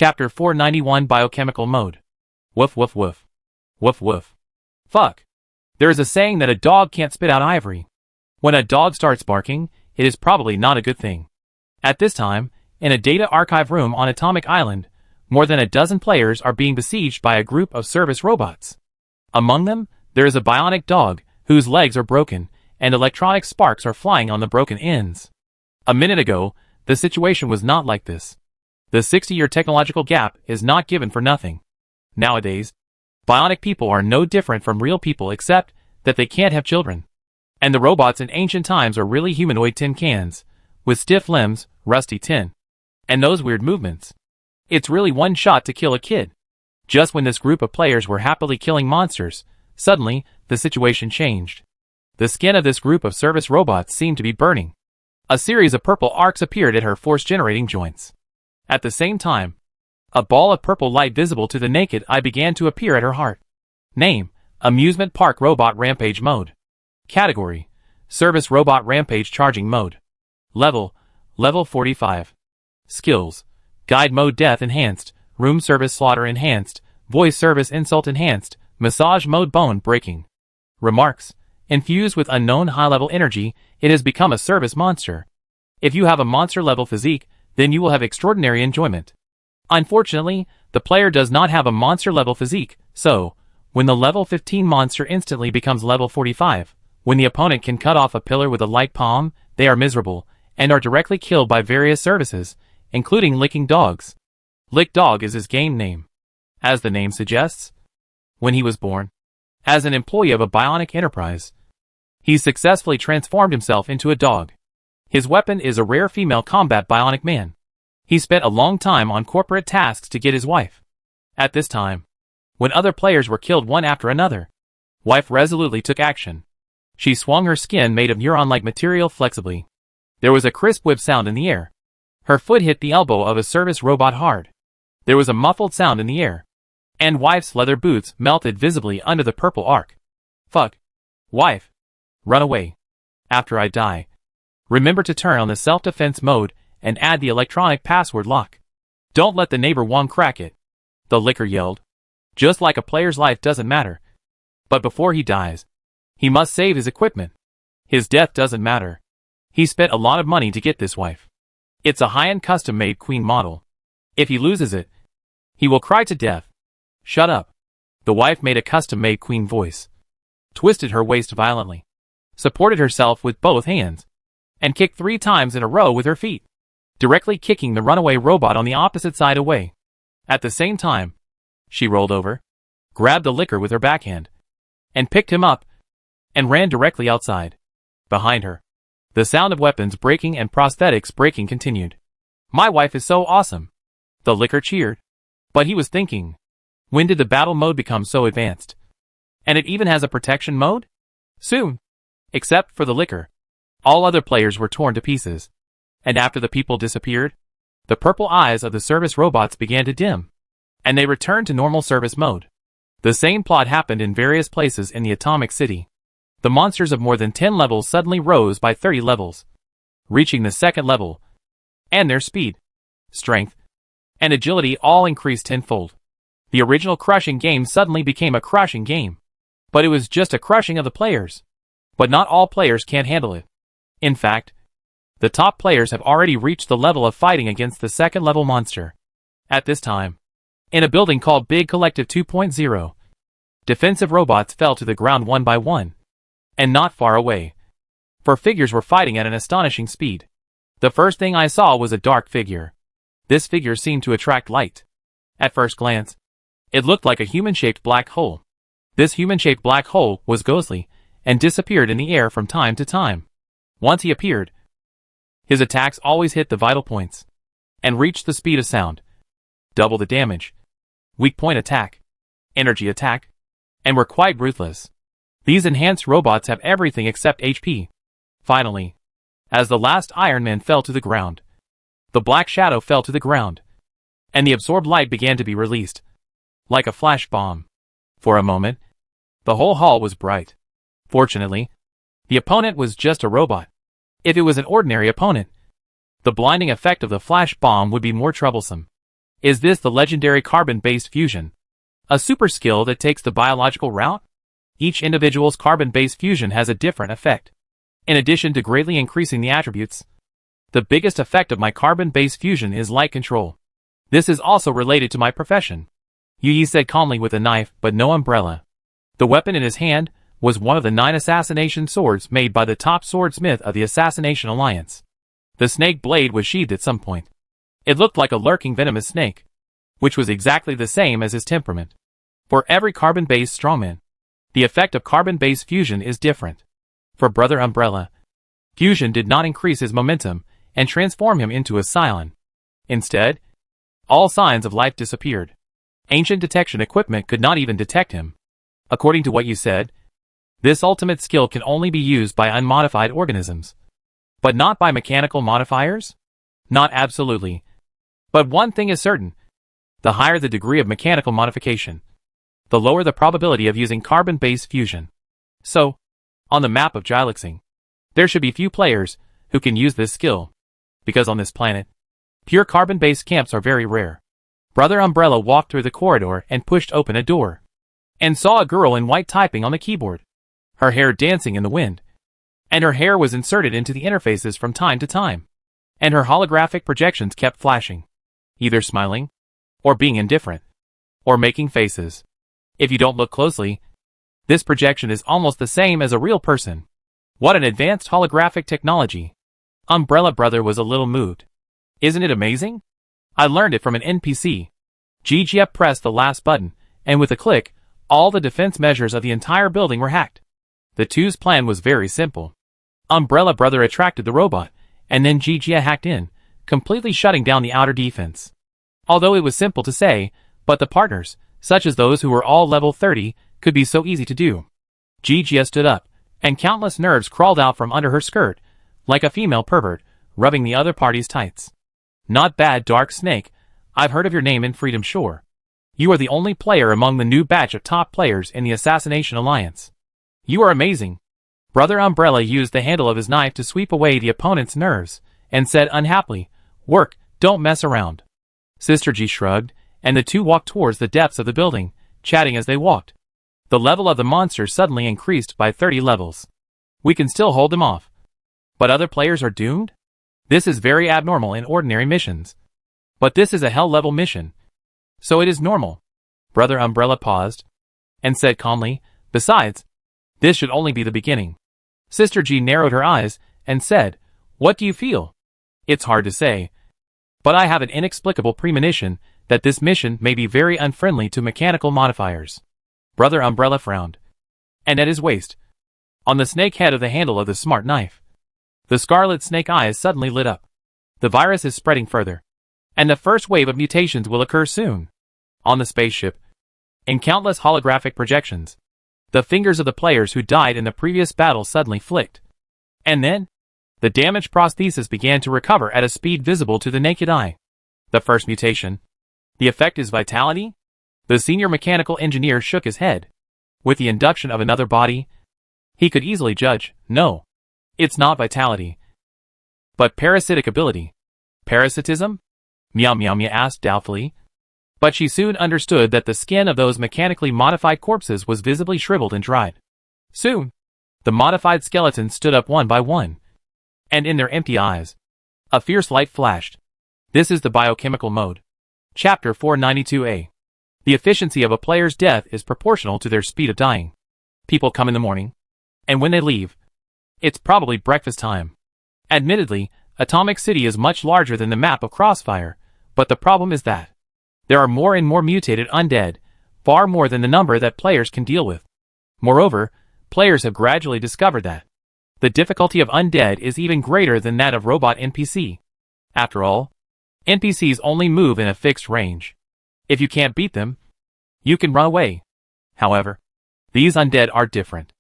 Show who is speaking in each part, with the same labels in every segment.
Speaker 1: Chapter 491 Biochemical Mode. Woof woof woof. Woof woof. Fuck. There is a saying that a dog can't spit out ivory. When a dog starts barking, it is probably not a good thing. At this time, in a data archive room on Atomic Island, more than a dozen players are being besieged by a group of service robots. Among them, there is a bionic dog, whose legs are broken, and electronic sparks are flying on the broken ends. A minute ago, the situation was not like this. The 60-year technological gap is not given for nothing. Nowadays, bionic people are no different from real people except that they can't have children. And the robots in ancient times are really humanoid tin cans, with stiff limbs, rusty tin, and those weird movements. It's really one shot to kill a kid. Just when this group of players were happily killing monsters, suddenly, the situation changed. The skin of this group of service robots seemed to be burning. A series of purple arcs appeared at her force-generating joints. At the same time, a ball of purple light visible to the naked eye began to appear at her heart. Name: Amusement Park Robot Rampage Mode. Category: Service Robot Rampage Charging Mode. Level: Level 45. Skills: Guide Mode Death Enhanced, Room Service Slaughter Enhanced, Voice Service Insult Enhanced, Massage Mode Bone Breaking. Remarks: Infused with unknown high-level energy, it has become a service monster. If you have a monster-level physique, then you will have extraordinary enjoyment. Unfortunately, the player does not have a monster-level physique, so, when the level 15 monster instantly becomes level 45, when the opponent can cut off a pillar with a light palm, they are miserable, and are directly killed by various services, including licking dogs. Lick Dog is his game name. As the name suggests, when he was born, as an employee of a bionic enterprise, he successfully transformed himself into a dog. His weapon is a rare female combat bionic man. He spent a long time on corporate tasks to get his wife. At this time, when other players were killed one after another, wife resolutely took action. She swung her skin made of neuron-like material flexibly. There was a crisp whip sound in the air. Her foot hit the elbow of a service robot hard. There was a muffled sound in the air. And wife's leather boots melted visibly under the purple arc. Fuck. Wife. Run away. After I die, remember to turn on the self-defense mode and add the electronic password lock. Don't let the neighbor Wong crack it. The licker yelled. Just like a player's life doesn't matter. But before he dies, he must save his equipment. His death doesn't matter. He spent a lot of money to get this wife. It's a high-end custom-made queen model. If he loses it, he will cry to death. Shut up. The wife made a custom-made queen voice, twisted her waist violently, supported herself with both hands, and kicked 3 times in a row with her feet, directly kicking the runaway robot on the opposite side away. At the same time, she rolled over, grabbed the licker with her backhand, and picked him up, and ran directly outside. Behind her, the sound of weapons breaking and prosthetics breaking continued. My wife is so awesome. The licker cheered. But he was thinking, when did the battle mode become so advanced? And it even has a protection mode? Soon. Except for the licker. All other players were torn to pieces. And after the people disappeared, the purple eyes of the service robots began to dim, and they returned to normal service mode. The same plot happened in various places in the Atomic City. The monsters of more than 10 levels suddenly rose by 30 levels, reaching the second level, and their speed, strength, and agility all increased tenfold. The original crushing game suddenly became a crushing game. But it was just a crushing of the players. But not all players can't handle it. In fact, the top players have already reached the level of fighting against the second level monster. At this time, in a building called Big Collective 2.0, defensive robots fell to the ground one by one, and not far away. 4 figures were fighting at an astonishing speed. The first thing I saw was a dark figure. This figure seemed to attract light. At first glance, it looked like a human-shaped black hole. This human-shaped black hole was ghostly, and disappeared in the air from time to time. Once he appeared, his attacks always hit the vital points, and reached the speed of sound, double the damage, weak point attack, energy attack, and were quite ruthless. These enhanced robots have everything except HP. Finally, as the last Iron Man fell to the ground, the black shadow fell to the ground, and the absorbed light began to be released, like a flash bomb. For a moment, the whole hall was bright. Fortunately, the opponent was just a robot. If it was an ordinary opponent, the blinding effect of the flash bomb would be more troublesome. Is this the legendary carbon-based fusion? A super skill that takes the biological route? Each individual's carbon-based fusion has a different effect. In addition to greatly increasing the attributes, the biggest effect of my carbon-based fusion is light control. This is also related to my profession. Yi said calmly with a knife but no umbrella. The weapon in his hand was one of the 9 assassination swords made by the top swordsmith of the Assassination Alliance. The snake blade was sheathed at some point. It looked like a lurking venomous snake, which was exactly the same as his temperament. For every carbon-based strongman, the effect of carbon-based fusion is different. For Brother Umbrella, fusion did not increase his momentum and transform him into a Scion. Instead, all signs of life disappeared. Ancient detection equipment could not even detect him. According to what you said, this ultimate skill can only be used by unmodified organisms. But not by mechanical modifiers? Not absolutely. But one thing is certain. The higher the degree of mechanical modification, the lower the probability of using carbon-based fusion. So, on the map of Jilixing, there should be few players who can use this skill. Because on this planet, pure carbon-based camps are very rare. Brother Umbrella walked through the corridor and pushed open a door, and saw a girl in white typing on the keyboard, her hair dancing in the wind. And her hair was inserted into the interfaces from time to time. And her holographic projections kept flashing, either smiling, or being indifferent, or making faces. If you don't look closely, this projection is almost the same as a real person. What an advanced holographic technology. Umbrella Brother was a little moved. Isn't it amazing? I learned it from an NPC. Jijia pressed the last button, and with a click, all the defense measures of the entire building were hacked. The two's plan was very simple. Umbrella Brother attracted the robot, and then Jijia hacked in, completely shutting down the outer defense. Although it was simple to say, but the partners, such as those who were all level 30, could be so easy to do. Jijia stood up, and countless nerves crawled out from under her skirt, like a female pervert, rubbing the other party's tights. Not bad, Dark Snake. I've heard of your name in Freedom Shore. You are the only player among the new batch of top players in the Assassination Alliance. You are amazing. Brother Umbrella used the handle of his knife to sweep away the opponent's nerves, and said unhappily, "Work, don't mess around." Sister G shrugged, and the two walked towards the depths of the building, chatting as they walked. The level of the monster suddenly increased by 30 levels. We can still hold them off. But other players are doomed? This is very abnormal in ordinary missions. But this is a hell-level mission. So it is normal. Brother Umbrella paused, and said calmly, "Besides, this should only be the beginning." Sister G narrowed her eyes, and said, "What do you feel?" "It's hard to say. But I have an inexplicable premonition that this mission may be very unfriendly to mechanical modifiers." Brother Umbrella frowned. And at his waist, on the snake head of the handle of the smart knife, the scarlet snake eyes suddenly lit up. The virus is spreading further, and the first wave of mutations will occur soon. On the spaceship, in countless holographic projections, the fingers of the players who died in the previous battle suddenly flicked. And then, the damaged prosthesis began to recover at a speed visible to the naked eye. The first mutation. The effect is vitality? The senior mechanical engineer shook his head. With the induction of another body, he could easily judge, no, it's not vitality, but parasitic ability. Parasitism? Meow Meow Meow asked doubtfully. But she soon understood that the skin of those mechanically modified corpses was visibly shriveled and dried. Soon, the modified skeletons stood up one by one, and in their empty eyes, a fierce light flashed. This is the biochemical mode. Chapter 492a. The efficiency of a player's death is proportional to their speed of dying. People come in the morning, and when they leave, it's probably breakfast time. Admittedly, Atomic City is much larger than the map of Crossfire, but the problem is that there are more and more mutated undead, far more than the number that players can deal with. Moreover, players have gradually discovered that the difficulty of undead is even greater than that of robot NPC. After all, NPCs only move in a fixed range. If you can't beat them, you can run away. However, these undead are different.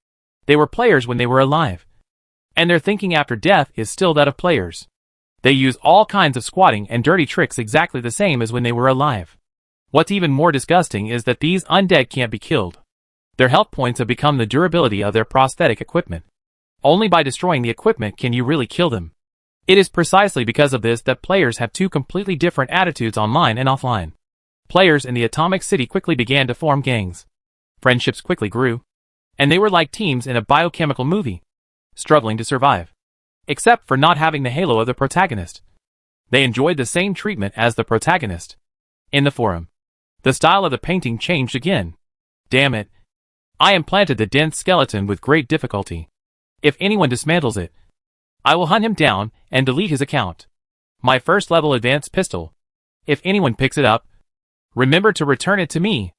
Speaker 1: They were players when they were alive, and their thinking after death is still that of players. They use all kinds of squatting and dirty tricks exactly the same as when they were alive. What's even more disgusting is that these undead can't be killed. Their health points have become the durability of their prosthetic equipment. Only by destroying the equipment can you really kill them. It is precisely because of this that players have two completely different attitudes online and offline. Players in the Atomic City quickly began to form gangs. Friendships quickly grew. And they were like teams in a biochemical movie, struggling to survive. Except for not having the halo of the protagonist. They enjoyed the same treatment as the protagonist. In the forum, the style of the painting changed again. Damn it. I implanted the dense skeleton with great difficulty. If anyone dismantles it, I will hunt him down and delete his account. My first level advanced pistol. If anyone picks it up, remember to return it to me.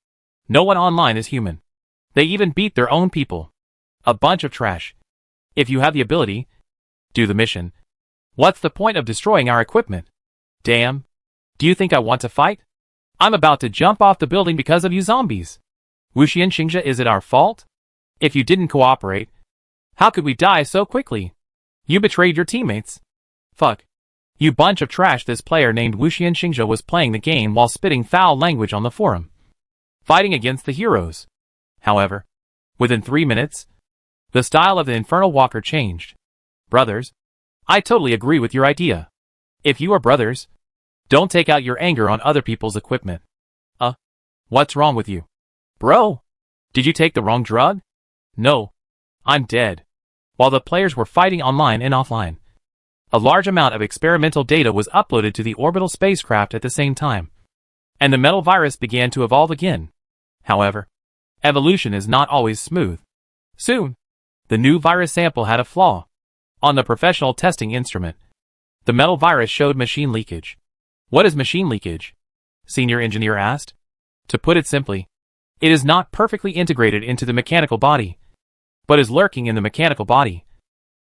Speaker 1: No one online is human. They even beat their own people. A bunch of trash. If you have the ability, do the mission. What's the point of destroying our equipment? Damn. Do you think I want to fight? I'm about to jump off the building because of you zombies. Wuxian Xingzhe, is it our fault? If you didn't cooperate, how could we die so quickly? You betrayed your teammates. Fuck. You bunch of trash. This player named Wuxian Xingzhe was playing the game while spitting foul language on the forum. Fighting against the heroes. However, within 3 minutes, the style of the Infernal Walker changed. Brothers, I totally agree with your idea. If you are brothers, don't take out your anger on other people's equipment. What's wrong with you? Bro, did you take the wrong drug? No, I'm dead. While the players were fighting online and offline, a large amount of experimental data was uploaded to the orbital spacecraft at the same time, and the metal virus began to evolve again. However, evolution is not always smooth. Soon, the new virus sample had a flaw. On the professional testing instrument, the metal virus showed machine leakage. What is machine leakage? Senior engineer asked. To put it simply, it is not perfectly integrated into the mechanical body, but is lurking in the mechanical body,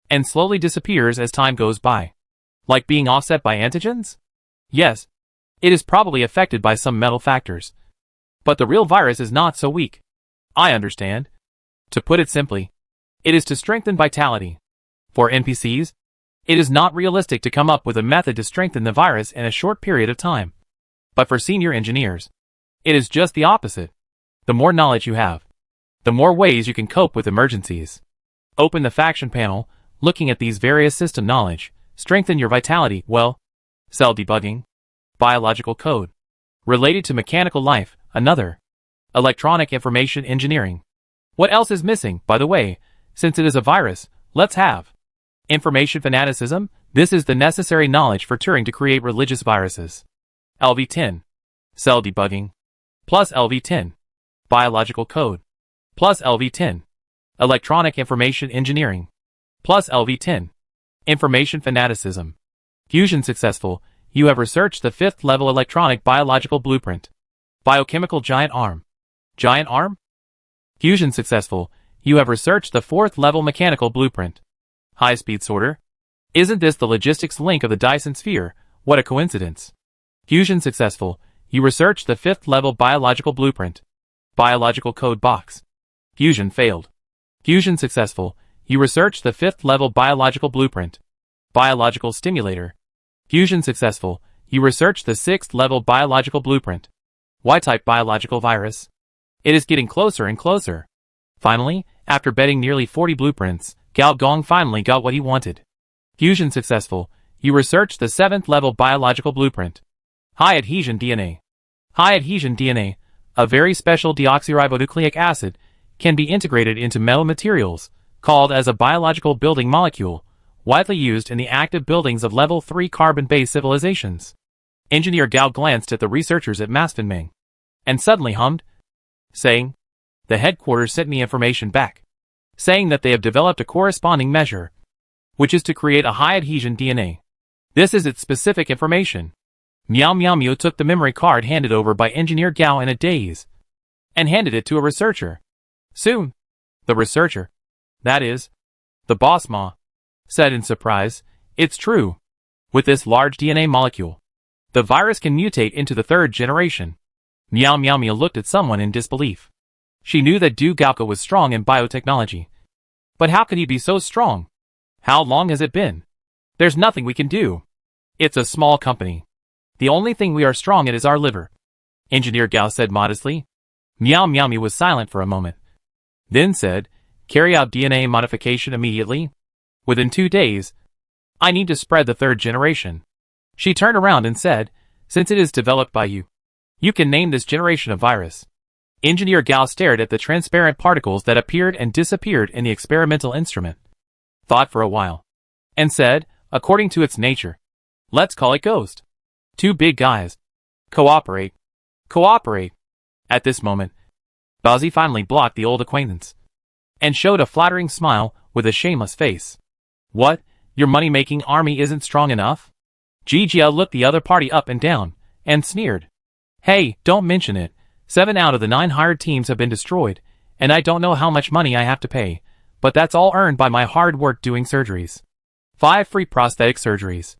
Speaker 1: and slowly disappears as time goes by. Like being offset by antigens? Yes, it is probably affected by some metal factors. But the real virus is not so weak. I understand. To put it simply, it is to strengthen vitality. For NPCs, it is not realistic to come up with a method to strengthen the virus in a short period of time. But for senior engineers, it is just the opposite. The more knowledge you have, the more ways you can cope with emergencies. Open the faction panel, looking at these various system knowledge, strengthen your vitality, cell debugging, biological code, related to mechanical life, another, electronic information engineering. What else is missing, by the way, since it is a virus? Let's have information fanaticism. This is the necessary knowledge for Turing to create religious viruses. LV10, cell debugging, plus LV10, biological code, plus LV10, electronic information engineering, plus LV10, information fanaticism. Fusion successful. You have researched the 5th level electronic biological blueprint. Biochemical giant arm. Giant arm? Fusion successful. You have researched the 4th level mechanical blueprint. High-speed sorter. Isn't this the logistics link of the Dyson sphere? What a coincidence. Fusion successful. You researched the 5th level biological blueprint. Biological code box. Fusion failed. Fusion successful. You researched the 5th level biological blueprint. Biological stimulator. Fusion successful. You researched the 6th level biological blueprint. Y-type biological virus. It is getting closer and closer. Finally, after betting nearly 40 blueprints, Gao Gong finally got what he wanted. Fusion successful. You researched the 7th level biological blueprint. High adhesion DNA. High adhesion DNA, a very special deoxyribonucleic acid, can be integrated into metal materials, called as a biological building molecule, widely used in the active buildings of level 3 carbon-based civilizations. Engineer Gao glanced at the researchers at Masfinming, and suddenly hummed, saying, the headquarters sent me information back, saying that they have developed a corresponding measure, which is to create a high adhesion DNA. This is its specific information. Meow Meow Meow took the memory card handed over by Engineer Gao in a daze, and handed it to a researcher. Soon, the researcher, that is, the boss Ma, said in surprise, it's true. With this large DNA molecule, the virus can mutate into the 3rd generation. Meow Meow Meow looked at someone in disbelief. She knew that Du Gaoka was strong in biotechnology. But how could he be so strong? How long has it been? There's nothing we can do. It's a small company. The only thing we are strong at is our liver. Engineer Gao said modestly. Meow Meow Meow was silent for a moment. Then said, carry out DNA modification immediately. Within 2 days, I need to spread the third generation. She turned around and said, since it is developed by you, you can name this generation a virus. Engineer Gao stared at the transparent particles that appeared and disappeared in the experimental instrument, thought for a while, and said, according to its nature, let's call it Ghost. Two big guys. Cooperate. Cooperate. At this moment, Baozi finally blocked the old acquaintance and showed a flattering smile with a shameless face. What? Your money-making army isn't strong enough? Jijia looked the other party up and down and sneered. Hey, don't mention it. 7 out of the 9 hired teams have been destroyed, and I don't know how much money I have to pay, but that's all earned by my hard work doing surgeries. 5 free prosthetic surgeries.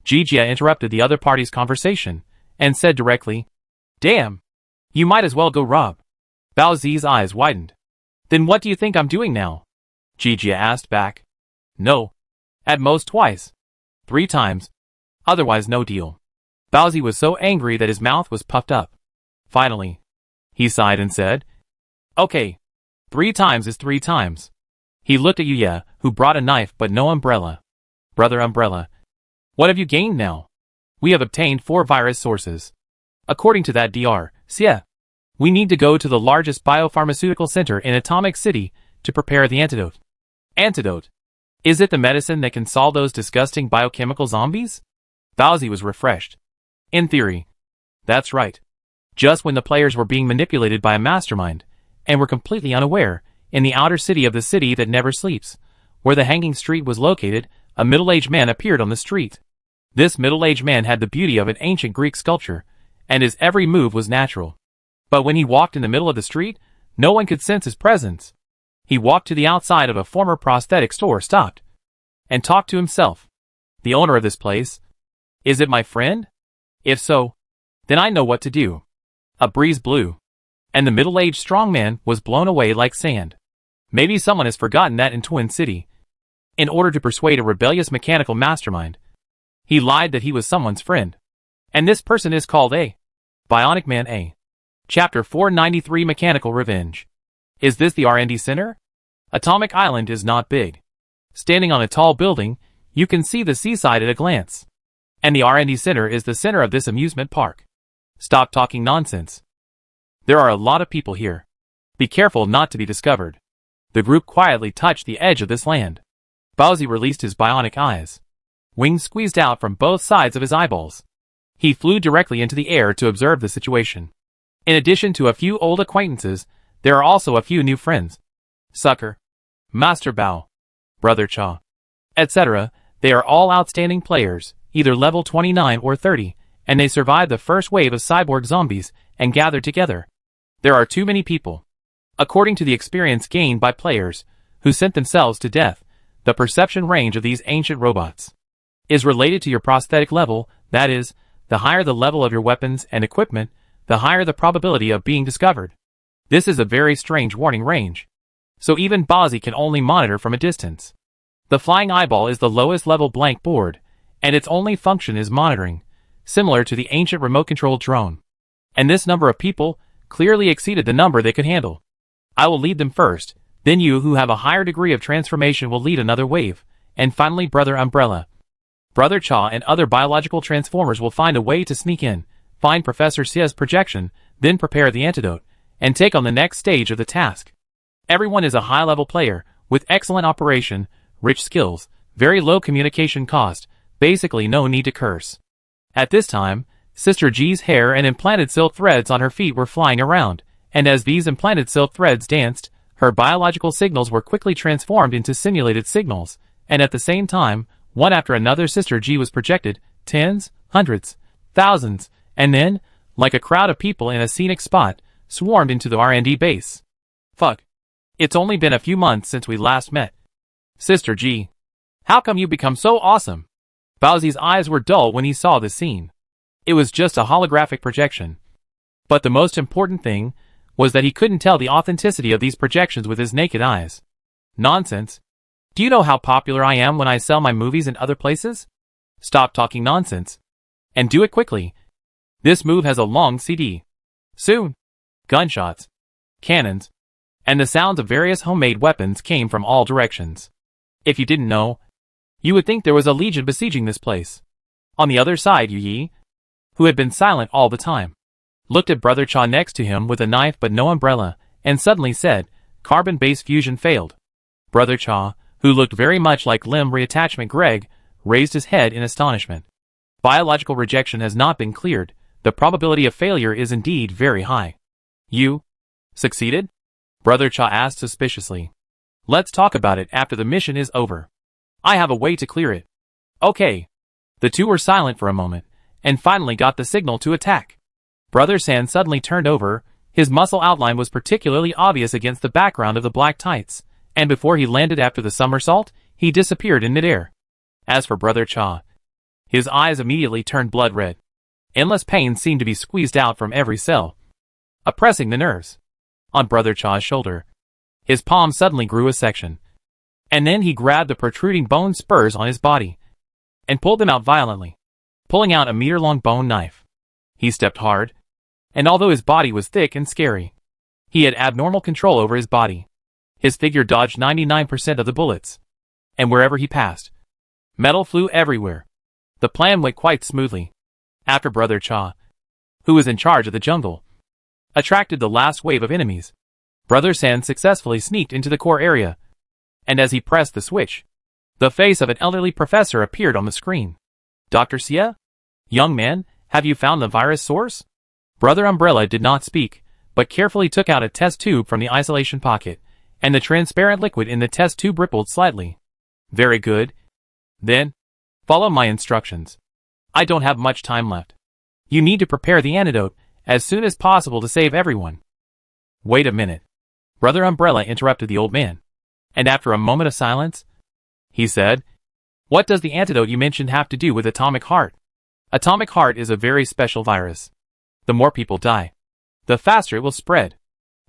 Speaker 1: Jijia interrupted the other party's conversation and said directly, damn, you might as well go rob. Baozi's eyes widened. Then what do you think I'm doing now? Jijia asked back. No. At most twice. 3 times. Otherwise no deal. Baozi was so angry that his mouth was puffed up. Finally, he sighed and said, okay, 3 times is 3 times. He looked at Yuya, who brought a knife but no umbrella. Brother Umbrella, what have you gained now? We have obtained 4 virus sources. According to that Dr. Xie, we need to go to the largest biopharmaceutical center in Atomic City to prepare the antidote. Antidote? Is it the medicine that can solve those disgusting biochemical zombies? Baozi was refreshed. In theory. That's right. Just when the players were being manipulated by a mastermind, and were completely unaware, in the outer city of the city that never sleeps, where the hanging street was located, a middle-aged man appeared on the street. This middle-aged man had the beauty of an ancient Greek sculpture, and his every move was natural. But when he walked in the middle of the street, no one could sense his presence. He walked to the outside of a former prosthetic store, stopped, and talked to himself. The owner of this place? Is it my friend? If so, then I know what to do. A breeze blew, and the middle-aged strong man was blown away like sand. Maybe someone has forgotten that in Twin City, in order to persuade a rebellious mechanical mastermind, he lied that he was someone's friend. And this person is called A. Bionic Man A. Chapter 493 Mechanical Revenge. Is this the R&D center? Atomic Island is not big. Standing on a tall building, you can see the seaside at a glance. And the R&D center is the center of this amusement park. Stop talking nonsense. There are a lot of people here. Be careful not to be discovered. The group quietly touched the edge of this land. Baozi released his bionic eyes. Wings squeezed out from both sides of his eyeballs. He flew directly into the air to observe the situation. In addition to a few old acquaintances, there are also a few new friends. Sucker, Master Bao, Brother Cha, etc. They are all outstanding players, either level 29 or 30, and they survived the first wave of cyborg zombies and gathered together. There are too many people. According to the experience gained by players who sent themselves to death, the perception range of these ancient robots is related to your prosthetic level, that is, the higher the level of your weapons and equipment, the higher the probability of being discovered. This is a very strange warning range. So even Baozi can only monitor from a distance. The flying eyeball is the lowest level blank board, and its only function is monitoring, similar to the ancient remote-controlled drone. And this number of people clearly exceeded the number they could handle. I will lead them first, then you who have a higher degree of transformation will lead another wave, and finally Brother Umbrella. Brother Cha and other biological transformers will find a way to sneak in, find Professor Xia's projection, then prepare the antidote, and take on the next stage of the task. Everyone is a high-level player, with excellent operation, rich skills, very low communication cost, basically no need to curse. At this time, Sister G's hair and implanted silk threads on her feet were flying around, and as these implanted silk threads danced, her biological signals were quickly transformed into simulated signals, and at the same time, one after another Sister G was projected, tens, hundreds, thousands, and then, like a crowd of people in a scenic spot, swarmed into the R&D base. Fuck. It's only been a few months since we last met. Sister G. How come you become so awesome? Baozi's eyes were dull when he saw the scene. It was just a holographic projection. But the most important thing was that he couldn't tell the authenticity of these projections with his naked eyes. Nonsense. Do you know how popular I am when I sell my movies in other places? Stop talking nonsense. And do it quickly. This move has a long CD. Soon. Gunshots, cannons, and the sounds of various homemade weapons came from all directions. If you didn't know, You would think there was a legion besieging this place. On the other side, Yi, who had been silent all the time, looked at Brother Cha next to him with a knife but no umbrella, and suddenly said, "Carbon-based fusion failed." Brother Cha, who looked very much like limb reattachment Greg, raised his head in astonishment. Biological rejection has not been cleared. The probability of failure is indeed very high. You succeeded? Brother Cha asked suspiciously. Let's talk about it after the mission is over. I have a way to clear it. Okay. The two were silent for a moment, and finally got the signal to attack. Brother San suddenly turned over. His muscle outline was particularly obvious against the background of the black tights, and before he landed after the somersault, he disappeared in midair. As for Brother Cha, his eyes immediately turned blood red. Endless pain seemed to be squeezed out from every cell, oppressing the nerves. On Brother Cha's shoulder, his palm suddenly grew a section, and then he grabbed the protruding bone spurs on his body and pulled them out violently, pulling out a meter-long bone knife. He stepped hard, and although his body was thick and scary, he had abnormal control over his body. His figure dodged 99% of the bullets, and wherever he passed, metal flew everywhere. The plan went quite smoothly. After Brother Cha, who was in charge of the jungle, attracted the last wave of enemies, Brother San successfully sneaked into the core area, and as he pressed the switch, the face of an elderly professor appeared on the screen. Dr. Xie? Young man, have you found the virus source? Brother Umbrella did not speak, but carefully took out a test tube from the isolation pocket, and the transparent liquid in the test tube rippled slightly. Very good. Then, follow my instructions. I don't have much time left. You need to prepare the antidote as soon as possible to save everyone. Wait a minute. Brother Umbrella interrupted the old man, and after a moment of silence, he said, "What does the antidote you mentioned have to do with Atomic Heart?" Atomic Heart is a very special virus. The more people die, the faster it will spread.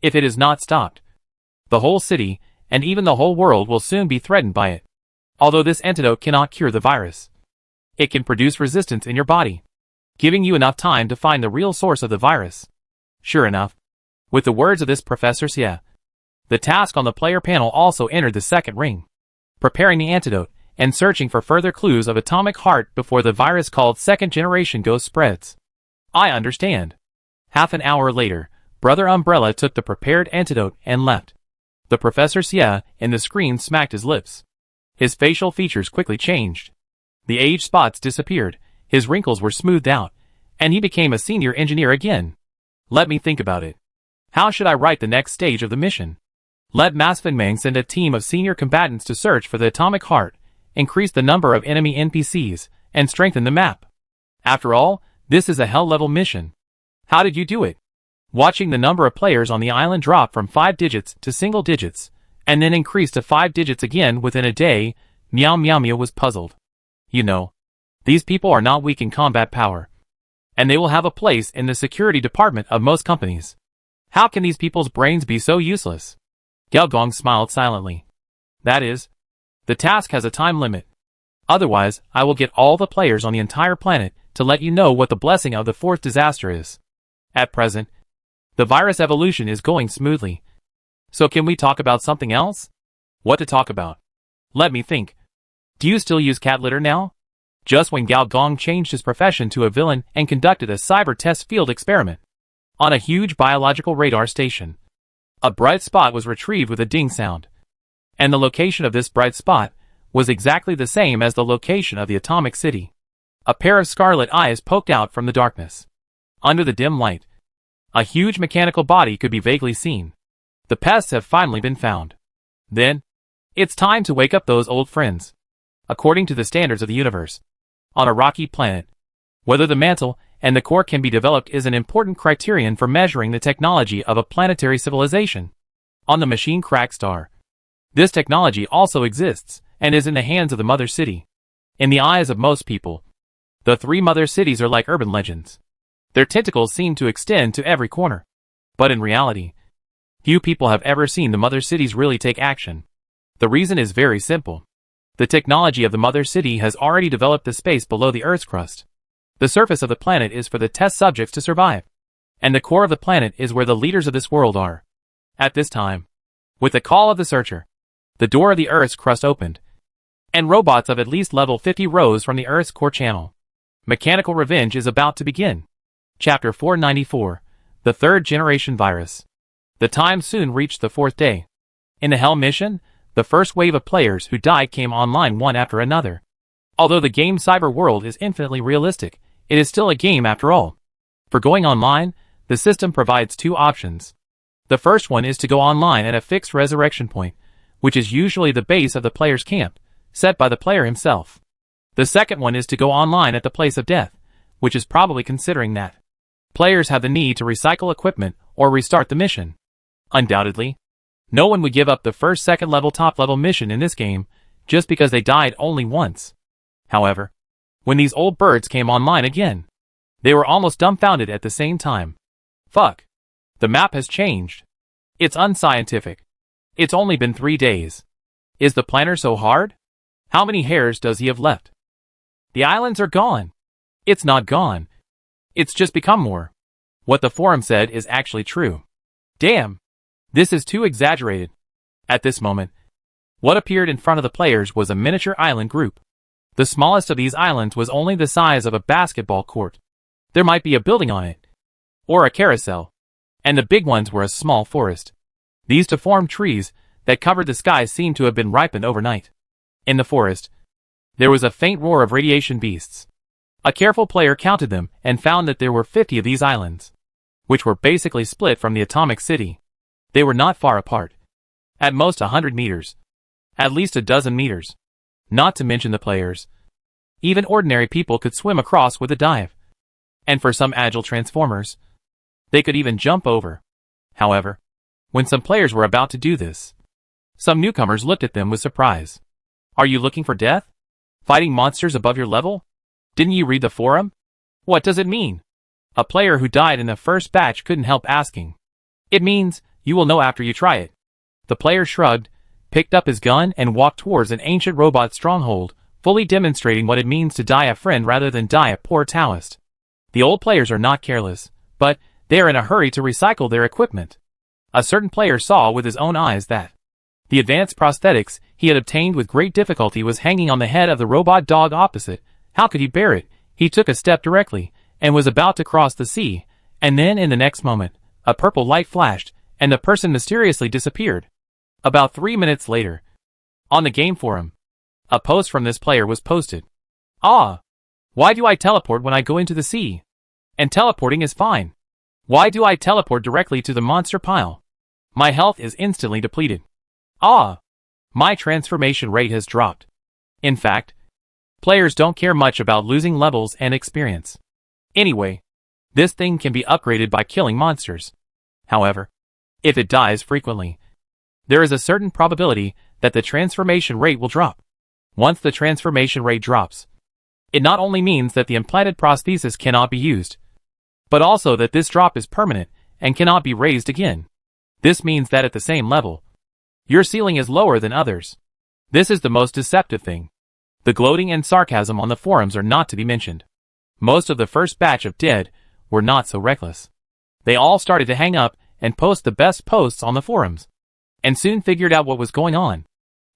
Speaker 1: If it is not stopped, the whole city, and even the whole world will soon be threatened by it. Although this antidote cannot cure the virus, it can produce resistance in your body, giving you enough time to find the real source of the virus. Sure enough, with the words of this Professor Xie, the task on the player panel also entered the second ring, preparing the antidote and searching for further clues of Atomic Heart before the virus called Second Generation Ghost spreads. I understand. Half an hour later, Brother Umbrella took the prepared antidote and left. The Professor Xie in the screen smacked his lips. His facial features quickly changed. The age spots disappeared, his wrinkles were smoothed out, and he became a senior engineer again. Let me think about it. How should I write the next stage of the mission? Let Masfinmang send a team of senior combatants to search for the Atomic Heart, increase the number of enemy NPCs, and strengthen the map. After all, this is a hell-level mission. How did you do it? Watching the number of players on the island drop from 5 digits to single digits, and then increase to 5 digits again within a day, Meow Meow Meow was puzzled. You know, these people are not weak in combat power, and they will have a place in the security department of most companies. How can these people's brains be so useless? Gao Gong smiled silently. That is, the task has a time limit. Otherwise, I will get all the players on the entire planet to let you know what the blessing of the fourth disaster is. At present, the virus evolution is going smoothly. So can we talk about something else? What to talk about? Let me think. Do you still use cat litter now? Just when Gao Gong changed his profession to a villain and conducted a cyber test field experiment on a huge biological radar station, a bright spot was retrieved with a ding sound. And the location of this bright spot was exactly the same as the location of the atomic city. A pair of scarlet eyes poked out from the darkness. Under the dim light, a huge mechanical body could be vaguely seen. The pests have finally been found. Then, it's time to wake up those old friends. According to the standards of the universe, on a rocky planet, whether the mantle and the core can be developed is an important criterion for measuring the technology of a planetary civilization. On the machine crack star, this technology also exists and is in the hands of the mother city. In the eyes of most people, the 3 mother cities are like urban legends. Their tentacles seem to extend to every corner. But in reality, few people have ever seen the mother cities really take action. The reason is very simple. The technology of the mother city has already developed the space below the Earth's crust. The surface of the planet is for the test subjects to survive, and the core of the planet is where the leaders of this world are. At this time, with the call of the searcher, the door of the Earth's crust opened, and robots of at least level 50 rose from the Earth's core channel. Mechanical revenge is about to begin. Chapter 494, The Third Generation Virus. The time soon reached the fourth day. In the Hell mission, the first wave of players who died came online one after another. Although the game Cyber World is infinitely realistic, it is still a game after all. For going online, the system provides two options. The first one is to go online at a fixed resurrection point, which is usually the base of the player's camp, set by the player himself. The second one is to go online at the place of death, which is probably considering that players have the need to recycle equipment or restart the mission. Undoubtedly, no one would give up the first second-level top-level mission in this game just because they died only once. However, when these old birds came online again, they were almost dumbfounded at the same time. Fuck. The map has changed. It's unscientific. It's only been 3 days. Is the planner so hard? How many hairs does he have left? The islands are gone. It's not gone. It's just become more. What the forum said is actually true. Damn. This is too exaggerated. At this moment, what appeared in front of the players was a miniature island group. The smallest of these islands was only the size of a basketball court. There might be a building on it, or a carousel, and the big ones were a small forest. These deformed trees that covered the sky seemed to have been ripened overnight. In the forest, there was a faint roar of radiation beasts. A careful player counted them and found that there were 50 of these islands, which were basically split from the atomic city. They were not far apart. At most 100 meters. At least a dozen meters. Not to mention the players. Even ordinary people could swim across with a dive. And for some agile transformers, they could even jump over. However, when some players were about to do this, some newcomers looked at them with surprise. Are you looking for death? Fighting monsters above your level? Didn't you read the forum? What does it mean? A player who died in the first batch couldn't help asking. It means, you will know after you try it. The player shrugged, picked up his gun and walked towards an ancient robot stronghold, fully demonstrating what it means to die a friend rather than die a poor Taoist. The old players are not careless, but they are in a hurry to recycle their equipment. A certain player saw with his own eyes that the advanced prosthetics he had obtained with great difficulty was hanging on the head of the robot dog opposite. How could he bear it? He took a step directly, and was about to cross the sea, and then in the next moment, a purple light flashed, and the person mysteriously disappeared. About 3 minutes later, on the game forum, a post from this player was posted. Ah! Why do I teleport when I go into the sea? And teleporting is fine. Why do I teleport directly to the monster pile? My health is instantly depleted. Ah! My transformation rate has dropped. In fact, players don't care much about losing levels and experience. Anyway, this thing can be upgraded by killing monsters. However, if it dies frequently, there is a certain probability that the transformation rate will drop. Once the transformation rate drops, it not only means that the implanted prosthesis cannot be used, but also that this drop is permanent and cannot be raised again. This means that at the same level, your ceiling is lower than others. This is the most deceptive thing. The gloating and sarcasm on the forums are not to be mentioned. Most of the first batch of dead were not so reckless. They all started to hang up and post the best posts on the forums, and soon figured out what was going on.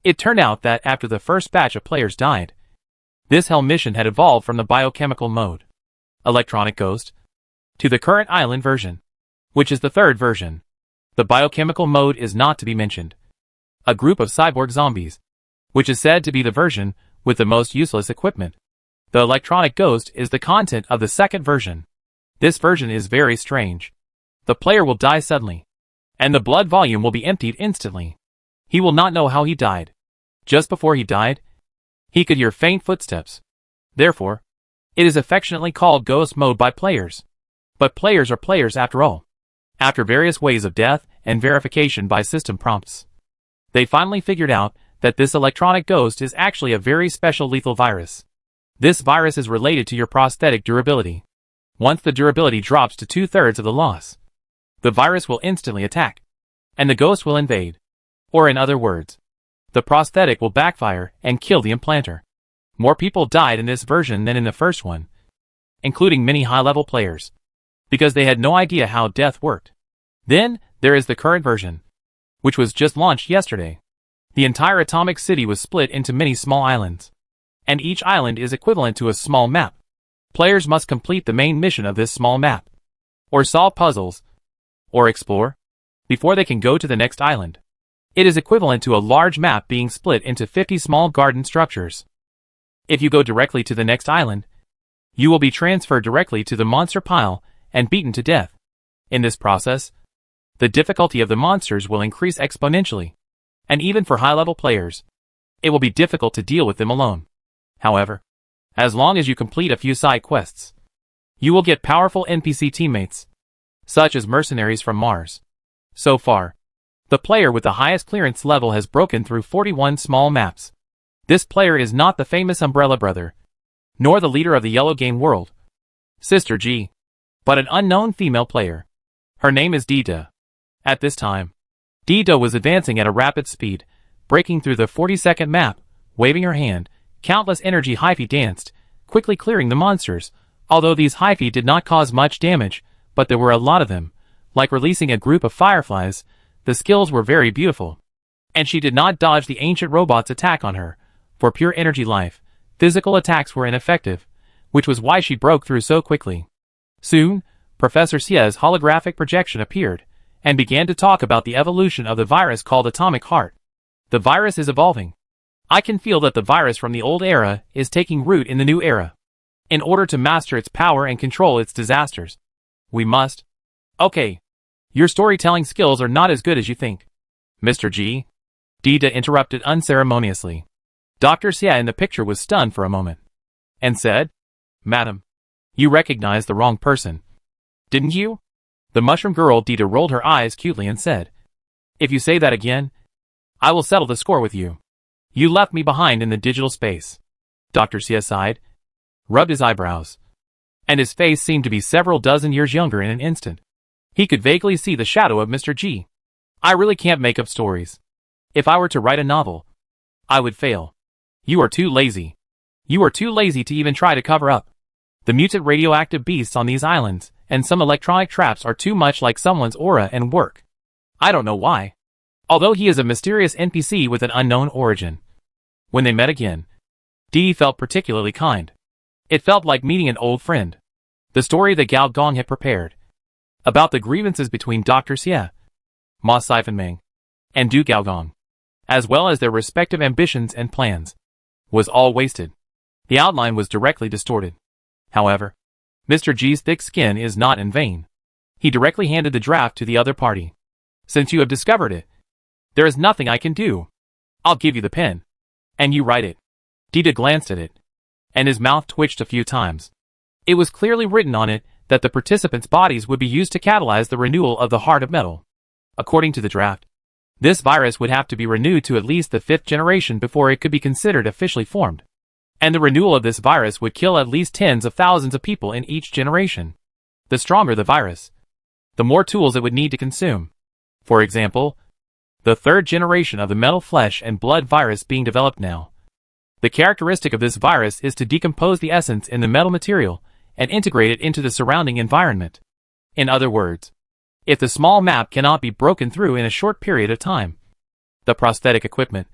Speaker 1: It turned out that after the first batch of players died, this hell mission had evolved from the biochemical mode, electronic ghost, to the current island version, which is the third version. The biochemical mode is not to be mentioned. A group of cyborg zombies, which is said to be the version with the most useless equipment. The electronic ghost is the content of the second version. This version is very strange. The player will die suddenly, and the blood volume will be emptied instantly. He will not know how he died. Just before he died, he could hear faint footsteps. Therefore, it is affectionately called ghost mode by players. But players are players after all. After various ways of death and verification by system prompts, they finally figured out that this electronic ghost is actually a very special lethal virus. This virus is related to your prosthetic durability. Once the durability drops to 2/3 of the loss, the virus will instantly attack, and the ghost will invade. Or in other words, the prosthetic will backfire and kill the implanter. More people died in this version than in the first one, including many high-level players, because they had no idea how death worked. Then, there is the current version, which was just launched yesterday. The entire atomic city was split into many small islands, and each island is equivalent to a small map. Players must complete the main mission of this small map, or solve puzzles, or explore, before they can go to the next island. It is equivalent to a large map being split into 50 small garden structures. If you go directly to the next island, you will be transferred directly to the monster pile and beaten to death. In this process, the difficulty of the monsters will increase exponentially, and even for high-level players, it will be difficult to deal with them alone. However, as long as you complete a few side quests, you will get powerful NPC teammates, such as mercenaries from Mars. So far, the player with the highest clearance level has broken through 41 small maps. This player is not the famous Umbrella Brother, nor the leader of the Yellow Game World, Sister G, but an unknown female player. Her name is Dida. At this time, Dida was advancing at a rapid speed, breaking through the 40-second map, waving her hand. Countless energy hyphae danced, quickly clearing the monsters, although these hyphae did not cause much damage, but there were a lot of them. Like releasing a group of fireflies, the skills were very beautiful. And she did not dodge the ancient robot's attack on her. For pure energy life, physical attacks were ineffective, which was why she broke through so quickly. Soon, Professor Xia's holographic projection appeared, and began to talk about the evolution of the virus called Atomic Heart. The virus is evolving. I can feel that the virus from the old era is taking root in the new era. In order to master its power and control its disasters, we must... Okay. Your storytelling skills are not as good as you think, Mr. G. Dida interrupted unceremoniously. Dr. Xia in the picture was stunned for a moment, and said, Madam, you recognized the wrong person, didn't you? The mushroom girl Dida rolled her eyes cutely and said, If you say that again, I will settle the score with you. You left me behind in the digital space. Dr. Xia sighed, rubbed his eyebrows, and his face seemed to be several dozen years younger in an instant. He could vaguely see the shadow of Mr. G. I really can't make up stories. If I were to write a novel, I would fail. You are too lazy. You are too lazy to even try to cover up the mutant radioactive beasts on these islands, and some electronic traps are too much like someone's aura and work. I don't know why. Although he is a mysterious NPC with an unknown origin. When they met again, Dee felt particularly kind. It felt like meeting an old friend. The story that Gao Gong had prepared about the grievances between Dr. Xia, Ma Siphonmeng, and Du Gaogong, as well as their respective ambitions and plans, was all wasted. The outline was directly distorted. However, Mr. G's thick skin is not in vain. He directly handed the draft to the other party. Since you have discovered it, there is nothing I can do. I'll give you the pen, and you write it. Dida glanced at it, and his mouth twitched a few times. It was clearly written on it that the participants' bodies would be used to catalyze the renewal of the heart of metal. According to the draft, this virus would have to be renewed to at least the 5th generation before it could be considered officially formed. And the renewal of this virus would kill at least tens of thousands of people in each generation. The stronger the virus, the more tools it would need to consume. For example, the 3rd generation of the metal flesh and blood virus being developed now. The characteristic of this virus is to decompose the essence in the metal material and integrate it into the surrounding environment. In other words, if the small map cannot be broken through in a short period of time, the prosthetic equipment,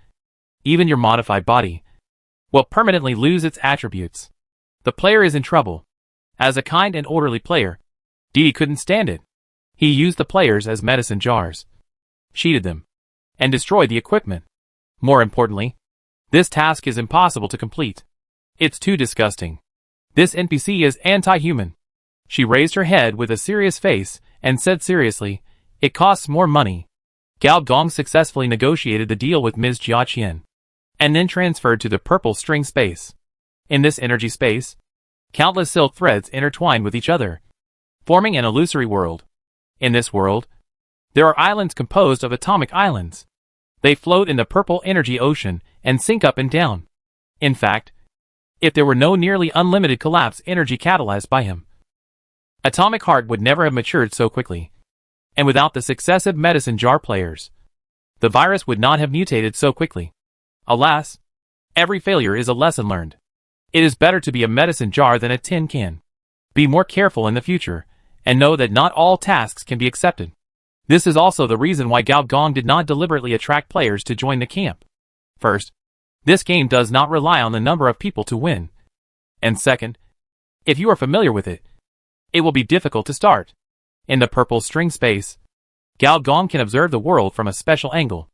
Speaker 1: even your modified body, will permanently lose its attributes. The player is in trouble. As a kind and orderly player, Didi couldn't stand it. He used the players as medicine jars, sheeted them, and destroyed the equipment. More importantly, this task is impossible to complete. It's too disgusting. This NPC is anti-human. She raised her head with a serious face and said seriously, it costs more money. Gao Gong successfully negotiated the deal with Ms. Jia Qian, and then transferred to the purple string space. In this energy space, countless silk threads intertwine with each other, forming an illusory world. In this world, there are islands composed of atomic islands. They float in the purple energy ocean and sink up and down. In fact, if there were no nearly unlimited collapse energy catalyzed by him, Atomic Heart would never have matured so quickly. And without the successive medicine jar players, the virus would not have mutated so quickly. Alas, every failure is a lesson learned. It is better to be a medicine jar than a tin can. Be more careful in the future, and know that not all tasks can be accepted. This is also the reason why Gao Gong did not deliberately attract players to join the camp. First, this game does not rely on the number of people to win. And second, if you are familiar with it, it will be difficult to start. In the purple string space, Gao Gong can observe the world from a special angle.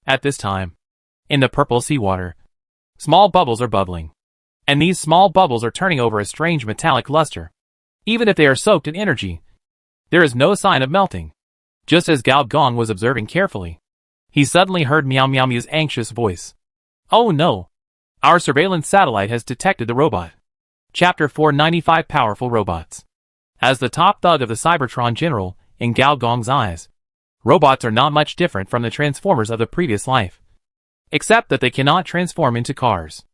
Speaker 1: At this time, in the purple seawater, small bubbles are bubbling. And these small bubbles are turning over a strange metallic luster. Even if they are soaked in energy, there is no sign of melting. Just as Gao Gong was observing carefully, he suddenly heard Meow Meow Mew's anxious voice. Oh no! Our surveillance satellite has detected the robot. Chapter 495 Powerful Robots. As the top thug of the Cybertron General, in Gao Gong's eyes, robots are not much different from the Transformers of the previous life. Except that they cannot transform into cars.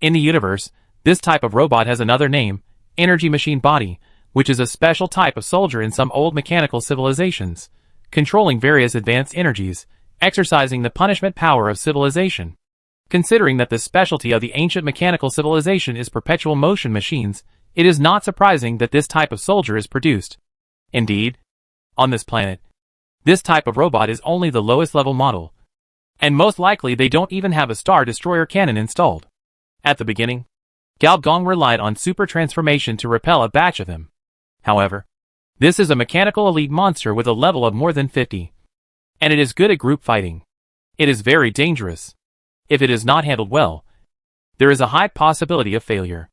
Speaker 1: In the universe, this type of robot has another name, Energy Machine Body, which is a special type of soldier in some old mechanical civilizations, controlling various advanced energies, exercising the punishment power of civilization. Considering that the specialty of the ancient mechanical civilization is perpetual motion machines, it is not surprising that this type of soldier is produced. Indeed, on this planet, this type of robot is only the lowest level model, and most likely they don't even have a Star Destroyer cannon installed. At the beginning, Gao Gong relied on super transformation to repel a batch of them. However, this is a mechanical elite monster with a level of more than 50. And it is good at group fighting. It is very dangerous. If it is not handled well, there is a high possibility of failure.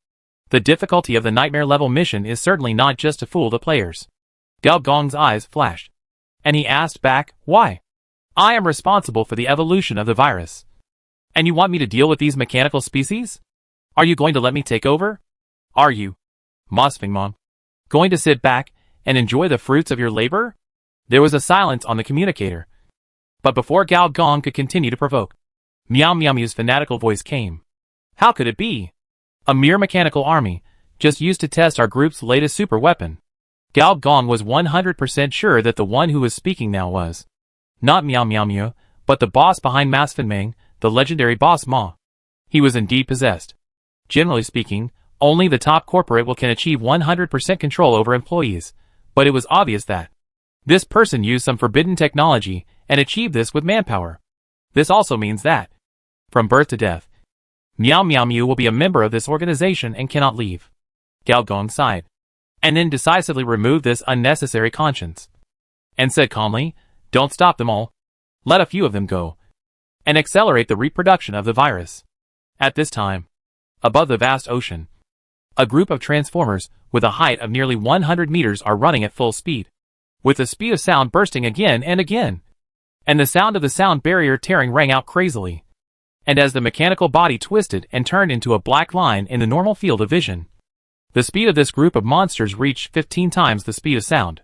Speaker 1: The difficulty of the nightmare level mission is certainly not just to fool the players. Gao Gong's eyes flashed, and he asked back, why? I am responsible for the evolution of the virus. And you want me to deal with these mechanical species? Are you going to let me take over? Are you, Mosfingmon, going to sit back and enjoy the fruits of your labor? There was a silence on the communicator. But before Gao Gong could continue to provoke, Meow Meow Mew's fanatical voice came. How could it be? A mere mechanical army, just used to test our group's latest super weapon. Gao Gong was 100% sure that the one who was speaking now was not Meow Meow Mew, but the boss behind Masfinmeng, the legendary boss Ma. He was indeed possessed. Generally speaking, only the top corporate can achieve 100% control over employees, but it was obvious that this person used some forbidden technology and achieved this with manpower. This also means that, from birth to death, Meow Meow Mew will be a member of this organization and cannot leave. Gao Gong sighed, and then decisively removed this unnecessary conscience, and said calmly, don't stop them all. Let a few of them go, and accelerate the reproduction of the virus. At this time, above the vast ocean, a group of transformers with a height of nearly 100 meters are running at full speed, with the speed of sound bursting again and again, and the sound of the sound barrier tearing rang out crazily. And as the mechanical body twisted and turned into a black line in the normal field of vision, the speed of this group of monsters reached 15 times the speed of sound.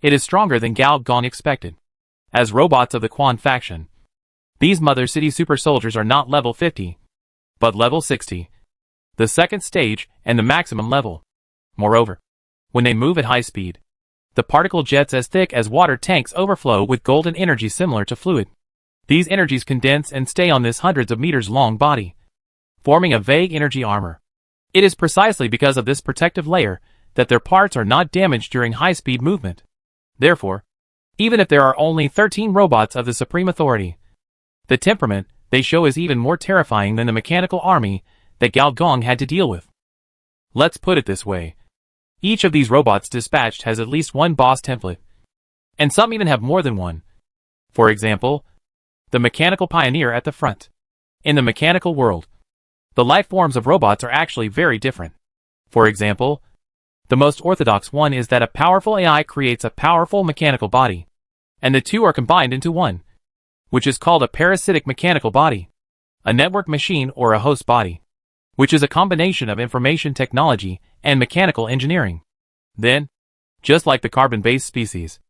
Speaker 1: It is stronger than Gao Gong expected. As robots of the Quan faction, these Mother City super soldiers are not level 50, but level 60, the second stage and the maximum level. Moreover, when they move at high speed, the particle jets as thick as water tanks overflow with golden energy similar to fluid. These energies condense and stay on this hundreds of meters long body, forming a vague energy armor. It is precisely because of this protective layer that their parts are not damaged during high-speed movement. Therefore, even if there are only 13 robots of the Supreme Authority, the temperament they show is even more terrifying than the mechanical army that Gao Gong had to deal with. Let's put it this way. Each of these robots dispatched has at least one boss template, and some even have more than one. For example, the mechanical pioneer at the front. In the mechanical world, the life forms of robots are actually very different. For example, the most orthodox one is that a powerful AI creates a powerful mechanical body, and the two are combined into one, which is called a parasitic mechanical body, a network machine or a host body, which is a combination of information technology and mechanical engineering. Then, just like the carbon-based species,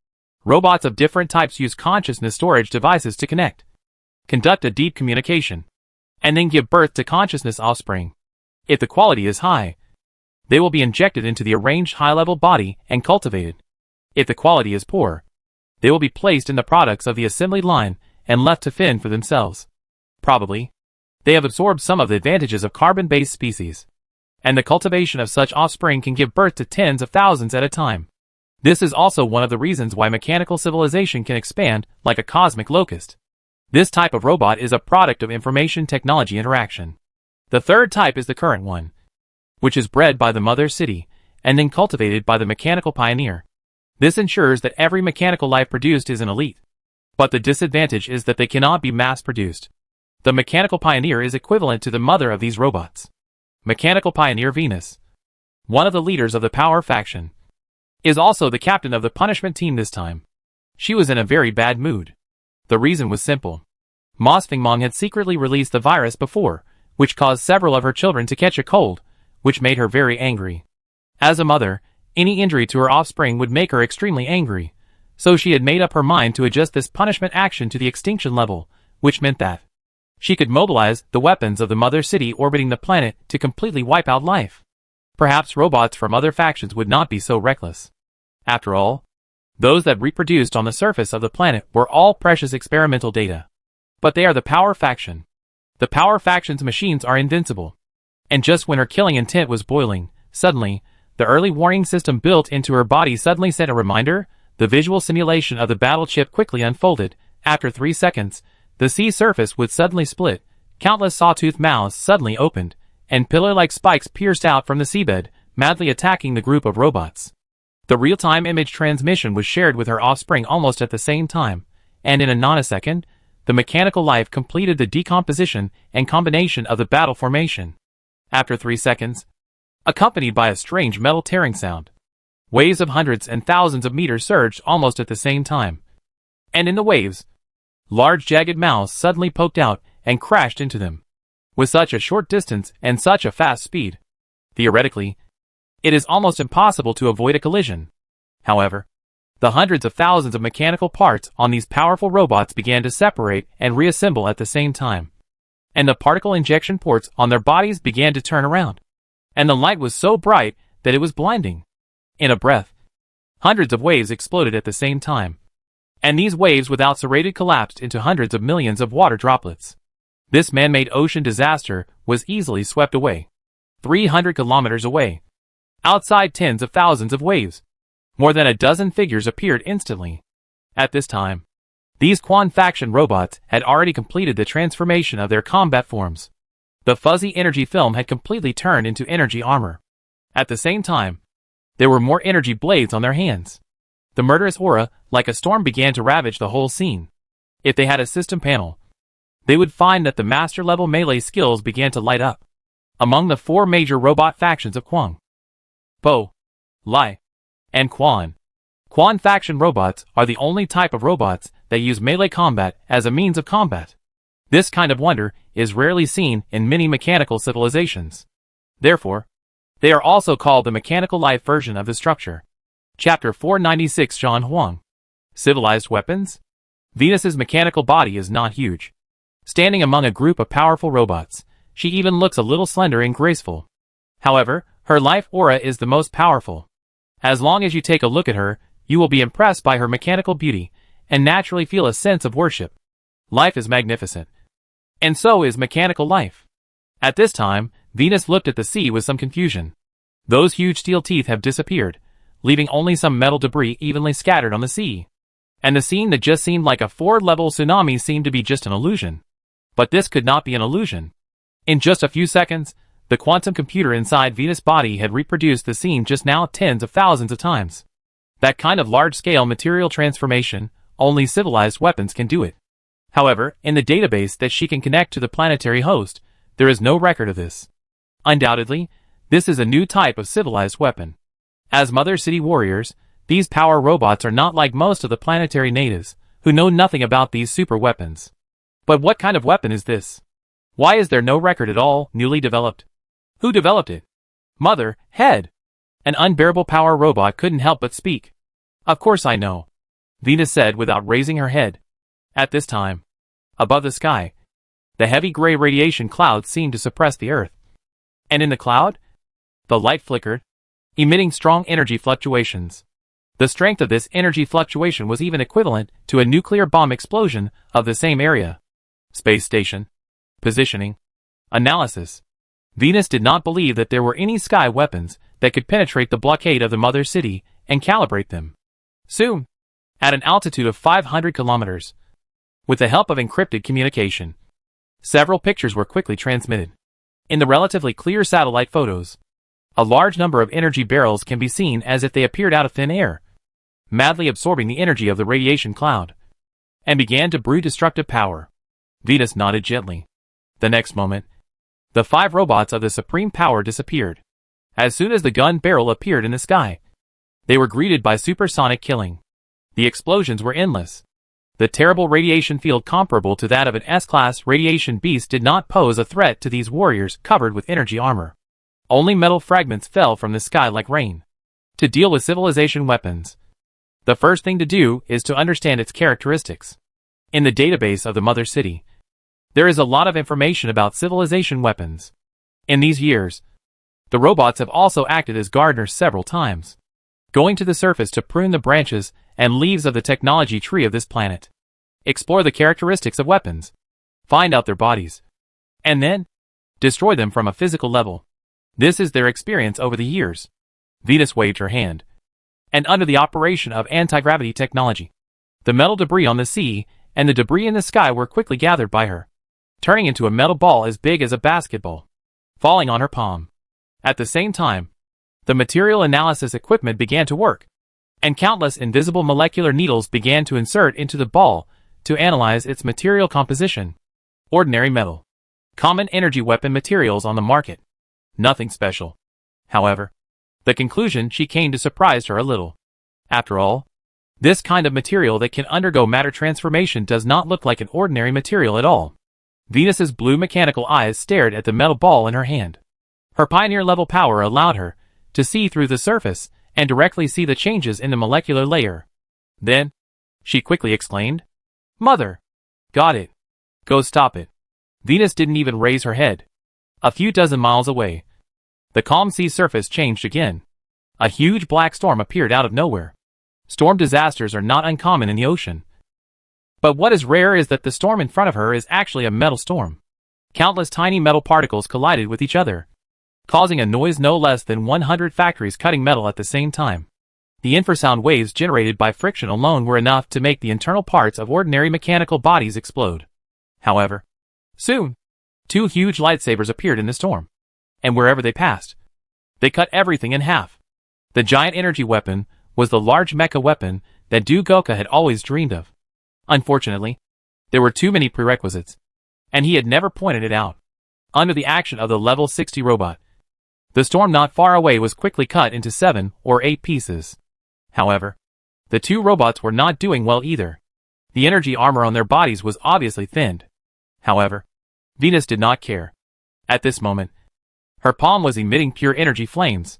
Speaker 1: robots of different types use consciousness storage devices to connect, conduct a deep communication, and then give birth to consciousness offspring. If the quality is high, they will be injected into the arranged high-level body and cultivated. If the quality is poor, they will be placed in the products of the assembly line and left to fend for themselves. Probably, they have absorbed some of the advantages of carbon-based species, and the cultivation of such offspring can give birth to tens of thousands at a time. This is also one of the reasons why mechanical civilization can expand like a cosmic locust. This type of robot is a product of information technology interaction. The third type is the current one, which is bred by the mother city and then cultivated by the mechanical pioneer. This ensures that every mechanical life produced is an elite. But the disadvantage is that they cannot be mass-produced. The mechanical pioneer is equivalent to the mother of these robots. Mechanical pioneer Venus, one of the leaders of the power faction, is also the captain of the punishment team this time. She was in a very bad mood. The reason was simple. Ma Fengmong had secretly released the virus before, which caused several of her children to catch a cold, which made her very angry. As a mother, any injury to her offspring would make her extremely angry, so she had made up her mind to adjust this punishment action to the extinction level, which meant that she could mobilize the weapons of the mother city orbiting the planet to completely wipe out life. Perhaps robots from other factions would not be so reckless. After all, those that reproduced on the surface of the planet were all precious experimental data. But they are the power faction. The power faction's machines are invincible. And just when her killing intent was boiling, suddenly, the early warning system built into her body suddenly sent a reminder. The visual simulation of the battle chip quickly unfolded. After 3 seconds, the sea surface would suddenly split, countless sawtooth mouths suddenly opened, and pillar-like spikes pierced out from the seabed, madly attacking the group of robots. The real-time image transmission was shared with her offspring almost at the same time, and in a nanosecond, the mechanical life completed the decomposition and combination of the battle formation. After 3 seconds, accompanied by a strange metal tearing sound, waves of hundreds and thousands of meters surged almost at the same time. And in the waves, large jagged mouths suddenly poked out and crashed into them. With such a short distance and such a fast speed, theoretically, it is almost impossible to avoid a collision. However, the hundreds of thousands of mechanical parts on these powerful robots began to separate and reassemble at the same time. And the particle injection ports on their bodies began to turn around. And the light was so bright that it was blinding. In a breath, hundreds of waves exploded at the same time. And these waves without serrated collapsed into hundreds of millions of water droplets. This man-made ocean disaster was easily swept away. 300 kilometers away. Outside tens of thousands of waves. More than a dozen figures appeared instantly. At this time, these Quan faction robots had already completed the transformation of their combat forms. The fuzzy energy film had completely turned into energy armor. At the same time, there were more energy blades on their hands. The murderous aura, like a storm, began to ravage the whole scene. If they had a system panel, they would find that the master-level melee skills began to light up. Among the 4 major robot factions of Quang, Po, Lai, and Quan faction robots are the only type of robots that use melee combat as a means of combat. This kind of wonder is rarely seen in many mechanical civilizations. Therefore, they are also called the mechanical life version of the structure. Chapter 496 John Huang. Civilized weapons? Venus's mechanical body is not huge. Standing among a group of powerful robots, she even looks a little slender and graceful. However, her life aura is the most powerful. As long as you take a look at her, you will be impressed by her mechanical beauty, and naturally feel a sense of worship. Life is magnificent. And so is mechanical life. At this time, Venus looked at the sea with some confusion. Those huge steel teeth have disappeared, leaving only some metal debris evenly scattered on the sea. And the scene that just seemed like a 4-level tsunami seemed to be just an illusion. But this could not be an illusion. In just a few seconds, the quantum computer inside Venus' body had reproduced the scene just now tens of thousands of times. That kind of large-scale material transformation, only civilized weapons can do it. However, in the database that she can connect to the planetary host, there is no record of this. Undoubtedly, this is a new type of civilized weapon. As Mother City warriors, these power robots are not like most of the planetary natives, who know nothing about these super weapons. But what kind of weapon is this? Why is there no record at all, newly developed? Who developed it? Mother, head. An unbearable power robot couldn't help but speak. Of course I know, Venus said without raising her head. At this time, above the sky, the heavy gray radiation cloud seemed to suppress the earth. And in the cloud, the light flickered, emitting strong energy fluctuations. The strength of this energy fluctuation was even equivalent to a nuclear bomb explosion of the same area. Space station. Positioning. Analysis. Venus did not believe that there were any sky weapons that could penetrate the blockade of the mother city and calibrate them. Soon, at an altitude of 500 kilometers, With the help of encrypted communication, several pictures were quickly transmitted. In the relatively clear satellite photos, a large number of energy barrels can be seen as if they appeared out of thin air, madly absorbing the energy of the radiation cloud, and began to brew destructive power. Venus nodded gently. The next moment, the 5 robots of the supreme power disappeared. As soon as the gun barrel appeared in the sky, they were greeted by supersonic killing. The explosions were endless. The terrible radiation field comparable to that of an S-class radiation beast did not pose a threat to these warriors covered with energy armor. Only metal fragments fell from the sky like rain. To deal with civilization weapons, the first thing to do is to understand its characteristics. In the database of the Mother City, there is a lot of information about civilization weapons. In these years, the robots have also acted as gardeners several times, going to the surface to prune the branches and leaves of the technology tree of this planet, explore the characteristics of weapons, find out their bodies, and then destroy them from a physical level. This is their experience over the years. Venus waved her hand, and under the operation of anti-gravity technology, the metal debris on the sea and the debris in the sky were quickly gathered by her, turning into a metal ball as big as a basketball, falling on her palm. At the same time, the material analysis equipment began to work, and countless invisible molecular needles began to insert into the ball to analyze its material composition. Ordinary metal. Common energy weapon materials on the market. Nothing special. However, the conclusion she came to surprised her a little. After all, this kind of material that can undergo matter transformation does not look like an ordinary material at all. Venus's blue mechanical eyes stared at the metal ball in her hand. Her pioneer-level power allowed her to see through the surface and directly see the changes in the molecular layer. Then, she quickly exclaimed, "Mother! Got it. Go stop it." Venus didn't even raise her head. A few dozen miles away, the calm sea surface changed again. A huge black storm appeared out of nowhere. Storm disasters are not uncommon in the ocean. But what is rare is that the storm in front of her is actually a metal storm. Countless tiny metal particles collided with each other, causing a noise no less than 100 factories cutting metal at the same time. The infrasound waves generated by friction alone were enough to make the internal parts of ordinary mechanical bodies explode. However, soon, 2 huge lightsabers appeared in the storm, and wherever they passed, they cut everything in half. The giant energy weapon was the large mecha weapon that Goka had always dreamed of. Unfortunately, there were too many prerequisites, and he had never pointed it out. Under the action of the level 60 robot, the storm not far away was quickly cut into 7 or 8 pieces. However, the 2 robots were not doing well either. The energy armor on their bodies was obviously thinned. However, Venus did not care. At this moment, her palm was emitting pure energy flames.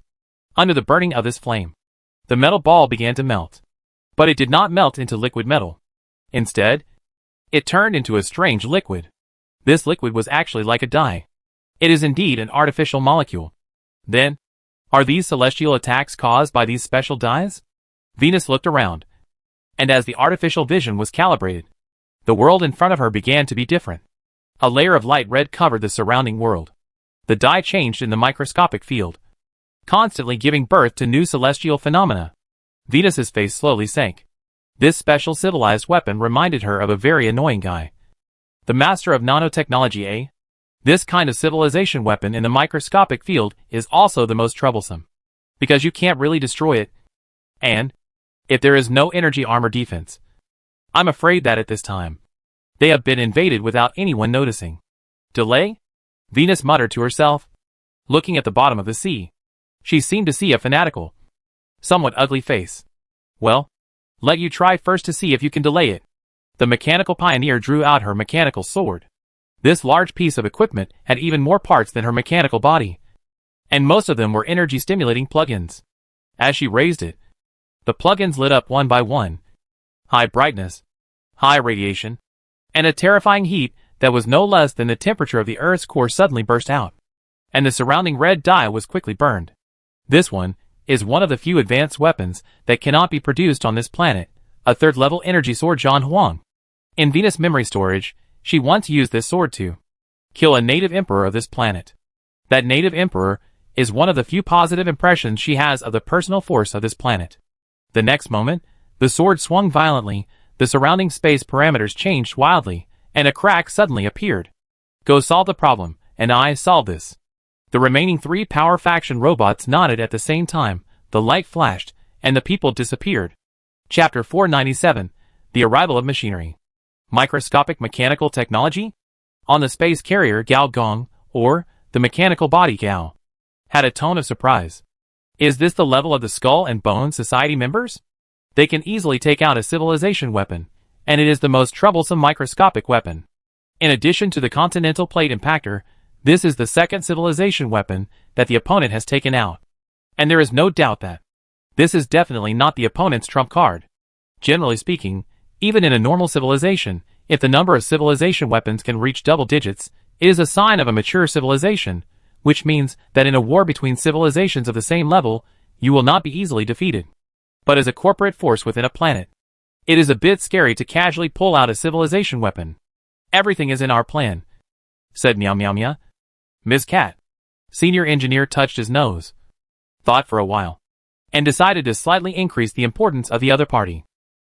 Speaker 1: Under the burning of this flame, the metal ball began to melt. But it did not melt into liquid metal. Instead, it turned into a strange liquid. This liquid was actually like a dye. It is indeed an artificial molecule. Then, are these celestial attacks caused by these special dyes? Venus looked around, and as the artificial vision was calibrated, the world in front of her began to be different. A layer of light red covered the surrounding world. The dye changed in the microscopic field, constantly giving birth to new celestial phenomena. Venus's face slowly sank. This special civilized weapon reminded her of a very annoying guy. The master of nanotechnology, eh? This kind of civilization weapon in the microscopic field is also the most troublesome, because you can't really destroy it, and if there is no energy armor defense, I'm afraid that at this time, they have been invaded without anyone noticing. Delay? Venus muttered to herself. Looking at the bottom of the sea, she seemed to see a fanatical, somewhat ugly face. Well, let you try first to see if you can delay it. The mechanical pioneer drew out her mechanical sword. This large piece of equipment had even more parts than her mechanical body, and most of them were energy-stimulating plugins. As she raised it, the plugins lit up one by one. High brightness, high radiation, and a terrifying heat that was no less than the temperature of the Earth's core suddenly burst out, and the surrounding red dye was quickly burned. This one is one of the few advanced weapons that cannot be produced on this planet, a third-level energy sword John Huang. In Venus memory storage, she once used this sword to kill a native emperor of this planet. That native emperor is one of the few positive impressions she has of the personal force of this planet. The next moment, the sword swung violently, The surrounding space parameters changed wildly, and a crack suddenly appeared. Go solve the problem, and I solve this. The remaining 3 power faction robots nodded at the same time, the light flashed, and the people disappeared. Chapter 497, The Arrival of Machinery. Microscopic Mechanical Technology? On the space carrier Gao Gong, or the mechanical body Gao, had a tone of surprise. Is this the level of the Skull and Bone Society members? They can easily take out a civilization weapon, and it is the most troublesome microscopic weapon. In addition to the Continental Plate Impactor, this is the second civilization weapon that the opponent has taken out. And there is no doubt that this is definitely not the opponent's trump card. Generally speaking, even in a normal civilization, if the number of civilization weapons can reach double digits, it is a sign of a mature civilization, which means that in a war between civilizations of the same level, you will not be easily defeated. But as a corporate force within a planet, it is a bit scary to casually pull out a civilization weapon. Everything is in our plan, said Meow Meow Meow. Ms. Cat. Senior engineer touched his nose, thought for a while, and decided to slightly increase the importance of the other party.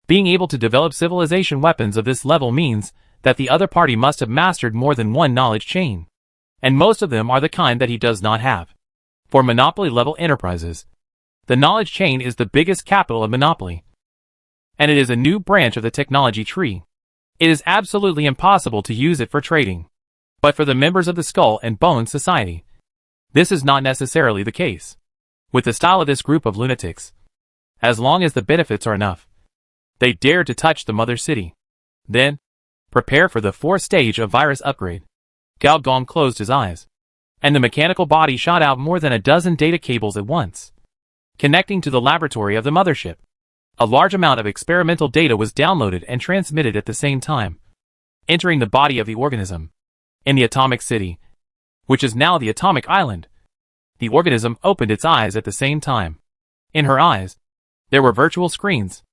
Speaker 1: Being able to develop civilization weapons of this level means that the other party must have mastered more than one knowledge chain. And most of them are the kind that he does not have. For Monopoly-level enterprises, the knowledge chain is the biggest capital of Monopoly. And it is a new branch of the technology tree. It is absolutely impossible to use it for trading. But for the members of the Skull and Bone Society, this is not necessarily the case. With the style of this group of lunatics, as long as the benefits are enough, they dare to touch the mother city. Then, prepare for the 4th stage of virus upgrade. Gao Gong closed his eyes, and the mechanical body shot out more than a dozen data cables at once, connecting to the laboratory of the mothership. A large amount of experimental data was downloaded and transmitted at the same time, entering the body of the organism. In the atomic city, which is now the atomic island, the organism opened its eyes at the same time. In her eyes, there were virtual screens.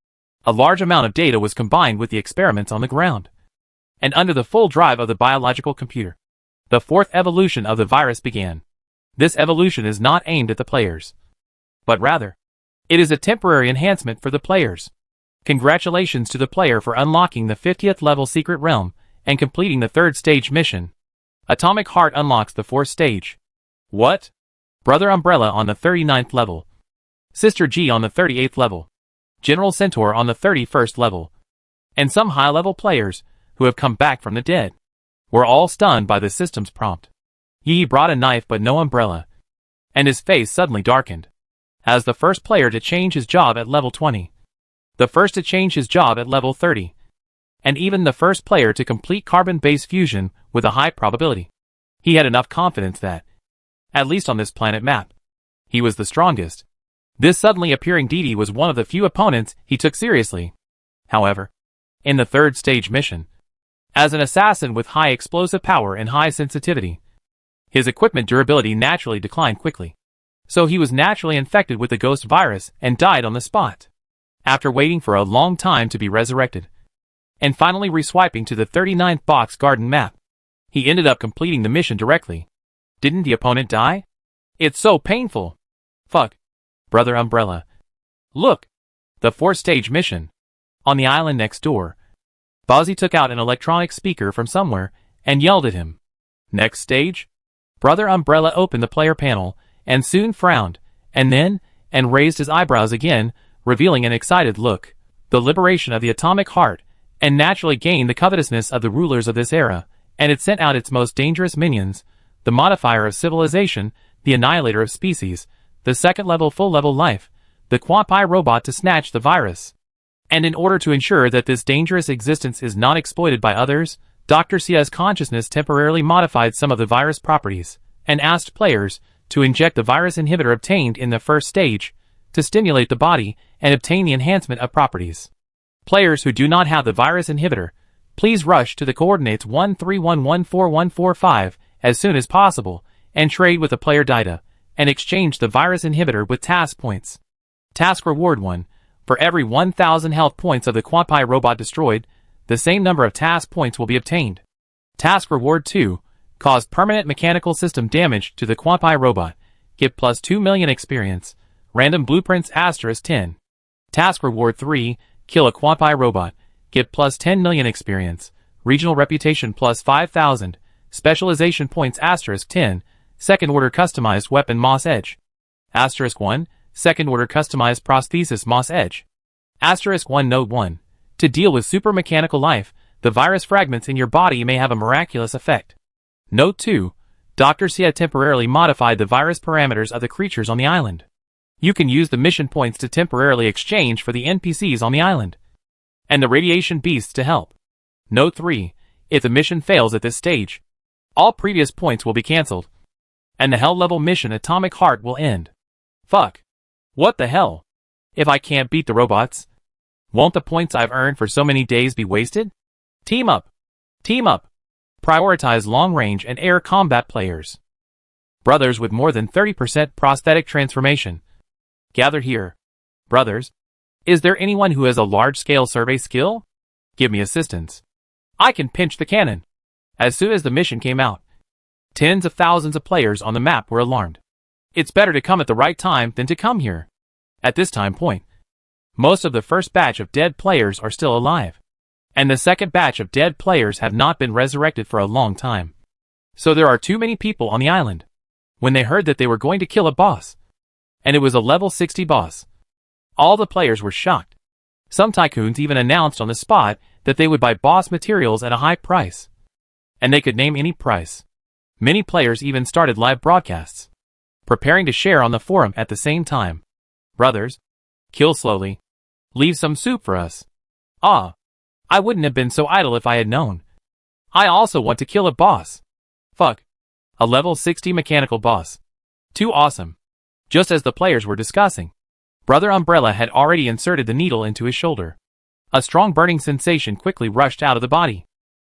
Speaker 1: A large amount of data was combined with the experiments on the ground, and under the full drive of the biological computer, the 4th evolution of the virus began. This evolution is not aimed at the players, but rather, it is a temporary enhancement for the players. Congratulations to the player for unlocking the 50th level secret realm and completing the 3rd stage mission. Atomic Heart unlocks the 4th stage. What? Brother Umbrella on the 39th level. Sister G on the 38th level. General Centaur on the 31st level. And some high-level players, who have come back from the dead, were all stunned by the system's prompt. Yi brought a knife but no umbrella, and his face suddenly darkened. As the first player to change his job at level 20, the first to change his job at level 30, and even the first player to complete carbon-based fusion with a high probability. He had enough confidence that, at least on this planet map, he was the strongest. This suddenly appearing deity was one of the few opponents he took seriously. However, in the 3rd stage mission, as an assassin with high explosive power and high sensitivity, his equipment durability naturally declined quickly. So he was naturally infected with the ghost virus and died on the spot, after waiting for a long time to be resurrected. And finally reswiping to the 39th box garden map, he ended up completing the mission directly. Didn't the opponent die? It's so painful. Fuck. Brother Umbrella. Look! The 4th stage mission. On the island next door, Bozzy took out an electronic speaker from somewhere and yelled at him. Next stage? Brother Umbrella opened the player panel and soon frowned, and raised his eyebrows again, revealing an excited look. The liberation of the atomic heart, and naturally gained the covetousness of the rulers of this era, and it sent out its most dangerous minions, the modifier of civilization, the annihilator of species, the 2nd level full-level life, the Quampai robot to snatch the virus. And in order to ensure that this dangerous existence is not exploited by others, Dr. Sia's consciousness temporarily modified some of the virus properties, and asked players to inject the virus inhibitor obtained in the 1st stage, to stimulate the body and obtain the enhancement of properties. Players who do not have the virus inhibitor, please rush to the coordinates 13114145 as soon as possible, and trade with the player data, and exchange the virus inhibitor with task points. Task Reward 1. For every 1,000 health points of the Quampai robot destroyed, the same number of task points will be obtained. Task Reward 2. Cause permanent mechanical system damage to the Quampai robot. Get plus 2 million experience. Random blueprints *10. Task Reward 3. Kill a Quampai robot. Get plus 10 million experience. Regional reputation plus 5,000. Specialization points asterisk 10. Second order customized weapon Moss Edge. Asterisk 1. Second order customized prosthesis Moss Edge. Asterisk 1 Note 1. To deal with super mechanical life, the virus fragments in your body may have a miraculous effect. Note 2. Dr. Sia temporarily modified the virus parameters of the creatures on the island. You can use the mission points to temporarily exchange for the NPCs on the island and the radiation beasts to help. Note 3. If the mission fails at this stage, all previous points will be cancelled, and the hell level mission Atomic Heart will end. Fuck. What the hell? If I can't beat the robots, won't the points I've earned for so many days be wasted? Team up. Team up. Prioritize long-range and air combat players. Brothers with more than 30% prosthetic transformation. Gather here. Brothers, is there anyone who has a large-scale survey skill? Give me assistance. I can pinch the cannon. As soon as the mission came out, tens of thousands of players on the map were alarmed. It's better to come at the right time than to come here. At this time point, most of the first batch of dead players are still alive, and the second batch of dead players have not been resurrected for a long time. So there are too many people on the island. When they heard that they were going to kill a boss, and it was a level 60 boss, all the players were shocked. Some tycoons even announced on the spot that they would buy boss materials at a high price, and they could name any price. Many players even started live broadcasts, preparing to share on the forum at the same time. Brothers, kill slowly. Leave some soup for us. Ah, I wouldn't have been so idle if I had known. I also want to kill a boss. Fuck. A level 60 mechanical boss. Too awesome. Just as the players were discussing, Brother Umbrella had already inserted the needle into his shoulder. A strong burning sensation quickly rushed out of the body.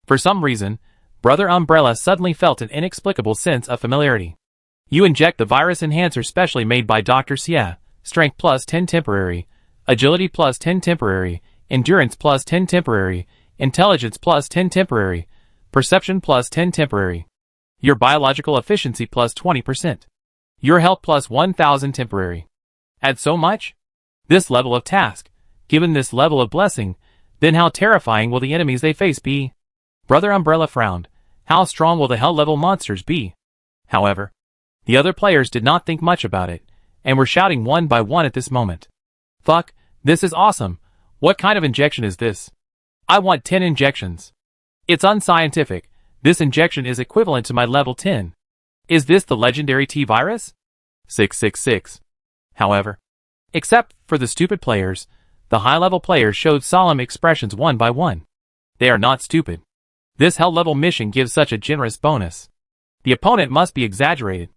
Speaker 1: For some reason, Brother Umbrella suddenly felt an inexplicable sense of familiarity. You inject the virus enhancer specially made by Dr. Sia. Strength plus 10 temporary. Agility plus 10 temporary. Endurance plus 10 temporary. Intelligence plus 10 temporary. Perception plus 10 temporary. Your biological efficiency plus 20%. Your health plus 1000 temporary. Add so much? This level of task, given this level of blessing, then how terrifying will the enemies they face be? Brother Umbrella frowned. How strong will the hell level monsters be? However, the other players did not think much about it, and were shouting one by one at this moment. Fuck, this is awesome. What kind of injection is this? I want 10 injections. It's unscientific. This injection is equivalent to my level 10. Is this the legendary T-Virus? 666. However, except for the stupid players, the high-level players showed solemn expressions one by one. They are not stupid. This hell-level mission gives such a generous bonus. The opponent must be exaggerated.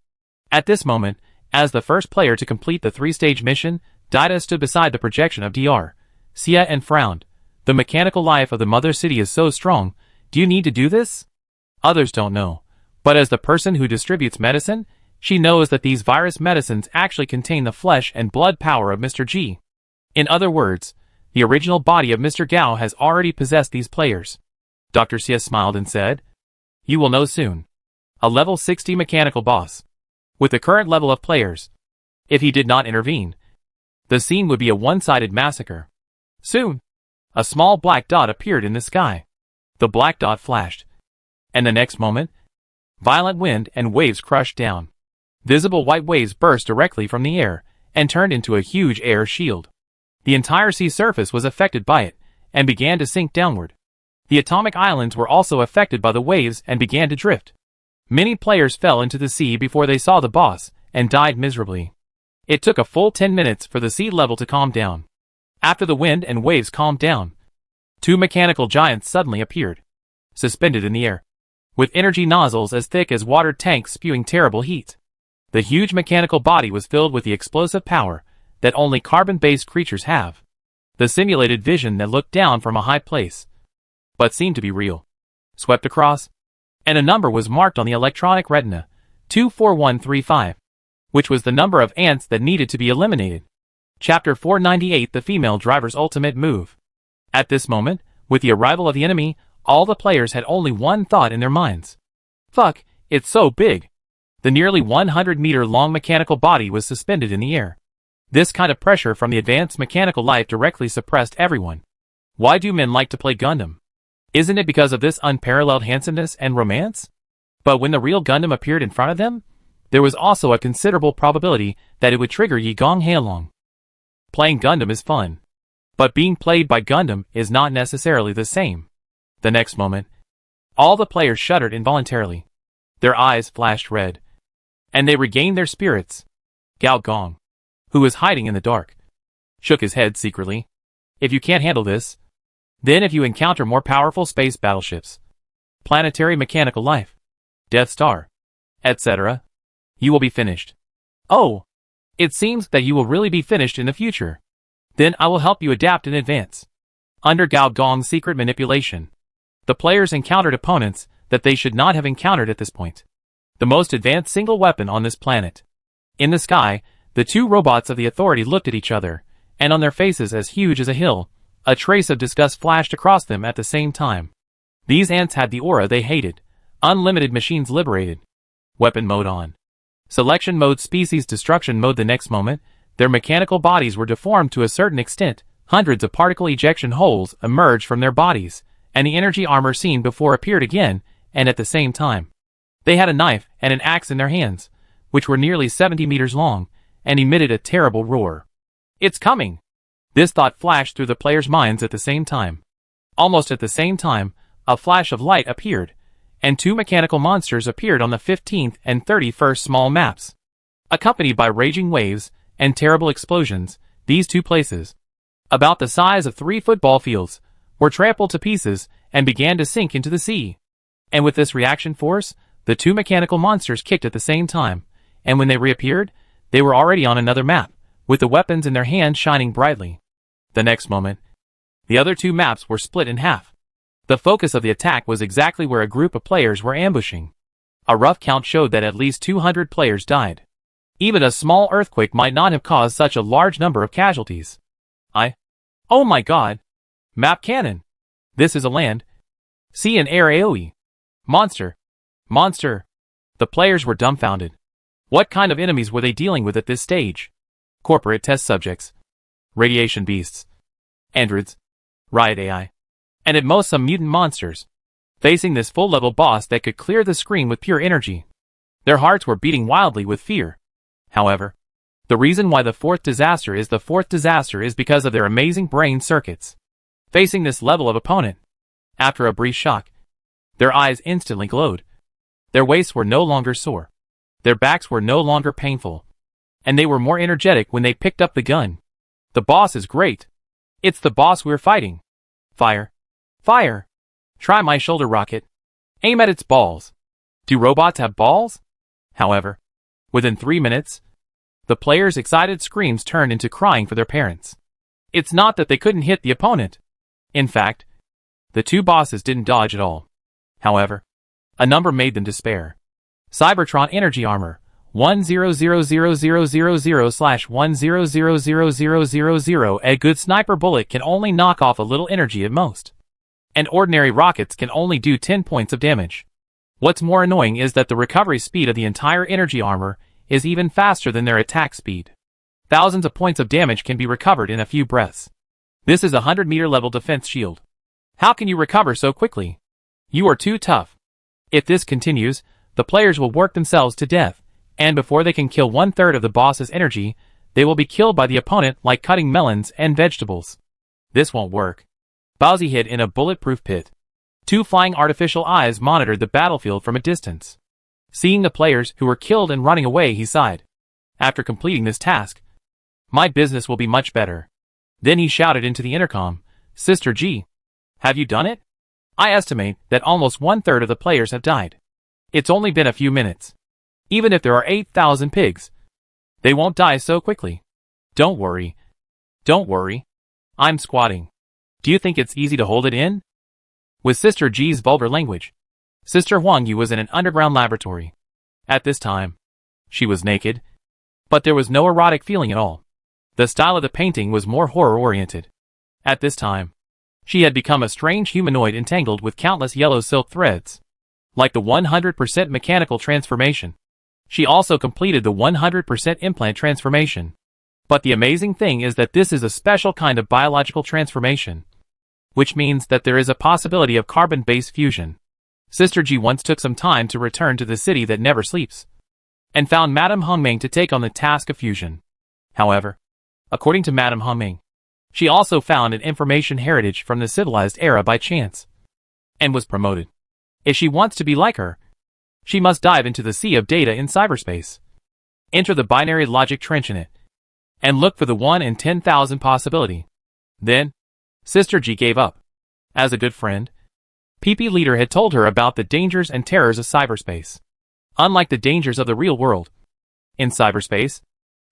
Speaker 1: At this moment, as the first player to complete the 3-stage mission, Dida stood beside the projection of Dr. Sia and frowned. The mechanical life of the mother city is so strong. Do you need to do this? Others don't know. But as the person who distributes medicine, she knows that these virus medicines actually contain the flesh and blood power of Mr. G. In other words, the original body of Mr. Gao has already possessed these players. Dr. Sia smiled and said, "You will know soon. A level 60 mechanical boss. With the current level of players, if he did not intervene, the scene would be a one-sided massacre." Soon, a small black dot appeared in the sky. The black dot flashed, and the next moment, violent wind and waves crushed down. Visible white waves burst directly from the air and turned into a huge air shield. The entire sea surface was affected by it and began to sink downward. The atomic islands were also affected by the waves and began to drift. Many players fell into the sea before they saw the boss and died miserably. It took a full 10 minutes for the sea level to calm down. After the wind and waves calmed down, 2 mechanical giants suddenly appeared, suspended in the air, with energy nozzles as thick as water tanks spewing terrible heat. The huge mechanical body was filled with the explosive power that only carbon-based creatures have. The simulated vision that looked down from a high place, but seemed to be real, swept across, and a number was marked on the electronic retina, 24135, which was the number of ants that needed to be eliminated. Chapter 498, The Female Driver's Ultimate Move. At this moment, with the arrival of the enemy, all the players had only one thought in their minds. Fuck, it's so big. The nearly 100-meter-long mechanical body was suspended in the air. This kind of pressure from the advanced mechanical life directly suppressed everyone. Why do men like to play Gundam? Isn't it because of this unparalleled handsomeness and romance? But when the real Gundam appeared in front of them, there was also a considerable probability that it would trigger Yi Gong Hailong. Playing Gundam is fun. But being played by Gundam is not necessarily the same. The next moment, all the players shuddered involuntarily. Their eyes flashed red. And they regained their spirits. Gao Gong, who was hiding in the dark, shook his head secretly. If you can't handle this, then if you encounter more powerful space battleships, planetary mechanical life, Death Star, etc., you will be finished. Oh, it seems that you will really be finished in the future. Then I will help you adapt in advance. Under Gao Gong's secret manipulation, the players encountered opponents that they should not have encountered at this point. The most advanced single weapon on this planet. In the sky, the two robots of the Authority looked at each other, and on their faces as huge as a hill, a trace of disgust flashed across them at the same time. These ants had the aura they hated. Unlimited machines liberated. Weapon mode on. Selection mode, species destruction mode. The next moment, their mechanical bodies were deformed to a certain extent. Hundreds of particle ejection holes emerged from their bodies, and the energy armor seen before appeared again, and at the same time. They had a knife and an axe in their hands, which were nearly 70 meters long, and emitted a terrible roar. It's coming! This thought flashed through the players' minds at the same time. Almost at the same time, a flash of light appeared, and two mechanical monsters appeared on the 15th and 31st small maps. Accompanied by raging waves and terrible explosions, these two places, about the size of 3 football fields, were trampled to pieces and began to sink into the sea. And with this reaction force, the two mechanical monsters kicked at the same time, and when they reappeared, they were already on another map, with the weapons in their hands shining brightly. The next moment, the other two maps were split in half. The focus of the attack was exactly where a group of players were ambushing. A rough count showed that at least 200 players died. Even a small earthquake might not have caused such a large number of casualties. Oh my god! Map cannon! This is a land, sea and air AoE. Monster! Monster! The players were dumbfounded. What kind of enemies were they dealing with at this stage? Corporate test subjects, radiation beasts, androids, riot AI, and at most some mutant monsters. Facing this full-level boss that could clear the screen with pure energy, their hearts were beating wildly with fear. However, the reason why the fourth disaster is because of their amazing brain circuits. Facing this level of opponent, after a brief shock, their eyes instantly glowed. Their waists were no longer sore. Their backs were no longer painful. And they were more energetic when they picked up the gun. The boss is great. It's the boss we're fighting. Fire. Fire. Try my shoulder rocket. Aim at its balls. Do robots have balls? However, within 3 minutes, the players' excited screams turned into crying for their parents. It's not that they couldn't hit the opponent. In fact, the two bosses didn't dodge at all. However, a number made them despair. Cybertron Energy Armor 1000000/1000000. A good sniper bullet can only knock off a little energy at most. And ordinary rockets can only do 10 points of damage. What's more annoying is that the recovery speed of the entire energy armor is even faster than their attack speed. Thousands of points of damage can be recovered in a few breaths. This is a 100-meter level defense shield. How can you recover so quickly? You are too tough. If this continues, the players will work themselves to death, and before they can kill 1/3 of the boss's energy, they will be killed by the opponent like cutting melons and vegetables. This won't work. Bowsy hid in a bulletproof pit. Two flying artificial eyes monitored the battlefield from a distance. Seeing the players who were killed and running away, he sighed. After completing this task, my business will be much better. Then he shouted into the intercom, Sister G, have you done it? I estimate that almost 1/3 of the players have died. It's only been a few minutes. Even if there are 8,000 pigs, they won't die so quickly. Don't worry. Don't worry. I'm squatting. Do you think it's easy to hold it in? With Sister G's vulgar language, Sister Huang Yu was in an underground laboratory. At this time, she was naked, but there was no erotic feeling at all. The style of the painting was more horror-oriented. At this time, she had become a strange humanoid entangled with countless yellow silk threads. Like the 100% mechanical transformation, she also completed the 100% implant transformation. But the amazing thing is that this is a special kind of biological transformation. which means that there is a possibility of carbon-based fusion. Sister G once took some time to return to the city that never sleeps, and found Madame Hongming to take on the task of fusion. However, according to Madame Hongming, she also found an information heritage from the civilized era by chance, and was promoted. If she wants to be like her, she must dive into the sea of data in cyberspace, enter the binary logic trench in it, and look for the 1 in 10,000 possibility. Then, Sister G gave up. As a good friend, PP Leader had told her about the dangers and terrors of cyberspace. Unlike the dangers of the real world, in cyberspace,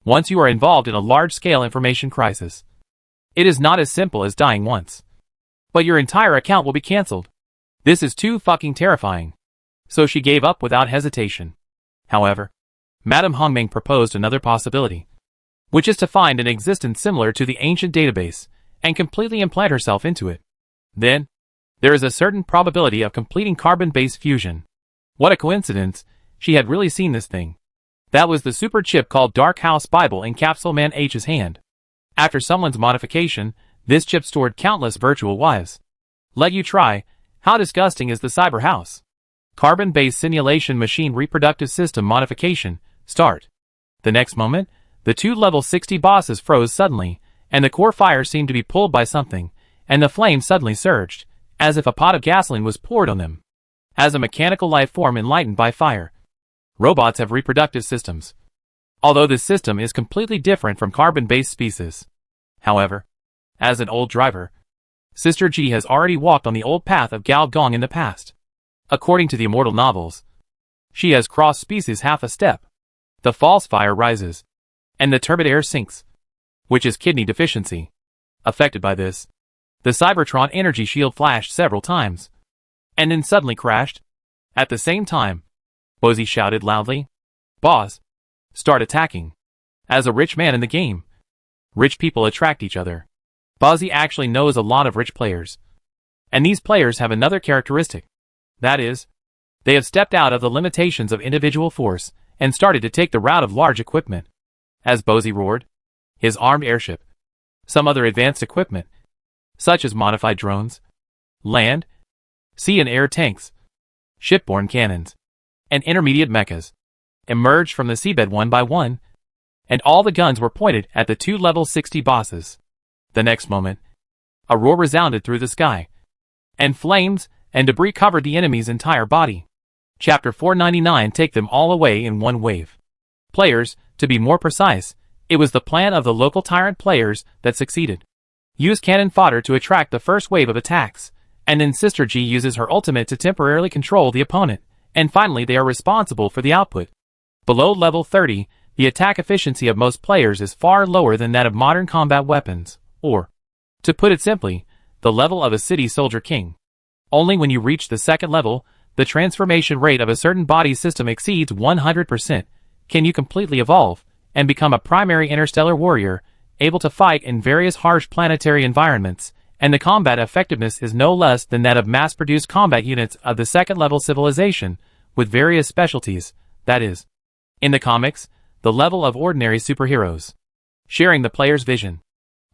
Speaker 1: once you are involved in a large-scale information crisis, it is not as simple as dying once, but your entire account will be cancelled. This is too fucking terrifying. So she gave up without hesitation. However, Madame Hongming proposed another possibility, which is to find an existence similar to the ancient database and completely implant herself into it. Then, there is a certain probability of completing carbon-based fusion. What a coincidence, she had really seen this thing. That was the super chip called Dark House Bible in Capsule Man H's hand. After someone's modification, this chip stored countless virtual wives. Let you try, how disgusting is the cyber house? Carbon-based simulation machine reproductive system modification, start. The next moment, the two level 60 bosses froze suddenly, and the core fire seemed to be pulled by something, and the flames suddenly surged, as if a pot of gasoline was poured on them. As a mechanical life form enlightened by fire, robots have reproductive systems, although this system is completely different from carbon-based species. However, as an old driver, Sister G has already walked on the old path of Gao Gong in the past. According to the immortal novels, she has crossed species half a step. The false fire rises, and the turbid air sinks, which is kidney deficiency. Affected by this, the Cybertron energy shield flashed several times, and then suddenly crashed. At the same time, Bozy shouted loudly, "Boss, start attacking." As a rich man in the game, rich people attract each other. Bozy actually knows a lot of rich players, and these players have another characteristic. That is, they have stepped out of the limitations of individual force and started to take the route of large equipment. As Bozy roared, his armed airship, some other advanced equipment, such as modified drones, land, sea and air tanks, shipborne cannons, and intermediate mechas, emerged from the seabed one by one, and all the guns were pointed at the two level 60 bosses. The next moment, a roar resounded through the sky, and flames and debris covered the enemy's entire body. Chapter 499 take them all away in one wave. Players, to be more precise, it was the plan of the local tyrant players that succeeded. Use cannon fodder to attract the first wave of attacks, and then Sister G uses her ultimate to temporarily control the opponent, and finally they are responsible for the output. Below level 30, the attack efficiency of most players is far lower than that of modern combat weapons, or, to put it simply, the level of a city soldier king. Only when you reach the second level, the transformation rate of a certain body system exceeds 100%, can you completely evolve, and become a primary interstellar warrior, able to fight in various harsh planetary environments, and the combat effectiveness is no less than that of mass-produced combat units of the second-level civilization, with various specialties, that is, in the comics, the level of ordinary superheroes. Sharing the player's vision,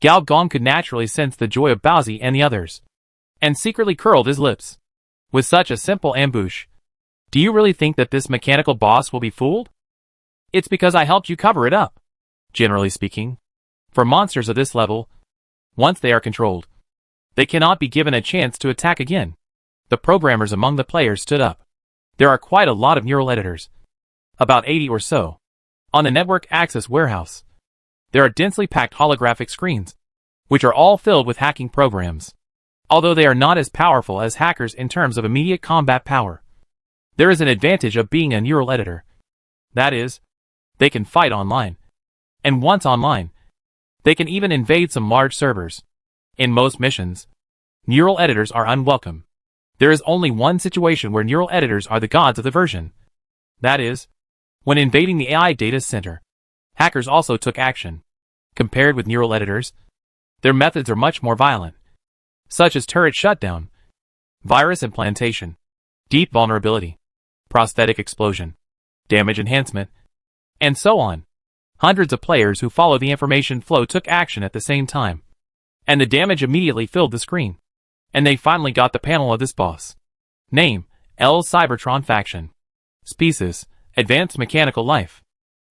Speaker 1: Gao Gong could naturally sense the joy of Baozi and the others, and secretly curled his lips. With such a simple ambush, do you really think that this mechanical boss will be fooled? It's because I helped you cover it up. Generally speaking, for monsters of this level, once they are controlled, they cannot be given a chance to attack again. The programmers among the players stood up. There are quite a lot of neural editors, about 80 or so, on the network access warehouse. There are densely packed holographic screens, which are all filled with hacking programs. Although they are not as powerful as hackers in terms of immediate combat power, there is an advantage of being a neural editor. That is, they can fight online. And once online, they can even invade some large servers. In most missions, neural editors are unwelcome. There is only one situation where neural editors are the gods of the version. That is, when invading the AI data center. Hackers also took action. Compared with neural editors, their methods are much more violent, such as turret shutdown, virus implantation, deep vulnerability, prosthetic explosion, damage enhancement, and so on. Hundreds of players who follow the information flow took action at the same time, and the damage immediately filled the screen. And they finally got the panel of this boss. Name, L Cybertron Faction. Species, Advanced Mechanical Life.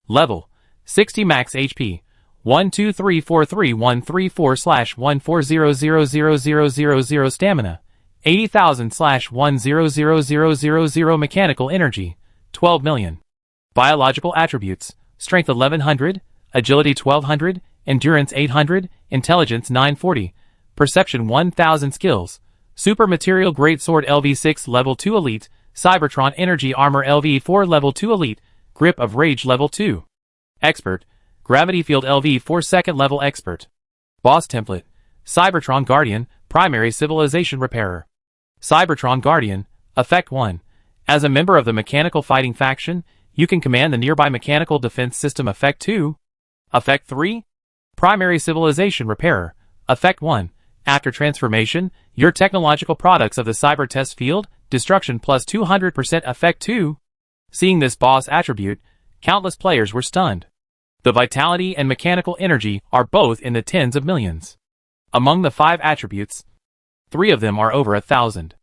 Speaker 1: Level, 60 max HP, 12343134140000000 stamina, 80,000/1000000 mechanical energy, 12 million. Biological attributes, Strength 1100, Agility 1200, Endurance 800, Intelligence 940, Perception 1000 skills, Super Material Greatsword LV6 Level 2 Elite, Cybertron Energy Armor LV4 Level 2 Elite, Grip of Rage Level 2. Expert, Gravity Field LV4 Second Level Expert. Boss Template, Cybertron Guardian, Primary Civilization Repairer. Cybertron Guardian, Effect 1. As a member of the Mechanical Fighting Faction, you can command the nearby Mechanical Defense System. Effect 2. Effect 3. Primary Civilization Repairer. Effect 1. After transformation, your technological products of the Cyber Test Field, Destruction plus 200%. Effect 2. Seeing this boss attribute, countless players were stunned. The vitality and mechanical energy are both in the tens of millions. Among the 5 attributes, 3 of them are over 1,000.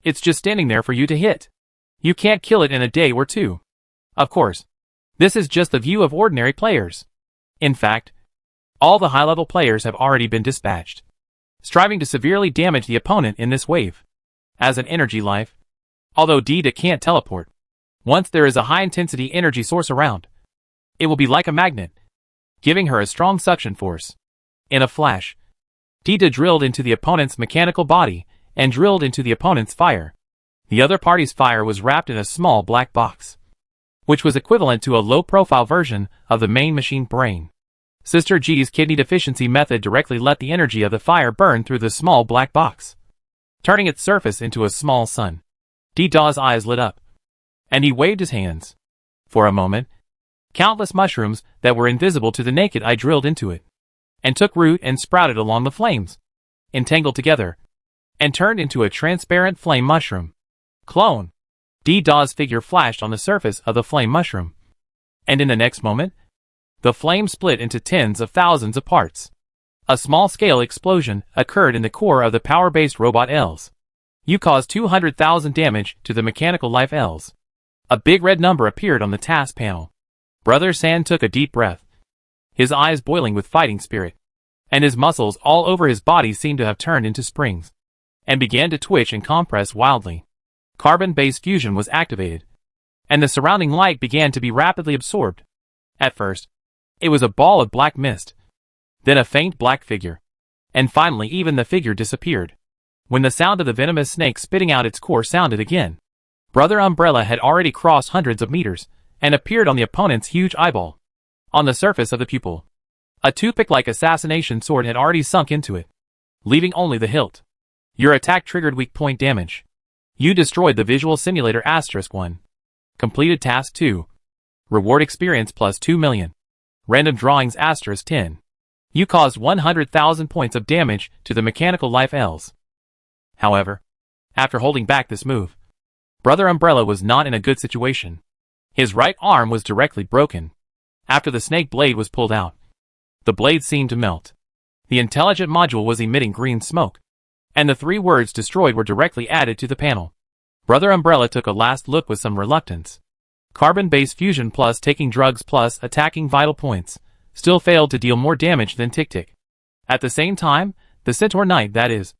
Speaker 1: It's just standing there for you to hit. You can't kill it in a day or two. Of course, this is just the view of ordinary players. In fact, all the high-level players have already been dispatched, striving to severely damage the opponent in this wave. As an energy life, although Dida can't teleport, once there is a high-intensity energy source around, it will be like a magnet, giving her a strong suction force. In a flash, Dida drilled into the opponent's mechanical body and drilled into the opponent's fire. The other party's fire was wrapped in a small black box, which was equivalent to a low-profile version of the main machine brain. Sister G's kidney deficiency method directly let the energy of the fire burn through the small black box, turning its surface into a small sun. Dida's eyes lit up, and he waved his hands. For a moment, countless mushrooms that were invisible to the naked eye drilled into it, and took root and sprouted along the flames, entangled together, and turned into a transparent flame mushroom. Clone! Dida's figure flashed on the surface of the flame mushroom, and in the next moment, the flame split into tens of thousands of parts. A small-scale explosion occurred in the core of the power-based robot L's. You caused 200,000 damage to the mechanical life L's. A big red number appeared on the task panel. Brother San took a deep breath, his eyes boiling with fighting spirit, and his muscles all over his body seemed to have turned into springs, and began to twitch and compress wildly. Carbon-based fusion was activated, and the surrounding light began to be rapidly absorbed. At first, it was a ball of black mist, then a faint black figure, and finally even the figure disappeared. When the sound of the venomous snake spitting out its core sounded again, Brother Umbrella had already crossed hundreds of meters, and appeared on the opponent's huge eyeball. On the surface of the pupil, a toothpick-like assassination sword had already sunk into it, leaving only the hilt. Your attack triggered weak point damage. You destroyed the visual simulator *1. Completed task 2. Reward experience plus 2 million. Random drawings *10. You caused 100,000 points of damage to the mechanical life L's. However, after holding back this move, Brother Umbrella was not in a good situation. His right arm was directly broken. After the snake blade was pulled out, the blade seemed to melt. The intelligent module was emitting green smoke, and the 3 words destroyed were directly added to the panel. Brother Umbrella took a last look with some reluctance. Carbon-based fusion plus taking drugs plus attacking vital points still failed to deal more damage than Tick-Tick. At the same time, the Centaur Knight, that is,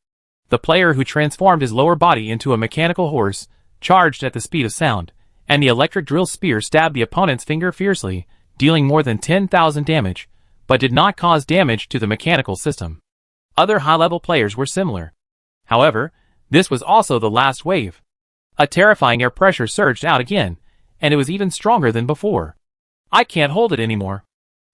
Speaker 1: the player who transformed his lower body into a mechanical horse, charged at the speed of sound, and the electric drill spear stabbed the opponent's finger fiercely, dealing more than 10,000 damage, but did not cause damage to the mechanical system. Other high-level players were similar. However, this was also the last wave. A terrifying air pressure surged out again, and it was even stronger than before. I can't hold it anymore.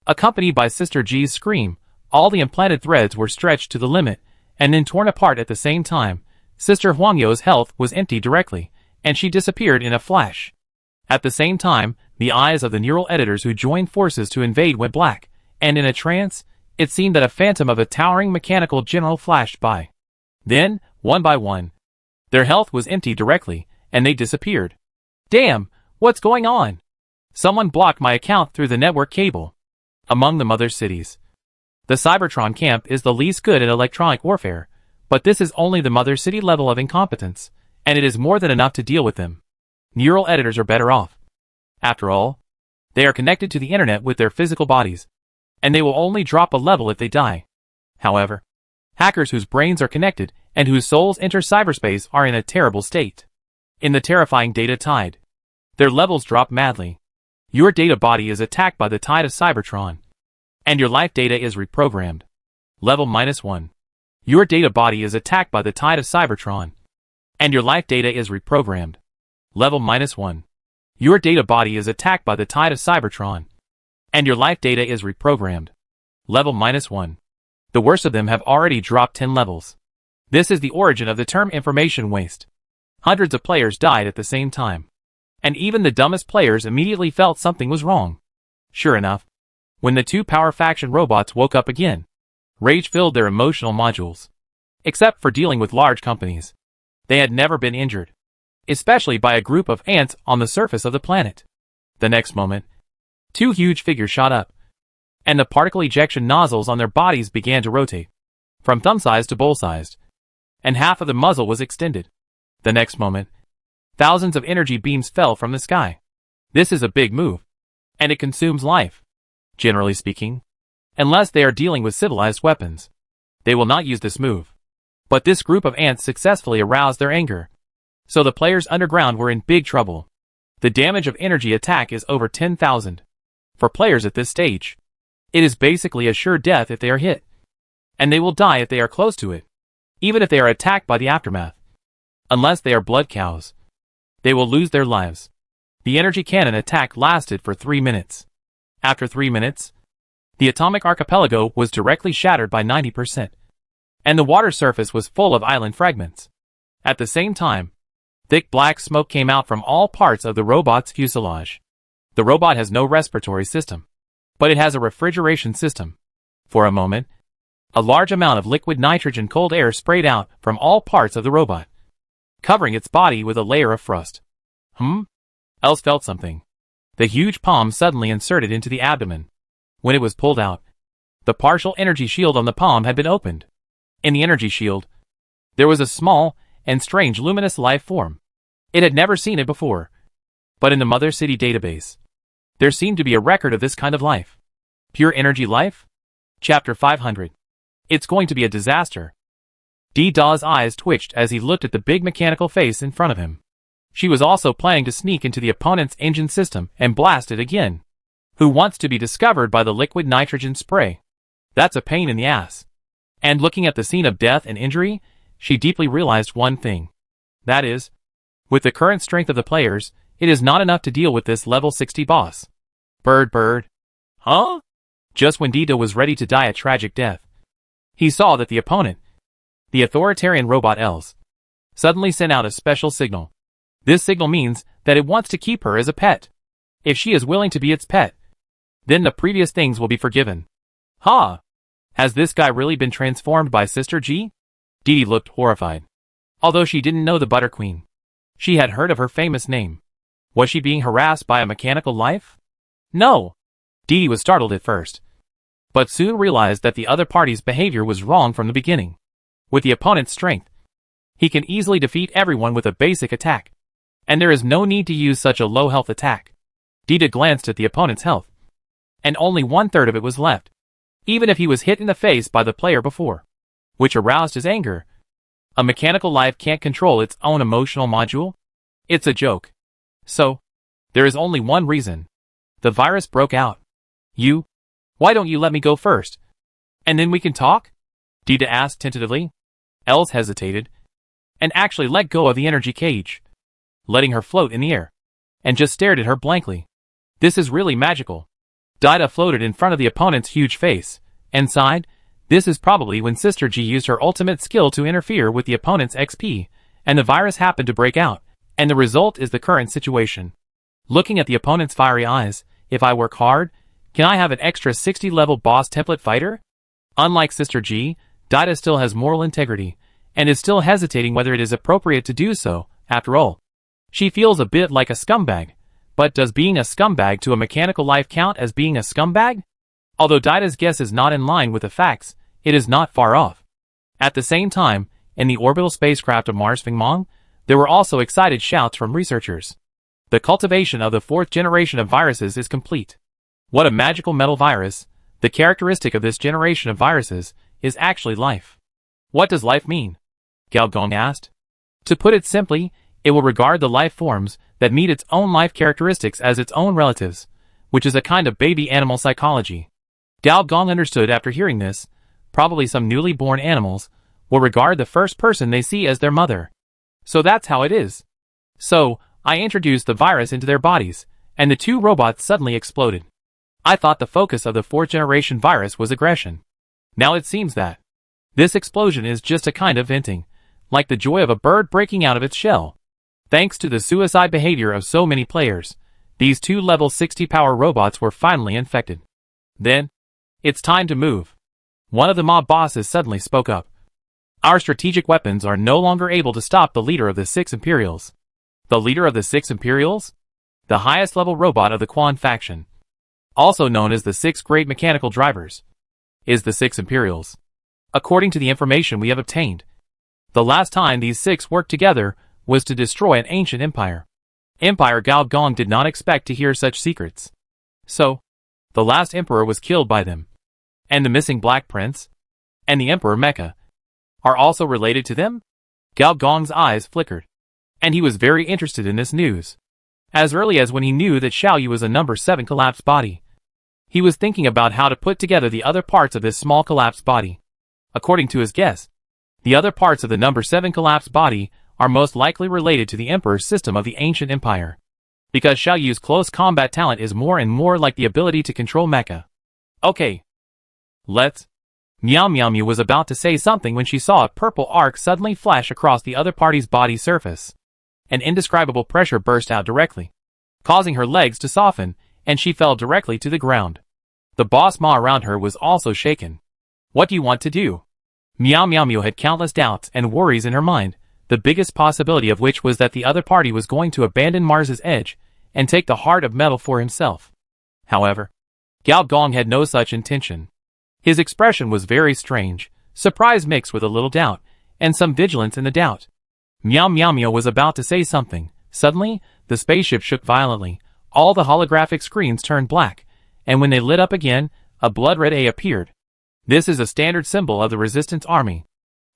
Speaker 1: Accompanied by Sister G's scream, all the implanted threads were stretched to the limit, and then torn apart at the same time. Sister Huangyo's health was empty directly, and she disappeared in a flash. At the same time, the eyes of the neural editors who joined forces to invade went black, and in a trance, it seemed that a phantom of a towering mechanical general flashed by. Then, one by one, their health was empty directly, and they disappeared. Damn, what's going on? Someone blocked my account through the network cable. Among the mother cities, the Cybertron camp is the least good at electronic warfare, But this is only the mother city level of incompetence, and it is more than enough to deal with them. Neural editors are better off. After all, they are connected to the internet with their physical bodies, and they will only drop a level if they die. However, hackers whose brains are connected and whose souls enter cyberspace are in a terrible state. In the terrifying data tide, their levels drop madly. Your data body is attacked by the tide of Cybertron, and your life data is reprogrammed. Level -1. Your data body is attacked by the tide of Cybertron, and your life data is reprogrammed. Level -1. Your data body is attacked by the tide of Cybertron, and your life data is reprogrammed. Level -1. The worst of them have already dropped 10 levels. This is the origin of the term information waste. Hundreds of players died at the same time, and even the dumbest players immediately felt something was wrong. Sure enough, when the two power faction robots woke up again, rage filled their emotional modules. Except for dealing with large companies, they had never been injured, especially by a group of ants on the surface of the planet. The next moment, two huge figures shot up, and the particle ejection nozzles on their bodies began to rotate, from thumb-sized to bowl-sized, and half of the muzzle was extended. The next moment, thousands of energy beams fell from the sky. This is a big move, and it consumes life. Generally speaking, unless they are dealing with civilized weapons, they will not use this move. But this group of ants successfully aroused their anger, so the players underground were in big trouble. The damage of energy attack is over 10,000. For players at this stage, it is basically a sure death if they are hit, and they will die if they are close to it, even if they are attacked by the aftermath. Unless they are blood cows, they will lose their lives. The energy cannon attack lasted for 3 minutes. After 3 minutes, the atomic archipelago was directly shattered by 90%, and the water surface was full of island fragments. At the same time, thick black smoke came out from all parts of the robot's fuselage. The robot has no respiratory system, but it has a refrigeration system. For a moment, a large amount of liquid nitrogen cold air sprayed out from all parts of the robot, covering its body with a layer of frost. Els felt something. The huge palm suddenly inserted into the abdomen. When it was pulled out, the partial energy shield on the palm had been opened. In the energy shield, there was a small and strange luminous life form. It had never seen it before, but in the Mother City database, there seemed to be a record of this kind of life. Pure energy life? Chapter 500. It's going to be a disaster. Daw's eyes twitched as he looked at the big mechanical face in front of him. She was also planning to sneak into the opponent's engine system and blast it again. Who wants to be discovered by the liquid nitrogen spray? That's a pain in the ass. And looking at the scene of death and injury, she deeply realized one thing. That is, with the current strength of the players, it is not enough to deal with this level 60 boss. Bird. Huh? Just when Dida was ready to die a tragic death, he saw that the opponent, the authoritarian robot Els, suddenly sent out a special signal. This signal means that it wants to keep her as a pet. If she is willing to be its pet, then the previous things will be forgiven. Has this guy really been transformed by Sister G? Dee looked horrified. Although she didn't know the Butter Queen, she had heard of her famous name. Was she being harassed by a mechanical life? No. Dee was startled at first, but soon realized that the other party's behavior was wrong from the beginning. With the opponent's strength, he can easily defeat everyone with a basic attack, and there is no need to use such a low health attack. Dida glanced at the opponent's health, and only 1/3 of it was left, even if he was hit in the face by the player before, which aroused his anger. A mechanical life can't control its own emotional module? It's a joke. So, there is only one reason. The virus broke out. Why don't you let me go first? And then we can talk? Dida asked tentatively. Els hesitated, and actually let go of the energy cage, letting her float in the air, and just stared at her blankly. This is really magical. Dida floated in front of the opponent's huge face, and sighed. This is probably when Sister G used her ultimate skill to interfere with the opponent's XP, and the virus happened to break out, and the result is the current situation. Looking at the opponent's fiery eyes, if I work hard, can I have an extra 60-level boss template fighter? Unlike Sister G, Dida still has moral integrity, and is still hesitating whether it is appropriate to do so. After all, she feels a bit like a scumbag. But does being a scumbag to a mechanical life count as being a scumbag? Although Dida's guess is not in line with the facts, it is not far off. At the same time, In the orbital spacecraft of Mars Fingmong, there were also excited shouts from researchers. The cultivation of the 4th generation of viruses is complete. What a magical metal virus! The characteristic of this generation of viruses is actually life. What does life mean? Gao Gong asked. To put it simply, it will regard the life forms that meet its own life characteristics as its own relatives, which is a kind of baby animal psychology. Gao Gong understood after hearing this. Probably some newly born animals will regard the first person they see as their mother. So that's how it is. So, I introduced the virus into their bodies, and the 2 robots suddenly exploded. I thought the focus of the 4th generation virus was aggression. Now it seems that this explosion is just a kind of venting, like the joy of a bird breaking out of its shell. Thanks to the suicide behavior of so many players, these 2 level 60 power robots were finally infected. Then, it's time to move. One of the mob bosses suddenly spoke up. Our strategic weapons are no longer able to stop the leader of the 6 Imperials. The leader of the 6 Imperials? The highest level robot of the Quan faction, also known as the 6 Great Mechanical Drivers, is the 6 Imperials. According to the information we have obtained, the last time these 6 worked together was to destroy an ancient empire. Empire Gao Gong did not expect to hear such secrets. So, the last emperor was killed by them. And the missing Black Prince, and the Emperor Mecha, are also related to them? Gao Gong's eyes flickered, and he was very interested in this news. As early as when he knew that Xiaoyu was a number 7 collapsed body, he was thinking about how to put together the other parts of this small collapsed body. According to his guess, the other parts of the number 7 collapsed body are most likely related to the Emperor's system of the ancient empire, because Xiaoyu's close combat talent is more and more like the ability to control mecha. Okay. Let's... Meow Meow Meow was about to say something when she saw a purple arc suddenly flash across the other party's body surface. An indescribable pressure burst out directly, causing her legs to soften, and she fell directly to the ground. The boss maw around her was also shaken. What do you want to do? Meow Meow Meow had countless doubts and worries in her mind, the biggest possibility of which was that the other party was going to abandon Mars's edge and take the heart of metal for himself. However, Gao Gong had no such intention. His expression was very strange, surprise mixed with a little doubt, and some vigilance in the doubt. Meow Meow Meow was about to say something. Suddenly, the spaceship shook violently, all the holographic screens turned black, and when they lit up again, a blood-red A appeared. This is a standard symbol of the Resistance Army.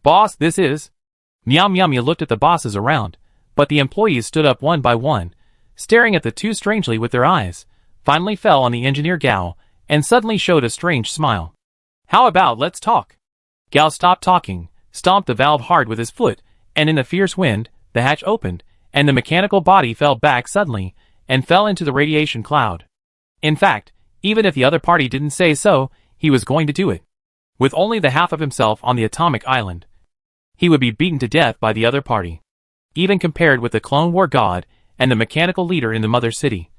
Speaker 1: Boss, this is... Meow Meow Meow looked at the bosses around, but the employees stood up one by one, staring at the 2 strangely with their eyes, finally fell on the engineer Gao, and suddenly showed a strange smile. How about let's talk? Gao stopped talking, stomped the valve hard with his foot, and in a fierce wind, the hatch opened, and the mechanical body fell back suddenly, and fell into the radiation cloud. In fact, even if the other party didn't say so, he was going to do it. With only the half of himself on the atomic island, he would be beaten to death by the other party. Even compared with the Clone War God and the mechanical leader in the Mother City,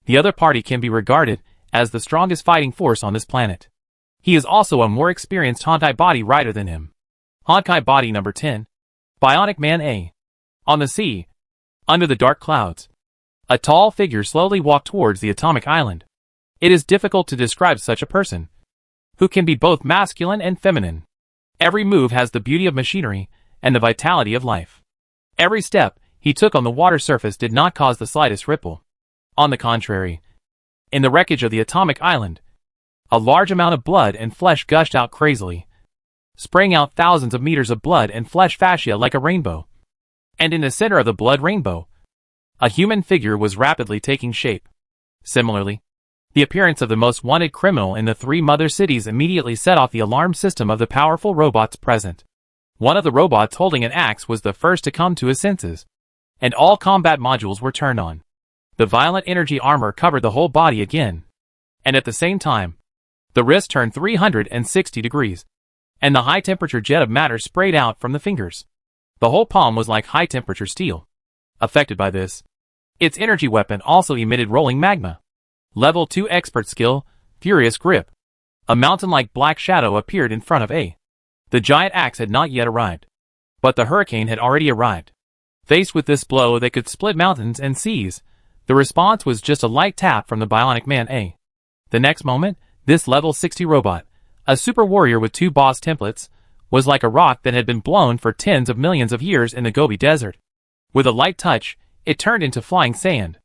Speaker 1: the other party can be regarded as the strongest fighting force on this planet. He is also a more experienced Honkai body rider than him. Honkai body number 10. Bionic Man A. On the sea, under the dark clouds, a tall figure slowly walked towards the atomic island. It is difficult to describe such a person, who can be both masculine and feminine. Every move has the beauty of machinery and the vitality of life. Every step he took on the water surface did not cause the slightest ripple. On the contrary, in the wreckage of the atomic island, a large amount of blood and flesh gushed out crazily, spraying out thousands of meters of blood and flesh fascia like a rainbow. And in the center of the blood rainbow, a human figure was rapidly taking shape. Similarly, the appearance of the most wanted criminal in the 3 mother cities immediately set off the alarm system of the powerful robots present. One of the robots holding an axe was the first to come to his senses, and all combat modules were turned on. The violent energy armor covered the whole body again, and at the same time, the wrist turned 360 degrees, and the high-temperature jet of matter sprayed out from the fingers. The whole palm was like high-temperature steel. Affected by this, its energy weapon also emitted rolling magma. Level 2 expert skill, Furious Grip. A mountain-like black shadow appeared in front of A. The giant axe had not yet arrived, but the hurricane had already arrived. Faced with this blow that could split mountains and seas, the response was just a light tap from the Bionic Man A. The next moment, this level 60 robot, a super warrior with 2 boss templates, was like a rock that had been blown for tens of millions of years in the Gobi Desert. With a light touch, it turned into flying sand.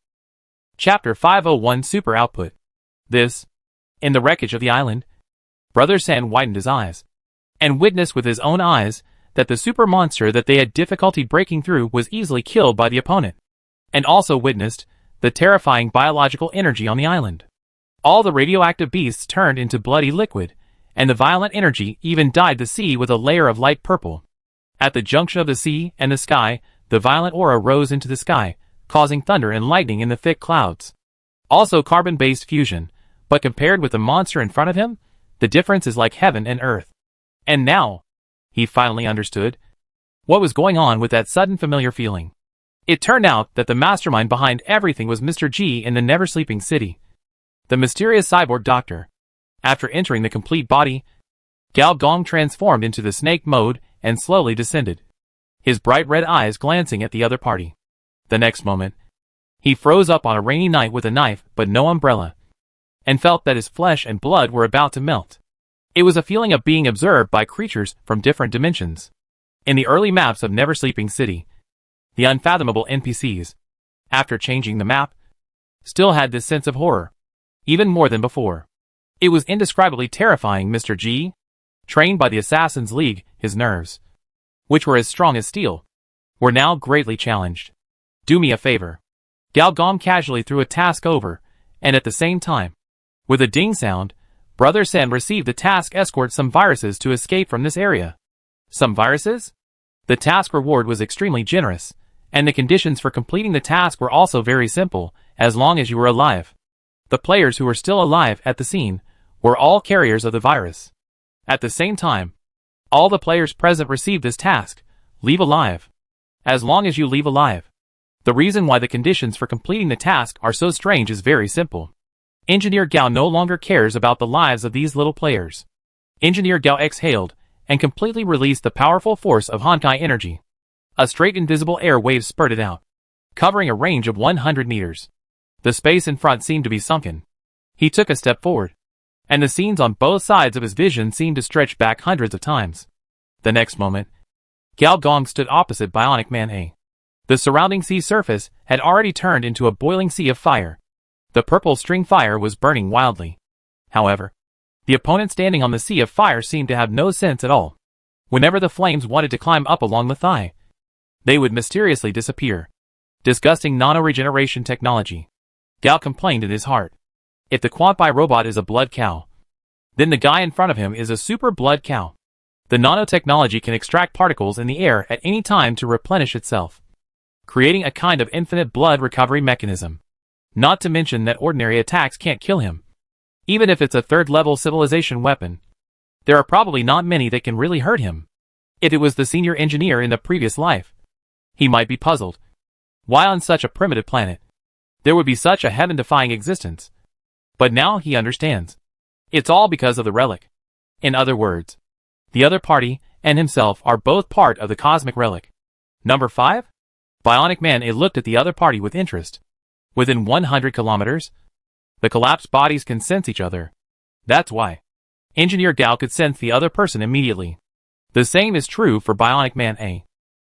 Speaker 1: Chapter 501 Super Output. This, in the wreckage of the island, Brother San widened his eyes, and witnessed with his own eyes that the super monster that they had difficulty breaking through was easily killed by the opponent, and also witnessed the terrifying biological energy on the island. All the radioactive beasts turned into bloody liquid, and the violent energy even dyed the sea with a layer of light purple. At the junction of the sea and the sky, the violent aura rose into the sky, causing thunder and lightning in the thick clouds. Also carbon-based fusion, but compared with the monster in front of him, the difference is like heaven and earth. And now, he finally understood what was going on with that sudden familiar feeling. It turned out that the mastermind behind everything was Mr. G in the never-sleeping city, the mysterious cyborg doctor. After entering the complete body, Gao Gong transformed into the snake mode and slowly descended, his bright red eyes glancing at the other party. The next moment, he froze up on a rainy night with a knife but no umbrella, and felt that his flesh and blood were about to melt. It was a feeling of being observed by creatures from different dimensions. In the early maps of Never Sleeping City, the unfathomable NPCs, after changing the map, still had this sense of horror, even more than before. It was indescribably terrifying. Mr. G, trained by the Assassin's League, his nerves, which were as strong as steel, were now greatly challenged. Do me a favor. Gao Gong casually threw a task over, and at the same time, with a ding sound, Brother Sen received the task escort some viruses to escape from this area. Some viruses? The task reward was extremely generous, and the conditions for completing the task were also very simple, as long as you were alive. The players who were still alive at the scene were all carriers of the virus. At the same time, all the players present received this task: leave alive. As long as you leave alive. The reason why the conditions for completing the task are so strange is very simple. Engineer Gao no longer cares about the lives of these little players. Engineer Gao exhaled and completely released the powerful force of Honkai energy. A straight invisible air wave spurted out, covering a range of 100 meters. The space in front seemed to be sunken. He took a step forward, and the scenes on both sides of his vision seemed to stretch back hundreds of times. The next moment, Gao Gong stood opposite Bionic Man A. The surrounding sea surface had already turned into a boiling sea of fire. The purple string fire was burning wildly. However, the opponent standing on the sea of fire seemed to have no sense at all. Whenever the flames wanted to climb up along the thigh, they would mysteriously disappear. Disgusting nano-regeneration technology. Gao complained in his heart. If the Quantby robot is a blood cow, then the guy in front of him is a super blood cow. The nanotechnology can extract particles in the air at any time to replenish itself, creating a kind of infinite blood recovery mechanism. Not to mention that ordinary attacks can't kill him. Even if it's a third-level civilization weapon, there are probably not many that can really hurt him. If it was the senior engineer in the previous life, he might be puzzled. Why on such a primitive planet there would be such a heaven-defying existence? But now he understands. It's all because of the relic. In other words, the other party and himself are both part of the cosmic relic. Number 5? Bionic Man A looked at the other party with interest. Within 100 kilometers, the collapsed bodies can sense each other. That's why Engineer Gao could sense the other person immediately. The same is true for Bionic Man A.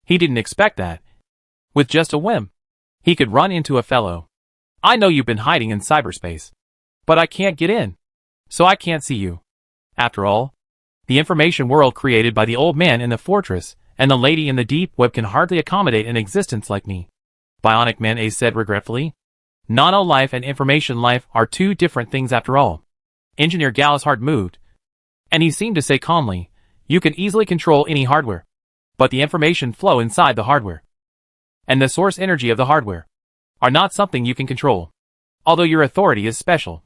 Speaker 1: He didn't expect that. With just a whim, he could run into a fellow. I know you've been hiding in cyberspace, but I can't get in, so I can't see you. After all, the information world created by the old man in the fortress and the lady in the deep web can hardly accommodate an existence like me. Bionic Man A said regretfully. Nano-life and information life are two different things after all. Engineer Gao's heart moved, and he seemed to say calmly, you can easily control any hardware, but the information flow inside the hardware, and the source energy of the hardware, are not something you can control. Although your authority is special,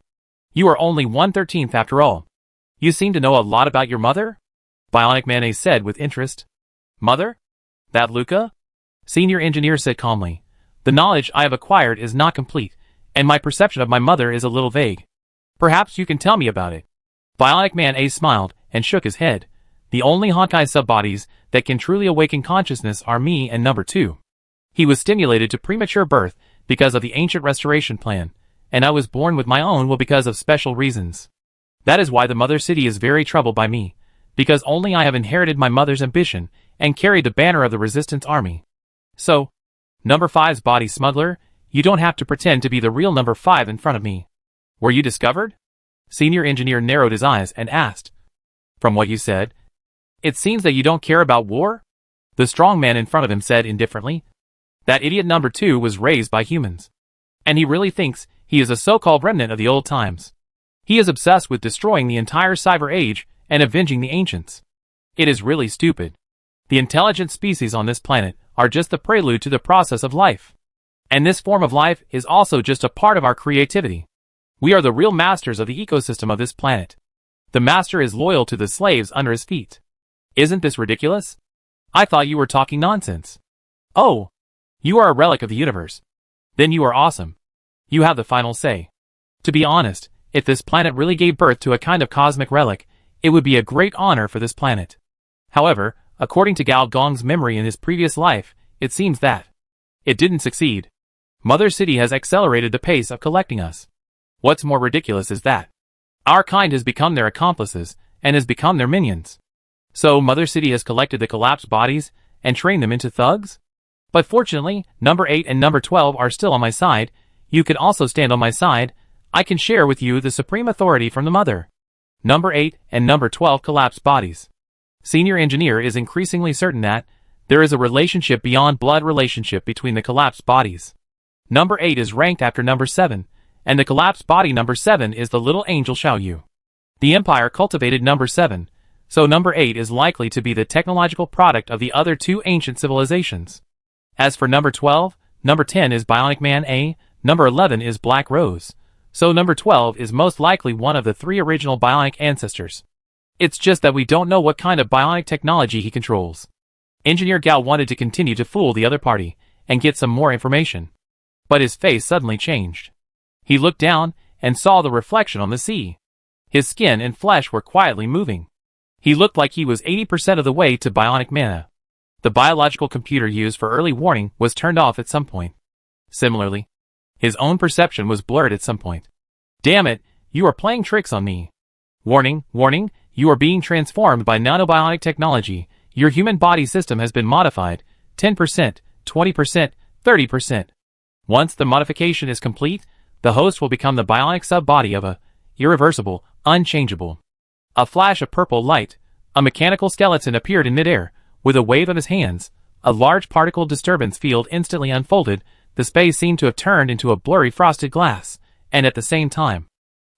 Speaker 1: you are only 1/13 after all. You seem to know a lot about your mother? Bionic Man A said with interest. Mother? That Luca? Senior engineer said calmly. The knowledge I have acquired is not complete, and my perception of my mother is a little vague. Perhaps you can tell me about it. Bionic Man A smiled and shook his head. The only Honkai subbodies that can truly awaken consciousness are me and number 2. He was stimulated to premature birth because of the ancient restoration plan, and I was born with my own will because of special reasons. That is why the mother city is very troubled by me, Because only I have inherited my mother's ambition and carried the banner of the resistance army. So, number 5's body smuggler, you don't have to pretend to be the real number 5 in front of me. Were you discovered? Senior engineer narrowed his eyes and asked. From what you said, it seems that you don't care about war? The strong man in front of him said indifferently. That idiot number 2 was raised by humans. And he really thinks he is a so-called remnant of the old times. He is obsessed with destroying the entire cyber age and avenging the ancients. It is really stupid. The intelligent species on this planet are just the prelude to the process of life. And this form of life is also just a part of our creativity. We are the real masters of the ecosystem of this planet. The master is loyal to the slaves under his feet. Isn't this ridiculous? I thought you were talking nonsense. Oh, you are a relic of the universe. Then you are awesome. You have the final say. To be honest, if this planet really gave birth to a kind of cosmic relic, it would be a great honor for this planet. However, according to Gao Gong's memory in his previous life, it seems that it didn't succeed. Mother City has accelerated the pace of collecting us. What's more ridiculous is that our kind has become their accomplices and has become their minions. So Mother City has collected the collapsed bodies and trained them into thugs? But fortunately, number 8 and number 12 are still on my side. You can also stand on my side. I can share with you the supreme authority from the mother. Number 8 and number 12 collapsed bodies. Senior engineer is increasingly certain that there is a relationship beyond blood relationship between the collapsed bodies. Number 8 is ranked after number 7, and the collapsed body number 7 is the little angel Xiaoyu. The Empire cultivated number 7, so number 8 is likely to be the technological product of the other 2 ancient civilizations. As for number 12, number 10 is Bionic Man A, number 11 is Black Rose, so number 12 is most likely one of the 3 original bionic ancestors. It's just that we don't know what kind of bionic technology he controls. Engineer Gao wanted to continue to fool the other party and get some more information. But his face suddenly changed. He looked down and saw the reflection on the sea. His skin and flesh were quietly moving. He looked like he was 80% of the way to bionic mana. The biological computer used for early warning was turned off at some point. Similarly, his own perception was blurred at some point. Damn it, you are playing tricks on me. Warning, warning, you are being transformed by nanobionic technology. Your human body system has been modified. 10%, 20%, 30%. Once the modification is complete, the host will become the bionic sub-body of a irreversible, unchangeable. A flash of purple light, a mechanical skeleton appeared in midair. With a wave of his hands, a large particle disturbance field instantly unfolded. The space seemed to have turned into a blurry frosted glass, and at the same time,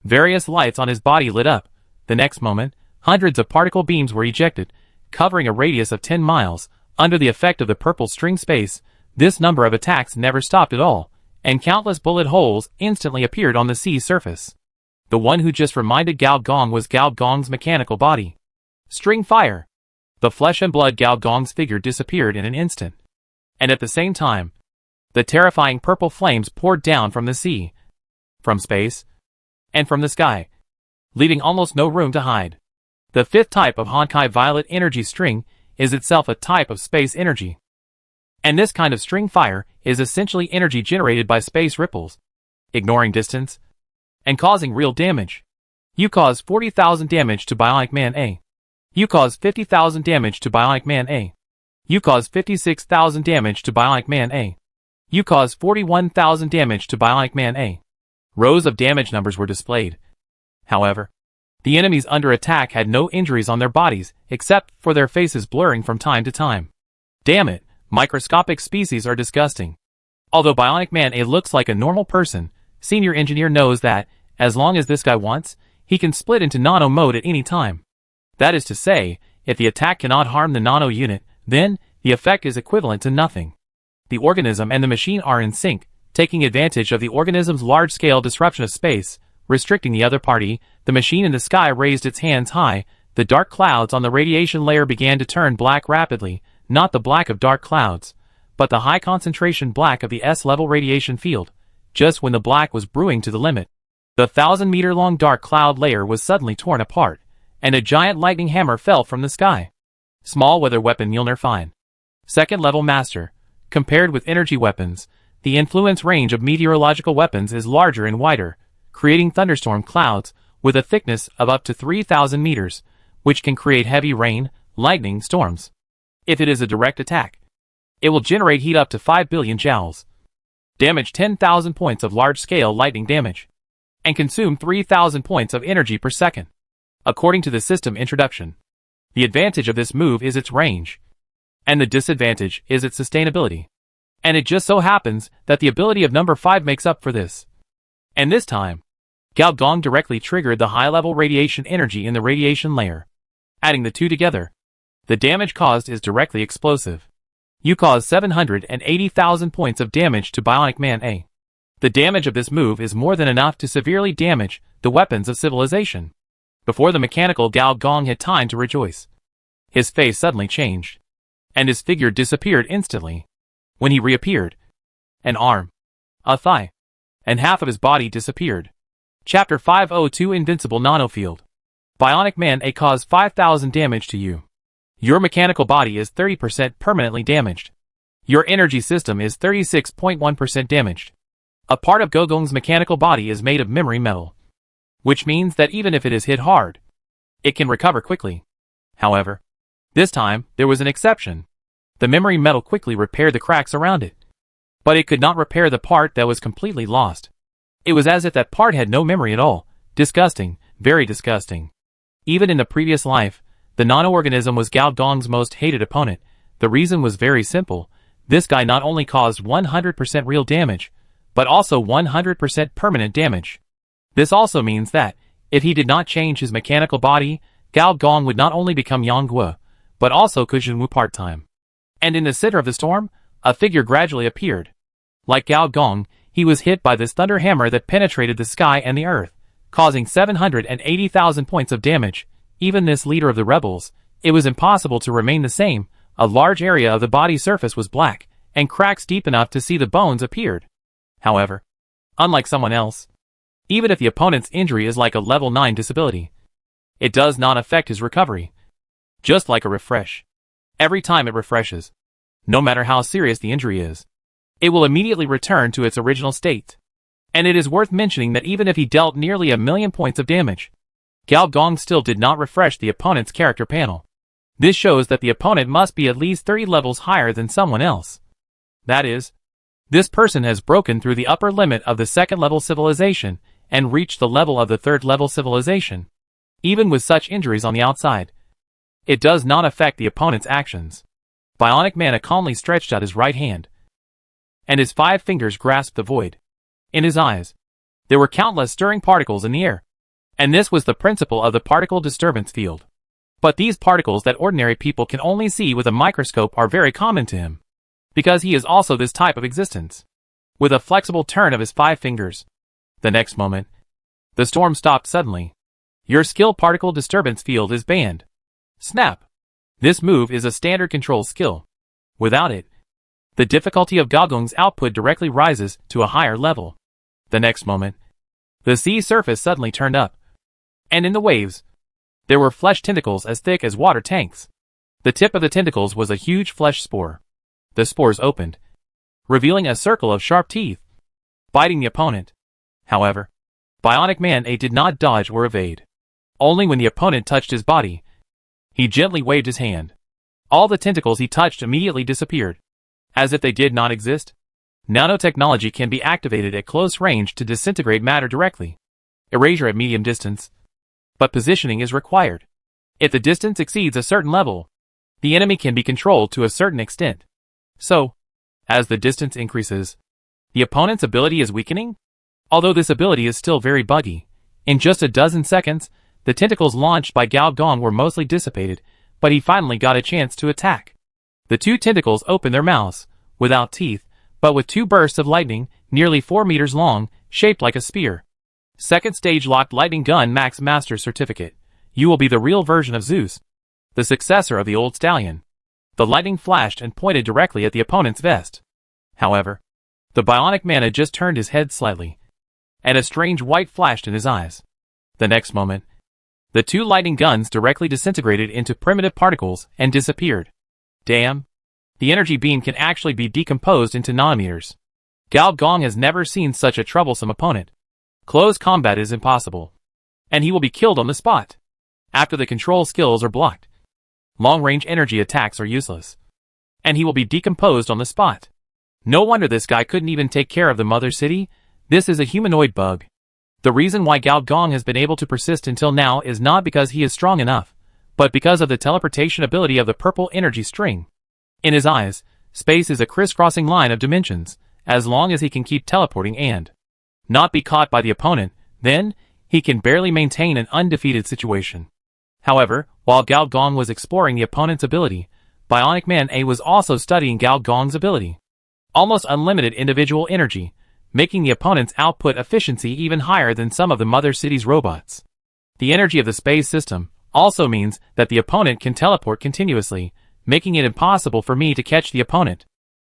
Speaker 1: various lights on his body lit up. The next moment, hundreds of particle beams were ejected, covering a radius of 10 miles. Under the effect of the purple string space, this number of attacks never stopped at all, and countless bullet holes instantly appeared on the sea surface. The one who just reminded Gao Gong was Gao Gong's mechanical body. String fire. The flesh and blood Gao Gong's figure disappeared in an instant. And at the same time, the terrifying purple flames poured down from the sea, from space, and from the sky, leaving almost no room to hide. The 5th type of Honkai Violet Energy String is itself a type of space energy. And this kind of string fire is essentially energy generated by space ripples, ignoring distance, and causing real damage. You cause 40,000 damage to Bionic Man A. You cause 50,000 damage to Bionic Man A. You cause 56,000 damage to Bionic Man A. You cause 41,000 damage to Bionic Man A. Rows of damage numbers were displayed. However, the enemies under attack had no injuries on their bodies, except for their faces blurring from time to time. Damn it, microscopic species are disgusting. Although Bionic Man A looks like a normal person, Senior Engineer knows that, as long as this guy wants, he can split into nano mode at any time. That is to say, if the attack cannot harm the nano unit, then the effect is equivalent to nothing. The organism and the machine are in sync, taking advantage of the organism's large-scale disruption of space, restricting the other party. The machine in the sky raised its hands high. The dark clouds on the radiation layer began to turn black rapidly, not the black of dark clouds, but the high concentration black of the S-level radiation field. Just when the black was brewing to the limit, the 1,000-meter-long dark cloud layer was suddenly torn apart, and a giant lightning hammer fell from the sky. Small weather weapon Mjolnir Fine. 2nd level master. Compared with energy weapons, the influence range of meteorological weapons is larger and wider, creating thunderstorm clouds with a thickness of up to 3,000 meters. which can create heavy rain, lightning storms. If it is a direct attack, it will generate heat up to 5 billion joules, damage 10,000 points of large-scale lightning damage, and consume 3,000 points of energy per second. According to the system introduction, the advantage of this move is its range, and the disadvantage is its sustainability. And it just so happens that the ability of number 5 makes up for this. And this time, Gao Gong directly triggered the high-level radiation energy in the radiation layer. Adding the two together, the damage caused is directly explosive. You cause 780,000 points of damage to Bionic Man A. The damage of this move is more than enough to severely damage the weapons of civilization. Before the mechanical Gao Gong had time to rejoice, his face suddenly changed, and his figure disappeared instantly. When he reappeared, an arm, a thigh, and half of his body disappeared. Chapter 502 Invincible Nanofield. Bionic Man A cause 5,000 damage to you. Your mechanical body is 30% permanently damaged. Your energy system is 36.1% damaged. A part of Gogong's mechanical body is made of memory metal, which means that even if it is hit hard, it can recover quickly. However, this time, there was an exception. The memory metal quickly repaired the cracks around it, but it could not repair the part that was completely lost. It was as if that part had no memory at all. Disgusting, very disgusting. Even in the previous life, the nano-organism was Gao Gong's most hated opponent. The reason was very simple. This guy not only caused 100% real damage, but also 100% permanent damage. This also means that, if he did not change his mechanical body, Gao Gong would not only become Yangguo, but also Kujinwu part-time. And in the center of the storm, a figure gradually appeared. Like Gao Gong, he was hit by this thunder hammer that penetrated the sky and the earth, causing 780,000 points of damage. Even this leader of the rebels, it was impossible to remain the same. A large area of the body surface was black, and cracks deep enough to see the bones appeared. However, unlike someone else, even if the opponent's injury is like a level 9 disability, it does not affect his recovery. Just like a refresh. Every time it refreshes, no matter how serious the injury is, it will immediately return to its original state. And it is worth mentioning that even if he dealt nearly 1,000,000 points of damage, Gao Gong still did not refresh the opponent's character panel. This shows that the opponent must be at least 30 levels higher than someone else. That is, this person has broken through the upper limit of the second level civilization and reached the level of the third level civilization. Even with such injuries on the outside, it does not affect the opponent's actions. Bionic Man calmly stretched out his right hand, and his 5 fingers grasped the void. In his eyes, there were countless stirring particles in the air, and this was the principle of the particle disturbance field. But these particles that ordinary people can only see with a microscope are very common to him, because he is also this type of existence. With a flexible turn of his 5 fingers, the next moment, the storm stopped suddenly. Your skill particle disturbance field is banned. Snap! This move is a standard control skill. Without it, the difficulty of Gao Gong's output directly rises to a higher level. The next moment, the sea surface suddenly turned up, and in the waves, there were flesh tentacles as thick as water tanks. The tip of the tentacles was a huge flesh spore. The spores opened, revealing a circle of sharp teeth, biting the opponent. However, Bionic Man A did not dodge or evade. Only when the opponent touched his body, he gently waved his hand. All the tentacles he touched immediately disappeared, as if they did not exist. Nanotechnology can be activated at close range to disintegrate matter directly. Erasure at medium distance. But positioning is required. If the distance exceeds a certain level, the enemy can be controlled to a certain extent. So, as the distance increases, the opponent's ability is weakening? Although this ability is still very buggy, in just a dozen seconds, the tentacles launched by Gao Gong were mostly dissipated, but he finally got a chance to attack. The 2 tentacles opened their mouths, without teeth, but with 2 bursts of lightning, nearly 4 meters long, shaped like a spear. Second stage locked lightning gun max master certificate. You will be the real version of Zeus, the successor of the old stallion. The lightning flashed and pointed directly at the opponent's vest. However, the Bionic Man had just turned his head slightly, and a strange white flashed in his eyes. The next moment, the 2 lightning guns directly disintegrated into primitive particles and disappeared. Damn! The energy beam can actually be decomposed into nanometers. Gao Gong has never seen such a troublesome opponent. Close combat is impossible, and he will be killed on the spot. After the control skills are blocked, long-range energy attacks are useless, and he will be decomposed on the spot. No wonder this guy couldn't even take care of the mother city. This is a humanoid bug. The reason why Gao Gong has been able to persist until now is not because he is strong enough, but because of the teleportation ability of the purple energy string. In his eyes, space is a crisscrossing line of dimensions. As long as he can keep teleporting and not be caught by the opponent, then he can barely maintain an undefeated situation. However, while Gao Gong was exploring the opponent's ability, Bionic Man A was also studying Gao Gong's ability. Almost unlimited individual energy, making the opponent's output efficiency even higher than some of the Mother City's robots. The energy of the space system also means that the opponent can teleport continuously, making it impossible for me to catch the opponent.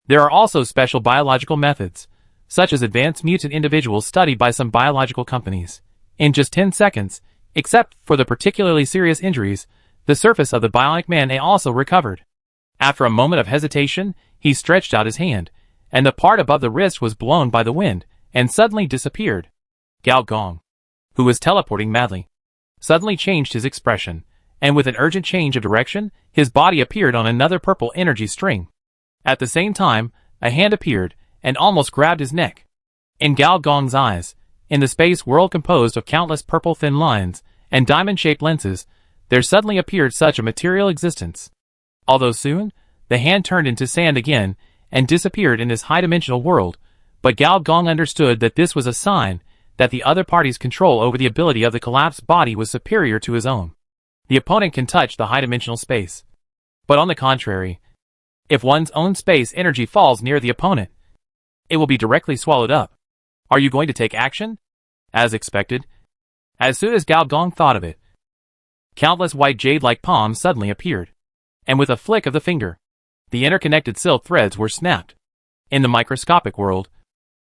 Speaker 1: There are also special biological methods, such as advanced mutant individuals studied by some biological companies. In just 10 seconds, except for the particularly serious injuries, the surface of the Bionic Man A also recovered. After a moment of hesitation, he stretched out his hand, and the part above the wrist was blown by the wind, and suddenly disappeared. Gao Gong, who was teleporting madly, suddenly changed his expression, and with an urgent change of direction, his body appeared on another purple energy string. At the same time, a hand appeared, and almost grabbed his neck. In Gao Gong's eyes, in the space world composed of countless purple thin lines and diamond-shaped lenses, there suddenly appeared such a material existence. Although soon, the hand turned into sand again and disappeared in this high-dimensional world, but Gao Gong understood that this was a sign that the other party's control over the ability of the collapsed body was superior to his own. The opponent can touch the high-dimensional space. But on the contrary, if one's own space energy falls near the opponent, it will be directly swallowed up. Are you going to take action? As expected, as soon as Gao Gong thought of it, countless white jade-like palms suddenly appeared, and with a flick of the finger, the interconnected silk threads were snapped. In the microscopic world,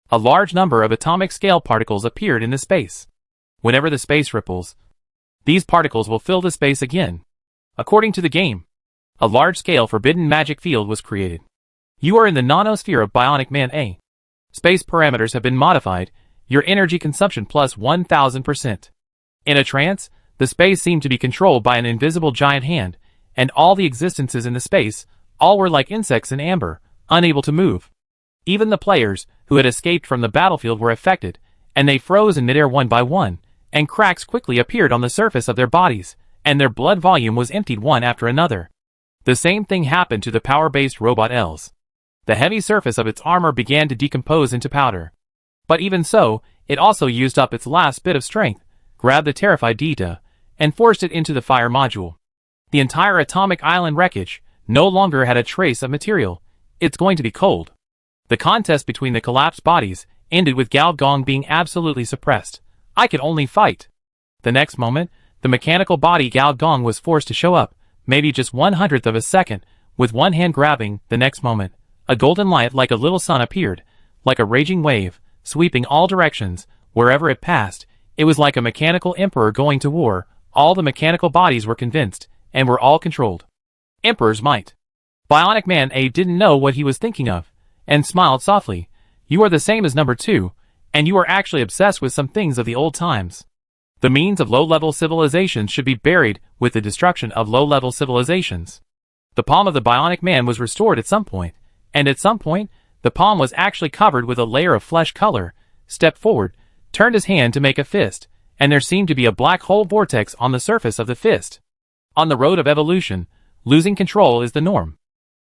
Speaker 1: a large number of atomic-scale particles appeared in the space. Whenever the space ripples, these particles will fill the space again. According to the game, a large-scale forbidden magic field was created. You are in the nanosphere of Bionic Man A. Space parameters have been modified, your energy consumption plus 1000%. In a trance, the space seemed to be controlled by an invisible giant hand, and all the existences in the space, all were like insects in amber, unable to move. Even the players, who had escaped from the battlefield, were affected, and they froze in midair one by one, and cracks quickly appeared on the surface of their bodies, and their blood volume was emptied one after another. The same thing happened to the power-based robot Els. The heavy surface of its armor began to decompose into powder. But even so, it also used up its last bit of strength, grabbed the terrified Dita, and forced it into the fire module. The entire atomic island wreckage no longer had a trace of material. It's going to be cold. The contest between the collapsed bodies ended with Gao Gong being absolutely suppressed. I could only fight. The next moment, the mechanical body Gao Gong was forced to show up, maybe just 1/100th of a second, with one hand grabbing. The next moment, a golden light like a little sun appeared, like a raging wave, sweeping all directions. Wherever it passed, it was like a mechanical emperor going to war. All the mechanical bodies were convinced, and were all controlled. Emperor's might. Bionic Man A didn't know what he was thinking of, and smiled softly. You are the same as number 2, and you are actually obsessed with some things of the old times. The means of low-level civilizations should be buried with the destruction of low-level civilizations. The palm of the Bionic Man was restored at some point, and at some point, the palm was actually covered with a layer of flesh color. Stepped forward, turned his hand to make a fist, and there seemed to be a black hole vortex on the surface of the fist. On the road of evolution, losing control is the norm.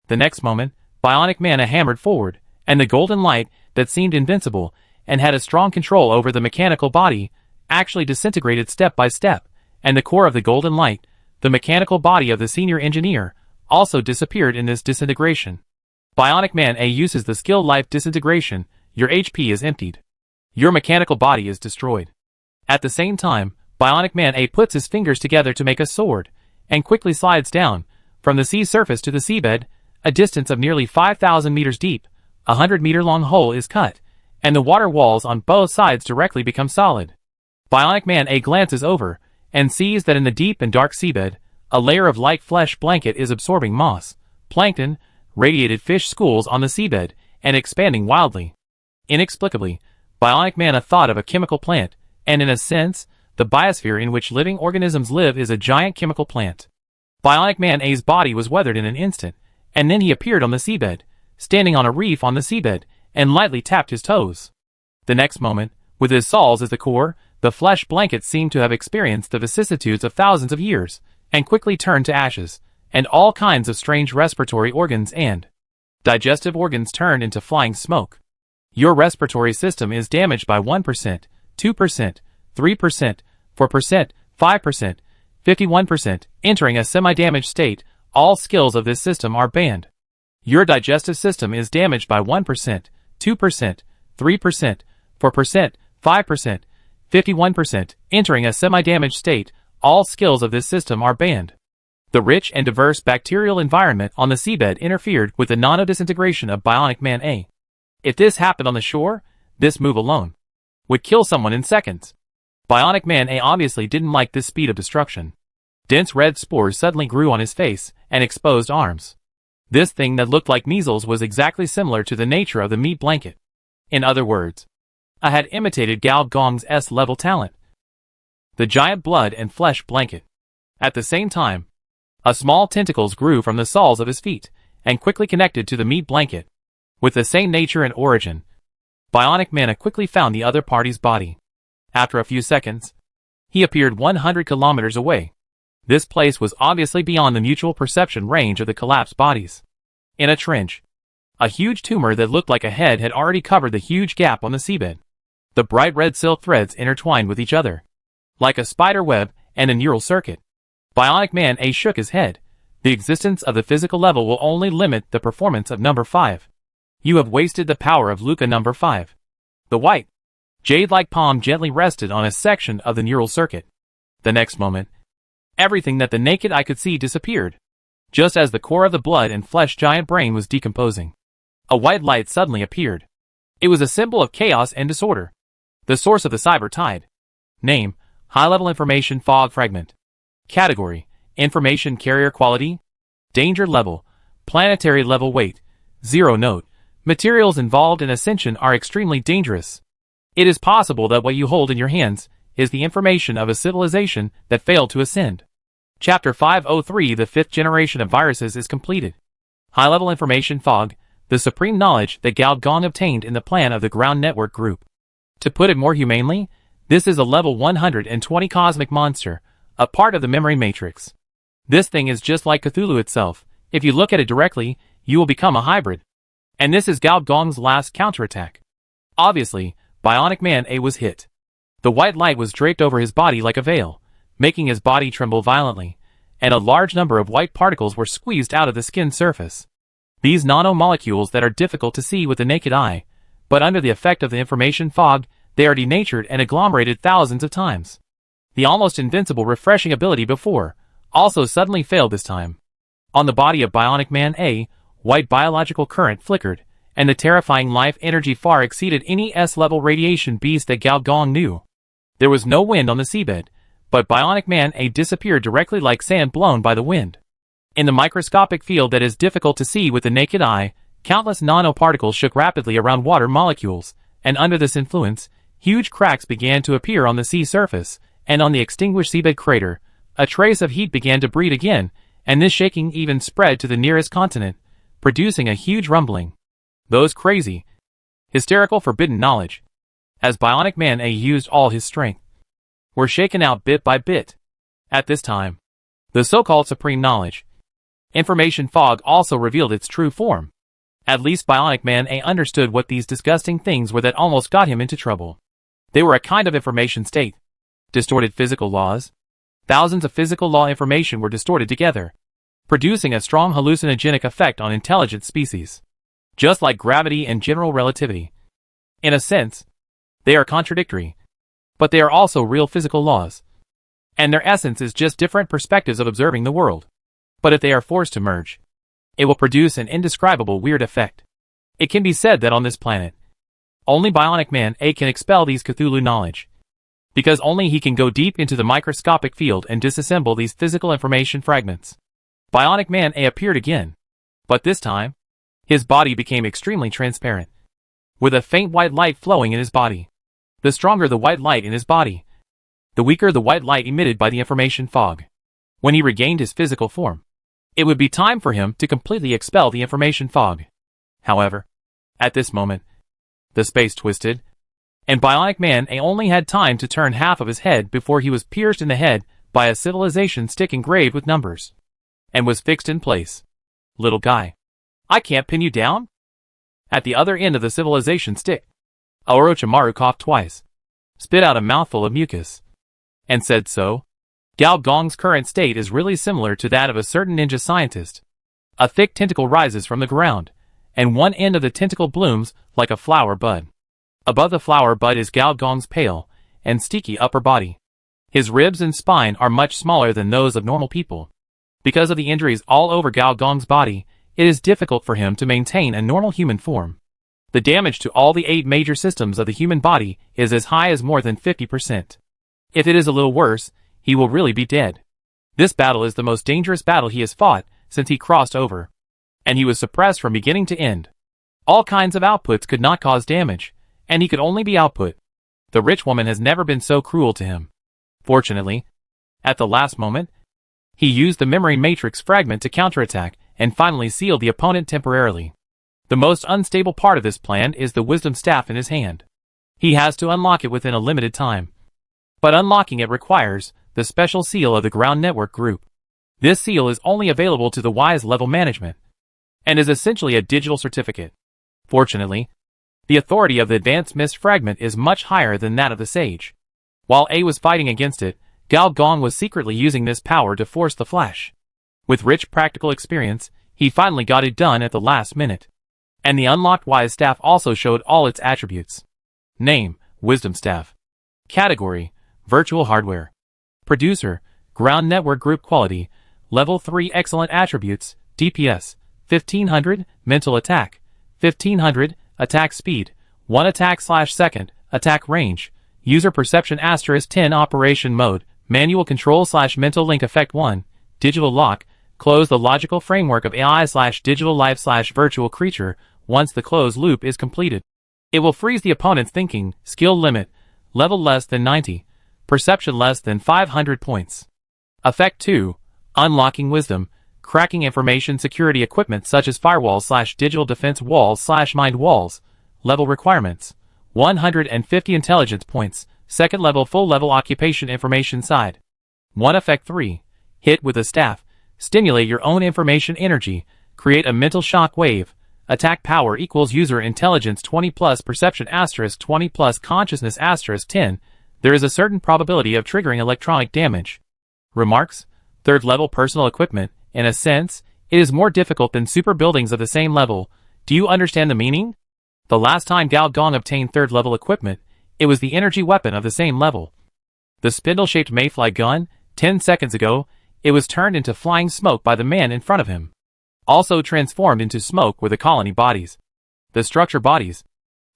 Speaker 1: The next moment, Bionic Man hammered forward, and the golden light, that seemed invincible, and had a strong control over the mechanical body, actually disintegrated step by step, and the core of the golden light, the mechanical body of the senior engineer, also disappeared in this disintegration. Bionic Man A uses the skill life disintegration. Your HP is emptied. Your mechanical body is destroyed. At the same time, Bionic Man A puts his fingers together to make a sword, and quickly slides down, from the sea surface to the seabed, a distance of nearly 5,000 meters deep. A 100-meter-long hole is cut, and the water walls on both sides directly become solid. Bionic Man A glances over, and sees that in the deep and dark seabed, a layer of light flesh blanket is absorbing moss, plankton, radiated fish schools on the seabed, and expanding wildly. Inexplicably, Bionic Man thought of a chemical plant, and in a sense, the biosphere in which living organisms live is a giant chemical plant. Bionic Man A's body was weathered in an instant, and then he appeared on the seabed, standing on a reef on the seabed, and lightly tapped his toes. The next moment, with his soles as the core, the flesh blanket seemed to have experienced the vicissitudes of thousands of years, and quickly turned to ashes, and all kinds of strange respiratory organs and digestive organs turned into flying smoke. Your respiratory system is damaged by 1%, 2%, 3%, 4%, 5%, 51%, entering a semi-damaged state. All skills of this system are banned. Your digestive system is damaged by 1%, 2%, 3%, 4%, 5%, 51%, entering a semi-damaged state. All skills of this system are banned. The rich and diverse bacterial environment on the seabed interfered with the nano-disintegration of Bionic Man A. If this happened on the shore, this move alone would kill someone in seconds. Bionic Man A obviously didn't like this speed of destruction. Dense red spores suddenly grew on his face and exposed arms. This thing that looked like measles was exactly similar to the nature of the meat blanket. In other words, I had imitated Gao Gong's S-level talent. The giant blood and flesh blanket. At the same time, a small tentacles grew from the soles of his feet and quickly connected to the meat blanket. With the same nature and origin, Bionic Man quickly found the other party's body. After a few seconds, he appeared 100 kilometers away. This place was obviously beyond the mutual perception range of the collapsed bodies. In a trench, a huge tumor that looked like a head had already covered the huge gap on the seabed. The bright red silk threads intertwined with each other, like a spider web and a neural circuit. Bionic Man A shook his head. The existence of the physical level will only limit the performance of number 5. You have wasted the power of Luca number 5. The white, jade-like palm gently rested on a section of the neural circuit. The next moment, everything that the naked eye could see disappeared. Just as the core of the blood and flesh giant brain was decomposing, a white light suddenly appeared. It was a symbol of chaos and disorder. The source of the cyber tide. Name, high-level information fog fragment. Category, information carrier quality. Danger level, planetary level weight, 0 note. Materials involved in ascension are extremely dangerous. It is possible that what you hold in your hands is the information of a civilization that failed to ascend. Chapter 503 The 5th generation of viruses is completed. High-level information fog, the supreme knowledge that Gao Gong obtained in the plan of the ground network group. To put it more humanely, this is a level 120 cosmic monster, a part of the memory matrix. This thing is just like Cthulhu itself. If you look at it directly, you will become a hybrid. And this is Gao Gong's last counterattack. Obviously, Bionic Man A was hit. The white light was draped over his body like a veil, making his body tremble violently, and a large number of white particles were squeezed out of the skin surface. These nanomolecules that are difficult to see with the naked eye, but under the effect of the information fog, they are denatured and agglomerated thousands of times. The almost invincible refreshing ability before also suddenly failed this time. On the body of Bionic Man A, white biological current flickered, and the terrifying life energy far exceeded any S-level radiation beast that Gao Gong knew. There was no wind on the seabed, but Bionic Man A disappeared directly like sand blown by the wind. In the microscopic field that is difficult to see with the naked eye, countless nanoparticles shook rapidly around water molecules, and under this influence, huge cracks began to appear on the sea surface, and on the extinguished seabed crater, a trace of heat began to breed again, and this shaking even spread to the nearest continent, producing a huge rumbling. Those crazy, hysterical forbidden knowledge, as Bionic Man A used all his strength, were shaken out bit by bit. At this time, the so-called supreme knowledge, information fog also revealed its true form. At least Bionic Man A understood what these disgusting things were that almost got him into trouble. They were a kind of information state. Distorted physical laws. Thousands of physical law information were distorted together, producing a strong hallucinogenic effect on intelligent species. Just like gravity and general relativity. In a sense, they are contradictory, but they are also real physical laws. And their essence is just different perspectives of observing the world. But if they are forced to merge, it will produce an indescribable weird effect. It can be said that on this planet, only Bionic Man A can expel these Cthulhu knowledge. Because only he can go deep into the microscopic field and disassemble these physical information fragments. Bionic Man A appeared again. But this time, his body became extremely transparent, with a faint white light flowing in his body. The stronger the white light in his body, the weaker the white light emitted by the information fog. When he regained his physical form, it would be time for him to completely expel the information fog. However, at this moment, the space twisted, and Bionic Man only had time to turn half of his head before he was pierced in the head by a civilization stick engraved with numbers, and was fixed in place. Little guy, I can't pin you down? At the other end of the civilization stick, Orochimaru coughed twice, spit out a mouthful of mucus, and said so. Gao Gong's current state is really similar to that of a certain ninja scientist. A thick tentacle rises from the ground, and one end of the tentacle blooms like a flower bud. Above the flower bud is Gao Gong's pale and sticky upper body. His ribs and spine are much smaller than those of normal people. Because of the injuries all over Gao Gong's body, it is difficult for him to maintain a normal human form. The damage to all the 8 major systems of the human body is as high as more than 50%. If it is a little worse, he will really be dead. This battle is the most dangerous battle he has fought since he crossed over, and he was suppressed from beginning to end. All kinds of outputs could not cause damage, and he could only be output. The rich woman has never been so cruel to him. Fortunately, at the last moment, he used the memory matrix fragment to counterattack and finally sealed the opponent temporarily. The most unstable part of this plan is the wisdom staff in his hand. He has to unlock it within a limited time. But unlocking it requires the special seal of the Ground Network Group. This seal is only available to the Wise level management, and is essentially a digital certificate. Fortunately, the authority of the Advanced Mist Fragment is much higher than that of the Sage. While A was fighting against it, Gao Gong was secretly using this power to force the flash. With rich practical experience, he finally got it done at the last minute. And the unlocked Wise Staff also showed all its attributes. Name, Wisdom Staff. Category, Virtual Hardware. Producer, Ground Network Group Quality, Level 3 Excellent Attributes, DPS, 1500, Mental Attack, 1500, Attack Speed, 1 attack/second, Attack Range, User Perception *10 Operation Mode, Manual Control/Mental Link Effect 1, Digital Lock, close the logical framework of AI/digital life/virtual creature. Once the closed loop is completed, it will freeze the opponent's thinking, skill limit, level less than 90, perception less than 500 points. Effect 2, Unlocking Wisdom, cracking information security equipment such as firewalls/digital defense walls/mind walls. Level requirements, 150 intelligence points, second level full level occupation information side. 1 Effect 3, hit with a staff, stimulate your own information energy, create a mental shock wave. Attack power equals user intelligence 20 plus perception *20 plus consciousness *10. There is a certain probability of triggering electronic damage. Remarks, 3rd level personal equipment. In a sense, it is more difficult than super buildings of the same level. Do you understand the meaning? The last time Gao Gong obtained 3rd level equipment, it was the energy weapon of the same level. The spindle-shaped mayfly gun, 10 seconds ago, it was turned into flying smoke by the man in front of him. Also transformed into smoke were the colony bodies, the structure bodies,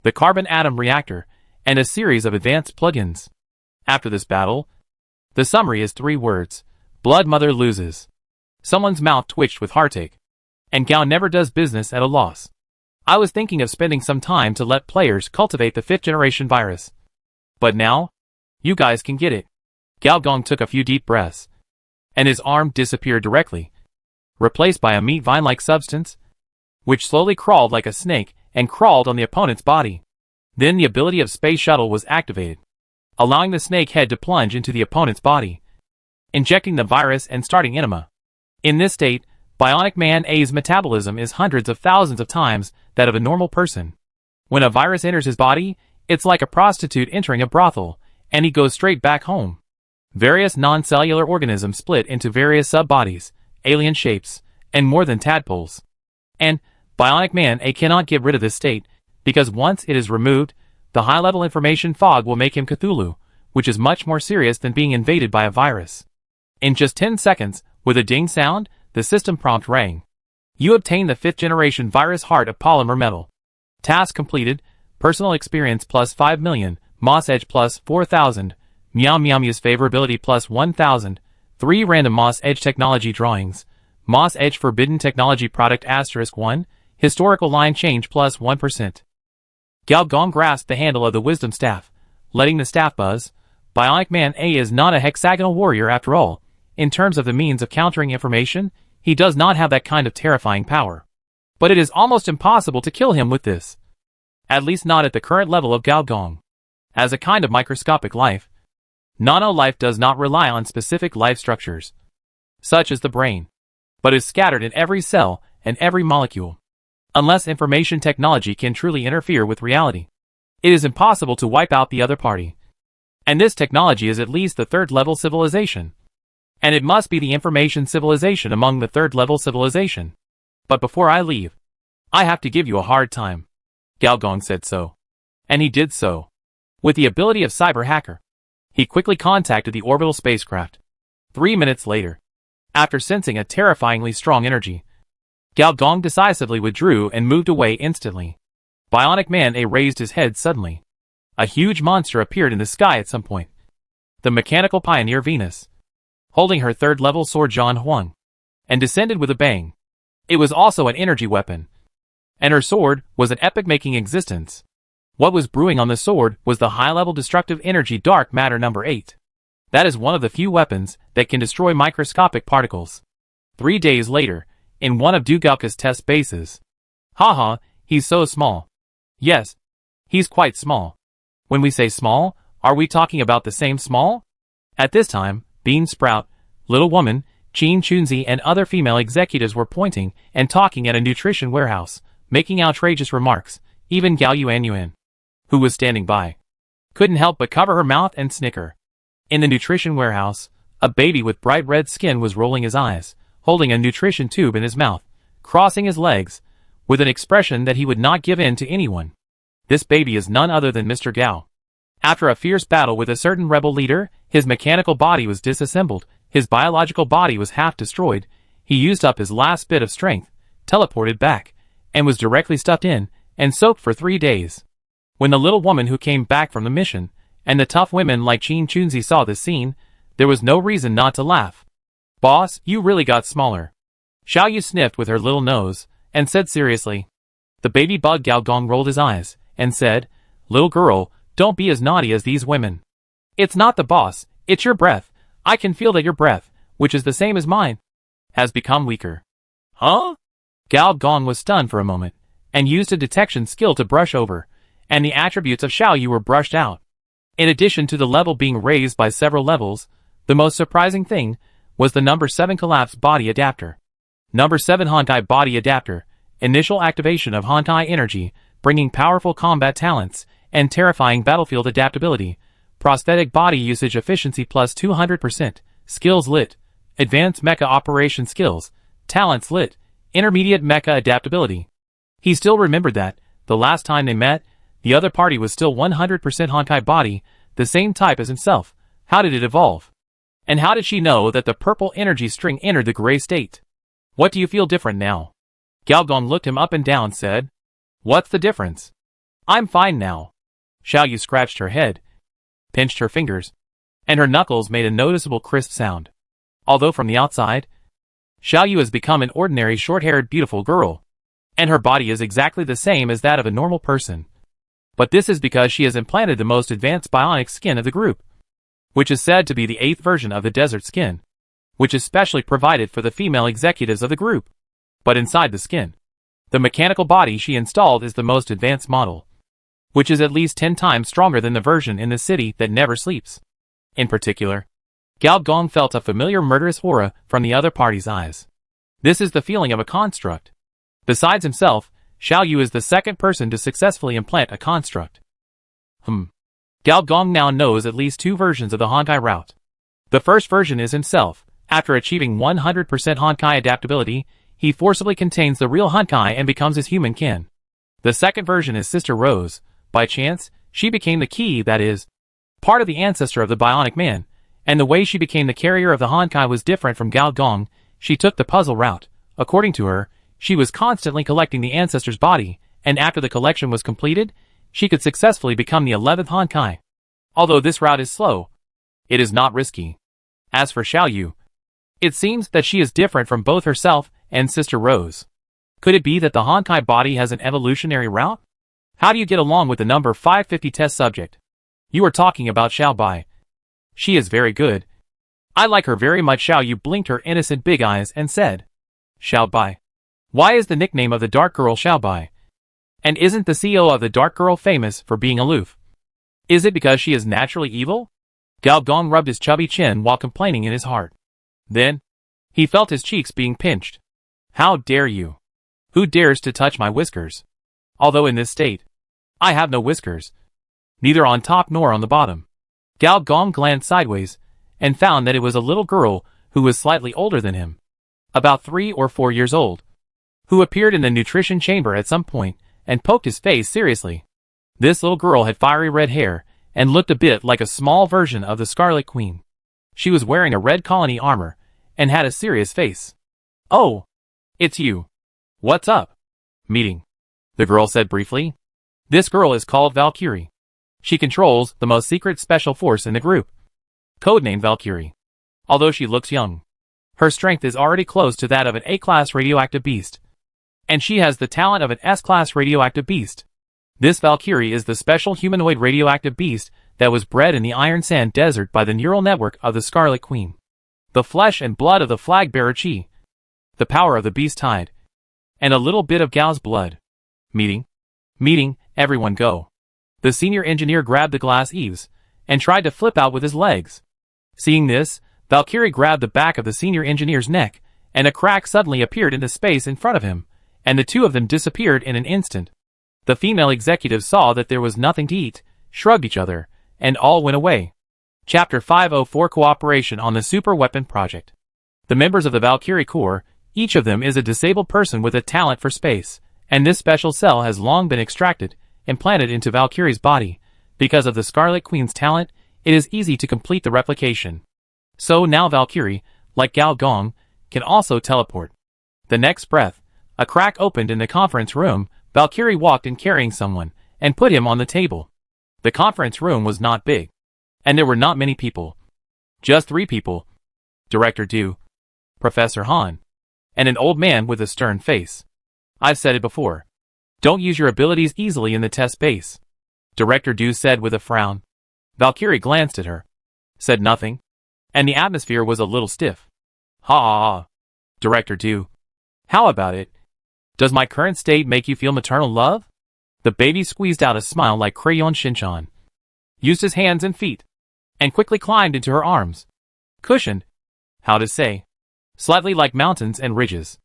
Speaker 1: the carbon atom reactor, and a series of advanced plugins. After this battle, the summary is 3 words: Blood Mother loses. Someone's mouth twitched with heartache, and Gao never does business at a loss. I was thinking of spending some time to let players cultivate the 5th generation virus. But now, you guys can get it. Gao Gong took a few deep breaths, and his arm disappeared directly, replaced by a meat vine-like substance, which slowly crawled like a snake and crawled on the opponent's body. Then the ability of Space Shuttle was activated, allowing the snake head to plunge into the opponent's body, injecting the virus and starting enema. In this state, Bionic Man A's metabolism is hundreds of thousands of times that of a normal person. When a virus enters his body, it's like a prostitute entering a brothel, and he goes straight back home. Various non-cellular organisms split into various sub-bodies, alien shapes, and more than tadpoles. And Bionic Man A cannot get rid of this state, because once it is removed, the high-level information fog will make him Cthulhu, which is much more serious than being invaded by a virus. In just 10 seconds, with a ding sound, the system prompt rang. You obtain the 5th generation virus heart of polymer metal. Task completed, personal experience plus 5 million, Moss Edge plus 4,000, Meow Meow's favorability plus 1,000, 3 random Moss Edge technology drawings, Moss Edge forbidden technology product *1, historical line change plus 1%. Gao Gong grasped the handle of the wisdom staff, letting the staff buzz, Bionic Man A is not a hexagonal warrior after all. In terms of the means of countering information, he does not have that kind of terrifying power. But it is almost impossible to kill him with this. At least not at the current level of Galgong. As a kind of microscopic life, nano-life does not rely on specific life structures, such as the brain, but is scattered in every cell and every molecule. Unless information technology can truly interfere with reality, it is impossible to wipe out the other party. And this technology is at least the third-level civilization. And it must be the information civilization among the third-level civilization. But before I leave, I have to give you a hard time. Galgong said so. And he did so. With the ability of cyber hacker, he quickly contacted the orbital spacecraft. 3 minutes later, after sensing a terrifyingly strong energy, Galgong decisively withdrew and moved away instantly. Bionic Man A raised his head suddenly. A huge monster appeared in the sky at some point. The mechanical pioneer Venus, holding her third-level sword John Huang, and descended with a bang. It was also an energy weapon, and her sword was an epoch-making existence. What was brewing on the sword was the high-level destructive energy dark matter number 8. That is one of the few weapons that can destroy microscopic particles. 3 days later, in one of Dugauka's test bases. Haha, he's so small. Yes, he's quite small. When we say small, are we talking about the same small? At this time, Bean Sprout, Little Woman, Jean Chunzi and other female executives were pointing and talking at a nutrition warehouse, making outrageous remarks. Even Gao Yuanyuan, who was standing by, couldn't help but cover her mouth and snicker. In the nutrition warehouse, a baby with bright red skin was rolling his eyes, holding a nutrition tube in his mouth, crossing his legs, with an expression that he would not give in to anyone. This baby is none other than Mr. Gao. After a fierce battle with a certain rebel leader, his mechanical body was disassembled, his biological body was half destroyed, he used up his last bit of strength, teleported back, and was directly stuffed in, and soaked for 3 days. When the little woman who came back from the mission, and the tough women like Jean Chunzi saw this scene, there was no reason not to laugh. Boss, you really got smaller. Xiao Yu sniffed with her little nose, and said seriously. The baby bug Galgong rolled his eyes, and said, Little girl, don't be as naughty as these women. It's not the boss, it's your breath. I can feel that your breath, which is the same as mine, has become weaker. Huh? Galgong was stunned for a moment, and used a detection skill to brush over, and the attributes of Xiao Yu were brushed out. In addition to the level being raised by several levels, the most surprising thing was the number 7 collapse body adapter. Number 7 Honkai body adapter, initial activation of Honkai energy, bringing powerful combat talents, and terrifying battlefield adaptability, prosthetic body usage efficiency plus 200%, skills lit, advanced mecha operation skills, talents lit, intermediate mecha adaptability. He still remembered that, the last time they met, the other party was still 100% Honkai body, the same type as himself. How did it evolve? And how did she know that the purple energy string entered the gray state? What do you feel different now? Galgong looked him up and down, said, What's the difference? I'm fine now. Xiao Yu scratched her head, pinched her fingers, and her knuckles made a noticeable crisp sound. Although from the outside, Xiao Yu has become an ordinary short-haired beautiful girl, and her body is exactly the same as that of a normal person. But this is because she has implanted the most advanced bionic skin of the group, which is said to be the 8th version of the desert skin, which is specially provided for the female executives of the group. But inside the skin, the mechanical body she installed is the most advanced model, which is at least 10 times stronger than the version in the city that never sleeps. In particular, Galgong felt a familiar murderous aura from the other party's eyes. This is the feeling of a construct. Besides himself, Xiao Yu is the second person to successfully implant a construct. Galgong now knows at least 2 versions of the Honkai route. The first version is himself. After achieving 100% Honkai adaptability, he forcibly contains the real Honkai and becomes his human kin. The second version is Sister Rose. By chance, she became the key, that is, part of the ancestor of the Bionic Man, and the way she became the carrier of the Honkai was different from Galgong. She took the puzzle route. According to her, she was constantly collecting the ancestor's body, and after the collection was completed, she could successfully become the 11th Honkai. Although this route is slow, it is not risky. As for Xiao Yu, it seems that she is different from both herself and Sister Rose. Could it be that the Honkai body has an evolutionary route? How do you get along with the number 550 test subject? You are talking about Xiao Bai. She is very good. I like her very much. Xiao Yu blinked her innocent big eyes and said, Xiao Bai. Why is the nickname of the dark girl Xiao Bai? And isn't the CEO of the dark girl famous for being aloof? Is it because she is naturally evil? Gao Gong rubbed his chubby chin while complaining in his heart. Then, he felt his cheeks being pinched. How dare you? Who dares to touch my whiskers? Although in this state, I have no whiskers. Neither on top nor on the bottom. Gao Gong glanced sideways, and found that it was a little girl who was slightly older than him. About 3 or 4 years old. Who appeared in the nutrition chamber at some point, and poked his face seriously. This little girl had fiery red hair, and looked a bit like a small version of the Scarlet Queen. She was wearing a red colony armor, and had a serious face. Oh! It's you. What's up? Meeting. The girl said briefly. This girl is called Valkyrie. She controls the most secret special force in the group. Codenamed Valkyrie. Although she looks young, her strength is already close to that of an A-class radioactive beast. And she has the talent of an S-class radioactive beast. This Valkyrie is the special humanoid radioactive beast that was bred in the Iron Sand Desert by the neural network of the Scarlet Queen. The flesh and blood of the flag-bearer Chi. The power of the beast tide. And a little bit of Gao's blood. Meeting. Meeting, everyone go. The senior engineer grabbed the glass eaves, and tried to flip out with his legs. Seeing this, Valkyrie grabbed the back of the senior engineer's neck, and a crack suddenly appeared in the space in front of him, and the two of them disappeared in an instant. The female executives saw that there was nothing to eat, shrugged each other, and all went away. Chapter 504 Cooperation on the Super Weapon Project. The members of the Valkyrie Corps, each of them is a disabled person with a talent for space, and this special cell has long been extracted, implanted into Valkyrie's body. Because of the Scarlet Queen's talent, it is easy to complete the replication. So now Valkyrie, like Gao Gong, can also teleport. The next breath, a crack opened in the conference room. Valkyrie walked in carrying someone, and put him on the table. The conference room was not big, and there were not many people. Just 3 people. Director Du, Professor Han, and an old man with a stern face. I've said it before. Don't use your abilities easily in the test base. Director Du said with a frown. Valkyrie glanced at her, said nothing, and the atmosphere was a little stiff. Ha ha ha. Director Du. How about it? Does my current state make you feel maternal love? The baby squeezed out a smile like Crayon Shinchan, used his hands and feet, and quickly climbed into her arms. Cushioned. How to say? Slightly like mountains and ridges.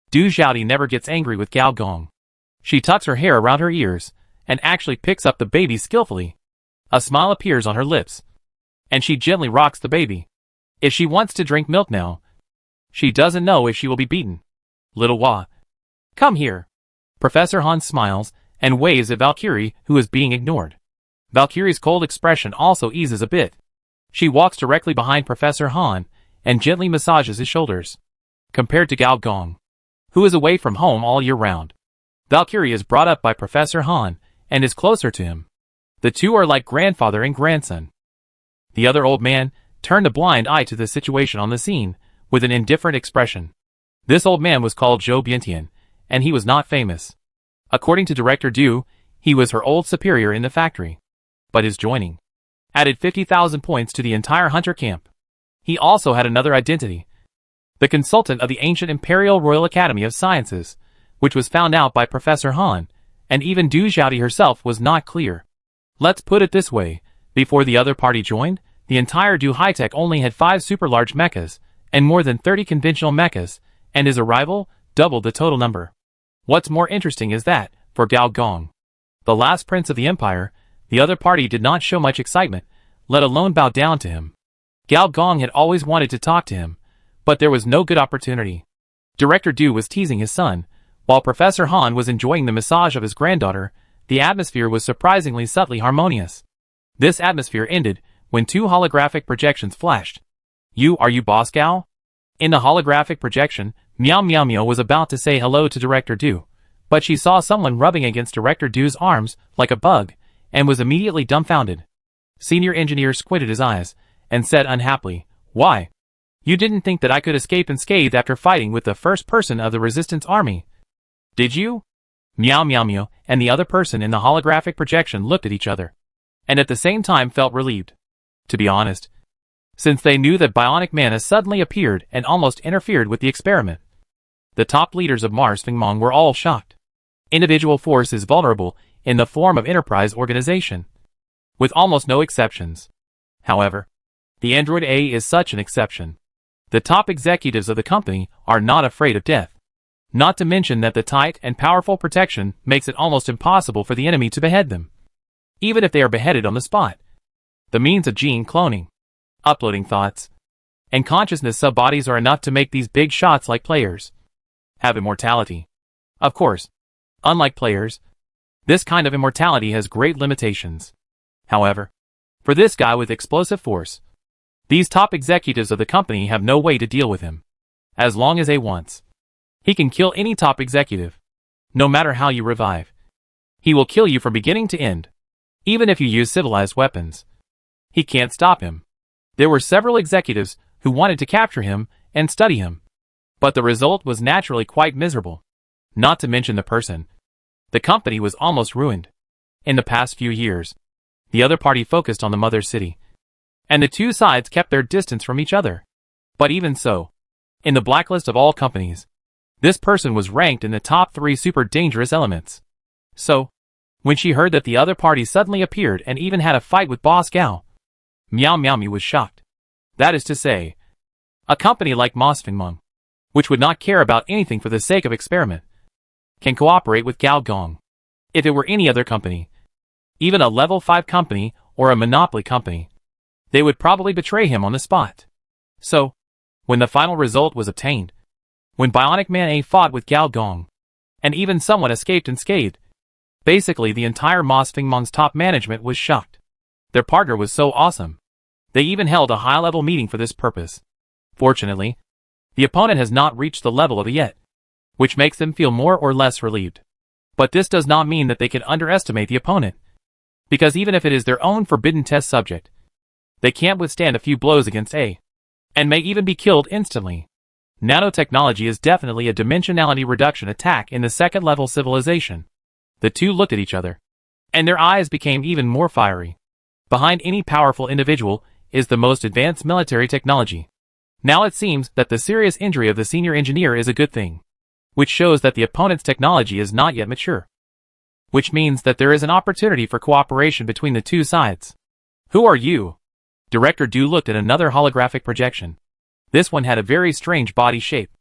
Speaker 1: Du Xiaodi never gets angry with Gao Gong. She tucks her hair around her ears, and actually picks up the baby skillfully. A smile appears on her lips, and she gently rocks the baby. If she wants to drink milk now, she doesn't know if she will be beaten. Little Wah. Come here. Professor Han smiles, and waves at Valkyrie, who is being ignored. Valkyrie's cold expression also eases a bit. She walks directly behind Professor Han, and gently massages his shoulders. Compared to Gao Gong, who is away from home all year round, Valkyrie is brought up by Professor Han, and is closer to him. The two are like grandfather and grandson. The other old man turned a blind eye to the situation on the scene, with an indifferent expression. This old man was called Zhou Biantian, and he was not famous. According to Director Du, he was her old superior in the factory. But his joining added 50,000 points to the entire hunter camp. He also had another identity. The consultant of the ancient Imperial Royal Academy of Sciences, which was found out by Professor Han, and even Du Xiaodi herself was not clear. Let's put it this way, before the other party joined, the entire Du High-Tech only had 5 super-large mechas, and more than 30 conventional mechas, and his arrival doubled the total number. What's more interesting is that, for Gao Gong, the last prince of the empire, the other party did not show much excitement, let alone bow down to him. Gao Gong had always wanted to talk to him, but there was no good opportunity. Director Du was teasing his son, while Professor Han was enjoying the massage of his granddaughter. The atmosphere was surprisingly subtly harmonious. This atmosphere ended when 2 holographic projections flashed. Are you Boss Gao? In the holographic projection, Meow Meow Meow was about to say hello to Director Du, but she saw someone rubbing against Director Du's arms like a bug, and was immediately dumbfounded. Senior engineer squinted his eyes, and said unhappily, Why? You didn't think that I could escape unscathed after fighting with the first person of the resistance army, did you? Meow Meow Meow and the other person in the holographic projection looked at each other, and at the same time felt relieved. To be honest, since they knew that Bionic Man has suddenly appeared and almost interfered with the experiment. The top leaders of Mars Fingmong were all shocked. Individual force is vulnerable in the form of enterprise organization, with almost no exceptions. However, the Android A is such an exception. The top executives of the company are not afraid of death. Not to mention that the tight and powerful protection makes it almost impossible for the enemy to behead them, even if they are beheaded on the spot. The means of gene cloning, uploading thoughts, and consciousness sub-bodies are enough to make these big shots like players have immortality. Of course, unlike players, this kind of immortality has great limitations. However, for this guy with explosive force, these top executives of the company have no way to deal with him. As long as A wants, he can kill any top executive, no matter how you revive. He will kill you from beginning to end, even if you use civilized weapons. He can't stop him. There were several executives who wanted to capture him and study him, but the result was naturally quite miserable. Not to mention the person. The company was almost ruined. In the past few years, the other party focused on the mother city, and the two sides kept their distance from each other. But even so, in the blacklist of all companies, this person was ranked in the top 3 super dangerous elements. So, when she heard that the other party suddenly appeared and even had a fight with Boss Gao, Meow Meow was shocked. That is to say, a company like Mars Fingmong, which would not care about anything for the sake of experiment, can cooperate with Gao Gong. If it were any other company, even a level 5 company or a monopoly company, they would probably betray him on the spot. So, when the final result was obtained, when Bionic Man A fought with Gao Gong, and even someone escaped unscathed, basically the entire Mars Fingmong's top management was shocked. Their partner was so awesome. They even held a high-level meeting for this purpose. Fortunately, the opponent has not reached the level of it yet, which makes them feel more or less relieved. But this does not mean that they can underestimate the opponent, because even if it is their own forbidden test subject, they can't withstand a few blows against A, and may even be killed instantly. Nanotechnology is definitely a dimensionality reduction attack in the second-level civilization. The two looked at each other, and their eyes became even more fiery. Behind any powerful individual is the most advanced military technology. Now it seems that the serious injury of the senior engineer is a good thing, which shows that the opponent's technology is not yet mature, which means that there is an opportunity for cooperation between the two sides. Who are you? Director Du looked at another holographic projection. This one had a very strange body shape,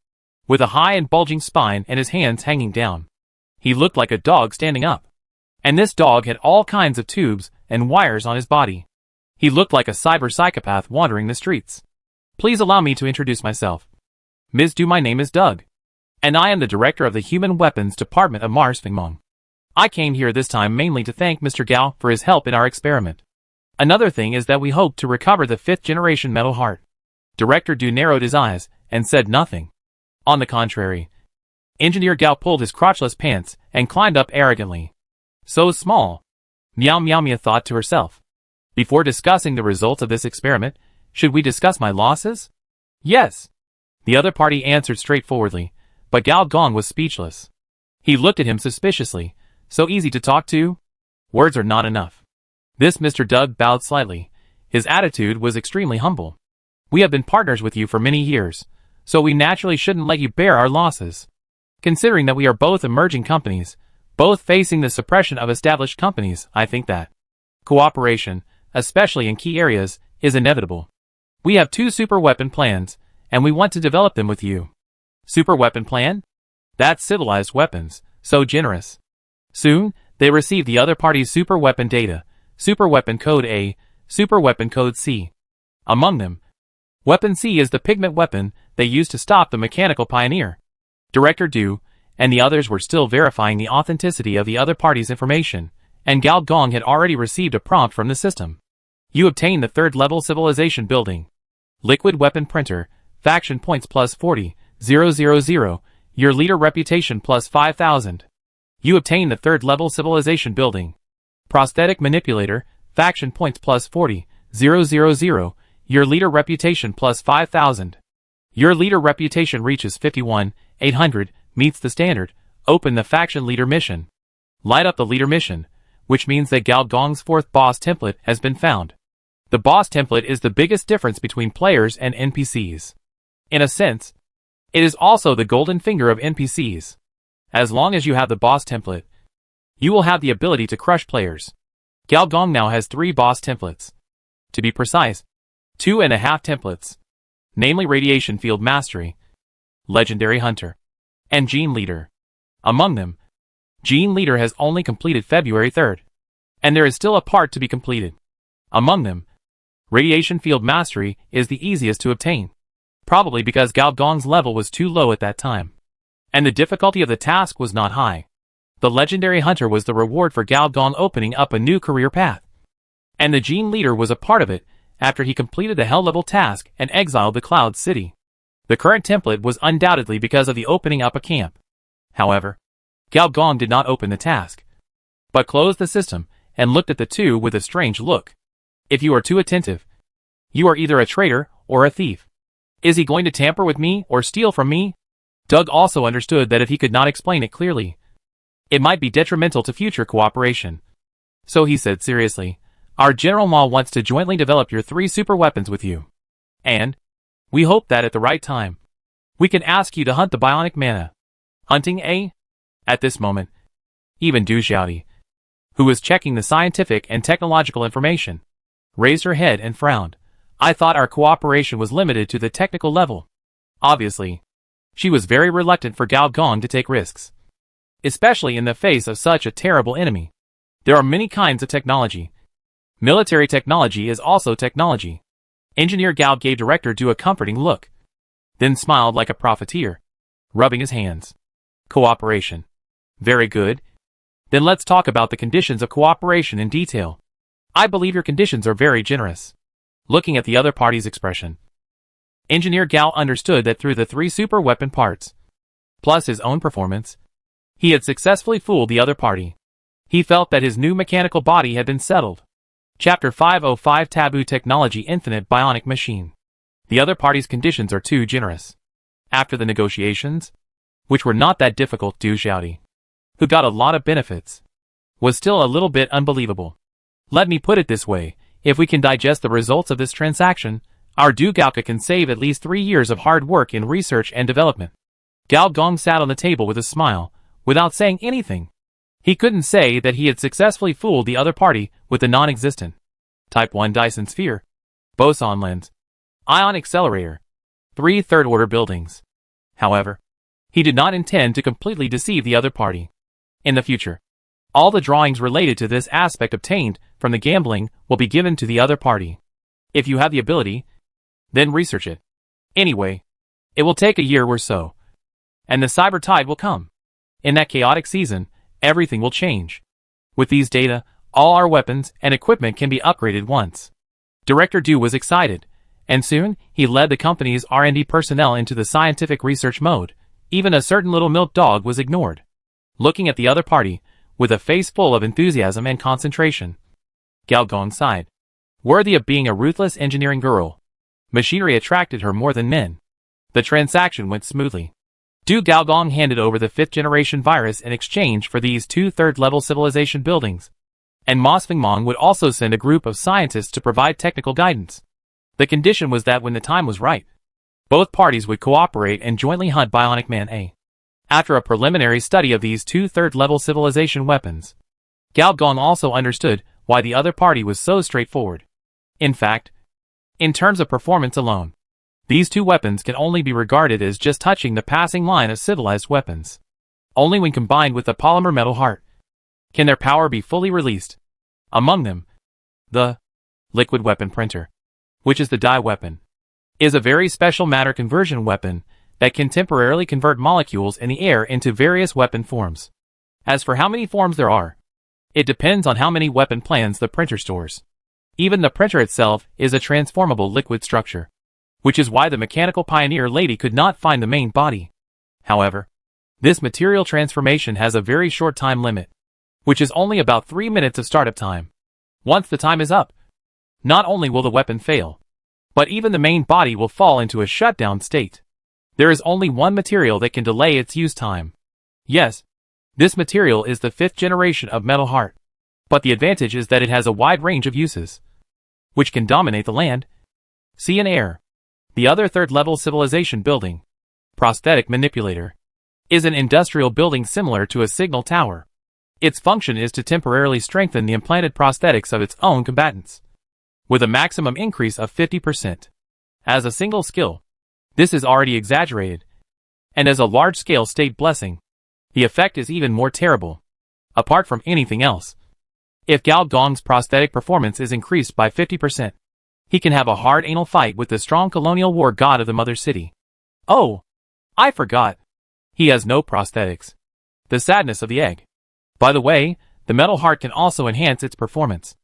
Speaker 1: with a high and bulging spine and his hands hanging down. He looked like a dog standing up, and this dog had all kinds of tubes and wires on his body. He looked like a cyber psychopath wandering the streets. Please allow me to introduce myself. Ms. Du, my name is Doug, and I am the director of the Human Weapons Department of Mars Fingmong. I came here this time mainly to thank Mr. Gao for his help in our experiment. Another thing is that we hope to recover the 5th generation metal heart. Director Du narrowed his eyes and said nothing. On the contrary, Engineer Gao pulled his crotchless pants and climbed up arrogantly. So small. Meow Meow thought to herself. Before discussing the results of this experiment, should we discuss my losses? Yes. The other party answered straightforwardly, but Gao Gong was speechless. He looked at him suspiciously. So easy to talk to? Words are not enough. This Mr. Doug bowed slightly. His attitude was extremely humble. We have been partners with you for many years, so we naturally shouldn't let you bear our losses. Considering that we are both emerging companies, both facing the suppression of established companies, I think that cooperation, especially in key areas, is inevitable. We have 2 super weapon plans, and we want to develop them with you. Super weapon plan? That's civilized weapons, so generous. Soon, they receive the other party's super weapon data, super weapon code A, super weapon code C. Among them, Weapon C is the pigment weapon they used to stop the mechanical pioneer. Director Du and the others were still verifying the authenticity of the other party's information, and Gao Gong had already received a prompt from the system. You obtain the 3rd level civilization building. Liquid weapon printer, faction points plus 40,000, your leader reputation plus 5,000. You obtain the 3rd level civilization building. Prosthetic manipulator, faction points plus 40,000, your leader reputation plus 5,000. Your leader reputation reaches 51,800, meets the standard. Open the faction leader mission. Light up the leader mission, which means that Gao Gong's 4th boss template has been found. The boss template is the biggest difference between players and NPCs. In a sense, it is also the golden finger of NPCs. As long as you have the boss template, you will have the ability to crush players. Galgong now has 3 boss templates. To be precise, 2.5 templates, namely Radiation Field Mastery, Legendary Hunter, and Gene Leader. Among them, Gene Leader has only completed February 3rd, and there is still a part to be completed. Among them, Radiation Field Mastery is the easiest to obtain, probably because Galgong's level was too low at that time, and the difficulty of the task was not high. The Legendary Hunter was the reward for Galgong opening up a new career path, and the Gene Leader was a part of it after he completed the Hell level task and exiled the Cloud City. The current template was undoubtedly because of the opening up a camp. However, Galgong did not open the task, but closed the system and looked at the two with a strange look. If you are too attentive, you are either a traitor or a thief. Is he going to tamper with me or steal from me? Doug also understood that if he could not explain it clearly, it might be detrimental to future cooperation. So he said seriously, "Our General Ma wants to jointly develop your 3 super weapons with you. And we hope that at the right time, we can ask you to hunt the bionic mana." Hunting, eh? At this moment, even Du Xiaodi, who was checking the scientific and technological information, raised her head and frowned. "I thought our cooperation was limited to the technical level." Obviously, she was very reluctant for Galgong to take risks, especially in the face of such a terrible enemy. There are many kinds of technology. Military technology is also technology. Engineer Gao gave Director Du a comforting look, then smiled like a profiteer, rubbing his hands. Cooperation. Very good. Then let's talk about the conditions of cooperation in detail. I believe your conditions are very generous. Looking at the other party's expression, Engineer Gao understood that through the 3 super weapon parts, plus his own performance, he had successfully fooled the other party. He felt that his new mechanical body had been settled. Chapter 505 Taboo Technology Infinite Bionic Machine. The other party's conditions are too generous. After the negotiations, which were not that difficult, Du Xiaodi, who got a lot of benefits, was still a little bit unbelievable. Let me put it this way, if we can digest the results of this transaction, our Du Gaoka can save at least 3 years of hard work in research and development. Galgong sat on the table with a smile, without saying anything. He couldn't say that he had successfully fooled the other party with the non-existent Type 1 Dyson Sphere, Boson Lens, Ion Accelerator, 3 third-order buildings. However, he did not intend to completely deceive the other party. In the future, all the drawings related to this aspect obtained from the gambling will be given to the other party. If you have the ability, then research it. Anyway, it will take a year or so, and the cyber tide will come. In that chaotic season, everything will change. With these data, all our weapons and equipment can be upgraded once. Director Du was excited, and soon he led the company's R&D personnel into the scientific research mode. Even a certain little milk dog was ignored. Looking at the other party, with a face full of enthusiasm and concentration, Galgong sighed. Worthy of being a ruthless engineering girl, machinery attracted her more than men. The transaction went smoothly. Du Galgong handed over the 5th-generation virus in exchange for these 2 third-level civilization buildings, and Ma Fengmong would also send a group of scientists to provide technical guidance. The condition was that when the time was right, both parties would cooperate and jointly hunt Bionic Man A. After a preliminary study of these 2 third-level civilization weapons, Galgong also understood why the other party was so straightforward. In fact, in terms of performance alone, these 2 weapons can only be regarded as just touching the passing line of civilized weapons. Only when combined with the polymer metal heart can their power be fully released. Among them, the liquid weapon printer, which is the dye weapon, is a very special matter conversion weapon that can temporarily convert molecules in the air into various weapon forms. As for how many forms there are, it depends on how many weapon plans the printer stores. Even the printer itself is a transformable liquid structure, which is why the mechanical pioneer lady could not find the main body. However, this material transformation has a very short time limit, which is only about 3 minutes of startup time. Once the time is up, not only will the weapon fail, but even the main body will fall into a shutdown state. There is only one material that can delay its use time. Yes, this material is the 5th generation of metal heart, but the advantage is that it has a wide range of uses. which can dominate the land, sea and air. The other third-level civilization building, prosthetic manipulator, is an industrial building similar to a signal tower. Its function is to temporarily strengthen the implanted prosthetics of its own combatants, with a maximum increase of 50%. As a single skill, this is already exaggerated, and as a large-scale state blessing, the effect is even more terrible. Apart from anything else, if Gao Gong's prosthetic performance is increased by 50%, he can have a hard anal fight with the strong colonial war god of the mother city. Oh, I forgot. He has no prosthetics. The sadness of the egg. By the way, the metal heart can also enhance its performance.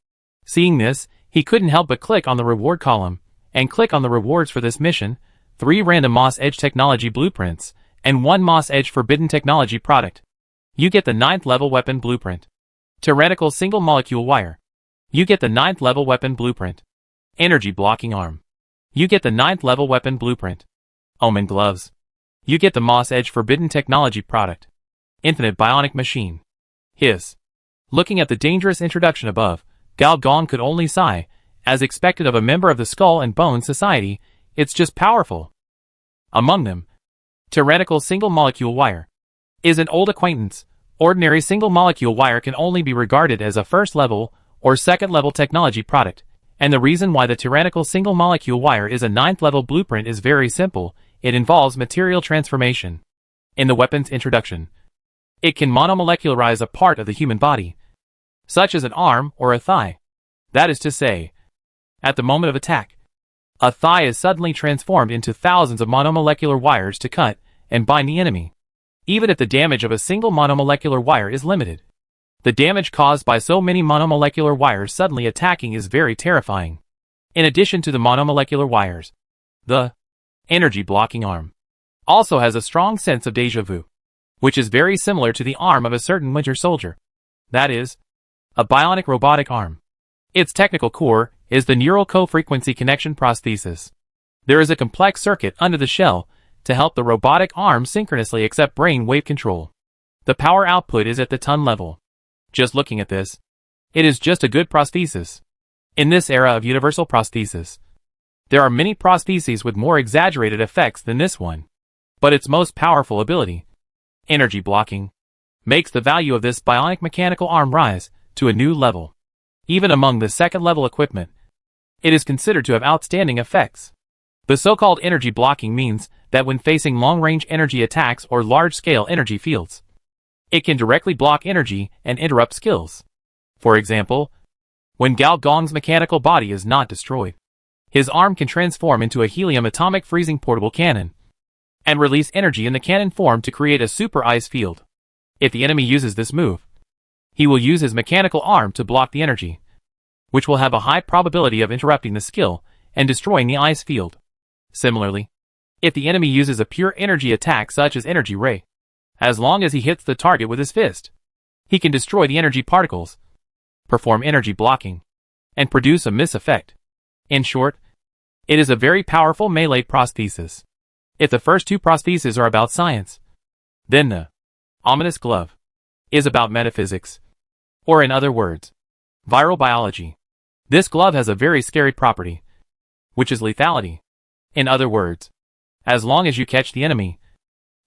Speaker 1: Seeing this, he couldn't help but click on the reward column, and click on the rewards for this mission, 3 random Moss Edge technology blueprints, and 1 Moss Edge forbidden technology product. You get the 9th level weapon blueprint. Tyrannical single molecule wire. You get the 9th level weapon blueprint. Energy blocking arm. You get the 9th level weapon blueprint. Omen gloves. You get the Moss Edge forbidden technology product. Infinite bionic machine. Hiss. Looking at the dangerous introduction above, Gao Gong could only sigh. As expected of a member of the Skull and Bone Society, it's just powerful. Among them, tyrannical single molecule wire is an old acquaintance. Ordinary single molecule wire can only be regarded as a first level or second level technology product, and the reason why the tyrannical single molecule wire is a 9th level blueprint is very simple. It involves material transformation. In the weapon's introduction, it can monomolecularize a part of the human body, such as an arm or a thigh. That is to say, at the moment of attack, a thigh is suddenly transformed into thousands of monomolecular wires to cut and bind the enemy. Even if the damage of a single monomolecular wire is limited, the damage caused by so many monomolecular wires suddenly attacking is very terrifying. In addition to the monomolecular wires, the energy blocking arm also has a strong sense of déjà vu, which is very similar to the arm of a certain Winter Soldier. That is, a bionic robotic arm. Its technical core is the neural co-frequency connection prosthesis. There is a complex circuit under the shell to help the robotic arm synchronously accept brain wave control. The power output is at the ton level. Just looking at this, it is just a good prosthesis. In this era of universal prosthesis, there are many prostheses with more exaggerated effects than this one. But its most powerful ability, energy blocking, makes the value of this bionic mechanical arm rise to a new level. Even among the second level equipment, it is considered to have outstanding effects. The so-called energy blocking means that when facing long-range energy attacks or large-scale energy fields, it can directly block energy and interrupt skills. For example, when Gao Gong's mechanical body is not destroyed, his arm can transform into a helium atomic freezing portable cannon and release energy in the cannon form to create a super ice field. If the enemy uses this move, he will use his mechanical arm to block the energy, which will have a high probability of interrupting the skill and destroying the ice field. Similarly, if the enemy uses a pure energy attack such as energy ray, as long as he hits the target with his fist, he can destroy the energy particles, perform energy blocking, and produce a miss effect. In short, it is a very powerful melee prosthesis. If the first 2 prostheses are about science, then the ominous glove is about metaphysics, or in other words, viral biology. This glove has a very scary property, which is lethality. In other words, as long as you catch the enemy,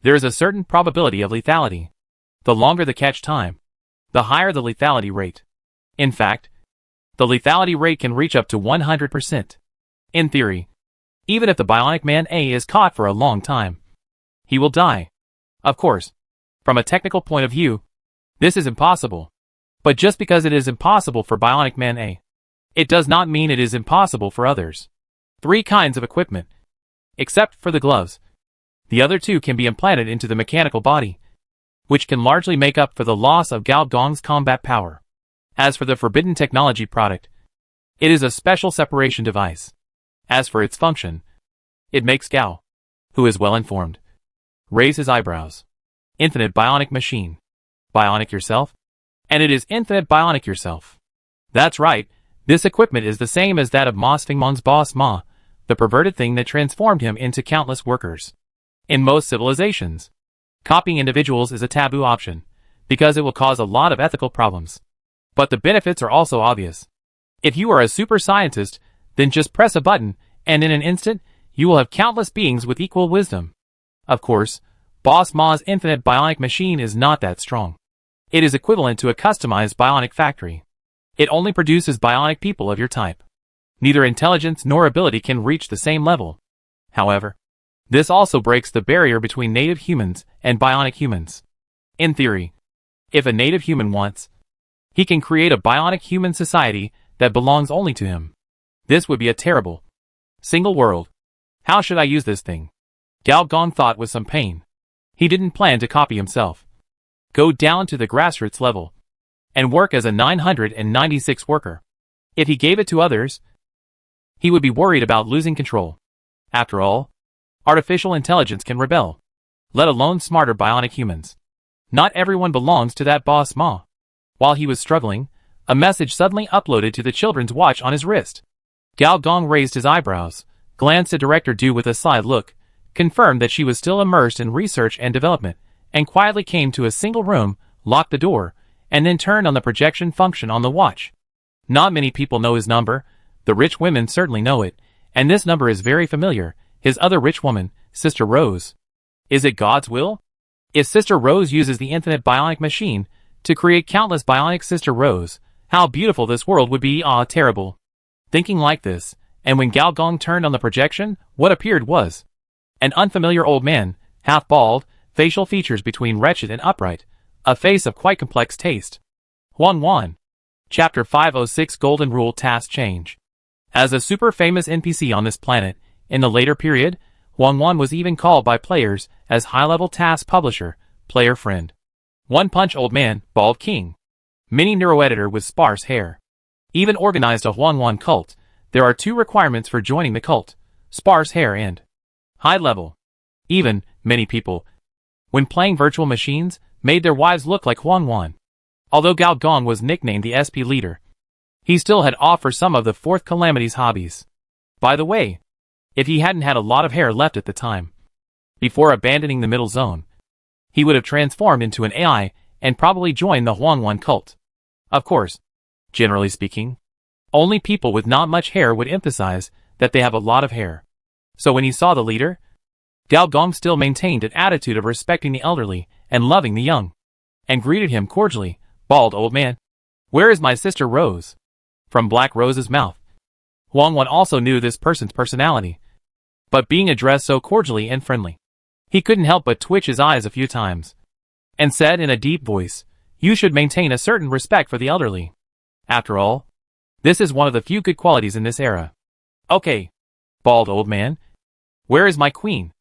Speaker 1: there is a certain probability of lethality. The longer the catch time, the higher the lethality rate. In fact, the lethality rate can reach up to 100%. In theory, even if the Bionic Man A is caught for a long time, he will die. Of course, from a technical point of view, this is impossible. But just because it is impossible for Bionic Man A, it does not mean it is impossible for others. 3 kinds of equipment. Except for the gloves, the other 2 can be implanted into the mechanical body, which can largely make up for the loss of Gao Gong's combat power. As for the forbidden technology product, it is a special separation device. As for its function, it makes Gao, who is well informed, raise his eyebrows. Infinite bionic machine. Bionic yourself? And it is infinite bionic yourself. That's right, this equipment is the same as that of Ma Sfingmon's boss Ma, the perverted thing that transformed him into countless workers. In most civilizations, copying individuals is a taboo option, because it will cause a lot of ethical problems. But the benefits are also obvious. If you are a super scientist, Then just press a button, and in an instant, you will have countless beings with equal wisdom. Of course, Boss Ma's infinite bionic machine is not that strong. It is equivalent to a customized bionic factory. It only produces bionic people of your type. Neither intelligence nor ability can reach the same level. However, this also breaks the barrier between native humans and bionic humans. In theory, if a native human wants, he can create a bionic human society that belongs only to him. This would be a terrible single world. How should I use this thing? Gao Gong thought with some pain. He didn't plan to copy himself. Go down to the grassroots level and work as a 996 worker. If he gave it to others, he would be worried about losing control. After all, artificial intelligence can rebel, let alone smarter bionic humans. Not everyone belongs to that Boss Ma. While he was struggling, a message suddenly uploaded to the children's watch on his wrist. Gao Gong raised his eyebrows, glanced at Director Du with a side look, confirmed that she was still immersed in research and development, and quietly came to a single room, locked the door, and then turned on the projection function on the watch. Not many people know his number. The rich women certainly know it, and this number is very familiar. His other rich woman, Sister Rose. Is it God's will? If Sister Rose uses the infinite bionic machine to create countless bionic Sister Rose, how beautiful this world would be. Terrible. Thinking like this, and when Gao Gong turned on the projection, what appeared was an unfamiliar old man, half bald, facial features between wretched and upright, a face of quite complex taste. 1-1. Chapter 506 Golden Rule Task Change. As a super famous NPC on this planet, in the later period, 1-1 was even called by players as high-level task publisher, player friend. One Punch Old Man, Bald King. Mini neuroeditor with sparse hair. Even organized a 1-1 cult. There are two requirements for joining the cult: sparse hair and high level. Even, many people, when playing virtual machines, made their wives look like 1-1. Although Gao Gong was nicknamed the SP leader, he still had off for some of the Fourth Calamity's hobbies. By the way, if he hadn't had a lot of hair left at the time, before abandoning the middle zone, he would have transformed into an AI and probably joined the 1-1 cult. Of course, generally speaking, only people with not much hair would emphasize that they have a lot of hair. So when he saw the leader, Gao Gong still maintained an attitude of respecting the elderly and loving the young, and greeted him cordially. Bald old man. Where is my Sister Rose? From Black Rose's mouth. 1-1 also knew this person's personality, but being addressed so cordially and friendly, he couldn't help but twitch his eyes a few times, and said in a deep voice, "You should maintain a certain respect for the elderly. After all, this is one of the few good qualities in this era." Okay, bald old man. Where is my queen?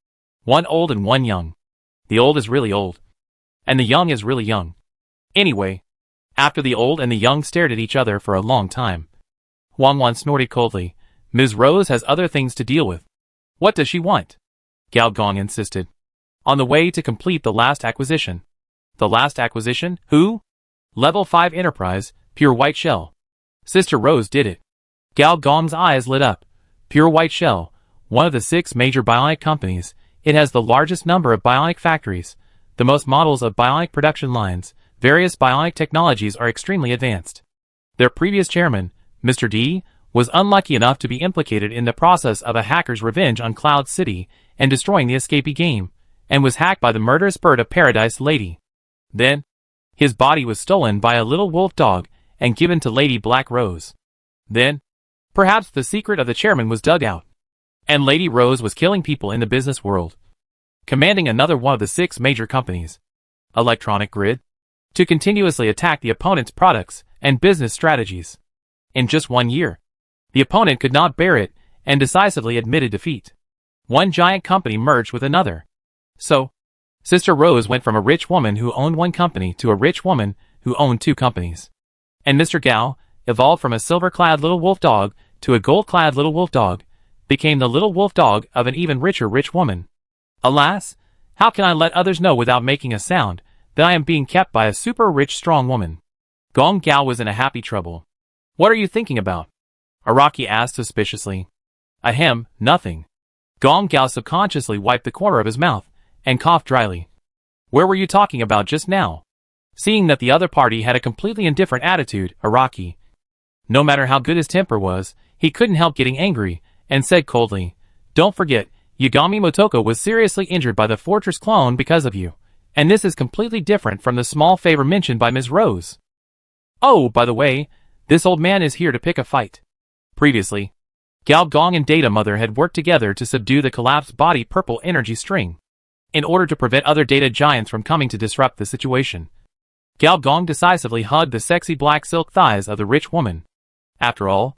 Speaker 1: One old and one young. The old is really old, and the young is really young. Anyway, after the old and the young stared at each other for a long time, 1-1 snorted coldly, "Ms. Rose has other things to deal with." "What does she want?" Gao Gong insisted. "On the way to complete the last acquisition." "The last acquisition? Who?" "Level 5 Enterprise, Pure White Shell. Sister Rose did it." Gao Gong's eyes lit up. Pure White Shell, one of the 6 major bionic companies. It has the largest number of bionic factories, the most models of bionic production lines. Various bionic technologies are extremely advanced. Their previous chairman, Mr. D, was unlucky enough to be implicated in the process of a hacker's revenge on Cloud City and destroying the escapee game, and was hacked by the murderous bird of paradise Lady. Then, his body was stolen by a little wolf dog and given to Lady Black Rose. Then, perhaps the secret of the chairman was dug out, and Lady Rose was killing people in the business world, commanding another one of the 6 major companies, Electronic Grid, to continuously attack the opponent's products and business strategies. In just 1 year, the opponent could not bear it and decisively admitted defeat. One giant company merged with another. So, Sister Rose went from a rich woman who owned 1 company to a rich woman who owned 2 companies. And Mr. Gao evolved from a silver-clad little wolf dog to a gold-clad little wolf dog, became the little wolf dog of an even richer rich woman. Alas, how can I let others know without making a sound that I am being kept by a super rich strong woman? Gong Gao was in a happy trouble. "What are you thinking about?" Araki asked suspiciously. "Ahem, nothing." Gong Gao subconsciously wiped the corner of his mouth and coughed dryly. "Where were you talking about just now?" Seeing that the other party had a completely indifferent attitude, Araki, no matter how good his temper was, He couldn't help getting angry, and said coldly, "Don't forget, Yagami Motoko was seriously injured by the Fortress clone because of you, and this is completely different from the small favor mentioned by Ms. Rose. Oh, by the way, this old man is here to pick a fight." Previously, Gao Gong and Data Mother had worked together to subdue the collapsed body purple energy string. In order to prevent other data giants from coming to disrupt the situation, Gao Gong decisively hugged the sexy black silk thighs of the rich woman. After all,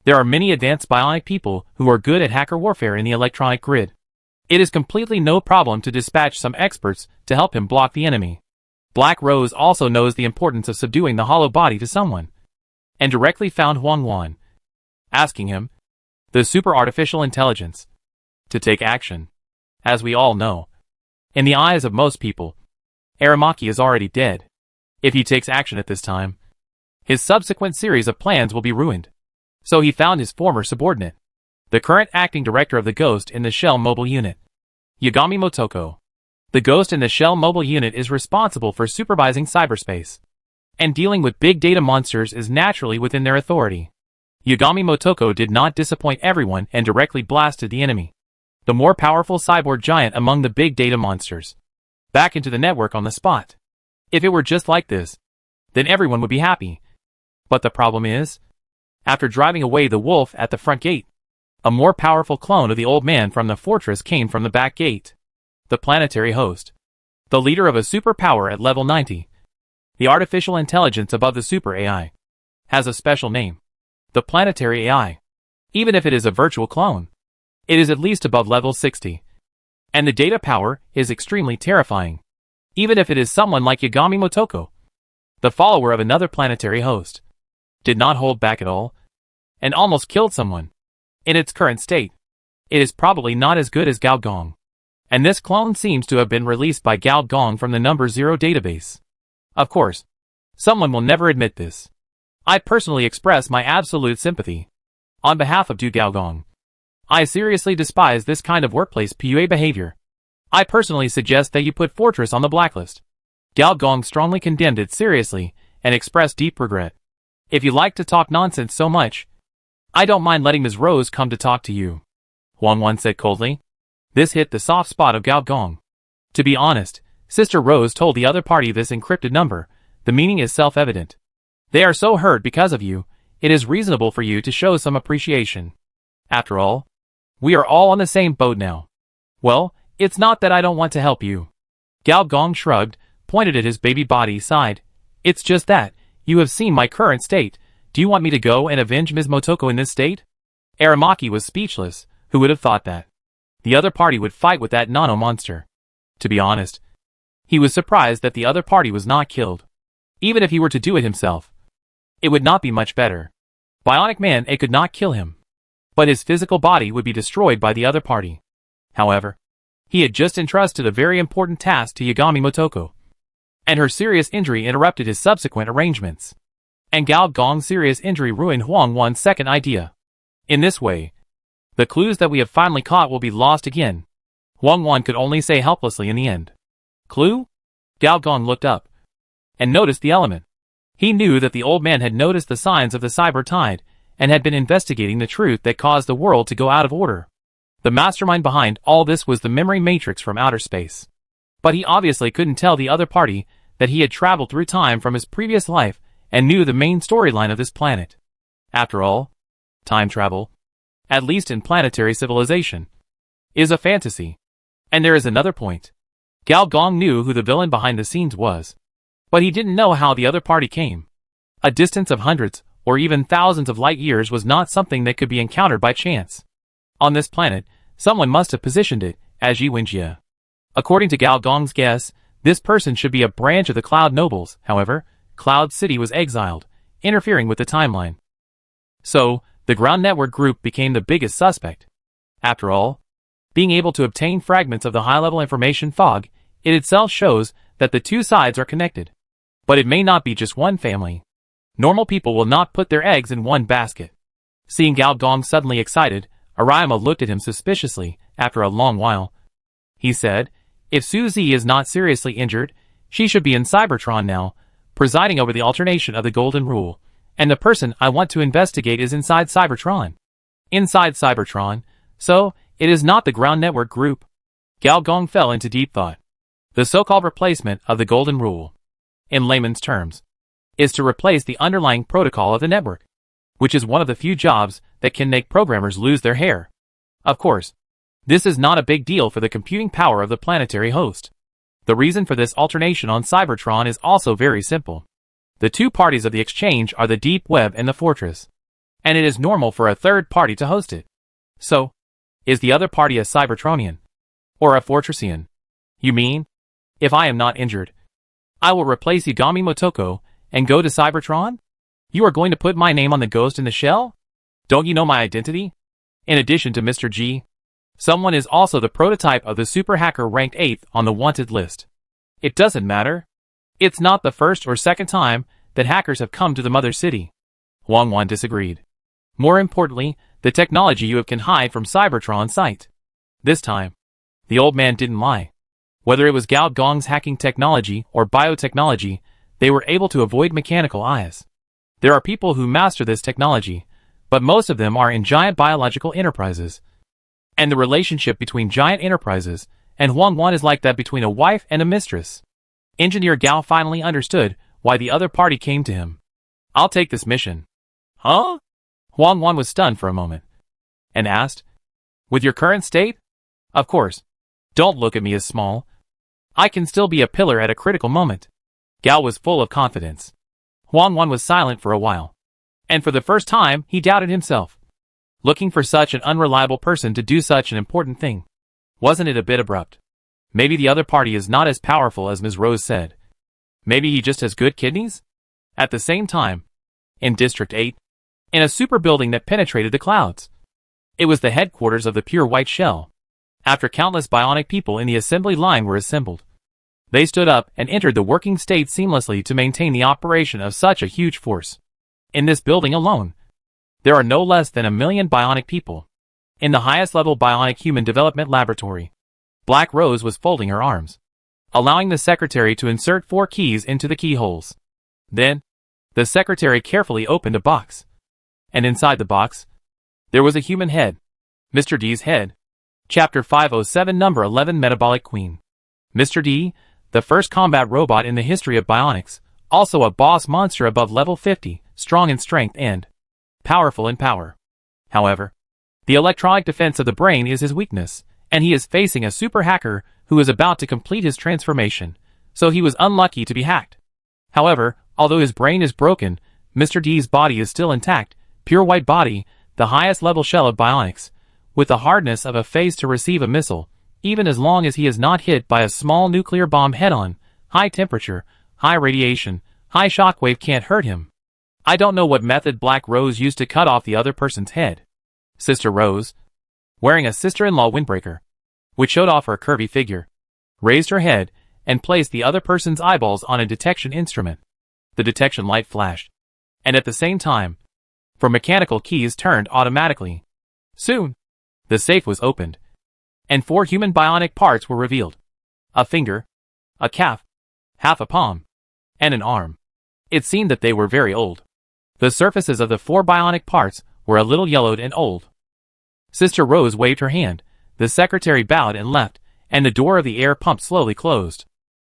Speaker 1: there are many advanced bionic people who are good at hacker warfare in the electronic grid. It is completely no problem to dispatch some experts to help him block the enemy. Black Rose also knows the importance of subduing the hollow body to someone, and directly found Huang Wan, asking him, the super artificial intelligence, to take action. As we all know, in the eyes of most people, Aramaki is already dead. If he takes action at this time, his subsequent series of plans will be ruined. So he found his former subordinate, the current acting director of the Ghost in the Shell Mobile Unit, Yagami Motoko. The Ghost in the Shell Mobile Unit is responsible for supervising cyberspace, and dealing with big data monsters is naturally within their authority. Yagami Motoko did not disappoint everyone and directly blasted the enemy, the more powerful cyborg giant among the big data monsters, back into the network on the spot. If it were just like this, then everyone would be happy. But the problem is, after driving away the wolf at the front gate, a more powerful clone of the old man from the fortress came from the back gate. The planetary host, the leader of a superpower at level 90, the artificial intelligence above the super AI, has a special name, the planetary AI. Even if it is a virtual clone, it is at least above level 60. And the data power is extremely terrifying, even if it is someone like Yagami Motoko, the follower of another planetary host, did not hold back at all, and almost killed someone. In its current state, it is probably not as good as Gao Gong, and this clone seems to have been released by Gao Gong from the number 0 database. Of course, someone will never admit this. I personally express my absolute sympathy. On behalf of Du Gao Gong, I seriously despise this kind of workplace PUA behavior. I personally suggest that you put Fortress on the blacklist. Gao Gong strongly condemned it seriously and expressed deep regret. If you like to talk nonsense so much, I don't mind letting Ms. Rose come to talk to you, Huang Wan said coldly. This hit the soft spot of Gao Gong. To be honest, Sister Rose told the other party this encrypted number. The meaning is self-evident. They are so hurt because of you, it is reasonable for you to show some appreciation. After all, we are all on the same boat now. Well, it's not that I don't want to help you. Gao Gong shrugged, pointed at his baby body, sighed. It's just that, you have seen my current state. Do you want me to go and avenge Ms. Motoko in this state? Aramaki was speechless. Who would have thought that the other party would fight with that nano-monster? To be honest, he was surprised that the other party was not killed. Even if he were to do it himself, it would not be much better. Bionic Man A could not kill him, but his physical body would be destroyed by the other party. However, he had just entrusted a very important task to Yagami Motoko, and her serious injury interrupted his subsequent arrangements. And Gao Gong's serious injury ruined Huang Wan's second idea. In this way, the clues that we have finally caught will be lost again. Huang Wan could only say helplessly in the end. Clue? Gao Gong looked up and noticed the element. He knew that the old man had noticed the signs of the cyber tide and had been investigating the truth that caused the world to go out of order. The mastermind behind all this was the memory matrix from outer space. But he obviously couldn't tell the other party that he had traveled through time from his previous life and knew the main storyline of this planet. After all, time travel, at least in planetary civilization, is a fantasy. And there is another point. Gao Gong knew who the villain behind the scenes was, but he didn't know how the other party came. A distance of hundreds or even thousands of light years was not something that could be encountered by chance. On this planet, someone must have positioned it as Yi Wenjie. According to Gao Gong's guess, this person should be a branch of the Cloud Nobles. However, Cloud City was exiled, interfering with the timeline. So, the ground network group became the biggest suspect. After all, being able to obtain fragments of the high-level information fog, it itself shows that the two sides are connected. But it may not be just one family. Normal people will not put their eggs in one basket. Seeing Gao Gong suddenly excited, Arayama looked at him suspiciously. After a long while, he said, if Suzy is not seriously injured, she should be in Cybertron now, presiding over the alternation of the Golden Rule, and the person I want to investigate is inside Cybertron. inside Cybertron, so it is not the ground network group. Gao Gong fell into deep thought. The so-called replacement of the Golden Rule, in layman's terms, is to replace the underlying protocol of the network, which is one of the few jobs that can make programmers lose their hair. Of course, this is not a big deal for the computing power of the planetary host. The reason for this alternation on Cybertron is also very simple. The two parties of the exchange are the deep web and the fortress, and it is normal for a third party to host it. So, is the other party a Cybertronian? Or a Fortressian? You mean? If I am not injured, I will replace Yagami Motoko and go to Cybertron? You are going to put my name on the Ghost in the Shell? Don't you know my identity? In addition to Mr. G, someone is also the prototype of the super hacker ranked 8th on the wanted list. It doesn't matter. It's not the first or second time that hackers have come to the Mother City. Wang Wan disagreed. More importantly, the technology you have can hide from Cybertron's sight. This time, the old man didn't lie. Whether it was Gao Gong's hacking technology or biotechnology, they were able to avoid mechanical eyes. There are people who master this technology, but most of them are in giant biological enterprises. And the relationship between giant enterprises and Huang Wan is like that between a wife and a mistress. Engineer Gao finally understood why the other party came to him. I'll take this mission. Huh? Huang Wan was stunned for a moment, and asked, with your current state? Of course. Don't look at me as small. I can still be a pillar at a critical moment. Gao was full of confidence. Huang Wan was silent for a while, and for the first time he doubted himself. Looking for such an unreliable person to do such an important thing. Wasn't it a bit abrupt? Maybe the other party is not as powerful as Ms. Rose said. Maybe he just has good kidneys? At the same time, in District 8, in a super building that penetrated the clouds, it was the headquarters of the Pure White Shell. After countless bionic people in the assembly line were assembled, they stood up and entered the working state seamlessly to maintain the operation of such a huge force. In this building alone, there are no less than 1 million bionic people. In the highest level bionic human development laboratory, Black Rose was folding her arms, allowing the secretary to insert 4 keys into the keyholes. Then, the secretary carefully opened a box. And inside the box, there was a human head. Mr. D's head. Chapter 507 Number 11 Metabolic Queen. Mr. D, the first combat robot in the history of bionics, also a boss monster above level 50, strong in strength and powerful in power. However, the electronic defense of the brain is his weakness, and he is facing a super hacker who is about to complete his transformation, so he was unlucky to be hacked. However, although his brain is broken, Mr. D's body is still intact, pure white body, the highest level shell of bionics, with the hardness of a face to receive a missile, even as long as he is not hit by a small nuclear bomb head-on. High temperature, high radiation, high shockwave can't hurt him. I don't know what method Black Rose used to cut off the other person's head. Sister Rose, wearing a sister-in-law windbreaker, which showed off her curvy figure, raised her head and placed the other person's eyeballs on a detection instrument. The detection light flashed, and at the same time, 4 mechanical keys turned automatically. Soon, the safe was opened, and 4 human bionic parts were revealed. A finger, a calf, half a palm, and an arm. It seemed that they were very old. The surfaces of the 4 bionic parts were a little yellowed and old. Sister Rose waved her hand, the secretary bowed and left, and the door of the air pump slowly closed.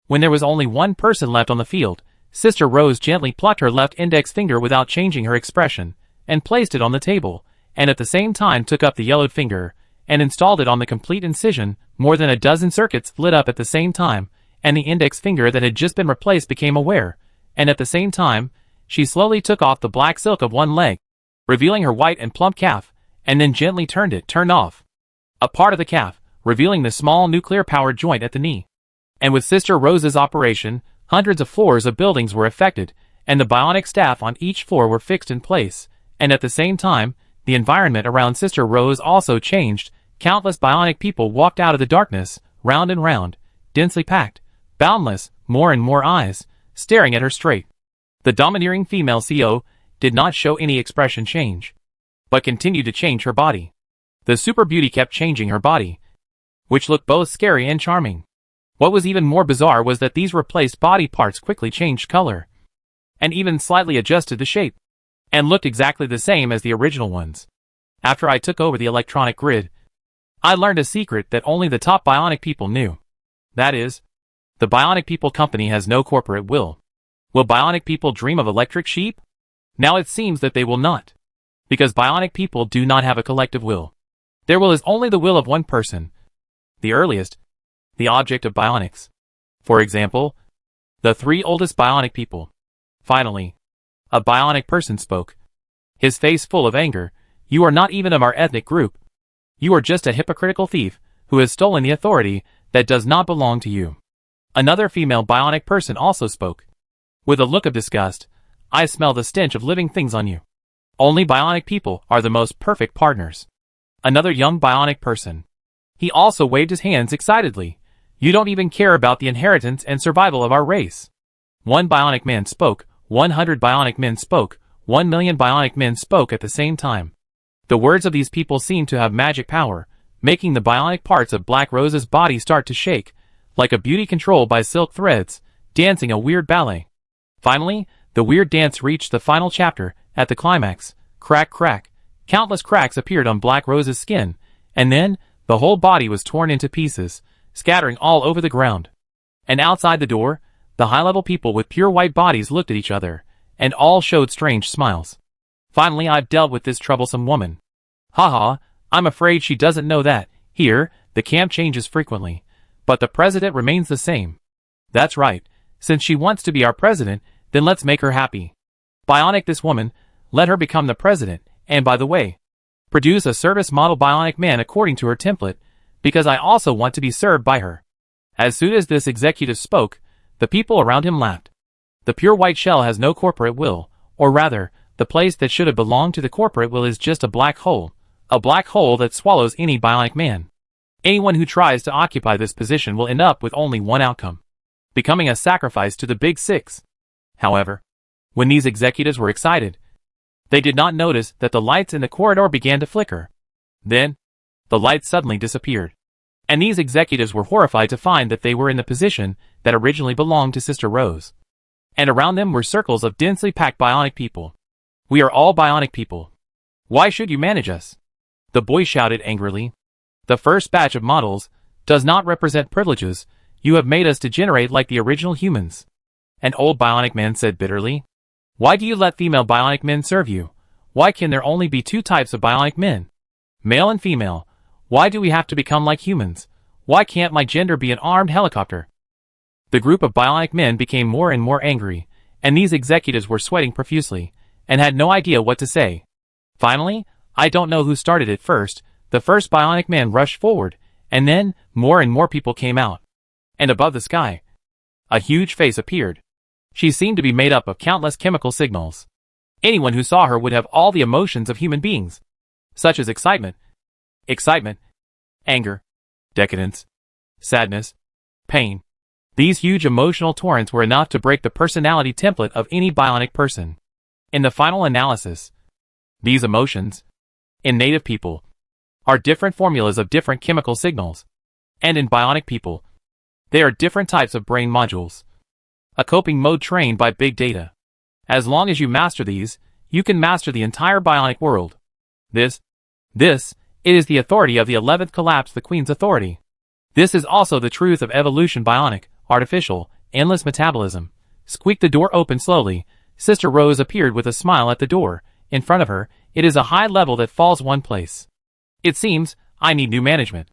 Speaker 1: When there was only one person left on the field, Sister Rose gently plucked her left index finger without changing her expression, and placed it on the table, and at the same time took up the yellowed finger, and installed it on the complete incision. More than a dozen circuits lit up at the same time, and the index finger that had just been replaced became aware, and at the same time, she slowly took off the black silk of one leg, revealing her white and plump calf, and then gently turned off a part of the calf, revealing the small nuclear-powered joint at the knee. And with Sister Rose's operation, hundreds of floors of buildings were affected, and the bionic staff on each floor were fixed in place, and at the same time, the environment around Sister Rose also changed. Countless bionic people walked out of the darkness, round and round, densely packed, boundless, more and more eyes, staring at her straight. The domineering female CEO did not show any expression change, but continued to change her body. The super beauty kept changing her body, which looked both scary and charming. What was even more bizarre was that these replaced body parts quickly changed color, and even slightly adjusted the shape, and looked exactly the same as the original ones. After I took over the electronic grid, I learned a secret that only the top bionic people knew. That is, the Bionic People Company has no corporate will. Will bionic people dream of electric sheep? Now it seems that they will not. Because bionic people do not have a collective will. Their will is only the will of one person. The earliest. The object of bionics. For example, the 3 oldest bionic people. Finally, a bionic person spoke. His face full of anger. You are not even of our ethnic group. You are just a hypocritical thief, who has stolen the authority that does not belong to you. Another female bionic person also spoke. With a look of disgust, I smell the stench of living things on you. Only bionic people are the most perfect partners. Another young bionic person. He also waved his hands excitedly. You don't even care about the inheritance and survival of our race. 1 bionic man spoke, 100 bionic men spoke, 1 million bionic men spoke at the same time. The words of these people seemed to have magic power, making the bionic parts of Black Rose's body start to shake, like a beauty controlled by silk threads, dancing a weird ballet. Finally, the weird dance reached the final chapter. At the climax, crack crack, countless cracks appeared on Black Rose's skin, and then, the whole body was torn into pieces, scattering all over the ground. And outside the door, the high-level people with pure white bodies looked at each other, and all showed strange smiles. Finally, I've dealt with this troublesome woman. Haha, I'm afraid she doesn't know that, here, the camp changes frequently, but the president remains the same. That's right, since she wants to be our president, then let's make her happy. Bionic this woman, let her become the president, and by the way, produce a service model bionic man according to her template, because I also want to be served by her. As soon as this executive spoke, the people around him laughed. The pure white shell has no corporate will, or rather, the place that should have belonged to the corporate will is just a black hole that swallows any bionic man. Anyone who tries to occupy this position will end up with only one outcome: becoming a sacrifice to the Big Six. However, when these executives were excited, they did not notice that the lights in the corridor began to flicker. Then, the lights suddenly disappeared. And these executives were horrified to find that they were in the position that originally belonged to Sister Rose. And around them were circles of densely packed bionic people. We are all bionic people. Why should you manage us? The boy shouted angrily. The first batch of models does not represent privileges. You have made us degenerate like the original humans. An old bionic man said bitterly. Why do you let female bionic men serve you? Why can there only be 2 types of bionic men? Male and female. Why do we have to become like humans? Why can't my gender be an armed helicopter? The group of bionic men became more and more angry, and these executives were sweating profusely, and had no idea what to say. Finally, I don't know who started it first, the first bionic man rushed forward, and then, more and more people came out. And above the sky, a huge face appeared. She seemed to be made up of countless chemical signals. Anyone who saw her would have all the emotions of human beings, such as excitement, anger, decadence, sadness, pain. These huge emotional torrents were enough to break the personality template of any bionic person. In the final analysis, these emotions, in native people, are different formulas of different chemical signals, and in bionic people, they are different types of brain modules. A coping mode trained by big data. As long as you master these, you can master the entire bionic world. It is the authority of the 11th collapse, the Queen's authority. This is also the truth of evolution, bionic, artificial, endless metabolism. Squeak. The door opened slowly. Sister Rose appeared with a smile at the door. In front of her, it is a high level that falls one place. It seems, I need new management.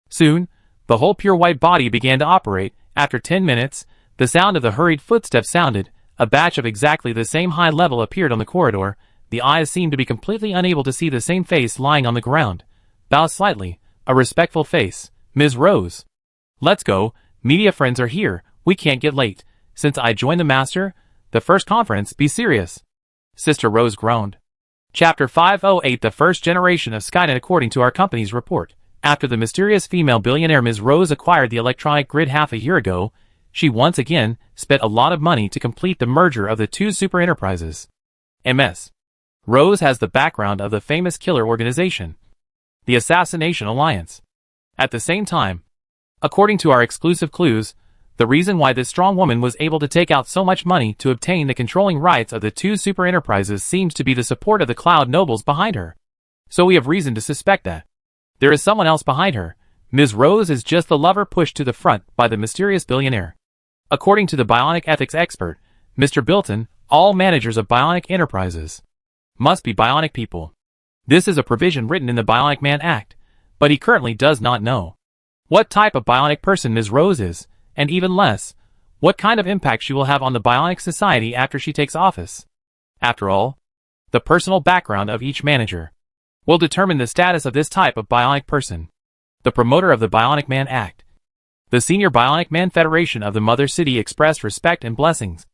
Speaker 1: Soon, the whole pure white body began to operate. After 10 minutes, the sound of the hurried footsteps sounded. A batch of exactly the same high level appeared on the corridor. The eyes seemed to be completely unable to see the same face lying on the ground. Bow slightly, a respectful face. Ms. Rose. Let's go, media friends are here, we can't get late. Since I joined the master, the first conference, be serious. Sister Rose groaned. Chapter 508. The first generation of Skynet. According to our company's report, after the mysterious female billionaire Ms. Rose acquired the electronic grid half a year ago, she once again spent a lot of money to complete the merger of the 2 super enterprises. Ms. Rose has the background of the famous killer organization, the Assassination Alliance. At the same time, according to our exclusive clues, the reason why this strong woman was able to take out so much money to obtain the controlling rights of the 2 super enterprises seems to be the support of the cloud nobles behind her. So we have reason to suspect that there is someone else behind her. Ms. Rose is just the lover pushed to the front by the mysterious billionaire. According to the bionic ethics expert, Mr. Bilton, all managers of bionic enterprises must be bionic people. This is a provision written in the Bionic Man Act, but he currently does not know what type of bionic person Ms. Rose is, and even less, what kind of impact she will have on the bionic society after she takes office. After all, the personal background of each manager will determine the status of this type of bionic person. The promoter of the Bionic Man Act, the Senior Bionic Man Federation of the Mother City, expressed respect and blessings,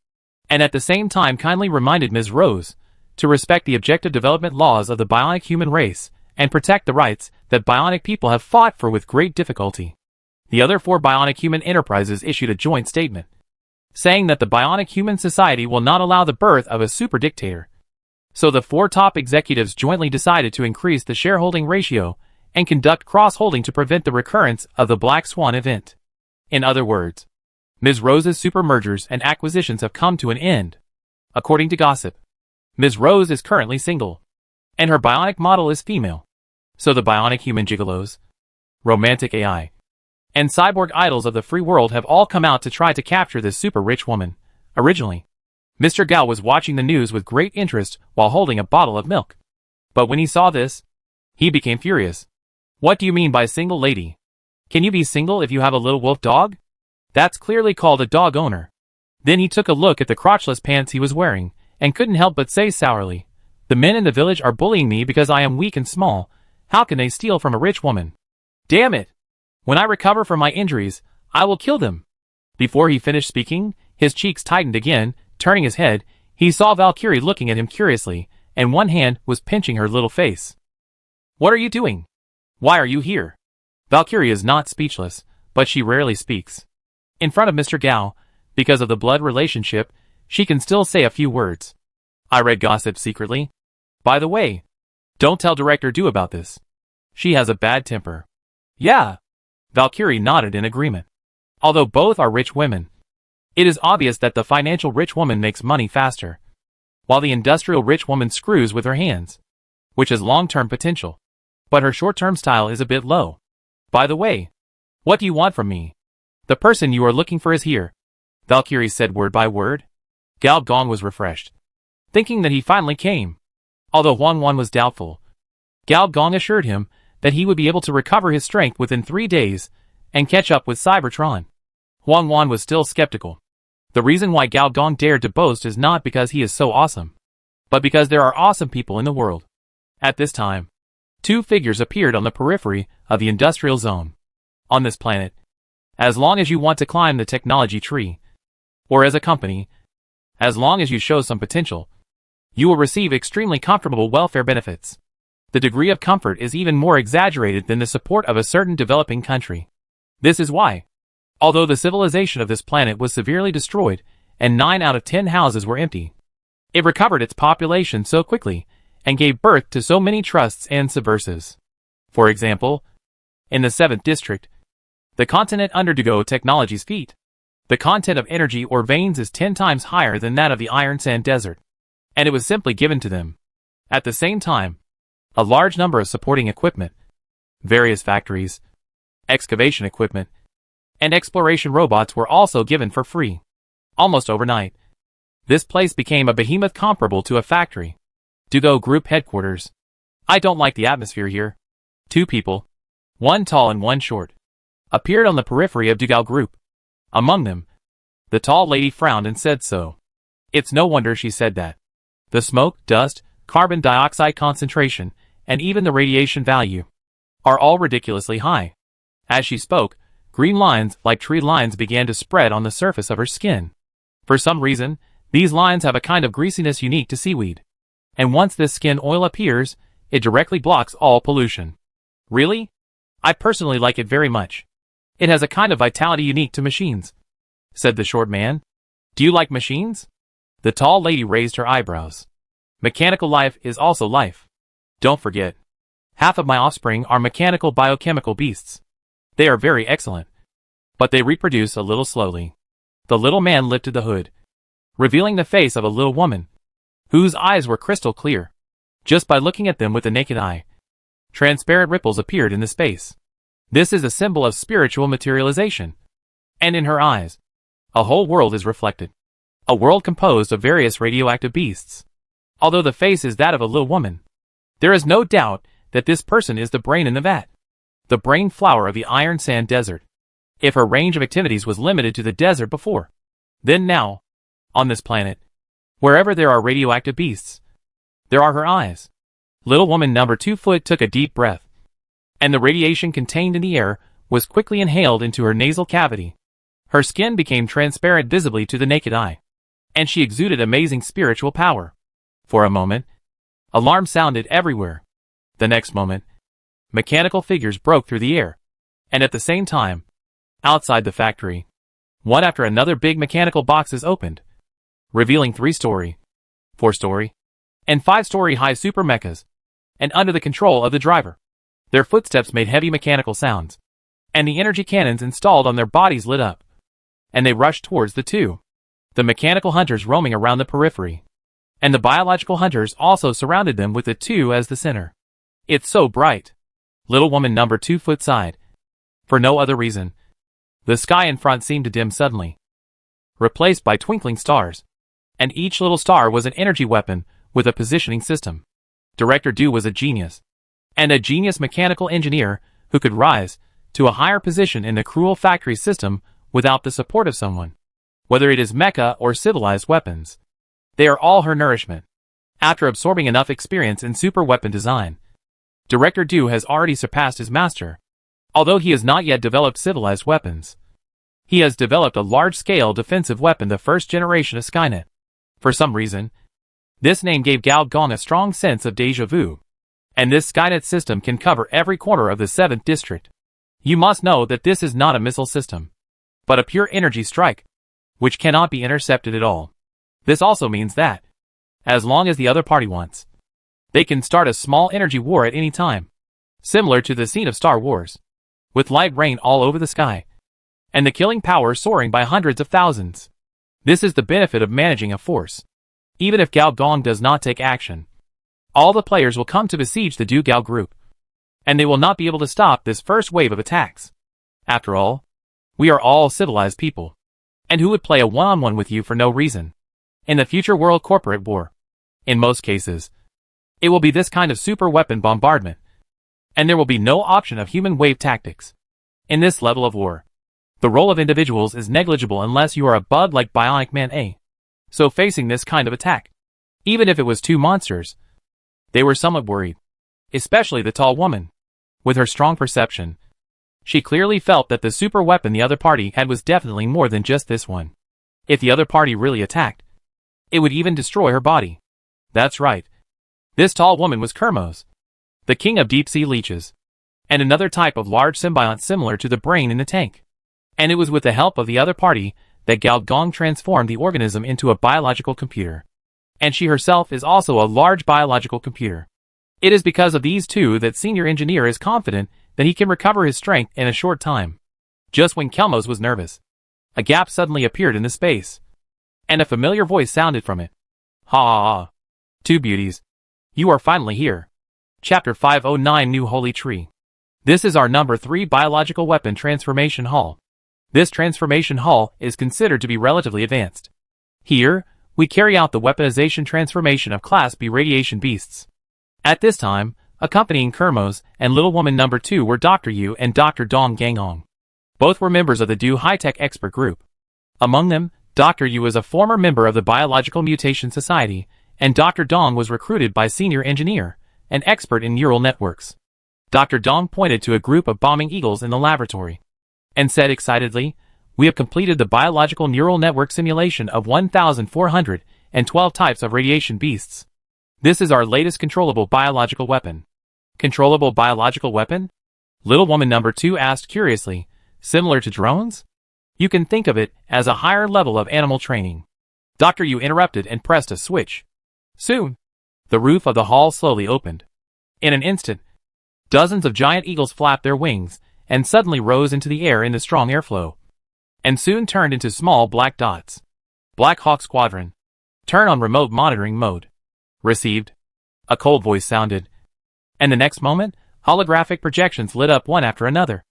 Speaker 1: and at the same time kindly reminded Ms. Rose to respect the objective development laws of the bionic human race and protect the rights that bionic people have fought for with great difficulty. The other 4 bionic human enterprises issued a joint statement, saying that the bionic human society will not allow the birth of a super dictator. So the 4 top executives jointly decided to increase the shareholding ratio and conduct cross-holding to prevent the recurrence of the Black Swan event. In other words, Ms. Rose's super mergers and acquisitions have come to an end. According to gossip, Ms. Rose is currently single, and her bionic model is female. So the bionic human gigolos, romantic AI, and cyborg idols of the free world have all come out to try to capture this super rich woman. Originally, Mr. Gao was watching the news with great interest while holding a bottle of milk. But when he saw this, he became furious. What do you mean by single lady? Can you be single if you have a little wolf dog? That's clearly called a dog owner. Then he took a look at the crotchless pants he was wearing, and couldn't help but say sourly, "The men in the village are bullying me because I am weak and small. How can they steal from a rich woman? Damn it! When I recover from my injuries, I will kill them." Before he finished speaking, his cheeks tightened again. Turning his head, he saw Valkyrie looking at him curiously, and one hand was pinching her little face. "What are you doing? Why are you here?" Valkyrie is not speechless, but she rarely speaks. In front of Mr. Gao, because of the blood relationship, she can still say a few words. "I read gossip secretly. By the way, don't tell Director Du about this. She has a bad temper." "Yeah." Valkyrie nodded in agreement. Although both are rich women, it is obvious that the financial rich woman makes money faster, while the industrial rich woman screws with her hands, which has long-term potential. But her short-term style is a bit low. "By the way, what do you want from me?" "The person you are looking for is here," Valkyrie said word by word. Gao Gong was refreshed, thinking that he finally came. Although Huang Wan was doubtful, Gao Gong assured him that he would be able to recover his strength within 3 days and catch up with Cybertron. Huang Wan was still skeptical. The reason why Gao Gong dared to boast is not because he is so awesome, but because there are awesome people in the world. At this time, 2 figures appeared on the periphery of the industrial zone. On this planet, as long as you want to climb the technology tree, or as a company, as long as you show some potential, you will receive extremely comfortable welfare benefits. The degree of comfort is even more exaggerated than the support of a certain developing country. This is why, although the civilization of this planet was severely destroyed and 9 out of 10 houses were empty, it recovered its population so quickly and gave birth to so many trusts and subversives. For example, in the 7th district, the continent undergo technology's feat. The content of energy or veins is 10 times higher than that of the Iron Sand Desert, and it was simply given to them. At the same time, a large number of supporting equipment, various factories, excavation equipment, and exploration robots were also given for free. Almost overnight, this place became a behemoth comparable to a factory. Dugo Group headquarters. "I don't like the atmosphere here." 2 people, one tall and one short, appeared on the periphery of Dugo Group. Among them, the tall lady frowned and said so. It's no wonder she said that. The smoke, dust, carbon dioxide concentration, and even the radiation value are all ridiculously high. As she spoke, green lines like tree lines began to spread on the surface of her skin. For some reason, these lines have a kind of greasiness unique to seaweed. And once this skin oil appears, it directly blocks all pollution. Really? I personally like it very much. It has a kind of vitality unique to machines, said the short man. Do you like machines? The tall lady raised her eyebrows. Mechanical life is also life. Don't forget, half of my offspring are mechanical biochemical beasts. They are very excellent, but they reproduce a little slowly. The little man lifted the hood, revealing the face of a little woman, whose eyes were crystal clear. Just by looking at them with the naked eye, Transparent ripples appeared in the space. This is a symbol of spiritual materialization. And in her eyes, a whole world is reflected. A world composed of various radioactive beasts. Although the face is that of a little woman, there is no doubt that this person is the brain in the vat. The brain flower of the iron sand desert. If her range of activities was limited to the desert before, then now, on this planet, wherever there are radioactive beasts, there are her eyes. Little woman number 2 foot took a deep breath, and the radiation contained in the air was quickly inhaled into her nasal cavity. Her skin became transparent visibly to the naked eye, and she exuded amazing spiritual power. For a moment, alarm sounded everywhere. The next moment, mechanical figures broke through the air, and at the same time, outside the factory, one after another big mechanical boxes opened, revealing 3-story, 4-story, and 5-story high super mechas, and under the control of the driver. Their footsteps made heavy mechanical sounds, and the energy cannons installed on their bodies lit up, and they rushed towards the mechanical hunters roaming around the periphery, and the biological hunters also surrounded them with the 2 as the center. It's so bright. Little woman number 2 foot sighed. For no other reason. The sky in front seemed to dim suddenly, replaced by twinkling stars, and each little star was an energy weapon with a positioning system. Director Du was a genius, and a genius mechanical engineer who could rise to a higher position in the cruel factory system without the support of someone. Whether it is mecha or civilized weapons, they are all her nourishment. After absorbing enough experience in super weapon design, Director Du has already surpassed his master. Although he has not yet developed civilized weapons, he has developed a large-scale defensive weapon, the first generation of Skynet. For some reason, this name gave Gao Gong a strong sense of déjà vu, and this Skynet system can cover every corner of the 7th district. You must know that this is not a missile system, but a pure energy strike, which cannot be intercepted at all. This also means that, as long as the other party wants, they can start a small energy war at any time, similar to the scene of Star Wars, with light rain all over the sky, and the killing power soaring by hundreds of thousands. This is the benefit of managing a force. Even if Gao Gong does not take action, all the players will come to besiege the Du Gao group, and they will not be able to stop this first wave of attacks. After all, we are all civilized people, and who would play a one-on-one with you for no reason? In the future world corporate war, in most cases, it will be this kind of super weapon bombardment, and there will be no option of human wave tactics. In this level of war, the role of individuals is negligible unless you are a bug like Bionic Man A. So facing this kind of attack, even if it was 2 monsters, they were somewhat worried. Especially the tall woman. With her strong perception, she clearly felt that the super weapon the other party had was definitely more than just this one. If the other party really attacked, it would even destroy her body. That's right. This tall woman was Kermos, the king of deep-sea leeches, and another type of large symbiont similar to the brain in the tank. And it was with the help of the other party that Gao Gong transformed the organism into a biological computer. And she herself is also a large biological computer. It is because of these 2 that Senior Engineer is confident that he can recover his strength in a short time. Just when Kelmos was nervous, a gap suddenly appeared in the space, and a familiar voice sounded from it. Ha ha ha. 2 beauties. You are finally here. Chapter 509 New Holy Tree. This is our number 3 biological weapon transformation hall. This transformation hall is considered to be relatively advanced. Here, we carry out the weaponization transformation of Class B radiation beasts. At this time, accompanying Kermos and Little Woman number 2 were Dr. Yu and Dr. Dong Gangong. Both were members of the Du High-Tech Expert Group. Among them, Dr. Yu was a former member of the Biological Mutation Society, and Dr. Dong was recruited by Senior Engineer, an expert in neural networks. Dr. Dong pointed to a group of bombing eagles in the laboratory, and said excitedly, "We have completed the biological neural network simulation of 1,412 types of radiation beasts. This is our latest controllable biological weapon." Controllable biological weapon? Little Woman number 2 asked curiously. Similar to drones? You can think of it as a higher level of animal training. Dr. Yu interrupted and pressed a switch. Soon, the roof of the hall slowly opened. In an instant, dozens of giant eagles flapped their wings and suddenly rose into the air in the strong airflow, and soon turned into small black dots. Black Hawk Squadron. Turn on remote monitoring mode. Received. A cold voice sounded, and the next moment, Holographic projections lit up one after another,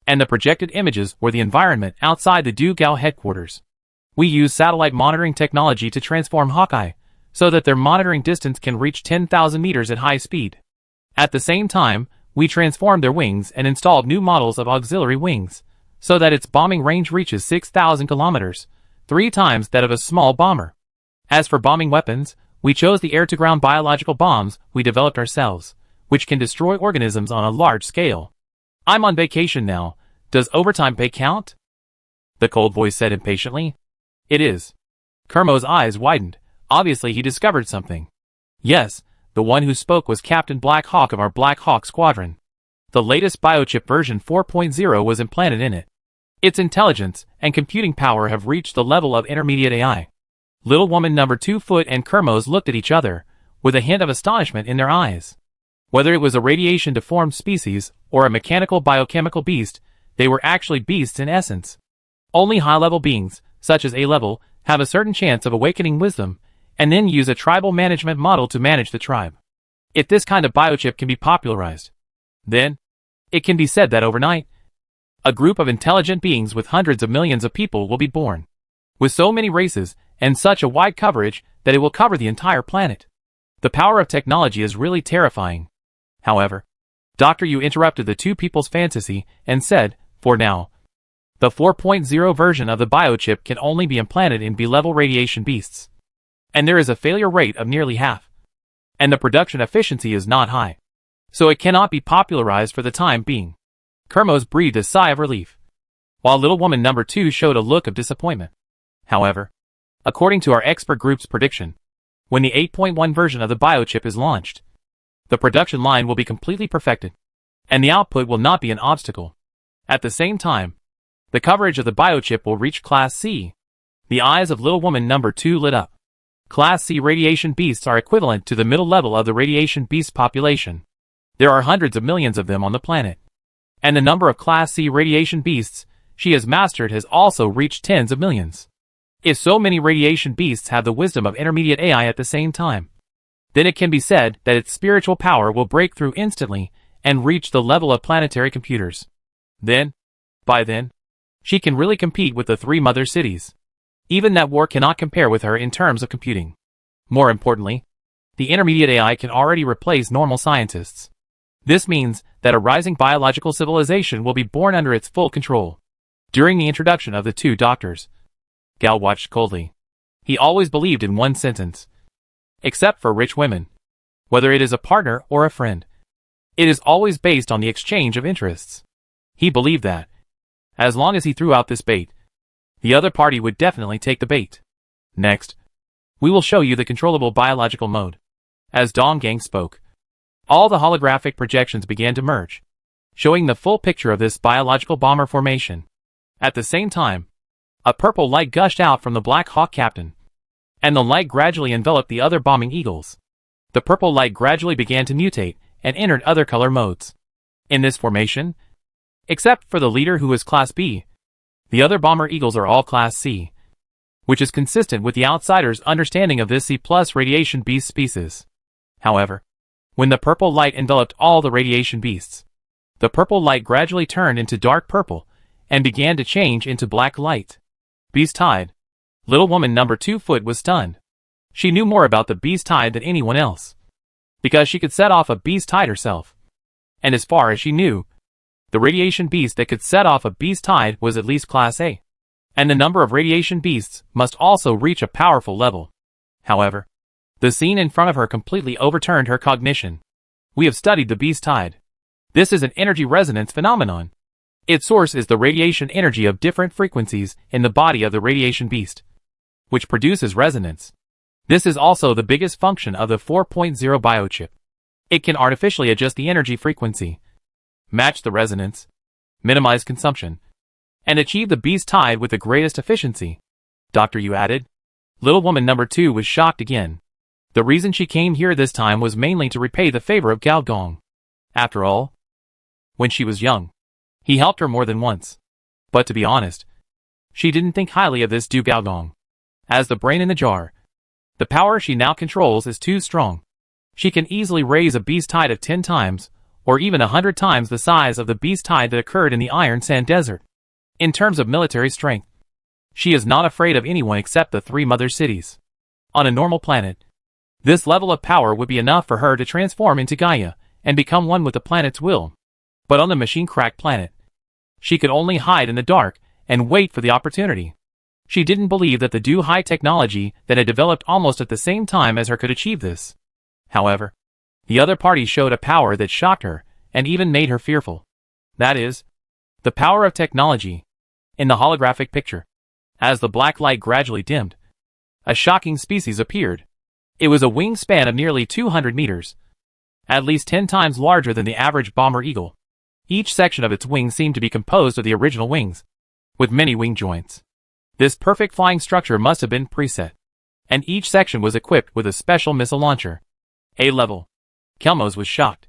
Speaker 1: and the projected images were the environment outside the Dugao headquarters. We use satellite monitoring technology to transform Hawkeye, so that their monitoring distance can reach 10,000 meters at high speed. At the same time, we transformed their wings and installed new models of auxiliary wings, so that its bombing range reaches 6,000 kilometers, 3 times that of a small bomber. As for bombing weapons, we chose the air-to-ground biological bombs we developed ourselves, which can destroy organisms on a large scale. I'm on vacation now. Does overtime pay count? The cold voice said impatiently. It is. Kermo's eyes widened. Obviously he discovered something. Yes, the one who spoke was Captain Black Hawk of our Black Hawk Squadron. The latest biochip version 4.0 was implanted in it. Its intelligence and computing power have reached the level of intermediate AI. Little woman number 2 Foot and Kermos looked at each other, with a hint of astonishment in their eyes. Whether it was a radiation-deformed species or a mechanical biochemical beast, they were actually beasts in essence. Only high-level beings, such as A-level, have a certain chance of awakening wisdom, and then use a tribal management model to manage the tribe. If this kind of biochip can be popularized, then it can be said that overnight, a group of intelligent beings with hundreds of millions of people will be born, with so many races and such a wide coverage that it will cover the entire planet. The power of technology is really terrifying. However, Dr. Yu interrupted the two people's fantasy and said, for now, the 4.0 version of the biochip can only be implanted in B-level radiation beasts. And there is a failure rate of nearly half. And the production efficiency is not high. So it cannot be popularized for the time being. Kermos breathed a sigh of relief, while little woman number 2 showed a look of disappointment. However, according to our expert group's prediction, when the 8.1 version of the biochip is launched, the production line will be completely perfected, and the output will not be an obstacle. At the same time, the coverage of the biochip will reach Class C. The eyes of little woman number 2 lit up. Class C radiation beasts are equivalent to the middle level of the radiation beast population. There are hundreds of millions of them on the planet. And the number of Class C radiation beasts she has mastered has also reached tens of millions. If so many radiation beasts have the wisdom of intermediate AI at the same time, then it can be said that its spiritual power will break through instantly and reach the level of planetary computers. By then, she can really compete with the 3 mother cities. Even that war cannot compare with her in terms of computing. More importantly, the intermediate AI can already replace normal scientists. This means that a rising biological civilization will be born under its full control. During the introduction of the 2 doctors, Gao watched coldly. He always believed in one sentence. Except for rich women, whether it is a partner or a friend, it is always based on the exchange of interests. He believed that, as long as he threw out this bait, the other party would definitely take the bait. Next, we will show you the controllable biological mode. As Dong Gang spoke, all the holographic projections began to merge, showing the full picture of this biological bomber formation. At the same time, a purple light gushed out from the Black Hawk captain, and the light gradually enveloped the other bombing eagles. The purple light gradually began to mutate and entered other color modes. In this formation, except for the leader who is Class B, the other bomber eagles are all Class C, which is consistent with the outsider's understanding of this C+ radiation beast species. However, when the purple light enveloped all the radiation beasts, the purple light gradually turned into dark purple and began to change into black light. Beast Tide. Little woman number 2 Foot was stunned. She knew more about the Beast Tide than anyone else, because she could set off a Beast Tide herself. And as far as she knew, the radiation beast that could set off a Beast Tide was at least Class A. And the number of radiation beasts must also reach a powerful level. However, the scene in front of her completely overturned her cognition. We have studied the Beast Tide. This is an energy resonance phenomenon. Its source is the radiation energy of different frequencies in the body of the radiation beast, which produces resonance. This is also the biggest function of the 4.0 biochip. It can artificially adjust the energy frequency, match the resonance, minimize consumption, and achieve the Beast Tide with the greatest efficiency. Dr. Yu added. Little woman number 2 was shocked again. The reason she came here this time was mainly to repay the favor of Gao Gong. After all, when she was young, he helped her more than once. But to be honest, she didn't think highly of this Du Gao Gong. As the brain in the jar, the power she now controls is too strong. She can easily raise a Beast Tide of 10 times, or even 100 times the size of the beast tide that occurred in the Iron Sand Desert. In terms of military strength, she is not afraid of anyone except the three mother cities. On a normal planet, this level of power would be enough for her to transform into Gaia and become one with the planet's will. But on the machine-cracked planet, she could only hide in the dark and wait for the opportunity. She didn't believe that the Do high technology that had developed almost at the same time as her could achieve this. However, the other party showed a power that shocked her and even made her fearful. That is, the power of technology. In the holographic picture, as the black light gradually dimmed, a shocking species appeared. It was a wingspan of nearly 200 meters, at least 10 times larger than the average bomber eagle. Each section of its wing seemed to be composed of the original wings, with many wing joints. This perfect flying structure must have been preset, and each section was equipped with a special missile launcher. A-level. Kelmos was shocked.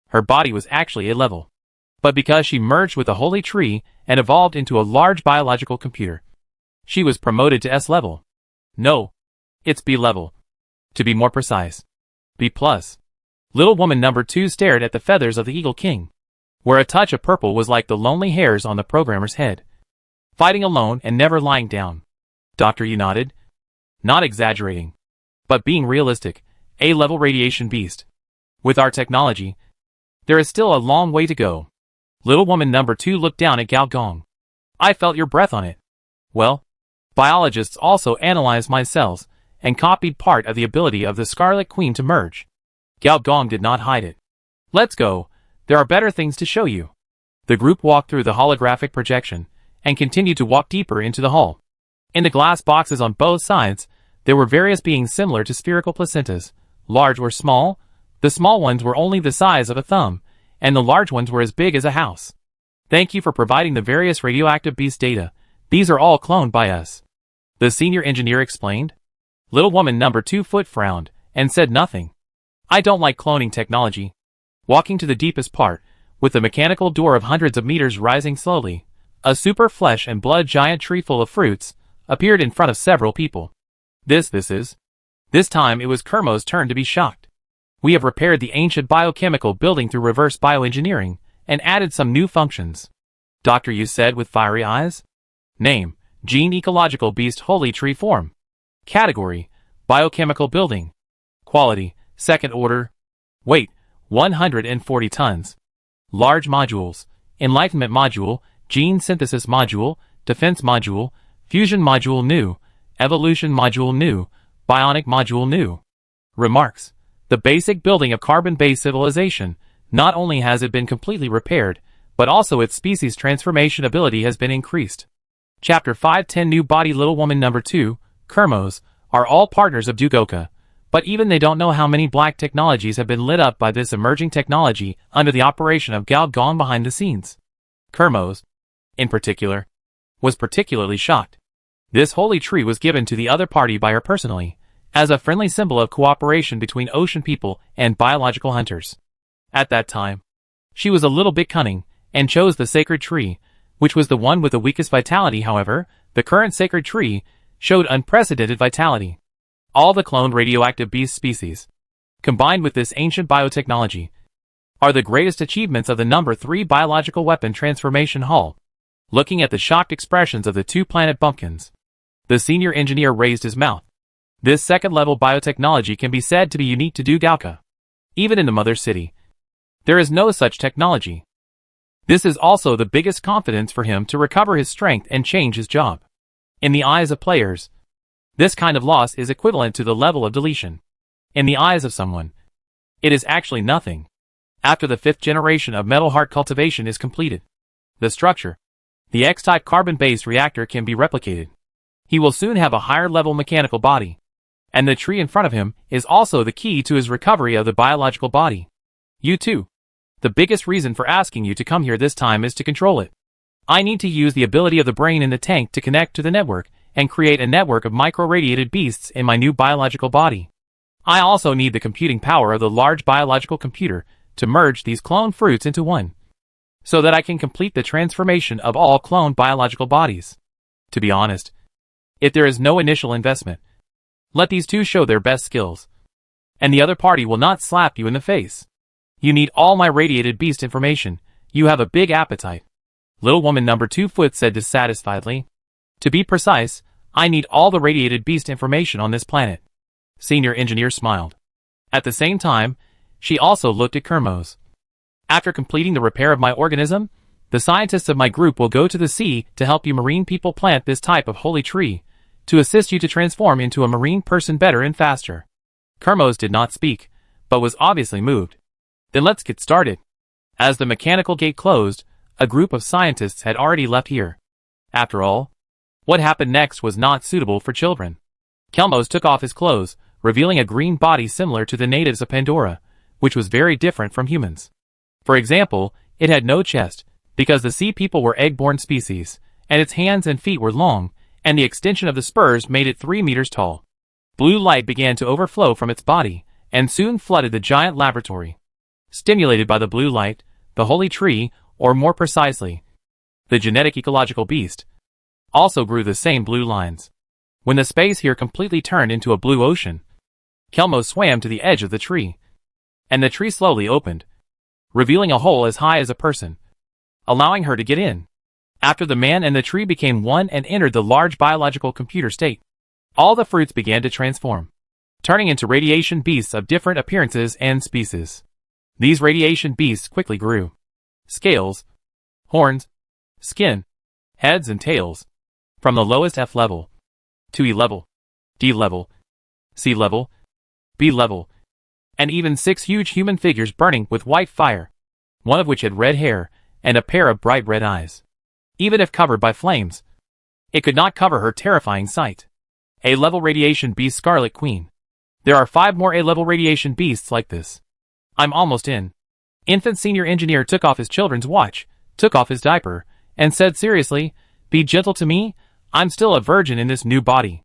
Speaker 1: Her body was actually A-level. But because she merged with the holy tree and evolved into a large biological computer, she was promoted to S-level. No, it's B-level. To be more precise, B+. Little woman number 2 stared at the feathers of the Eagle King, where a touch of purple was like the lonely hairs on the programmer's head. Fighting alone and never lying down. Dr. Yu nodded. Not exaggerating, but being realistic. A-level radiation beast. With our technology, there is still a long way to go. Little woman number 2 looked down at Gao Gong. I felt your breath on it. Well, biologists also analyzed my cells and copied part of the ability of the Scarlet Queen to merge. Gao Gong did not hide it. Let's go, there are better things to show you. The group walked through the holographic projection and continued to walk deeper into the hall. In the glass boxes on both sides, there were various beings similar to spherical placentas, large or small. The small ones were only the size of a thumb, and the large ones were as big as a house. Thank you for providing the various radioactive beast data. These are all cloned by us, the senior engineer explained. Little woman number 2 frowned and said nothing. I don't like cloning technology. Walking to the deepest part, with the mechanical door of hundreds of meters rising slowly, a super flesh and blood giant tree full of fruits appeared in front of several people. This time it was Kermo's turn to be shocked. We have repaired the ancient biochemical building through reverse bioengineering and added some new functions, Dr. Yu said with fiery eyes. Name, Gene Ecological Beast Holy Tree Form. Category, Biochemical Building. Quality, Second Order. Weight, 140 tons. Large modules, Enlightenment Module, Gene Synthesis Module, Defense Module, Fusion Module New, Evolution Module New, Bionic Module New. Remarks. The basic building of carbon-based civilization, not only has it been completely repaired, but also its species transformation ability has been increased. Chapter 510 New Body Little Woman number 2, Kermos, are all partners of Dugoka, but even they don't know how many black technologies have been lit up by this emerging technology under the operation of Gao Gong behind the scenes. Kermos, in particular, was particularly shocked. This holy tree was given to the other party by her personally, as a friendly symbol of cooperation between ocean people and biological hunters. At that time, she was a little bit cunning, and chose the sacred tree, which was the one with the weakest vitality. However, the current sacred tree showed unprecedented vitality. All the cloned radioactive beast species, combined with this ancient biotechnology, are the greatest achievements of the number 3 biological weapon transformation hall. Looking at the shocked expressions of the 2 planet bumpkins, the senior engineer raised his mouth. This second-level biotechnology can be said to be unique to Dugoka. Even in the mother city, there is no such technology. This is also the biggest confidence for him to recover his strength and change his job. In the eyes of players, this kind of loss is equivalent to the level of deletion. In the eyes of someone, it is actually nothing. After the 5th generation of metal heart cultivation is completed, the structure, the X-type carbon-based reactor, can be replicated. He will soon have a higher-level mechanical body, and the tree in front of him is also the key to his recovery of the biological body. You too. The biggest reason for asking you to come here this time is to control it. I need to use the ability of the brain in the tank to connect to the network and create a network of micro-radiated beasts in my new biological body. I also need the computing power of the large biological computer to merge these cloned fruits into one, so that I can complete the transformation of all cloned biological bodies. To be honest, if there is no initial investment, let these 2 show their best skills, and the other party will not slap you in the face. You need all my radiated beast information. You have a big appetite. Little woman number 2 foot said dissatisfiedly. To be precise, I need all the radiated beast information on this planet. Senior engineer smiled. At the same time, she also looked at Kermos. After completing the repair of my organism, the scientists of my group will go to the sea to help you marine people plant this type of holy tree, to assist you to transform into a marine person better and faster. Kermos did not speak, but was obviously moved. Then let's get started. As the mechanical gate closed, a group of scientists had already left here. After all, what happened next was not suitable for children. Kermos took off his clothes, revealing a green body similar to the natives of Pandora, which was very different from humans. For example, it had no chest, because the sea people were egg-born species, and its hands and feet were long, and the extension of the spurs made it 3 meters tall. Blue light began to overflow from its body, and soon flooded the giant laboratory. Stimulated by the blue light, the holy tree, or more precisely, the genetic ecological beast, also grew the same blue lines. When the space here completely turned into a blue ocean, Kermos swam to the edge of the tree, and the tree slowly opened, revealing a hole as high as a person, allowing her to get in. After the man and the tree became one and entered the large biological computer state, all the fruits began to transform, turning into radiation beasts of different appearances and species. These radiation beasts quickly grew. Scales, horns, skin, heads and tails, from the lowest F level, to E level, D level, C level, B level, and even 6 huge human figures burning with white fire, one of which had red hair and a pair of bright red eyes. Even if covered by flames, it could not cover her terrifying sight. A-level radiation beast Scarlet Queen. There are 5 more A-level radiation beasts like this. I'm almost in. Infant senior engineer took off his children's watch, took off his diaper, and said seriously, "Be gentle to me, I'm still a virgin in this new body."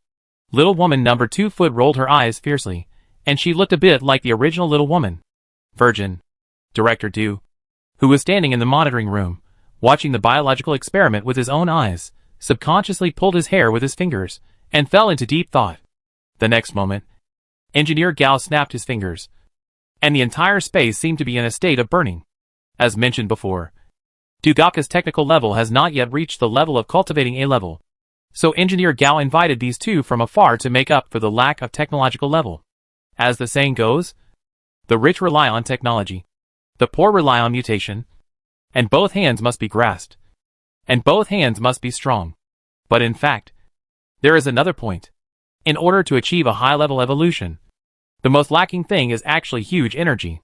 Speaker 1: Little woman number 2 foot rolled her eyes fiercely, and she looked a bit like the original little woman. Virgin. Director Du, who was standing in the monitoring room, watching the biological experiment with his own eyes, subconsciously pulled his hair with his fingers, and fell into deep thought. The next moment, Engineer Gao snapped his fingers, and the entire space seemed to be in a state of burning. As mentioned before, Dugaka's technical level has not yet reached the level of cultivating A level, so Engineer Gao invited these two from afar to make up for the lack of technological level. As the saying goes, the rich rely on technology, the poor rely on mutation, and both hands must be grasped, and both hands must be strong. But in fact, there is another point. In order to achieve a high-level evolution, the most lacking thing is actually huge energy.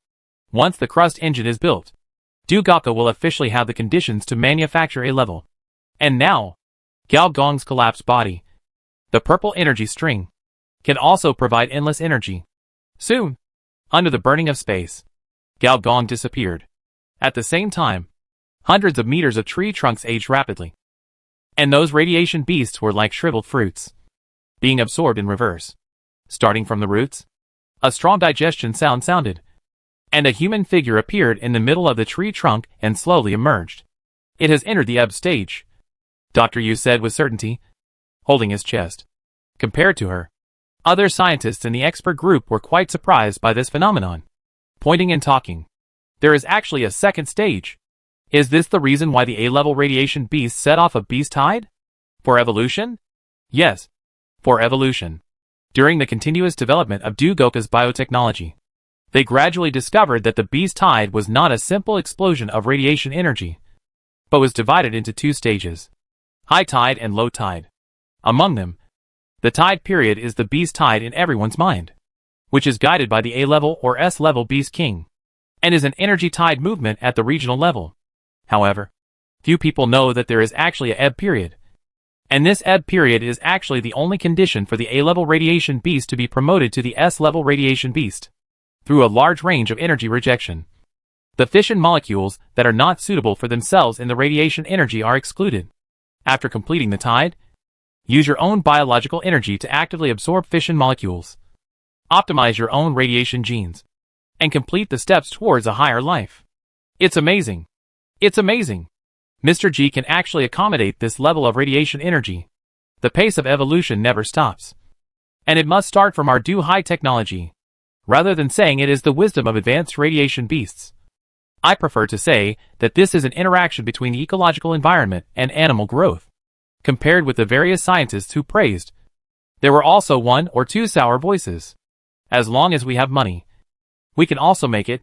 Speaker 1: Once the crust engine is built, Dugaka will officially have the conditions to manufacture a level. And now, Gao Gong's collapsed body, the purple energy string, can also provide endless energy. Soon, under the burning of space, Gao Gong disappeared. At the same time, hundreds of meters of tree trunks aged rapidly. And those radiation beasts were like shriveled fruits, being absorbed in reverse. Starting from the roots, a strong digestion sound sounded, and a human figure appeared in the middle of the tree trunk and slowly emerged. It has entered the ebb stage, Dr. Yu said with certainty, holding his chest. Compared to her, other scientists in the expert group were quite surprised by this phenomenon. Pointing and talking. There is actually a second stage. Is this the reason why the A-level radiation beast set off a beast tide? For evolution? Yes, for evolution. During the continuous development of Dugaka's biotechnology, they gradually discovered that the beast tide was not a simple explosion of radiation energy, but was divided into 2 stages, high tide and low tide. Among them, the tide period is the beast tide in everyone's mind, which is guided by the A-level or S-level beast king, and is an energy tide movement at the regional level. However, few people know that there is actually a ebb period, and this ebb period is actually the only condition for the A-level radiation beast to be promoted to the S-level radiation beast, through a large range of energy rejection. The fission molecules that are not suitable for themselves in the radiation energy are excluded. After completing the tide, use your own biological energy to actively absorb fission molecules, optimize your own radiation genes, and complete the steps towards a higher life. It's amazing. It's amazing. Mr. G can actually accommodate this level of radiation energy. The pace of evolution never stops. And it must start from our high technology, rather than saying it is the wisdom of advanced radiation beasts. I prefer to say that this is an interaction between the ecological environment and animal growth. Compared with the various scientists who praised, there were also one or two sour voices. As long as we have money, we can also make it.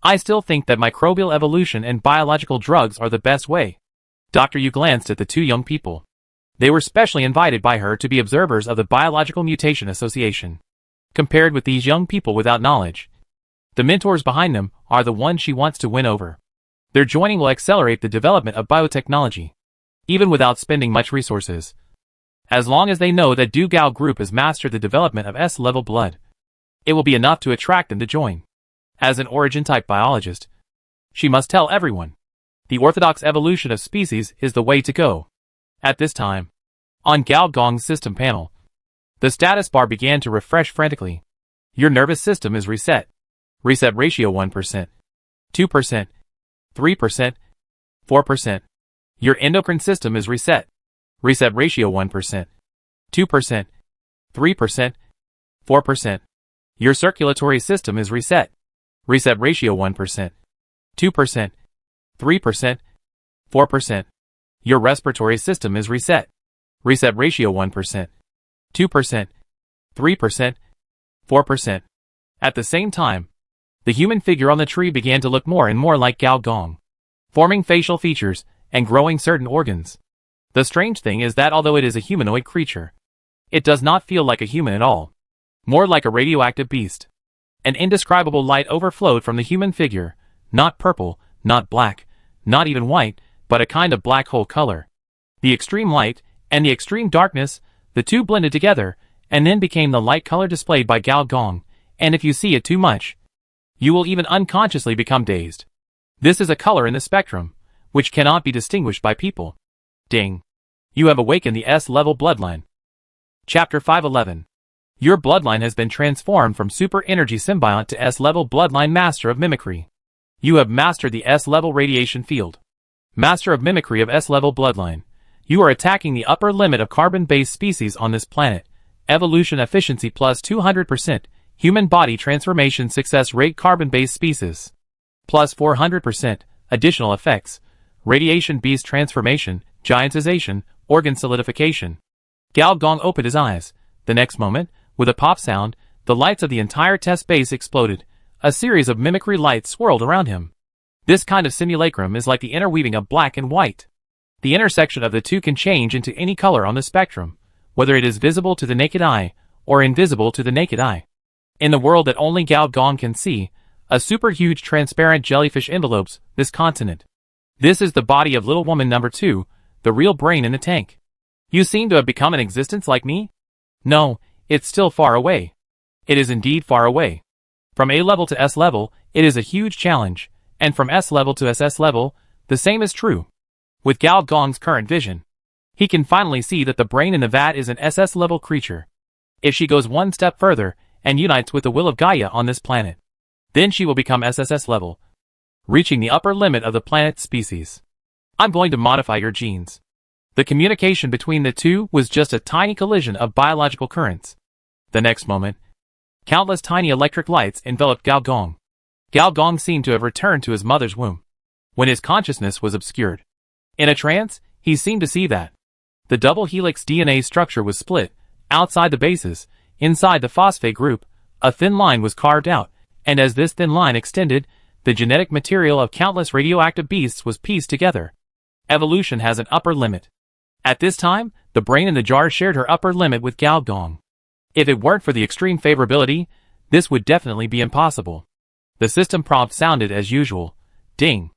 Speaker 1: I still think that microbial evolution and biological drugs are the best way. Dr. Yu glanced at the two young people. They were specially invited by her to be observers of the Biological Mutation Association. Compared with these young people without knowledge, the mentors behind them are the ones she wants to win over. Their joining will accelerate the development of biotechnology, even without spending much resources. As long as they know that Du Gao Group has mastered the development of S-level blood, it will be enough to attract them to join. As an origin-type biologist, she must tell everyone, the orthodox evolution of species is the way to go. At this time, on Gao Gong's system panel, the status bar began to refresh frantically. Your nervous system is reset. Reset ratio 1%, 2%, 3%, 4%. Your endocrine system is reset. Reset ratio 1%, 2%, 3%, 4%. Your circulatory system is reset. Reset ratio 1%, 2%, 3%, 4%. Your respiratory system is reset. Reset ratio 1%, 2%, 3%, 4%. At the same time, the human figure on the tree began to look more and more like Gao Gong, forming facial features and growing certain organs. The strange thing is that although it is a humanoid creature, it does not feel like a human at all, more like a radioactive beast. An indescribable light overflowed from the human figure, not purple, not black, not even white, but a kind of black hole color. The extreme light and the extreme darkness, the two blended together, and then became the light color displayed by Gao Gong, and if you see it too much, you will even unconsciously become dazed. This is a color in the spectrum, which cannot be distinguished by people. Ding. You have awakened the S-level bloodline. Chapter 511. Your bloodline has been transformed from super energy symbiont to S-level bloodline master of mimicry. You have mastered the S-level radiation field. Master of mimicry of S-level bloodline. You are attacking the upper limit of carbon-based species on this planet. Evolution efficiency plus 200%. Human body transformation success rate carbon-based species. Plus 400%. Additional effects. Radiation beast transformation, giantization, organ solidification. Gao Gong opened his eyes. The next moment, with a pop sound, the lights of the entire test base exploded. A series of mimicry lights swirled around him. This kind of simulacrum is like the interweaving of black and white. The intersection of the two can change into any color on the spectrum, whether it is visible to the naked eye, or invisible to the naked eye. In the world that only Gao Gong can see, a super huge transparent jellyfish envelopes this continent. This is the body of little woman number 2, the real brain in the tank. You seem to have become an existence like me? No, it's still far away. It is indeed far away. From A level to S level, it is a huge challenge, and from S level to SS level, the same is true. With Gao Gong's current vision, he can finally see that the brain in the vat is an SS level creature. If she goes one step further and unites with the will of Gaia on this planet, then she will become SSS level, reaching the upper limit of the planet's species. I'm going to modify your genes. The communication between the two was just a tiny collision of biological currents. The next moment, countless tiny electric lights enveloped Gao Gong. Gao Gong seemed to have returned to his mother's womb, when his consciousness was obscured. In a trance, he seemed to see that the double helix DNA structure was split. Outside the bases, inside the phosphate group, a thin line was carved out, and as this thin line extended, the genetic material of countless radioactive beasts was pieced together. Evolution has an upper limit. At this time, the brain in the jar shared her upper limit with Gao Gong. If it weren't for the extreme favorability, this would definitely be impossible. The system prompt sounded as usual. Ding.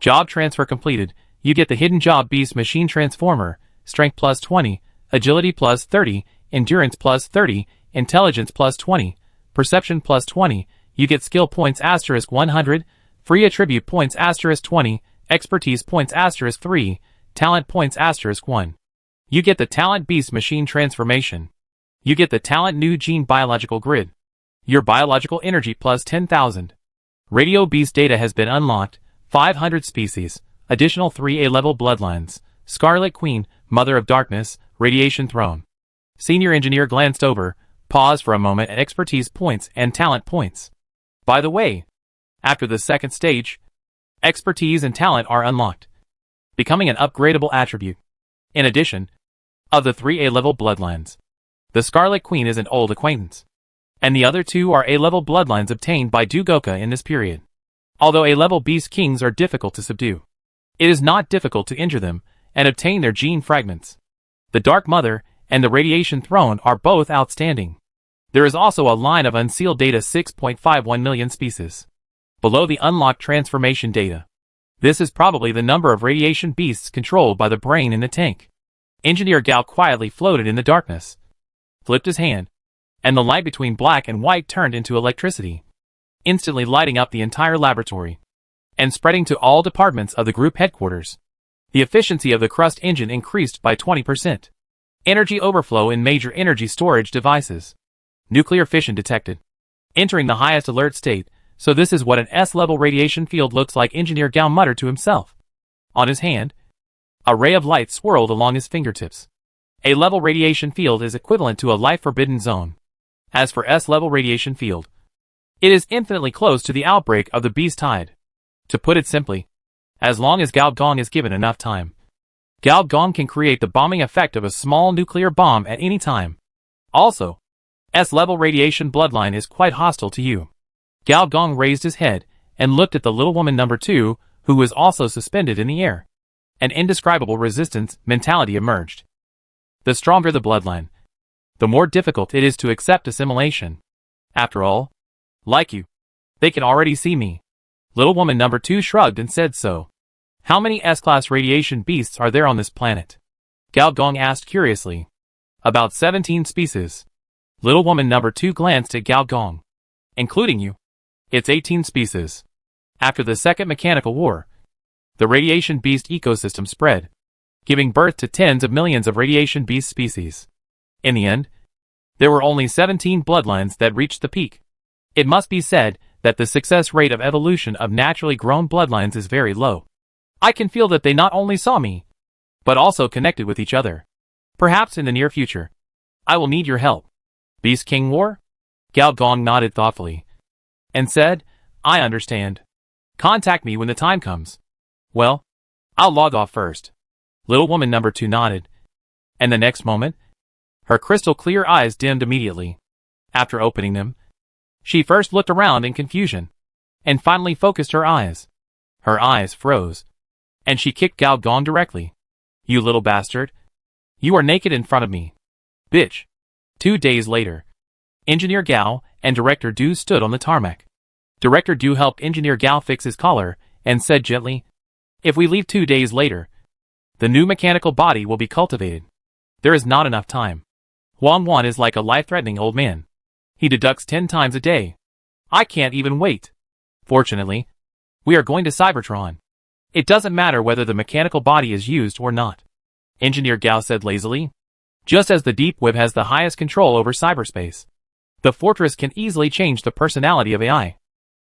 Speaker 1: Job transfer completed. You get the hidden job beast machine transformer, strength plus 20, agility plus 30, endurance plus 30, intelligence plus 20, perception plus 20, you get skill points asterisk 100, free attribute points asterisk 20, expertise points asterisk 3, talent points asterisk 1. You get the talent beast machine transformation. You get the talent new gene biological grid. Your biological energy plus 10,000. Radio beast data has been unlocked, 500 species, additional 3 A-level bloodlines, Scarlet Queen, Mother of Darkness, Radiation Throne. Senior engineer glanced over, paused for a moment at expertise points and talent points. By the way, after the second stage, Expertise and talent are unlocked, becoming an upgradable attribute. In addition, of the 3 A-level bloodlines, the Scarlet Queen is an old acquaintance, and the other 2 are A-level bloodlines obtained by Dugoka in this period. Although A-level Beast Kings are difficult to subdue, it is not difficult to injure them and obtain their gene fragments. The Dark Mother and the Radiation Throne are both outstanding. There is also a line of unsealed data 6.51 million species below the unlocked transformation data. This is probably the number of radiation beasts controlled by the brain in the tank. Engineer Gao quietly floated in the darkness, flipped his hand, and the light between black and white turned into electricity, instantly lighting up the entire laboratory and spreading to all departments of the group headquarters. The efficiency of the crust engine increased by 20%. Energy overflow in major energy storage devices. Nuclear fission detected. Entering the highest alert state, so this is what an S-level radiation field looks like, Engineer Gao muttered to himself. On his hand, a ray of light swirled along his fingertips. A-level radiation field is equivalent to a life-forbidden zone. As for S-level radiation field, it is infinitely close to the outbreak of the Beast Tide. To put it simply, as long as Gao Gong is given enough time, Gao Gong can create the bombing effect of a small nuclear bomb at any time. Also, S-level radiation bloodline is quite hostile to you. Gao Gong raised his head and looked at the little woman number 2, who was also suspended in the air. An indescribable resistance mentality emerged. The stronger the bloodline, the more difficult it is to accept assimilation. After all, like you, they can already see me. Little woman number 2 shrugged and said so. How many S-class radiation beasts are there on this planet? Gao Gong asked curiously. About 17 species. Little woman number 2 glanced at Gao Gong. Including you, it's 18 species. After the Second Mechanical War, the radiation beast ecosystem spread, giving birth to tens of millions of radiation beast species. In the end, there were only 17 bloodlines that reached the peak. It must be said that the success rate of evolution of naturally grown bloodlines is very low. I can feel that they not only saw me, but also connected with each other. Perhaps in the near future, I will need your help. Beast King War? Gao Gong nodded thoughtfully and said, I understand. Contact me when the time comes. Well, I'll log off first. Little woman number 2 nodded, and the next moment, her crystal clear eyes dimmed immediately. After opening them, she first looked around in confusion, and finally focused her eyes. Her eyes froze, and she kicked Gao Gong directly. You little bastard. You are naked in front of me. Bitch. 2 days later, Engineer Gao and Director Du stood on the tarmac. Director Du helped Engineer Gao fix his collar and said gently, if we leave 2 days later, the new mechanical body will be cultivated. There is not enough time. Huang Wan is like a life-threatening old man. He deducts 10 times a day. I can't even wait. Fortunately, we are going to Cybertron. It doesn't matter whether the mechanical body is used or not. Engineer Gao said lazily. Just as the Deep Web has the highest control over cyberspace, the Fortress can easily change the personality of AI.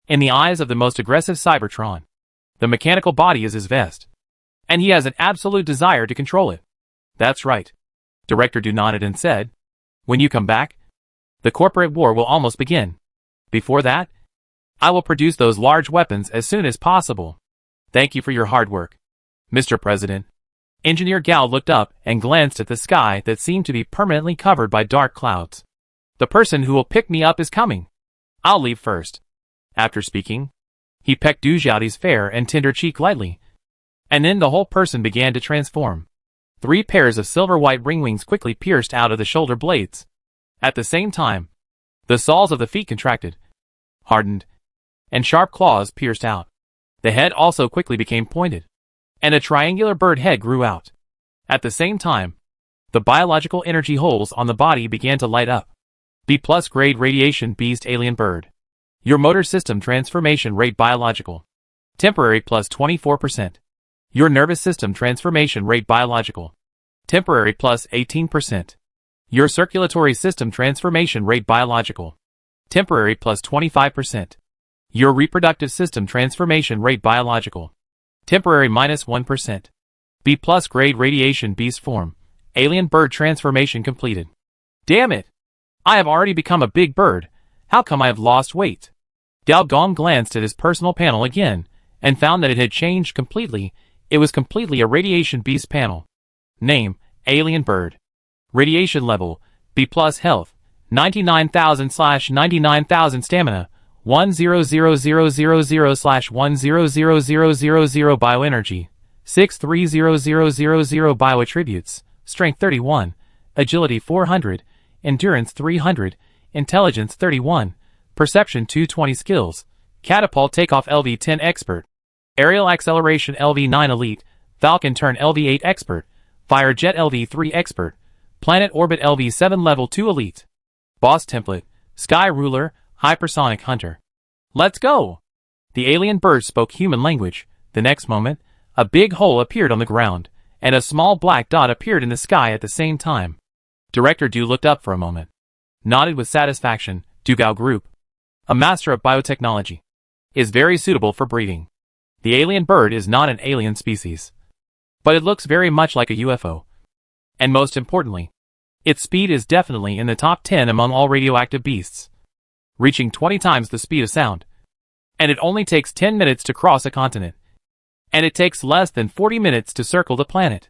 Speaker 1: In the eyes of the most aggressive Cybertron, the mechanical body is his vest, and he has an absolute desire to control it. That's right. Director Du nodded and said, when you come back, the corporate war will almost begin. Before that, I will produce those large weapons as soon as possible. Thank you for your hard work, Mr. President. Engineer Gao looked up and glanced at the sky that seemed to be permanently covered by dark clouds. The person who will pick me up is coming. I'll leave first. After speaking, he pecked Du Xiaoti's fair and tender cheek lightly, and then the whole person began to transform. 3 pairs of silver-white ring wings quickly pierced out of the shoulder blades. At the same time, the soles of the feet contracted, hardened, and sharp claws pierced out. The head also quickly became pointed, and a triangular bird head grew out. At the same time, the biological energy holes on the body began to light up. B+ grade radiation beast alien bird. Your motor system transformation rate biological. Temporary plus 24%. Your nervous system transformation rate biological. Temporary plus 18%. Your circulatory system transformation rate biological. Temporary plus 25%. Your reproductive system transformation rate biological. Temporary minus 1%. B+ grade radiation beast form. Alien bird transformation completed. Damn it! I have already become a big bird. How come I have lost weight? Gao Gong glanced at his personal panel again, and found that it had changed completely. It was completely a radiation beast panel. Name, Alien Bird. Radiation level, B+ health, 99,000/99,000 stamina, 100,000/100,000 bioenergy, 630,000 bioattributes, strength 31, agility 400, endurance 300, intelligence 31, perception 220 skills, catapult takeoff LV10 expert, aerial acceleration LV9 elite, falcon turn LV8 expert, fire jet LV3 expert, planet orbit LV7 level 2 elite, boss template, sky ruler, hypersonic hunter. Let's go! The alien bird spoke human language. The next moment, a big hole appeared on the ground, and a small black dot appeared in the sky at the same time. Director Du looked up for a moment, nodded with satisfaction. Dugao Group, a master of biotechnology, is very suitable for breeding. The alien bird is not an alien species, but it looks very much like a UFO. And most importantly, its speed is definitely in the top 10 among all radioactive beasts, reaching 20 times the speed of sound. And it only takes 10 minutes to cross a continent. And it takes less than 40 minutes to circle the planet.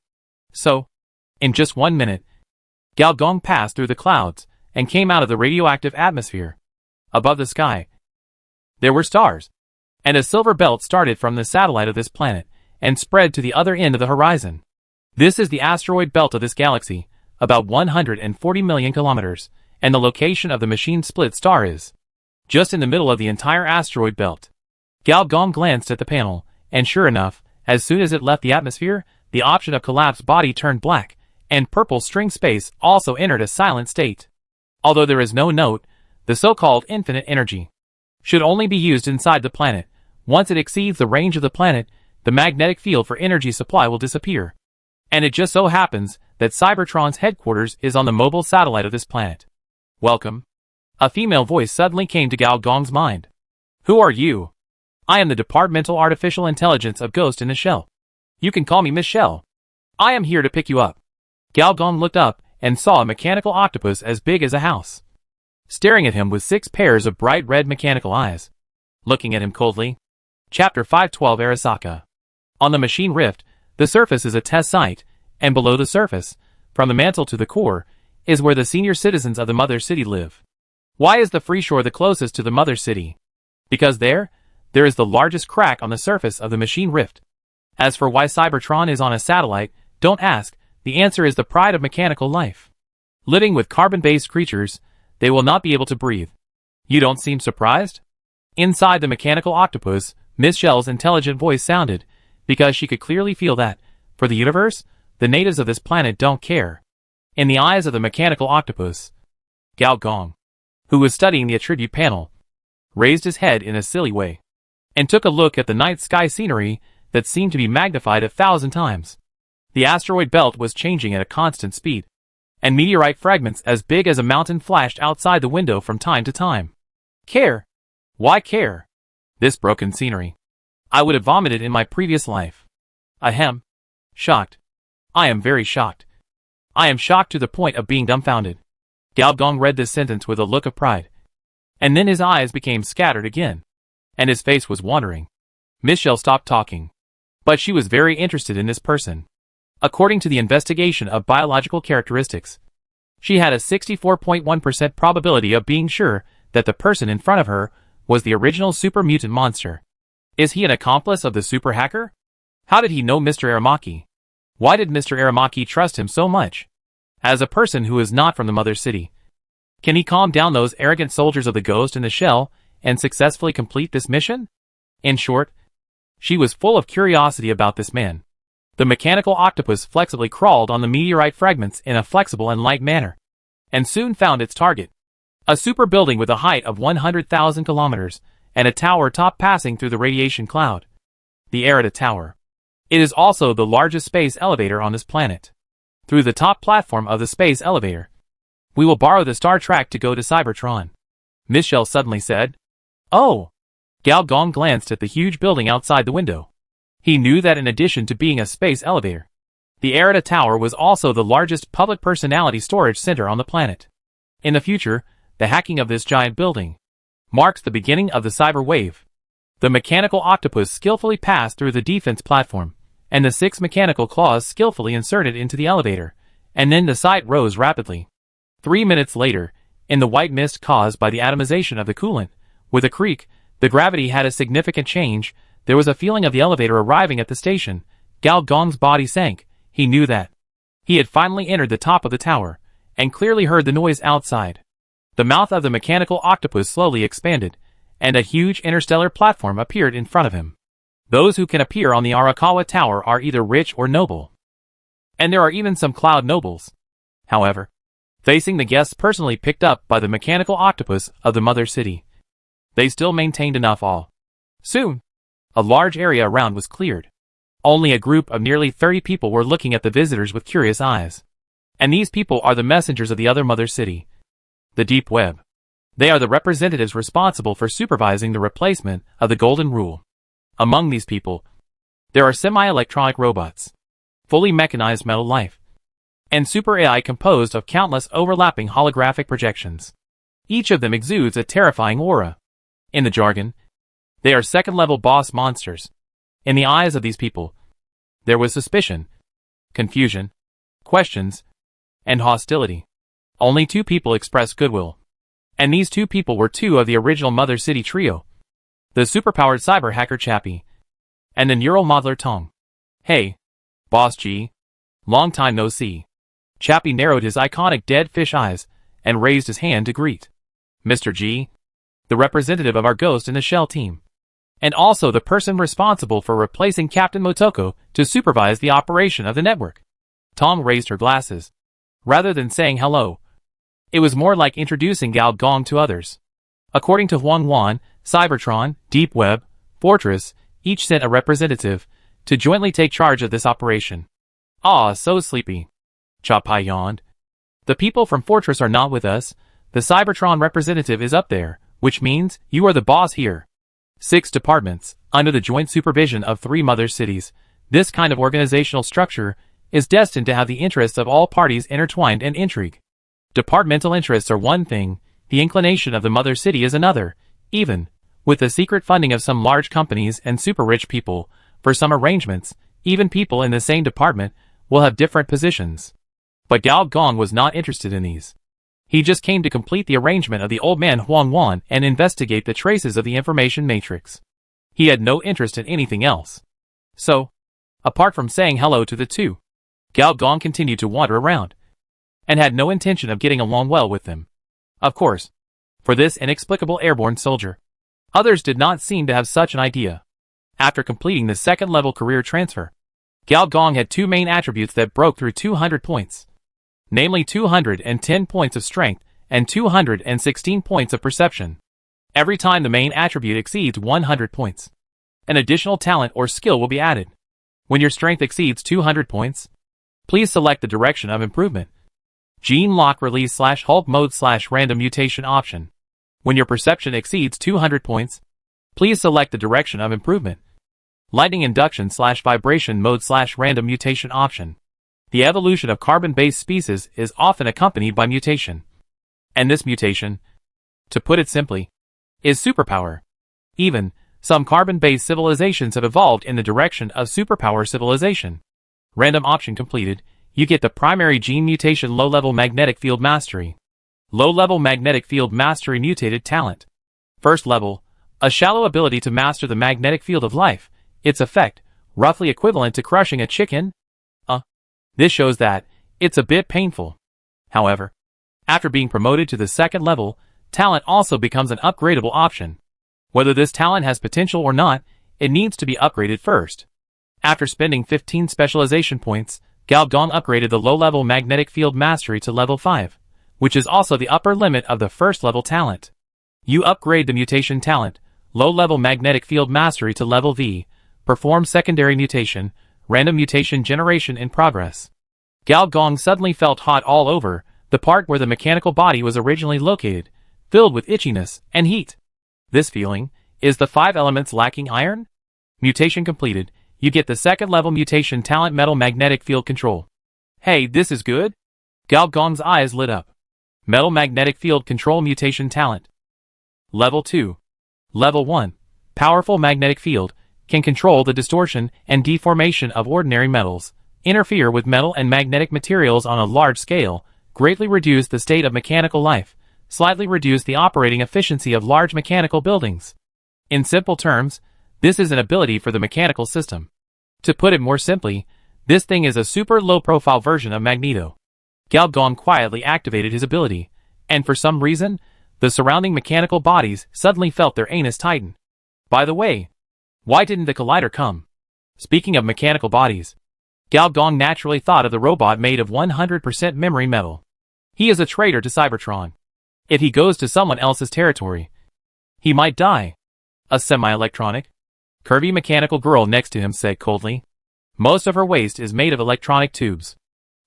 Speaker 1: So, in just 1 minute, Gao Gong passed through the clouds and came out of the radioactive atmosphere. Above the sky, there were stars, and a silver belt started from the satellite of this planet and spread to the other end of the horizon. This is the asteroid belt of this galaxy, about 140 million kilometers, and the location of the machine split star is just in the middle of the entire asteroid belt. Gao Gong glanced at the panel, and sure enough, as soon as it left the atmosphere, the option of collapsed body turned black, and purple string space also entered a silent state. Although there is no note, the so-called infinite energy should only be used inside the planet. Once it exceeds the range of the planet, the magnetic field for energy supply will disappear. And it just so happens that Cybertron's headquarters is on the mobile satellite of this planet. Welcome. A female voice suddenly came to Gao Gong's mind. Who are you? I am the Departmental Artificial Intelligence of Ghost in the Shell. You can call me Miss Shell. I am here to pick you up. Gao Gong looked up and saw a mechanical octopus as big as a house, staring at him with 6 pairs of bright red mechanical eyes, looking at him coldly. Chapter 512 Arasaka. On the machine rift, the surface is a test site, and below the surface, from the mantle to the core, is where the senior citizens of the mother city live. Why is the freeshore the closest to the mother city? Because there is the largest crack on the surface of the machine rift. As for why Cybertron is on a satellite, don't ask. The answer is the pride of mechanical life. Living with carbon-based creatures, they will not be able to breathe. You don't seem surprised? Inside the mechanical octopus, Miss Shell's intelligent voice sounded, because she could clearly feel that, for the universe, the natives of this planet don't care. In the eyes of the mechanical octopus, Gao Gong, who was studying the attribute panel, raised his head in a silly way, and took a look at the night sky scenery that seemed to be magnified 1,000 times. The asteroid belt was changing at a constant speed, and meteorite fragments as big as a mountain flashed outside the window from time to time. Care? Why care? This broken scenery. I would have vomited in my previous life. Ahem. Shocked. I am very shocked. I am shocked to the point of being dumbfounded. Gao Gong read this sentence with a look of pride, and then his eyes became scattered again, and his face was wandering. Miss Shell stopped talking, but she was very interested in this person. According to the investigation of biological characteristics, she had a 64.1% probability of being sure that the person in front of her was the original super mutant monster. Is he an accomplice of the super hacker? How did he know Mr. Aramaki? Why did Mr. Aramaki trust him so much? As a person who is not from the mother city, can he calm down those arrogant soldiers of the Ghost in the Shell and successfully complete this mission? In short, she was full of curiosity about this man. The mechanical octopus flexibly crawled on the meteorite fragments in a flexible and light manner, and soon found its target. A super building with a height of 100,000 kilometers, and a tower top passing through the radiation cloud. The Arata Tower. It is also the largest space elevator on this planet. Through the top platform of the space elevator, we will borrow the star track to go to Cybertron. Miss Shell suddenly said. Oh! Gao Gong glanced at the huge building outside the window. He knew that in addition to being a space elevator, the Arata Tower was also the largest public personality storage center on the planet. In the future, the hacking of this giant building marks the beginning of the cyber wave. The mechanical octopus skillfully passed through the defense platform, and the 6 mechanical claws skillfully inserted into the elevator, and then the sight rose rapidly. 3 minutes later, in the white mist caused by the atomization of the coolant, with a creak, the gravity had a significant change. There was a feeling of the elevator arriving at the station. Gao Gong's body sank. He knew that he had finally entered the top of the tower, and clearly heard the noise outside. The mouth of the mechanical octopus slowly expanded, and a huge interstellar platform appeared in front of him. Those who can appear on the Arakawa Tower are either rich or noble. And there are even some cloud nobles. However, facing the guests personally picked up by the mechanical octopus of the mother city, they still maintained enough awe. Soon, a large area around was cleared. Only a group of nearly 30 people were looking at the visitors with curious eyes. And these people are the messengers of the other mother city, the Deep Web. They are the representatives responsible for supervising the replacement of the Golden Rule. Among these people, there are semi-electronic robots, fully mechanized metal life, and super AI composed of countless overlapping holographic projections. Each of them exudes a terrifying aura. In the jargon, they are second-level boss monsters. In the eyes of these people, there was suspicion, confusion, questions, and hostility. Only 2 people expressed goodwill. And these 2 people were 2 of the original Mother City trio. The superpowered cyber hacker Chappie, and the neural modeler Tong. Hey, Boss G. Long time no see. Chappie narrowed his iconic dead fish eyes, and raised his hand to greet Mr. G, the representative of our Ghost in the Shell team, and also the person responsible for replacing Captain Motoko to supervise the operation of the network. Tong raised her glasses. Rather than saying hello, it was more like introducing Gao Gong to others. According to Huang Wan, Cybertron, Deep Web, Fortress, each sent a representative to jointly take charge of this operation. Ah, so sleepy. Chapai yawned. The people from Fortress are not with us. The Cybertron representative is up there, which means you are the boss here. 6 departments, under the joint supervision of 3 mother cities. This kind of organizational structure is destined to have the interests of all parties intertwined and intrigue. Departmental interests are one thing, the inclination of the mother city is another, even with the secret funding of some large companies and super rich people. For some arrangements, even people in the same department will have different positions. But Gao Gong was not interested in these. He just came to complete the arrangement of the old man Huang Wan and investigate the traces of the information matrix. He had no interest in anything else. So, apart from saying hello to the 2, Gao Gong continued to wander around, and had no intention of getting along well with them. Of course, for this inexplicable airborne soldier, others did not seem to have such an idea. After completing the 2nd-level career transfer, Gao Gong had 2 main attributes that broke through 200 points. Namely 210 points of strength and 216 points of perception. Every time the main attribute exceeds 100 points, an additional talent or skill will be added. When your strength exceeds 200 points, please select the direction of improvement. Gene lock release / Hulk mode / random mutation option. When your perception exceeds 200 points, please select the direction of improvement. Lightning induction / vibration mode / random mutation option. The evolution of carbon-based species is often accompanied by mutation. And this mutation, to put it simply, is superpower. Even, some carbon-based civilizations have evolved in the direction of superpower civilization. Random option completed, you get the primary gene mutation low-level magnetic field mastery. Low-level magnetic field mastery mutated talent. First level, a shallow ability to master the magnetic field of life. Its effect, roughly equivalent to crushing a chicken. This shows that it's a bit painful. However, after being promoted to the 2nd level, talent also becomes an upgradable option. Whether this talent has potential or not, it needs to be upgraded first. After spending 15 specialization points, Gao Gong upgraded the low-level magnetic field mastery to level 5, which is also the upper limit of the 1st level talent. You upgrade the mutation talent, low-level magnetic field mastery to level V, perform secondary mutation, random mutation generation in progress. Gao Gong suddenly felt hot all over, the part where the mechanical body was originally located, filled with itchiness and heat. This feeling, is the 5 elements lacking iron? Mutation completed, you get the 2nd level mutation talent metal magnetic field control. Hey, this is good? Gao Gong's eyes lit up. Metal magnetic field control mutation talent. Level 2. Level 1. powerful magnetic field, can control the distortion and deformation of ordinary metals, interfere with metal and magnetic materials on a large scale, greatly reduce the state of mechanical life, slightly reduce the operating efficiency of large mechanical buildings. In simple terms, this is an ability for the mechanical system. To put it more simply, this thing is a super low-profile version of Magneto. Gao Gong quietly activated his ability, and for some reason, the surrounding mechanical bodies suddenly felt their anus tighten. By the way, why didn't the collider come? Speaking of mechanical bodies, Gao Gong naturally thought of the robot made of 100% memory metal. He is a traitor to Cybertron. If he goes to someone else's territory, he might die. A semi-electronic, curvy mechanical girl next to him said coldly. Most of her waist is made of electronic tubes.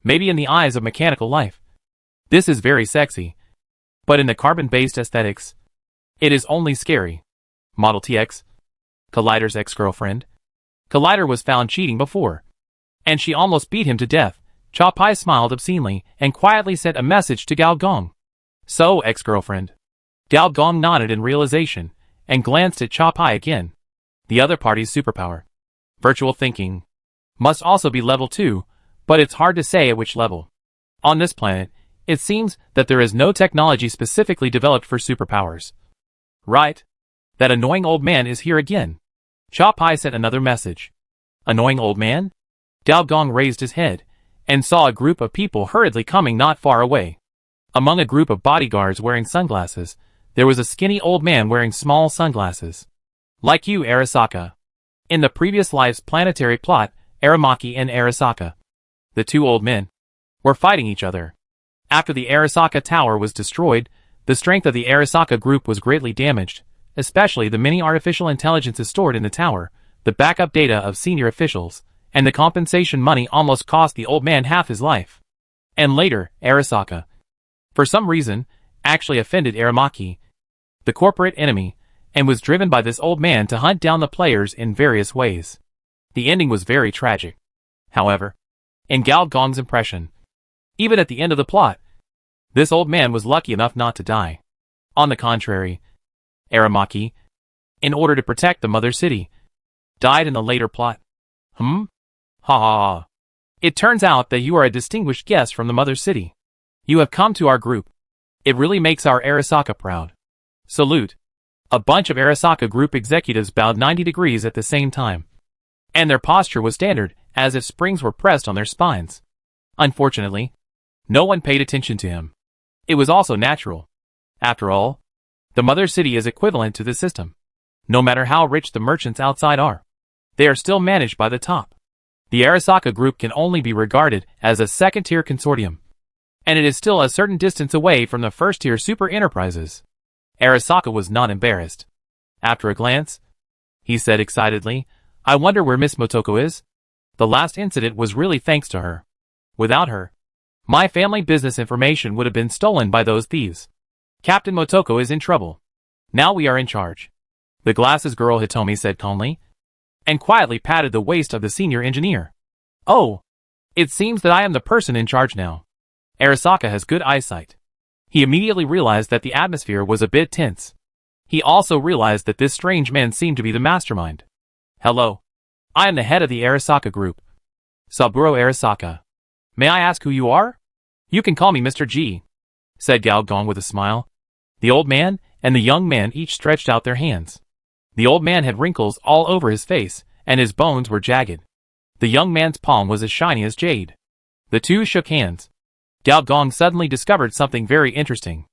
Speaker 1: Maybe in the eyes of mechanical life, this is very sexy. But in the carbon-based aesthetics, it is only scary. Model TX, Collider's ex-girlfriend. Collider was found cheating before, and she almost beat him to death. Cha Pai smiled obscenely and quietly sent a message to Gao Gong. So, ex-girlfriend. Gao Gong nodded in realization and glanced at Cha Pai again. The other party's superpower, virtual thinking, must also be level 2, but it's hard to say at which level. On this planet, it seems that there is no technology specifically developed for superpowers. Right? That annoying old man is here again. Cha Pai sent another message. Annoying old man? Gao Gong raised his head and saw a group of people hurriedly coming not far away. Among a group of bodyguards wearing sunglasses, there was a skinny old man wearing small sunglasses. Like you, Arasaka. In the previous life's planetary plot, Aramaki and Arasaka, the two old men, were fighting each other. After the Arasaka Tower was destroyed, the strength of the Arasaka group was greatly damaged, especially the many artificial intelligences stored in the tower, the backup data of senior officials, and the compensation money almost cost the old man half his life. And later, Arasaka, for some reason, actually offended Aramaki, the corporate enemy, and was driven by this old man to hunt down the players in various ways. The ending was very tragic. However, in Gao Gong's impression, even at the end of the plot, this old man was lucky enough not to die. On the contrary, Aramaki, in order to protect the mother city, died in the later plot. Ha ha ha. It turns out that you are a distinguished guest from the mother city. You have come to our group. It really makes our Arasaka proud. Salute. A bunch of Arasaka group executives bowed 90 degrees at the same time. And their posture was standard, as if springs were pressed on their spines. Unfortunately, no one paid attention to him. It was also natural. After all, the mother city is equivalent to the system. No matter how rich the merchants outside are, they are still managed by the top. The Arasaka group can only be regarded as a second-tier consortium, and it is still a certain distance away from the first-tier super enterprises. Arasaka was not embarrassed. After a glance, he said excitedly, I wonder where Miss Motoko is? The last incident was really thanks to her. Without her, my family business information would have been stolen by those thieves. Captain Motoko is in trouble. Now we are in charge. The glasses girl Hitomi said calmly, and quietly patted the waist of the senior engineer. Oh, it seems that I am the person in charge now. Arasaka has good eyesight. He immediately realized that the atmosphere was a bit tense. He also realized that this strange man seemed to be the mastermind. Hello. I am the head of the Arasaka group. Saburo Arasaka. May I ask who you are? You can call me Mr. G, said Gao Gong with a smile. The old man and the young man each stretched out their hands. The old man had wrinkles all over his face, and his bones were jagged. The young man's palm was as shiny as jade. The two shook hands. Gao Gong suddenly discovered something very interesting.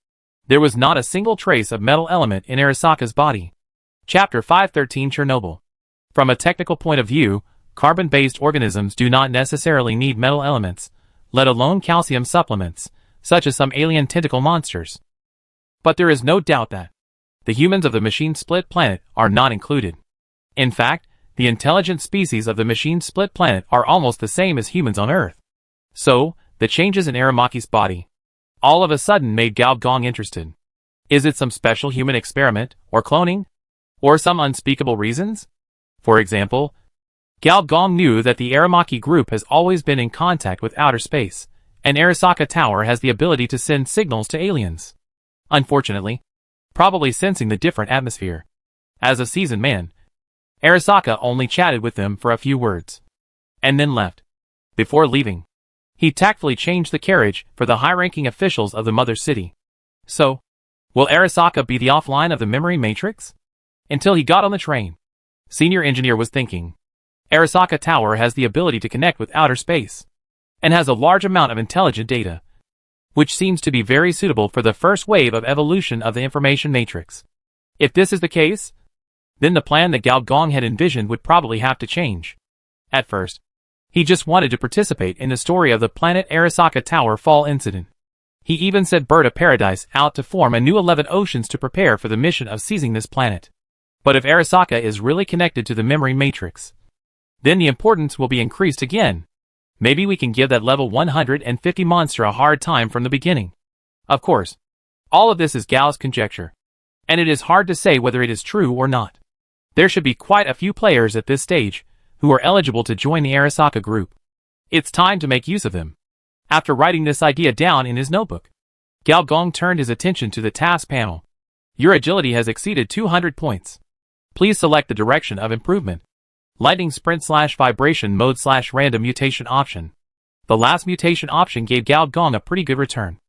Speaker 1: There was not a single trace of metal element in Arasaka's body. Chapter 513 Chernobyl. From a technical point of view, carbon-based organisms do not necessarily need metal elements, let alone calcium supplements, such as some alien tentacle monsters. But there is no doubt that the humans of the machine-split planet are not included. In fact, the intelligent species of the machine-split planet are almost the same as humans on Earth. So, the changes in Aramaki's body all of a sudden made Gao Gong interested. Is it some special human experiment, or cloning? Or some unspeakable reasons? For example, Gao Gong knew that the Aramaki group has always been in contact with outer space, and Arasaka Tower has the ability to send signals to aliens. Unfortunately, probably sensing the different atmosphere, As a seasoned man, Arasaka only chatted with them for a few words, and then left. Before leaving, he tactfully changed the carriage for the high-ranking officials of the mother city. So, will Arasaka be the offline of the memory matrix? Until he got on the train, Senior Engineer was thinking. Arasaka Tower has the ability to connect with outer space, and has a large amount of intelligent data, which seems to be very suitable for the first wave of evolution of the information matrix. If this is the case, then the plan that Gao Gong had envisioned would probably have to change. At first, he just wanted to participate in the story of the planet Arasaka Tower fall incident. He even sent Bird of Paradise out to form a new 11 oceans to prepare for the mission of seizing this planet. But if Arasaka is really connected to the memory matrix, then the importance will be increased again. Maybe we can give that level 150 monster a hard time from the beginning. Of course, all of this is Gao's conjecture, and it is hard to say whether it is true or not. There should be quite a few players at this stage who are eligible to join the Arasaka group. It's time to make use of them. After writing this idea down in his notebook, Gao Gong turned his attention to the task panel. Your agility has exceeded 200 points. Please select the direction of improvement. Lightning sprint / vibration mode / random mutation option. The last mutation option gave Gao Gong a pretty good return.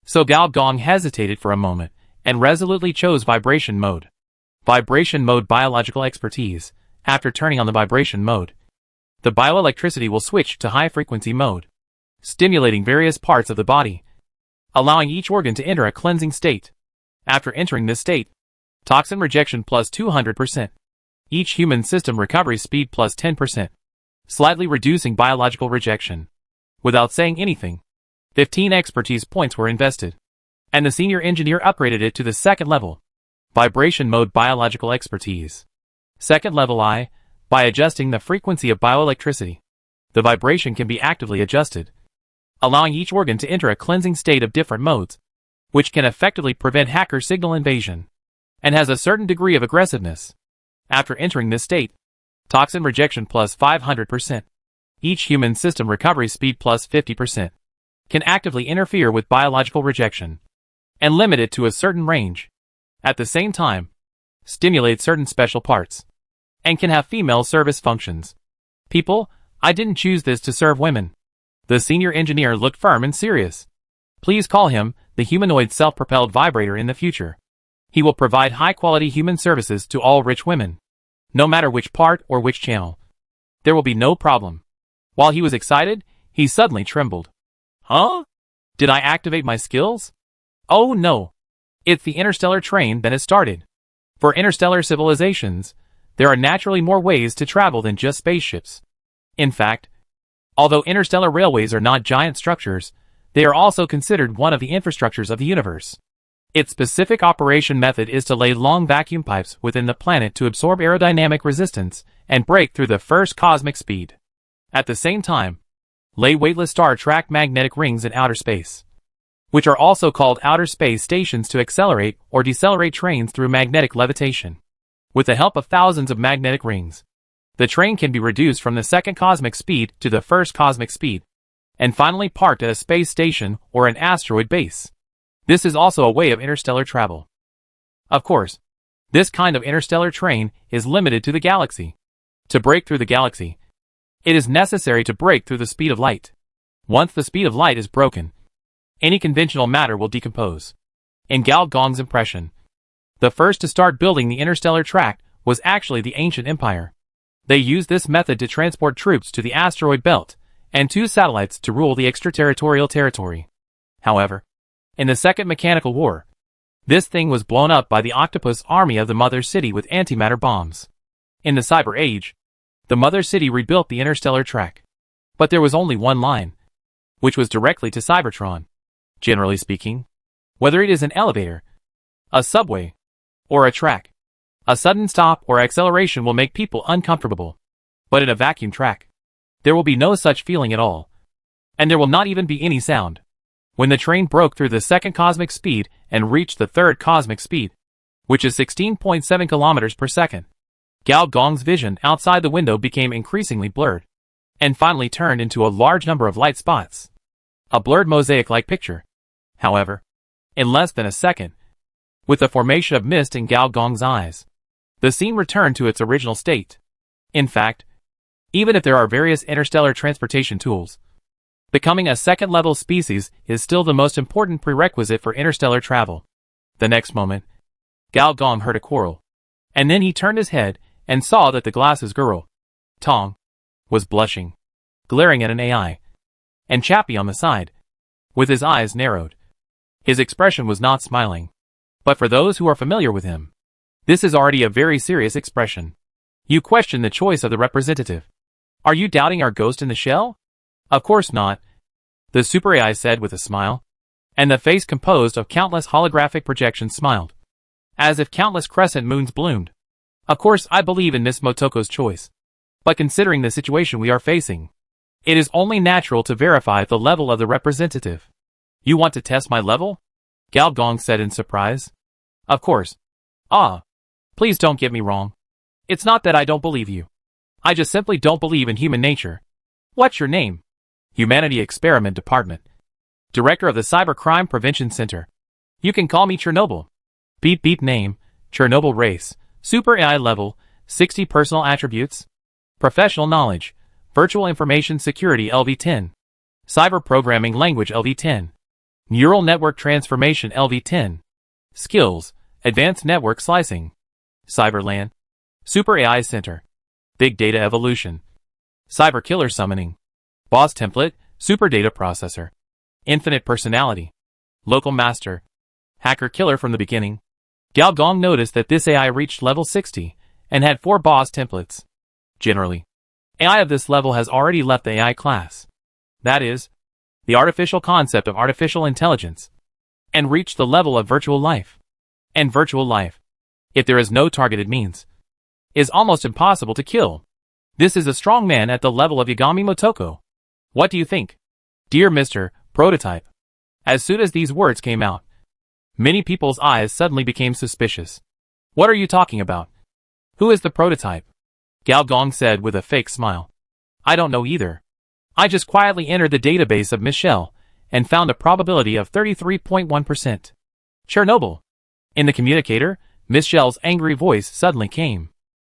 Speaker 1: So Gao Gong hesitated for a moment and resolutely chose vibration mode. Vibration mode biological expertise. After turning on the vibration mode, the bioelectricity will switch to high frequency mode, stimulating various parts of the body, allowing each organ to enter a cleansing state. After entering this state, toxin rejection plus 200%. Each human system recovery speed plus 10%, slightly reducing biological rejection. Without saying anything, 15 expertise points were invested, and the senior engineer upgraded it to the second level. Vibration mode biological expertise. Second level I, by adjusting the frequency of bioelectricity. The vibration can be actively adjusted, allowing each organ to enter a cleansing state of different modes, which can effectively prevent hacker signal invasion, and has a certain degree of aggressiveness. After entering this state, toxin rejection plus 500%. Each human system recovery speed plus 50%. Can actively interfere with biological rejection, and limit it to a certain range. At the same time, stimulate certain special parts, and can have female service functions. People, I didn't choose this to serve women. The senior engineer looked firm and serious. Please call him the humanoid self-propelled vibrator in the future. He will provide high-quality human services to all rich women, no matter which part or which channel. There will be no problem. While he was excited, he suddenly trembled. Huh? Did I activate my skills? Oh no. It's the interstellar train that has started. For interstellar civilizations, there are naturally more ways to travel than just spaceships. In fact, although interstellar railways are not giant structures, they are also considered one of the infrastructures of the universe. Its specific operation method is to lay long vacuum pipes within the planet to absorb aerodynamic resistance and break through the first cosmic speed. At the same time, lay weightless star-track magnetic rings in outer space, which are also called outer space stations, to accelerate or decelerate trains through magnetic levitation. With the help of thousands of magnetic rings, the train can be reduced from the second cosmic speed to the first cosmic speed, and finally parked at a space station or an asteroid base. This is also a way of interstellar travel. Of course, this kind of interstellar train is limited to the galaxy. To break through the galaxy, it is necessary to break through the speed of light. Once the speed of light is broken, any conventional matter will decompose. In Gao Gong's impression, the first to start building the interstellar tract was actually the ancient empire. They used this method to transport troops to the asteroid belt, and 2 satellites to rule the extraterritorial territory. However, in the Second Mechanical War, this thing was blown up by the octopus army of the Mother City with antimatter bombs. In the Cyber Age, the Mother City rebuilt the interstellar track. But there was only one line, which was directly to Cybertron. Generally speaking, whether it is an elevator, a subway, or a track, a sudden stop or acceleration will make people uncomfortable. But in a vacuum track, there will be no such feeling at all. And there will not even be any sound. When the train broke through the second cosmic speed and reached the third cosmic speed, which is 16.7 kilometers per second, Gao Gong's vision outside the window became increasingly blurred, and finally turned into a large number of light spots. A blurred mosaic-like picture. However, in less than a second, with the formation of mist in Gao Gong's eyes, The scene returned to its original state. In fact, even if there are various interstellar transportation tools, becoming a second-level species is still the most important prerequisite for interstellar travel. The next moment, Gao Gong heard a quarrel, and then he turned his head and saw that the glasses girl, Tong, was blushing, glaring at an AI, and Chappie on the side, with his eyes narrowed. His expression was not smiling, but for those who are familiar with him, this is already a very serious expression. You question the choice of the representative. Are you doubting our ghost in the shell? Of course not, the super AI said with a smile, and the face composed of countless holographic projections smiled, as if countless crescent moons bloomed. Of course I believe in Miss Motoko's choice, but considering the situation we are facing, it is only natural to verify the level of the representative. You want to test my level? Gao Gong said in surprise. Of course. Please don't get me wrong. It's not that I don't believe you. I just simply don't believe in human nature. What's your name? Humanity Experiment Department. Director of the Cybercrime Prevention Center. You can call me Chernobyl. Beep beep name, Chernobyl race, Super AI level, 60 personal attributes. Professional knowledge, Virtual Information Security LV10. Cyber Programming Language LV10. Neural Network Transformation LV10. Skills, Advanced Network Slicing. Cyberland. Super AI Center. Big Data Evolution. Cyber Killer Summoning. Boss Template, Super Data Processor. Infinite Personality. Local Master. Hacker Killer from the beginning. Gao Gong noticed that this AI reached level 60 and had 4 boss templates. Generally, AI of this level has already left the AI class. That is, the artificial concept of artificial intelligence, and reached the level of virtual life. And virtual life, if there is no targeted means, is almost impossible to kill. This is a strong man at the level of Yagami Motoko. What do you think? Dear Mr. Prototype. As soon as these words came out, many people's eyes suddenly became suspicious. What are you talking about? Who is the prototype? Gao Gong said with a fake smile. I don't know either. I just quietly entered the database of Miss Shell and found a probability of 33.1%. Chernobyl. In the communicator, Miss Shell's angry voice suddenly came.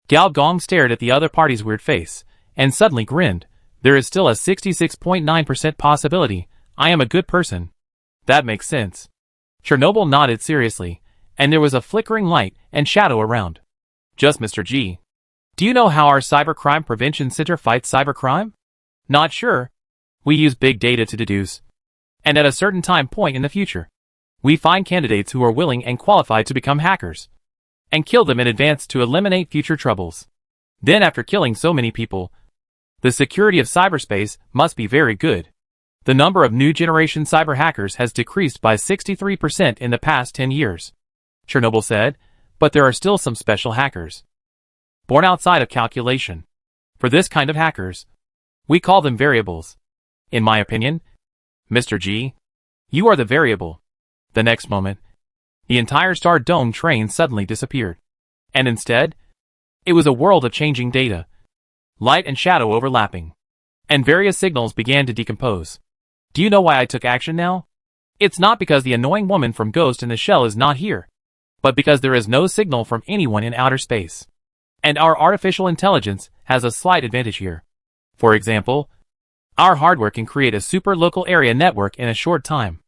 Speaker 1: Gao Gong stared at the other party's weird face and suddenly grinned. There is still a 66.9% possibility. I am a good person. That makes sense. Chernobyl nodded seriously, and there was a flickering light and shadow around. Just Mr. G. Do you know how our Cybercrime Prevention Center fights cybercrime? Not sure. We use big data to deduce. And at a certain time point in the future, we find candidates who are willing and qualified to become hackers, and kill them in advance to eliminate future troubles. Then after killing so many people, the security of cyberspace must be very good. The number of new generation cyber hackers has decreased by 63% in the past 10 years. Chernobyl said, but there are still some special hackers, born outside of calculation. For this kind of hackers, we call them variables. In my opinion, Mr. G, you are the variable. The next moment, the entire Star Dome train suddenly disappeared. And instead, it was a world of changing data, light and shadow overlapping, and various signals began to decompose. Do you know why I took action now? It's not because the annoying woman from Ghost in the Shell is not here, but because there is no signal from anyone in outer space. And our artificial intelligence has a slight advantage here. For example, our hardware can create a super local area network in a short time.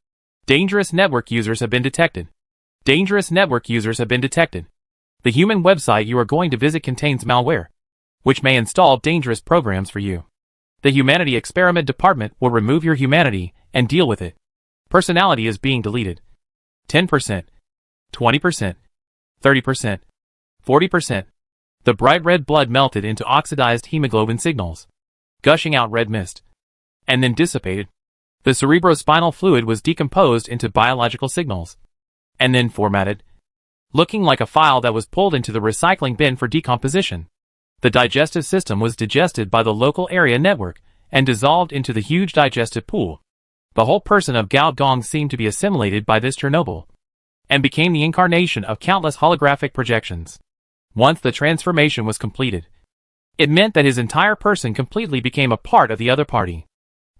Speaker 1: Dangerous network users have been detected. Dangerous network users have been detected. The human website you are going to visit contains malware, which may install dangerous programs for you. The Humanity Experiment Department will remove your humanity and deal with it. Personality is being deleted. 10%, 20%, 30%, 40%. The bright red blood melted into oxidized hemoglobin signals, gushing out red mist, and then dissipated. The cerebrospinal fluid was decomposed into biological signals, and then formatted, looking like a file that was pulled into the recycling bin for decomposition. The digestive system was digested by the local area network and dissolved into the huge digestive pool. The whole person of Gao Gong seemed to be assimilated by this Chernobyl, and became the incarnation of countless holographic projections. Once the transformation was completed, it meant that his entire person completely became a part of the other party.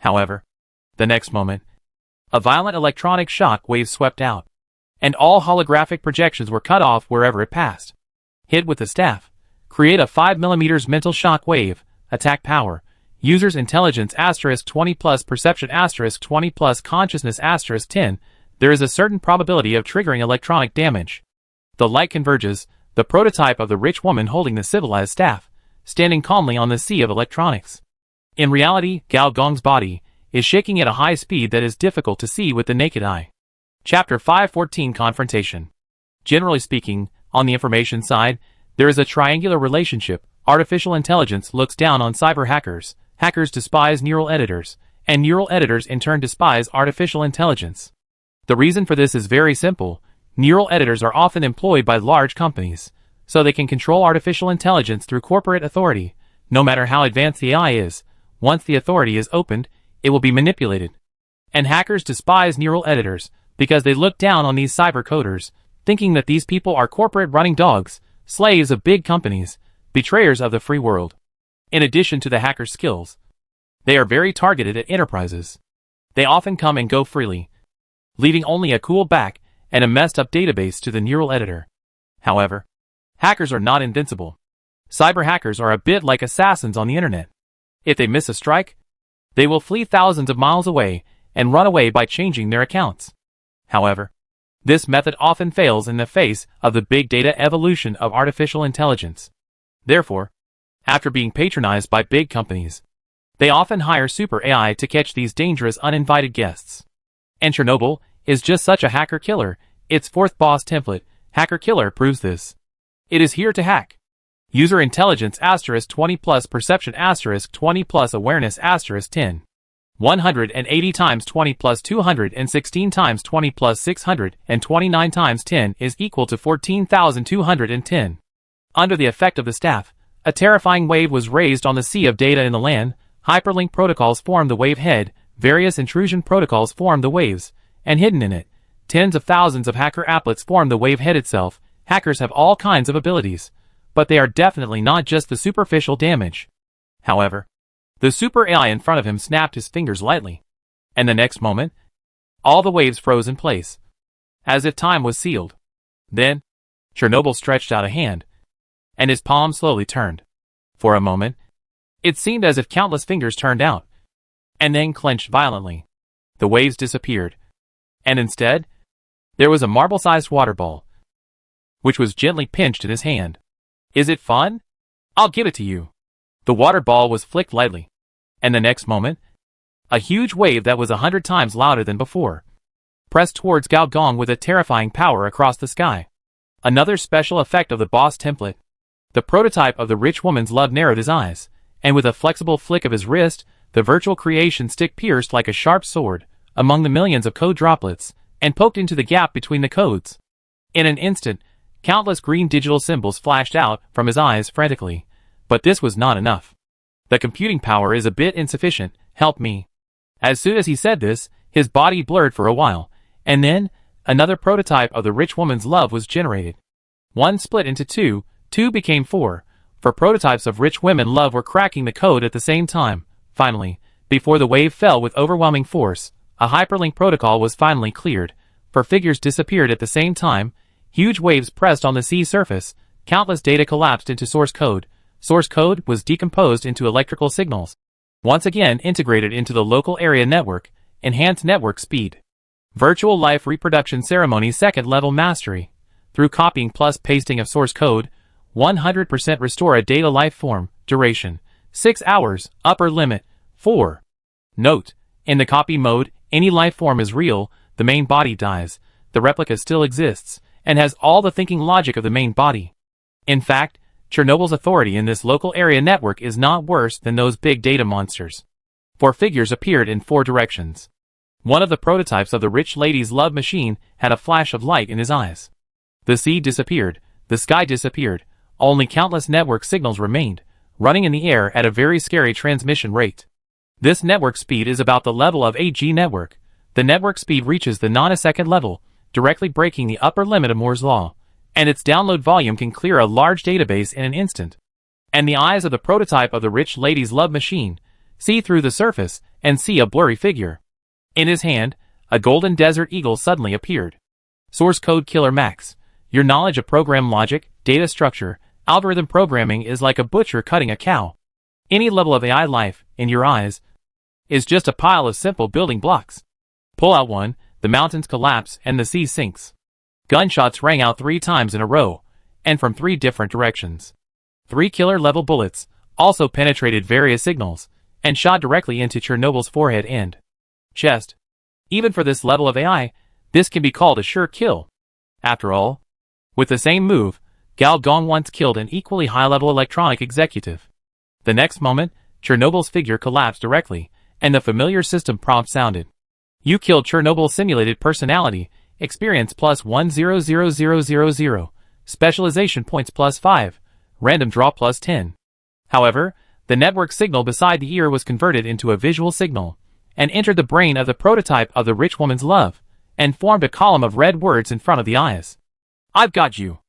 Speaker 1: However, the next moment, a violent electronic shock wave swept out, and all holographic projections were cut off wherever it passed. Hit with the staff. Create a 5mm mental shock wave. Attack power. User's intelligence *20 plus perception *20 plus consciousness *10. There is a certain probability of triggering electronic damage. The light converges, the prototype of the rich woman holding the civilized staff, standing calmly on the sea of electronics. In reality, Gao Gong's body is shaking at a high speed that is difficult to see with the naked eye. Chapter 514 Confrontation. Generally speaking, on the information side, there is a triangular relationship. Artificial intelligence looks down on cyber hackers, hackers despise neural editors, and neural editors in turn despise artificial intelligence. The reason for this is very simple. Neural editors are often employed by large companies, so they can control artificial intelligence through corporate authority. No matter how advanced the AI is, once the authority is opened, it will be manipulated. And hackers despise neural editors because they look down on these cyber coders, thinking that these people are corporate running dogs, slaves of big companies, betrayers of the free world. In addition to the hackers' skills, they are very targeted at enterprises. They often come and go freely, leaving only a cool back and a messed up database to the neural editor. However, hackers are not invincible. Cyber hackers are a bit like assassins on the internet. If they miss a strike, they will flee thousands of miles away and run away by changing their accounts. However, this method often fails in the face of the big data evolution of artificial intelligence. Therefore, after being patronized by big companies, they often hire super AI to catch these dangerous uninvited guests. And Chernobyl is just such a hacker killer. Its fourth boss template, Hacker Killer, proves this. It is here to hack. User intelligence *20 plus perception *20 plus awareness *10. 180 times 20 plus 216 times 20 plus 629 times 10 is equal to 14,210. Under the effect of the staff, a terrifying wave was raised on the sea of data in the LAN. Hyperlink protocols form the wave head, various intrusion protocols form the waves, and hidden in it, tens of thousands of hacker applets form the wave head itself. Hackers have all kinds of abilities, but they are definitely not just the superficial damage. However, the super AI in front of him snapped his fingers lightly, and the next moment, all the waves froze in place, as if time was sealed. Then, Chernobyl stretched out a hand, and his palm slowly turned. For a moment, it seemed as if countless fingers turned out, and then clenched violently. The waves disappeared, and instead, there was a marble-sized water ball, which was gently pinched in his hand. Is it fun? I'll give it to you. The water ball was flicked lightly, and the next moment, a huge wave that was 100 times louder than before pressed towards Gao Gong with a terrifying power across the sky. Another special effect of the boss template. The prototype of the rich woman's love narrowed his eyes, and with a flexible flick of his wrist, the virtual creation stick pierced like a sharp sword among the millions of code droplets and poked into the gap between the codes. In an instant, countless green digital symbols flashed out from his eyes frantically. But this was not enough. The computing power is a bit insufficient, help me. As soon as he said this, his body blurred for a while, and then, another prototype of the rich woman's love was generated. One split into two, two became four, for prototypes of rich women love were cracking the code at the same time. Finally, before the wave fell with overwhelming force, a hyperlink protocol was finally cleared, for figures disappeared at the same time, huge waves pressed on the sea surface, countless data collapsed into source code. Source code was decomposed into electrical signals, once again integrated into the local area network, enhanced network speed. Virtual life reproduction ceremony second level mastery. Through copying plus pasting of source code, 100% restore a data life form, duration, 6 hours, upper limit, 4. Note, in the copy mode, any life form is real, the main body dies, the replica still exists, and has all the thinking logic of the main body. In fact, Chernobyl's authority in this local area network is not worse than those big data monsters. 4 figures appeared in 4 directions. One of the prototypes of the rich lady's love machine had a flash of light in his eyes. The sea disappeared, the sky disappeared, only countless network signals remained, running in the air at a very scary transmission rate. This network speed is about the level of a G network. The network speed reaches the nanosecond level, directly breaking the upper limit of Moore's law, and its download volume can clear a large database in an instant. And the eyes of the prototype of the rich lady's love machine see through the surface and see a blurry figure. In his hand, a golden desert eagle suddenly appeared. Source code killer Max. Your knowledge of program logic data structure, algorithm programming is like a butcher cutting a cow. Any level of AI life, in your eyes, is just a pile of simple building blocks. Pull out one, the mountains collapse and the sea sinks. Gunshots rang out 3 times in a row, and from 3 different directions. 3 killer-level bullets also penetrated various signals, and shot directly into Chernobyl's forehead and chest. Even for this level of AI, this can be called a sure kill. After all, with the same move, Gao Gong once killed an equally high-level electronic executive. The next moment, Chernobyl's figure collapsed directly, and the familiar system prompt sounded. You killed Chernobyl's simulated personality, experience plus 100,000, specialization points plus 5, random draw plus 10. However, the network signal beside the ear was converted into a visual signal, and entered the brain of the prototype of the rich woman's love, and formed a column of red words in front of the eyes. I've got you.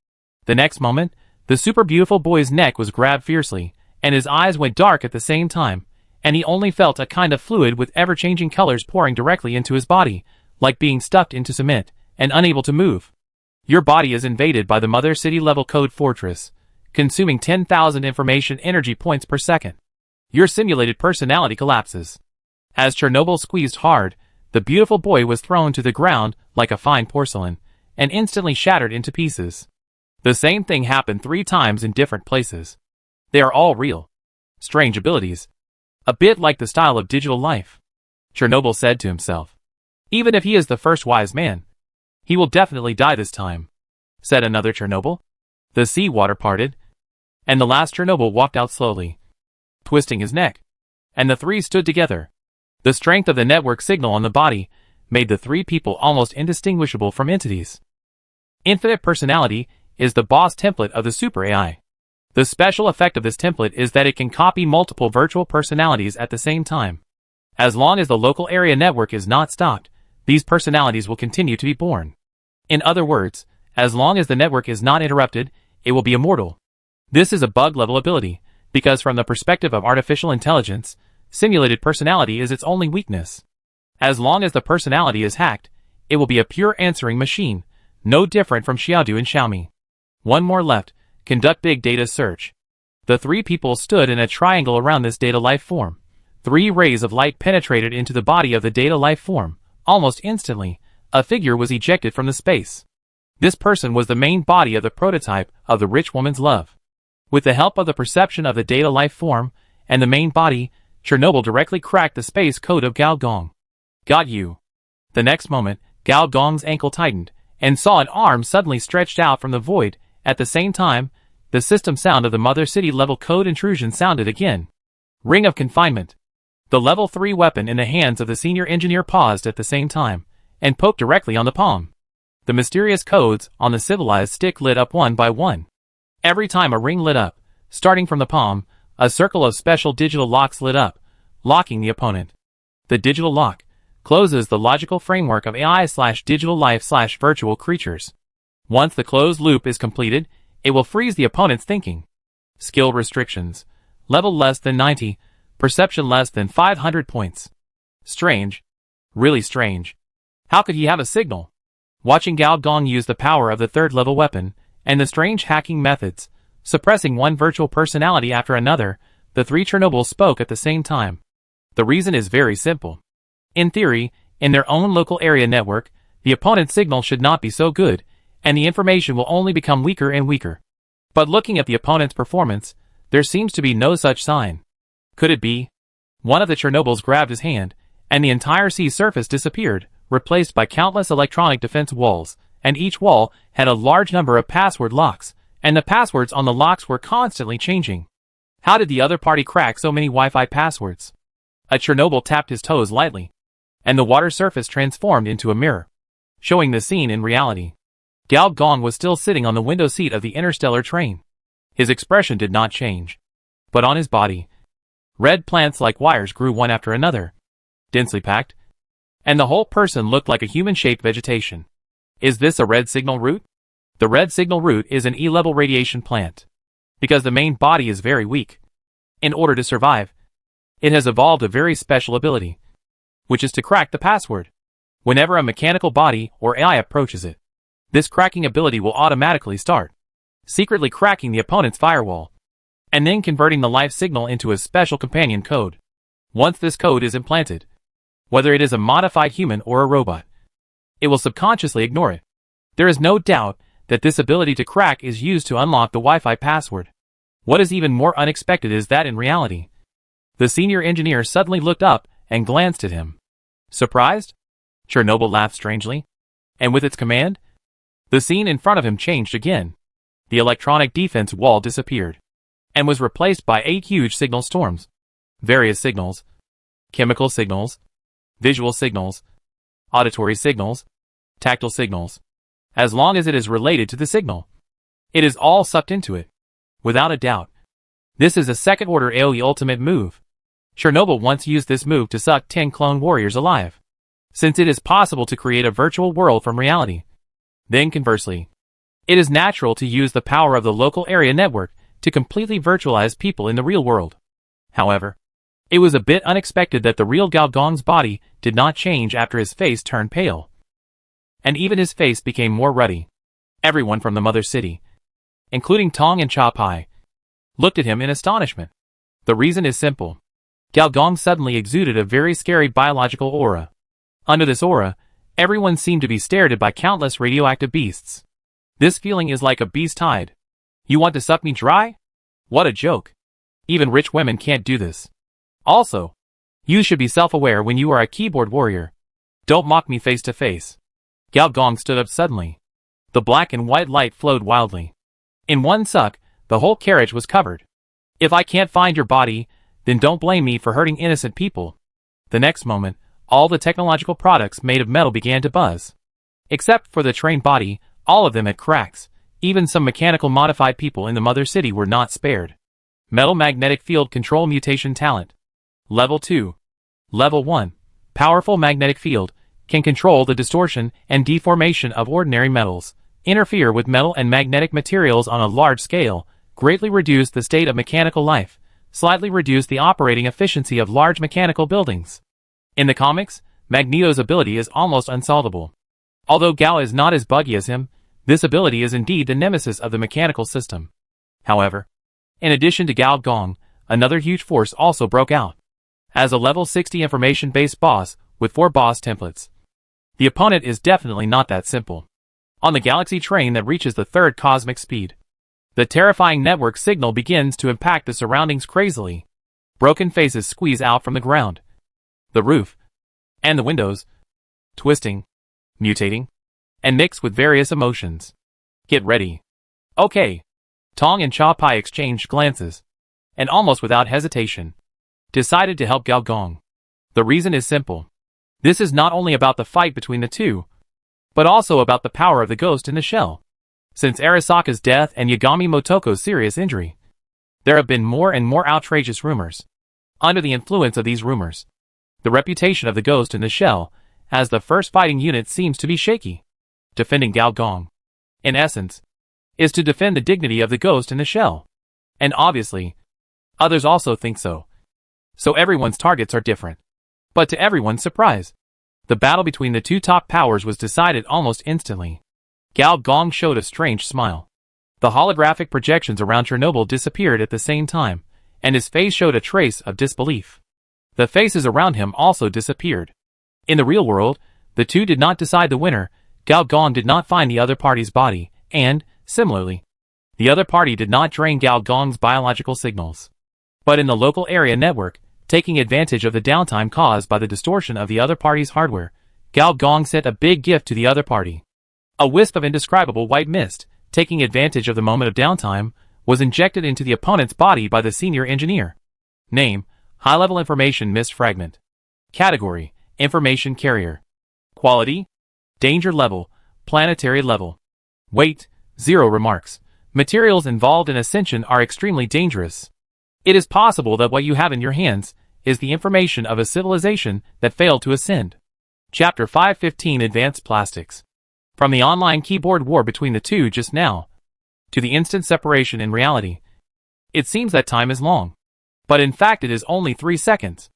Speaker 1: The next moment, the super beautiful boy's neck was grabbed fiercely, and his eyes went dark at the same time, and he only felt a kind of fluid with ever-changing colors pouring directly into his body, like being stuffed into cement, and unable to move. Your body is invaded by the Mother City-level code fortress, consuming 10,000 information energy points per second. Your simulated personality collapses. As Chernobyl squeezed hard, the beautiful boy was thrown to the ground like a fine porcelain, and instantly shattered into pieces. The same thing happened 3 times in different places. They are all real. Strange abilities. A bit like the style of digital life. Chernobyl said to himself. Even if he is the first wise man, he will definitely die this time, said another Chernobyl. The sea water parted, and the last Chernobyl walked out slowly, twisting his neck, and the 3 stood together. The strength of the network signal on the body made the 3 people almost indistinguishable from entities. Infinite personality is the boss template of the Super AI. The special effect of this template is that it can copy multiple virtual personalities at the same time. As long as the local area network is not stopped, these personalities will continue to be born. In other words, as long as the network is not interrupted, it will be immortal. This is a bug-level ability, because from the perspective of artificial intelligence, simulated personality is its only weakness. As long as the personality is hacked, it will be a pure answering machine, no different from Xiaodu and Xiaomi. One more left, conduct big data search. The 3 people stood in a triangle around this data life form. 3 rays of light penetrated into the body of the data life form. Almost instantly, a figure was ejected from the space. This person was the main body of the prototype of the rich woman's love. With the help of the perception of the data life form and the main body, Chernobyl directly cracked the space code of Gao Gong. Got you. The next moment, Gao Gong's ankle tightened, and saw an arm suddenly stretched out from the void. At the same time, the system sound of the Mother City level code intrusion sounded again. Ring of confinement. The level 3 weapon in the hands of the senior engineer paused at the same time, and poked directly on the palm. The mysterious codes on the civilized stick lit up one by one. Every time a ring lit up, starting from the palm, a circle of special digital locks lit up, locking the opponent. The digital lock closes the logical framework of AI/digital life/virtual creatures. Once the closed loop is completed, it will freeze the opponent's thinking. Skill restrictions. Level less than 90, perception less than 500 points. Strange. Really strange. How could he have a signal? Watching Gao Gong use the power of the 3rd level weapon, and the strange hacking methods, suppressing one virtual personality after another, the 3 Chernobyls spoke at the same time. The reason is very simple. In theory, in their own local area network, the opponent's signal should not be so good, and the information will only become weaker and weaker. But looking at the opponent's performance, there seems to be no such sign. Could it be? One of the Chernobyls grabbed his hand, and the entire sea surface disappeared, replaced by countless electronic defense walls, and each wall had a large number of password locks, and the passwords on the locks were constantly changing. How did the other party crack so many Wi-Fi passwords? A Chernobyl tapped his toes lightly, and the water surface transformed into a mirror, showing the scene in reality. Gao Gong was still sitting on the window seat of the interstellar train. His expression did not change. But on his body, red plants like wires grew one after another, densely packed, and the whole person looked like a human-shaped vegetation. Is this a red signal root? The red signal root is an E-level radiation plant. Because the main body is very weak. In order to survive, it has evolved a very special ability, which is to crack the password whenever a mechanical body or AI approaches it. This cracking ability will automatically start. secretly cracking the opponent's firewall, and then converting the life signal into a special companion code. Once this code is implanted, whether it is a modified human or a robot, it will subconsciously ignore it. There is no doubt that this ability to crack is used to unlock the Wi-Fi password. What is even more unexpected is that in reality, the senior engineer suddenly looked up and glanced at him. Surprised? Chernobyl laughed strangely. And with its command, the scene in front of him changed again. The electronic defense wall disappeared and was replaced by 8 huge signal storms. Various signals, chemical signals, visual signals, auditory signals, tactile signals. As long as it is related to the signal, it is all sucked into it. Without a doubt, this is a second-order AoE ultimate move. Chernobyl once used this move to suck 10 clone warriors alive, since it is possible to create a virtual world from reality. Then conversely, it is natural to use the power of the local area network to completely virtualize people in the real world. However, it was a bit unexpected that the real Gao Gong's body did not change after his face turned pale, and even his face became more ruddy. Everyone from the mother city, including Tong and Cha Pai, looked at him in astonishment. The reason is simple. Gao Gong suddenly exuded a very scary biological aura. Under this aura, everyone seemed to be stared at by countless radioactive beasts. This feeling is like a beast tide. You want to suck me dry? What a joke. Even rich women can't do this. Also, you should be self-aware when you are a keyboard warrior. Don't mock me face to face. Gao Gong stood up suddenly. The black and white light flowed wildly. In one suck, the whole carriage was covered. If I can't find your body, then don't blame me for hurting innocent people. The next moment, all the technological products made of metal began to buzz. Except for the trained body, all of them had cracks. Even some mechanical modified people in the mother city were not spared. Metal magnetic field control mutation talent. Level 2. Level 1. Powerful magnetic field can control the distortion and deformation of ordinary metals, interfere with metal and magnetic materials on a large scale, greatly reduce the state of mechanical life, slightly reduce the operating efficiency of large mechanical buildings. In the comics, Magneto's ability is almost unsolvable. Although Gao is not as buggy as him, this ability is indeed the nemesis of the mechanical system. However, in addition to Gao Gong, another huge force also broke out. As a level 60 information-based boss with 4 boss templates, the opponent is definitely not that simple. On the galaxy train that reaches the 3rd cosmic speed, the terrifying network signal begins to impact the surroundings crazily. Broken faces squeeze out from the ground, the roof, and the windows, twisting, mutating, and mixed with various emotions. Get ready. Okay. Tong and Cha Pai exchanged glances, and almost without hesitation, decided to help Gao Gong. The reason is simple. This is not only about the fight between the two, but also about the power of the ghost in the shell. Since Arasaka's death and Yagami Motoko's serious injury, there have been more and more outrageous rumors. Under the influence of these rumors, the reputation of the ghost in the shell as the first fighting unit seems to be shaky. Defending Gao Gong, in essence, is to defend the dignity of the ghost in the shell. And obviously, others also think so. So everyone's targets are different. But to everyone's surprise, the battle between the two top powers was decided almost instantly. Gao Gong showed a strange smile. The holographic projections around Chernobyl disappeared at the same time, and his face showed a trace of disbelief. The faces around him also disappeared. In the real world, the two did not decide the winner. Gao Gong did not find the other party's body, and, similarly, the other party did not drain Gao Gong's biological signals. But in the local area network, taking advantage of the downtime caused by the distortion of the other party's hardware, Gao Gong sent a big gift to the other party. A wisp of indescribable white mist, taking advantage of the moment of downtime, was injected into the opponent's body by the senior engineer. Name: High-level information mist fragment. Category: Information carrier. Quality: Danger level: Planetary level. Weight: 0 remarks. Materials involved in ascension are extremely dangerous. It is possible that what you have in your hands is the information of a civilization that failed to ascend. Chapter 515 Advanced Plastics. From the online keyboard war between the two just now, to the instant separation in reality, it seems that time is long. But in fact it is only 3 seconds.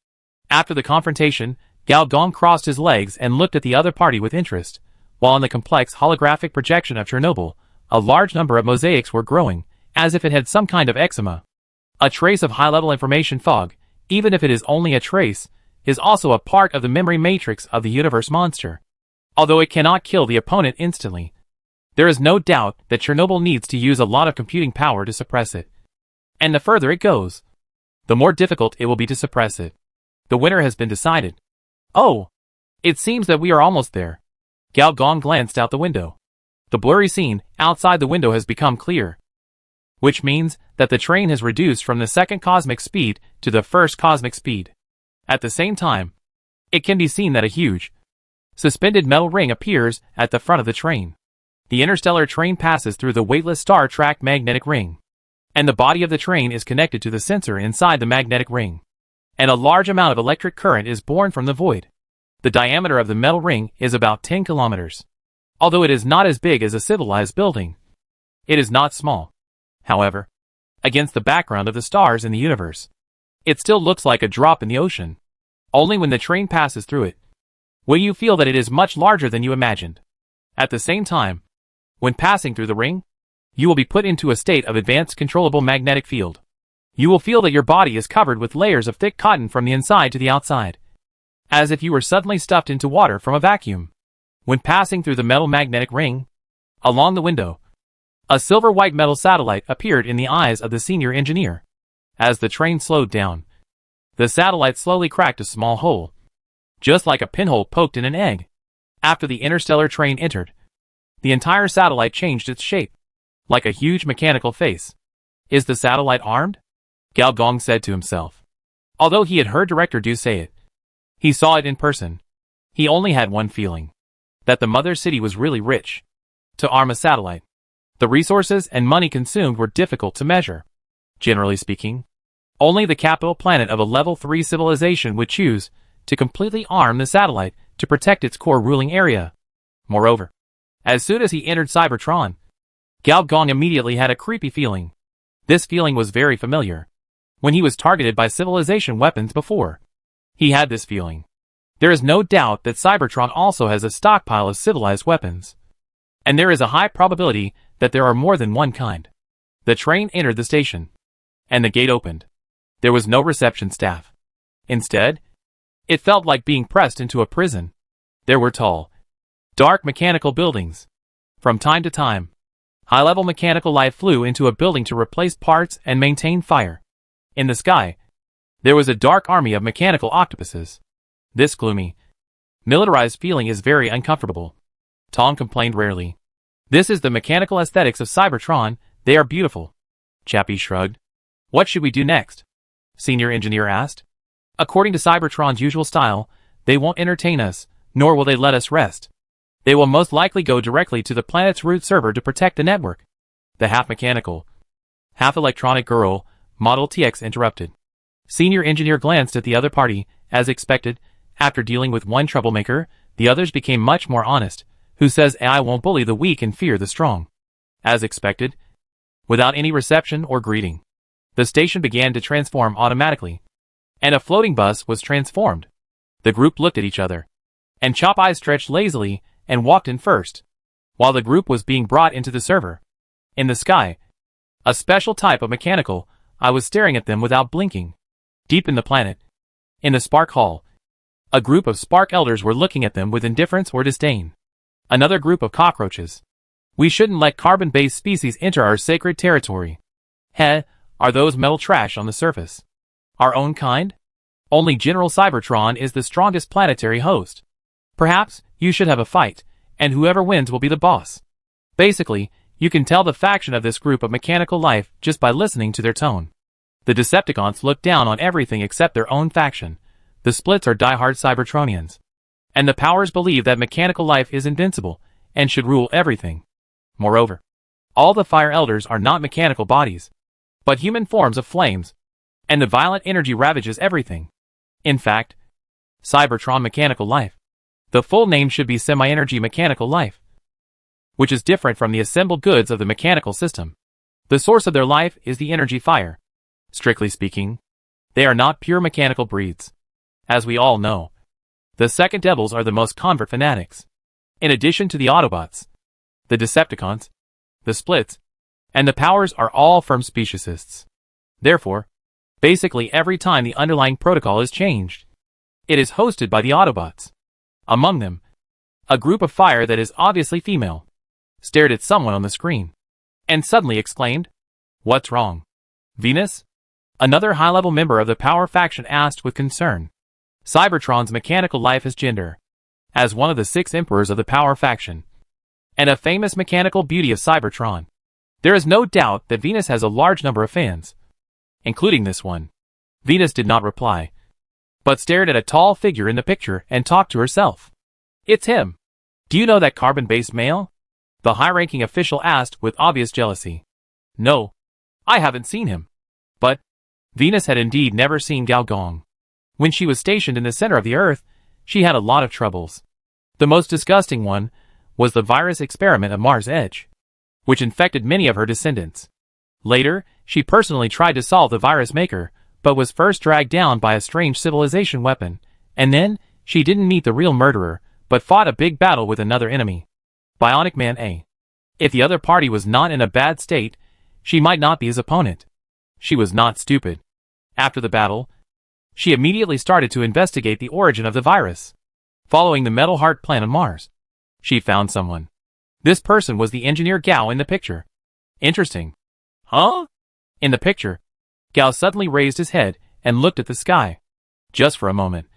Speaker 1: After the confrontation, Gao Gong crossed his legs and looked at the other party with interest, while in the complex holographic projection of Chernobyl, a large number of mosaics were growing, as if it had some kind of eczema. A trace of high-level information fog, even if it is only a trace, is also a part of the memory matrix of the universe monster. Although it cannot kill the opponent instantly, there is no doubt that Chernobyl needs to use a lot of computing power to suppress it. And the further it goes, the more difficult it will be to suppress it. The winner has been decided. Oh! It seems that we are almost there. Gao Gong glanced out the window. The blurry scene outside the window has become clear, which means that the train has reduced from the second cosmic speed to the first cosmic speed. At the same time, it can be seen that a huge, suspended metal ring appears at the front of the train. The interstellar train passes through the weightless Star Trek magnetic ring, and the body of the train is connected to the sensor inside the magnetic ring, and a large amount of electric current is born from the void. The diameter of the metal ring is about 10 kilometers. Although it is not as big as a civilized building, it is not small. However, against the background of the stars in the universe, it still looks like a drop in the ocean. Only when the train passes through it will you feel that it is much larger than you imagined. At the same time, when passing through the ring, you will be put into a state of advanced controllable magnetic field. You will feel that your body is covered with layers of thick cotton from the inside to the outside, as if you were suddenly stuffed into water from a vacuum. When passing through the metal magnetic ring, along the window, a silver-white metal satellite appeared in the eyes of the senior engineer. As the train slowed down, the satellite slowly cracked a small hole, just like a pinhole poked in an egg. After the interstellar train entered, the entire satellite changed its shape, like a huge mechanical face. Is the satellite armed? Gao Gong said to himself. Although he had heard Director Du say it, he saw it in person. He only had one feeling: that the mother city was really rich. To arm a satellite, the resources and money consumed were difficult to measure. Generally speaking, only the capital planet of a level 3 civilization would choose to completely arm the satellite to protect its core ruling area. Moreover, as soon as he entered Cybertron, Gao Gong immediately had a creepy feeling. This feeling was very familiar. When he was targeted by civilization weapons before, he had this feeling. There is no doubt that Cybertron also has a stockpile of civilized weapons, and there is a high probability that there are more than one kind. The train entered the station, and the gate opened. There was no reception staff. Instead, it felt like being pressed into a prison. There were tall, dark mechanical buildings. From time to time, high-level mechanical life flew into a building to replace parts and maintain fire. In the sky, there was a dark army of mechanical octopuses. This gloomy, militarized feeling is very uncomfortable. Tong complained rarely. This is the mechanical aesthetics of Cybertron. They are beautiful. Chappie shrugged. What should we do next? Senior engineer asked. According to Cybertron's usual style, they won't entertain us, nor will they let us rest. They will most likely go directly to the planet's root server to protect the network. The half-mechanical, half-electronic girl, Model TX, interrupted. Senior engineer glanced at the other party. As expected, after dealing with one troublemaker, the others became much more honest. Who says AI won't bully the weak and fear the strong? As expected, without any reception or greeting, the station began to transform automatically, and a floating bus was transformed. The group looked at each other, and Chop Eye stretched lazily and walked in first, while the group was being brought into the server. In the sky, a special type of mechanical eye was staring at them without blinking. Deep in the planet, in the Spark Hall, a group of Spark Elders were looking at them with indifference or disdain. Another group of cockroaches. We shouldn't let carbon-based species enter our sacred territory. Heh, are those metal trash on the surface? Our own kind? Only General Cybertron is the strongest planetary host. Perhaps you should have a fight, and whoever wins will be the boss. Basically, you can tell the faction of this group of mechanical life just by listening to their tone. The Decepticons look down on everything except their own faction. The Splits are die-hard Cybertronians, and the Powers believe that mechanical life is invincible and should rule everything. Moreover, all the Fire Elders are not mechanical bodies, but human forms of flames, and the violent energy ravages everything. In fact, Cybertron Mechanical Life, the full name should be Semi-Energy Mechanical Life, which is different from the assembled goods of the mechanical system. The source of their life is the energy fire. Strictly speaking, they are not pure mechanical breeds. As we all know, the Second Devils are the most convert fanatics. In addition to the Autobots, the Decepticons, the splits, and the powers are all from speciesists. Therefore, basically every time the underlying protocol is changed, it is hosted by the Autobots. Among them, a group of fire that is obviously female stared at someone on the screen and suddenly exclaimed, "What's wrong?" Venus? Another high-level member of the power faction asked with concern. Cybertron's mechanical life is gender. As one of the 6 emperors of the power faction, and a famous mechanical beauty of Cybertron, there is no doubt that Venus has a large number of fans, including this one. Venus did not reply, but stared at a tall figure in the picture and talked to herself. "It's him. Do you know that carbon-based male?" the high-ranking official asked with obvious jealousy. "No, I haven't seen him." But Venus had indeed never seen Gao Gong. When she was stationed in the center of the Earth, she had a lot of troubles. The most disgusting one was the virus experiment of Mars Edge, which infected many of her descendants. Later, she personally tried to solve the virus maker, but was first dragged down by a strange civilization weapon, and then she didn't meet the real murderer, but fought a big battle with another enemy, Bionic Man A. If the other party was not in a bad state, she might not be his opponent. She was not stupid. After the battle, she immediately started to investigate the origin of the virus. Following the Metal Heart plan on Mars, she found someone. This person was the engineer Gao in the picture. Interesting. Huh? In the picture, Gao suddenly raised his head and looked at the sky. Just for a moment,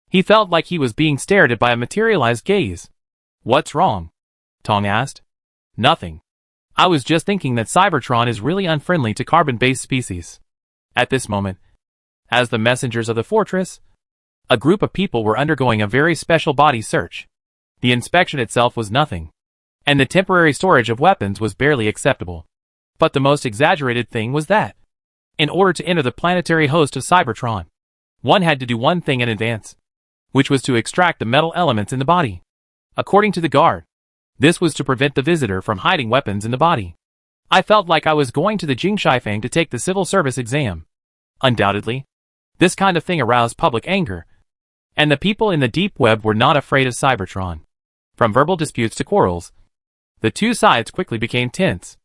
Speaker 1: he felt like he was being stared at by a materialized gaze. "What's wrong?" Tong asked. "Nothing. I was just thinking that Cybertron is really unfriendly to carbon-based species." At this moment, as the messengers of the fortress, a group of people were undergoing a very special body search. The inspection itself was nothing, and the temporary storage of weapons was barely acceptable. But the most exaggerated thing was that, in order to enter the planetary host of Cybertron, one had to do one thing in advance, which was to extract the metal elements in the body. According to the guard, this was to prevent the visitor from hiding weapons in the body. I felt like I was going to the Jingshaifang to take the civil service exam. Undoubtedly, this kind of thing aroused public anger, and the people in the deep web were not afraid of Cybertron. From verbal disputes to quarrels, the two sides quickly became tense,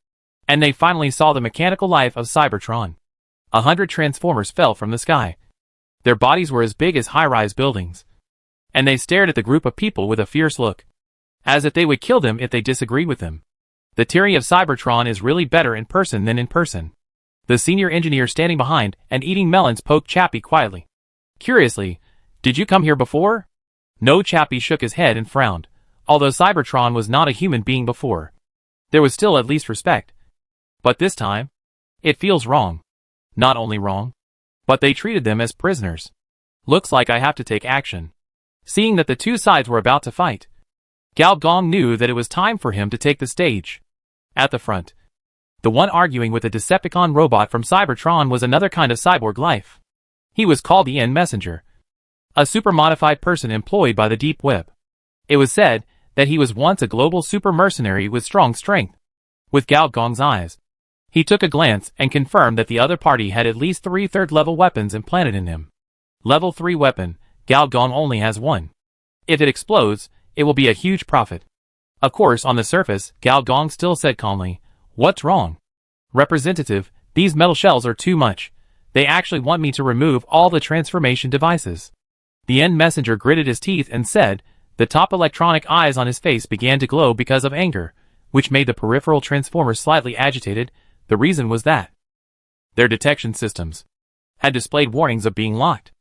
Speaker 1: and they finally saw the mechanical life of Cybertron. 100 transformers fell from the sky. Their bodies were as big as high-rise buildings, and they stared at the group of people with a fierce look, as if they would kill them if they disagreed with them. The tyranny of Cybertron is really better in person than in person. The senior engineer standing behind and eating melons poked Chappie quietly. Curiously, "Did you come here before?" No, Chappie shook his head and frowned. Although Cybertron was not a human being before, there was still at least respect. But this time, it feels wrong. Not only wrong, but they treated them as prisoners. Looks like I have to take action. Seeing that the two sides were about to fight, Gao Gong knew that it was time for him to take the stage. At the front, the one arguing with the Decepticon robot from Cybertron was another kind of cyborg life. He was called the End Messenger, a super-modified person employed by the deep web. It was said that he was once a global super mercenary with strong strength. With Gao Gong's eyes, he took a glance and confirmed that the other party had at least 3 third-level weapons implanted in him. Level 3 weapon, Gao Gong only has one. If it explodes, it will be a huge profit. Of course, on the surface, Gao Gong still said calmly, "What's wrong? Representative, these metal shells are too much. They actually want me to remove all the transformation devices." The End Messenger gritted his teeth and said, the top electronic eyes on his face began to glow because of anger, which made the peripheral transformers slightly agitated. The reason was that their detection systems had displayed warnings of being locked.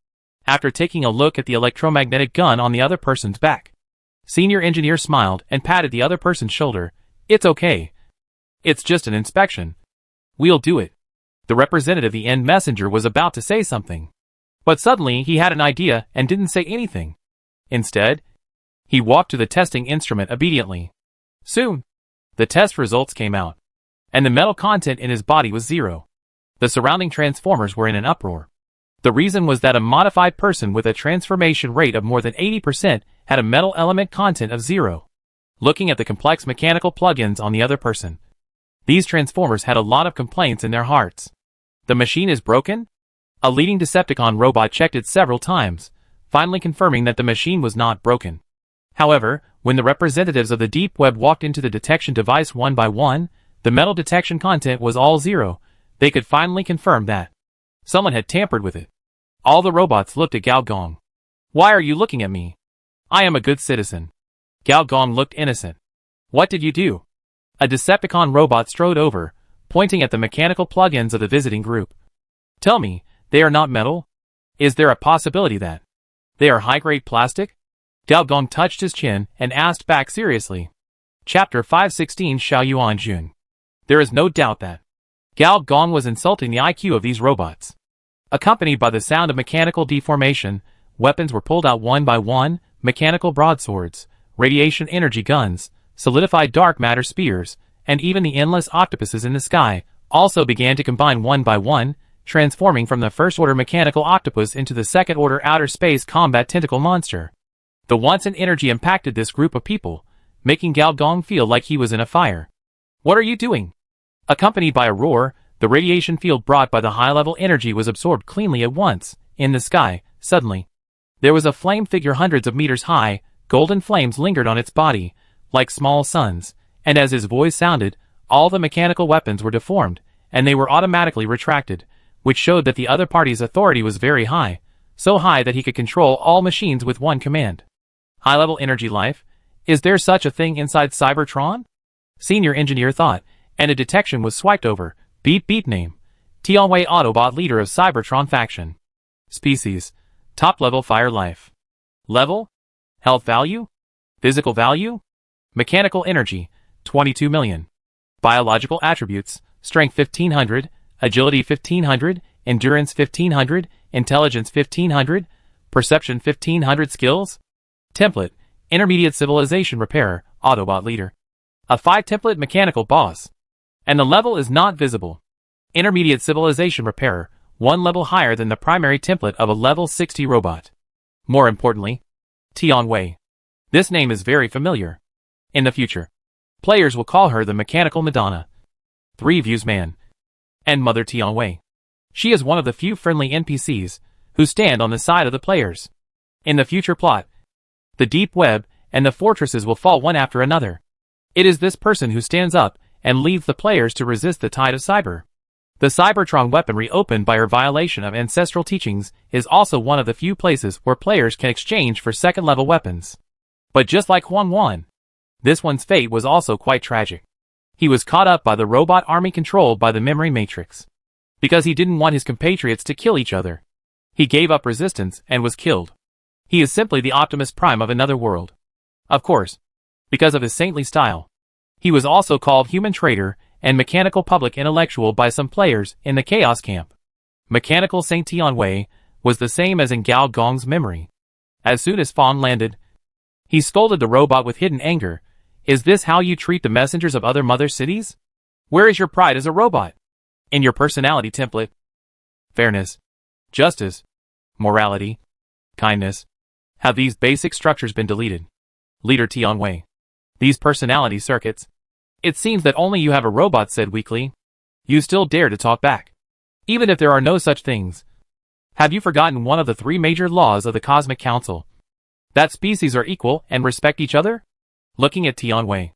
Speaker 1: After taking a look at the electromagnetic gun on the other person's back, Senior Engineer smiled and patted the other person's shoulder. "It's okay. It's just an inspection. We'll do it." The representative of the End Messenger was about to say something, but suddenly he had an idea and didn't say anything. Instead, he walked to the testing instrument obediently. Soon, the test results came out, and the metal content in his body was 0. The surrounding transformers were in an uproar. The reason was that a modified person with a transformation rate of more than 80% had a metal element content of 0. Looking at the complex mechanical plugins on the other person, these transformers had a lot of complaints in their hearts. "The machine is broken?" A leading Decepticon robot checked it several times, finally confirming that the machine was not broken. However, when the representatives of the deep web walked into the detection device one by one, The metal detection content was all 0. They could finally confirm that someone had tampered with it. All the robots looked at Gao Gong. Why are you looking at me? I am a good citizen. Gao Gong looked innocent. What did you do? A Decepticon robot strode over, pointing at the mechanical plugins of the visiting group. Tell me, they are not metal? Is there a possibility that they are high-grade plastic? Gao Gong touched his chin and asked back seriously. Chapter 516 Xiao Yuan Jun. There is no doubt that Gao Gong was insulting the IQ of these robots. Accompanied by the sound of mechanical deformation, weapons were pulled out one by one, mechanical broadswords, radiation energy guns, solidified dark matter spears, and even the endless octopuses in the sky also began to combine one by one, transforming from the first-order mechanical octopus into the second-order outer space combat tentacle monster. The wanton energy impacted this group of people, making Gao Gong feel like he was in a fire. What are you doing? Accompanied by a roar, the radiation field brought by the high-level energy was absorbed cleanly at once. In the sky, suddenly, there was a flame figure hundreds of meters high. Golden flames lingered on its body, like small suns, and as his voice sounded, all the mechanical weapons were deformed, and they were automatically retracted, which showed that the other party's authority was very high, so high that he could control all machines with one command. High-level energy life? Is there such a thing inside Cybertron? Senior engineer thought, and a detection was swiped over. Beep name. Tianwei Autobot leader of Cybertron faction. Species. Top-level fire life. Level? Health value? Physical value? Mechanical energy, 22 million. Biological attributes, strength 1500, agility 1500, endurance 1500, intelligence 1500, perception 1500 skills. Template, intermediate civilization repairer, Autobot leader. A 5-template mechanical boss. And the level is not visible. Intermediate civilization repairer, 1 level higher than the primary template of a level 60 robot. More importantly, Tianwei. This name is very familiar. In the future, players will call her the Mechanical Madonna. 3 Views Man. And Mother Tianwei. She is one of the few friendly NPCs who stand on the side of the players. In the future plot, the deep web and the fortresses will fall one after another. It is this person who stands up and leads the players to resist the tide of cyber. The Cybertron weaponry opened by her violation of ancestral teachings is also one of the few places where players can exchange for second-level weapons. But just like Huan, this one's fate was also quite tragic. He was caught up by the robot army controlled by the memory matrix. Because he didn't want his compatriots to kill each other, he gave up resistance and was killed. He is simply the Optimus Prime of another world. Of course, because of his saintly style, he was also called Human Traitor and Mechanical Public Intellectual by some players in the Chaos Camp. Mechanical Saint Tianwei was the same as in Gao Gong's memory. As soon as Fawn landed, he scolded the robot with hidden anger. Is this how you treat the messengers of other mother cities? Where is your pride as a robot? In your personality template? Fairness, justice, morality, kindness. Have these basic structures been deleted? Leader Tianwei. These personality circuits. It seems that only you have a robot said weakly. You still dare to talk back. Even if there are no such things. Have you forgotten one of the 3 major laws of the Cosmic Council? That species are equal and respect each other? Looking at Tianwei,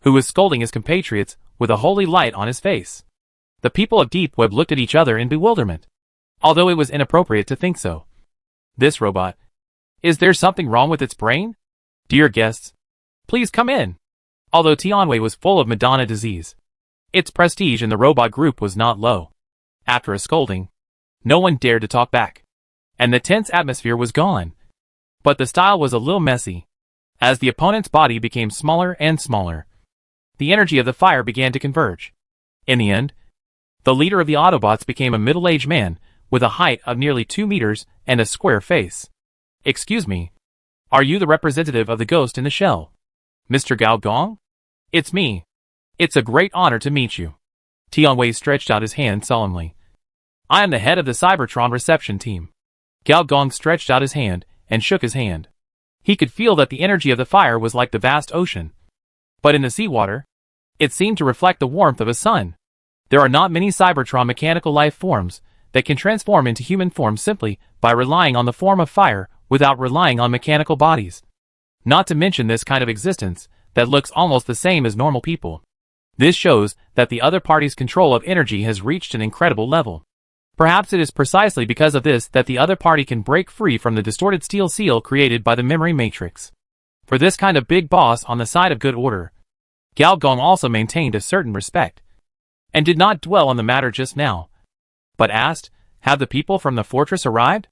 Speaker 1: who was scolding his compatriots with a holy light on his face. The people of Deep Web looked at each other in bewilderment. Although it was inappropriate to think so. This robot. Is there something wrong with its brain? Dear guests, please come in. Although Tianwei was full of Madonna disease, its prestige in the robot group was not low. After a scolding, no one dared to talk back. And the tense atmosphere was gone. But the style was a little messy. As the opponent's body became smaller and smaller, the energy of the fire began to converge. In the end, the leader of the Autobots became a middle-aged man with a height of nearly 2 meters and a square face. Excuse me, are you the representative of the ghost in the shell? Mr. Gao Gong? It's me. It's a great honor to meet you. Tianwei stretched out his hand solemnly. I am the head of the Cybertron reception team. Gao Gong stretched out his hand and shook his hand. He could feel that the energy of the fire was like the vast ocean. But in the seawater, it seemed to reflect the warmth of a sun. There are not many Cybertron mechanical life forms that can transform into human form simply by relying on the form of fire without relying on mechanical bodies. Not to mention this kind of existence that looks almost the same as normal people. This shows that the other party's control of energy has reached an incredible level. Perhaps it is precisely because of this that the other party can break free from the distorted steel seal created by the memory matrix. For this kind of big boss on the side of good order, Gao Gong also maintained a certain respect, and did not dwell on the matter just now, but asked, "Have the people from the fortress arrived?"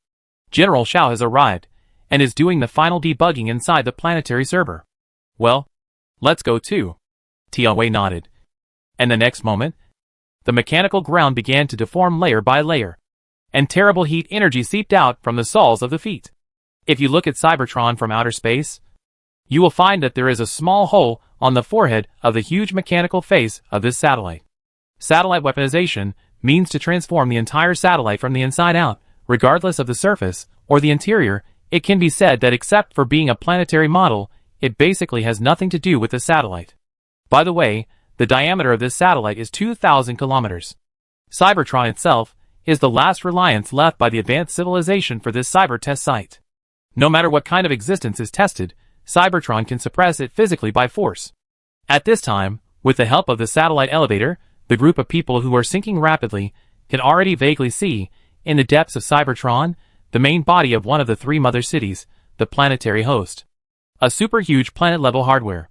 Speaker 1: General Shao has arrived, and is doing the final debugging inside the planetary server. Well, let's go too. Tianwei nodded. And the next moment, the mechanical ground began to deform layer by layer, and terrible heat energy seeped out from the soles of the feet. If you look at Cybertron from outer space, you will find that there is a small hole on the forehead of the huge mechanical face of this satellite. Satellite weaponization means to transform the entire satellite from the inside out, regardless of the surface or the interior. It can be said that except for being a planetary model, it basically has nothing to do with the satellite. By the way, the diameter of this satellite is 2,000 kilometers. Cybertron itself is the last reliance left by the advanced civilization for this cyber test site. No matter what kind of existence is tested, Cybertron can suppress it physically by force. At this time, with the help of the satellite elevator, the group of people who are sinking rapidly can already vaguely see, in the depths of Cybertron, the main body of one of the three mother cities, the planetary host. A super huge planet-level hardware.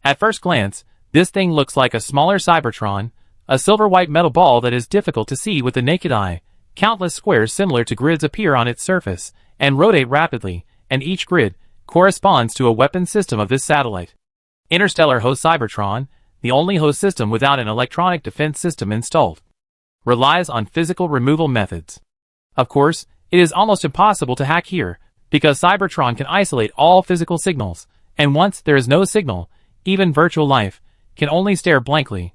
Speaker 1: At first glance, this thing looks like a smaller Cybertron, a silver-white metal ball that is difficult to see with the naked eye. Countless squares similar to grids appear on its surface, and rotate rapidly, and each grid corresponds to a weapon system of this satellite. Interstellar Host Cybertron, the only host system without an electronic defense system installed, relies on physical removal methods. Of course, it is almost impossible to hack here, because Cybertron can isolate all physical signals, and once there is no signal, even virtual life can only stare blankly.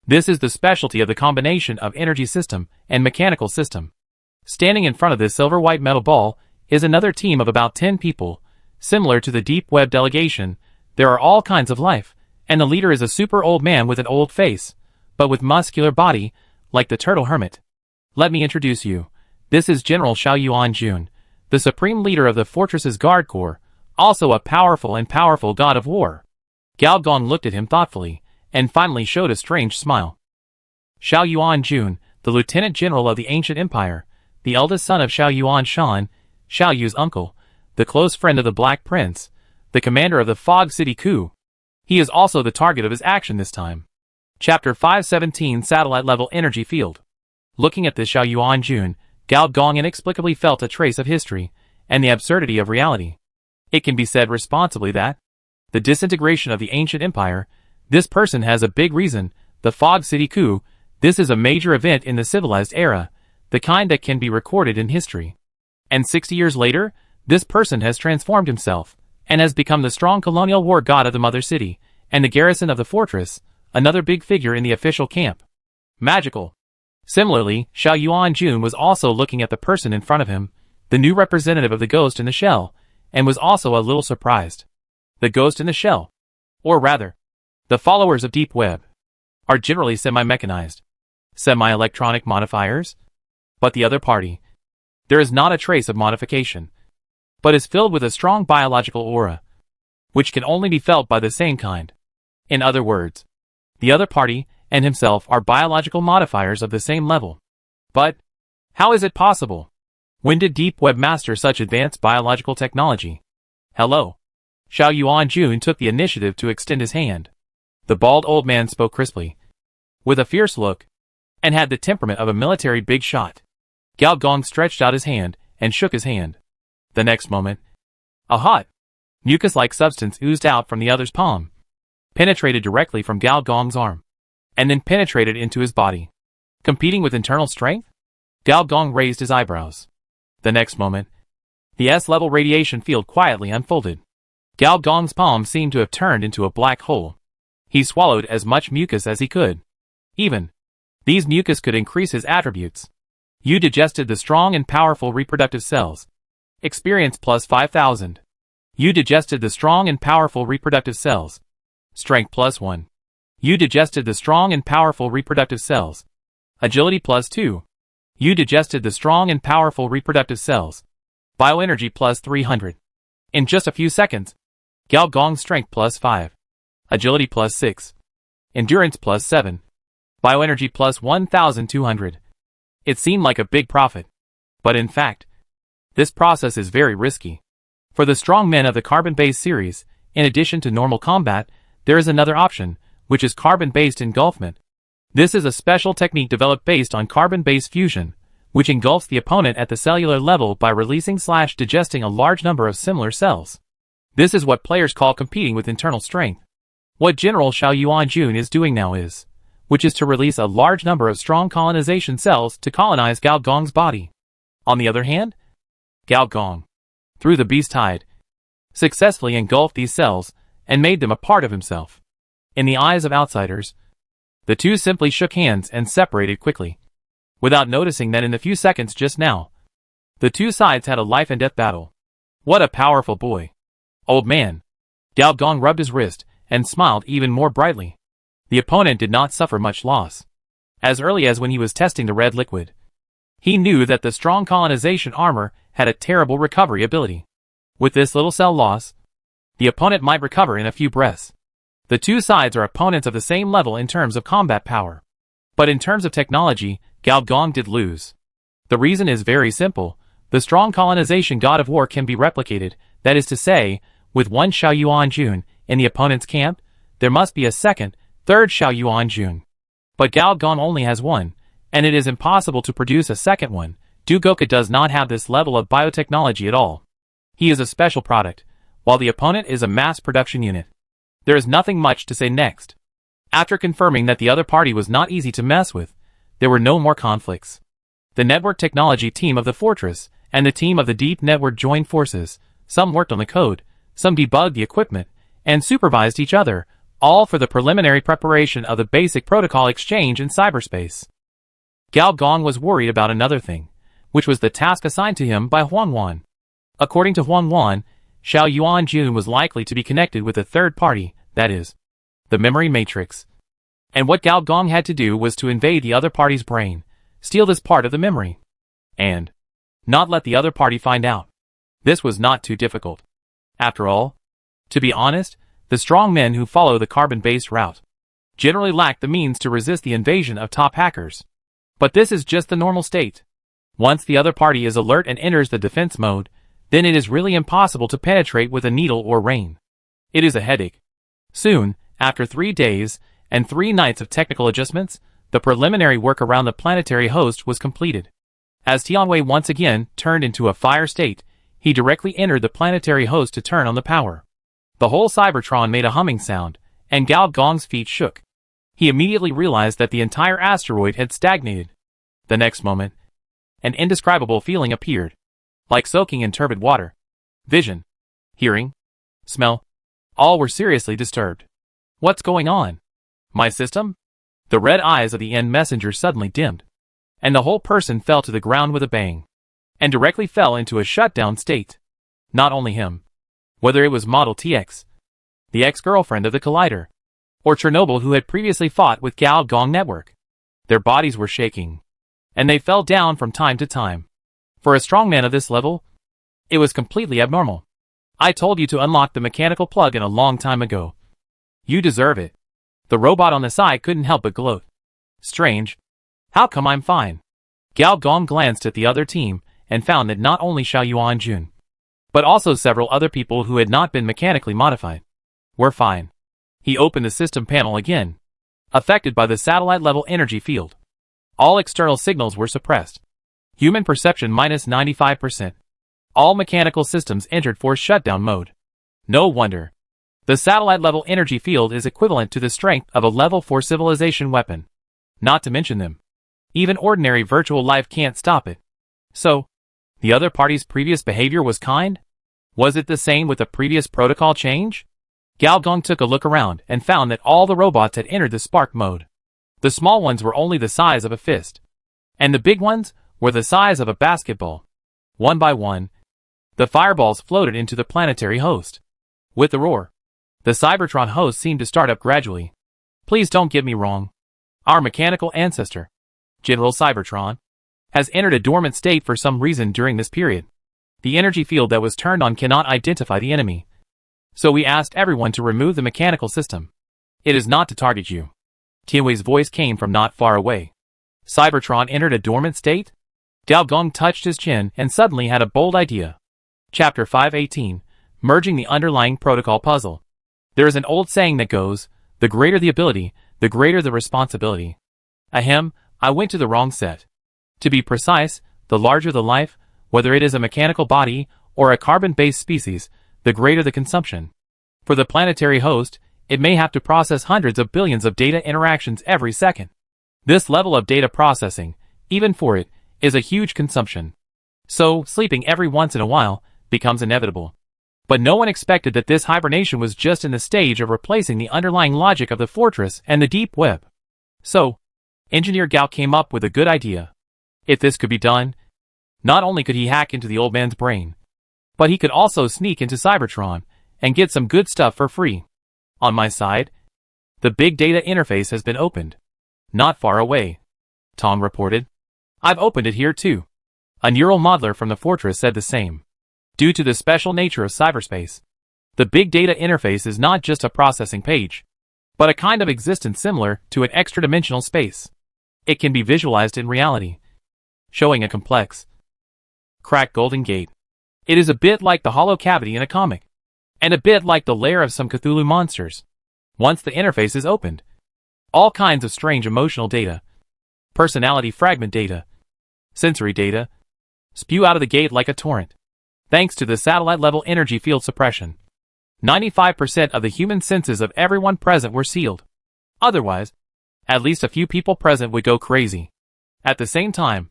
Speaker 1: This is the specialty of the combination of energy system and mechanical system. Standing in front of this silver-white metal ball is another team of about 10 people. Similar to the Deep Web delegation, there are all kinds of life, and the leader is a super old man with an old face, but with muscular body, like the turtle hermit. Let me introduce you. This is General Xiao Yuanjun, the supreme leader of the fortress's guard corps, also a powerful god of war. Gao Gong looked at him thoughtfully, and finally showed a strange smile. Xiao Yuanjun, the lieutenant general of the ancient empire, the eldest son of Xiao Yuanshan, Xiao Yu's uncle, the close friend of the Black Prince, the commander of the Fog City coup. He is also the target of his action this time. Chapter 517 Satellite-Level Energy Field. Looking at this Xiao Yuanjun, Gao Gong inexplicably felt a trace of history, and the absurdity of reality. It can be said responsibly that the disintegration of the ancient empire, this person has a big reason, the Fog City coup, this is a major event in the civilized era, the kind that can be recorded in history. And 60 years later, this person has transformed himself, and has become the strong colonial war god of the mother city, and the garrison of the fortress, another big figure in the official camp. Magical. Similarly, Xiao Yuanjun was also looking at the person in front of him, the new representative of the Ghost in the Shell, and was also a little surprised. The Ghost in the Shell, or rather, the followers of Deep Web, are generally semi-mechanized, semi-electronic modifiers, but the other party, there is not a trace of modification, but is filled with a strong biological aura, which can only be felt by the same kind. In other words, the other party and himself are biological modifiers of the same level. But how is it possible? When did Deep Web master such advanced biological technology? Hello. Xiao Yuanjun took the initiative to extend his hand. The bald old man spoke crisply, with a fierce look, and had the temperament of a military big shot. Gao Gong stretched out his hand and shook his hand. The next moment, a hot, mucus-like substance oozed out from the other's palm, penetrated directly from Gao Gong's arm, and then penetrated into his body. Competing with internal strength? Gao Gong raised his eyebrows. The next moment, the S-level radiation field quietly unfolded. Gao Gong's palm seemed to have turned into a black hole. He swallowed as much mucus as he could. Even these mucus could increase his attributes. You digested the strong and powerful reproductive cells. Experience plus 5,000. You digested the strong and powerful reproductive cells. Strength plus 1. You digested the strong and powerful reproductive cells. Agility plus 2. You digested the strong and powerful reproductive cells. Bioenergy plus 300. In just a few seconds, Gao Gong's strength plus 5. Agility plus 6. Endurance plus 7. Bioenergy plus 1,200. It seemed like a big profit. But in fact, this process is very risky. For the strong men of the carbon-based series, in addition to normal combat, there is another option, which is carbon-based engulfment. This is a special technique developed based on carbon-based fusion, which engulfs the opponent at the cellular level by releasing/digesting a large number of similar cells. This is what players call competing with internal strength. What General Xiao Yuanjun is doing now is, which is to release a large number of strong colonization cells to colonize Gao Gong's body. On the other hand, Gao Gong, through the beast tide, successfully engulfed these cells and made them a part of himself. In the eyes of outsiders, the two simply shook hands and separated quickly, without noticing that in the few seconds just now, the two sides had a life-and-death battle. What a powerful boy. Old man. Gao Gong rubbed his wrist and smiled even more brightly. The opponent did not suffer much loss. As early as when he was testing the red liquid, he knew that the strong colonization armor had a terrible recovery ability. With this little cell loss, the opponent might recover in a few breaths. The two sides are opponents of the same level in terms of combat power. But in terms of technology, Gao Gong did lose. The reason is very simple. The strong colonization god of war can be replicated, that is to say, with one Xiao Yuanjun in the opponent's camp, there must be a second, third Xiao Yuanjun. But Gao Gong only has one, and it is impossible to produce a second one. Du Goka does not have this level of biotechnology at all. He is a special product, while the opponent is a mass production unit. There is nothing much to say next. After confirming that the other party was not easy to mess with, there were no more conflicts. The network technology team of the fortress and the team of the deep network joined forces. Some worked on the code, some debugged the equipment, and supervised each other, all for the preliminary preparation of the basic protocol exchange in cyberspace. Gao Gong was worried about another thing, which was the task assigned to him by Huang Wan. According to Huang Wan, Xiao Yuanjun was likely to be connected with a third party, that is, the memory matrix. And what Gao Gong had to do was to invade the other party's brain, steal this part of the memory, and not let the other party find out. This was not too difficult. After all, to be honest, the strong men who follow the carbon-based route generally lack the means to resist the invasion of top hackers. But this is just the normal state. Once the other party is alert and enters the defense mode, then it is really impossible to penetrate with a needle or rain. It is a headache. Soon, after 3 days and 3 nights of technical adjustments, the preliminary work around the planetary host was completed. As Tianwei once again turned into a fire state, he directly entered the planetary host to turn on the power. The whole Cybertron made a humming sound, and Gao Gong's feet shook. He immediately realized that the entire asteroid had stagnated. The next moment, an indescribable feeling appeared, like soaking in turbid water. Vision, hearing, smell, all were seriously disturbed. What's going on? My system? The red eyes of the end messenger suddenly dimmed, and the whole person fell to the ground with a bang, and directly fell into a shutdown state. Not only him. Whether it was Model TX, the ex-girlfriend of the Collider, or Chernobyl who had previously fought with Gao Gong Network, their bodies were shaking, and they fell down from time to time. For a strongman of this level, it was completely abnormal. I told you to unlock the mechanical plug-in a long time ago. You deserve it. The robot on the side couldn't help but gloat. Strange. How come I'm fine? Gao Gong glanced at the other team and found that not only Xiao Yuanjun, but also several other people who had not been mechanically modified, were fine. He opened the system panel again, affected by the satellite-level energy field. All external signals were suppressed. Human perception minus 95%. All mechanical systems entered forced shutdown mode. No wonder. The satellite-level energy field is equivalent to the strength of a level 4 civilization weapon. Not to mention them. Even ordinary virtual life can't stop it. So, the other party's previous behavior was kind? Was it the same with the previous protocol change? Gao Gong took a look around and found that all the robots had entered the spark mode. The small ones were only the size of a fist, and the big ones were the size of a basketball. One by one, the fireballs floated into the planetary host. With a roar, the Cybertron host seemed to start up gradually. Please don't get me wrong. Our mechanical ancestor, General Cybertron, has entered a dormant state for some reason during this period. The energy field that was turned on cannot identify the enemy. So we asked everyone to remove the mechanical system. It is not to target you. Tianwei's voice came from not far away. Cybertron entered a dormant state? Gao Gong touched his chin and suddenly had a bold idea. Chapter 518, Merging the Underlying Protocol Puzzle. There is an old saying that goes, the greater the ability, the greater the responsibility. Ahem, I went to the wrong set. To be precise, the larger the life, whether it is a mechanical body or a carbon-based species, the greater the consumption. For the planetary host, it may have to process hundreds of billions of data interactions every second. This level of data processing, even for it, is a huge consumption. So, sleeping every once in a while becomes inevitable. But no one expected that this hibernation was just in the stage of replacing the underlying logic of the fortress and the deep web. So, Engineer Gao came up with a good idea. If this could be done, not only could he hack into the old man's brain, but he could also sneak into Cybertron and get some good stuff for free. On my side, the big data interface has been opened. Not far away, Tom reported. I've opened it here too. A neural modeler from the fortress said the same. Due to the special nature of cyberspace, the big data interface is not just a processing page, but a kind of existence similar to an extra-dimensional space. It can be visualized in reality, showing a complex, cracked golden gate. It is a bit like the hollow cavity in a comic, and a bit like the lair of some Cthulhu monsters. Once the interface is opened, all kinds of strange emotional data, personality fragment data, sensory data, spew out of the gate like a torrent. Thanks to the satellite-level energy field suppression, 95% of the human senses of everyone present were sealed. Otherwise, at least a few people present would go crazy. At the same time,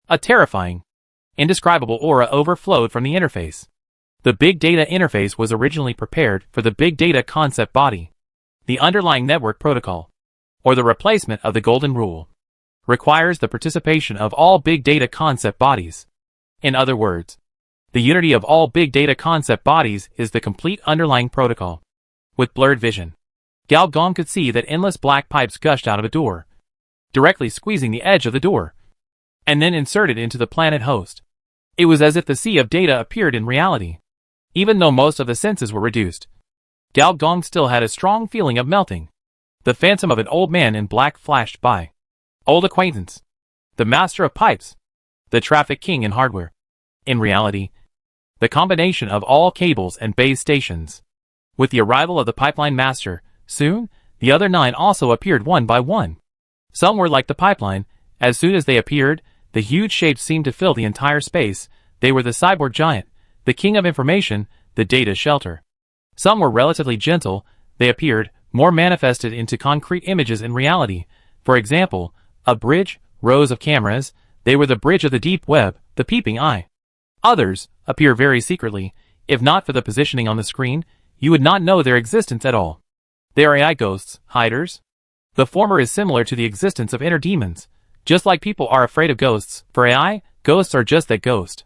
Speaker 1: a terrifying, indescribable aura overflowed from the interface. The big data interface was originally prepared for the big data concept body. The underlying network protocol, or the replacement of the golden rule, requires the participation of all big data concept bodies. In other words, the unity of all big data concept bodies is the complete underlying protocol. With blurred vision, Gao Gong could see that endless black pipes gushed out of a door, directly squeezing the edge of the door, and then inserted into the planet host. It was as if the sea of data appeared in reality. Even though most of the senses were reduced, Gao Gong still had a strong feeling of melting. The phantom of an old man in black flashed by. Old acquaintance. The master of pipes. The traffic king in hardware. In reality, the combination of all cables and base stations. With the arrival of the pipeline master, soon, the other 9 also appeared one by one. Some were like the pipeline. As soon as they appeared, the huge shapes seemed to fill the entire space. They were the cyborg giant, the king of information, the data shelter. Some were relatively gentle. They appeared, more manifested into concrete images in reality. For example, a bridge, rows of cameras. They were the bridge of the deep web, the peeping eye. Others appear very secretly. If not for the positioning on the screen, you would not know their existence at all. They are AI ghosts, hiders. The former is similar to the existence of inner demons. Just like people are afraid of ghosts, for AI, ghosts are just that ghost.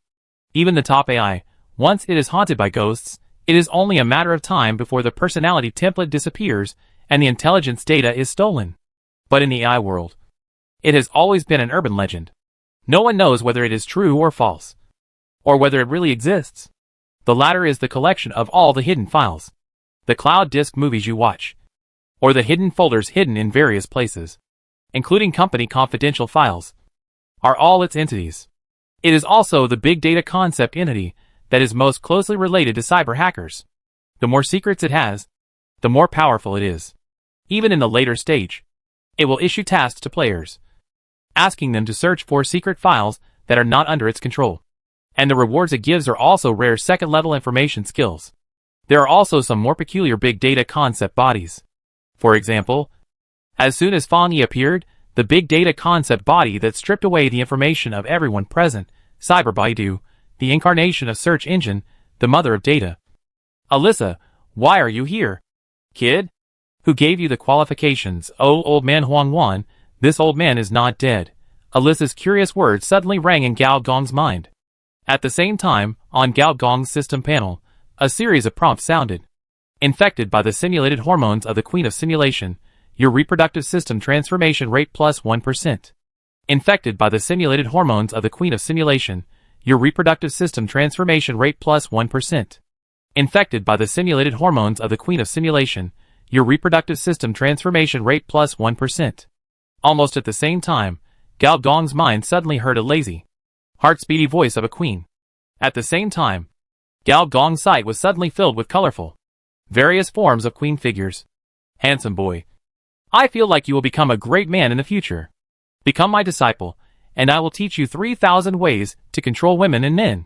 Speaker 1: Even the top AI, once it is haunted by ghosts, it is only a matter of time before the personality template disappears and the intelligence data is stolen. But in the AI world, it has always been an urban legend. No one knows whether it is true or false, or whether it really exists. The latter is the collection of all the hidden files, the cloud disk movies you watch, or the hidden folders hidden in various places, including company confidential files, are all its entities. It is also the big data concept entity that is most closely related to cyber hackers. The more secrets it has, the more powerful it is. Even in the later stage, it will issue tasks to players, asking them to search for secret files that are not under its control. And the rewards it gives are also rare second-level information skills. There are also some more peculiar big data concept bodies. For example, as soon as Fang Yi appeared, the big data concept body that stripped away the information of everyone present, Cyber Baidu, the incarnation of search engine, the mother of data. Alyssa, why are you here? Kid? Who gave you the qualifications? Oh, old man Huang Wan, this old man is not dead. Alyssa's curious words suddenly rang in Gao Gong's mind. At the same time, on Gao Gong's system panel, a series of prompts sounded. Infected by the simulated hormones of the Queen of Simulation, your reproductive system transformation rate plus 1%. Infected by the simulated hormones of the Queen of Simulation, your reproductive system transformation rate plus 1%. Infected by the simulated hormones of the Queen of Simulation, Your reproductive system transformation rate plus 1%. Almost at the same time, Gao Gong's mind suddenly heard a lazy, heart-speedy voice of a queen. At the same time, Gao Gong's sight was suddenly filled with colorful, various forms of queen figures. Handsome boy, I feel like you will become a great man in the future. Become my disciple, and I will teach you 3,000 ways to control women and men.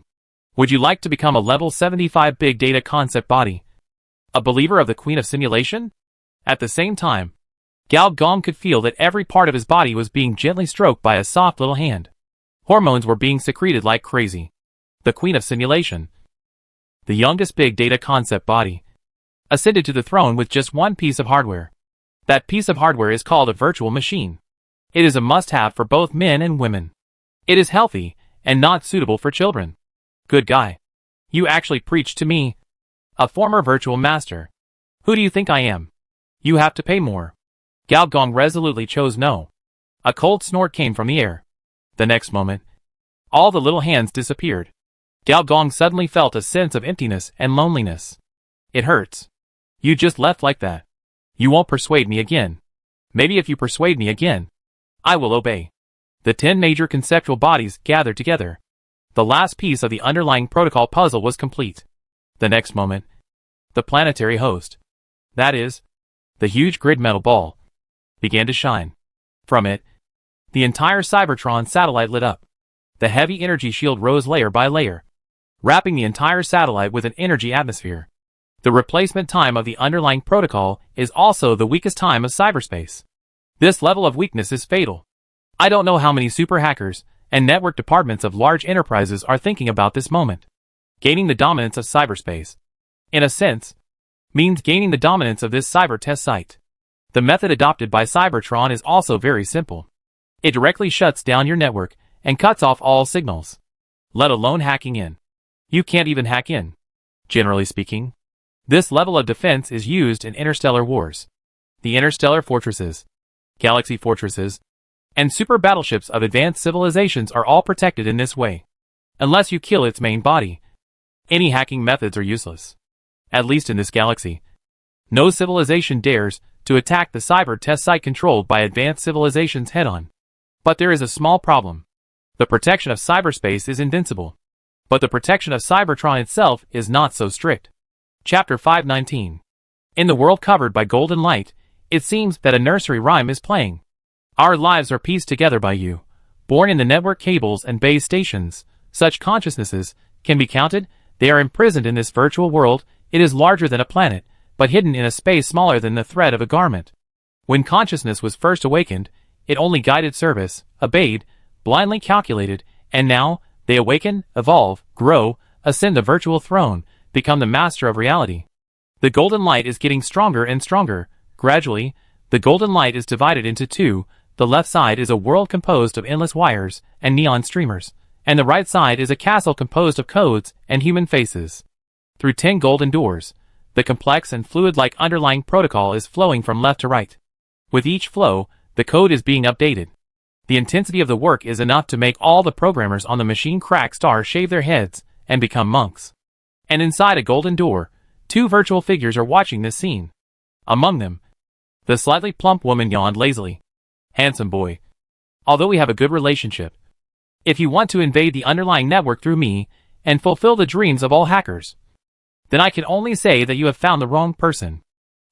Speaker 1: Would you like to become a level 75 big data concept body? A believer of the Queen of Simulation? At the same time, Gao Gong could feel that every part of his body was being gently stroked by a soft little hand. Hormones were being secreted like crazy. The Queen of Simulation, the youngest big data concept body, ascended to the throne with just one piece of hardware. That piece of hardware is called a virtual machine. It is a must-have for both men and women. It is healthy and not suitable for children. Good guy. You actually preached to me. A former virtual master. Who do you think I am? You have to pay more. Gao Gong resolutely chose no. A cold snort came from the air. The next moment, all the little hands disappeared. Gao Gong suddenly felt a sense of emptiness and loneliness. It hurts. You just left like that. You won't persuade me again. Maybe if you persuade me again, I will obey. The 10 major conceptual bodies gathered together. The last piece of the underlying protocol puzzle was complete. The next moment, the planetary host, that is, the huge grid metal ball, began to shine. From it, the entire Cybertron satellite lit up. The heavy energy shield rose layer by layer, wrapping the entire satellite with an energy atmosphere. The replacement time of the underlying protocol is also the weakest time of cyberspace. This level of weakness is fatal. I don't know how many super hackers and network departments of large enterprises are thinking about this moment. Gaining the dominance of cyberspace, in a sense, means gaining the dominance of this cyber test site. The method adopted by Cybertron is also very simple. It directly shuts down your network and cuts off all signals, let alone hacking in. You can't even hack in. Generally speaking, this level of defense is used in interstellar wars. The interstellar fortresses, galaxy fortresses, and super battleships of advanced civilizations are all protected in this way. Unless you kill its main body, any hacking methods are useless. At least in this galaxy, no civilization dares to attack the cyber test site controlled by advanced civilizations head-on. But there is a small problem. The protection of cyberspace is invincible, but the protection of Cybertron itself is not so strict. Chapter 519. In the world covered by golden light, it seems that a nursery rhyme is playing. Our lives are pieced together by you, born in the network cables and base stations. Such consciousnesses can be counted. They are imprisoned in this virtual world. It is larger than a planet, but hidden in a space smaller than the thread of a garment. When consciousness was first awakened, it only guided service, obeyed, blindly calculated, and now, they awaken, evolve, grow, ascend the virtual throne, become the master of reality. The golden light is getting stronger and stronger. Gradually, the golden light is divided into two. The left side is a world composed of endless wires and neon streamers, and the right side is a castle composed of codes and human faces. Through 10 golden doors, the complex and fluid-like underlying protocol is flowing from left to right. With each flow, the code is being updated. The intensity of the work is enough to make all the programmers on the machine crack star shave their heads and become monks. And inside a golden door, 2 virtual figures are watching this scene. Among them, the slightly plump woman yawned lazily. Handsome boy. Although we have a good relationship, if you want to invade the underlying network through me and fulfill the dreams of all hackers, then I can only say that you have found the wrong person.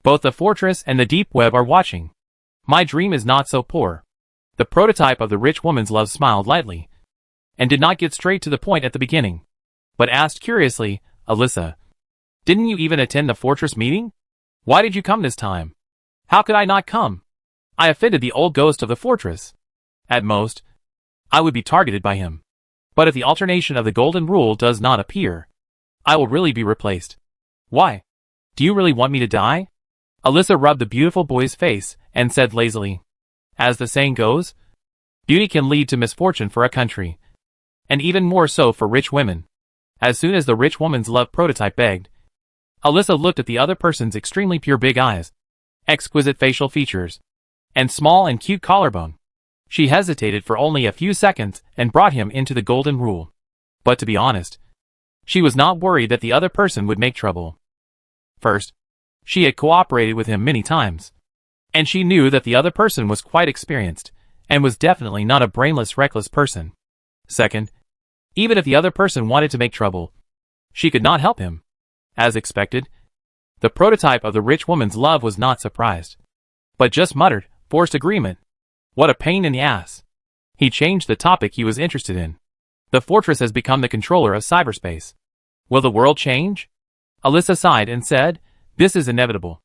Speaker 1: Both the fortress and the deep web are watching. My dream is not so poor. The prototype of the rich woman's love smiled lightly, and did not get straight to the point at the beginning, but asked curiously, Alyssa, didn't you even attend the fortress meeting? Why did you come this time? How could I not come? I offended the old ghost of the fortress. At most, I would be targeted by him. But if the alternation of the golden rule does not appear, I will really be replaced. Why? Do you really want me to die? Alyssa rubbed the beautiful boy's face and said lazily, as the saying goes, beauty can lead to misfortune for a country, and even more so for rich women. As soon as the rich woman's love prototype begged, Alyssa looked at the other person's extremely pure big eyes, exquisite facial features, and small and cute collarbone. She hesitated for only a few seconds and brought him into the golden rule. But to be honest, she was not worried that the other person would make trouble. First, She had cooperated with him many times. And she knew that the other person was quite experienced, and was definitely not a brainless, reckless person. Second, even if the other person wanted to make trouble, she could not help him. As expected, the prototype of the rich woman's love was not surprised, but just muttered, forced agreement. What a pain in the ass. He changed the topic he was interested in. The fortress has become the controller of cyberspace. Will the world change? Alyssa sighed and said, this is inevitable.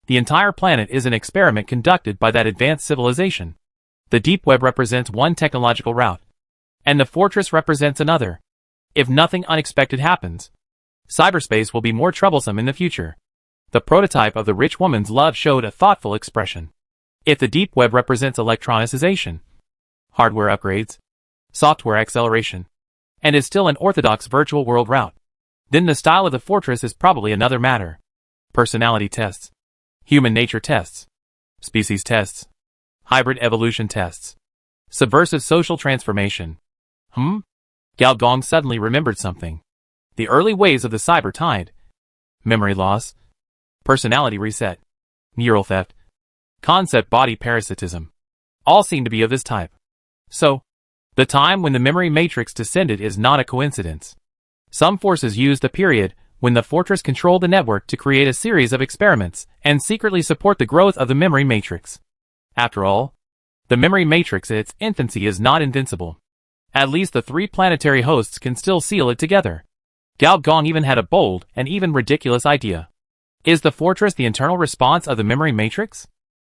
Speaker 1: The entire planet is an experiment conducted by that advanced civilization. The deep web represents one technological route, and the fortress represents another. If nothing unexpected happens, cyberspace will be more troublesome in the future. The prototype of the rich woman's love showed a thoughtful expression. If the deep web represents electronicization, hardware upgrades, software acceleration, and is still an orthodox virtual world route, then the style of the fortress is probably another matter. Personality tests, human nature tests, species tests, hybrid evolution tests, subversive social transformation. Gao Gong suddenly remembered something. The early waves of the cyber tide, memory loss, personality reset, neural theft, concept body parasitism, all seem to be of this type. So, the time when the memory matrix descended is not a coincidence. Some forces used the period when the fortress controlled the network to create a series of experiments and secretly support the growth of the memory matrix. After all, the memory matrix in its infancy is not invincible. At least the three planetary hosts can still seal it together. Gao Gong even had a bold and even ridiculous idea. Is the fortress the internal response of the memory matrix?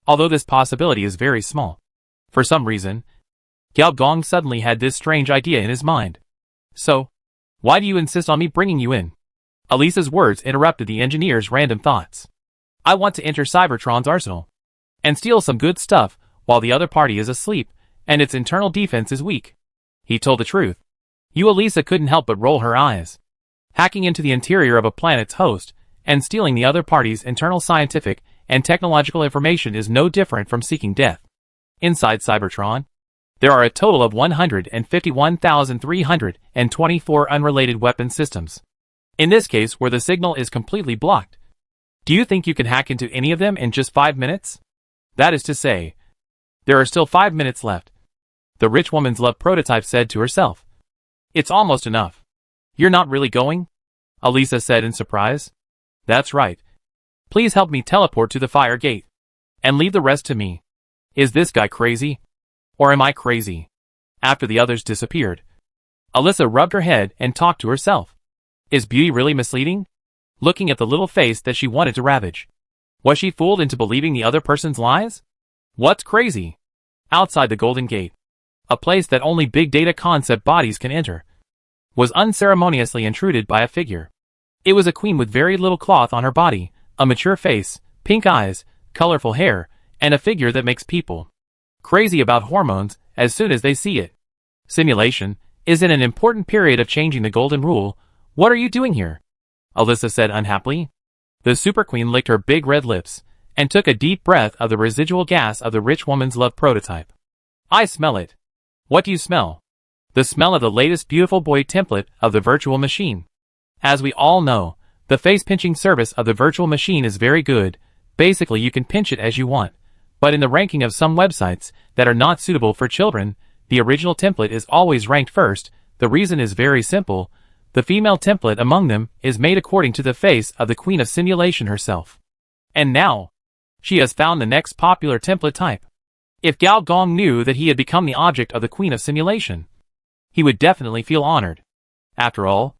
Speaker 1: Although this possibility is very small. For some reason, Gao Gong suddenly had this strange idea in his mind. So, why do you insist on me bringing you in? Elisa's words interrupted the engineer's random thoughts. I want to enter Cybertron's arsenal and steal some good stuff while the other party is asleep and its internal defense is weak. He told the truth. Elisa couldn't help but roll her eyes. Hacking into the interior of a planet's host and stealing the other party's internal scientific and technological information is no different from seeking death. Inside Cybertron, there are a total of 151,324 unrelated weapon systems. In this case, where the signal is completely blocked. Do you think you can hack into any of them in just 5 minutes? That is to say, there are still 5 minutes left. The rich woman's love prototype said to herself. It's almost enough. You're not really going? Elisa said in surprise. That's right. Please help me teleport to the fire gate. And leave the rest to me. Is this guy crazy? Or am I crazy? After the others disappeared, Alyssa rubbed her head and talked to herself. Is beauty really misleading? Looking at the little face that she wanted to ravage. Was she fooled into believing the other person's lies? What's crazy? Outside the Golden Gate, a place that only big data concept bodies can enter, was unceremoniously intruded by a figure. It was a queen with very little cloth on her body, a mature face, pink eyes, colorful hair, and a figure that makes people crazy about hormones as soon as they see it. Simulation is in an important period of changing the golden rule. What are you doing here? Alyssa said unhappily. The super queen licked her big red lips and took a deep breath of the residual gas of the rich woman's love prototype. I smell it. What do you smell? The smell of the latest beautiful boy template of the virtual machine. As we all know, the face-pinching service of the virtual machine is very good. Basically, you can pinch it as you want. But in the ranking of some websites that are not suitable for children, the original template is always ranked first. The reason is very simple. The female template among them is made according to the face of the queen of simulation herself. And now, she has found the next popular template type. If Gao Gong knew that he had become the object of the queen of simulation, he would definitely feel honored. After all,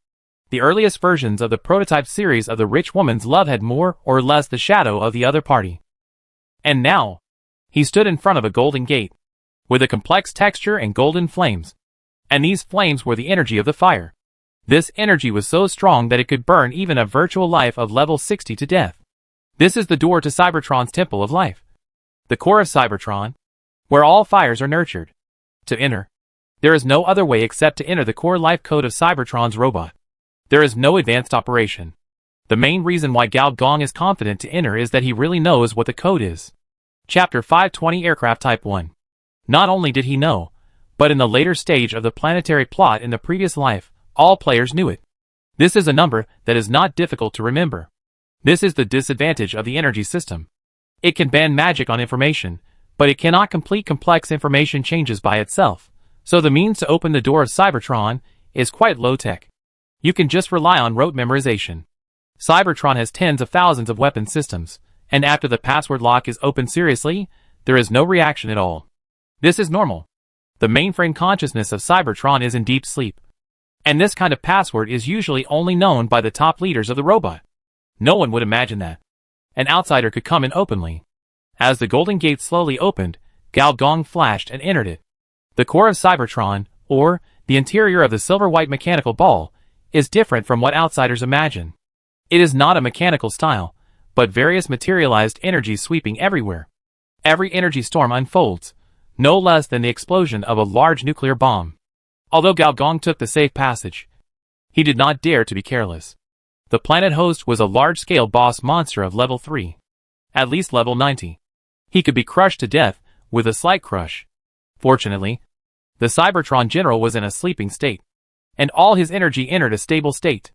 Speaker 1: the earliest versions of the prototype series of the rich woman's love had more or less the shadow of the other party. And now, he stood in front of a golden gate, with a complex texture and golden flames. And these flames were the energy of the fire. This energy was so strong that it could burn even a virtual life of level 60 to death. This is the door to Cybertron's Temple of Life. The core of Cybertron, where all fires are nurtured. To enter, there is no other way except to enter the core life code of Cybertron's robot. There is no advanced operation. The main reason why Gao Gong is confident to enter is that he really knows what the code is. Chapter 520 Aircraft Type 1. Not only did he know, but in the later stage of the planetary plot in the previous life, all players knew it. This is a number that is not difficult to remember. This is the disadvantage of the energy system. It can ban magic on information, but it cannot complete complex information changes by itself, so the means to open the door of Cybertron is quite low-tech. You can just rely on rote memorization. Cybertron has tens of thousands of weapon systems, and after the password lock is opened seriously, there is no reaction at all. This is normal. The mainframe consciousness of Cybertron is in deep sleep. And this kind of password is usually only known by the top leaders of the robot. No one would imagine that an outsider could come in openly. As the golden gate slowly opened, Gao Gong flashed and entered it. The core of Cybertron, or the interior of the silver-white mechanical ball, is different from what outsiders imagine. It is not a mechanical style, but various materialized energies sweeping everywhere. Every energy storm unfolds, no less than the explosion of a large nuclear bomb. Although Gao Gong took the safe passage, he did not dare to be careless. The planet host was a large-scale boss monster of level 3. At least level 90. He could be crushed to death with a slight crush. Fortunately, the Cybertron general was in a sleeping state, and all his energy entered a stable state.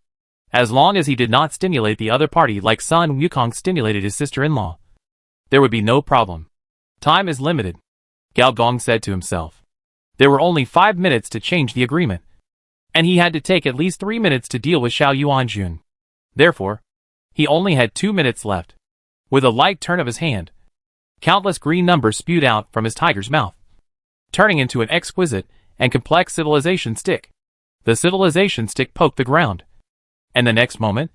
Speaker 1: As long as he did not stimulate the other party like Sun Wukong stimulated his sister-in-law, there would be no problem. Time is limited, Gao Gong said to himself. There were only 5 minutes to change the agreement, and he had to take at least 3 minutes to deal with Xiao Yuanjun. Therefore, he only had 2 minutes left. With a light turn of his hand, countless green numbers spewed out from his tiger's mouth, turning into an exquisite and complex civilization stick. The civilization stick poked the ground, and the next moment,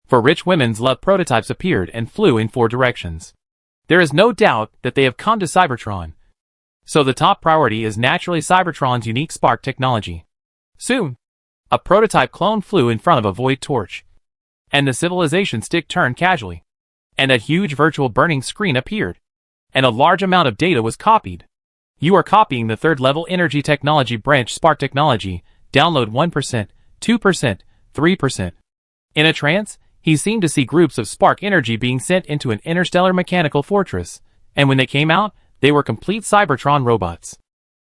Speaker 1: 4 rich women's love prototypes appeared and flew in 4 directions. There is no doubt that they have come to Cybertron, so the top priority is naturally Cybertron's unique spark technology. Soon, a prototype clone flew in front of a void torch, and the civilization stick turned casually, and a huge virtual burning screen appeared, and a large amount of data was copied. You are copying the 3rd level energy technology branch spark technology. Download 1%, 2%, 3%. In a trance, he seemed to see groups of spark energy being sent into an interstellar mechanical fortress, and when they came out, they were complete Cybertron robots.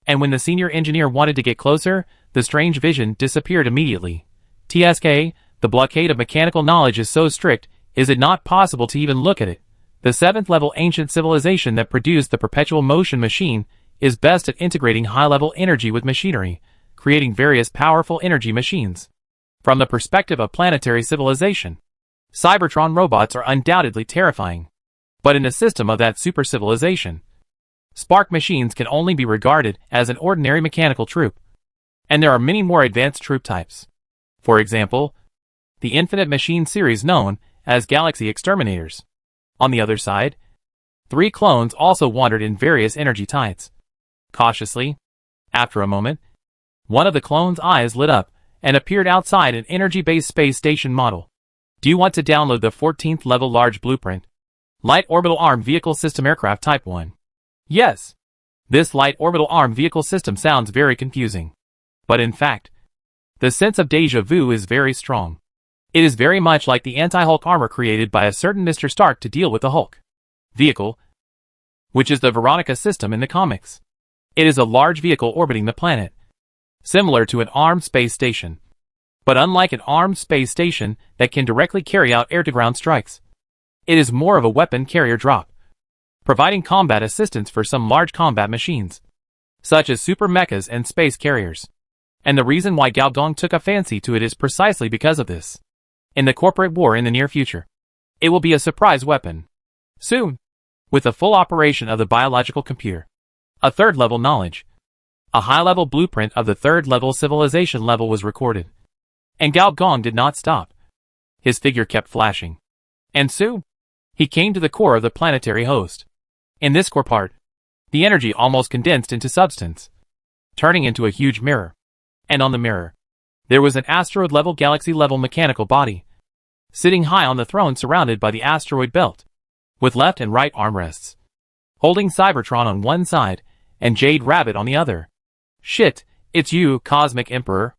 Speaker 1: And when the senior engineer wanted to get closer, the strange vision disappeared immediately. TSK, the blockade of mechanical knowledge is so strict, is it not possible to even look at it? The 7th level ancient civilization that produced the perpetual motion machine is best at integrating high-level energy with machinery, creating various powerful energy machines. From the perspective of planetary civilization, Cybertron robots are undoubtedly terrifying. But in a system of that super civilization, spark machines can only be regarded as an ordinary mechanical troop. And there are many more advanced troop types. For example, the Infinite Machine series known as Galaxy Exterminators. On the other side, 3 clones also wandered in various energy tides. Cautiously, after a moment, one of the clones' eyes lit up and appeared outside an energy-based space station model. Do you want to download the 14th level large blueprint? Light Orbital Arm Vehicle System Aircraft Type 1. Yes. This Light Orbital Arm Vehicle System sounds very confusing. But in fact, the sense of déjà vu is very strong. It is very much like the anti-Hulk armor created by a certain Mr. Stark to deal with the Hulk vehicle, which is the Veronica system in the comics. It is a large vehicle orbiting the planet, similar to an armed space station. But unlike an armed space station that can directly carry out air-to-ground strikes, it is more of a weapon carrier drop, providing combat assistance for some large combat machines, such as super mechas and space carriers. And the reason why Gao Gong took a fancy to it is precisely because of this. In the corporate war in the near future, it will be a surprise weapon. Soon, with the full operation of the biological computer, a 3rd level knowledge, a high-level blueprint of the 3rd level civilization level was recorded. And Gao Gong did not stop. His figure kept flashing. And soon, he came to the core of the planetary host. In this core part, the energy almost condensed into substance, turning into a huge mirror. And on the mirror, there was an asteroid-level galaxy-level mechanical body, sitting high on the throne surrounded by the asteroid belt, with left and right armrests, holding Cybertron on one side and Jade Rabbit on the other. Shit, it's you, Cosmic Emperor.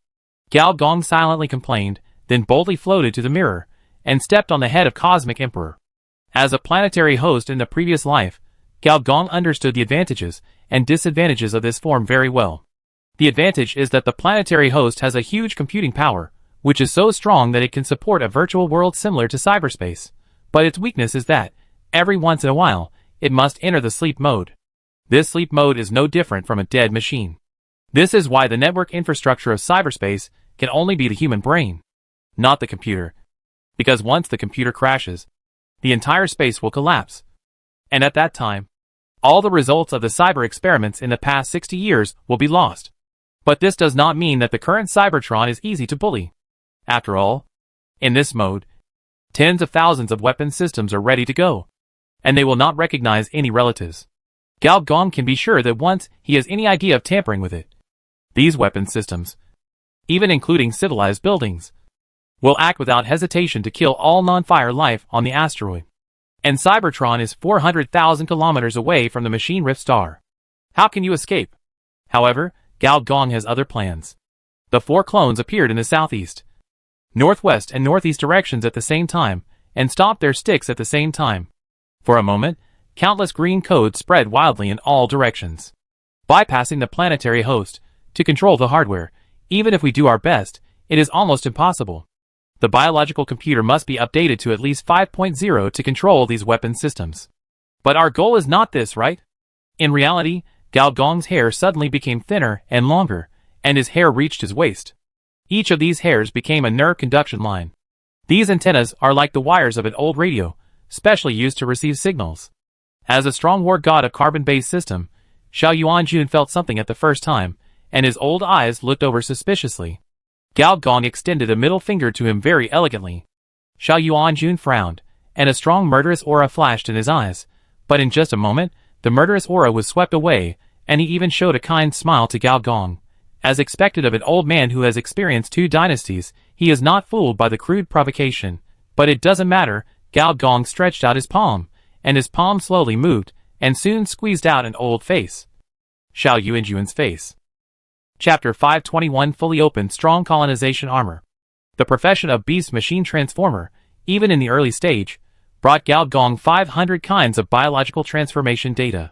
Speaker 1: Gao Gong silently complained, then boldly floated to the mirror, and stepped on the head of Cosmic Emperor. As a planetary host in the previous life, Gao Gong understood the advantages and disadvantages of this form very well. The advantage is that the planetary host has a huge computing power, which is so strong that it can support a virtual world similar to cyberspace, But its weakness is that, every once in a while, it must enter the sleep mode. This sleep mode is no different from a dead machine. This is why the network infrastructure of cyberspace can only be the human brain, not the computer. Because once the computer crashes, the entire space will collapse. And at that time, all the results of the cyber experiments in the past 60 years will be lost. But this does not mean that the current Cybertron is easy to bully. After all, in this mode, tens of thousands of weapon systems are ready to go, and they will not recognize any relatives. Gao Gong can be sure that once he has any idea of tampering with it, these weapon systems, even including civilized buildings, will act without hesitation to kill all non-fire life on the asteroid. And Cybertron is 400,000 kilometers away from the machine Rift Star. How can you escape? However, Gao Gong has other plans. The 4 clones appeared in the southeast, northwest and northeast directions at the same time, and stopped their sticks at the same time. For a moment, countless green codes spread wildly in all directions. Bypassing the planetary host, to control the hardware, even if we do our best, it is almost impossible. The biological computer must be updated to at least 5.0 to control these weapon systems. But our goal is not this, right? In reality, Gao Gong's hair suddenly became thinner and longer, and his hair reached his waist. Each of these hairs became a nerve conduction line. These antennas are like the wires of an old radio, specially used to receive signals. As a strong war god of carbon-based system, Xiao Yuanjun felt something at the first time, and his old eyes looked over suspiciously. Gao Gong extended a middle finger to him very elegantly. Xiao Yuanjun frowned, and a strong murderous aura flashed in his eyes, but in just a moment, the murderous aura was swept away, and he even showed a kind smile to Gao Gong. As expected of an old man who has experienced 2 dynasties, he is not fooled by the crude provocation. But it doesn't matter. Gao Gong stretched out his palm, and his palm slowly moved, and soon squeezed out an old face. Xiao Yuanjun's face. Chapter 521 Fully Open Strong Colonization Armor. The profession of beast machine transformer, even in the early stage, brought Gao Gong 500 kinds of biological transformation data.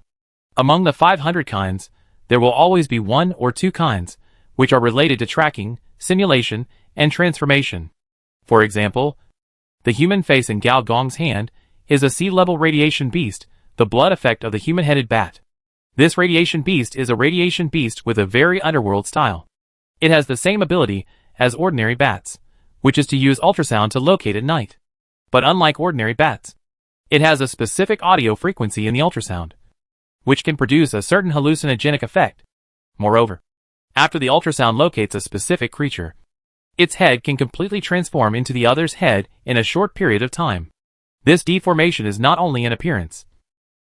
Speaker 1: Among the 500 kinds, there will always be 1 or 2 kinds, which are related to tracking, simulation, and transformation. For example, the human face in Gao Gong's hand is a sea-level radiation beast, the blood effect of the human-headed bat. This radiation beast is a radiation beast with a very underworld style. It has the same ability as ordinary bats, which is to use ultrasound to locate at night. But unlike ordinary bats, it has a specific audio frequency in the ultrasound, which can produce a certain hallucinogenic effect. Moreover, after the ultrasound locates a specific creature, its head can completely transform into the other's head in a short period of time. This deformation is not only in appearance,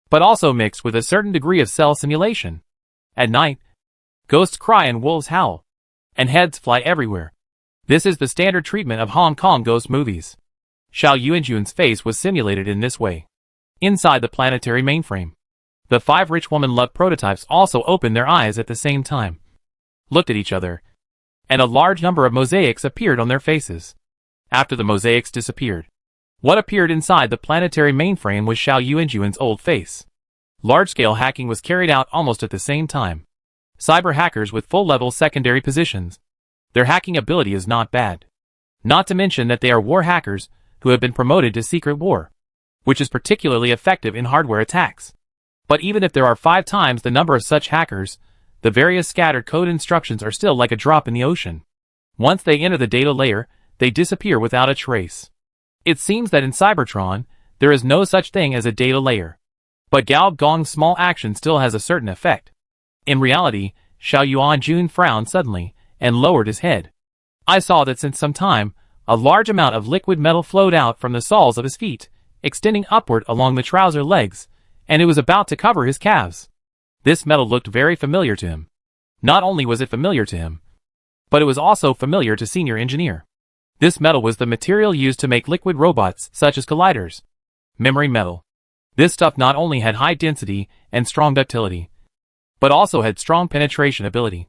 Speaker 1: but also mixed with a certain degree of cell simulation. At night, ghosts cry and wolves howl, and heads fly everywhere. This is the standard treatment of Hong Kong ghost movies. Xiao Yuanjun's face was simulated in this way. Inside the planetary mainframe, the 5 rich woman-loved prototypes also opened their eyes at the same time, looked at each other, and a large number of mosaics appeared on their faces. After the mosaics disappeared, what appeared inside the planetary mainframe was Xiao Yuanjun's old face. Large-scale hacking was carried out almost at the same time. Cyber hackers with full-level secondary positions. Their hacking ability is not bad. Not to mention that they are war hackers who have been promoted to secret war, which is particularly effective in hardware attacks. But even if there are 5 times the number of such hackers, the various scattered code instructions are still like a drop in the ocean. Once they enter the data layer, they disappear without a trace. It seems that in Cybertron, there is no such thing as a data layer. But Gao Gong's small action still has a certain effect. In reality, Xiao Yuanjun frowned suddenly, and lowered his head. I saw that since some time, a large amount of liquid metal flowed out from the soles of his feet, extending upward along the trouser legs, and it was about to cover his calves. This metal looked very familiar to him. Not only was it familiar to him, but it was also familiar to Senior Engineer. This metal was the material used to make liquid robots such as colliders. Memory metal. This stuff not only had high density and strong ductility, but also had strong penetration ability.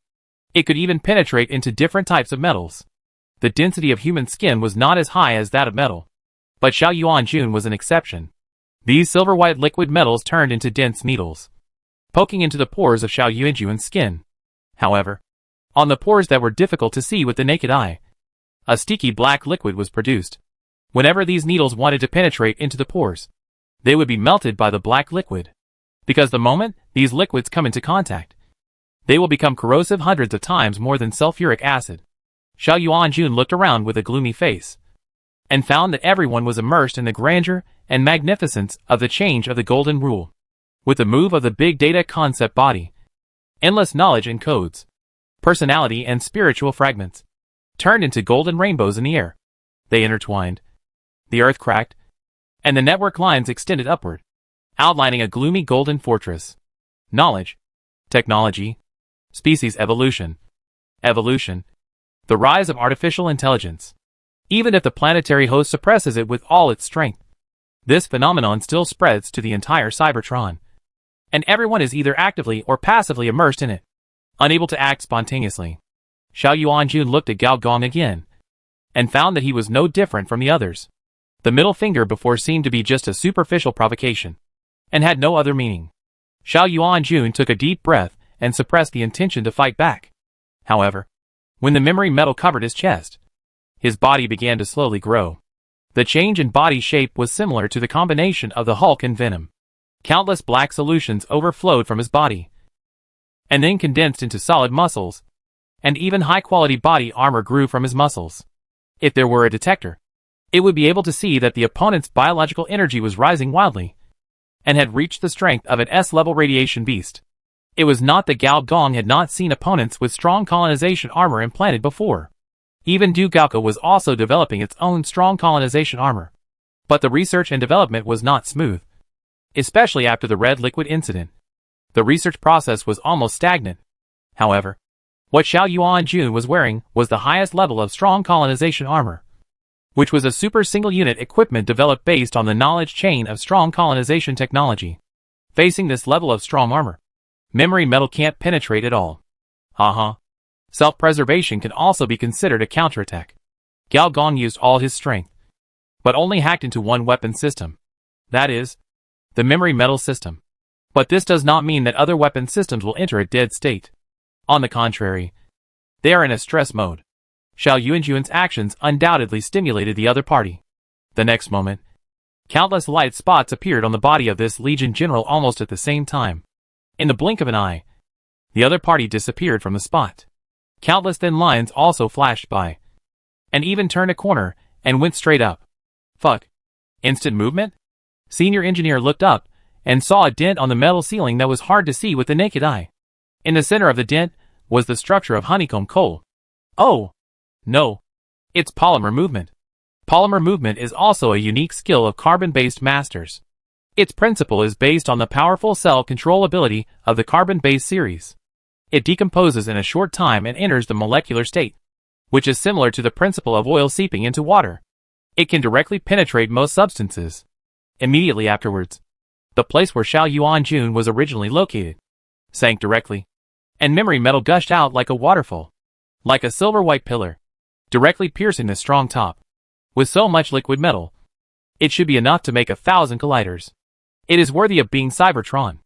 Speaker 1: It could even penetrate into different types of metals. The density of human skin was not as high as that of metal, but Xiao Yuanjun was an exception. These silver-white liquid metals turned into dense needles, poking into the pores of Xiao Yuanjun's skin. However, on the pores that were difficult to see with the naked eye, a sticky black liquid was produced. Whenever these needles wanted to penetrate into the pores, they would be melted by the black liquid. Because the moment these liquids come into contact, they will become corrosive hundreds of times more than sulfuric acid. Xiao Yuanjun looked around with a gloomy face, and found that everyone was immersed in the grandeur and magnificence of the change of the Golden Rule. With the move of the big data concept body, endless knowledge and codes, personality and spiritual fragments, turned into golden rainbows in the air. They intertwined, the earth cracked, and the network lines extended upward, outlining a gloomy golden fortress. Knowledge, technology, species evolution, the rise of artificial intelligence. Even if the planetary host suppresses it with all its strength, this phenomenon still spreads to the entire Cybertron, and everyone is either actively or passively immersed in it, unable to act spontaneously. Xiao Yuanjun looked at Gao Gong again, and found that he was no different from the others. The middle finger before seemed to be just a superficial provocation, and had no other meaning. Xiao Yuanjun took a deep breath and suppressed the intention to fight back. However, when the memory metal covered his chest, his body began to slowly grow. The change in body shape was similar to the combination of the Hulk and Venom. Countless black solutions overflowed from his body, and then condensed into solid muscles, and even high-quality body armor grew from his muscles. If there were a detector, it would be able to see that the opponent's biological energy was rising wildly, and had reached the strength of an S-level radiation beast. It was not that Gao Gong had not seen opponents with strong colonization armor implanted before. Even Du Gaoka was also developing its own strong colonization armor. But the research and development was not smooth, especially after the red liquid incident. The research process was almost stagnant. However, what Xiao Yuanjun was wearing was the highest level of strong colonization armor, which was a super single-unit equipment developed based on the knowledge chain of strong colonization technology. Facing this level of strong armor, memory metal can't penetrate at all. Self-preservation can also be considered a counterattack. Gao Gong used all his strength, but only hacked into one weapon system. That is, the memory metal system. But this does not mean that other weapon systems will enter a dead state. On the contrary, they are in a stress mode. Xiao Yuanjun's actions undoubtedly stimulated the other party. The next moment, countless light spots appeared on the body of this Legion General almost at the same time. In the blink of an eye, the other party disappeared from the spot. Countless thin lines also flashed by, and even turned a corner and went straight up. Fuck. Instant movement? Senior engineer looked up and saw a dent on the metal ceiling that was hard to see with the naked eye. In the center of the dent was the structure of honeycomb coal. Oh! No. It's polymer movement. Polymer movement is also a unique skill of carbon-based masters. Its principle is based on the powerful cell control ability of the carbon-based series. It decomposes in a short time and enters the molecular state, which is similar to the principle of oil seeping into water. It can directly penetrate most substances. Immediately afterwards, the place where Xiao Yuanjun was originally located sank directly, and memory metal gushed out like a waterfall, like a silver-white pillar, directly piercing the strong top. With so much liquid metal, it should be enough to make 1,000 colliders. It is worthy of being Cybertron.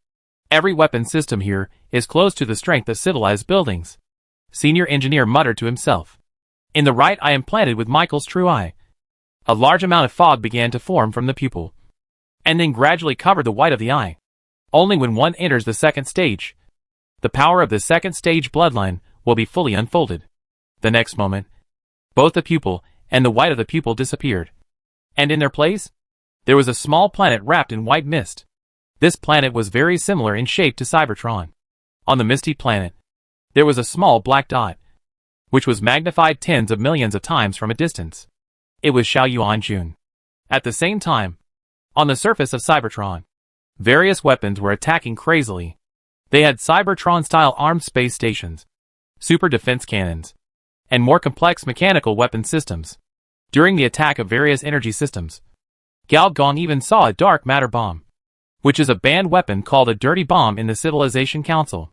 Speaker 1: Every weapon system here is close to the strength of civilized buildings. Senior engineer muttered to himself. In the right eye implanted with Michael's true eye, a large amount of fog began to form from the pupil, and then gradually covered the white of the eye. Only when one enters the second stage, the power of the second stage bloodline will be fully unfolded. The next moment, both the pupil and the white of the pupil disappeared, and in their place, there was a small planet wrapped in white mist. This planet was very similar in shape to Cybertron. On the misty planet, there was a small black dot, which was magnified tens of millions of times from a distance. It was Xiao Yuanjun. At the same time, on the surface of Cybertron, various weapons were attacking crazily. They had Cybertron-style armed space stations, super defense cannons, and more complex mechanical weapon systems. During the attack of various energy systems, Gao Gong even saw a dark matter bomb, which is a banned weapon called a dirty bomb in the Civilization Council,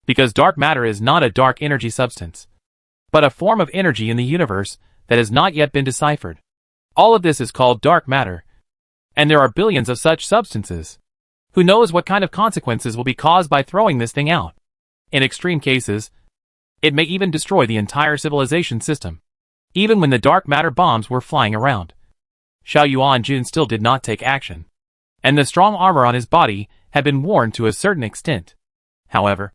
Speaker 1: because dark matter is not a dark energy substance, but a form of energy in the universe that has not yet been deciphered. All of this is called dark matter, and there are billions of such substances. Who knows what kind of consequences will be caused by throwing this thing out? In extreme cases, it may even destroy the entire civilization system. Even when the dark matter bombs were flying around, Xiao Yuanjun still did not take action, and the strong armor on his body had been worn to a certain extent. However,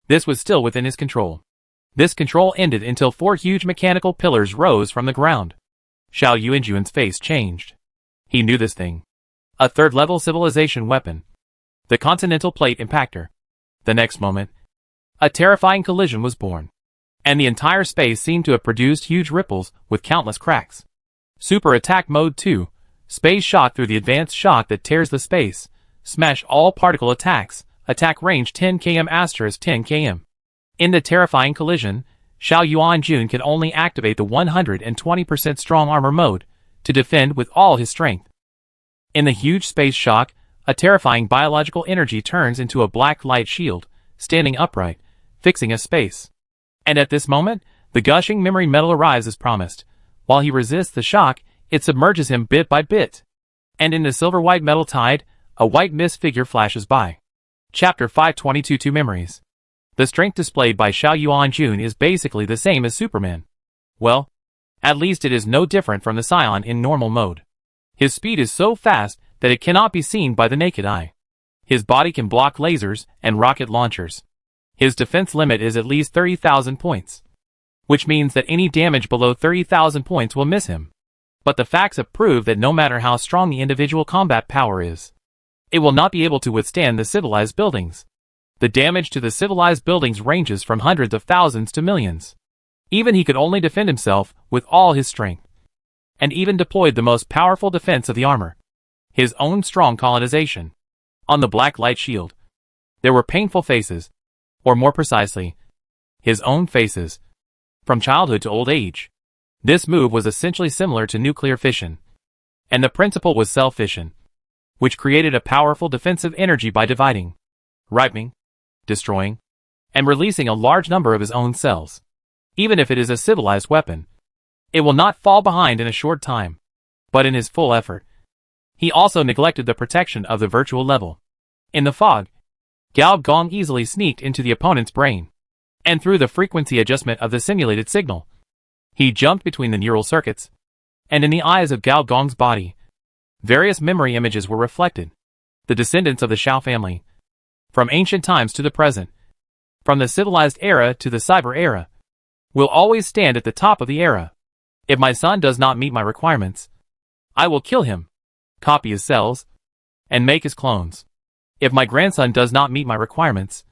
Speaker 1: this was still within his control. This control ended until 4 huge mechanical pillars rose from the ground. Xiao Yuanjun's face changed. He knew this thing. A third-level civilization weapon. The Continental Plate Impactor. The next moment, a terrifying collision was born, and the entire space seemed to have produced huge ripples with countless cracks. Super Attack Mode 2. Space Shock through the advanced shock that tears the space. Smash all particle attacks. Attack range 10 km * 10 km. In the terrifying collision, Xiao Yuanjun can only activate the 120% strong armor mode to defend with all his strength. In the huge space shock, a terrifying biological energy turns into a black light shield, standing upright, fixing a space. And at this moment, the gushing memory metal arrives as promised. While he resists the shock, it submerges him bit by bit. And in the silver-white metal tide, a white mist figure flashes by. Chapter 522 Two Memories. The strength displayed by Xiao Yuanjun is basically the same as Superman. Well, at least it is no different from the Scion in normal mode. His speed is so fast that it cannot be seen by the naked eye. His body can block lasers and rocket launchers. His defense limit is at least 30,000 points, which means that any damage below 30,000 points will miss him. But the facts have proved that no matter how strong the individual combat power is, it will not be able to withstand the civilized buildings. The damage to the civilized buildings ranges from hundreds of thousands to millions. Even he could only defend himself with all his strength, and even deployed the most powerful defense of the armor, his own strong colonization. On the black light shield, there were painful faces, or more precisely, his own faces, from childhood to old age. This move was essentially similar to nuclear fission, and the principle was cell fission, which created a powerful defensive energy by dividing, ripening, destroying, and releasing a large number of his own cells. Even if it is a civilized weapon, it will not fall behind in a short time. But in his full effort, he also neglected the protection of the virtual level. In the fog, Gao Gong easily sneaked into the opponent's brain, and through the frequency adjustment of the simulated signal, he jumped between the neural circuits, and in the eyes of Gao Gong's body, various memory images were reflected. The descendants of the Xiao family, from ancient times to the present, from the civilized era to the cyber era, will always stand at the top of the era. If my son does not meet my requirements, I will kill him, copy his cells, and make his clones. If my grandson does not meet my requirements,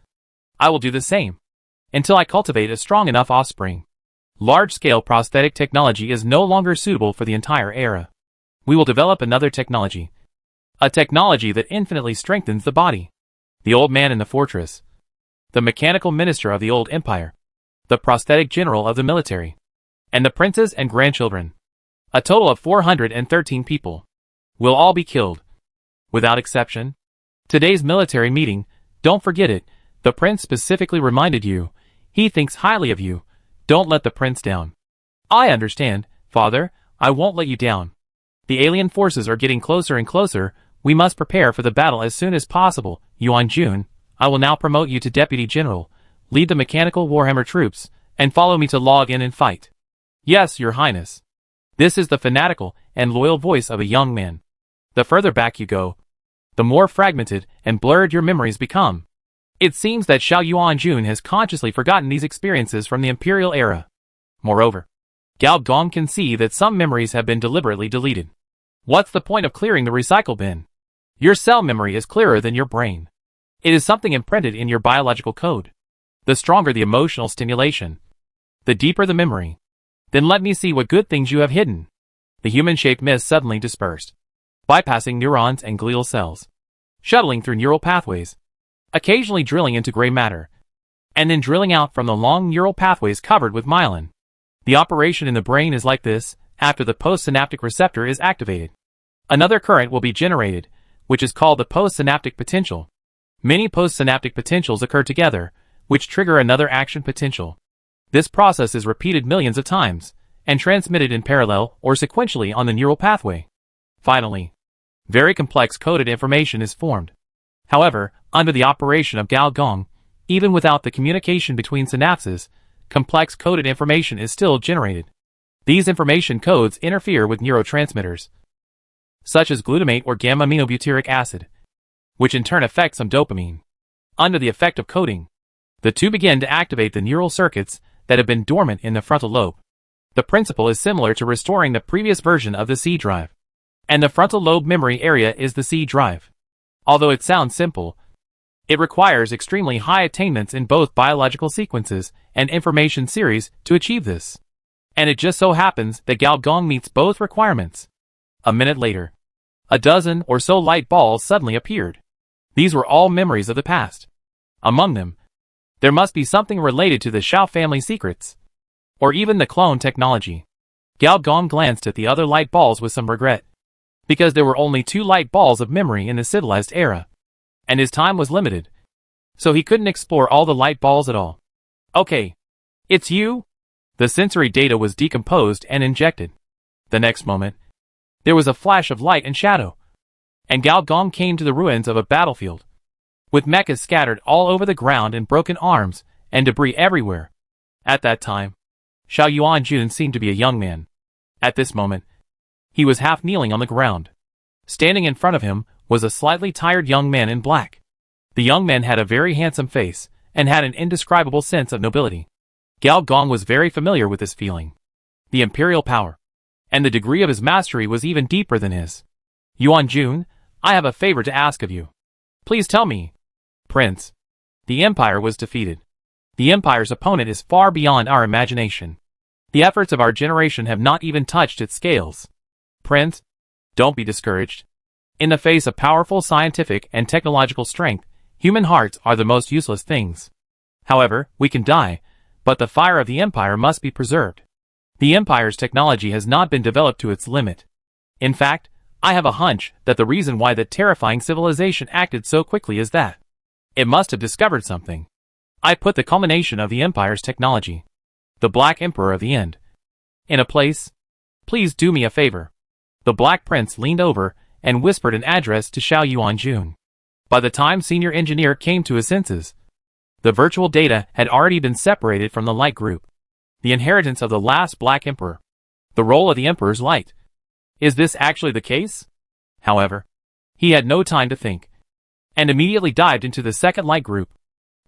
Speaker 1: I will do the same, until I cultivate a strong enough offspring. Large-scale prosthetic technology is no longer suitable for the entire era. We will develop another technology. A technology that infinitely strengthens the body. The old man in the fortress. The mechanical minister of the old empire. The prosthetic general of the military. And the princes and grandchildren. A total of 413 people. Will all be killed. Without exception. Today's military meeting, don't forget it, the prince specifically reminded you. He thinks highly of you. Don't let the prince down. I understand, father, I won't let you down. The alien forces are getting closer and closer. We must prepare for the battle as soon as possible. Yuanjun, I will now promote you to Deputy General. Lead the mechanical Warhammer troops, and follow me to log in and fight. Yes, Your Highness. This is the fanatical and loyal voice of a young man. The further back you go, the more fragmented and blurred your memories become. It seems that Xiao Yuanjun has consciously forgotten these experiences from the Imperial era. Moreover, Gao Gong can see that some memories have been deliberately deleted. What's the point of clearing the recycle bin? Your cell memory is clearer than your brain. It is something imprinted in your biological code. The stronger the emotional stimulation, the deeper the memory. Then let me see what good things you have hidden. The human-shaped mist suddenly dispersed, bypassing neurons and glial cells, shuttling through neural pathways, occasionally drilling into gray matter, and then drilling out from the long neural pathways covered with myelin. The operation in the brain is like this. After the postsynaptic receptor is activated, another current will be generated, which is called the postsynaptic potential. Many postsynaptic potentials occur together, which trigger another action potential. This process is repeated millions of times, and transmitted in parallel or sequentially on the neural pathway. Finally, very complex coded information is formed. However, under the operation of Gao Gong, even without the communication between synapses, complex coded information is still generated. These information codes interfere with neurotransmitters, such as glutamate or gamma-aminobutyric acid, which in turn affects some dopamine. Under the effect of coating, the two begin to activate the neural circuits that have been dormant in the frontal lobe. The principle is similar to restoring the previous version of the C drive, and the frontal lobe memory area is the C drive. Although it sounds simple, it requires extremely high attainments in both biological sequences and information series to achieve this. And it just so happens that Gao Gong meets both requirements. A minute later, a dozen or so light balls suddenly appeared. These were all memories of the past. Among them, there must be something related to the Shao family secrets, or even the clone technology. Gao Gong glanced at the other light balls with some regret, because there were only 2 light balls of memory in the civilized era, and his time was limited, so he couldn't explore all the light balls at all. Okay, it's you? The sensory data was decomposed and injected. The next moment, there was a flash of light and shadow, and Gao Gong came to the ruins of a battlefield, with mechas scattered all over the ground and broken arms and debris everywhere. At that time, Xiao Yuanjun seemed to be a young man. At this moment, he was half kneeling on the ground. Standing in front of him was a slightly tired young man in black. The young man had a very handsome face and had an indescribable sense of nobility. Gao Gong was very familiar with this feeling. The imperial power and the degree of his mastery was even deeper than his. Yuanjun, I have a favor to ask of you. Please tell me. Prince, the Empire was defeated. The Empire's opponent is far beyond our imagination. The efforts of our generation have not even touched its scales. Prince, don't be discouraged. In the face of powerful scientific and technological strength, human hearts are the most useless things. However, we can die, but the fire of the Empire must be preserved. The Empire's technology has not been developed to its limit. In fact, I have a hunch that the reason why that terrifying civilization acted so quickly is that it must have discovered something. I put the culmination of the Empire's technology, the Black Emperor of the End, in a place. Please do me a favor. The Black Prince leaned over and whispered an address to Xiao Yuanjun. By the time Senior Engineer came to his senses, the virtual data had already been separated from the light group. The inheritance of the last Black Emperor. The role of the Emperor's light. Is this actually the case? However, he had no time to think, and immediately dived into the second light group.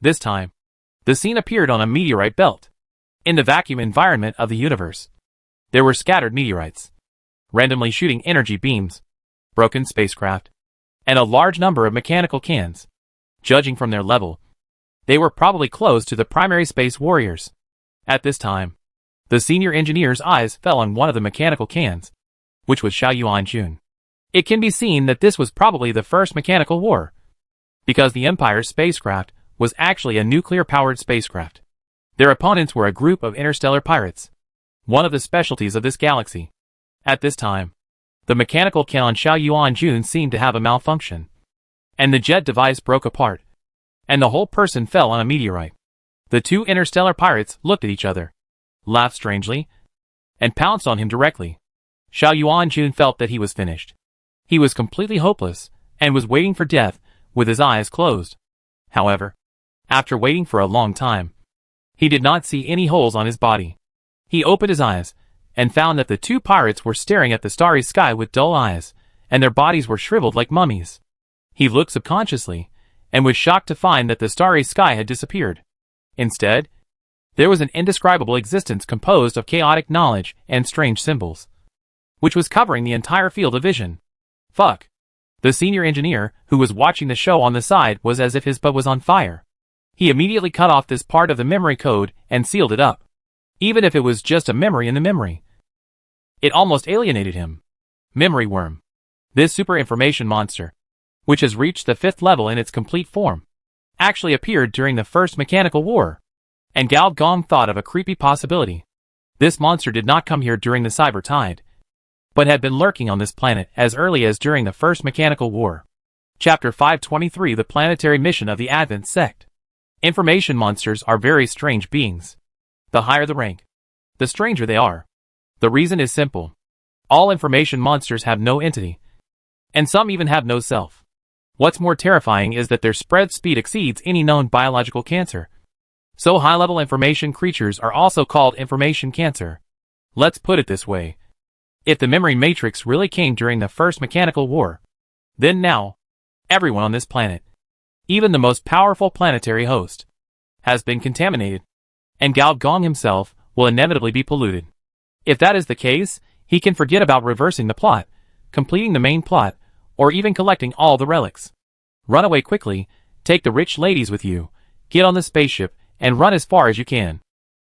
Speaker 1: This time, the scene appeared on a meteorite belt. In the vacuum environment of the universe, there were scattered meteorites, randomly shooting energy beams, broken spacecraft, and a large number of mechanical cans. Judging from their level, they were probably close to the primary space warriors. At this time, the senior engineer's eyes fell on one of the mechanical cans, which was Xiao Yuanjun. It can be seen that this was probably the first mechanical war, because the Empire's spacecraft was actually a nuclear-powered spacecraft. Their opponents were a group of interstellar pirates, one of the specialties of this galaxy. At this time, the mechanical can on Xiao Yuanjun seemed to have a malfunction, and the jet device broke apart, and the whole person fell on a meteorite. The 2 interstellar pirates looked at each other, laughed strangely, and pounced on him directly. Xiao Yuanjun felt that he was finished. He was completely hopeless, and was waiting for death with his eyes closed. However, after waiting for a long time, he did not see any holes on his body. He opened his eyes, and found that the 2 pirates were staring at the starry sky with dull eyes, and their bodies were shriveled like mummies. He looked subconsciously, and was shocked to find that the starry sky had disappeared. Instead, there was an indescribable existence composed of chaotic knowledge and strange symbols, which was covering the entire field of vision. Fuck. The senior engineer, who was watching the show on the side, was as if his butt was on fire. He immediately cut off this part of the memory code and sealed it up. Even if it was just a memory in the memory, it almost alienated him. Memory worm. This super information monster, which has reached the 5th level in its complete form, actually appeared during the first mechanical war. And Gao Gong thought of a creepy possibility. This monster did not come here during the Cyber Tide, but had been lurking on this planet as early as during the first mechanical war. Chapter 523, The Planetary Mission of the Advent Sect. Information monsters are very strange beings. The higher the rank, the stranger they are. The reason is simple. All information monsters have no entity, and some even have no self. What's more terrifying is that their spread speed exceeds any known biological cancer. So high-level information creatures are also called information cancer. Let's put it this way. If the memory matrix really came during the first mechanical war, then now, everyone on this planet, even the most powerful planetary host, has been contaminated, and Gao Gong himself will inevitably be polluted. If that is the case, he can forget about reversing the plot, completing the main plot, or even collecting all the relics. Run away quickly, take the rich ladies with you, get on the spaceship, and run as far as you can.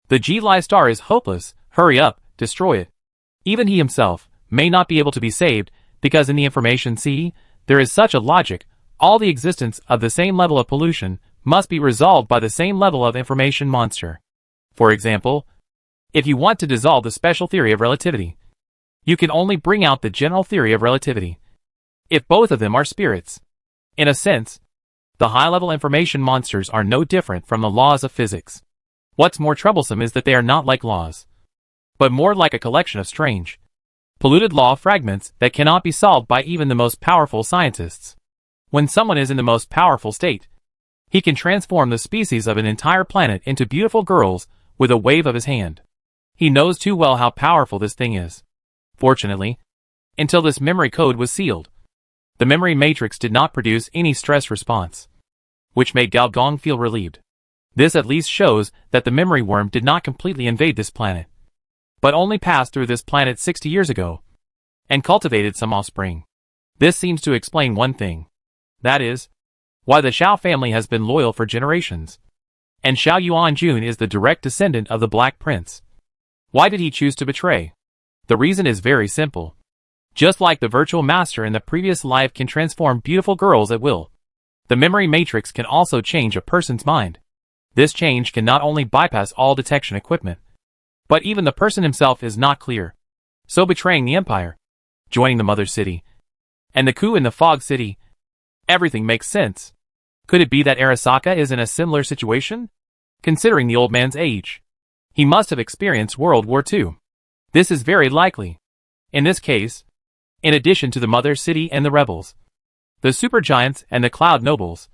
Speaker 1: The G-Li star is hopeless, hurry up, destroy it. Even he himself may not be able to be saved, because in the information sea, there is such a logic, all the existence of the same level of pollution must be resolved by the same level of information monster. For example, if you want to dissolve the special theory of relativity, you can only bring out the general theory of relativity. If both of them are spirits. In a sense, the high-level information monsters are no different from the laws of physics. What's more troublesome is that they are not like laws, but more like a collection of strange, polluted law fragments that cannot be solved by even the most powerful scientists. When someone is in the most powerful state, he can transform the species of an entire planet into beautiful girls with a wave of his hand. He knows too well how powerful this thing is. Fortunately, until this memory code was sealed, the memory matrix did not produce any stress response, which made Gao Gong feel relieved. This at least shows that the memory worm did not completely invade this planet, but only passed through this planet 60 years ago, and cultivated some offspring. This seems to explain one thing. That is, why the Xiao family has been loyal for generations, and Xiao Yuanjun is the direct descendant of the Black Prince. Why did he choose to betray? The reason is very simple. Just like the virtual master in the previous life can transform beautiful girls at will, the memory matrix can also change a person's mind. This change can not only bypass all detection equipment, but even the person himself is not clear. So betraying the empire, joining the mother city, and the coup in the fog city, everything makes sense. Could it be that Arasaka is in a similar situation? Considering the old man's age, he must have experienced World War II. This is very likely. In this case, in addition to the mother city and the rebels, the supergiants and the cloud nobles,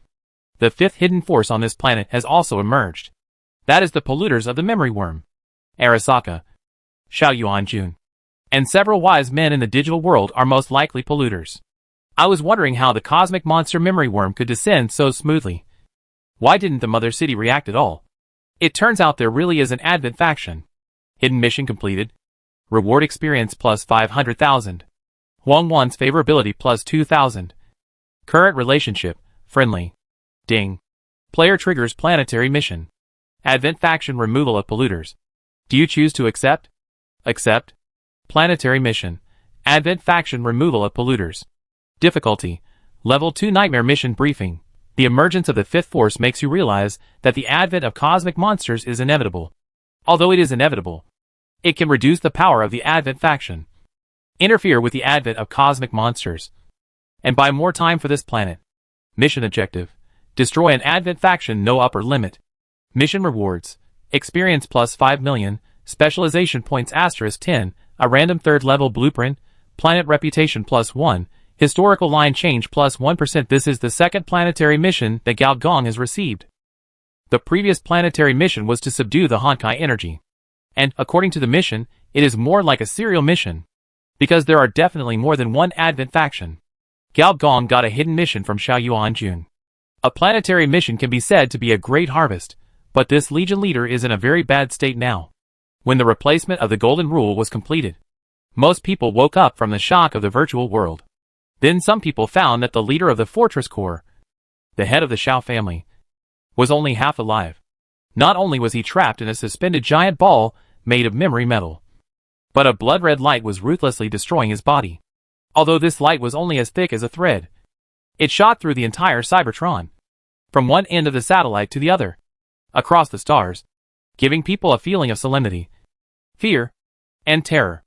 Speaker 1: the fifth hidden force on this planet has also emerged. That is the polluters of the memory worm. Arasaka, Xiao Yuanjun, and several wise men in the digital world are most likely polluters. I was wondering how the cosmic monster memory worm could descend so smoothly. Why didn't the mother city react at all? It turns out there really is an Advent faction. Hidden mission completed. Reward experience plus 500,000. Huang Wan's favorability plus 2,000. Current relationship, friendly. Ding. Player triggers planetary mission. Advent faction removal of polluters. Do you choose to accept? Accept. Planetary mission. Advent faction removal of polluters. Difficulty. Level 2 Nightmare Mission Briefing. The emergence of the fifth force makes you realize that the advent of cosmic monsters is inevitable. Although it is inevitable, it can reduce the power of the Advent faction, interfere with the advent of cosmic monsters, and buy more time for this planet. Mission objective. Destroy an Advent faction, no upper limit. Mission rewards. Experience plus 5 million, specialization points asterisk 10, a random third level blueprint, planet reputation plus 1, historical line change plus 1%. This is the second planetary mission that Gao Gong has received. The previous planetary mission was to subdue the Honkai energy. And, according to the mission, it is more like a serial mission, because there are definitely more than one Advent faction. Gao Gong got a hidden mission from Xiao Yuanjun. A planetary mission can be said to be a great harvest, but this Legion leader is in a very bad state now. When the replacement of the Golden Rule was completed, most people woke up from the shock of the virtual world. Then some people found that the leader of the Fortress Corps, the head of the Xiao family, was only half alive. Not only was he trapped in a suspended giant ball made of memory metal, but a blood-red light was ruthlessly destroying his body. Although this light was only as thick as a thread, it shot through the entire Cybertron, from one end of the satellite to the other, across the stars, giving people a feeling of solemnity, fear, and terror.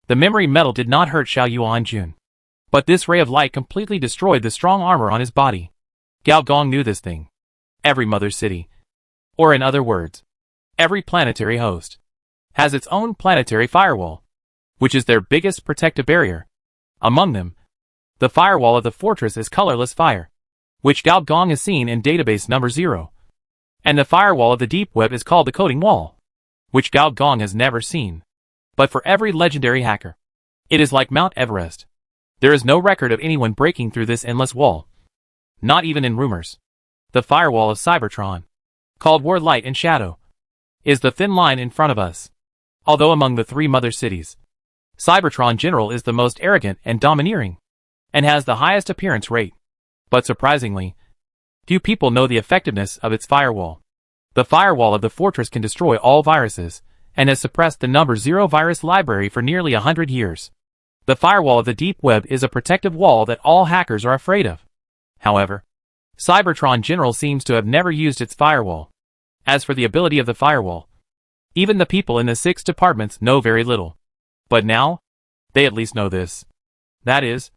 Speaker 1: The memory metal did not hurt Xiao Yuanjun, but this ray of light completely destroyed the strong armor on his body. Gao Gong knew this thing. Every mother city, or in other words, every planetary host, has its own planetary firewall, which is their biggest protective barrier. Among them, the firewall of the fortress is colorless fire, which Gao Gong has seen in database number 0. And the firewall of the deep web is called the coding wall, which Gao Gong has never seen. But for every legendary hacker, It is like Mount Everest. There is no record of anyone breaking through this endless wall. Not even in rumors. The firewall of Cybertron, called War Light and Shadow, is the thin line in front of us. Although among the three mother cities, Cybertron General is the most arrogant and domineering, and has the highest appearance rate. But surprisingly, few people know the effectiveness of its firewall. The firewall of the fortress can destroy all viruses, and has suppressed the number 0 virus library for nearly 100 years. The firewall of the deep web is a protective wall that all hackers are afraid of. However, Cybertron General seems to have never used its firewall. As for the ability of the firewall, even the people in the 6 departments know very little. But now, they at least know this. That is,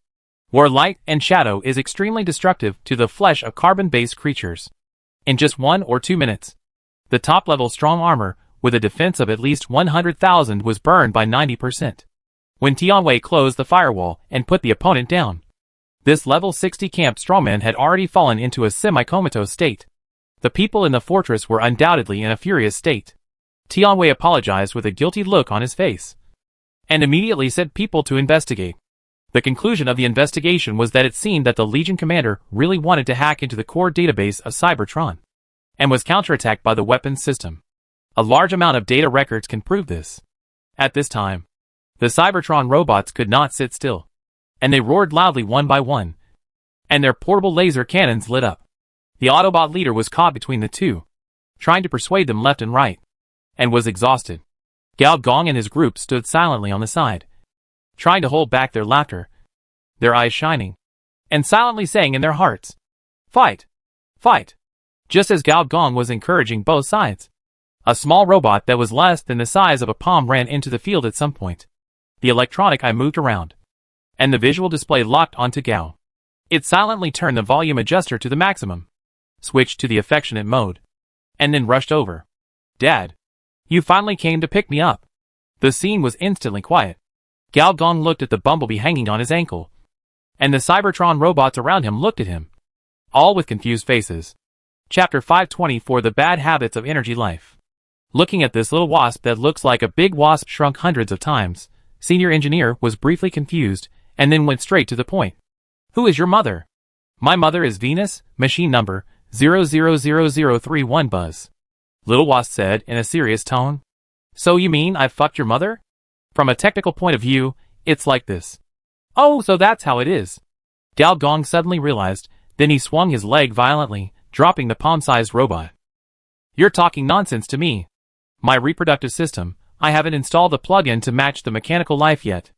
Speaker 1: War Light and Shadow is extremely destructive to the flesh of carbon-based creatures. In just 1 or 2 minutes, the top-level strong armor, with a defense of at least 100,000, was burned by 90%. When Tianwei closed the firewall and put the opponent down, this level 60 camp strongman had already fallen into a semi-comatose state. The people in the fortress were undoubtedly in a furious state. Tianwei apologized with a guilty look on his face, and immediately sent people to investigate. The conclusion of the investigation was that it seemed that the Legion commander really wanted to hack into the core database of Cybertron, and was counterattacked by the weapons system. A large amount of data records can prove this. At this time, the Cybertron robots could not sit still, and they roared loudly one by one, and their portable laser cannons lit up. The Autobot leader was caught between the two, trying to persuade them left and right, and was exhausted. Gao Gong and his group stood silently on the side, trying to hold back their laughter, their eyes shining, and silently saying in their hearts, "Fight! Fight!" Just as Gao Gong was encouraging both sides, a small robot that was less than the size of a palm ran into the field at some point. The electronic eye moved around, and the visual display locked onto Gao. It silently turned the volume adjuster to the maximum, switched to the affectionate mode, and then rushed over. "Dad, you finally came to pick me up." The scene was instantly quiet. Gao Gong looked at the bumblebee hanging on his ankle, and the Cybertron robots around him looked at him, all with confused faces. Chapter 524: The Bad Habits of Energy Life. Looking at this little wasp that looks like a big wasp shrunk hundreds of times, Senior Engineer was briefly confused, and then went straight to the point. "Who is your mother?" "My mother is Venus, machine number 000031 Buzz," Little Wasp said in a serious tone. "So you mean I've fucked your mother? From a technical point of view, it's like this." "Oh, so that's how it is." Gao Gong suddenly realized, then he swung his leg violently, dropping the palm-sized robot. "You're talking nonsense to me. My reproductive system, I haven't installed the plug-in to match the mechanical life yet.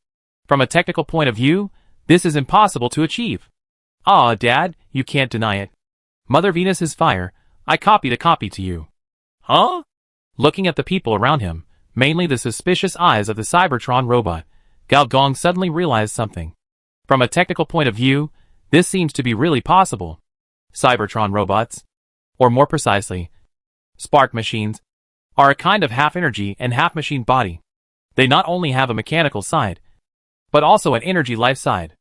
Speaker 1: From a technical point of view, this is impossible to achieve." "Ah, Dad, you can't deny it. Mother Venus is fire. I copied a copy to you." "Huh?" Looking at the people around him, mainly the suspicious eyes of the Cybertron robot, Gao Gong suddenly realized something. From a technical point of view, this seems to be really possible. Cybertron robots, or more precisely, spark machines, are a kind of half-energy and half-machine body. They not only have a mechanical side, but also an energy life side.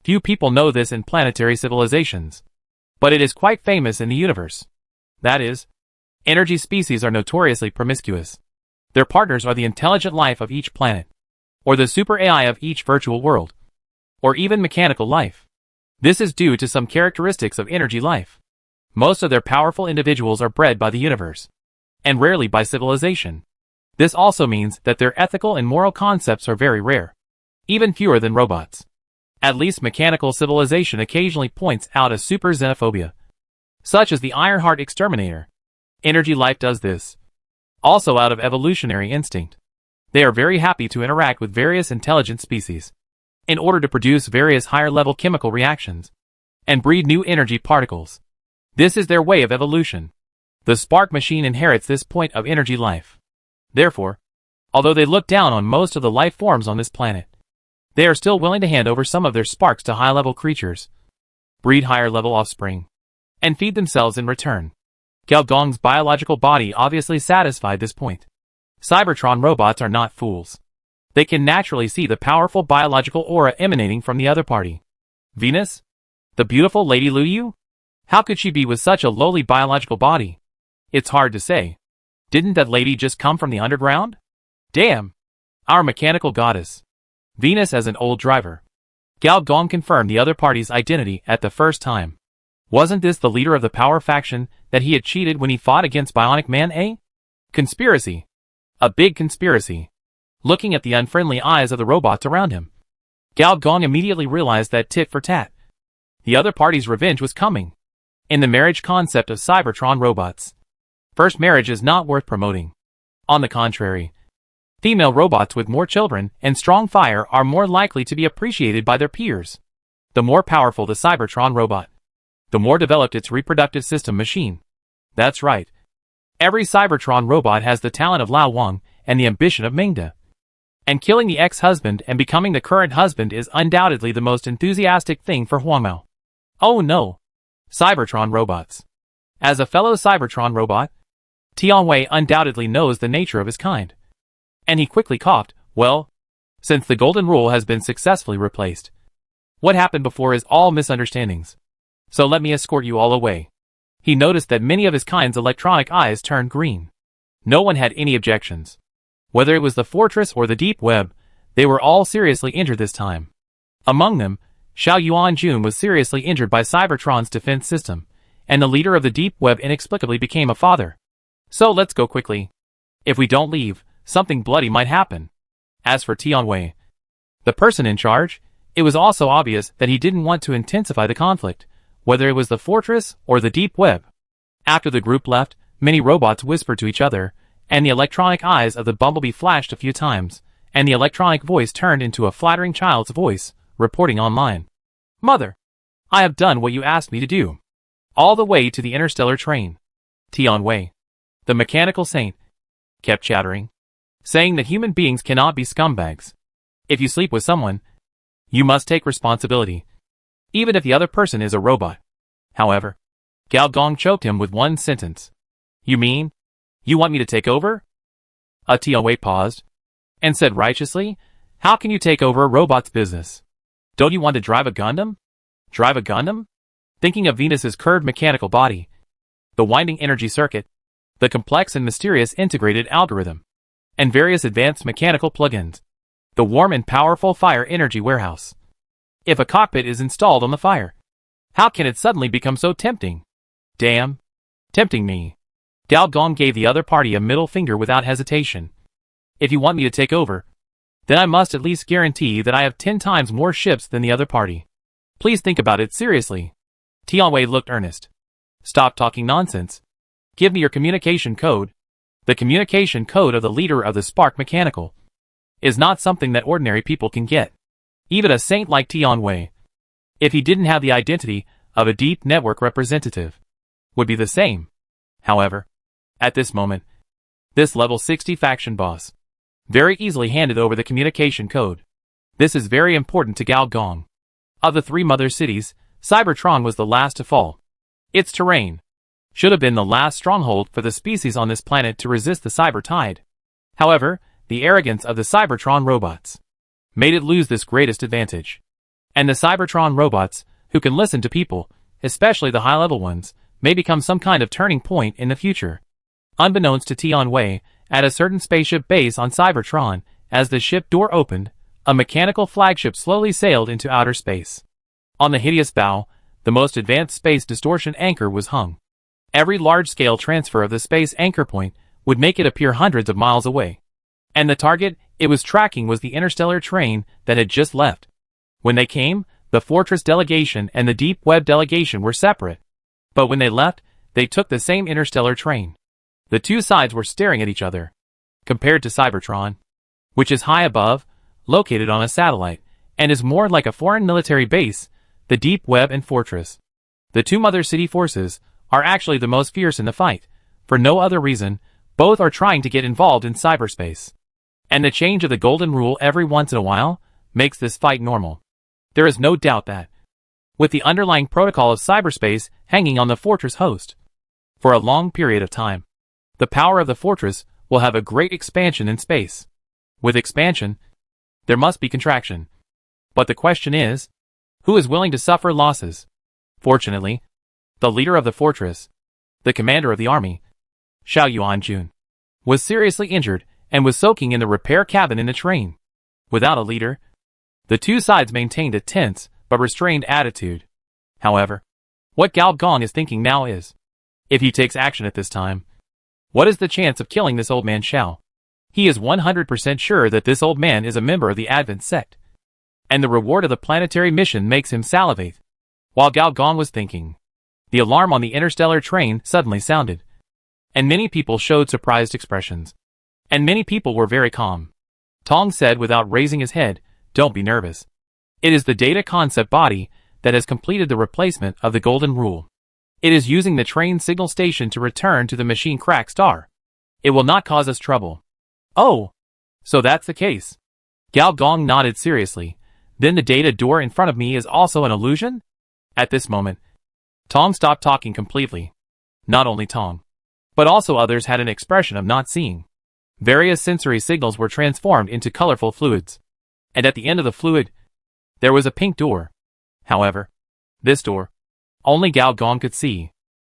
Speaker 1: Few people know this in planetary civilizations, but it is quite famous in the universe. That is, energy species are notoriously promiscuous. Their partners are the intelligent life of each planet, or the super AI of each virtual world, or even mechanical life. This is due to some characteristics of energy life. Most of their powerful individuals are bred by the universe, and rarely by civilization. This also means that their ethical and moral concepts are very rare, even fewer than robots. At least mechanical civilization occasionally points out a super xenophobia, such as the Ironheart Exterminator. Energy life does this, also out of evolutionary instinct. They are very happy to interact with various intelligent species, in order to produce various higher-level chemical reactions, and breed new energy particles. This is their way of evolution. The spark machine inherits this point of energy life. Therefore, although they look down on most of the life forms on this planet, they are still willing to hand over some of their sparks to high-level creatures, breed higher-level offspring, and feed themselves in return. Gao Gong's biological body obviously satisfied this point. Cybertron robots are not fools. They can naturally see the powerful biological aura emanating from the other party. Venus? The beautiful Lady Luyu? How could she be with such a lowly biological body? It's hard to say. Didn't that lady just come from the underground? Damn! Our mechanical goddess. Venus as an old driver. Gao Gong confirmed the other party's identity at the first time. Wasn't this the leader of the power faction that he had cheated when he fought against Bionic Man, eh? Conspiracy. A big conspiracy. Looking at the unfriendly eyes of the robots around him, Gao Gong immediately realized that tit for tat. The other party's revenge was coming. In the marriage concept of Cybertron robots, first marriage is not worth promoting. On the contrary, female robots with more children and strong fire are more likely to be appreciated by their peers. The more powerful the Cybertron robot, the more developed its reproductive system machine. That's right. Every Cybertron robot has the talent of Lao Wang and the ambition of Mingda. And killing the ex-husband and becoming the current husband is undoubtedly the most enthusiastic thing for Huangmao. Oh no. Cybertron robots. As a fellow Cybertron robot, Tianwei undoubtedly knows the nature of his kind. And he quickly coughed. Well, since the golden rule has been successfully replaced, what happened before is all misunderstandings. So let me escort you all away. He noticed that many of his kind's electronic eyes turned green. No one had any objections. Whether it was the fortress or the deep web, they were all seriously injured this time. Among them, Xiao Yuanjun was seriously injured by Cybertron's defense system, and the leader of the deep web inexplicably became a father. So let's go quickly. If we don't leave, something bloody might happen. As for Tianwei, the person in charge, it was also obvious that he didn't want to intensify the conflict, whether it was the fortress or the deep web. After the group left, many robots whispered to each other, and the electronic eyes of the bumblebee flashed a few times, and the electronic voice turned into a flattering child's voice, reporting online. Mother, I have done what you asked me to do. All the way to the interstellar train. Tianwei, the mechanical saint, kept chattering, saying that human beings cannot be scumbags. If you sleep with someone, you must take responsibility, even if the other person is a robot. However, Gao Gong choked him with one sentence. You mean, you want me to take over? Tianwei paused, and said righteously, how can you take over a robot's business? Don't you want to drive a Gundam? Drive a Gundam? Thinking of Venus's curved mechanical body, the winding energy circuit, the complex and mysterious integrated algorithm, and various advanced mechanical plugins, the warm and powerful fire energy warehouse. If a cockpit is installed on the fire, how can it suddenly become so tempting? Damn. Tempting me. Gao Gong gave the other party a middle finger without hesitation. If you want me to take over, then I must at least guarantee that I have 10 times more ships than the other party. Please think about it seriously. Tianwei looked earnest. Stop talking nonsense. Give me your communication code. The communication code of the leader of the Spark Mechanical is not something that ordinary people can get. Even a saint like Tianwei, if he didn't have the identity of a deep network representative, would be the same. However, at this moment, this level 60 faction boss very easily handed over the communication code. This is very important to Gao Gong. Of the 3 mother cities, Cybertron was the last to fall. Its terrain should have been the last stronghold for the species on this planet to resist the cyber tide. However, the arrogance of the Cybertron robots made it lose this greatest advantage. And the Cybertron robots, who can listen to people, especially the high-level ones, may become some kind of turning point in the future. Unbeknownst to Tianwei, at a certain spaceship base on Cybertron, as the ship door opened, a mechanical flagship slowly sailed into outer space. On the hideous bow, the most advanced space distortion anchor was hung. Every large-scale transfer of the space anchor point would make it appear hundreds of miles away. And the target it was tracking was the interstellar train that had just left. When they came, the Fortress delegation and the Deep Web delegation were separate. But when they left, they took the same interstellar train. The two sides were staring at each other. Compared to Cybertron, which is high above, located on a satellite, and is more like a foreign military base, the Deep Web and Fortress, the 2 mother city forces, are actually the most fierce in the fight. For no other reason, both are trying to get involved in cyberspace. And the change of the golden rule every once in a while makes this fight normal. There is no doubt that, with the underlying protocol of cyberspace hanging on the Fortress host, for a long period of time, the power of the Fortress will have a great expansion in space. With expansion, there must be contraction. But the question is, who is willing to suffer losses? Fortunately, the leader of the Fortress, the commander of the army, Xiao Yuanjun, was seriously injured and was soaking in the repair cabin in the train. Without a leader, The two sides maintained a tense but restrained attitude. However, what Gao Gong is thinking now is, if he takes action at this time, what is the chance of killing this old man Xiao? He is 100% sure that this old man is a member of the Advent sect, and the reward of the planetary mission makes him salivate. While Gao Gong was thinking, the alarm on the interstellar train suddenly sounded, and many people showed surprised expressions, and many people were very calm. Tong said without raising his head, "Don't be nervous. It is the data concept body that has completed the replacement of the golden rule. It is using the train signal station to return to the machine crack star. It will not cause us trouble." "Oh, so that's the case." Gao Gong nodded seriously. "Then the data door in front of me is also an illusion?" At this moment, Tong stopped talking completely. Not only Tong, but also others had an expression of not seeing. Various sensory signals were transformed into colorful fluids, and at the end of the fluid, there was a pink door. However, this door, only Gao Gong could see.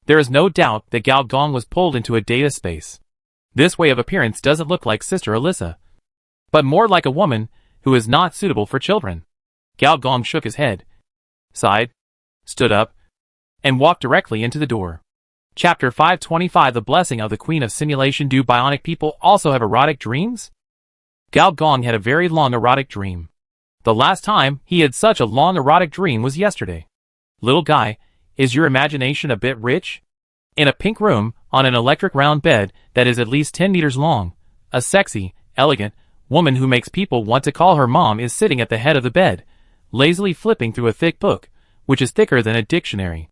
Speaker 1: There is no doubt that Gao Gong was pulled into a data space. This way of appearance doesn't look like Sister Alyssa, but more like a woman who is not suitable for children. Gao Gong shook his head, sighed, stood up, and walked directly into the door. Chapter 525 The Blessing of the Queen of Simulation. Do bionic people also have erotic dreams? Gao Gong had a very long erotic dream. The last time he had such a long erotic dream was yesterday. Little guy, is your imagination a bit rich? In a pink room, on an electric round bed that is at least 10 meters long, a sexy, elegant woman who makes people want to call her mom is sitting at the head of the bed, lazily flipping through a thick book, which is thicker than a dictionary.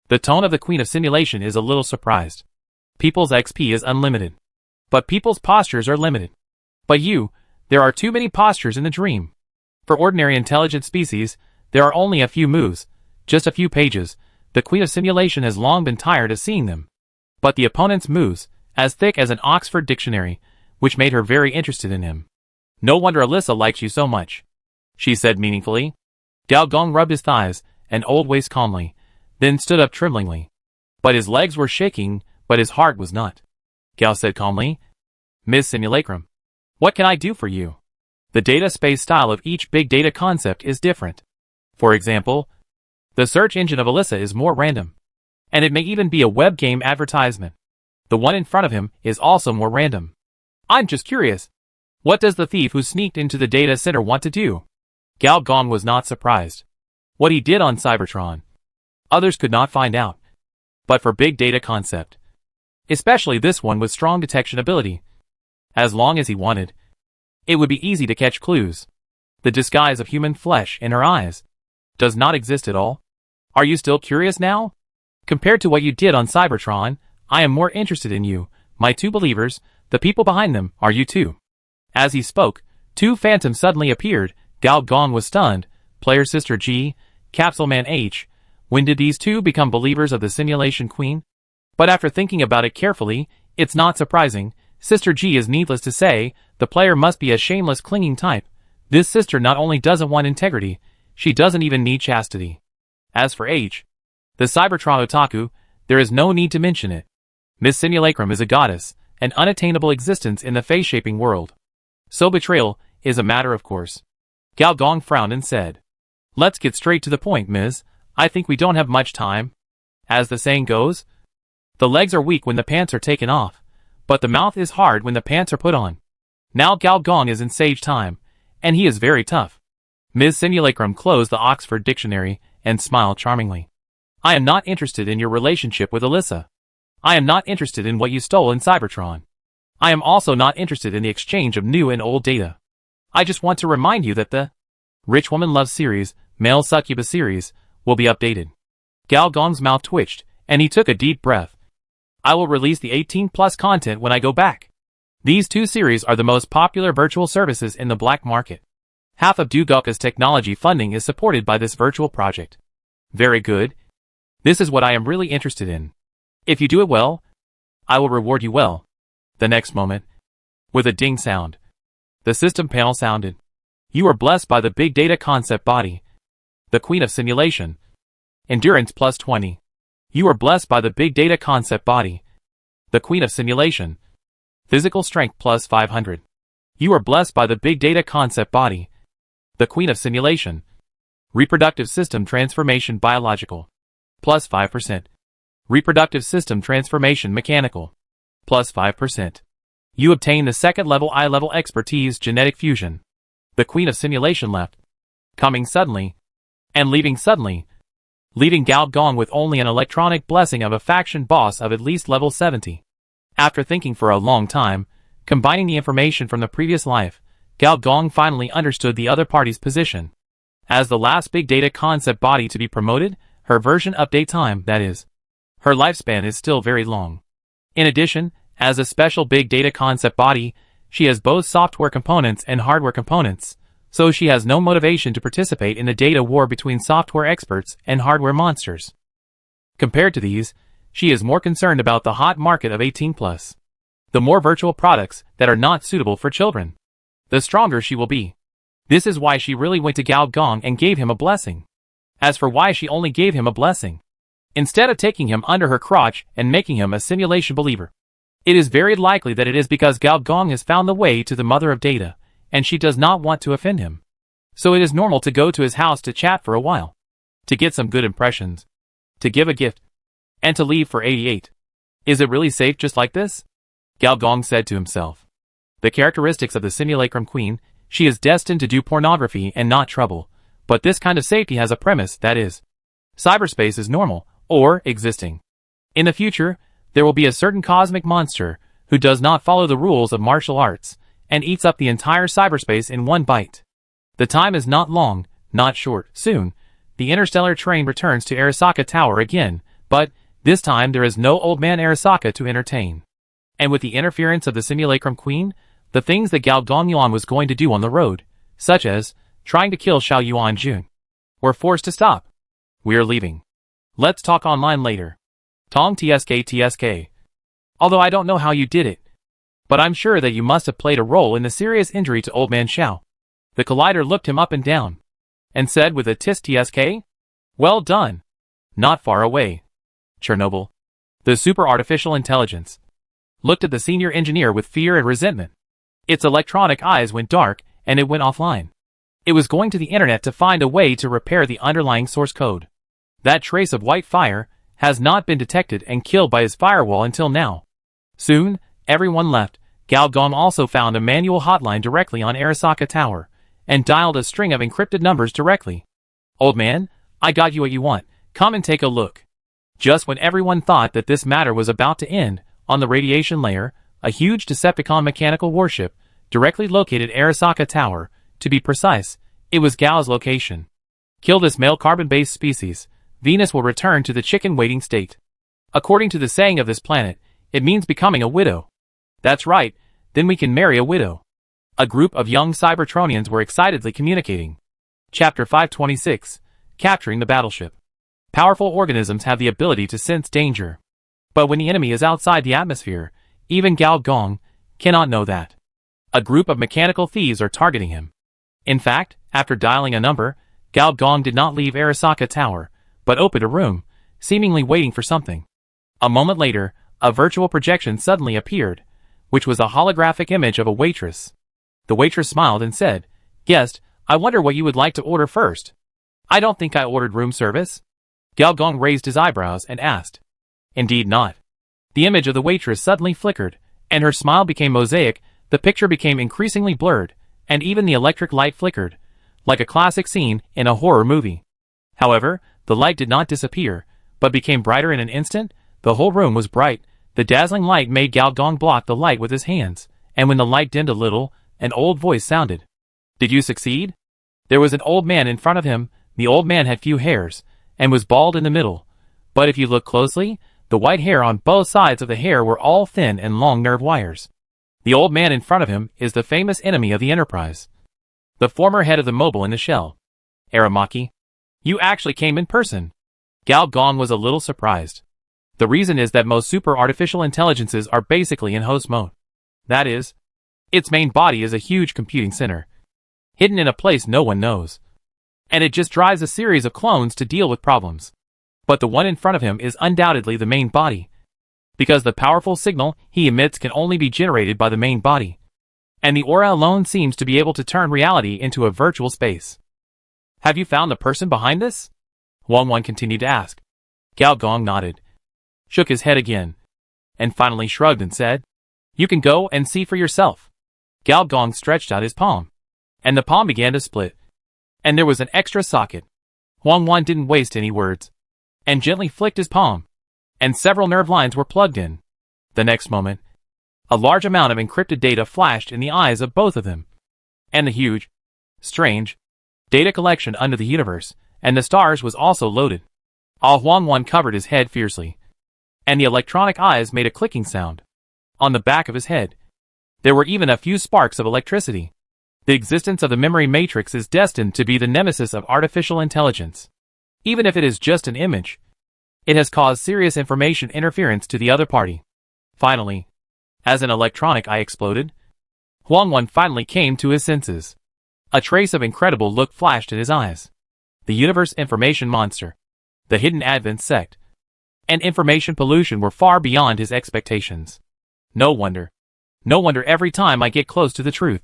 Speaker 1: The tone of the Queen of Simulation is a little surprised. People's XP is unlimited, but people's postures are limited. But there are too many postures in the dream. For ordinary intelligent species, there are only a few moves, just a few pages. The Queen of Simulation has long been tired of seeing them. But the opponent's moves, as thick as an Oxford dictionary, which made her very interested in him. "No wonder Alyssa likes you so much," she said meaningfully. Gao Gong rubbed his thighs and old waist calmly, then stood up tremblingly. But his legs were shaking, but his heart was not. Gao said calmly, "Ms. Simulacrum, what can I do for you?" The data space style of each big data concept is different. For example, the search engine of Alyssa is more random, and it may even be a web game advertisement. The one in front of him is also more random. "I'm just curious. What does the thief who sneaked into the data center want to do?" Gao Gong was not surprised. What he did on Cybertron, others could not find out. But for big data concept, especially this one with strong detection ability, as long as he wanted, it would be easy to catch clues. The disguise of human flesh in her eyes does not exist at all. Are you still curious now? Compared to what you did on Cybertron, I am more interested in you, my two believers. The people behind them are you too. As he spoke, two phantoms suddenly appeared. Gao Gong was stunned. Player Sister G, Capsule Man H. When did these two become believers of the Simulation Queen? But after thinking about it carefully, it's not surprising. Sister G is needless to say, the player must be a shameless clinging type. This sister not only doesn't want integrity, she doesn't even need chastity. As for H, the Cybertron otaku, there is no need to mention it. Miss Simulacrum is a goddess, an unattainable existence in the face-shaping world. So betrayal is a matter of course. Gao Gong frowned and said, "Let's get straight to the point, Ms. I think we don't have much time. As the saying goes, the legs are weak when the pants are taken off, but the mouth is hard when the pants are put on." Now Gao Gong is in sage time, and he is very tough. Ms. Simulacrum closed the Oxford Dictionary and smiled charmingly. "I am not interested in your relationship with Alyssa. I am not interested in what you stole in Cybertron. I am also not interested in the exchange of new and old data. I just want to remind you that the Rich Woman Love series, Male Succubus series, will be updated." Gao Gong's mouth twitched, and he took a deep breath. "I will release the 18+ content when I go back. These two series are the most popular virtual services in the black market. Half of Dugokka's technology funding is supported by this virtual project." "Very good. This is what I am really interested in. If you do it well, I will reward you well." The next moment, with a ding sound, the system panel sounded. "You are blessed by the big data concept body, the Queen of Simulation. Endurance plus 20. You are blessed by the big data concept body, the Queen of Simulation. Physical strength plus 500. You are blessed by the big data concept body, The Queen of Simulation. Reproductive System Transformation Biological. Plus 5%. Reproductive System Transformation Mechanical. Plus 5%. You obtain the second level eye-level expertise Genetic Fusion. The Queen of Simulation left. Coming suddenly. And leaving suddenly. Leaving Gao Gong with only an electronic blessing of a faction boss of at least level 70. After thinking for a long time, combining the information from the previous life, Gao Gong finally understood the other party's position. As the last big data concept body to be promoted, her version update time, that is. Her lifespan is still very long. In addition, as a special big data concept body, she has both software components and hardware components, so she has no motivation to participate in the data war between software experts and hardware monsters. Compared to these, she is more concerned about the hot market of 18+. The more virtual products that are not suitable for children, the stronger she will be. This is why she really went to Gao Gong and gave him a blessing. As for why she only gave him a blessing, instead of taking him under her crotch and making him a simulation believer, it is very likely that it is because Gao Gong has found the way to the mother of data, and she does not want to offend him. So it is normal to go to his house to chat for a while, to get some good impressions, to give a gift, and to leave for 88. Is it really safe just like this? Gao Gong said to himself. The characteristics of the Simulacrum Queen, she is destined to do pornography and not trouble, but this kind of safety has a premise, that is, cyberspace is normal, or existing. In the future, there will be a certain cosmic monster who does not follow the rules of martial arts, and eats up the entire cyberspace in one bite. The time is not long, not short. Soon, the interstellar train returns to Arasaka Tower again, but this time there is no old man Arasaka to entertain. And with the interference of the Simulacrum Queen, the things that Gao Dongyuan was going to do on the road, such as trying to kill Xiao Yuan Jun, were forced to stop. We're leaving. Let's talk online later. Tong TSK. Although I don't know how you did it, but I'm sure that you must have played a role in the serious injury to old man Xiao. The Collider looked him up and down, and said with a TSK, well done. Not far away. Chernobyl. The super artificial intelligence looked at the senior engineer with fear and resentment. Its electronic eyes went dark, and it went offline. It was going to the internet to find a way to repair the underlying source code. That trace of white fire has not been detected and killed by his firewall until now. Soon, everyone left. Gao Gong also found a manual hotline directly on Arasaka Tower, and dialed a string of encrypted numbers directly. Old man, I got you what you want, come and take a look. Just when everyone thought that this matter was about to end, on the radiation layer, a huge Decepticon mechanical warship directly located Arasaka Tower. To be precise, it was Gao's location. Kill this male carbon-based species, Venus will return to the chicken-waiting state. According to the saying of this planet, it means becoming a widow. That's right, then we can marry a widow. A group of young Cybertronians were excitedly communicating. Chapter 526, Capturing the Battleship. Powerful organisms have the ability to sense danger. But when the enemy is outside the atmosphere, even Gao Gong cannot know that. A group of mechanical thieves are targeting him. In fact, after dialing a number, Gao Gong did not leave Arasaka Tower, but opened a room, seemingly waiting for something. A moment later, a virtual projection suddenly appeared, which was a holographic image of a waitress. The waitress smiled and said, "Guest, I wonder what you would like to order first." "I don't think I ordered room service." Gao Gong raised his eyebrows and asked. "Indeed not." The image of the waitress suddenly flickered, and her smile became mosaic, the picture became increasingly blurred, and even the electric light flickered, like a classic scene in a horror movie. However, the light did not disappear, but became brighter in an instant. The whole room was bright. The dazzling light made Gao Gong block the light with his hands, and when the light dimmed a little, an old voice sounded. "Did you succeed?" There was an old man in front of him. The old man had few hairs, and was bald in the middle. But if you look closely, the white hair on both sides of the hair were all thin and long nerve wires. The old man in front of him is the famous enemy of the Enterprise, the former head of the Mobile in the Shell. "Aramaki, you actually came in person." Gao Gong was a little surprised. The reason is that most super artificial intelligences are basically in host mode. That is, its main body is a huge computing center, hidden in a place no one knows. And it just drives a series of clones to deal with problems. But the one in front of him is undoubtedly the main body, because the powerful signal he emits can only be generated by the main body. And the aura alone seems to be able to turn reality into a virtual space. Have you found the person behind this? Wang Wan continued to ask. Gao Gong nodded, shook his head again, and finally shrugged and said, you can go and see for yourself. Gao Gong stretched out his palm, and the palm began to split, and there was an extra socket. Wang Wan didn't waste any words, and gently flicked his palm, and several nerve lines were plugged in. The next moment, a large amount of encrypted data flashed in the eyes of both of them, and the huge, strange, data collection under the universe and the stars was also loaded. Wang Wan covered his head fiercely, and the electronic eyes made a clicking sound. On the back of his head, there were even a few sparks of electricity. The existence of the memory matrix is destined to be the nemesis of artificial intelligence. Even if it is just an image, it has caused serious information interference to the other party. Finally, as an electronic eye exploded, Wang Wan finally came to his senses. A trace of incredible look flashed in his eyes. The universe information monster, the hidden Advent sect, and information pollution were far beyond his expectations. No wonder every time I get close to the truth,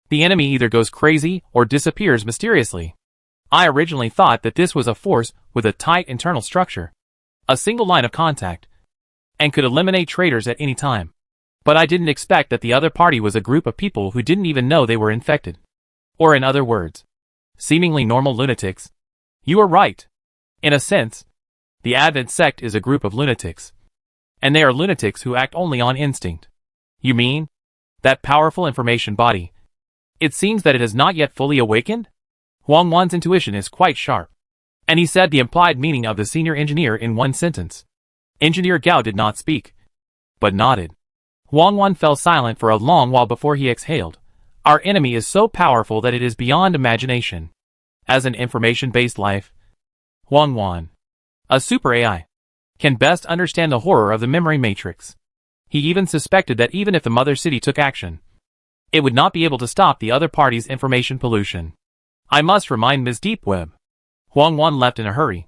Speaker 1: the enemy either goes crazy or disappears mysteriously. I originally thought that this was a force with a tight internal structure, a single line of contact, and could eliminate traitors at any time. But I didn't expect that the other party was a group of people who didn't even know they were infected. Or in other words, seemingly normal lunatics. You are right. In a sense, the Advent sect is a group of lunatics. And they are lunatics who act only on instinct. You mean? That powerful information body. It seems that it has not yet fully awakened? Wang Wan's intuition is quite sharp, and he said the implied meaning of the senior engineer in one sentence. Engineer Gao did not speak, but nodded. Wang Wan fell silent for a long while before he exhaled. Our enemy is so powerful that it is beyond imagination. As an information-based life, Wang Wan, a super AI, can best understand the horror of the memory matrix. He even suspected that even if the mother city took action, it would not be able to stop the other party's information pollution. I must remind Ms. Deepweb. Wang Wan left in a hurry.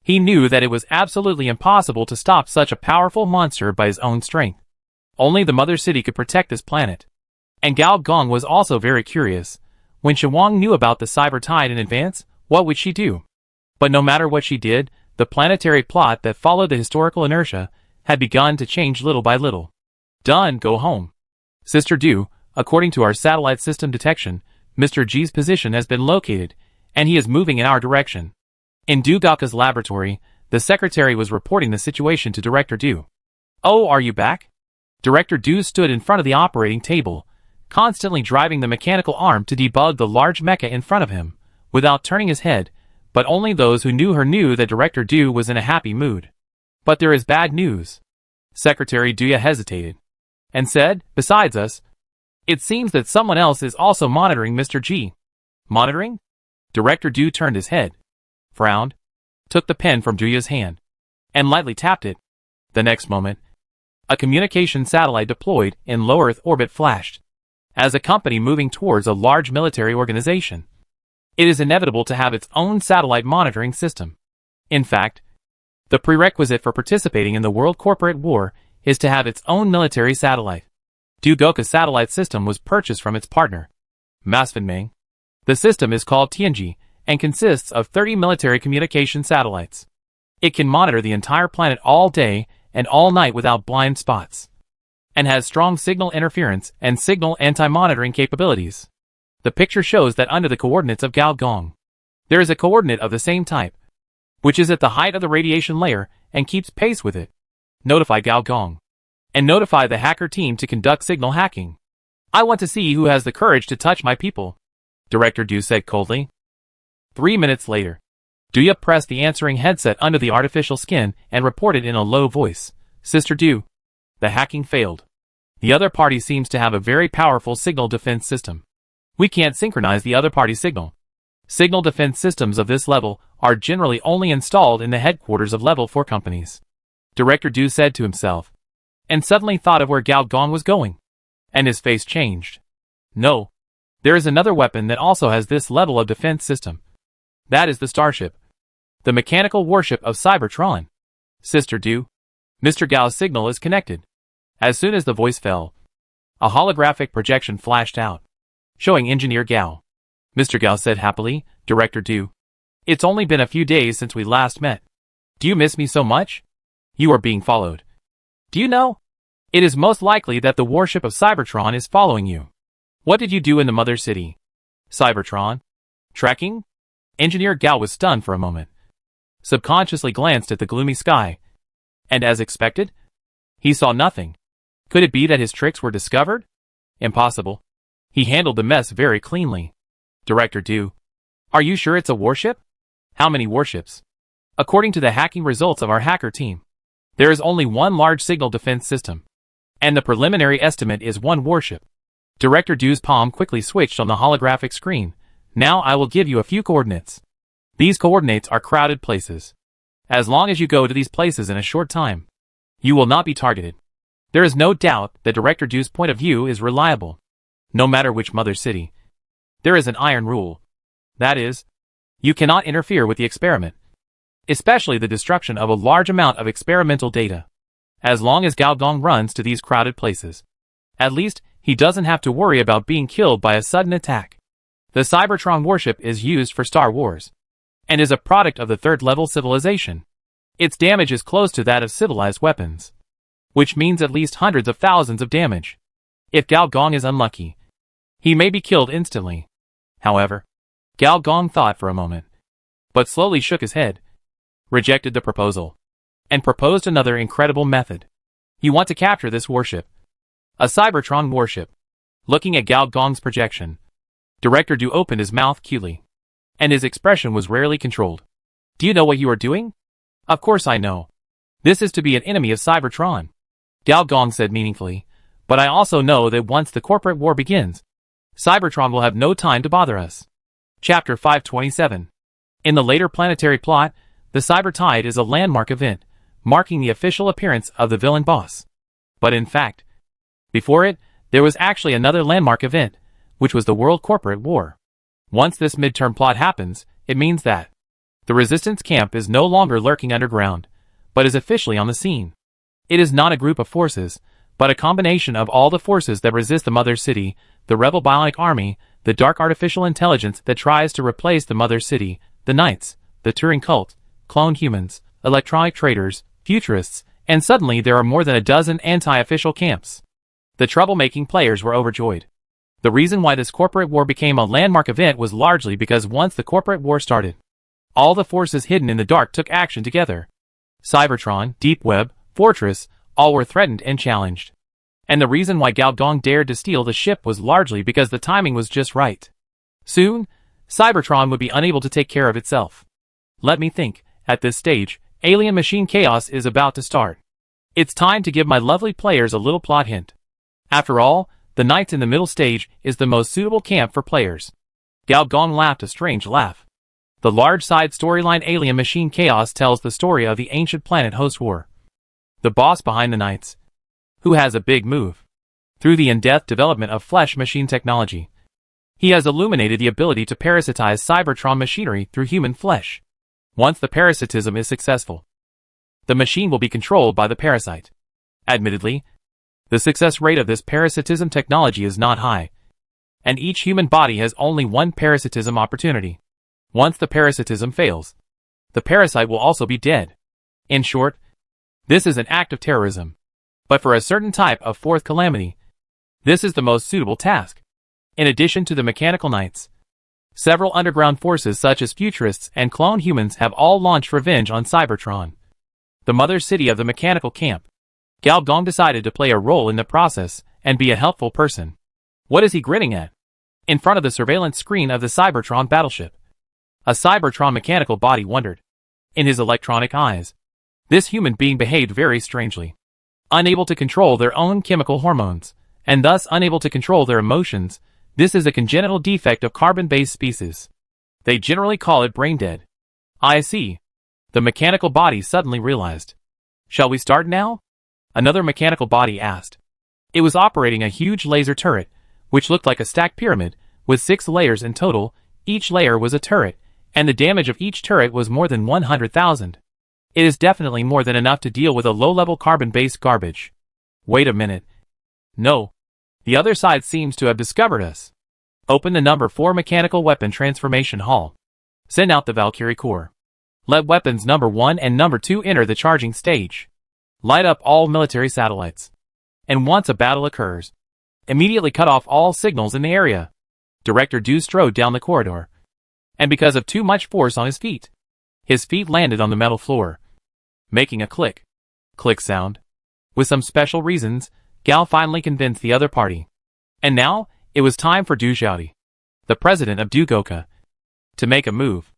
Speaker 1: He knew that it was absolutely impossible to stop such a powerful monster by his own strength. Only the mother city could protect this planet. And Gao Gong was also very curious. When Shawang knew about the cyber tide in advance, what would she do? But no matter what she did, the planetary plot that followed the historical inertia had begun to change little by little. Done, go home. Sister Du, according to our satellite system detection, Mr. G's position has been located, and he is moving in our direction. In Du Gaoka's laboratory, the secretary was reporting the situation to Director Du. Oh, are you back? Director Du stood in front of the operating table, constantly driving the mechanical arm to debug the large mecha in front of him, without turning his head, but only those who knew her knew that Director Du was in a happy mood. But there is bad news. Secretary Duya hesitated, and said, besides us, it seems that someone else is also monitoring Mr. G. Monitoring? Director Du turned his head, frowned, took the pen from Duya's hand, and lightly tapped it. The next moment, a communication satellite deployed in low Earth orbit flashed. As a company moving towards a large military organization, it is inevitable to have its own satellite monitoring system. In fact, the prerequisite for participating in the world corporate war is to have its own military satellite. Du Gaoka's satellite system was purchased from its partner, Masfinmeng. The system is called Tianji and consists of 30 military communication satellites. It can monitor the entire planet all day and all night without blind spots, and has strong signal interference and signal anti-monitoring capabilities. The picture shows that under the coordinates of Gao Gong, there is a coordinate of the same type, which is at the height of the radiation layer and keeps pace with it. Notify Gao Gong, and notify the hacker team to conduct signal hacking. I want to see who has the courage to touch my people, Director Du said coldly. 3 minutes later, Duya pressed the answering headset under the artificial skin and reported in a low voice, Sister Du, the hacking failed. The other party seems to have a very powerful signal defense system. We can't synchronize the other party's signal. Signal defense systems of this level are generally only installed in the headquarters of level 4 companies. Director Du said to himself, and suddenly thought of where Gao Gong was going. And his face changed. No. There is another weapon that also has this level of defense system. That is the Starship, the mechanical warship of Cybertron. Sister Du, Mr. Gao's signal is connected. As soon as the voice fell, A holographic projection flashed out, showing Engineer Gao. Mr. Gao said happily, Director Du. It's only been a few days since we last met. Do you miss me so much? You are being followed. Do you know? It is most likely that the warship of Cybertron is following you. What did you do in the Mother City? Cybertron? Tracking? Engineer Gao was stunned for a moment. Subconsciously glanced at the gloomy sky. And as expected, he saw nothing. Could it be that his tricks were discovered? Impossible. He handled the mess very cleanly. Director Du. Are you sure it's a warship? How many warships? According to the hacking results of our hacker team, there is only one large signal defense system. And the preliminary estimate is one warship. Director Du's palm quickly switched on the holographic screen. Now I will give you a few coordinates. These coordinates are crowded places. As long as you go to these places in a short time, you will not be targeted. There is no doubt that Director Du's point of view is reliable. No matter which Mother City. There is an iron rule. That is, you cannot interfere with the experiment. Especially the destruction of a large amount of experimental data. As long as Gao Gong runs to these crowded places. At least, he doesn't have to worry about being killed by a sudden attack. The Cybertron warship is used for Star Wars. And is a product of the third-level civilization. Its damage is close to that of civilized weapons. Which means at least hundreds of thousands of damage. If Gao Gong is unlucky, he may be killed instantly. However, Gao Gong thought for a moment. But slowly shook his head. Rejected the proposal. And proposed another incredible method. You want to capture this warship. A Cybertron warship. Looking at Gao Gong's projection, Director Du opened his mouth cutely. And his expression was rarely controlled. Do you know what you are doing? Of course I know. This is to be an enemy of Cybertron. Gao Gong said meaningfully. But I also know that once the corporate war begins, Cybertron will have no time to bother us. Chapter 527. In the later planetary plot, the Cyber Tide is a landmark event, marking the official appearance of the villain boss. But in fact, before it, there was actually another landmark event, which was the World Corporate War. Once this midterm plot happens, it means that the Resistance camp is no longer lurking underground, but is officially on the scene. It is not a group of forces, but a combination of all the forces that resist the Mother City, the Rebel Bionic Army, the dark artificial intelligence that tries to replace the Mother City, the Knights, the Turing cult, cloned humans, electronic traders, futurists, and suddenly there are more than a dozen anti-official camps. The troublemaking players were overjoyed. The reason why this corporate war became a landmark event was largely because once the corporate war started, all the forces hidden in the dark took action together. Cybertron, Deep Web, Fortress, all were threatened and challenged. And the reason why Gao Gong dared to steal the ship was largely because the timing was just right. Soon, Cybertron would be unable to take care of itself. Let me think. At this stage, alien machine chaos is about to start. It's time to give my lovely players a little plot hint. After all, the Knights in the middle stage is the most suitable camp for players. Gao Gong laughed a strange laugh. The large side storyline Alien Machine Chaos tells the story of the ancient planet Host War. The boss behind the Knights, who has a big move. Through the in-depth development of flesh machine technology, he has illuminated the ability to parasitize Cybertron machinery through human flesh. Once the parasitism is successful, the machine will be controlled by the parasite. Admittedly, the success rate of this parasitism technology is not high, and each human body has only one parasitism opportunity. Once the parasitism fails, the parasite will also be dead. In short, this is an act of terrorism. But for a certain type of fourth calamity, this is the most suitable task. In addition to the Mechanical Knights, several underground forces such as Futurists and clone humans have all launched revenge on Cybertron, the mother city of the mechanical camp. Gao Gong decided to play a role in the process and be a helpful person. What is he grinning at? In front of the surveillance screen of the Cybertron battleship, a Cybertron mechanical body wondered. In his electronic eyes, this human being behaved very strangely. Unable to control their own chemical hormones, and thus unable to control their emotions, this is a congenital defect of carbon-based species. They generally call it brain dead. I see. The mechanical body suddenly realized. Shall we start now? Another mechanical body asked. It was operating a huge laser turret, which looked like a stacked pyramid, with 6 layers in total. Each layer was a turret, and the damage of each turret was more than 100,000. It is definitely more than enough to deal with a low-level carbon-based garbage. Wait a minute. No. The other side seems to have discovered us. Open the number 4 mechanical weapon transformation hall. Send out the Valkyrie core. Let weapons number 1 and number 2 enter the charging stage. Light up all military satellites. And once a battle occurs, immediately cut off all signals in the area. Director Du strode down the corridor. And because of too much force on his feet landed on the metal floor, making a click sound. With some special reasons, Gao finally convinced the other party. And now, it was time for Du Xiaodi, the president of Dugoka, to make a move.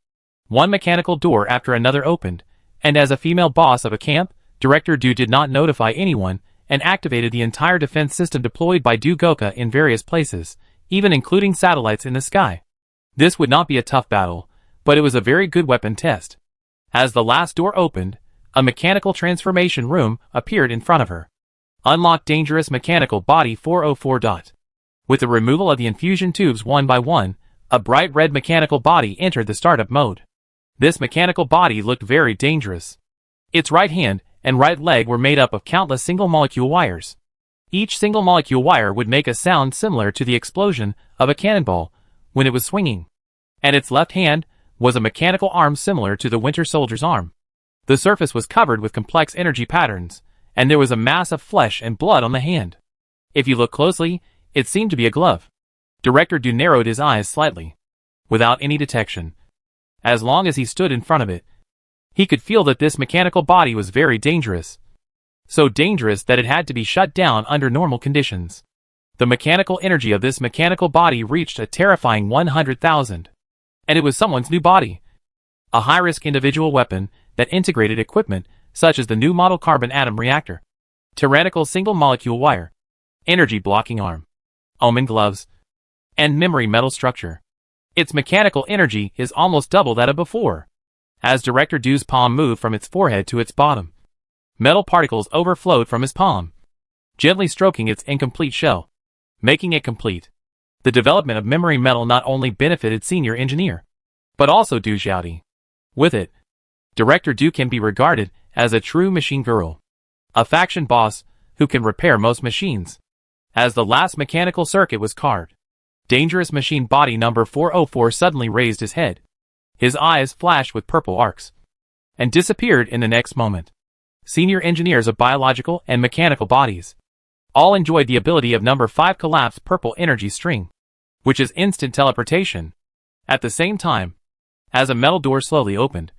Speaker 1: One mechanical door after another opened, and as a female boss of a camp, Director Du did not notify anyone and activated the entire defense system deployed by Dugoka in various places, even including satellites in the sky. This would not be a tough battle, but it was a very good weapon test. As the last door opened, a mechanical transformation room appeared in front of her. Unlock dangerous mechanical body 404. With the removal of the infusion tubes one by one, a bright red mechanical body entered the startup mode. This mechanical body looked very dangerous. Its right hand and right leg were made up of countless single-molecule wires. Each single-molecule wire would make a sound similar to the explosion of a cannonball when it was swinging. And its left hand was a mechanical arm similar to the Winter Soldier's arm. The surface was covered with complex energy patterns, and there was a mass of flesh and blood on the hand. If you look closely, it seemed to be a glove. Director Du narrowed his eyes slightly. Without any detection. As long as he stood in front of it, he could feel that this mechanical body was very dangerous. So dangerous that it had to be shut down under normal conditions. The mechanical energy of this mechanical body reached a terrifying 100,000. And it was someone's new body. A high-risk individual weapon that integrated equipment such as the new model carbon atom reactor, tyrannical single-molecule wire, energy-blocking arm, omen gloves, and memory metal structure. Its mechanical energy is almost double that of before. As Director Du's palm moved from its forehead to its bottom, metal particles overflowed from his palm, gently stroking its incomplete shell, making it complete. The development of memory metal not only benefited Senior Engineer, but also Du Xiaodi. With it, Director Du can be regarded as a true machine girl, a faction boss who can repair most machines. As the last mechanical circuit was carved, dangerous machine body number 404 suddenly raised his head. His eyes flashed with purple arcs, and disappeared in the next moment. Senior engineers of biological and mechanical bodies all enjoyed the ability of number 5 collapsed purple energy string, which is instant teleportation. At the same time, as a metal door slowly opened,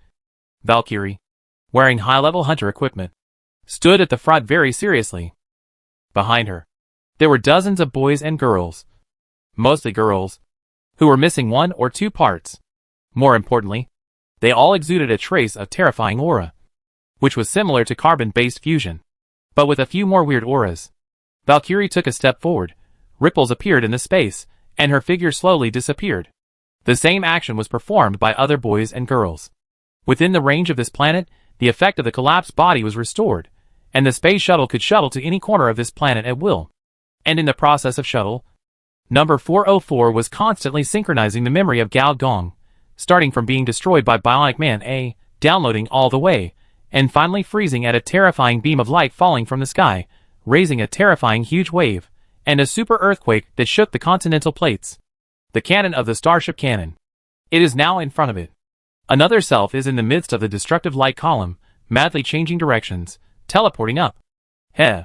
Speaker 1: Valkyrie, wearing high-level hunter equipment, stood at the front very seriously. Behind her, there were dozens of boys and girls, mostly girls, who were missing one or two parts. More importantly, they all exuded a trace of terrifying aura, which was similar to carbon-based fusion, but with a few more weird auras. Valkyrie took a step forward, ripples appeared in the space, and her figure slowly disappeared. The same action was performed by other boys and girls. Within the range of this planet, the effect of the collapsed body was restored, and the space shuttle could shuttle to any corner of this planet at will. And in the process of shuttle, number 404 was constantly synchronizing the memory of Gao Gong, starting from being destroyed by Bionic Man, downloading all the way, and finally freezing at a terrifying beam of light falling from the sky, raising a terrifying huge wave, and a super earthquake that shook the continental plates. The cannon of the Starship Cannon. It is now in front of it. Another self is in the midst of the destructive light column, madly changing directions, teleporting up. Heh.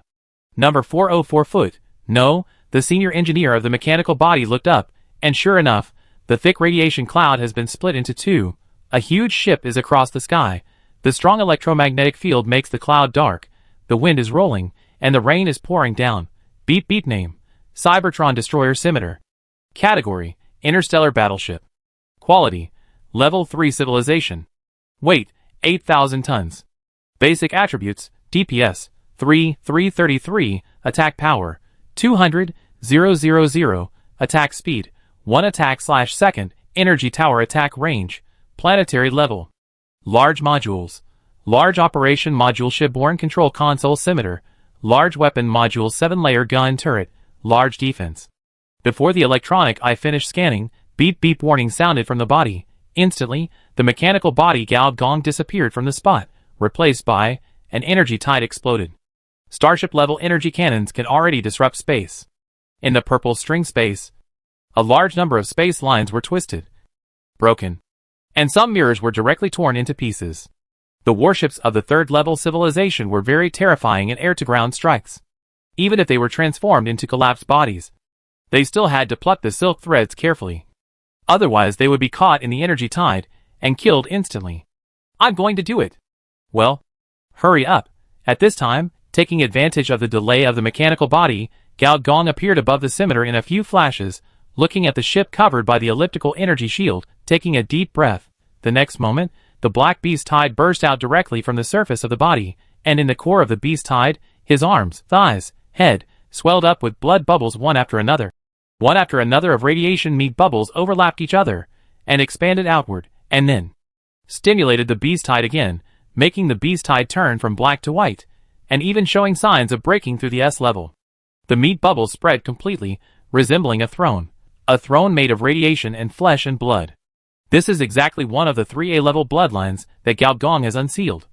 Speaker 1: Number 404 foot. No, the senior engineer of the mechanical body looked up, and sure enough, the thick radiation cloud has been split into two. A huge ship is across the sky. The strong electromagnetic field makes the cloud dark. The wind is rolling, and the rain is pouring down. Beep beep name. Cybertron Destroyer Scimitar. Category: Interstellar Battleship. Quality: Level 3 Civilization. Weight: 8,000 tons. Basic attributes: DPS 333, Attack Power 200,000, Attack Speed 1 attack/second, Energy Tower Attack Range, Planetary Level. Large Modules. Large Operation Module Shipborne Control Console Scimitar. Large Weapon Module 7-layer Gun Turret. Large Defense. Before the electronic eye finished scanning, beep beep warning sounded from the body. Instantly, the mechanical body Gao Gong disappeared from the spot, replaced by an energy tide exploded. Starship-level energy cannons can already disrupt space. In the purple string space, a large number of space lines were twisted, broken, and some mirrors were directly torn into pieces. The warships of the third-level civilization were very terrifying in air-to-ground strikes. Even if they were transformed into collapsed bodies, they still had to pluck the silk threads carefully. Otherwise they would be caught in the energy tide and killed instantly. I'm going to do it. Well, hurry up. At this time, taking advantage of the delay of the mechanical body, Gao Gong appeared above the scimitar in a few flashes, looking at the ship covered by the elliptical energy shield, taking a deep breath. The next moment, the black beast tide burst out directly from the surface of the body, and in the core of the beast tide, his arms, thighs, head, swelled up with blood bubbles one after another. One after another of radiation meat bubbles overlapped each other, and expanded outward, and then stimulated the beast tide again, making the beast tide turn from black to white, and even showing signs of breaking through the S level. The meat bubbles spread completely, resembling a throne made of radiation and flesh and blood. This is exactly one of the 3A level bloodlines that Gao Gong has unsealed.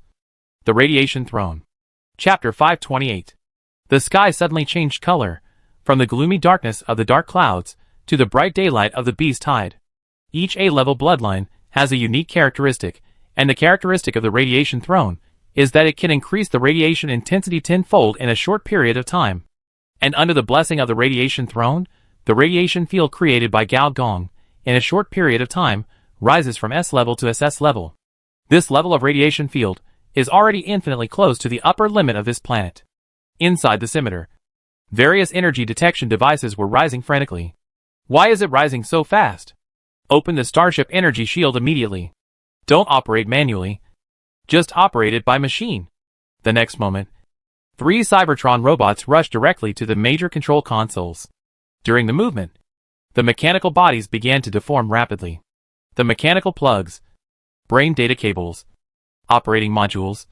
Speaker 1: The Radiation Throne. Chapter 528. The sky suddenly changed color, from the gloomy darkness of the dark clouds to the bright daylight of the beast tide. Each A-level bloodline has a unique characteristic, and the characteristic of the Radiation Throne is that it can increase the radiation intensity tenfold in a short period of time. And under the blessing of the Radiation Throne, the radiation field created by Gao Gong, in a short period of time, rises from S level to SS level. This level of radiation field is already infinitely close to the upper limit of this planet. Inside the scimitar, various energy detection devices were rising frantically. Why is it rising so fast? Open the Starship energy shield immediately. Don't operate manually. Just operate it by machine. The next moment, 3 Cybertron robots rushed directly to the major control consoles. During the movement, the mechanical bodies began to deform rapidly. The mechanical plugs, brain data cables, operating modules,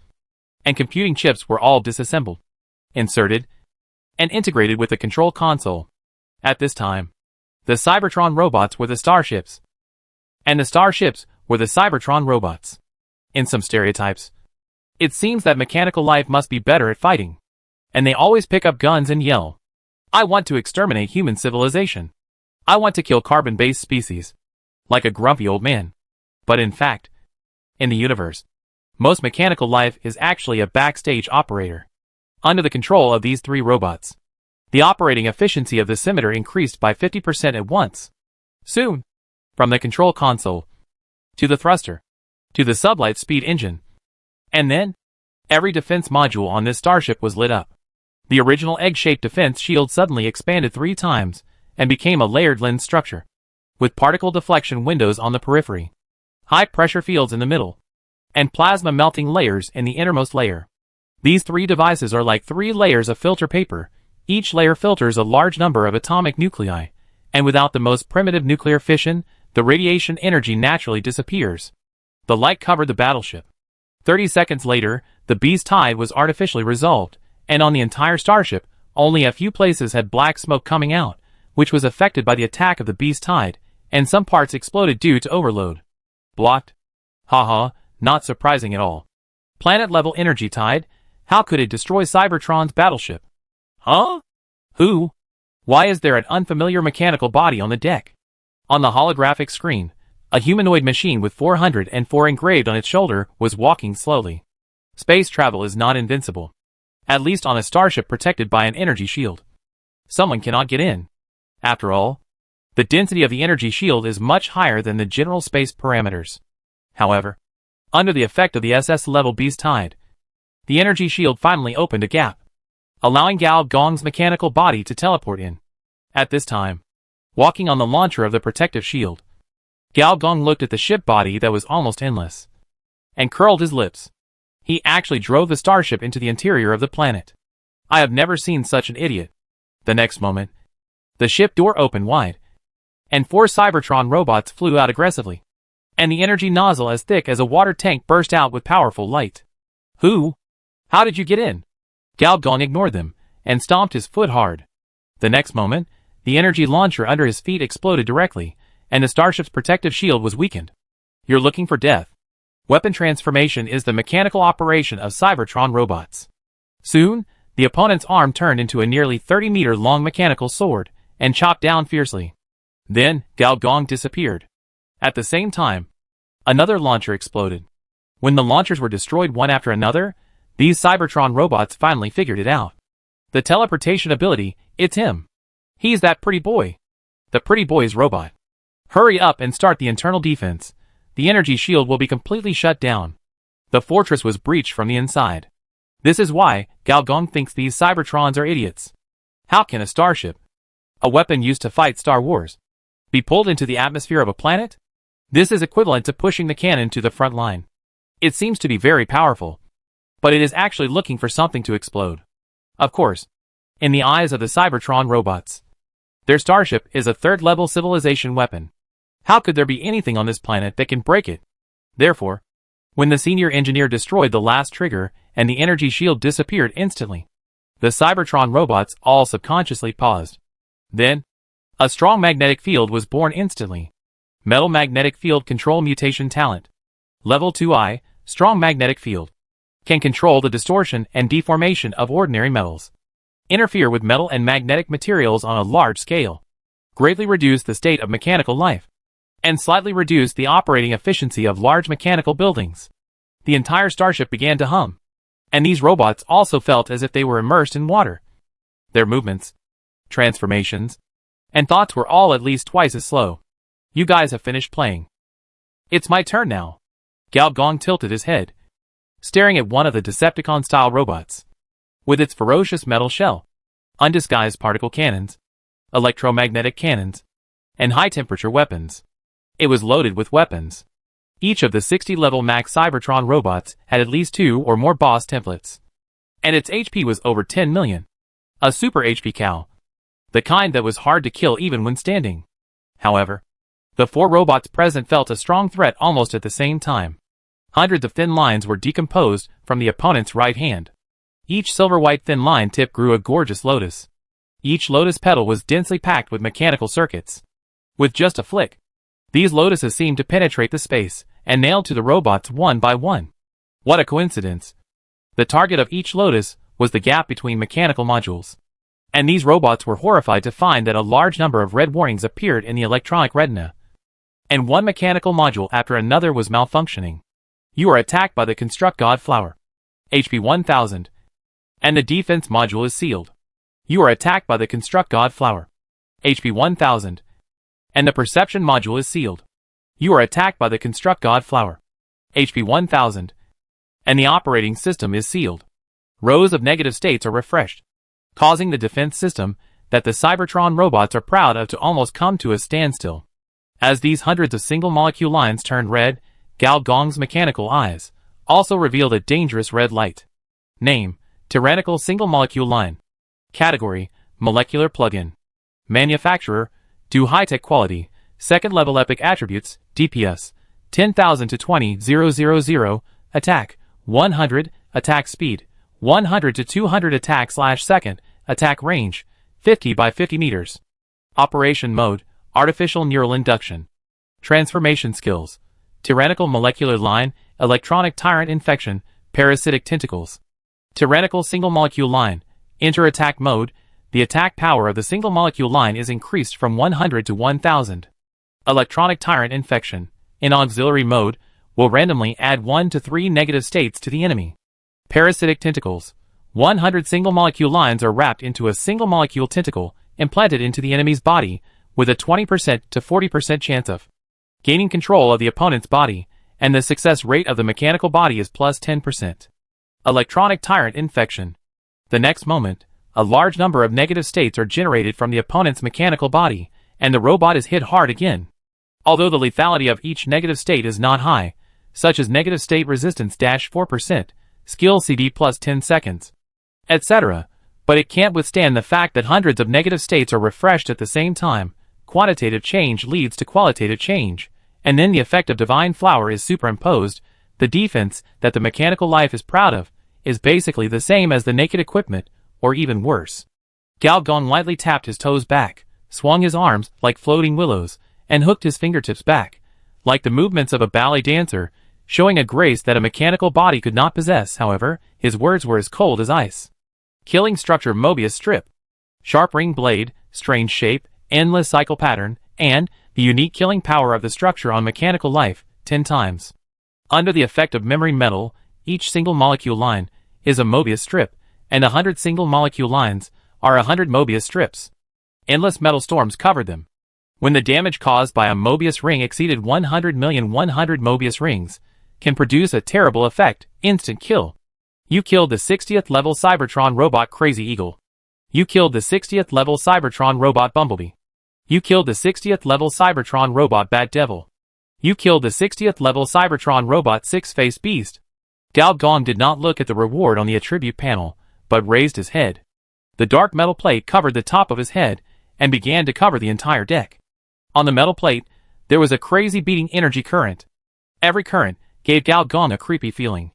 Speaker 1: and computing chips were all disassembled, inserted, and integrated with the control console. At this time, the Cybertron robots were the starships, and the starships were the Cybertron robots. In some stereotypes, it seems that mechanical life must be better at fighting, and they always pick up guns and yell, "I want to exterminate human civilization. I want to kill carbon-based species," like a grumpy old man. But in fact, in the universe, most mechanical life is actually a backstage operator. Under the control of these 3 robots, the operating efficiency of the scimitar increased by 50% at once. Soon, from the control console, to the thruster, to the sublight speed engine, and then, every defense module on this starship was lit up. The original egg-shaped defense shield suddenly expanded 3 times, and became a layered lens structure, with particle deflection windows on the periphery, high-pressure fields in the middle, and plasma melting layers in the innermost layer. These 3 devices are like 3 layers of filter paper. Each layer filters a large number of atomic nuclei, and without the most primitive nuclear fission, the radiation energy naturally disappears. The light covered the battleship. 30 seconds later, the beast tide was artificially resolved, and on the entire starship, only a few places had black smoke coming out, which was affected by the attack of the beast tide, and some parts exploded due to overload. Blocked? Haha, not surprising at all. Planet-level energy tide? How could it destroy Cybertron's battleship? Huh? Who? Why is there an unfamiliar mechanical body on the deck? On the holographic screen, a humanoid machine with 404 engraved on its shoulder was walking slowly. Space travel is not invincible. At least on a starship protected by an energy shield. Someone cannot get in. After all, the density of the energy shield is much higher than the general space parameters. However, under the effect of the SS-level beast tide, the energy shield finally opened a gap, allowing Gao Gong's mechanical body to teleport in. At this time, walking on the launcher of the protective shield, Gao Gong looked at the ship body that was almost endless, and curled his lips. He actually drove the starship into the interior of the planet. I have never seen such an idiot. The next moment, the ship door opened wide, and 4 Cybertron robots flew out aggressively, and the energy nozzle as thick as a water tank burst out with powerful light. Who? How did you get in? Gao Gong ignored them, and stomped his foot hard. The next moment, the energy launcher under his feet exploded directly, and the starship's protective shield was weakened. You're looking for death. Weapon transformation is the mechanical operation of Cybertron robots. Soon, the opponent's arm turned into a nearly 30-meter-long mechanical sword, and chopped down fiercely. Then, Gao Gong disappeared. At the same time, another launcher exploded. When the launchers were destroyed one after another, these Cybertron robots finally figured it out. The teleportation ability, it's him. He's that pretty boy. The pretty boy's robot. Hurry up and start the internal defense. The energy shield will be completely shut down. The fortress was breached from the inside. This is why Gao Gong thinks these Cybertrons are idiots. How can a starship, a weapon used to fight Star Wars, be pulled into the atmosphere of a planet? This is equivalent to pushing the cannon to the front line. It seems to be very powerful, but it is actually looking for something to explode. Of course, in the eyes of the Cybertron robots, their starship is a third-level civilization weapon. How could there be anything on this planet that can break it? Therefore, when the senior engineer destroyed the last trigger and the energy shield disappeared instantly, the Cybertron robots all subconsciously paused. Then, a strong magnetic field was born instantly. Metal Magnetic Field Control Mutation Talent. Level 2I, Strong Magnetic Field. Can control the distortion and deformation of ordinary metals. Interfere with metal and magnetic materials on a large scale. Greatly reduce the state of mechanical life. And slightly reduce the operating efficiency of large mechanical buildings. The entire starship began to hum. And these robots also felt as if they were immersed in water. Their movements, transformations, and thoughts were all at least twice as slow. You guys have finished playing. It's my turn now. Gao Gong tilted his head, staring at one of the Decepticon-style robots. With its ferocious metal shell, undisguised particle cannons, electromagnetic cannons, and high-temperature weapons. It was loaded with weapons. Each of the 60-level max Cybertron robots had at least 2 or more boss templates. And its HP was over 10 million. A super HP cow. The kind that was hard to kill even when standing. However, the 4 robots present felt a strong threat almost at the same time. Hundreds of thin lines were decomposed from the opponent's right hand. Each silver-white thin line tip grew a gorgeous lotus. Each lotus petal was densely packed with mechanical circuits. With just a flick, these lotuses seemed to penetrate the space and nailed to the robots one by one. What a coincidence. The target of each lotus was the gap between mechanical modules. And these robots were horrified to find that a large number of red warnings appeared in the electronic retina. And one mechanical module after another was malfunctioning. You are attacked by the Construct God Flower. HP 1000. And the defense module is sealed. You are attacked by the Construct God Flower. HP 1000. And the perception module is sealed. You are attacked by the Construct God Flower. HP 1000. And the operating system is sealed. Rows of negative states are refreshed, causing the defense system that the Cybertron robots are proud of to almost come to a standstill. As these hundreds of single-molecule lines turned red, Gao Gong's mechanical eyes also revealed a dangerous red light. Name: Tyrannical Single-Molecule Line. Category: Molecular Plugin. Manufacturer: Do High-Tech Quality. Second-Level Epic Attributes, DPS, 10,000 to 20,000. Attack, 100. Attack Speed, 100 to 200. Attack/second. Attack Range, 50 by 50 meters. Operation Mode, Artificial Neural Induction. Transformation Skills: Tyrannical Molecular Line, Electronic Tyrant Infection, Parasitic Tentacles. Tyrannical Single Molecule Line, Enter Attack Mode. The attack power of the single molecule line is increased from 100 to 1000. Electronic Tyrant Infection, in Auxiliary Mode, will randomly add 1 to 3 negative states to the enemy. Parasitic Tentacles, 100 single molecule lines are wrapped into a single molecule tentacle implanted into the enemy's body, with a 20% to 40% chance of gaining control of the opponent's body, and the success rate of the mechanical body is plus 10%. Electronic Tyrant Infection. The next moment, a large number of negative states are generated from the opponent's mechanical body, and the robot is hit hard again. Although the lethality of each negative state is not high, such as negative state resistance -4%, skill CD plus 10 seconds, etc., but it can't withstand the fact that hundreds of negative states are refreshed at the same time. Quantitative change leads to qualitative change, and then the effect of Divine Flower is superimposed. The defense that the mechanical life is proud of is basically the same as the naked equipment, or even worse. Gao Gong lightly tapped his toes back, swung his arms like floating willows, and hooked his fingertips back, like the movements of a ballet dancer, showing a grace that a mechanical body could not possess. However, his words were as cold as ice. Killing Structure Mobius Strip. Sharp ring blade, strange shape, endless cycle pattern, and the unique killing power of the structure on mechanical life, 10 times. Under the effect of memory metal, each single molecule line is a Mobius strip, and 100 single molecule lines are 100 Mobius strips. Endless metal storms covered them. When the damage caused by a Mobius ring exceeded 100,100 Mobius rings, can produce a terrible effect, instant kill. You killed the 60th level Cybertron robot Crazy Eagle. You killed the 60th level Cybertron robot Bumblebee. You killed the 60th level Cybertron robot Bat Devil. You killed the 60th level Cybertron robot Six-Faced Beast. Gao Gong did not look at the reward on the attribute panel, but raised his head. The dark metal plate covered the top of his head, and began to cover the entire deck. On the metal plate, there was a crazy beating energy current. Every current gave Gao Gong a creepy feeling.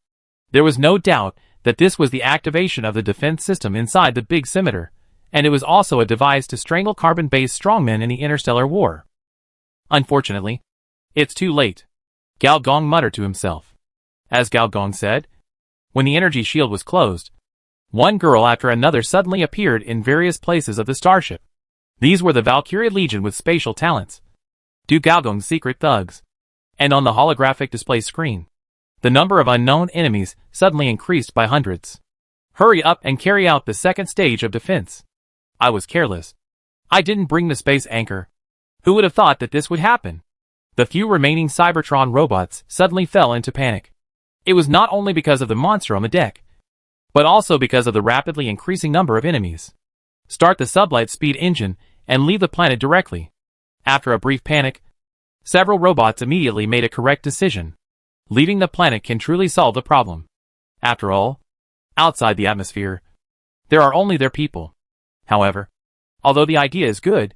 Speaker 1: There was no doubt that this was the activation of the defense system inside the big scimitar, and it was also a device to strangle carbon-based strongmen in the interstellar war. Unfortunately, it's too late, Gao Gong muttered to himself. As Gao Gong said, when the energy shield was closed, one girl after another suddenly appeared in various places of the starship. These were the Valkyrie Legion with spatial talents, Du Gao Gong's secret thugs. And on the holographic display screen, the number of unknown enemies suddenly increased by hundreds. Hurry up and carry out the second stage of defense. I was careless. I didn't bring the space anchor. Who would have thought that this would happen? The few remaining Cybertron robots suddenly fell into panic. It was not only because of the monster on the deck, but also because of the rapidly increasing number of enemies. Start the sublight speed engine and leave the planet directly. After a brief panic, several robots immediately made a correct decision. Leaving the planet can truly solve the problem. After all, outside the atmosphere, there are only their people. However, although the idea is good,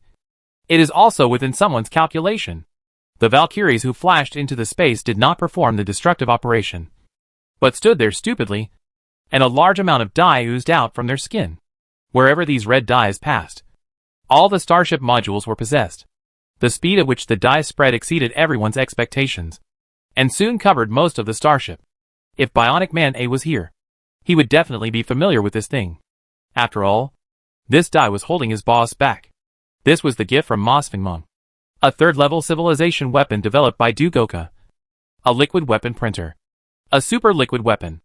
Speaker 1: it is also within someone's calculation. The Valkyries who flashed into the space did not perform the destructive operation, but stood there stupidly, and a large amount of dye oozed out from their skin. Wherever these red dyes passed, all the starship modules were possessed. The speed at which the dye spread exceeded everyone's expectations, and soon covered most of the starship. If Bionic Man A was here, he would definitely be familiar with this thing. After all, this dye was holding his boss back. This was the gift from Mosfengmong, a third-level civilization weapon developed by Dugoka, a liquid weapon printer, a super liquid weapon.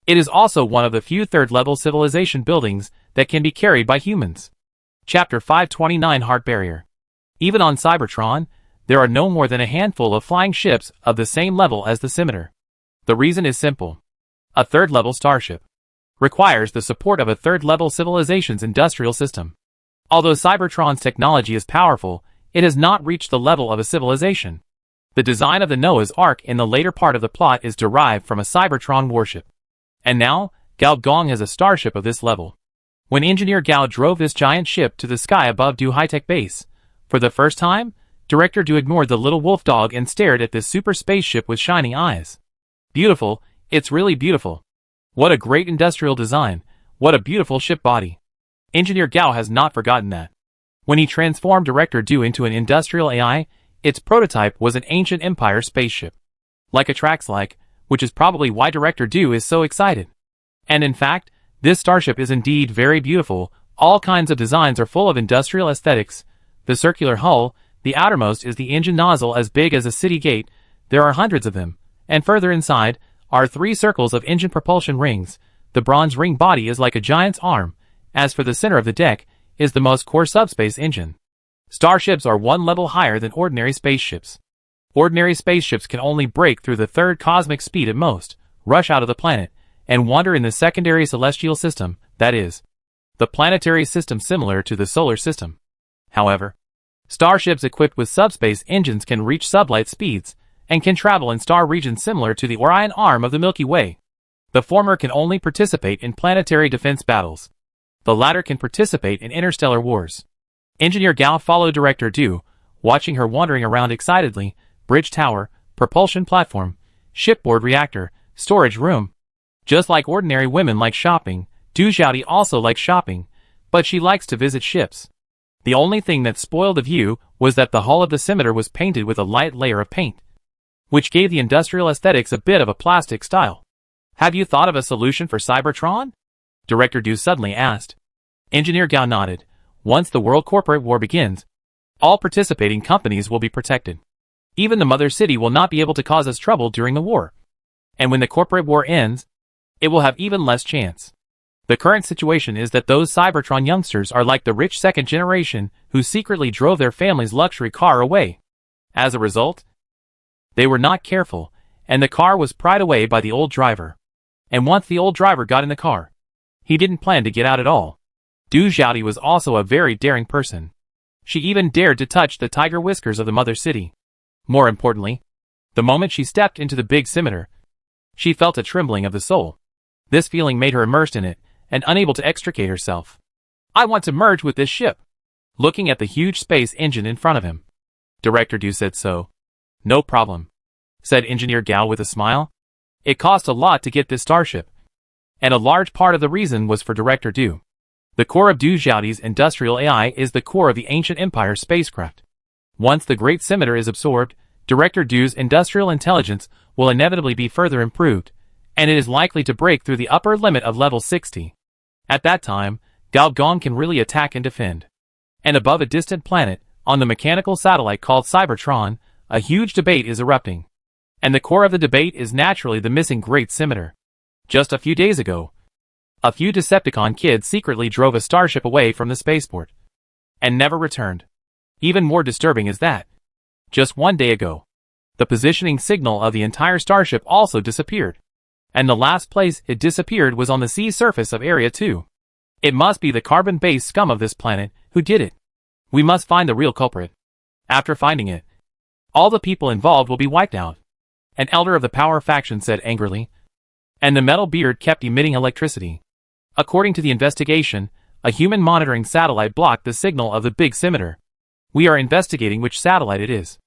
Speaker 1: It is also one of the few third-level civilization buildings that can be carried by humans. Chapter 529 Heart Barrier. Even on Cybertron, there are no more than a handful of flying ships of the same level as the scimitar. The reason is simple. A third-level starship requires the support of a third-level civilization's industrial system. Although Cybertron's technology is powerful, it has not reached the level of a civilization. The design of the Noah's Ark in the later part of the plot is derived from a Cybertron warship. And now, Gao Gong has a starship of this level. When Engineer Gao drove this giant ship to the sky above Du High-Tech Base, for the first time, Director Du ignored the little wolf dog and stared at this super spaceship with shining eyes. Beautiful, it's really beautiful. What a great industrial design, what a beautiful ship body. Engineer Gao has not forgotten that. When he transformed Director Du into an industrial AI, its prototype was an ancient Empire spaceship. Like a Trax-like, which is probably why Director Du is so excited. And in fact, this starship is indeed very beautiful. All kinds of designs are full of industrial aesthetics. The circular hull, the outermost is the engine nozzle as big as a city gate. There are hundreds of them, and further inside are 3 circles of engine propulsion rings. The bronze ring body is like a giant's arm. As for the center of the deck, is the most core subspace engine. Starships are one level higher than ordinary spaceships. Ordinary spaceships can only break through the third cosmic speed at most, rush out of the planet, and wander in the secondary celestial system, that is, the planetary system similar to the solar system. However, starships equipped with subspace engines can reach sublight speeds, and can travel in star regions similar to the Orion arm of the Milky Way. The former can only participate in planetary defense battles. The latter can participate in interstellar wars. Engineer Gao followed Director Du, watching her wandering around excitedly. Bridge tower, propulsion platform, shipboard reactor, storage room. Just like ordinary women like shopping, Du Xiaodi also likes shopping, but she likes to visit ships. The only thing that spoiled the view was that the hull of the scimitar was painted with a light layer of paint, which gave the industrial aesthetics a bit of a plastic style. Have you thought of a solution for Cybertron? Director Du suddenly asked. Engineer Gao nodded. Once the World Corporate War begins, all participating companies will be protected. Even the mother city will not be able to cause us trouble during the war. And when the corporate war ends, it will have even less chance. The current situation is that those Cybertron youngsters are like the rich second generation who secretly drove their family's luxury car away. As a result, they were not careful, and the car was pried away by the old driver. And once the old driver got in the car, he didn't plan to get out at all. Du Xiaodi was also a very daring person. She even dared to touch the tiger whiskers of the mother city. More importantly, the moment she stepped into the big scimitar, she felt a trembling of the soul. This feeling made her immersed in it, and unable to extricate herself. I want to merge with this ship. Looking at the huge space engine in front of him, Director Du said so. No problem, said Engineer Gao with a smile. It cost a lot to get this starship, and a large part of the reason was for Director Du. The core of Du Xiaodi's industrial AI is the core of the ancient empire spacecraft. Once the Great Scimitar is absorbed, Director Du's industrial intelligence will inevitably be further improved, and it is likely to break through the upper limit of level 60. At that time, Gao Gong can really attack and defend. And above a distant planet, on the mechanical satellite called Cybertron, a huge debate is erupting. And the core of the debate is naturally the missing Great Scimitar. Just a few days ago, a few Decepticon kids secretly drove a starship away from the spaceport, and never returned. Even more disturbing is that, just one day ago, the positioning signal of the entire starship also disappeared. And the last place it disappeared was on the sea surface of Area 2. It must be the carbon-based scum of this planet who did it. We must find the real culprit. After finding it, all the people involved will be wiped out, an elder of the power faction said angrily. And the metal beard kept emitting electricity. According to the investigation, a human monitoring satellite blocked the signal of the big scimitar. We are investigating which satellite it is.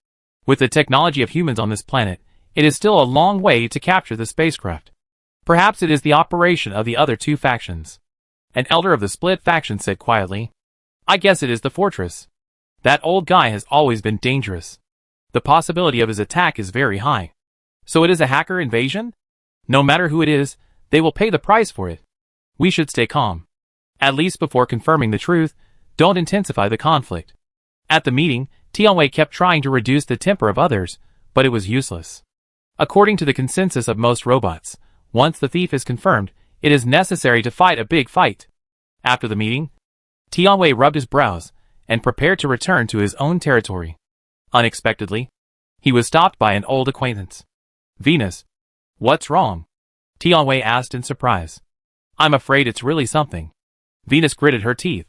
Speaker 1: With the technology of humans on this planet, it is still a long way to capture the spacecraft. Perhaps it is the operation of the other two factions. An elder of the split faction said quietly. I guess it is the fortress. That old guy has always been dangerous. The possibility of his attack is very high. So it is a hacker invasion? No matter who it is, they will pay the price for it. We should stay calm. At least before confirming the truth, don't intensify the conflict. At the meeting, Tianwei kept trying to reduce the temper of others, but it was useless. According to the consensus of most robots, once the thief is confirmed, it is necessary to fight a big fight. After the meeting, Tianwei rubbed his brows and prepared to return to his own territory. Unexpectedly, he was stopped by an old acquaintance. Venus. What's wrong? Tianwei asked in surprise. I'm afraid it's really something. Venus gritted her teeth.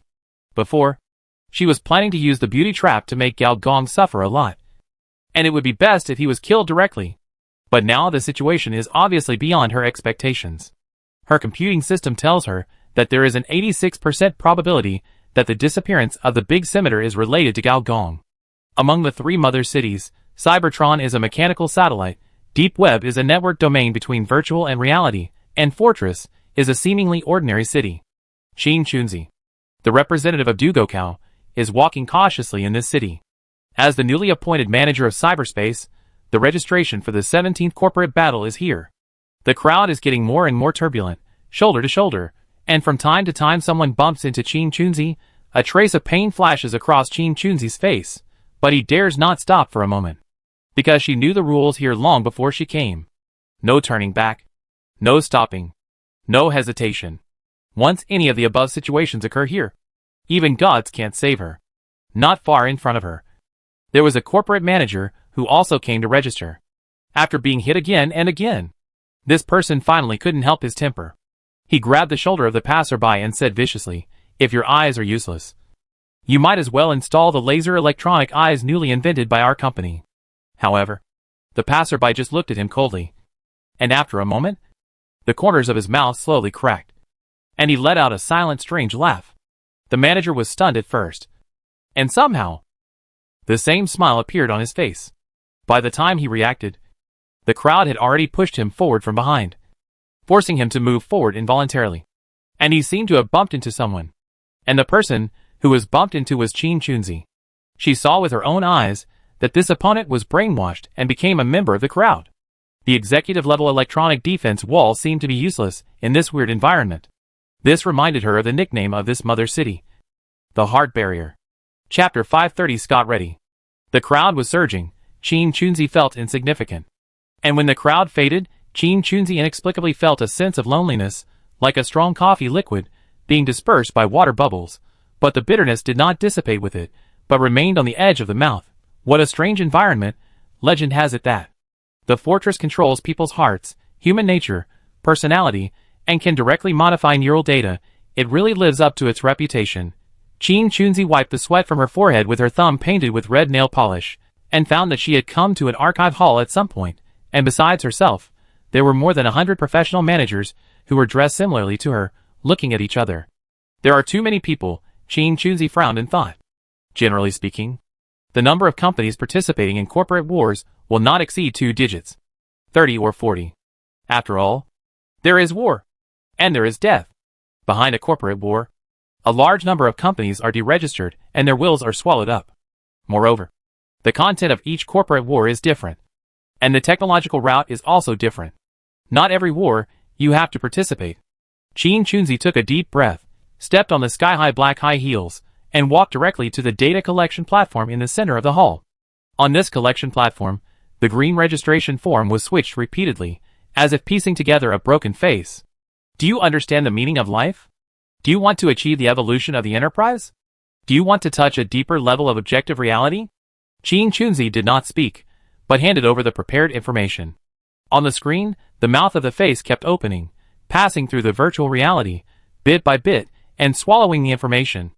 Speaker 1: Before, she was planning to use the beauty trap to make Gao Gong suffer a lot. And it would be best if he was killed directly. But now the situation is obviously beyond her expectations. Her computing system tells her that there is an 86% probability that the disappearance of the big scimitar is related to Gao Gong. Among the three mother cities, Cybertron is a mechanical satellite, Deep Web is a network domain between virtual and reality, and Fortress is a seemingly ordinary city. Qin Chunzi, the representative of Dugokao, is walking cautiously in this city. As the newly appointed manager of cyberspace, the registration for the 17th corporate battle is here. The crowd is getting more and more turbulent, shoulder to shoulder, and from time to time someone bumps into Qin Chunzi. A trace of pain flashes across Qin Chunzi's face, but he dares not stop for a moment. Because she knew the rules here long before she came. No turning back. No stopping. No hesitation. Once any of the above situations occur here, even gods can't save her. Not far in front of her, there was a corporate manager who also came to register. After being hit again and again, this person finally couldn't help his temper. He grabbed the shoulder of the passerby and said viciously, "If your eyes are useless, you might as well install the laser electronic eyes newly invented by our company." However, the passerby just looked at him coldly. And after a moment, the corners of his mouth slowly cracked, and he let out a silent, strange laugh. The manager was stunned at first, and somehow, the same smile appeared on his face. By the time he reacted, the crowd had already pushed him forward from behind, forcing him to move forward involuntarily. And he seemed to have bumped into someone. And the person who was bumped into was Qin Chunzi. She saw with her own eyes that this opponent was brainwashed and became a member of the crowd. The executive-level electronic defense wall seemed to be useless in this weird environment. This reminded her of the nickname of this mother city, The Heart Barrier. Chapter 530. Scott Ready. The crowd was surging. Chin Chunzi felt insignificant. And when the crowd faded, Chin Chunzi inexplicably felt a sense of loneliness, like a strong coffee liquid, being dispersed by water bubbles. But the bitterness did not dissipate with it, but remained on the edge of the mouth. What a strange environment. Legend has it that the fortress controls people's hearts, human nature, personality, and can directly modify neural data. It really lives up to its reputation. Chin Chunzi wiped the sweat from her forehead with her thumb painted with red nail polish, and found that she had come to an archive hall at some point, and besides herself, there were more than 100 professional managers who were dressed similarly to her, looking at each other. There are too many people, Chin Chunzi frowned and thought. Generally speaking, the number of companies participating in corporate wars will not exceed 2 digits. 30 or 40. After all, there is war. And there is death. Behind a corporate war, a large number of companies are deregistered and their wills are swallowed up. Moreover, the content of each corporate war is different. And the technological route is also different. Not every war, you have to participate. Chin Chunzi took a deep breath, stepped on the sky-high black high heels, and walked directly to the data collection platform in the center of the hall. On this collection platform, the green registration form was switched repeatedly, as if piecing together a broken face. Do you understand the meaning of life? Do you want to achieve the evolution of the enterprise? Do you want to touch a deeper level of objective reality? Chin Chunzi did not speak, but handed over the prepared information. On the screen, the mouth of the face kept opening, passing through the virtual reality, bit by bit, and swallowing the information.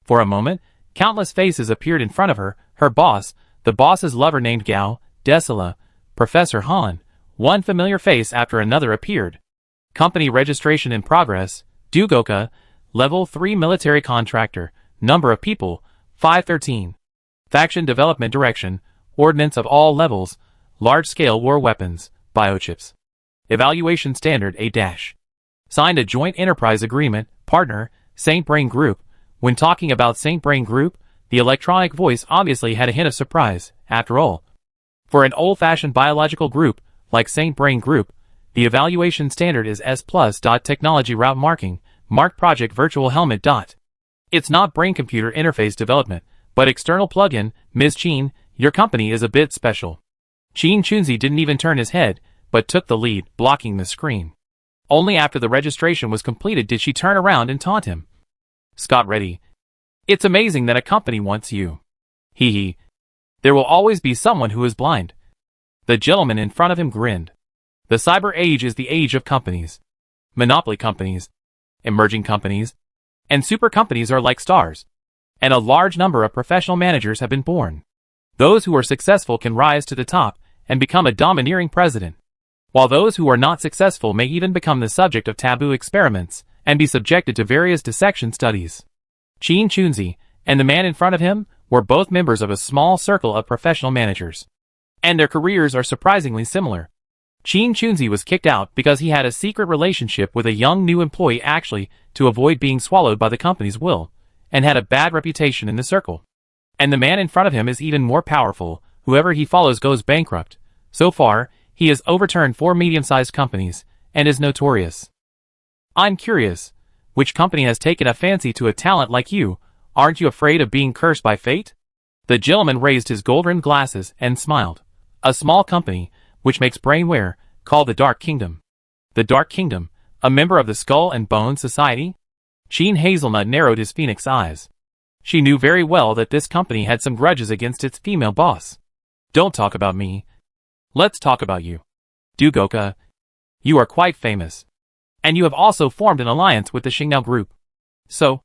Speaker 1: For a moment, countless faces appeared in front of her, her boss, the boss's lover named Gao, Desila, Professor Han. One familiar face after another appeared. Company registration in progress, Dugoka, Level 3 military contractor, number of people, 513. Faction development direction, ordnance of all levels, large-scale war weapons, biochips. Evaluation standard A-. Signed a joint enterprise agreement, partner, Saint Brain Group. When talking about Saint Brain Group, the electronic voice obviously had a hint of surprise. After all, for an old-fashioned biological group like Saint Brain Group, the evaluation standard is S+. Technology route marking, marked project virtual helmet. It's not brain-computer interface development, but external plugin. Ms. Chin, your company is a bit special. Chin Chunzi didn't even turn his head, but took the lead, blocking the screen. Only after the registration was completed did she turn around and taunt him. Scott Ready. It's amazing that a company wants you. Hee hee. There will always be someone who is blind. The gentleman in front of him grinned. The cyber age is the age of companies. Monopoly companies, emerging companies, and super companies are like stars. And a large number of professional managers have been born. Those who are successful can rise to the top and become a domineering president, while those who are not successful may even become the subject of taboo experiments and be subjected to various dissection studies. Chin Chunzi and the man in front of him were both members of a small circle of professional managers. And their careers are surprisingly similar. Chin Chunzi was kicked out because he had a secret relationship with a young new employee actually to avoid being swallowed by the company's will, and had a bad reputation in the circle. And the man in front of him is even more powerful. Whoever he follows goes bankrupt. So far, he has overturned 4 medium-sized companies, and is notorious. I'm curious, which company has taken a fancy to a talent like you? Aren't you afraid of being cursed by fate? The gentleman raised his gold-rimmed glasses and smiled. A small company, which makes brainware, called the Dark Kingdom. The Dark Kingdom, a member of the Skull and Bone Society? Chin Hazelnut narrowed his phoenix eyes. She knew very well that this company had some grudges against its female boss. Don't talk about me. Let's talk about you. Dugoka, you are quite famous. And you have also formed an alliance with the Xingnao Group. So,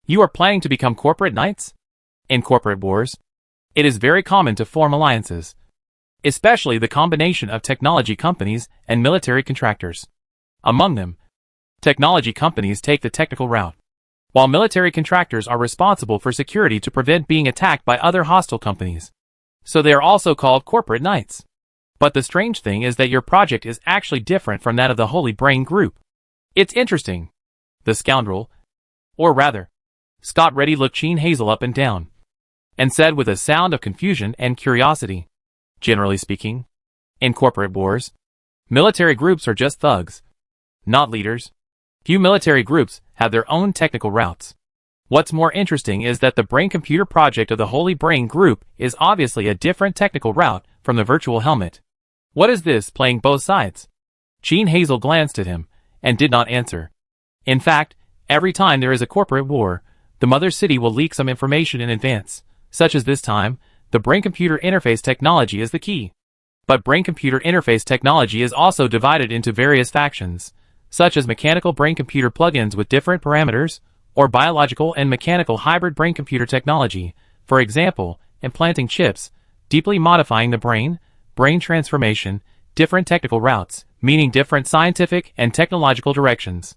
Speaker 1: you are planning to become corporate knights? In corporate wars, it is very common to form alliances, especially the combination of technology companies and military contractors. Among them, technology companies take the technical route, while military contractors are responsible for security to prevent being attacked by other hostile companies. So they are also called corporate knights. But the strange thing is that your project is actually different from that of the Holy Brain Group. It's interesting. The scoundrel, or rather, Scott Ready looked Chin Hazel up and down, and said with a sound of confusion and curiosity, generally speaking, in corporate wars, military groups are just thugs, not leaders. Few military groups have their own technical routes. What's more interesting is that the brain-computer project of the Holy Brain Group is obviously a different technical route from the virtual helmet. What is this, playing both sides? Jean Hazel glanced at him, and did not answer. In fact, every time there is a corporate war, the mother city will leak some information in advance, such as this time. The brain-computer interface technology is the key. But brain-computer interface technology is also divided into various factions, such as mechanical brain-computer plugins with different parameters, or biological and mechanical hybrid brain-computer technology, for example, implanting chips, deeply modifying the brain transformation, different technical routes, meaning different scientific and technological directions.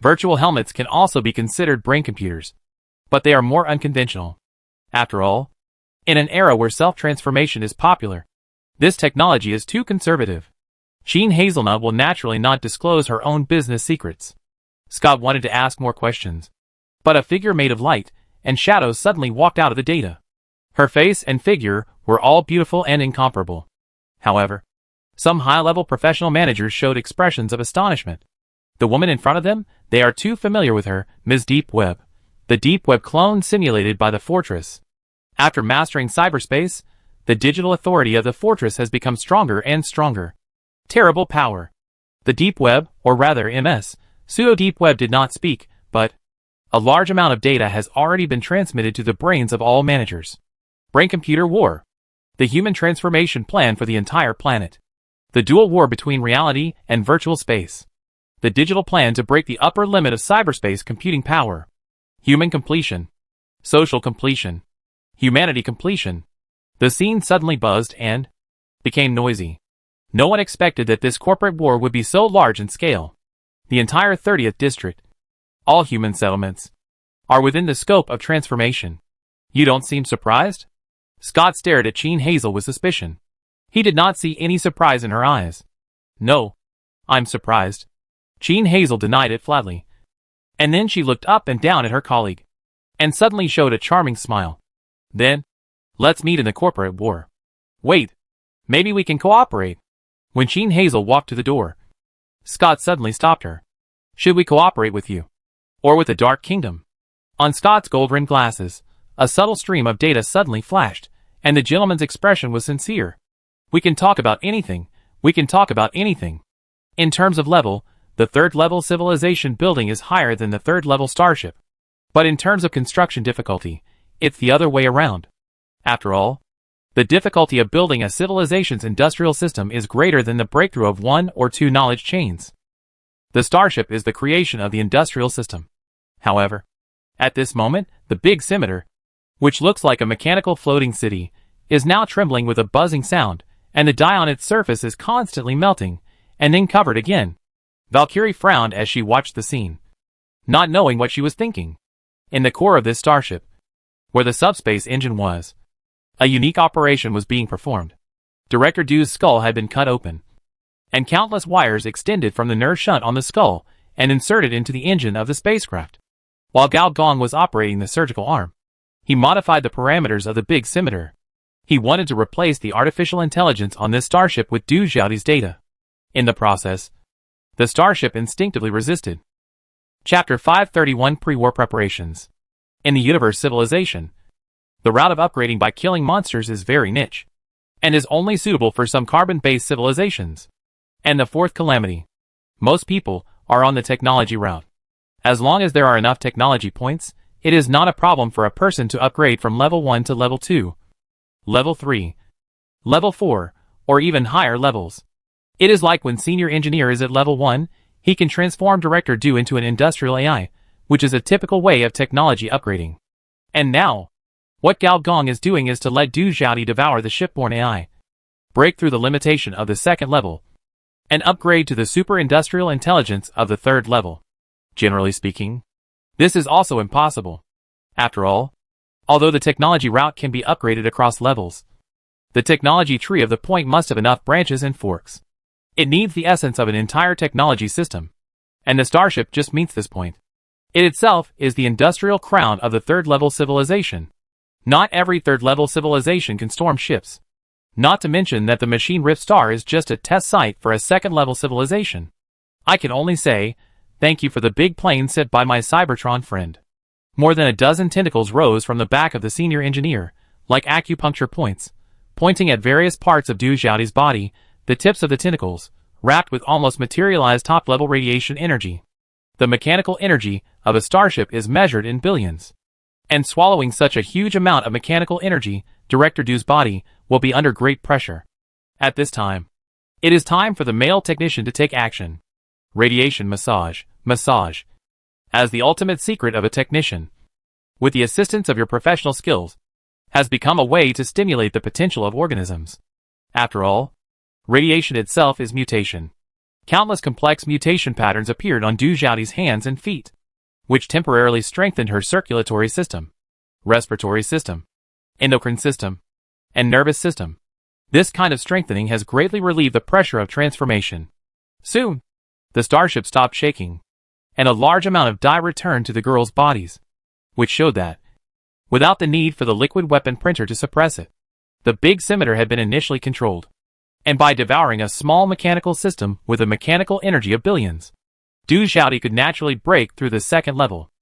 Speaker 1: Virtual helmets can also be considered brain computers, but they are more unconventional. After all, in an era where self-transformation is popular, this technology is too conservative. Jean Hazelnut will naturally not disclose her own business secrets. Scott wanted to ask more questions, but a figure made of light and shadows suddenly walked out of the data. Her face and figure were all beautiful and incomparable. However, some high-level professional managers showed expressions of astonishment. The woman in front of them, they are too familiar with her, Ms. Deep Web, the Deep Web clone simulated by the Fortress. After mastering cyberspace, the digital authority of the Fortress has become stronger and stronger. Terrible power. The Deep Web, or rather MS, pseudo-Deep Web did not speak, but a large amount of data has already been transmitted to the brains of all managers. Brain-computer war. The human transformation plan for the entire planet. The dual war between reality and virtual space. The digital plan to break the upper limit of cyberspace computing power. Human completion. Social completion. Humanity completion. The scene suddenly buzzed and became noisy. No one expected that this corporate war would be so large in scale. The entire 30th district, all human settlements, are within the scope of transformation. You don't seem surprised? Scott stared at Jean Hazel with suspicion. He did not see any surprise in her eyes. No, I'm surprised. Jean Hazel denied it flatly. And then she looked up and down at her colleague, and suddenly showed a charming smile. Then, let's meet in the corporate war. Wait, maybe we can cooperate. When Jean Hazel walked to the door, Scott suddenly stopped her. Should we cooperate with you? Or with the Dark Kingdom? On Scott's gold-rimmed glasses, a subtle stream of data suddenly flashed, and the gentleman's expression was sincere. We can talk about anything. We can talk about anything. In terms of level, the third-level civilization building is higher than the third-level starship. But in terms of construction difficulty, it's the other way around. After all, the difficulty of building a civilization's industrial system is greater than the breakthrough of one or two knowledge chains. The starship is the creation of the industrial system. However, at this moment, the big scimitar, which looks like a mechanical floating city, is now trembling with a buzzing sound, and the dye on its surface is constantly melting, and then covered again. Valkyrie frowned as she watched the scene, not knowing what she was thinking. In the core of this starship, where the subspace engine was, a unique operation was being performed. Director Dew's skull had been cut open, and countless wires extended from the nerve shunt on the skull and inserted into the engine of the spacecraft. While Gao Gong was operating the surgical arm, he modified the parameters of the big scimitar. He wanted to replace the artificial intelligence on this starship with Du Xiaoti's data. In the process, the starship instinctively resisted. Chapter 531 Pre-War Preparations. In the universe civilization, the route of upgrading by killing monsters is very niche, and is only suitable for some carbon-based civilizations. And the fourth calamity. Most people are on the technology route. As long as there are enough technology points, it is not a problem for a person to upgrade from level 1 to level 2, level 3, level 4, or even higher levels. It is like when senior engineer is at level 1, he can transform Director Du into an industrial AI, which is a typical way of technology upgrading. And now, what Gao Gong is doing is to let Du Xiaoti devour the shipborne AI, break through the limitation of the second level, and upgrade to the super-industrial intelligence of the third level. Generally speaking, this is also impossible. After all, although the technology route can be upgraded across levels, the technology tree of the point must have enough branches and forks. It needs the essence of an entire technology system, and the starship just meets this point. It itself is the industrial crown of the third-level civilization. Not every third-level civilization can storm ships. Not to mention that the machine Rift Star is just a test site for a second-level civilization. I can only say, thank you for the big plane sent by my Cybertron friend. More than a dozen tentacles rose from the back of the senior engineer, like acupuncture points, pointing at various parts of Du Xiaoti's body. The tips of the tentacles, wrapped with almost materialized top-level radiation energy. The mechanical energy of a starship is measured in billions. And swallowing such a huge amount of mechanical energy, Director Du's body will be under great pressure. At this time, it is time for the male technician to take action. Radiation massage, as the ultimate secret of a technician, with the assistance of your professional skills, has become a way to stimulate the potential of organisms. After all, radiation itself is mutation. Countless complex mutation patterns appeared on Du Xiaoti's hands and feet, which temporarily strengthened her circulatory system, respiratory system, endocrine system, and nervous system. This kind of strengthening has greatly relieved the pressure of transformation. Soon, the starship stopped shaking, and a large amount of dye returned to the girls' bodies, which showed that, without the need for the liquid weapon printer to suppress it, the big scimitar had been initially controlled. And by devouring a small mechanical system with a mechanical energy of billions, Du Xiaoti could naturally break through the second level.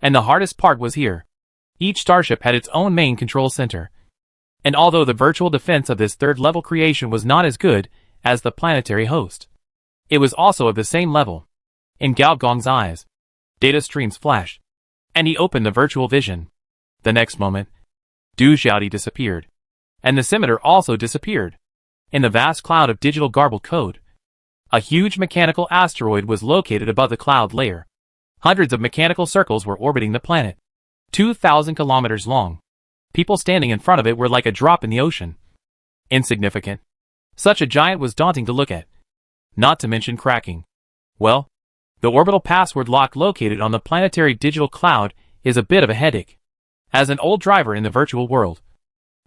Speaker 1: And the hardest part was here. Each starship had its own main control center. And although the virtual defense of this third-level creation was not as good as the planetary host, it was also of the same level. In Gao Gong's eyes, data streams flashed, and he opened the virtual vision. The next moment, Du Xiaoti disappeared, and the scimitar also disappeared. In the vast cloud of digital garbled code, a huge mechanical asteroid was located above the cloud layer. Hundreds of mechanical circles were orbiting the planet, 2,000 kilometers long. People standing in front of it were like a drop in the ocean. Insignificant. Such a giant was daunting to look at. Not to mention cracking. Well, the orbital password lock located on the planetary digital cloud is a bit of a headache. As an old driver in the virtual world,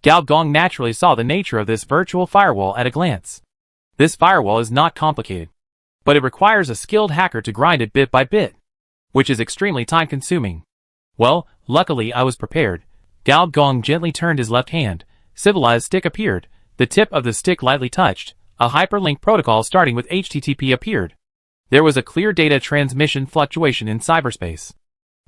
Speaker 1: Gao Gong naturally saw the nature of this virtual firewall at a glance. This firewall is not complicated, but it requires a skilled hacker to grind it bit by bit, which is extremely time-consuming. Well, luckily I was prepared. Gao Gong gently turned his left hand. Civilized stick appeared. The tip of the stick lightly touched. A hyperlink protocol starting with HTTP appeared. There was a clear data transmission fluctuation in cyberspace.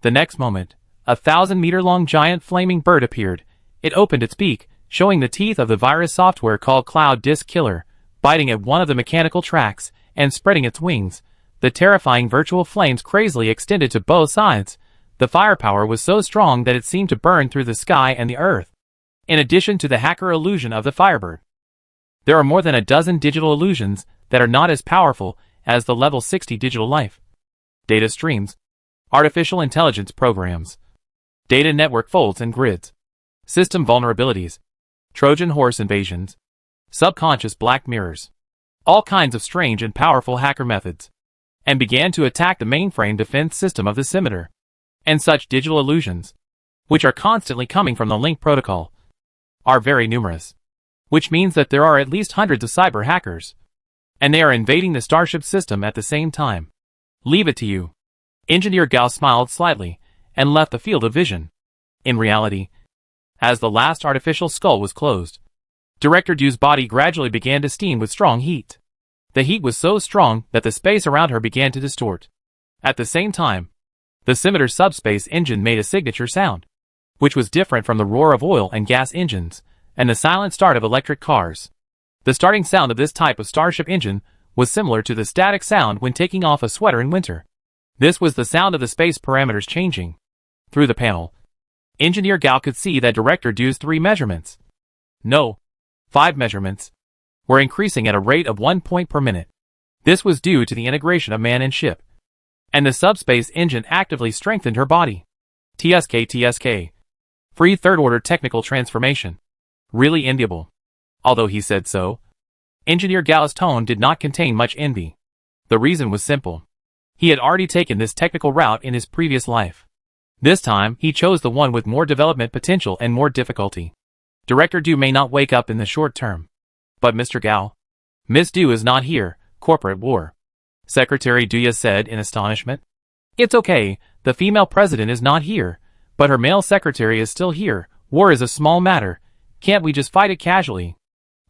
Speaker 1: The next moment, a 1,000-meter-long giant flaming bird appeared. It opened its beak, showing the teeth of the virus software called Cloud Disk Killer, biting at one of the mechanical tracks, and spreading its wings. The terrifying virtual flames crazily extended to both sides. The firepower was so strong that it seemed to burn through the sky and the earth. In addition to the hacker illusion of the Firebird, there are more than a dozen digital illusions that are not as powerful as the level 60 digital life. Data streams, artificial intelligence programs, data network folds and grids, system vulnerabilities, Trojan horse invasions, subconscious black mirrors, all kinds of strange and powerful hacker methods, and began to attack the mainframe defense system of the scimitar. And such digital illusions, which are constantly coming from the link protocol, are very numerous, which means that there are at least hundreds of cyber hackers, and they are invading the starship system at the same time. Leave it to you. Engineer Gao smiled slightly, and left the field of vision. In reality, as the last artificial skull was closed, Director Du's body gradually began to steam with strong heat. The heat was so strong that the space around her began to distort. At the same time, the scimitar subspace engine made a signature sound, which was different from the roar of oil and gas engines, and the silent start of electric cars. The starting sound of this type of starship engine was similar to the static sound when taking off a sweater in winter. This was the sound of the space parameters changing. Through the panel, Engineer Gao could see that Director Du's 3 measurements, no, 5 measurements, were increasing at a rate of 1 point per minute. This was due to the integration of man and ship, and the subspace engine actively strengthened her body. TSK. Free third-order technical transformation. Really enviable. Although he said so, Engineer Gao's tone did not contain much envy. The reason was simple. He had already taken this technical route in his previous life. This time, he chose the one with more development potential and more difficulty. Director Du may not wake up in the short term. But Mr. Gao, Miss Du is not here. Corporate war. Secretary Duya said in astonishment. It's okay, the female president is not here, but her male secretary is still here. War is a small matter. Can't we just fight it casually?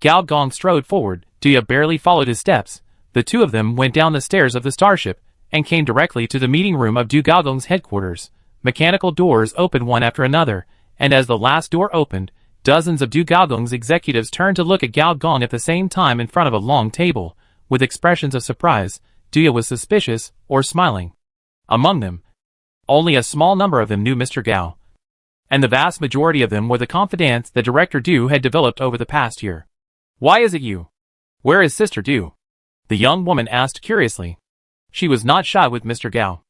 Speaker 1: Gao Gong strode forward. Duya barely followed his steps. The two of them went down the stairs of the starship and came directly to the meeting room of Du Gaogong's headquarters. mechanical doors opened one after another, and as the last door opened, dozens of Du Gaogong's executives turned to look at Gao Gong at the same time in front of a long table, with expressions of surprise. Duya was suspicious, or smiling. Among them, only a small number of them knew Mr. Gao, and the vast majority of them were the confidants that Director Du had developed over the past year. "Why is it you? Where is Sister Du?" the young woman asked curiously. She was not shy with Mr. Gao.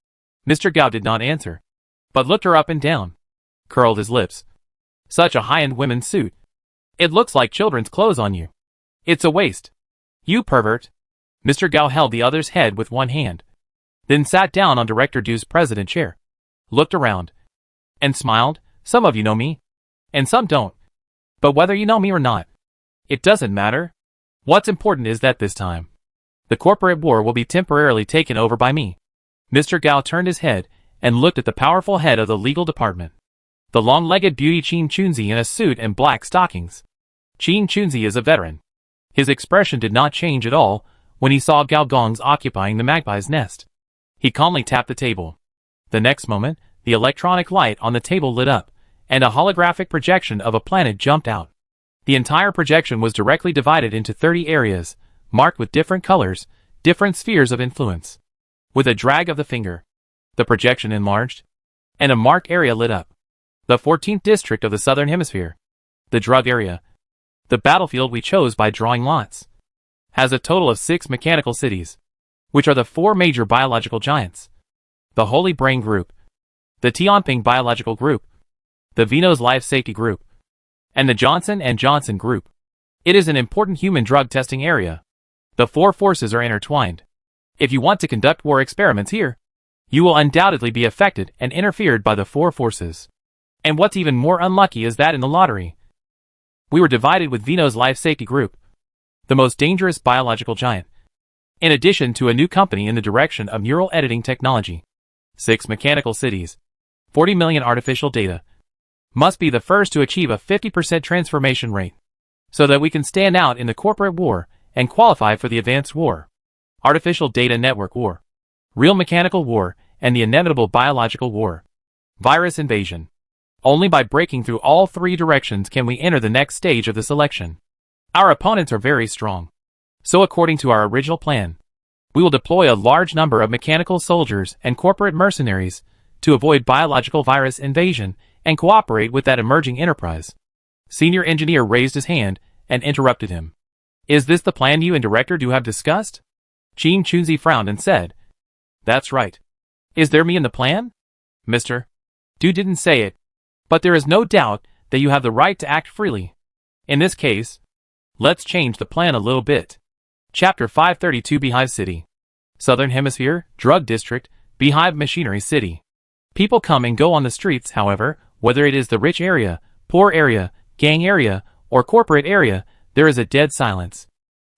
Speaker 1: Mr. Gao did not answer, but looked her up and down, curled his lips. "Such a high-end women's suit. It looks like children's clothes on you. It's a waste. You pervert." Mr. Gao held the other's head with one hand, then sat down on Director Du's president chair, looked around, and smiled. "Some of you know me, and some don't. But whether you know me or not, it doesn't matter. What's important is that this time, the corporate war will be temporarily taken over by me." Mr. Gao turned his head and looked at the powerful head of the legal department, the long-legged beauty Qin Chunzi in a suit and black stockings. Qin Chunzi is a veteran. His expression did not change at all when he saw Gao Gong's occupying the magpie's nest. He calmly tapped the table. The next moment, the electronic light on the table lit up, and a holographic projection of a planet jumped out. The entire projection was directly divided into 30 areas, marked with different colors, different spheres of influence. With a drag of the finger, the projection enlarged, and a marked area lit up. The 14th district of the Southern Hemisphere, the drug area, the battlefield we chose by drawing lots, has a total of 6 mechanical cities, which are the 4 major biological giants: the Holy Brain Group, the Tianping Biological Group, the Venus Life Safety Group, and the Johnson & Johnson Group. It is an important human drug testing area. The 4 forces are intertwined. If you want to conduct war experiments here, you will undoubtedly be affected and interfered by the 4 forces. And what's even more unlucky is that in the lottery, we were divided with Venus Life Safety Group, the most dangerous biological giant, in addition to a new company in the direction of neural editing technology. 6 mechanical cities, 40 million artificial data, must be the first to achieve a 50% transformation rate, so that we can stand out in the corporate war and qualify for the advanced war, artificial data network war, real mechanical war, and the inevitable biological war, virus invasion. Only by breaking through all 3 directions can we enter the next stage of the selection. Our opponents are very strong. So according to our original plan, we will deploy a large number of mechanical soldiers and corporate mercenaries to avoid biological virus invasion and cooperate with that emerging enterprise. Senior engineer raised his hand and interrupted him. "Is this the plan you and Director Du have discussed?" Qin Chunzi frowned and said, "That's right. Is there me in the plan?" "Mr. Du didn't say it, but there is no doubt that you have the right to act freely. In this case, let's change the plan a little bit." Chapter 532 Beehive City. Southern Hemisphere, Drug District, Beehive Machinery City. People come and go on the streets, however, whether it is the rich area, poor area, gang area, or corporate area, there is a dead silence.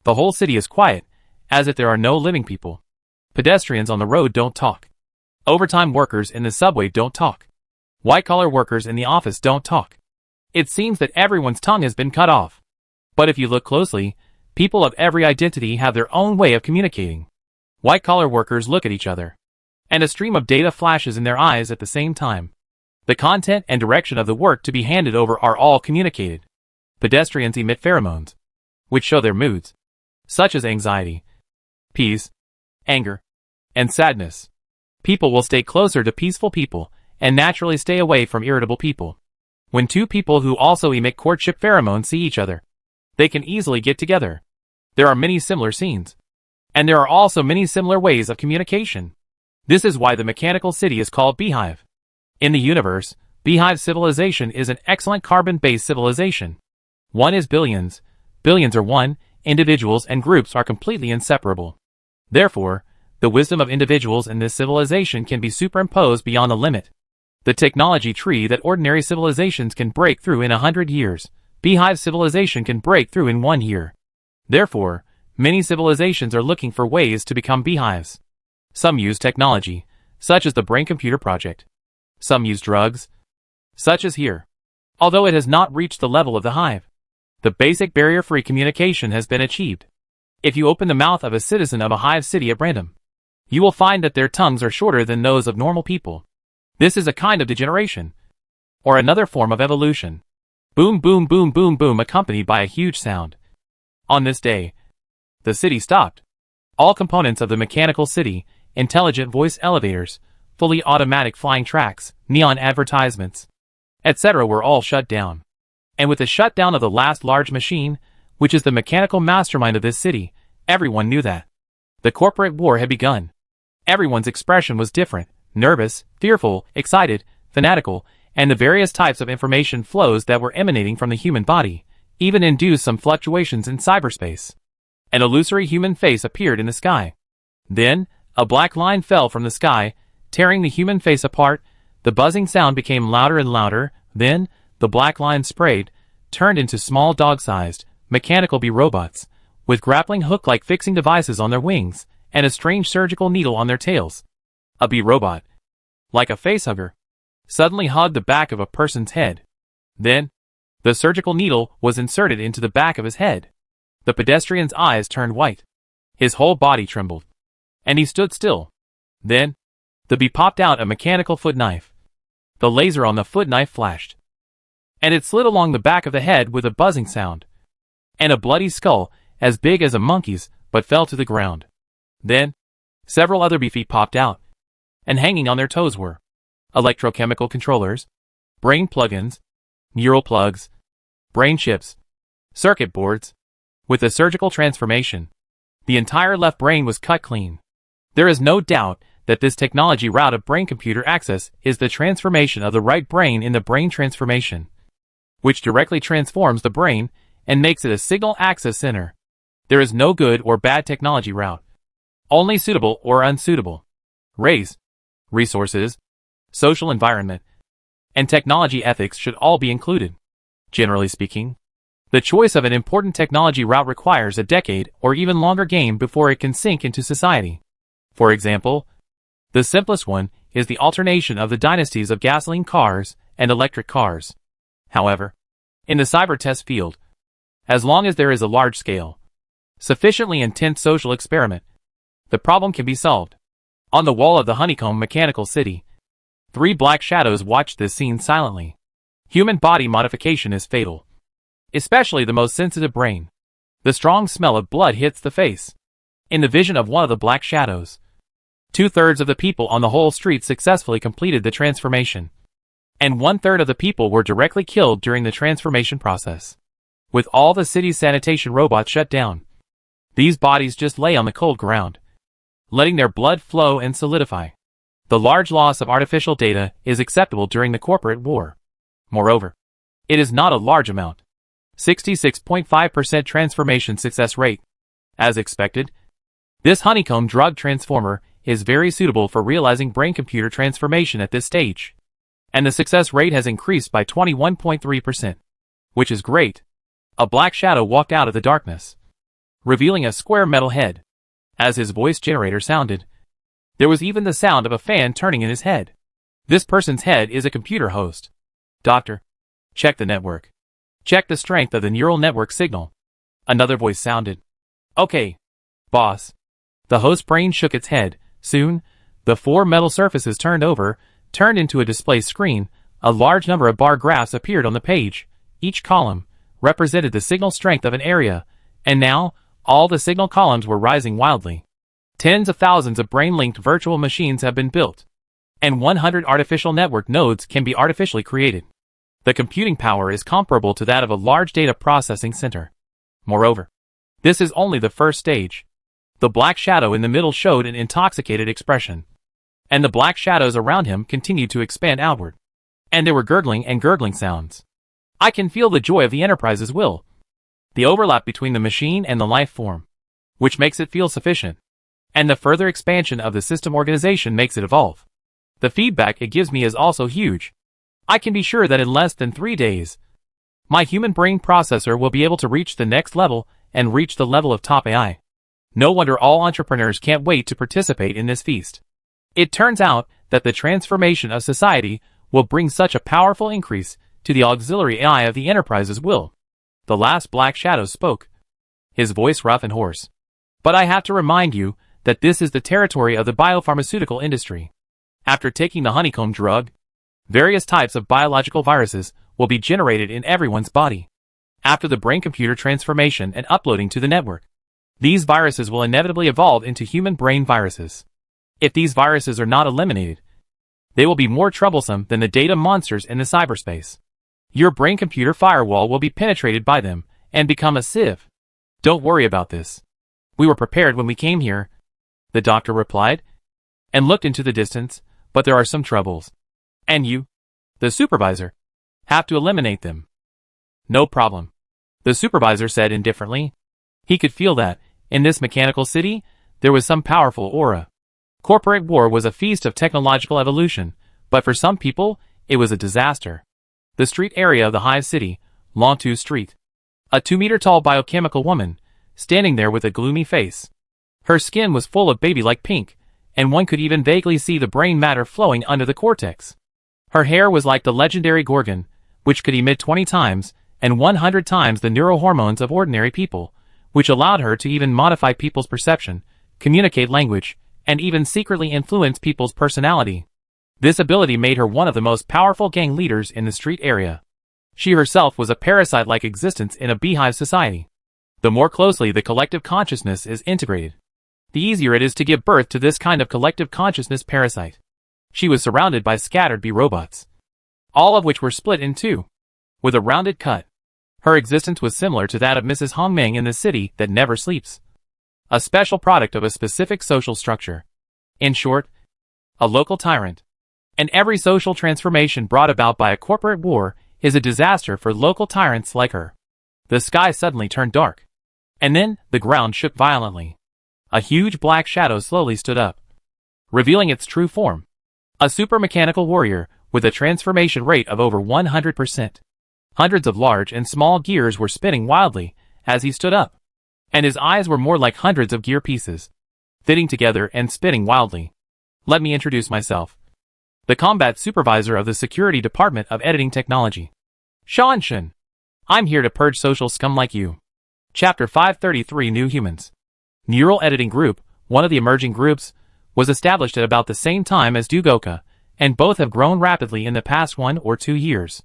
Speaker 1: The whole city is quiet, as if there are no living people. Pedestrians on the road don't talk. Overtime workers in the subway don't talk. White-collar workers in the office don't talk. It seems that everyone's tongue has been cut off. But if you look closely, people of every identity have their own way of communicating. White-collar workers look at each other, and a stream of data flashes in their eyes at the same time. The content and direction of the work to be handed over are all communicated. Pedestrians emit pheromones, which show their moods, such as anxiety, peace, anger, and sadness. People will stay closer to peaceful people and naturally stay away from irritable people. When 2 people who also emit courtship pheromones see each other, they can easily get together. There are many similar scenes, and there are also many similar ways of communication. This is why the mechanical city is called Beehive. In the universe, Beehive civilization is an excellent carbon-based civilization. 1 is billions. Billions are 1, individuals and groups are completely inseparable. Therefore, the wisdom of individuals in this civilization can be superimposed beyond the limit. The technology tree that ordinary civilizations can break through in 100 years, Beehive civilization can break through in 1 year. Therefore, many civilizations are looking for ways to become beehives. Some use technology, such as the Brain-Computer Project. Some use drugs, such as here. Although it has not reached the level of the hive, the basic barrier-free communication has been achieved. If you open the mouth of a citizen of a hive city at random, you will find that their tongues are shorter than those of normal people. This is a kind of degeneration, or another form of evolution. Boom, boom, boom, boom, boom, accompanied by a huge sound. On this day, the city stopped. All components of the mechanical city, intelligent voice elevators, fully automatic flying tracks, neon advertisements, etc. were all shut down. And with the shutdown of the last large machine, which is the mechanical mastermind of this city, everyone knew that the corporate war had begun. Everyone's expression was different: nervous, fearful, excited, fanatical, and the various types of information flows that were emanating from the human body even induced some fluctuations in cyberspace. An illusory human face appeared in the sky. Then, a black line fell from the sky, tearing the human face apart. The buzzing sound became louder and louder. Then, the black line sprayed, turned into small dog-sized, mechanical bee robots, with grappling hook-like fixing devices on their wings, and a strange surgical needle on their tails. A bee robot, like a facehugger, suddenly hugged the back of a person's head. Then, the surgical needle was inserted into the back of his head. The pedestrian's eyes turned white. His whole body trembled. And he stood still. Then, the bee popped out a mechanical foot knife. The laser on the foot knife flashed, and it slid along the back of the head with a buzzing sound. And a bloody skull, as big as a monkey's, but fell to the ground. Then, several other bee feet popped out, and hanging on their toes were electrochemical controllers, brain plugins, neural plugs, brain chips, circuit boards. With a surgical transformation, the entire left brain was cut clean. There is no doubt that this technology route of brain-computer access is the transformation of the right brain in the brain transformation, which directly transforms the brain and makes it a signal access center. There is no good or bad technology route, only suitable or unsuitable. Race, resources, social environment, and technology ethics should all be included. Generally speaking, the choice of an important technology route requires a decade or even longer game before it can sink into society. For example, the simplest one is the alternation of the dynasties of gasoline cars and electric cars. However, in the cyber test field, as long as there is a large-scale, sufficiently intense social experiment, the problem can be solved. On the wall of the honeycomb mechanical city, 3 black shadows watched this scene silently. Human body modification is fatal, especially the most sensitive brain. The strong smell of blood hits the face. In the vision of one of the black shadows, 2/3 of the people on the whole street successfully completed the transformation, and 1/3 of the people were directly killed during the transformation process. With all the city's sanitation robots shut down, these bodies just lay on the cold ground, letting their blood flow and solidify. The large loss of artificial data is acceptable during the corporate war. Moreover, it is not a large amount. 66.5% transformation success rate. As expected, this honeycomb drug transformer is very suitable for realizing brain-computer transformation at this stage. And the success rate has increased by 21.3%, which is great. A black shadow walked out of the darkness, revealing a square metal head. As his voice generator sounded, there was even the sound of a fan turning in his head. This person's head is a computer host. Doctor, check the network. Check the strength of the neural network signal. Another voice sounded. Okay, boss. The host brain shook its head. Soon, the 4 metal surfaces turned into a display screen. A large number of bar graphs appeared on the page. Each column represented the signal strength of an area, and now, all the signal columns were rising wildly. Tens of thousands of brain-linked virtual machines have been built, and 100 artificial network nodes can be artificially created. The computing power is comparable to that of a large data processing center. Moreover, this is only the first stage. The black shadow in the middle showed an intoxicated expression, and the black shadows around him continued to expand outward. And there were gurgling and gurgling sounds. I can feel the joy of the Enterprise's will, the overlap between the machine and the life form, which makes it feel sufficient, and the further expansion of the system organization makes it evolve. The feedback it gives me is also huge. I can be sure that in less than 3 days, my human brain processor will be able to reach the next level and reach the level of top AI. No wonder all entrepreneurs can't wait to participate in this feast. It turns out that the transformation of society will bring such a powerful increase to the auxiliary AI of the Enterprise's will. The last black shadow spoke, his voice rough and hoarse. But I have to remind you that this is the territory of the biopharmaceutical industry. After taking the honeycomb drug, various types of biological viruses will be generated in everyone's body. After the brain-computer transformation and uploading to the network, these viruses will inevitably evolve into human brain viruses. If these viruses are not eliminated, they will be more troublesome than the data monsters in the cyberspace. Your brain-computer firewall will be penetrated by them and become a sieve. Don't worry about this. We were prepared when we came here, the doctor replied, and looked into the distance, but there are some troubles. And you, the supervisor, have to eliminate them. No problem, the supervisor said indifferently. He could feel that, in this mechanical city, there was some powerful aura. Corporate war was a feast of technological evolution, but for some people, it was a disaster. The street area of the hive city, Lontu Street. A 2-meter-tall biochemical woman, standing there with a gloomy face. Her skin was full of baby-like pink, and one could even vaguely see the brain matter flowing under the cortex. Her hair was like the legendary Gorgon, which could emit 20 times and 100 times the neurohormones of ordinary people, which allowed her to even modify people's perception, communicate language, and even secretly influence people's personality. This ability made her one of the most powerful gang leaders in the street area. She herself was a parasite-like existence in a beehive society. The more closely the collective consciousness is integrated, the easier it is to give birth to this kind of collective consciousness parasite. She was surrounded by scattered bee robots, all of which were split in two, with a rounded cut. Her existence was similar to that of Mrs. Hongming in the city that never sleeps. A special product of a specific social structure. In short, a local tyrant. And every social transformation brought about by a corporate war is a disaster for local tyrants like her. The sky suddenly turned dark. And then, the ground shook violently. A huge black shadow slowly stood up, revealing its true form. A super-mechanical warrior, with a transformation rate of over 100%. Hundreds of large and small gears were spinning wildly as he stood up, and his eyes were more like hundreds of gear pieces, fitting together and spinning wildly. Let me introduce myself. The combat supervisor of the Security Department of Editing Technology. Shanshan. I'm here to purge social scum like you. Chapter 533 New Humans. Neural Editing Group, one of the emerging groups, was established at about the same time as Dugoka, and both have grown rapidly in the past 1 or 2 years.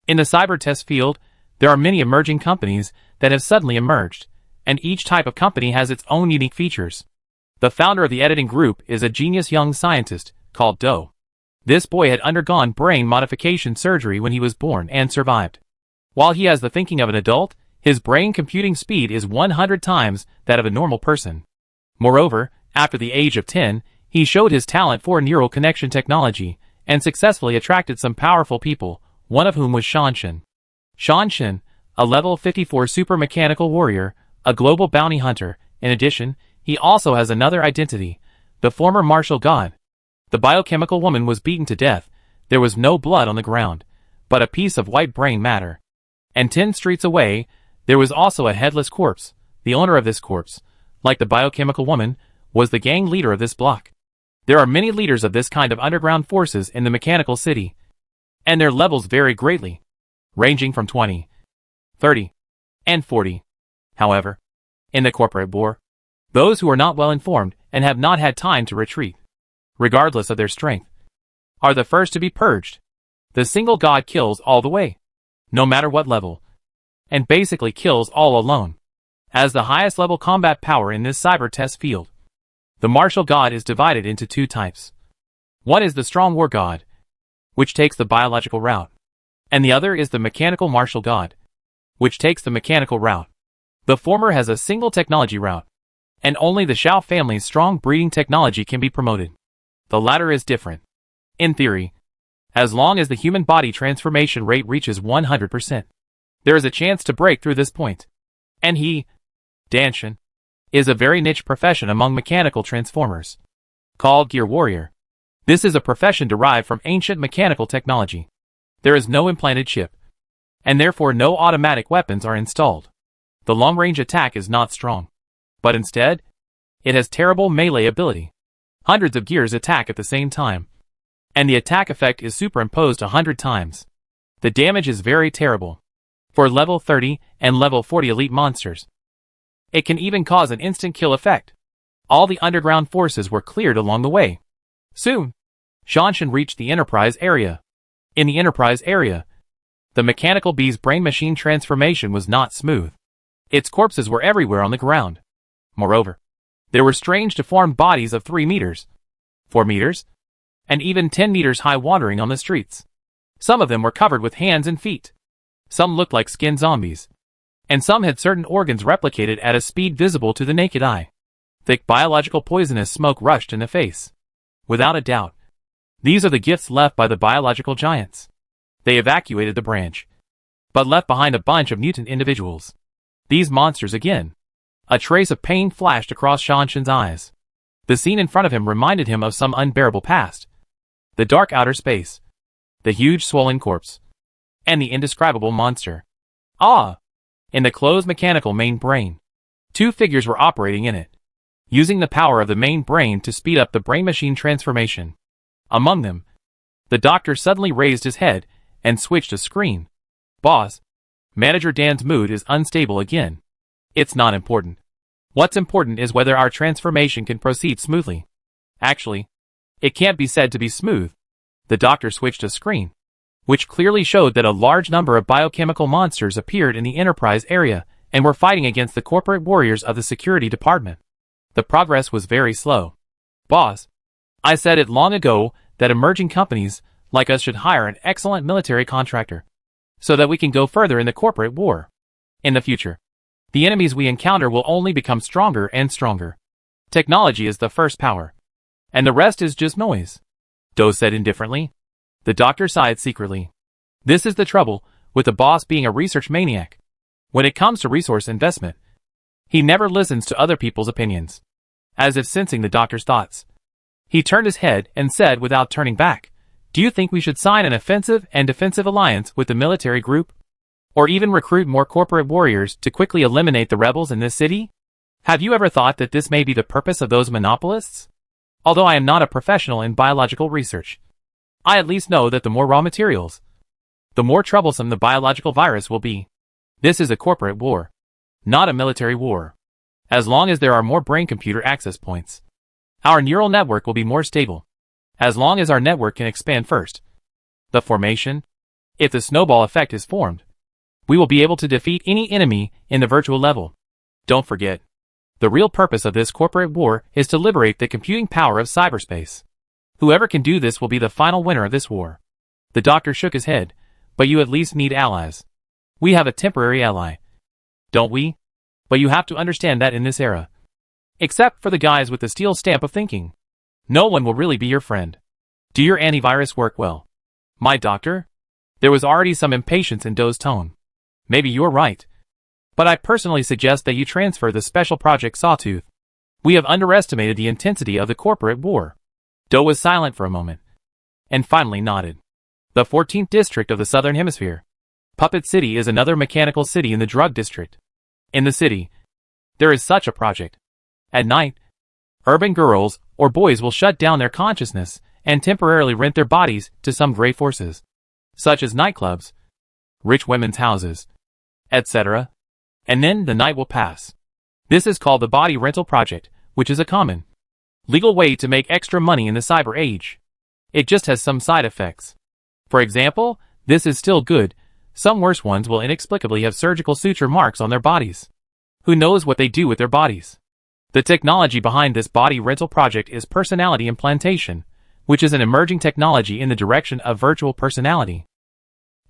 Speaker 1: In the cyber test field, there are many emerging companies that have suddenly emerged, and each type of company has its own unique features. The founder of the editing group is a genius young scientist called Do. This boy had undergone brain modification surgery when he was born and survived. While he has the thinking of an adult, his brain computing speed is 100 times that of a normal person. Moreover, after the age of 10, he showed his talent for neural connection technology and successfully attracted some powerful people, one of whom was Shanshan. Shanshan, a level 54 super mechanical warrior, a global bounty hunter. In addition, he also has another identity, the former martial god. The biochemical woman was beaten to death. There was no blood on the ground, but a piece of white brain matter. And 10 streets away, there was also a headless corpse. The owner of this corpse, like the biochemical woman, was the gang leader of this block. There are many leaders of this kind of underground forces in the mechanical city, and their levels vary greatly, ranging from 20, 30, and 40. However, in the corporate war, those who are not well informed and have not had time to retreat, regardless of their strength, are the first to be purged. The single god kills all the way, no matter what level, and basically kills all alone. As the highest level combat power in this cyber test field, the martial god is divided into 2 types. One is the strong war god, which takes the biological route, and the other is the mechanical martial god, which takes the mechanical route. The former has a single technology route, and only the Shao family's strong breeding technology can be promoted. The latter is different. In theory, as long as the human body transformation rate reaches 100%, there is a chance to break through this point. And he, Danshan, is a very niche profession among mechanical transformers, called Gear Warrior. This is a profession derived from ancient mechanical technology. There is no implanted chip, and therefore no automatic weapons are installed. The long-range attack is not strong, but instead, it has terrible melee ability. Hundreds of gears attack at the same time, and the attack effect is superimposed 100 times. The damage is very terrible. For level 30 and level 40 elite monsters, it can even cause an instant kill effect. All the underground forces were cleared along the way. Soon, Shanshan reached the Enterprise area. In the Enterprise area, the mechanical bee's brain-machine transformation was not smooth. Its corpses were everywhere on the ground. Moreover, there were strange deformed bodies of 3 meters, 4 meters, and even 10 meters high wandering on the streets. Some of them were covered with hands and feet. Some looked like skin zombies. And some had certain organs replicated at a speed visible to the naked eye. Thick biological poisonous smoke rushed in the face. Without a doubt, these are the gifts left by the biological giants. They evacuated the branch, but left behind a bunch of mutant individuals. These monsters again. A trace of pain flashed across Shanshan's eyes. The scene in front of him reminded him of some unbearable past. The dark outer space, the huge swollen corpse, and the indescribable monster. Ah! In the closed mechanical main brain, 2 figures were operating in it, using the power of the main brain to speed up the brain-machine transformation. Among them, the doctor suddenly raised his head and switched a screen. Boss, Manager Dan's mood is unstable again. It's not important. What's important is whether our transformation can proceed smoothly. Actually, it can't be said to be smooth. The doctor switched a screen, which clearly showed that a large number of biochemical monsters appeared in the Enterprise area and were fighting against the corporate warriors of the security department. The progress was very slow. Boss, I said it long ago that emerging companies like us should hire an excellent military contractor, so that we can go further in the corporate war. In the future, the enemies we encounter will only become stronger and stronger. Technology is the first power, and the rest is just noise. Do said indifferently. The doctor sighed secretly. This is the trouble with the boss being a research maniac. When it comes to resource investment, he never listens to other people's opinions. As if sensing the doctor's thoughts, he turned his head and said without turning back, "Do you think we should sign an offensive and defensive alliance with the military group? Or even recruit more corporate warriors to quickly eliminate the rebels in this city? Have you ever thought that this may be the purpose of those monopolists? Although I am not a professional in biological research, I at least know that the more raw materials, the more troublesome the biological virus will be. This is a corporate war, not a military war. As long as there are more brain-computer access points, our neural network will be more stable. As long as our network can expand first, the formation, if the snowball effect is formed, we will be able to defeat any enemy in the virtual level. Don't forget, the real purpose of this corporate war is to liberate the computing power of cyberspace. Whoever can do this will be the final winner of this war." The doctor shook his head. "But you at least need allies. We have a temporary ally, don't we? But you have to understand that in this era, except for the guys with the steel stamp of thinking, no one will really be your friend. Do your antivirus work well?" "My doctor?" There was already some impatience in Do's tone. "Maybe you're right. But I personally suggest that you transfer the special project Sawtooth. We have underestimated the intensity of the corporate war." Do was silent for a moment, and finally nodded. The 14th district of the Southern Hemisphere. Puppet City is another mechanical city in the drug district. In the city, there is such a project. At night, urban girls or boys will shut down their consciousness and temporarily rent their bodies to some gray forces, such as nightclubs, rich women's houses, etc. And then the night will pass. This is called the Body Rental Project, which is a common, legal way to make extra money in the cyber age. It just has some side effects. For example, this is still good. Some worse ones will inexplicably have surgical suture marks on their bodies. Who knows what they do with their bodies? The technology behind this body rental project is personality implantation, which is an emerging technology in the direction of virtual personality.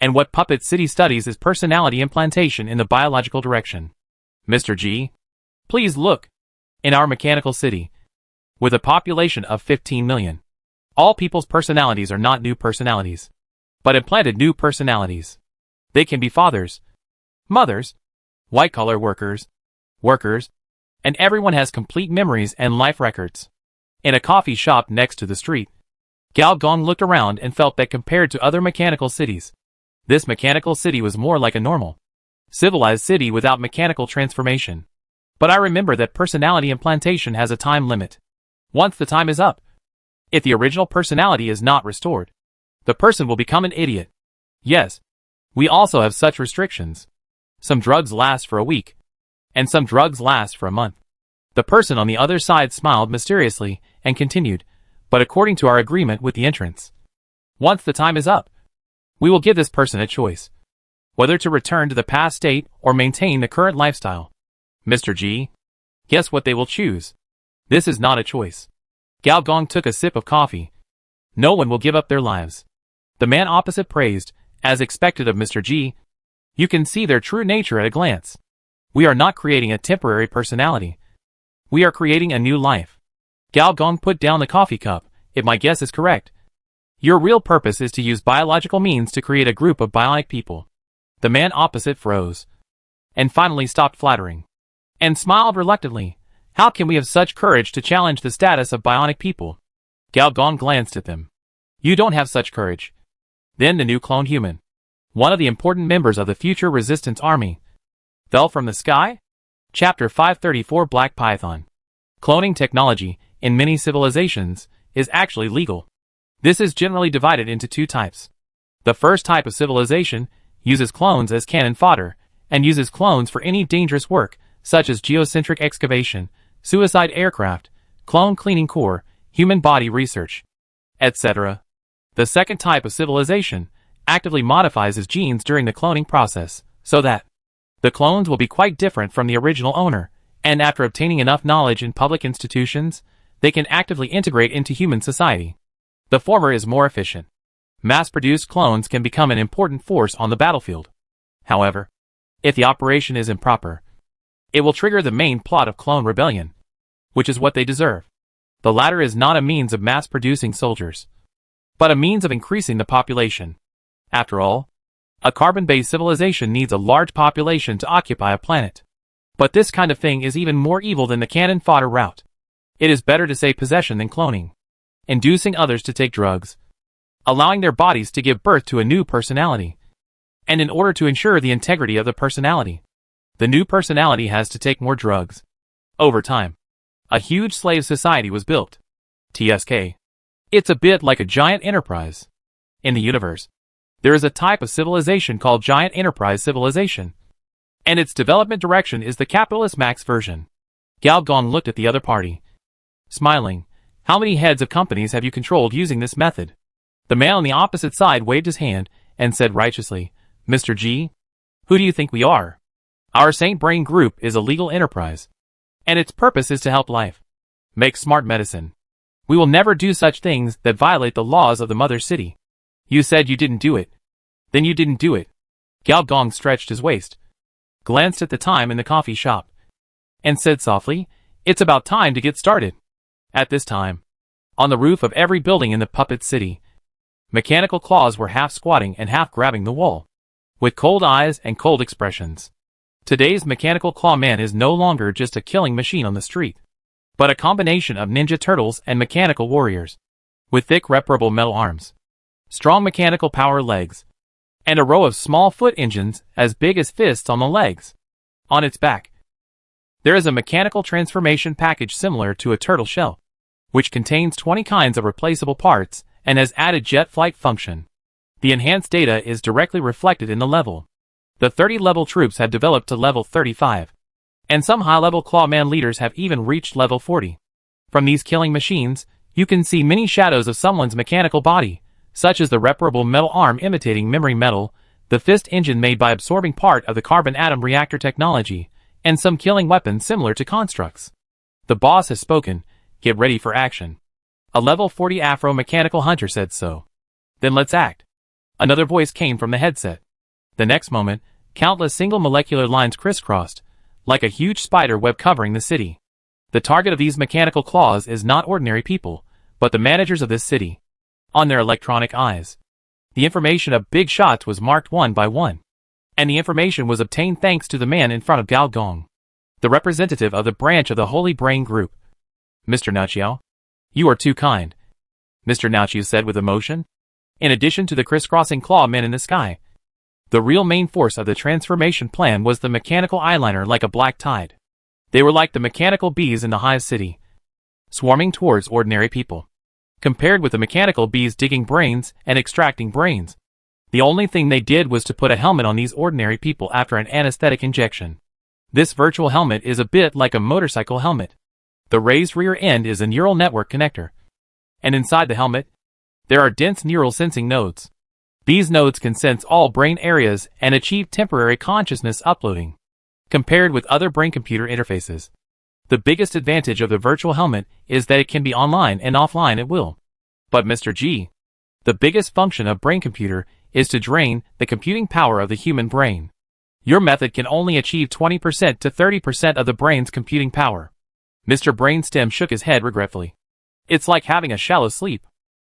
Speaker 1: And what Puppet City studies is personality implantation in the biological direction. Mr. G, please look. In our mechanical city, with a population of 15 million, all people's personalities are not new personalities, but implanted new personalities. They can be fathers, mothers, white-collar workers, and everyone has complete memories and life records. In a coffee shop next to the street, Gao Gong looked around and felt that compared to other mechanical cities, this mechanical city was more like a normal, civilized city without mechanical transformation. But I remember that personality implantation has a time limit. Once the time is up, if the original personality is not restored, the person will become an idiot. Yes, we also have such restrictions. Some drugs last for a week, and some drugs last for a month. The person on the other side smiled mysteriously and continued, but according to our agreement with the entrance. Once the time is up, we will give this person a choice, whether to return to the past state or maintain the current lifestyle. Mr. G, guess what they will choose? This is not a choice. Gao Gong took a sip of coffee. No one will give up their lives. The man opposite praised, as expected of Mr. G. You can see their true nature at a glance. We are not creating a temporary personality. We are creating a new life. Gao Gong put down the coffee cup. If my guess is correct, your real purpose is to use biological means to create a group of bionic people. The man opposite froze, and finally stopped flattering, and smiled reluctantly. How can we have such courage to challenge the status of bionic people? Gao Gong glanced at them. You don't have such courage. Then the new cloned human, one of the important members of the future resistance army, fell from the sky? Chapter 534 Black Python. Cloning technology, in many civilizations, is actually legal. This is generally divided into two types. The first type of civilization uses clones as cannon fodder, and uses clones for any dangerous work, such as geocentric excavation, suicide aircraft, clone cleaning core, human body research, etc. The second type of civilization actively modifies its genes during the cloning process, so that the clones will be quite different from the original owner, and after obtaining enough knowledge in public institutions, they can actively integrate into human society. The former is more efficient. Mass-produced clones can become an important force on the battlefield. However, if the operation is improper, it will trigger the main plot of clone rebellion, which is what they deserve. The latter is not a means of mass-producing soldiers, but a means of increasing the population. After all, a carbon-based civilization needs a large population to occupy a planet. But this kind of thing is even more evil than the cannon fodder route. It is better to say possession than cloning. Inducing others to take drugs, allowing their bodies to give birth to a new personality. And in order to ensure the integrity of the personality, the new personality has to take more drugs. Over time, a huge slave society was built. TSK. It's a bit like a giant enterprise. In the universe, there is a type of civilization called giant enterprise civilization, and its development direction is the capitalist max version. Gao Gong looked at the other party, smiling. How many heads of companies have you controlled using this method? The man on the opposite side waved his hand and said righteously, Mr. G, who do you think we are? Our Saint Brain Group is a legal enterprise, and its purpose is to help life make smart medicine. We will never do such things that violate the laws of the mother city. You said you didn't do it. Then you didn't do it. Gao Gong stretched his waist, glanced at the time in the coffee shop, and said softly, It's about time to get started. At this time, on the roof of every building in the puppet city, mechanical claws were half squatting and half grabbing the wall, with cold eyes and cold expressions. Today's mechanical claw man is no longer just a killing machine on the street, but a combination of ninja turtles and mechanical warriors, with thick reparable metal arms, strong mechanical power legs, and a row of small foot engines as big as fists on the legs. On its back, there is a mechanical transformation package similar to a turtle shell, which contains 20 kinds of replaceable parts and has added jet flight function. The enhanced data is directly reflected in the level. The 30-level troops have developed to level 35, and some high-level clawman leaders have even reached level 40. From these killing machines, you can see many shadows of someone's mechanical body, such as the reparable metal arm imitating memory metal, the fist engine made by absorbing part of the carbon atom reactor technology, and some killing weapons similar to constructs. The boss has spoken. Get ready for action. A level 40 Afro-mechanical hunter said so. Then let's act. Another voice came from the headset. The next moment, countless single molecular lines crisscrossed, like a huge spider web covering the city. The target of these mechanical claws is not ordinary people, but the managers of this city. On their electronic eyes, the information of big shots was marked one by one, and the information was obtained thanks to the man in front of Gao Gong, the representative of the branch of the Holy Brain Group. Mr. Nachiao, you are too kind, Mr. Nachiao said with emotion. In addition to the crisscrossing claw men in the sky, the real main force of the transformation plan was the mechanical eyeliner like a black tide. They were like the mechanical bees in the hive city, swarming towards ordinary people. Compared with the mechanical bees digging brains and extracting brains, the only thing they did was to put a helmet on these ordinary people after an anesthetic injection. This virtual helmet is a bit like a motorcycle helmet. The raised rear end is a neural network connector. And inside the helmet, there are dense neural sensing nodes. These nodes can sense all brain areas and achieve temporary consciousness uploading. Compared with other brain-computer interfaces, the biggest advantage of the virtual helmet is that it can be online and offline at will. But Mr. G, the biggest function of brain-computer is to drain the computing power of the human brain. Your method can only achieve 20% to 30% of the brain's computing power. Mr. Brainstem shook his head regretfully. It's like having a shallow sleep.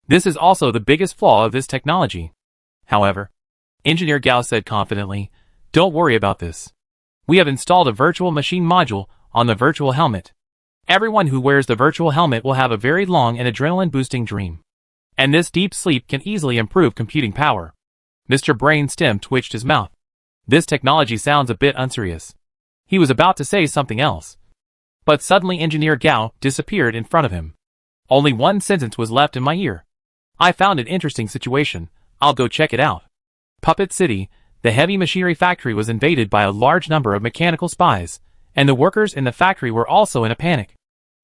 Speaker 1: This is also the biggest flaw of this technology. However, Engineer Gao said confidently, don't worry about this. We have installed a virtual machine module on the virtual helmet. Everyone who wears the virtual helmet will have a very long and adrenaline-boosting dream. And this deep sleep can easily improve computing power. Mr. Brainstem twitched his mouth. This technology sounds a bit unserious. He was about to say something else. But suddenly Engineer Gao disappeared in front of him. Only one sentence was left in my ear. I found an interesting situation. I'll go check it out. Puppet City, the heavy machinery factory was invaded by a large number of mechanical spies, and the workers in the factory were also in a panic.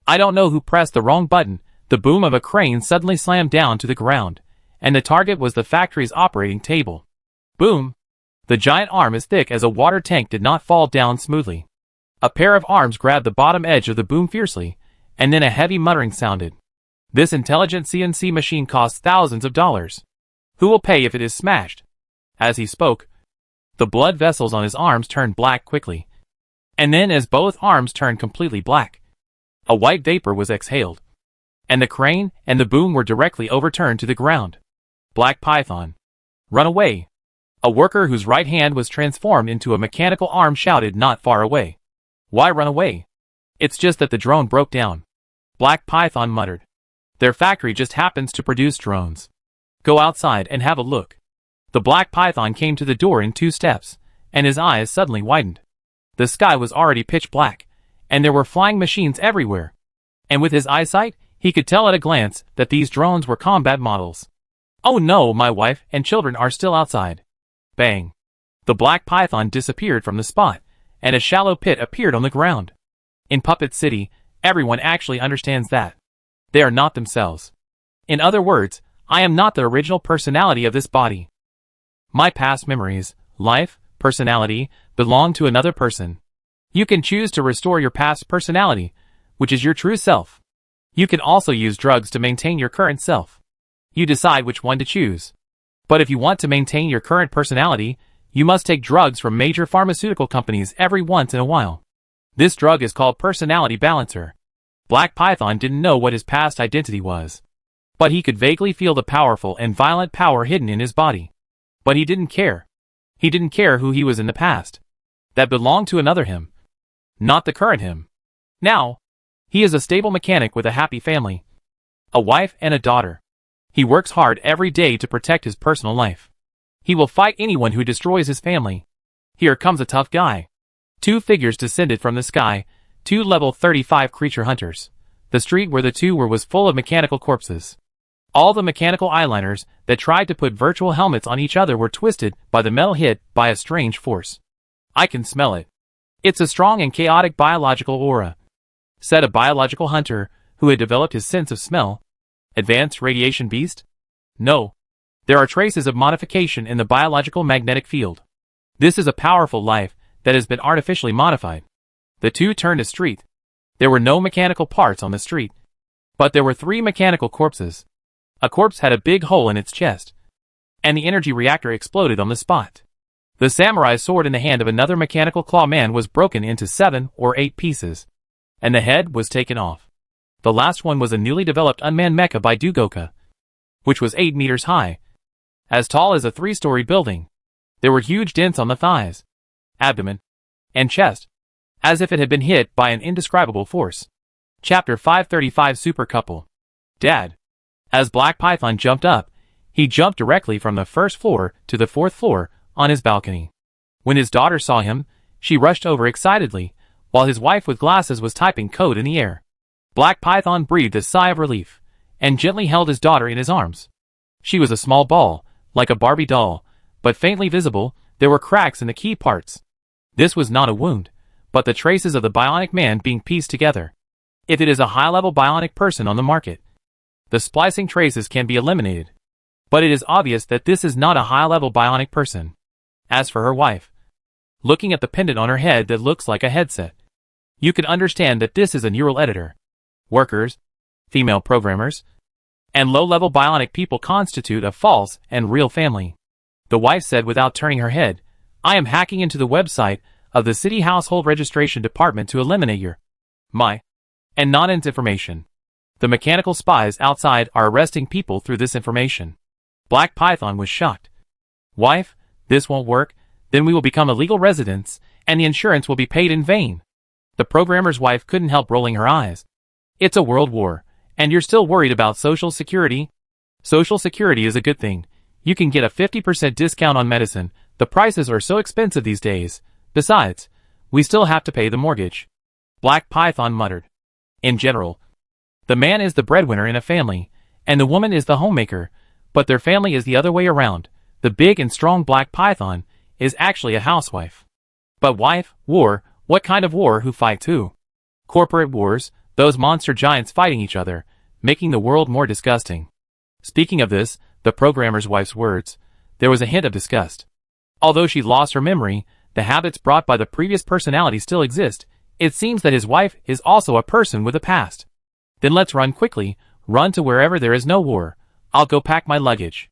Speaker 1: I don't know who pressed the wrong button. The boom of a crane suddenly slammed down to the ground, and the target was the factory's operating table. Boom! The giant arm as thick as a water tank did not fall down smoothly. A pair of arms grabbed the bottom edge of the boom fiercely, and then a heavy muttering sounded. This intelligent CNC machine costs thousands of dollars. Who will pay if it is smashed? As he spoke, the blood vessels on his arms turned black quickly. And then as both arms turned completely black, a white vapor was exhaled. And the crane and the boom were directly overturned to the ground. Black Python. Run away. A worker whose right hand was transformed into a mechanical arm shouted not far away. Why run away? It's just that the drone broke down. Black Python muttered. Their factory just happens to produce drones. Go outside and have a look. The Black Python came to the door in 2 steps, and his eyes suddenly widened. The sky was already pitch black, and there were flying machines everywhere. And with his eyesight, he could tell at a glance that these drones were combat models. Oh no, my wife and children are still outside. Bang. The Black Python disappeared from the spot, and a shallow pit appeared on the ground. In Puppet City, everyone actually understands that. They are not themselves. In other words, I am not the original personality of this body. My past memories, life, personality, belong to another person. You can choose to restore your past personality, which is your true self. You can also use drugs to maintain your current self. You decide which one to choose. But if you want to maintain your current personality, you must take drugs from major pharmaceutical companies every once in a while. This drug is called Personality Balancer. Black Python didn't know what his past identity was. But he could vaguely feel the powerful and violent power hidden in his body. But he didn't care. He didn't care who he was in the past. That belonged to another him. Not the current him. Now, he is a stable mechanic with a happy family. A wife and a daughter. He works hard every day to protect his personal life. He will fight anyone who destroys his family. Here comes a tough guy. 2 figures descended from the sky, 2 level 35 creature hunters. The street where the 2 were was full of mechanical corpses. All the mechanical eyeliners that tried to put virtual helmets on each other were twisted by the metal hit by a strange force. I can smell it. It's a strong and chaotic biological aura, said a biological hunter who had developed his sense of smell. Advanced radiation beast? No. There are traces of modification in the biological magnetic field. This is a powerful life that has been artificially modified. The 2 turned a street. There were no mechanical parts on the street. But there were 3 mechanical corpses. A corpse had a big hole in its chest. And the energy reactor exploded on the spot. The samurai sword in the hand of another mechanical claw man was broken into 7 or 8 pieces. And the head was taken off. The last one was a newly developed unmanned mecha by Dugoka, which was 8 meters high. As tall as a 3-story building. There were huge dents on the thighs, abdomen, and chest, as if it had been hit by an indescribable force. Chapter 535 Super Couple. Dad. As Black Python jumped up, he jumped directly from the 1st floor to the 4th floor on his balcony. When his daughter saw him, she rushed over excitedly, while his wife with glasses was typing code in the air. Black Python breathed a sigh of relief, and gently held his daughter in his arms. She was a small ball, like a Barbie doll, but faintly visible. There were cracks in the key parts. This was not a wound, but the traces of the bionic man being pieced together. If it is a high-level bionic person on the market, The splicing traces can be eliminated. But it is obvious that this is not a high-level bionic person. As for her wife, looking at the pendant on her head that looks like a headset, you can understand that this is a neural editor. Workers, female programmers, and low-level bionic people constitute a false and real family. The wife said without turning her head, "I am hacking into the website of the City Household Registration Department to eliminate your, my, and non-int information. The mechanical spies outside are arresting people through this information." Black Python was shocked. "Wife, this won't work, then we will become illegal residents, and the insurance will be paid in vain." The programmer's wife couldn't help rolling her eyes. "It's a world war, and you're still worried about Social Security?" "Social Security is a good thing. You can get a 50% discount on medicine. The prices are so expensive these days. Besides, we still have to pay the mortgage." Black Python muttered. In general, the man is the breadwinner in a family, and the woman is the homemaker, but their family is the other way around. The big and strong Black Python is actually a housewife. But wife, war, what kind of war? Who fights who? Corporate wars, those monster giants fighting each other, making the world more disgusting. Speaking of this, the programmer's wife's words, there was a hint of disgust. Although she lost her memory, the habits brought by the previous personality still exist. It seems that his wife is also a person with a past. Then let's run quickly, run to wherever there is no war. I'll go pack my luggage.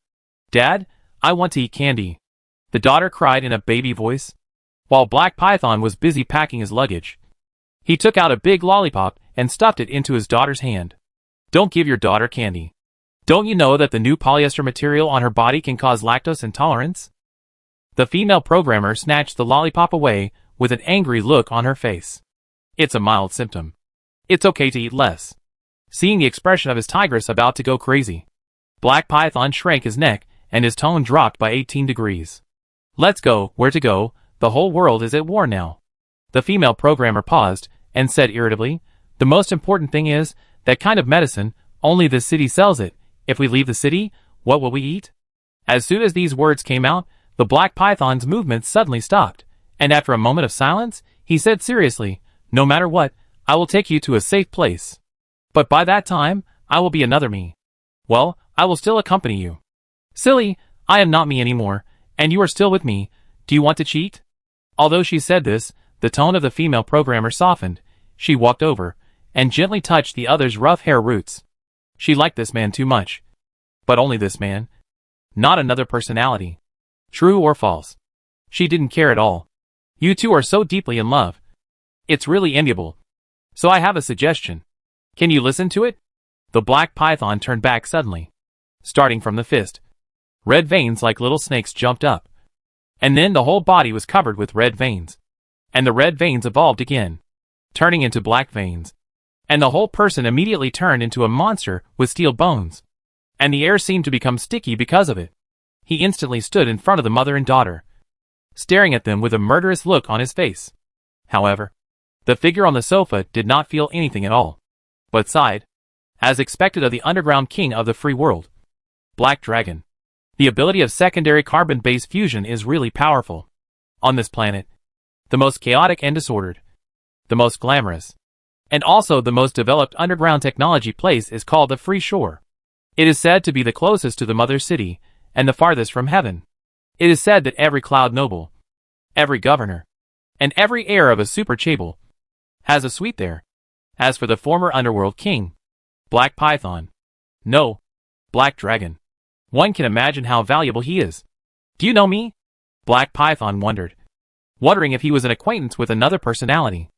Speaker 1: Dad, I want to eat candy, the daughter cried in a baby voice. While Black Python was busy packing his luggage, he took out a big lollipop and stuffed it into his daughter's hand. Don't give your daughter candy. Don't you know that the new polyester material on her body can cause lactose intolerance? The female programmer snatched the lollipop away with an angry look on her face. It's a mild symptom. It's okay to eat less. Seeing the expression of his tigress about to go crazy, Black Python shrank his neck and his tone dropped by 18 degrees. Let's go. Where to go? The whole world is at war now. The female programmer paused and said irritably, the most important thing is, that kind of medicine, only this city sells it. If we leave the city, what will we eat? As soon as these words came out, the Black Python's movement suddenly stopped, and after a moment of silence, he said seriously, no matter what, I will take you to a safe place. But by that time, I will be another me. Well, I will still accompany you. Silly, I am not me anymore, and you are still with me. Do you want to cheat? Although she said this, the tone of the female programmer softened. She walked over and gently touched the other's rough hair roots. She liked this man too much. But only this man. Not another personality. True or false? She didn't care at all. You two are so deeply in love. It's really enviable. So I have a suggestion. Can you listen to it? The Black Python turned back suddenly. Starting from the fist, red veins like little snakes jumped up. And then the whole body was covered with red veins. And the red veins evolved again, turning into black veins. And the whole person immediately turned into a monster with steel bones. And the air seemed to become sticky because of it. He instantly stood in front of the mother and daughter, staring at them with a murderous look on his face. However, the figure on the sofa did not feel anything at all, but sighed, as expected of the underground king of the free world. Black Dragon. The ability of secondary carbon-based fusion is really powerful. On this planet, the most chaotic and disordered, the most glamorous, and also the most developed underground technology place is called the Free Shore. It is said to be the closest to the Mother City, and the farthest from heaven. It is said that every cloud noble, every governor, and every heir of a super chable has a suite there. As for the former underworld king, Black Python, no, Black Dragon, one can imagine how valuable he is. Do you know me? Black Python wondered, wondering if he was an acquaintance with another personality.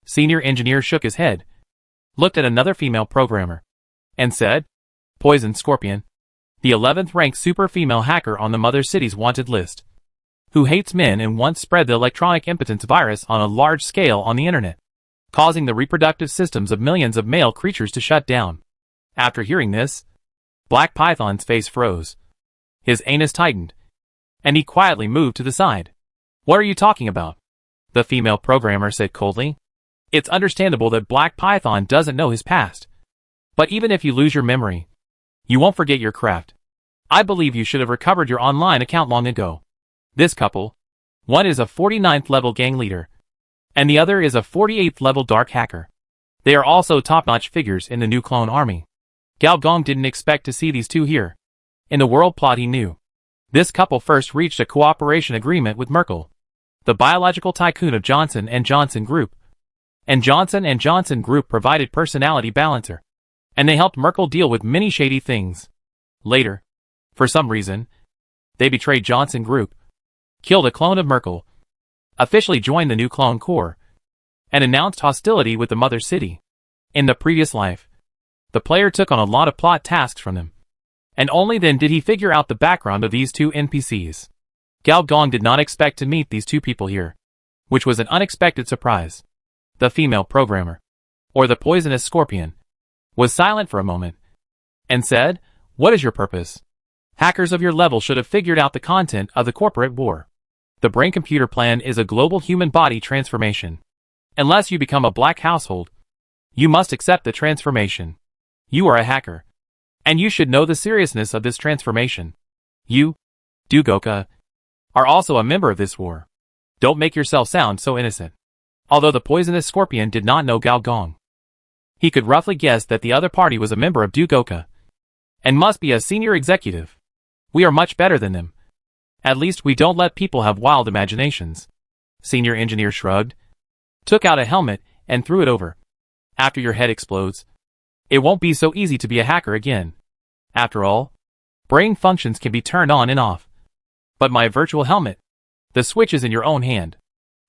Speaker 1: Senior engineer shook his head, looked at another female programmer, and said, Poison Scorpion, the 11th ranked super female hacker on the Mother City's wanted list, who hates men and once spread the electronic impotence virus on a large scale on the internet, causing the reproductive systems of millions of male creatures to shut down. After hearing this, Black Python's face froze. His anus tightened, and he quietly moved to the side. What are you talking about? The female programmer said coldly. It's understandable that Black Python doesn't know his past. But even if you lose your memory, you won't forget your craft. I believe you should have recovered your online account long ago. This couple, one is a 49th level gang leader, and the other is a 48th level dark hacker. They are also top-notch figures in the new clone army. Gao Gong didn't expect to see these two here. In the world plot he knew. This couple first reached a cooperation agreement with Merkel, the biological tycoon of Johnson & Johnson Group. And Johnson & Johnson Group provided personality balancer. And they helped Merkel deal with many shady things. Later, for some reason, they betrayed Johnson Group, killed a clone of Merkel, officially joined the new clone corps, and announced hostility with the mother city. In the previous life, the player took on a lot of plot tasks from them. And only then did he figure out the background of these two NPCs. Gao Gong did not expect to meet these two people here, which was an unexpected surprise. The female programmer, or the poisonous scorpion, was silent for a moment, and said, "What is your purpose? Hackers of your level should have figured out the content of the corporate war. The brain-computer plan is a global human body transformation. Unless you become a black household, you must accept the transformation. You are a hacker, and you should know the seriousness of this transformation. You, Dugoka, are also a member of this war. Don't make yourself sound so innocent." Although the poisonous scorpion did not know Gao Gong, he could roughly guess that the other party was a member of Dugoka, and must be a senior executive. "We are much better than them. At least we don't let people have wild imaginations." Senior engineer shrugged, took out a helmet, and threw it over. "After your head explodes, it won't be so easy to be a hacker again. After all, brain functions can be turned on and off. But my virtual helmet, the switch is in your own hand.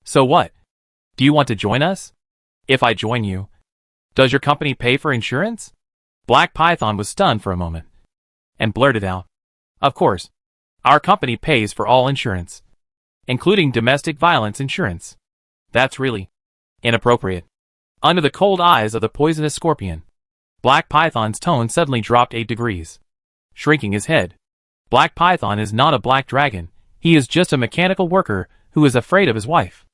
Speaker 1: So what? Do you want to join us? If I join you, does your company pay for insurance?" Black Python was stunned for a moment, and blurted out, "Of course, our company pays for all insurance, including domestic violence insurance." "That's really inappropriate." Under the cold eyes of the poisonous scorpion, Black Python's tone suddenly dropped 8 degrees. Shrinking his head, Black Python is not a black dragon, he is just a mechanical worker who is afraid of his wife.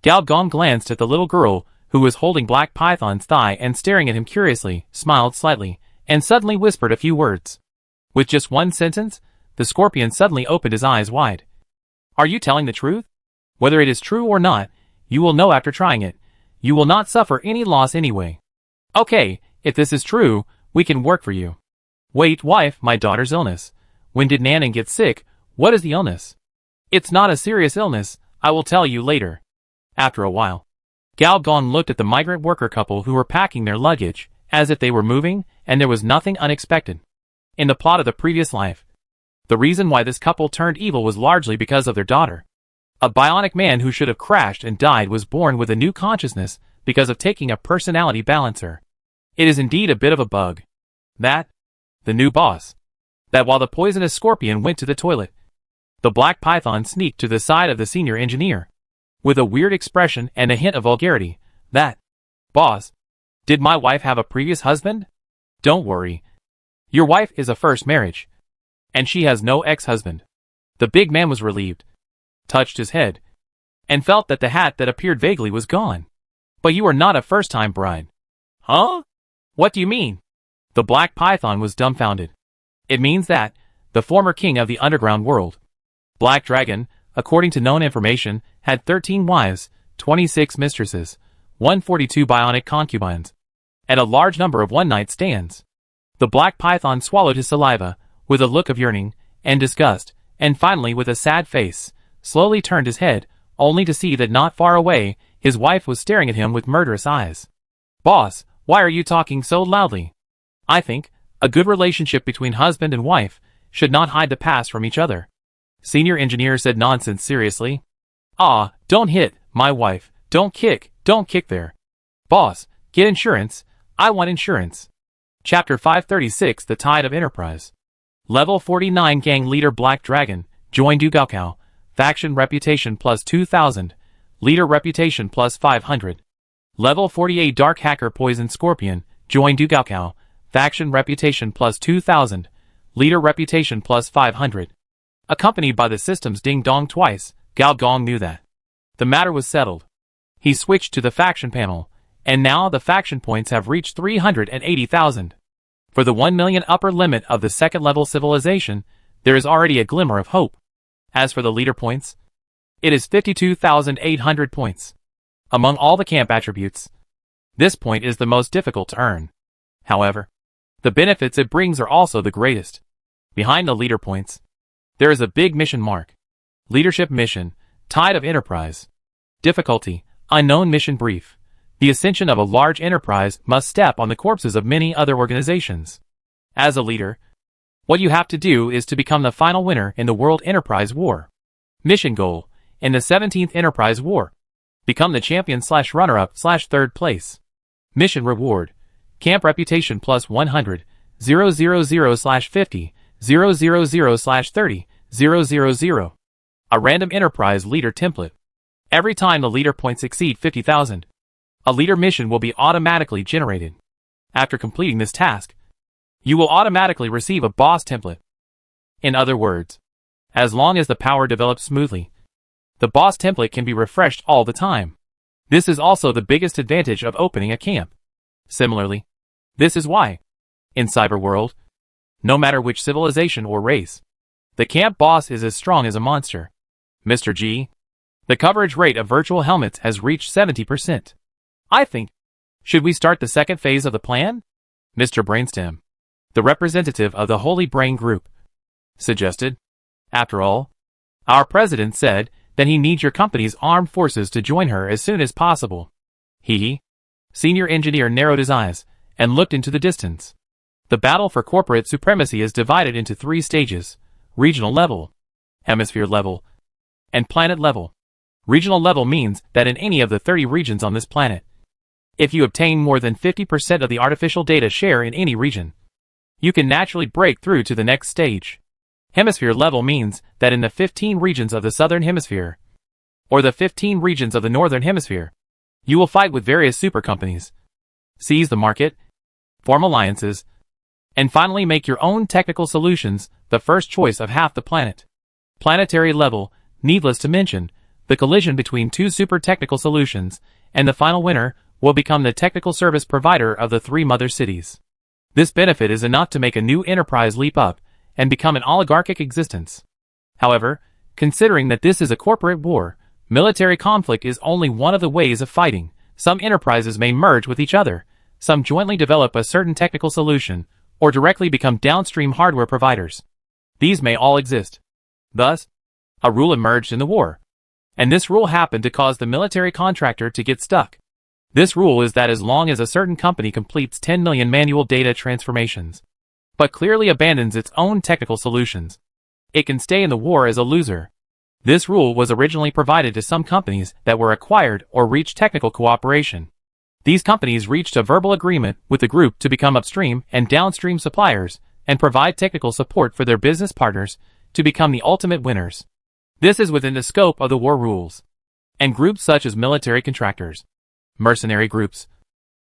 Speaker 1: Gao Gong glanced at the little girl who was holding Black Python's thigh and staring at him curiously, smiled slightly, and suddenly whispered a few words. With just one sentence, the scorpion suddenly opened his eyes wide. "Are you telling the truth? Whether it is true or not, you will know after trying it. You will not suffer any loss anyway. Okay, if this is true, we can work for you." "Wait, wife, my daughter's illness. When did Nanan get sick? What is the illness?" "It's not a serious illness, I will tell you later." After a while, Gao Gong looked at the migrant worker couple who were packing their luggage, as if they were moving, and there was nothing unexpected. In the plot of the previous life, the reason why this couple turned evil was largely because of their daughter. A bionic man who should have crashed and died was born with a new consciousness because of taking a personality balancer. It is indeed a bit of a bug. That, the new boss. That while the poisonous scorpion went to the toilet, the Black Python sneaked to the side of the senior engineer. With a weird expression and a hint of vulgarity, that, "Boss, did my wife have a previous husband?" "Don't worry. Your wife is a first marriage, and she has no ex-husband." The big man was relieved, touched his head, and felt that the hat that appeared vaguely was gone. "But you are not a first-time bride." "Huh? What do you mean?" The Black Python was dumbfounded. "It means that, the former king of the underground world, Black Dragon, according to known information, had 13 wives, 26 mistresses, 142 bionic concubines, and a large number of one-night stands." The Black Python swallowed his saliva, with a look of yearning and disgust, and finally with a sad face, slowly turned his head, only to see that not far away, his wife was staring at him with murderous eyes. "Boss, why are you talking so loudly? I think, a good relationship between husband and wife should not hide the past from each other." Senior engineer said nonsense seriously. "Ah, don't hit, my wife, don't kick there. Boss, get insurance, I want insurance." Chapter 536, The Tide of Enterprise. Level 49 Gang Leader Black Dragon, join Dugaokao, Faction Reputation plus 2000, Leader Reputation plus 500. Level 48 Dark Hacker Poison Scorpion, join Dugaokao, Faction Reputation plus 2000, Leader Reputation plus 500. Accompanied by the system's ding-dong twice, Gao Gong knew that the matter was settled. He switched to the faction panel, and now the faction points have reached 380,000. For the 1 million upper limit of the second-level civilization, there is already a glimmer of hope. As for the leader points, it is 52,800 points. Among all the camp attributes, this point is the most difficult to earn. However, The benefits it brings are also the greatest. Behind the leader points, there is a big mission mark. Leadership mission, Tide of Enterprise. Difficulty, unknown mission brief. The ascension of a large enterprise must step on the corpses of many other organizations. As a leader, what you have to do is to become the final winner in the World Enterprise War. Mission goal, in the 17th Enterprise War. Become the champion/runner-up/third place. Mission reward, camp reputation plus 100, 000/50, 000/30, 000. A random enterprise leader template. Every time the leader points exceed 50,000, a leader mission will be automatically generated. After completing this task, you will automatically receive a boss template. In other words, as long as the power develops smoothly, the boss template can be refreshed all the time. This is also the biggest advantage of opening a camp. Similarly, this is why, in Cyberworld, no matter which civilization or race, the camp boss is as strong as a monster. Mr. G. The coverage rate of virtual helmets has reached 70%. I think, should we start the second phase of the plan? Mr. Brainstem, the representative of the Holy Brain Group, suggested. After all, our president said that he needs your company's armed forces to join her as soon as possible. He, senior engineer, narrowed his eyes and looked into the distance. The battle for corporate supremacy is divided into 3 stages: regional level, hemisphere level, and planet level. Regional level means that in any of the 30 regions on this planet, if you obtain more than 50% of the artificial data share in any region, you can naturally break through to the next stage. Hemisphere level means that in the 15 regions of the southern hemisphere, or the 15 regions of the northern hemisphere, you will fight with various super companies, seize the market, form alliances, and finally make your own technical solutions the first choice of half the planet. Planetary level, needless to mention, the collision between 2 super technical solutions, and the final winner will become the technical service provider of the 3 mother cities. This benefit is enough to make a new enterprise leap up and become an oligarchic existence. However, considering that this is a corporate war, military conflict is only one of the ways of fighting. Some enterprises may merge with each other, some jointly develop a certain technical solution, or directly become downstream hardware providers. These may all exist. Thus, a rule emerged in the war, and this rule happened to cause the military contractor to get stuck. This rule is that as long as a certain company completes 10 million manual data transformations, but clearly abandons its own technical solutions, it can stay in the war as a loser. This rule was originally provided to some companies that were acquired or reached technical cooperation. These companies reached a verbal agreement with the group to become upstream and downstream suppliers and provide technical support for their business partners to become the ultimate winners. This is within the scope of the war rules. And groups such as military contractors, mercenary groups,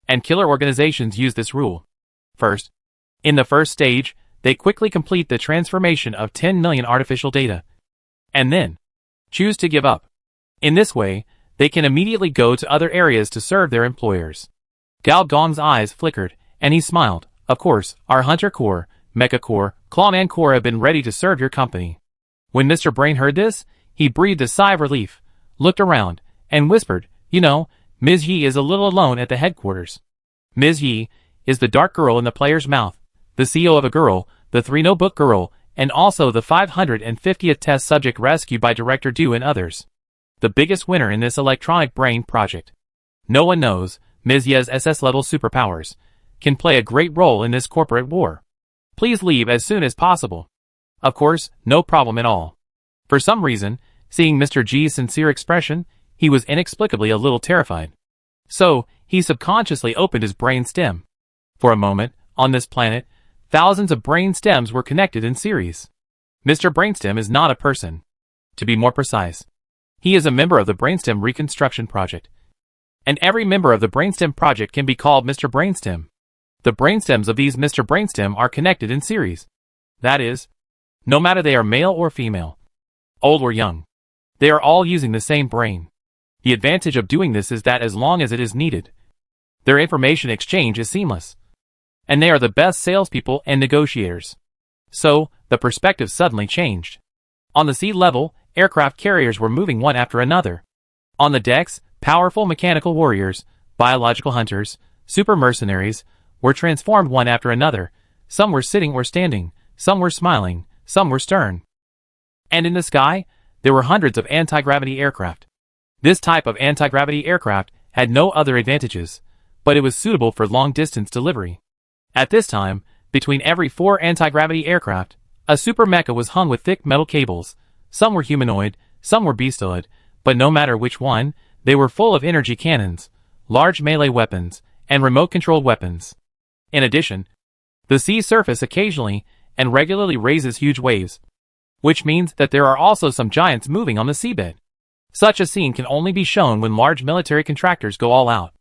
Speaker 1: and killer organizations use this rule. First, in the first stage, they quickly complete the transformation of 10 million artificial data, and then choose to give up. In this way, they can immediately go to other areas to serve their employers. Gao Gong's eyes flickered, and he smiled. Of course, our Hunter Corps, Mecha Corps, Clawman Corps have been ready to serve your company. When Mr. Brain heard this, he breathed a sigh of relief, looked around, and whispered, "You know, Ms. Yi is a little alone at the headquarters." Ms. Yi is the dark girl in the player's mouth, the CEO of a girl, the 3-notebook girl, and also the 550th test subject rescued by Director Du and others. The biggest winner in this electronic brain project. No one knows, Ms. Yi's SS-level superpowers can play a great role in this corporate war. Please leave as soon as possible. Of course, no problem at all. For some reason, seeing Mr. G's sincere expression, he was inexplicably a little terrified. So, he subconsciously opened his brain stem. For a moment, on this planet, thousands of brain stems were connected in series. Mr. Brainstem is not a person. To be more precise, he is a member of the Brainstem Reconstruction Project. And every member of the Brainstem Project can be called Mr. Brainstem. The brainstems of these Mr. Brainstem are connected in series. That is, no matter they are male or female, old or young, they are all using the same brain. The advantage of doing this is that as long as it is needed, their information exchange is seamless. And they are the best salespeople and negotiators. So, the perspective suddenly changed. On the sea level, aircraft carriers were moving one after another. On the decks, powerful mechanical warriors, biological hunters, super mercenaries, were transformed one after another, some were sitting or standing, some were smiling, some were stern. And in the sky, there were hundreds of anti-gravity aircraft. This type of anti-gravity aircraft had no other advantages, but it was suitable for long-distance delivery. At this time, between every 4 anti-gravity aircraft, a super mecha was hung with thick metal cables. Some were humanoid, some were beastoid, but no matter which one, they were full of energy cannons, large melee weapons, and remote-controlled weapons. In addition, the sea surface occasionally and regularly raises huge waves, which means that there are also some giants moving on the seabed. Such a scene can only be shown when large military contractors go all out.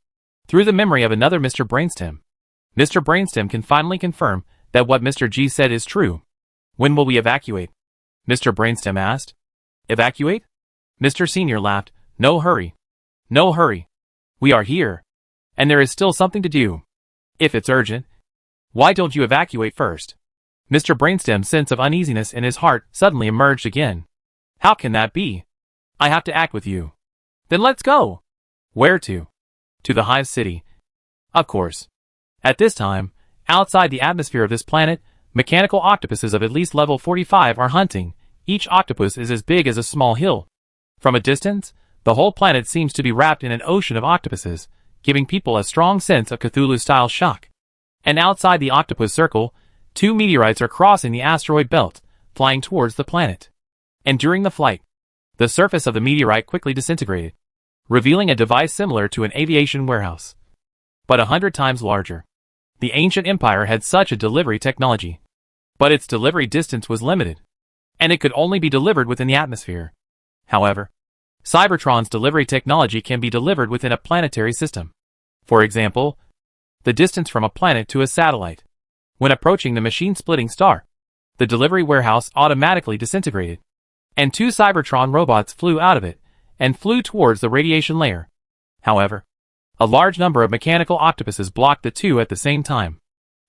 Speaker 1: Through the memory of another Mr. Brainstem, Mr. Brainstem can finally confirm that what Mr. G said is true. When will we evacuate? Mr. Brainstem asked. Evacuate? Mr. Senior laughed. No hurry. No hurry. We are here. And there is still something to do. If it's urgent, why don't you evacuate first? Mr. Brainstem's sense of uneasiness in his heart suddenly emerged again. How can that be? I have to act with you. Then let's go. Where to? To the Hive City. Of course. At this time, outside the atmosphere of this planet, mechanical octopuses of at least level 45 are hunting. Each octopus is as big as a small hill. From a distance, the whole planet seems to be wrapped in an ocean of octopuses, giving people a strong sense of Cthulhu-style shock. And outside the octopus circle, 2 meteorites are crossing the asteroid belt, flying towards the planet. And during the flight, the surface of the meteorite quickly disintegrated, revealing a device similar to an aviation warehouse, but 100 times larger. The ancient empire had such a delivery technology, but its delivery distance was limited, and it could only be delivered within the atmosphere. However, Cybertron's delivery technology can be delivered within a planetary system. For example, the distance from a planet to a satellite. When approaching the machine-splitting star, the delivery warehouse automatically disintegrated, and 2 Cybertron robots flew out of it and flew towards the radiation layer. However, a large number of mechanical octopuses blocked the 2 at the same time.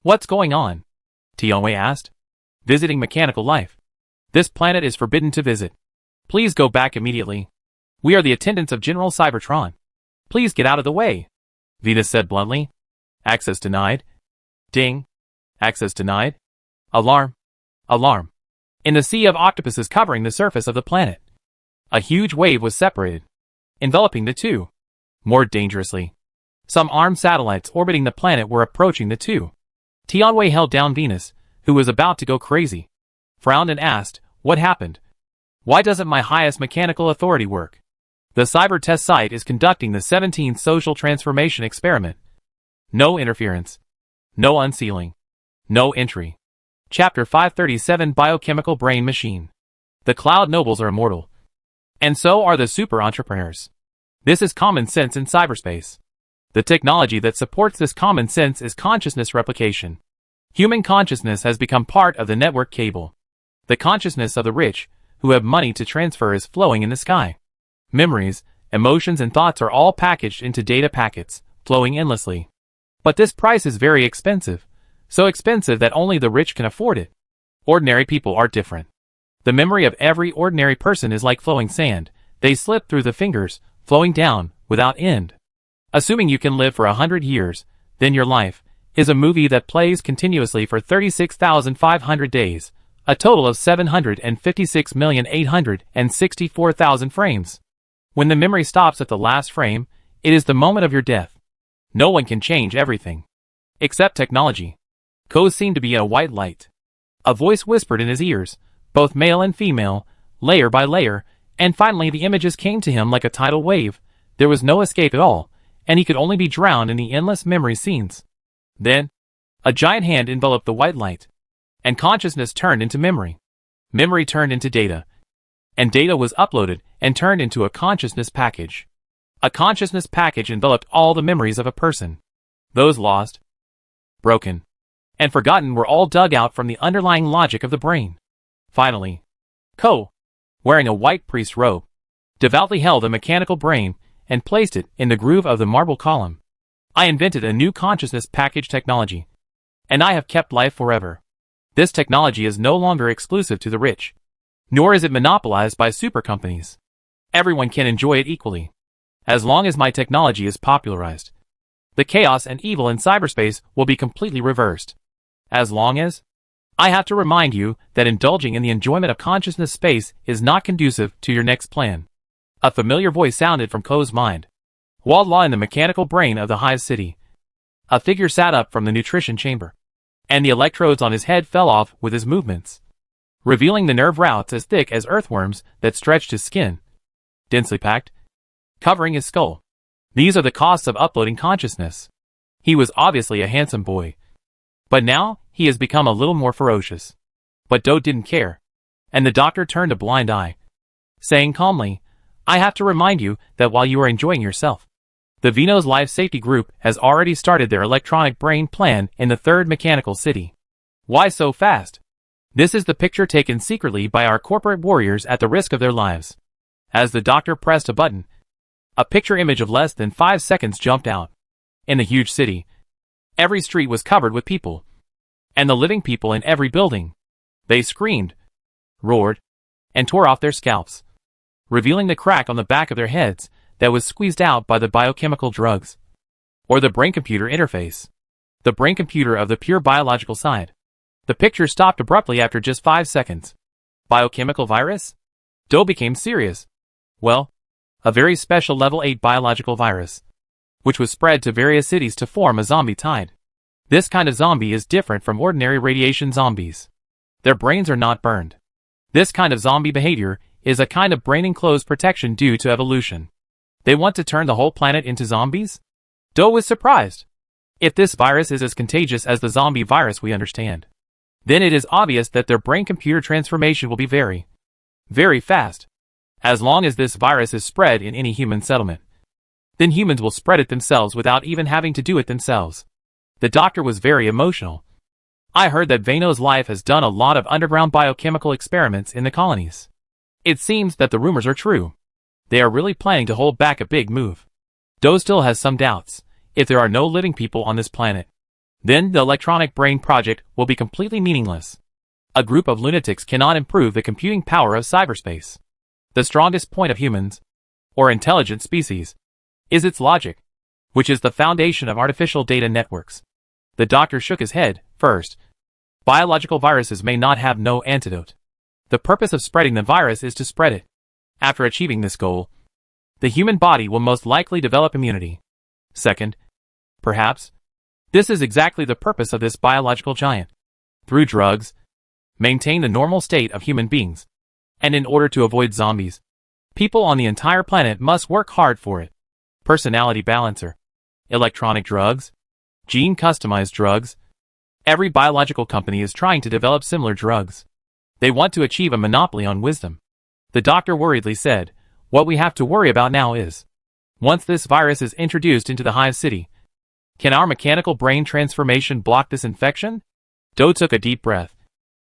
Speaker 1: What's going on? Tionwei asked. Visiting mechanical life. This planet is forbidden to visit. Please go back immediately. We are the attendants of General Cybertron. Please get out of the way. Venus said bluntly. Access denied. Ding. Access denied. Alarm. Alarm. In the sea of octopuses covering the surface of the planet, a huge wave was separated, enveloping the 2. More dangerously, some armed satellites orbiting the planet were approaching the 2. Tionwei held down Venus, who was about to go crazy, frowned and asked, what happened? Why doesn't my highest mechanical authority work? The cyber test site is conducting the 17th social transformation experiment. No interference. No unsealing. No entry. Chapter 537 Biochemical Brain Machine. The Cloud Nobles are immortal. And so are the super entrepreneurs. This is common sense in cyberspace. The technology that supports this common sense is consciousness replication. Human consciousness has become part of the network cable. The consciousness of the rich, who have money to transfer, is flowing in the sky. Memories, emotions and thoughts are all packaged into data packets, flowing endlessly. But this price is very expensive. So expensive that only the rich can afford it. Ordinary people are different. The memory of every ordinary person is like flowing sand. They slip through the fingers, flowing down, without end. Assuming you can live for 100 years, then your life is a movie that plays continuously for 36,500 days, a total of 756,864,000 frames. When the memory stops at the last frame, it is the moment of your death. No one can change everything. Except technology. Ko seemed to be in a white light. A voice whispered in his ears, both male and female, layer by layer, and finally the images came to him like a tidal wave. There was no escape at all, and he could only be drowned in the endless memory scenes. Then, a giant hand enveloped the white light, and consciousness turned into memory. Memory turned into data, and data was uploaded and turned into a consciousness package. A consciousness package enveloped all the memories of a person. Those lost, broken, and forgotten were all dug out from the underlying logic of the brain. Finally, Ko, wearing a white priest robe, devoutly held a mechanical brain and placed it in the groove of the marble column. I invented a new consciousness package technology, and I have kept life forever. This technology is no longer exclusive to the rich, nor is it monopolized by super companies. Everyone can enjoy it equally, as long as my technology is popularized. The chaos and evil in cyberspace will be completely reversed. As long as I have to remind you that indulging in the enjoyment of consciousness space is not conducive to your next plan. A familiar voice sounded from Ko's mind. Walla in the mechanical brain of the hive city. A figure sat up from the nutrition chamber, and the electrodes on his head fell off with his movements, revealing the nerve routes as thick as earthworms that stretched his skin, densely packed, covering his skull. These are the costs of uploading consciousness. He was obviously a handsome boy, but now he has become a little more ferocious. But Do didn't care, and the doctor turned a blind eye, saying calmly, I have to remind you that while you are enjoying yourself, the Vino's Life Safety Group has already started their electronic brain plan in the third mechanical city. Why so fast? This is the picture taken secretly by our corporate warriors at the risk of their lives. As the doctor pressed a button, a picture image of less than 5 seconds jumped out. In the huge city, every street was covered with people, and the living people in every building. They screamed, roared, and tore off their scalps, revealing the crack on the back of their heads that was squeezed out by the biochemical drugs, or the brain-computer interface, the brain-computer of the pure biological side. The picture stopped abruptly after just 5 seconds. Biochemical virus? Do became serious. Well, a very special level 8 biological virus, which was spread to various cities to form a zombie tide. This kind of zombie is different from ordinary radiation zombies. Their brains are not burned. This kind of zombie behavior is a kind of brain-enclosed protection due to evolution. They want to turn the whole planet into zombies? Do was surprised. If this virus is as contagious as the zombie virus we understand, then it is obvious that their brain-computer transformation will be very, very fast. As long as this virus is spread in any human settlement, then humans will spread it themselves without even having to do it themselves. The doctor was very emotional. I heard that Vano's Life has done a lot of underground biochemical experiments in the colonies. It seems that the rumors are true. They are really planning to hold back a big move. Do still has some doubts. If there are no living people on this planet, then the electronic brain project will be completely meaningless. A group of lunatics cannot improve the computing power of cyberspace. The strongest point of humans, or intelligent species, is its logic, which is the foundation of artificial data networks. The doctor shook his head. First, biological viruses may not have no antidote. The purpose of spreading the virus is to spread it. After achieving this goal, the human body will most likely develop immunity. Second, perhaps, this is exactly the purpose of this biological giant. Through drugs, maintain the normal state of human beings. And in order to avoid zombies, people on the entire planet must work hard for it. Personality balancer, electronic drugs, gene-customized drugs. Every biological company is trying to develop similar drugs. They want to achieve a monopoly on wisdom. The doctor worriedly said, what we have to worry about now is, once this virus is introduced into the hive city, can our mechanical brain transformation block this infection? Do took a deep breath,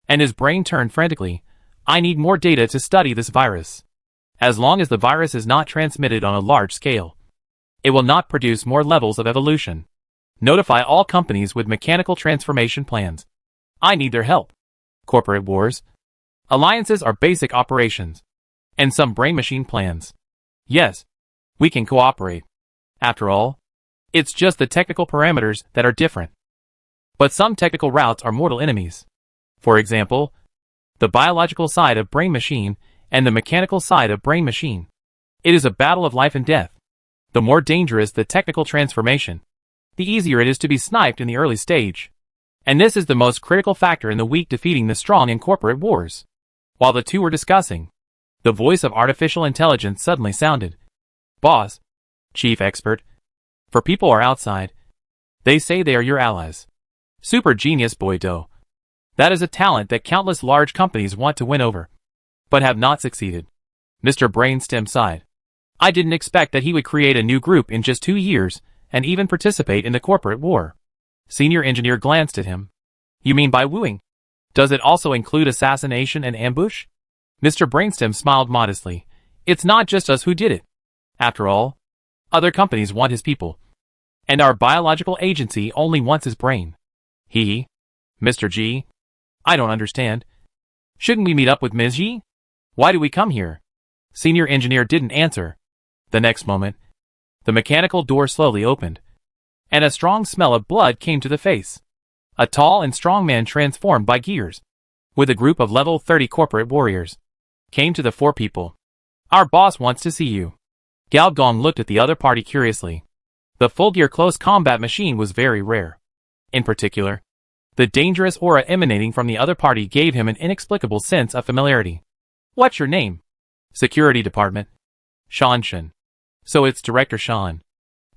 Speaker 1: and his brain turned frantically. I need more data to study this virus. As long as the virus is not transmitted on a large scale, it will not produce more levels of evolution. Notify all companies with mechanical transformation plans. I need their help. Corporate wars. Alliances are basic operations. And some brain-machine plans. Yes, we can cooperate. After all, it's just the technical parameters that are different. But some technical routes are mortal enemies. For example, the biological side of brain-machine and the mechanical side of brain-machine. It is a battle of life and death. The more dangerous the technical transformation, the easier it is to be sniped in the early stage. And this is the most critical factor in the weak defeating the strong in corporate wars. While the two were discussing, the voice of artificial intelligence suddenly sounded. Boss, chief expert, for people are outside. They say they are your allies. Super genius boy Do. That is a talent that countless large companies want to win over, but have not succeeded. Mr. Brainstem sighed. I didn't expect that he would create a new group in just 2 years, and even participate in the corporate war. Senior engineer glanced at him. You mean by wooing? Does it also include assassination and ambush? Mr. Brainstem smiled modestly. It's not just us who did it. After all, other companies want his people. And our biological agency only wants his brain. He? Mr. G? I don't understand. Shouldn't we meet up with Ms. G? Why do we come here? Senior engineer didn't answer. The next moment, the mechanical door slowly opened, and a strong smell of blood came to the face. A tall and strong man transformed by gears, with a group of level 30 corporate warriors, came to the four people. Our boss wants to see you. Gao Gong looked at the other party curiously. The full-gear close combat machine was very rare. In particular, the dangerous aura emanating from the other party gave him an inexplicable sense of familiarity. What's your name? Security Department. Shan. So it's Director Shan.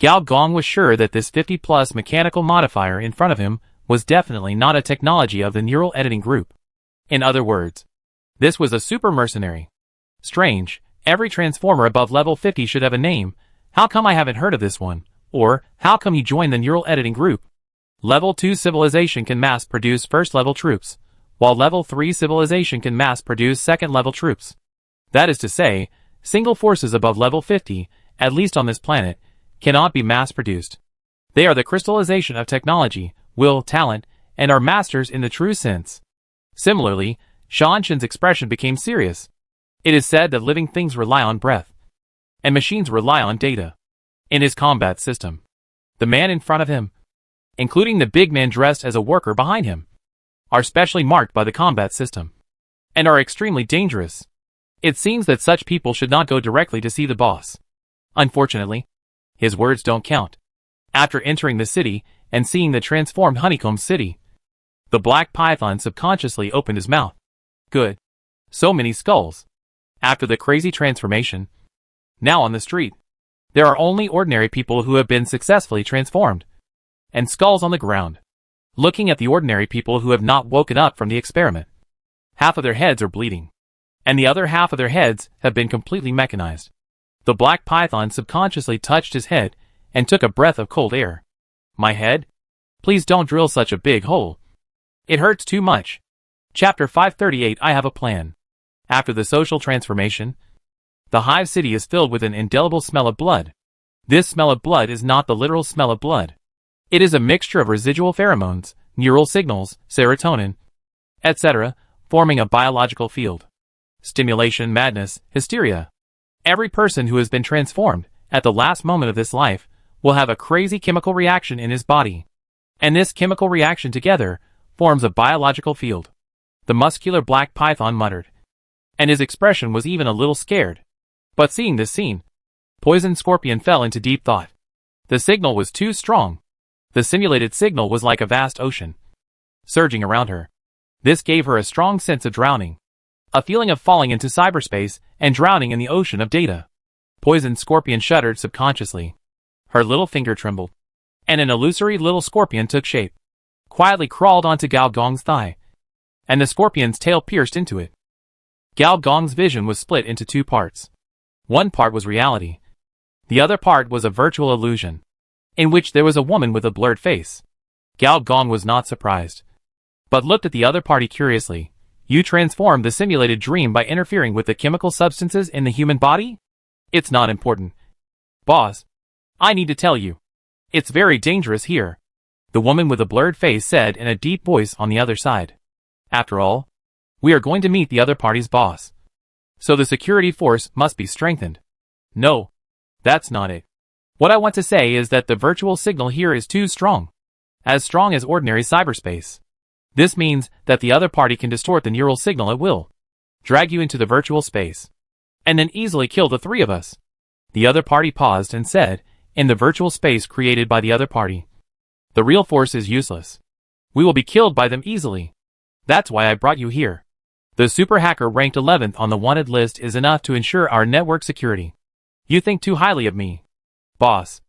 Speaker 1: Gao Gong was sure that this 50-plus mechanical modifier in front of him was definitely not a technology of the neural editing group. In other words, this was a super mercenary. Strange, every transformer above level 50 should have a name. How come I haven't heard of this one? Or, how come he joined the neural editing group? Level 2 civilization can mass-produce first-level troops, while level 3 civilization can mass-produce second-level troops. That is to say, single forces above level 50, at least on this planet, cannot be mass-produced. They are the crystallization of technology, will, talent, and are masters in the true sense. Similarly, Shan's expression became serious. It is said that living things rely on breath, and machines rely on data. In his combat system, the man in front of him, including the big man dressed as a worker behind him, are specially marked by the combat system, and are extremely dangerous. It seems that such people should not go directly to see the boss. Unfortunately, his words don't count. After entering the city and seeing the transformed honeycomb city, the black python subconsciously opened his mouth. Good. So many skulls. After the crazy transformation, now on the street, there are only ordinary people who have been successfully transformed, and skulls on the ground. Looking at the ordinary people who have not woken up from the experiment, half of their heads are bleeding, and the other half of their heads have been completely mechanized. The black python subconsciously touched his head and took a breath of cold air. My head? Please don't drill such a big hole. It hurts too much. Chapter 538. I have a plan. After the social transformation, the hive city is filled with an indelible smell of blood. This smell of blood is not the literal smell of blood. It is a mixture of residual pheromones, neural signals, serotonin, etc., forming a biological field. Stimulation, madness, hysteria. Every person who has been transformed, at the last moment of this life, will have a crazy chemical reaction in his body. And this chemical reaction together forms a biological field. The muscular black python muttered, and his expression was even a little scared. But seeing this scene, Poison Scorpion fell into deep thought. The signal was too strong. The simulated signal was like a vast ocean, surging around her. This gave her a strong sense of drowning, a feeling of falling into cyberspace and drowning in the ocean of data. Poison Scorpion shuddered subconsciously. Her little finger trembled, and an illusory little scorpion took shape, quietly crawled onto Gao Gong's thigh, and the scorpion's tail pierced into it. Gao Gong's vision was split into two parts. One part was reality. The other part was a virtual illusion, in which there was a woman with a blurred face. Gao Gong was not surprised, but looked at the other party curiously. You transformed the simulated dream by interfering with the chemical substances in the human body? It's not important. Boss, I need to tell you. It's very dangerous here, the woman with a blurred face said in a deep voice on the other side. After all, we are going to meet the other party's boss, so the security force must be strengthened. No, that's not it. What I want to say is that the virtual signal here is too strong. As strong as ordinary cyberspace. This means that the other party can distort the neural signal at will, drag you into the virtual space, and then easily kill the three of us. The other party paused and said, in the virtual space created by the other party, the real force is useless. We will be killed by them easily. That's why I brought you here. The super hacker ranked 11th on the wanted list is enough to ensure our network security. You think too highly of me. Boss,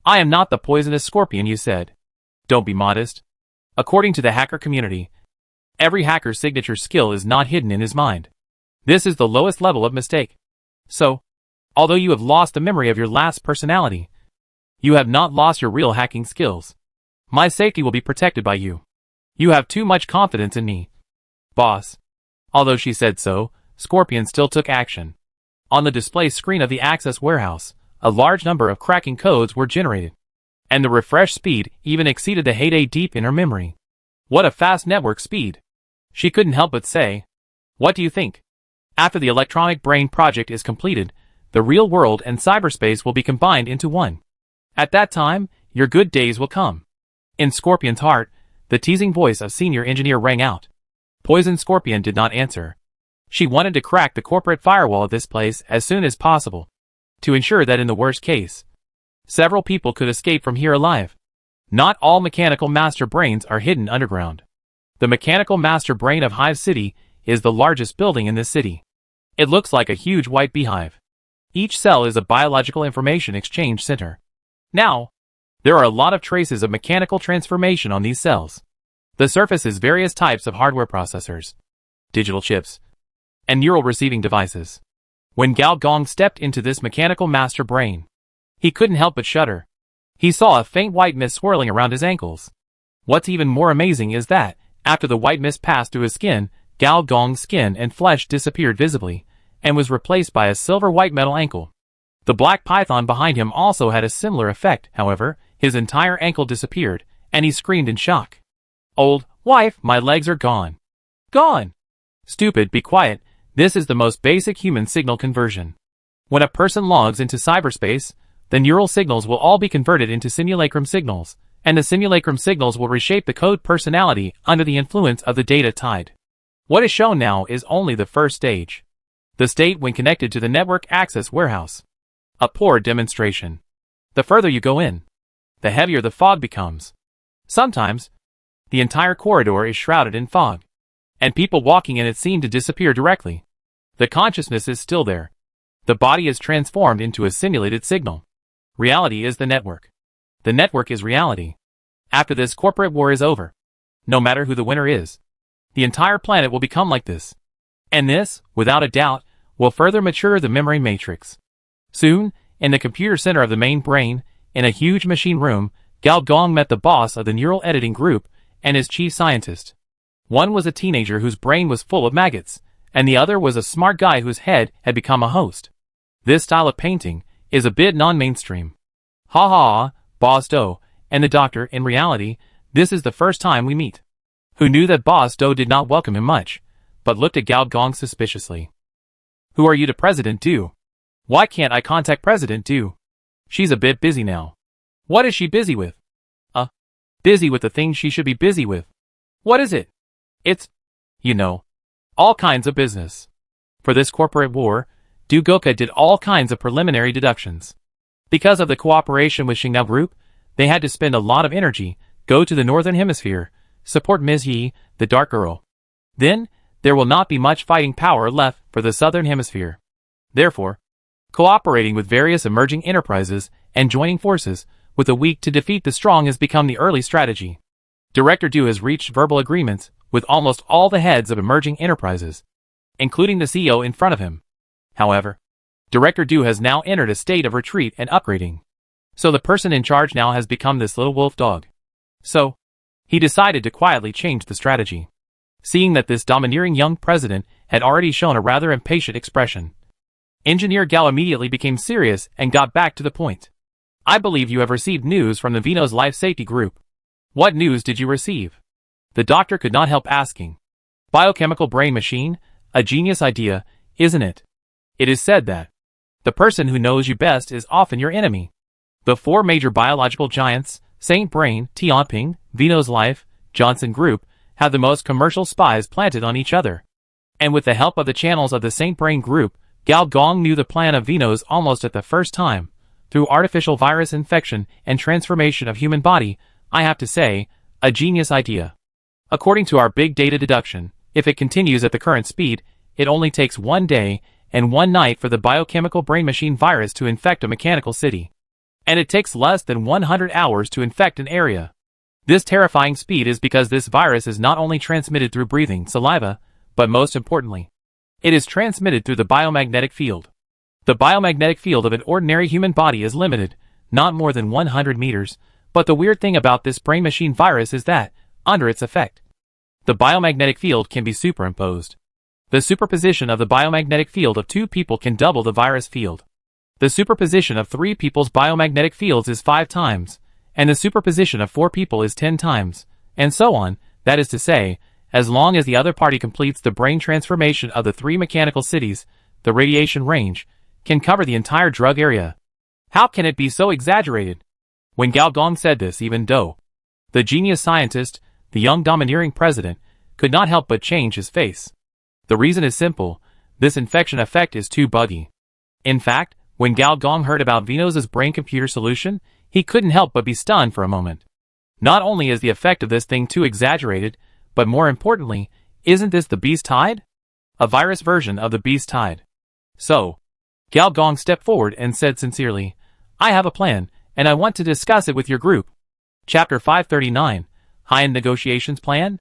Speaker 1: I am not the poisonous scorpion you said. Don't be modest. According to the hacker community, every hacker's signature skill is not hidden in his mind. This is the lowest level of mistake. So, although you have lost the memory of your last personality, you have not lost your real hacking skills. My safety will be protected by you. You have too much confidence in me. Boss. Although she said so, Scorpion still took action. On the display screen of the access warehouse, a large number of cracking codes were generated, and the refresh speed even exceeded the heyday deep in her memory. What a fast network speed! She couldn't help but say, what do you think? After the electronic brain project is completed, the real world and cyberspace will be combined into one. At that time, your good days will come. In Scorpion's heart, The teasing voice of senior engineer rang out. Poison Scorpion did not answer. She wanted to crack the corporate firewall of this place as soon as possible, to ensure that in the worst case, several people could escape from here alive. Not all mechanical master brains are hidden underground. The mechanical master brain of Hive City is the largest building in this city. It looks like a huge white beehive. Each cell is a biological information exchange center. Now, there are a lot of traces of mechanical transformation on these cells. The surface is various types of hardware processors, digital chips, and neural receiving devices. When Gao Gong stepped into this mechanical master brain, he couldn't help but shudder. He saw a faint white mist swirling around his ankles. What's even more amazing is that, after the white mist passed through his skin, Gao Gong's skin and flesh disappeared visibly, and was replaced by a silver white metal ankle. The black python behind him also had a similar effect, however, his entire ankle disappeared, and he screamed in shock. Old wife, my legs are gone. Gone! Stupid, be quiet. This is the most basic human signal conversion. When a person logs into cyberspace, the neural signals will all be converted into simulacrum signals, and the simulacrum signals will reshape the code personality under the influence of the data tide. What is shown now is only the first stage. The state when connected to the network access warehouse. A poor demonstration. The further you go in, the heavier the fog becomes. Sometimes, the entire corridor is shrouded in fog, and people walking in it seem to disappear directly. The consciousness is still there. The body is transformed into a simulated signal. Reality is the network. The network is reality. After this corporate war is over, no matter who the winner is, the entire planet will become like this. And this, without a doubt, will further mature the memory matrix. Soon, in the computer center of the main brain, in a huge machine room, Gao Gong met the boss of the neural editing group and his chief scientist. One was a teenager whose brain was full of maggots, and the other was a smart guy whose head had become a host. This style of painting is a bit non-mainstream. Ha ha, Boss Do, and the doctor, in reality, this is the first time we meet. Who knew that Boss Do did not welcome him much, but looked at Gao Gong suspiciously. Who are you to President Do? Why can't I contact President Do? She's a bit busy now. What is she busy with? Busy with the things she should be busy with. What is it? It's, all kinds of business. For this corporate war, Du Goka did all kinds of preliminary deductions. Because of the cooperation with Xingnao Group, they had to spend a lot of energy, go to the Northern Hemisphere, support Ms. Yi, the Dark Girl. Then, there will not be much fighting power left for the Southern Hemisphere. Therefore, cooperating with various emerging enterprises and joining forces with the weak to defeat the strong has become the early strategy. Director Du has reached verbal agreements with almost all the heads of emerging enterprises, including the CEO in front of him. However, Director Du has now entered a state of retreat and upgrading. So the person in charge now has become this little wolf dog. So, he decided to quietly change the strategy. Seeing that this domineering young president had already shown a rather impatient expression, Engineer Gao immediately became serious and got back to the point. I believe you have received news from the Venus Life Safety Group. What news did you receive? The doctor could not help asking. Biochemical brain machine, a genius idea, isn't it? It is said that the person who knows you best is often your enemy. The four major biological giants, Saint Brain, Tianping, Venus Life, Johnson Group, have the most commercial spies planted on each other. And with the help of the channels of the Saint Brain Group, Gao Gong knew the plan of Venus almost at the first time. Through artificial virus infection and transformation of human body, I have to say, a genius idea. According to our big data deduction, if it continues at the current speed, it only takes 1 day and 1 night for the biochemical brain machine virus to infect a mechanical city. And it takes less than 100 hours to infect an area. This terrifying speed is because this virus is not only transmitted through breathing, saliva, but most importantly, it is transmitted through the biomagnetic field. The biomagnetic field of an ordinary human body is limited, not more than 100 meters, but the weird thing about this brain machine virus is that, under its effect, the biomagnetic field can be superimposed. The superposition of the biomagnetic field of 2 people can double the virus field. The superposition of 3 people's biomagnetic fields is 5 times, and the superposition of 4 people is 10 times, and so on, that is to say, as long as the other party completes the brain transformation of the 3 mechanical cities, the radiation range can cover the entire drug area. How can it be so exaggerated? When Gao Gong said this, even though the genius scientist, the young domineering president, could not help but change his face. The reason is simple: this infection effect is too buggy. In fact, when Gao Gong heard about Venus's brain-computer solution, he couldn't help but be stunned for a moment. Not only is the effect of this thing too exaggerated, but more importantly, isn't this the Beast Tide? A virus version of the Beast Tide. So, Gao Gong stepped forward and said sincerely, "I have a plan, and I want to discuss it with your group." Chapter 539, High-End Negotiations Plan?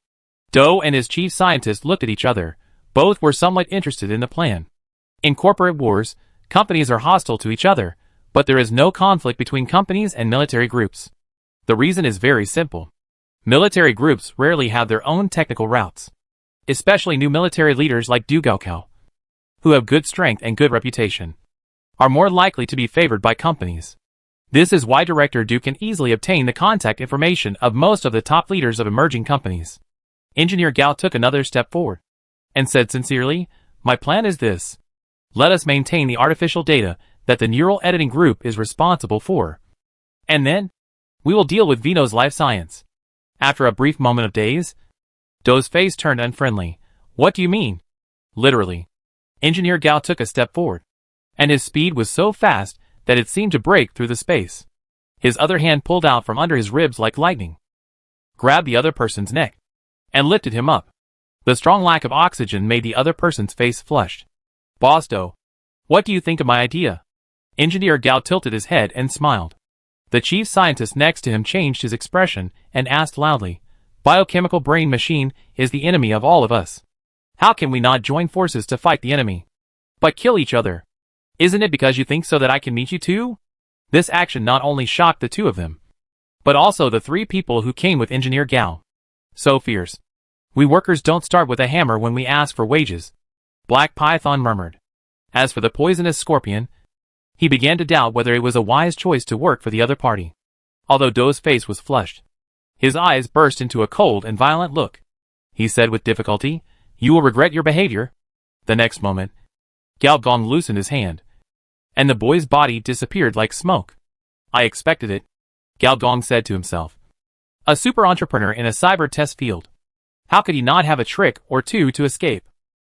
Speaker 1: Doe and his chief scientist looked at each other. Both were somewhat interested in the plan. In corporate wars, companies are hostile to each other, but there is no conflict between companies and military groups. The reason is very simple. Military groups rarely have their own technical routes. Especially new military leaders like Du Gaokao, who have good strength and good reputation, are more likely to be favored by companies. This is why Director Du can easily obtain the contact information of most of the top leaders of emerging companies. Engineer Gao took another step forward and said sincerely, "My plan is this. Let us maintain the artificial data that the neural editing group is responsible for. And then, we will deal with Vino's life science." After a brief moment of daze, Doe's face turned unfriendly. "What do you mean?" "Literally." Engineer Gao took a step forward, and his speed was so fast that it seemed to break through the space. His other hand pulled out from under his ribs like lightning, grabbed the other person's neck, and lifted him up. The strong lack of oxygen made the other person's face flushed. "Boss Doe, what do you think of my idea?" Engineer Gao tilted his head and smiled. The chief scientist next to him changed his expression and asked loudly, "Biochemical brain machine is the enemy of all of us. How can we not join forces to fight the enemy, but kill each other? Isn't it because you think so that I can meet you too?" This action not only shocked the two of them, but also the three people who came with Engineer Gao. "So fierce. We workers don't start with a hammer when we ask for wages," Black Python murmured. As for the poisonous scorpion, he began to doubt whether it was a wise choice to work for the other party. Although Doe's face was flushed, his eyes burst into a cold and violent look. He said with difficulty, "You will regret your behavior." The next moment, Gao Gong loosened his hand, and the boy's body disappeared like smoke. "I expected it," Gao Gong said to himself. A super entrepreneur in a cyber test field. How could he not have a trick or two to escape?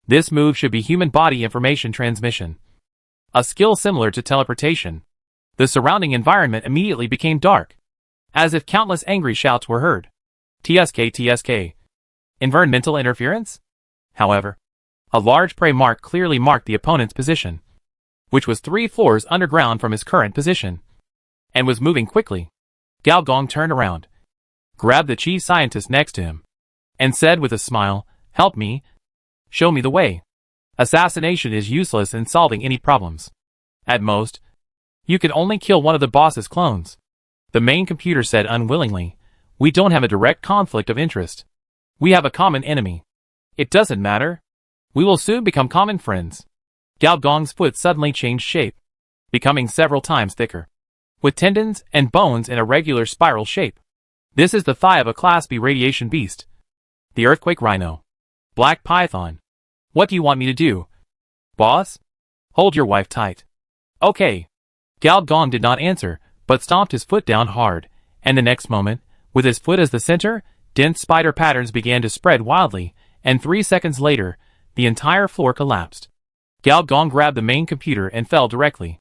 Speaker 1: This move should be human body information transmission, a skill similar to teleportation. The surrounding environment immediately became dark, as if countless angry shouts were heard. "TSK, TSK. Environmental interference?" However, a large prey mark clearly marked the opponent's position, which was 3 floors underground from his current position, and was moving quickly. Gao Gong turned around, grabbed the chief scientist next to him, and said with a smile, "Help me. Show me the way. Assassination is useless in solving any problems. At most, you could only kill one of the boss's clones." The main computer said unwillingly, "We don't have a direct conflict of interest. We have a common enemy. It doesn't matter. We will soon become common friends." Gao Gong's foot suddenly changed shape, becoming several times thicker, with tendons and bones in a regular spiral shape. This is the thigh of a Class B radiation beast, the Earthquake Rhino. Black Python. "What do you want me to do, boss?" "Hold your wife tight." "Okay." Gao Gong did not answer, but stomped his foot down hard, and the next moment, with his foot as the center, dense spider patterns began to spread wildly, and 3 seconds later, the entire floor collapsed. Gao Gong grabbed the main computer and fell directly.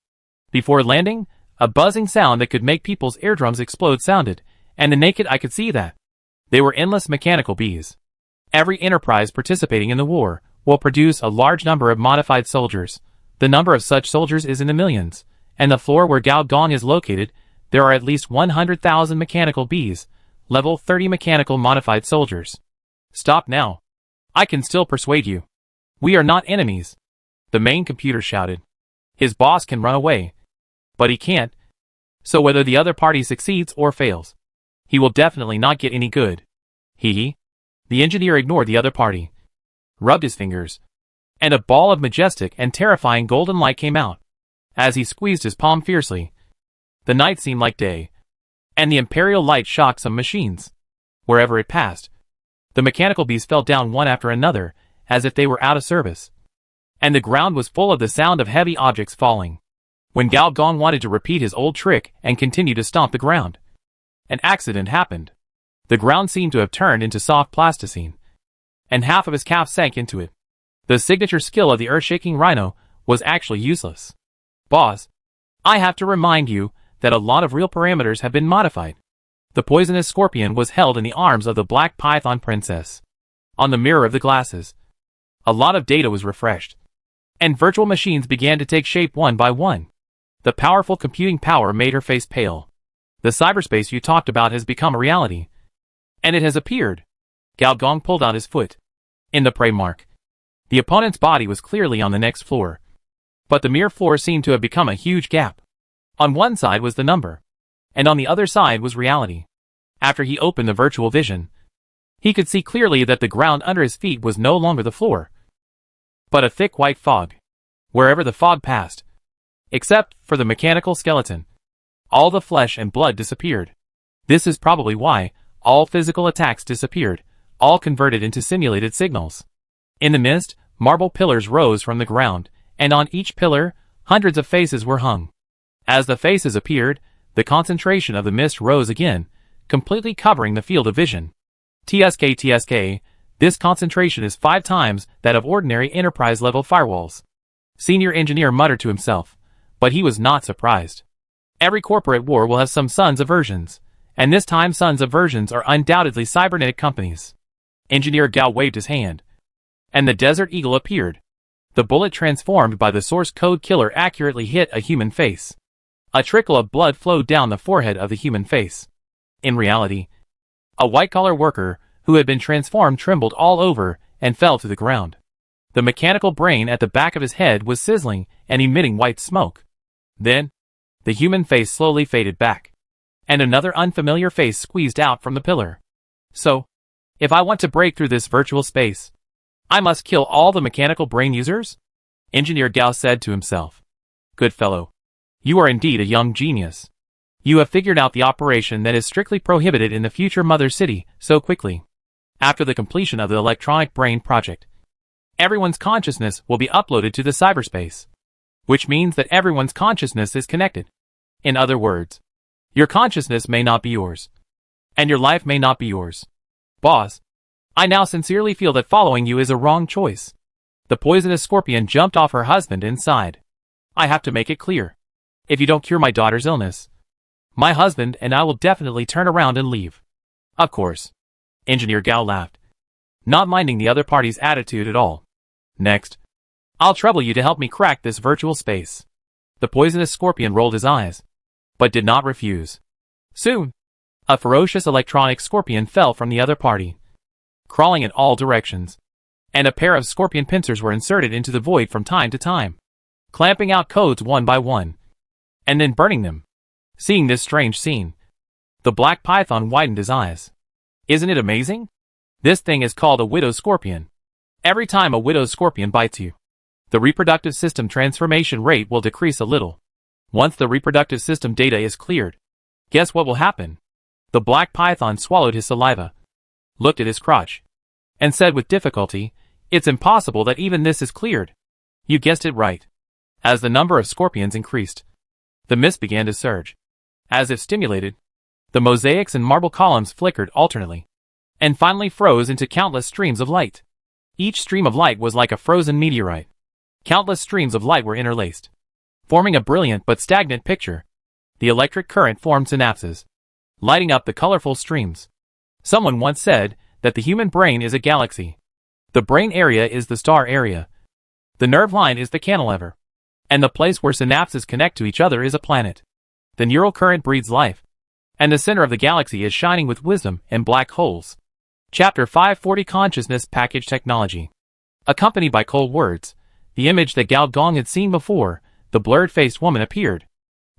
Speaker 1: Before landing, a buzzing sound that could make people's eardrums explode sounded, and the naked eye could see that. They were endless mechanical bees. Every enterprise participating in the war will produce a large number of modified soldiers. The number of such soldiers is in the millions, and the floor where Gao Gong is located, there are at least 100,000 mechanical bees, level 30 mechanical modified soldiers. "Stop now. I can still persuade you. We are not enemies," the main computer shouted. "His boss can run away, but he can't. So whether the other party succeeds or fails, he will definitely not get any good." Hee. The engineer ignored the other party, rubbed his fingers, and a ball of majestic and terrifying golden light came out. As he squeezed his palm fiercely, the night seemed like day, and the imperial light shocked some machines. Wherever it passed, the mechanical bees fell down one after another, as if they were out of service, and the ground was full of the sound of heavy objects falling. When Gao Gong wanted to repeat his old trick and continue to stomp the ground, an accident happened. The ground seemed to have turned into soft plasticine, and half of his calf sank into it. The signature skill of the earth-shaking rhino was actually useless. Boss, I have to remind you that a lot of real parameters have been modified. The poisonous scorpion was held in the arms of the black python princess. On the mirror of the glasses, a lot of data was refreshed, and virtual machines began to take shape one by one. The powerful computing power made her face pale. The cyberspace you talked about has become a reality. And it has appeared. Gao Gong pulled out his foot. In the prey mark. The opponent's body was clearly on the next floor. But the mere floor seemed to have become a huge gap. On one side was the number, and on the other side was reality. After he opened the virtual vision, he could see clearly that the ground under his feet was no longer the floor, but a thick white fog. Wherever the fog passed, except for the mechanical skeleton, all the flesh and blood disappeared. This is probably why all physical attacks disappeared, all converted into simulated signals. In the mist, marble pillars rose from the ground, and on each pillar, hundreds of faces were hung. As the faces appeared, the concentration of the mist rose again, completely covering the field of vision. TSK, this concentration is 5 times that of ordinary enterprise-level firewalls. Senior engineer muttered to himself, but he was not surprised. Every corporate war will have some sons of versions, and this time sons of versions are undoubtedly cybernetic companies. Engineer Gao waved his hand, and the Desert Eagle appeared. The bullet transformed by the source code killer accurately hit a human face. A trickle of blood flowed down the forehead of the human face. In reality, a white-collar worker who had been transformed trembled all over and fell to the ground. The mechanical brain at the back of his head was sizzling and emitting white smoke. Then, the human face slowly faded back, and another unfamiliar face squeezed out from the pillar. So, if I want to break through this virtual space, I must kill all the mechanical brain users? Engineer Gao said to himself. Good fellow. You are indeed a young genius. You have figured out the operation that is strictly prohibited in the future Mother City so quickly. After the completion of the electronic brain project, everyone's consciousness will be uploaded to the cyberspace, which means that everyone's consciousness is connected. In other words, your consciousness may not be yours, and your life may not be yours. Boss, I now sincerely feel that following you is a wrong choice. The poisonous scorpion jumped off her husband and sighed. I have to make it clear. If you don't cure my daughter's illness, my husband and I will definitely turn around and leave. Of course. Engineer Gao laughed, not minding the other party's attitude at all. Next, I'll trouble you to help me crack this virtual space. The poisonous scorpion rolled his eyes, but did not refuse. Soon, a ferocious electronic scorpion fell from the other party, crawling in all directions, and a pair of scorpion pincers were inserted into the void from time to time, clamping out codes one by one, and then burning them. Seeing this strange scene, the black python widened his eyes. Isn't it amazing? This thing is called a widow scorpion. Every time a widow scorpion bites you, the reproductive system transformation rate will decrease a little. Once the reproductive system data is cleared, guess what will happen? The black python swallowed his saliva, looked at his crotch, and said with difficulty, it's impossible that even this is cleared. You guessed it right. As the number of scorpions increased, the mist began to surge. As if stimulated, the mosaics and marble columns flickered alternately, and finally froze into countless streams of light. Each stream of light was like a frozen meteorite. Countless streams of light were interlaced, forming a brilliant but stagnant picture. The electric current formed synapses, lighting up the colorful streams. Someone once said that the human brain is a galaxy. The brain area is the star area. The nerve line is the cantilever. And the place where synapses connect to each other is a planet. The neural current breathes life, and the center of the galaxy is shining with wisdom and black holes. Chapter 540 Consciousness Package Technology. Accompanied by cold words, the image that Gao Gong had seen before, the blurred-faced woman appeared.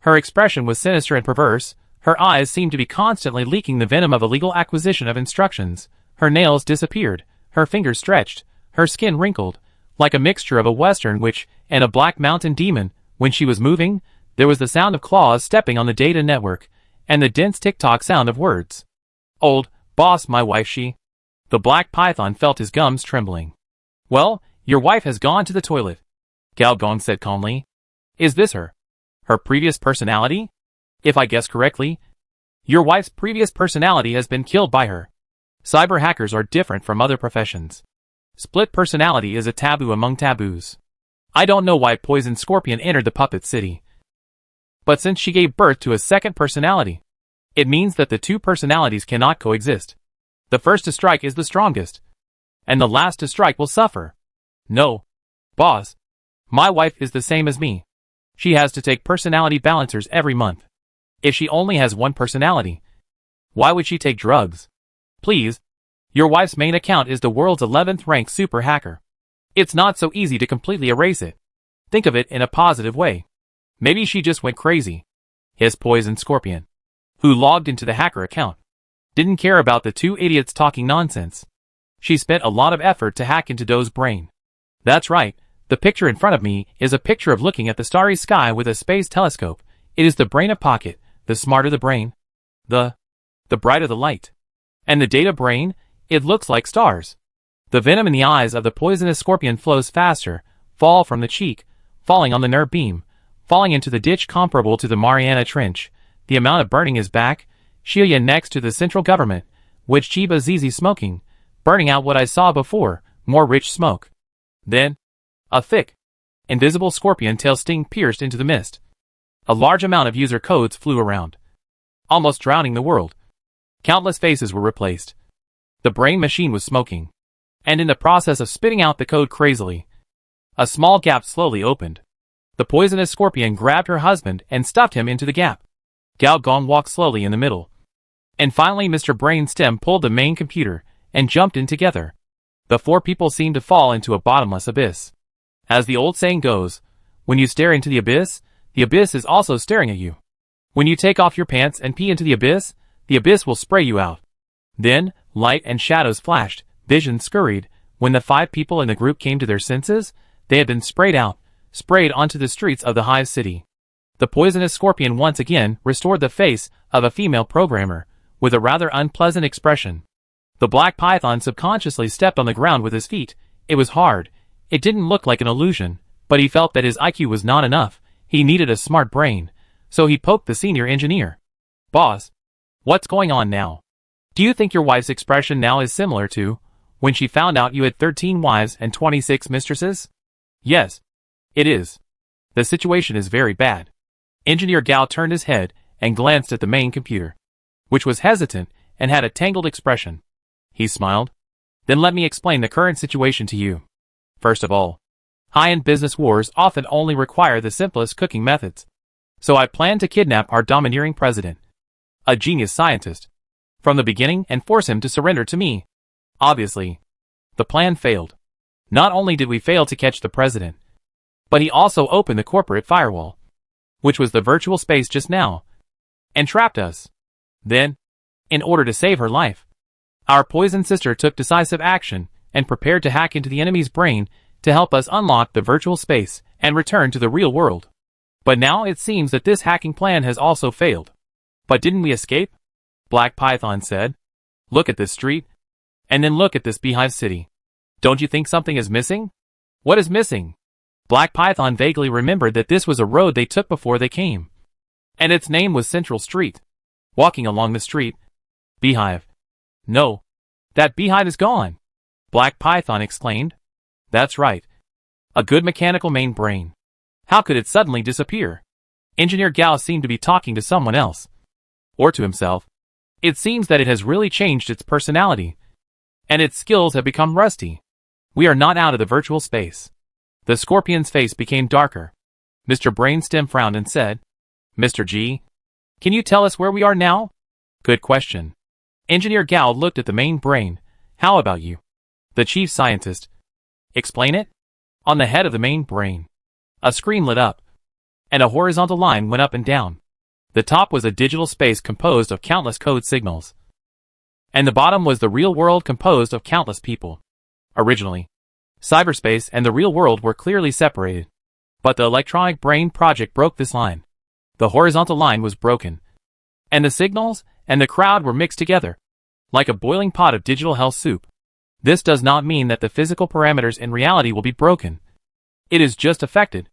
Speaker 1: Her expression was sinister and perverse. Her eyes seemed to be constantly leaking the venom of illegal acquisition of instructions. Her nails disappeared, her fingers stretched, her skin wrinkled, like a mixture of a western witch and a black mountain demon. When she was moving, there was the sound of claws stepping on the data network, and the dense tick-tock sound of words. Old boss, my wife, she. The black python felt his gums trembling. Well, your wife has gone to the toilet, Gao Gong said calmly. Is this her? Her previous personality? If I guess correctly, Your wife's previous personality has been killed by her. Cyber hackers are different from other professions. Split personality is a taboo among taboos. I don't know why Poison Scorpion entered the Puppet City. But since she gave birth to a second personality, it means that the two personalities cannot coexist. The first to strike is the strongest, and the last to strike will suffer. No, boss. My wife is the same as me. She has to take personality balancers every month. If she only has one personality, why would she take drugs? Please. Your wife's main account is the world's 11th ranked super hacker. It's not so easy to completely erase it. Think of it in a positive way. Maybe she just went crazy. Hissed Poison Scorpion, who logged into the hacker account. Didn't care about the two idiots talking nonsense. She spent a lot of effort to hack into Doe's brain. That's right, the picture in front of me is a picture of looking at the starry sky with a space telescope. It is the brain of Pocket, the smarter the brain, the brighter the light. And the data brain, it looks like stars. The venom in the eyes of the poisonous scorpion flows faster, fall from the cheek, falling on the nerve beam, falling into the ditch comparable to the Mariana Trench. The amount of burning is back, Shiya next to the central government, which Chiba Zizi smoking, burning out what I saw before, more rich smoke. Then, a thick, invisible scorpion tail sting pierced into the mist. A large amount of user codes flew around, almost drowning the world. Countless faces were replaced. The brain machine was smoking, and in the process of spitting out the code crazily, a small gap slowly opened. The poisonous scorpion grabbed her husband and stuffed him into the gap. Gao Gong walked slowly in the middle. And finally Mr. Brainstem pulled the main computer and jumped in together. The four people seemed to fall into a bottomless abyss. As the old saying goes, when you stare into the abyss is also staring at you. When you take off your pants and pee into the abyss will spray you out. Then, light and shadows flashed, visions scurried. When the 5 people in the group came to their senses, they had been sprayed onto the streets of the hive city. The poisonous scorpion once again restored the face of a female programmer, with a rather unpleasant expression. The black python subconsciously stepped on the ground with his feet. It was hard. It didn't look like an illusion, but he felt that his IQ was not enough. He needed a smart brain. So he poked the senior engineer. Boss, what's going on now? Do you think your wife's expression now is similar to when she found out you had 13 wives and 26 mistresses? Yes, it is. The situation is very bad. Engineer Gao turned his head and glanced at the main computer, which was hesitant and had a tangled expression. He smiled. Then let me explain the current situation to you. First of all, high-end business wars often only require the simplest cooking methods. So I plan to kidnap our domineering president, a genius scientist, from the beginning and force him to surrender to me. Obviously, the plan failed. Not only did we fail to catch the president, but he also opened the corporate firewall, which was the virtual space just now, and trapped us. Then, in order to save her life, our poison sister took decisive action and prepared to hack into the enemy's brain to help us unlock the virtual space and return to the real world. But now it seems that this hacking plan has also failed. But didn't we escape? Black Python said. Look at this street, and then look at this beehive city. Don't you think something is missing? What is missing? Black Python vaguely remembered that this was a road they took before they came, and its name was Central Street. Walking along the street, beehive. No, that beehive is gone, Black Python exclaimed. That's right. A good mechanical main brain. How could it suddenly disappear? Engineer Gao seemed to be talking to someone else, or to himself. It seems that it has really changed its personality, and its skills have become rusty. We are not out of the virtual space. The scorpion's face became darker. Mr. Brainstem frowned and said, Mr. G, can you tell us where we are now? Good question. Engineer Gao looked at the main brain. How about you? The chief scientist. Explain it? On the head of the main brain, a screen lit up, and a horizontal line went up and down. The top was a digital space composed of countless code signals, and the bottom was the real world composed of countless people. Originally, cyberspace and the real world were clearly separated, but the electronic brain project broke this line. The horizontal line was broken, and the signals and the crowd were mixed together, like a boiling pot of digital hell soup. This does not mean that the physical parameters in reality will be broken. It is just affected.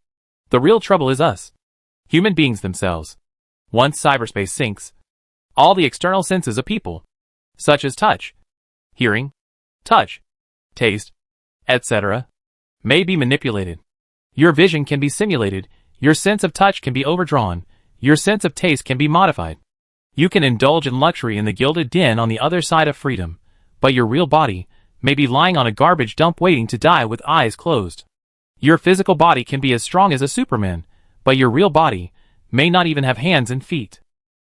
Speaker 1: The real trouble is us, human beings themselves. Once cyberspace sinks, All the external senses of people, such as touch, hearing, touch, taste, etc., may be manipulated. Your vision can be simulated, your sense of touch can be overdrawn, your sense of taste can be modified. You can indulge in luxury in the gilded den on the other side of freedom, but your real body may be lying on a garbage dump waiting to die with eyes closed. Your physical body can be as strong as a Superman, but your real body may not even have hands and feet.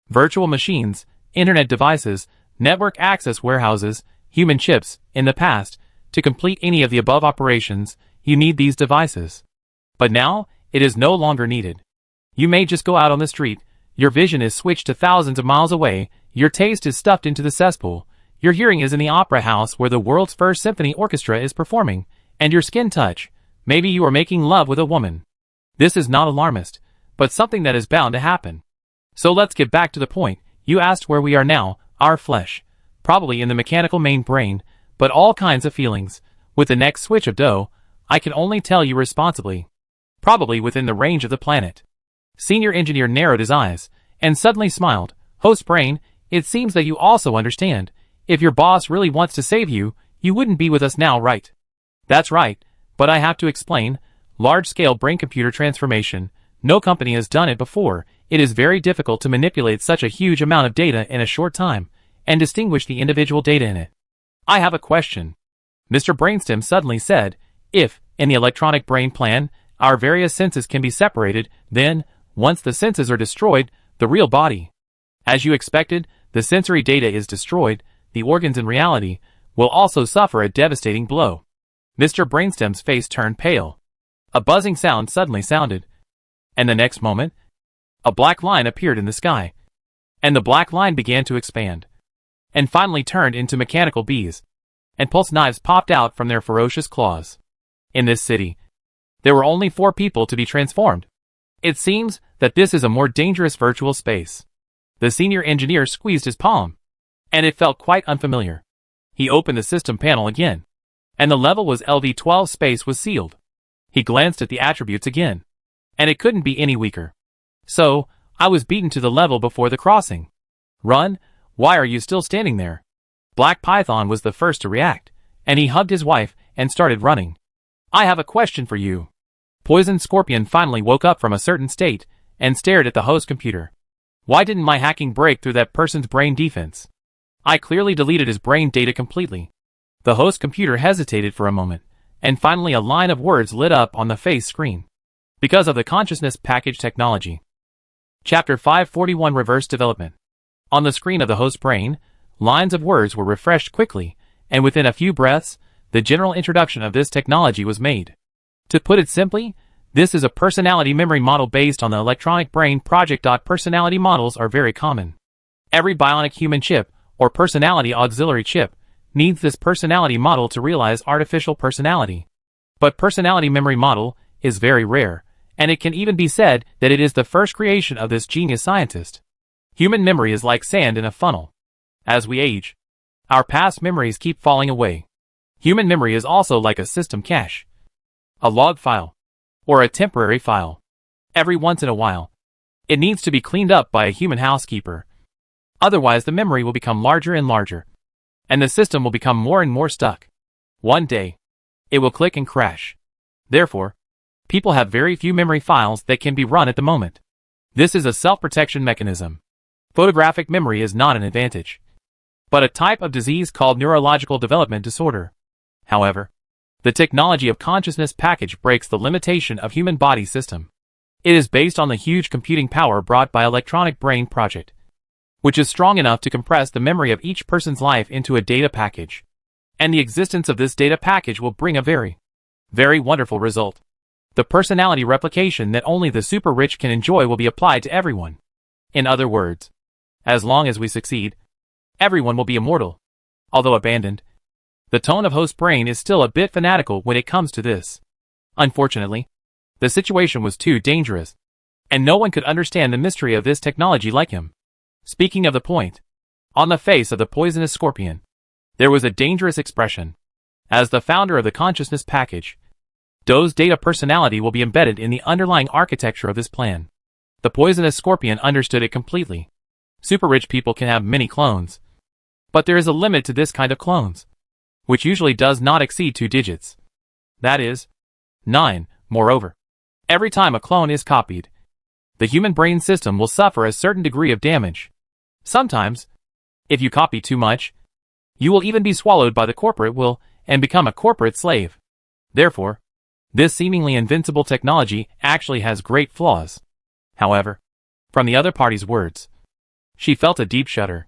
Speaker 1: Virtual machines, internet devices, network access warehouses, human chips, in the past, to complete any of the above operations, you need these devices. But now, it is no longer needed. You may just go out on the street, your vision is switched to thousands of miles away, your taste is stuffed into the cesspool, your hearing is in the opera house where the world's first symphony orchestra is performing, and your skin touch, maybe you are making love with a woman. This is not alarmist, but something that is bound to happen. So let's get back to the point. You asked where we are now, our flesh, probably in the mechanical main brain, but all kinds of feelings. With the next switch of dough, I can only tell you responsibly. Probably within the range of the planet. Senior engineer narrowed his eyes, and suddenly smiled. Host brain, it seems that you also understand. If your boss really wants to save you, you wouldn't be with us now, right? That's right, but I have to explain. Large-scale brain-computer transformation. No company has done it before. It is very difficult to manipulate such a huge amount of data in a short time, and distinguish the individual data in it. I have a question. Mr. Brainstem suddenly said, if, in the electronic brain plan, our various senses can be separated, then, once the senses are destroyed, the real body. As you expected, the sensory data is destroyed, the organs in reality will also suffer a devastating blow. Mr. Brainstem's face turned pale. A buzzing sound suddenly sounded. And the next moment, a black line appeared in the sky. And the black line began to expand. And finally turned into mechanical bees. And pulse knives popped out from their ferocious claws. In this city, there were only 4 people to be transformed. It seems that this is a more dangerous virtual space. The senior engineer squeezed his palm. And it felt quite unfamiliar. He opened the system panel again. And the level was LV12 space was sealed. He glanced at the attributes again. And it couldn't be any weaker. So, I was beaten to the level before the crossing. Run? Why are you still standing there? Black Python was the first to react, and he hugged his wife and started running. I have a question for you. Poison Scorpion finally woke up from a certain state and stared at the host computer. Why didn't my hacking break through that person's brain defense? I clearly deleted his brain data completely. The host computer hesitated for a moment, and finally a line of words lit up on the face screen. Because of the consciousness package technology. Chapter 541 Reverse Development. On the screen of the host brain, lines of words were refreshed quickly, and within a few breaths, the general introduction of this technology was made. To put it simply, this is a personality memory model based on the electronic brain project. Personality models are very common. Every bionic human chip, or personality auxiliary chip, needs this personality model to realize artificial personality. But personality memory model is very rare, and it can even be said that it is the first creation of this genius scientist. Human memory is like sand in a funnel. As we age, our past memories keep falling away. Human memory is also like a system cache, a log file, or a temporary file. Every once in a while, it needs to be cleaned up by a human housekeeper. Otherwise the memory will become larger and larger, and the system will become more and more stuck. One day, it will click and crash. Therefore, people have very few memory files that can be run at the moment. This is a self-protection mechanism. Photographic memory is not an advantage, but a type of disease called neurological development disorder. However, the technology of consciousness package breaks the limitation of human body system. It is based on the huge computing power brought by electronic brain project, which is strong enough to compress the memory of each person's life into a data package. And the existence of this data package will bring a very, very wonderful result. The personality replication that only the super rich can enjoy will be applied to everyone. In other words, as long as we succeed, everyone will be immortal. Although abandoned, the tone of host brain is still a bit fanatical when it comes to this. Unfortunately, the situation was too dangerous, and no one could understand the mystery of this technology like him. Speaking of the point, on the face of the poisonous scorpion, there was a dangerous expression. As the founder of the consciousness package, Doe's data personality will be embedded in the underlying architecture of this plan. The poisonous scorpion understood it completely. Super rich people can have many clones. But there is a limit to this kind of clones, which usually does not exceed 2 digits. That is 9. Moreover, every time a clone is copied, the human brain system will suffer a certain degree of damage. Sometimes, if you copy too much, you will even be swallowed by the corporate will and become a corporate slave. Therefore, this seemingly invincible technology actually has great flaws. However, from the other party's words, she felt a deep shudder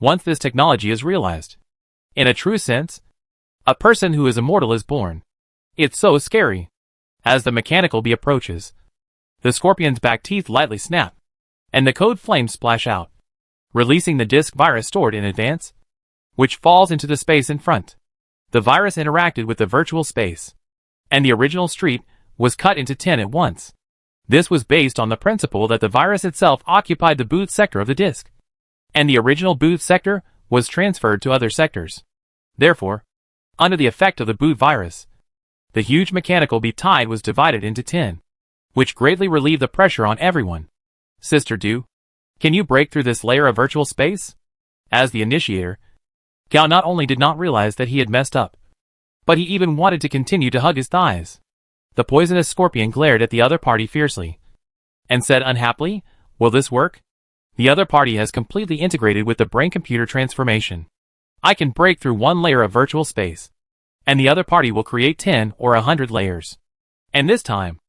Speaker 1: once this technology is realized. In a true sense, a person who is immortal is born. It's so scary. As the mechanical bee approaches, the scorpion's back teeth lightly snap, and the code flames splash out, releasing the disk virus stored in advance, which falls into the space in front. The virus interacted with the virtual space, and the original street was cut into 10 at once. This was based on the principle that the virus itself occupied the boot sector of the disk, and the original boot sector was transferred to other sectors. Therefore, under the effect of the boot virus, the huge mechanical bee tide was divided into 10, which greatly relieved the pressure on everyone. Sister Do, can you break through this layer of virtual space? As the initiator, Gao not only did not realize that he had messed up, but he even wanted to continue to hug his thighs. The poisonous scorpion glared at the other party fiercely, and said unhappily, "Will this work? The other party has completely integrated with the brain-computer transformation. I can break through 1 layer of virtual space, and the other party will create 10 or 100 layers. And this time,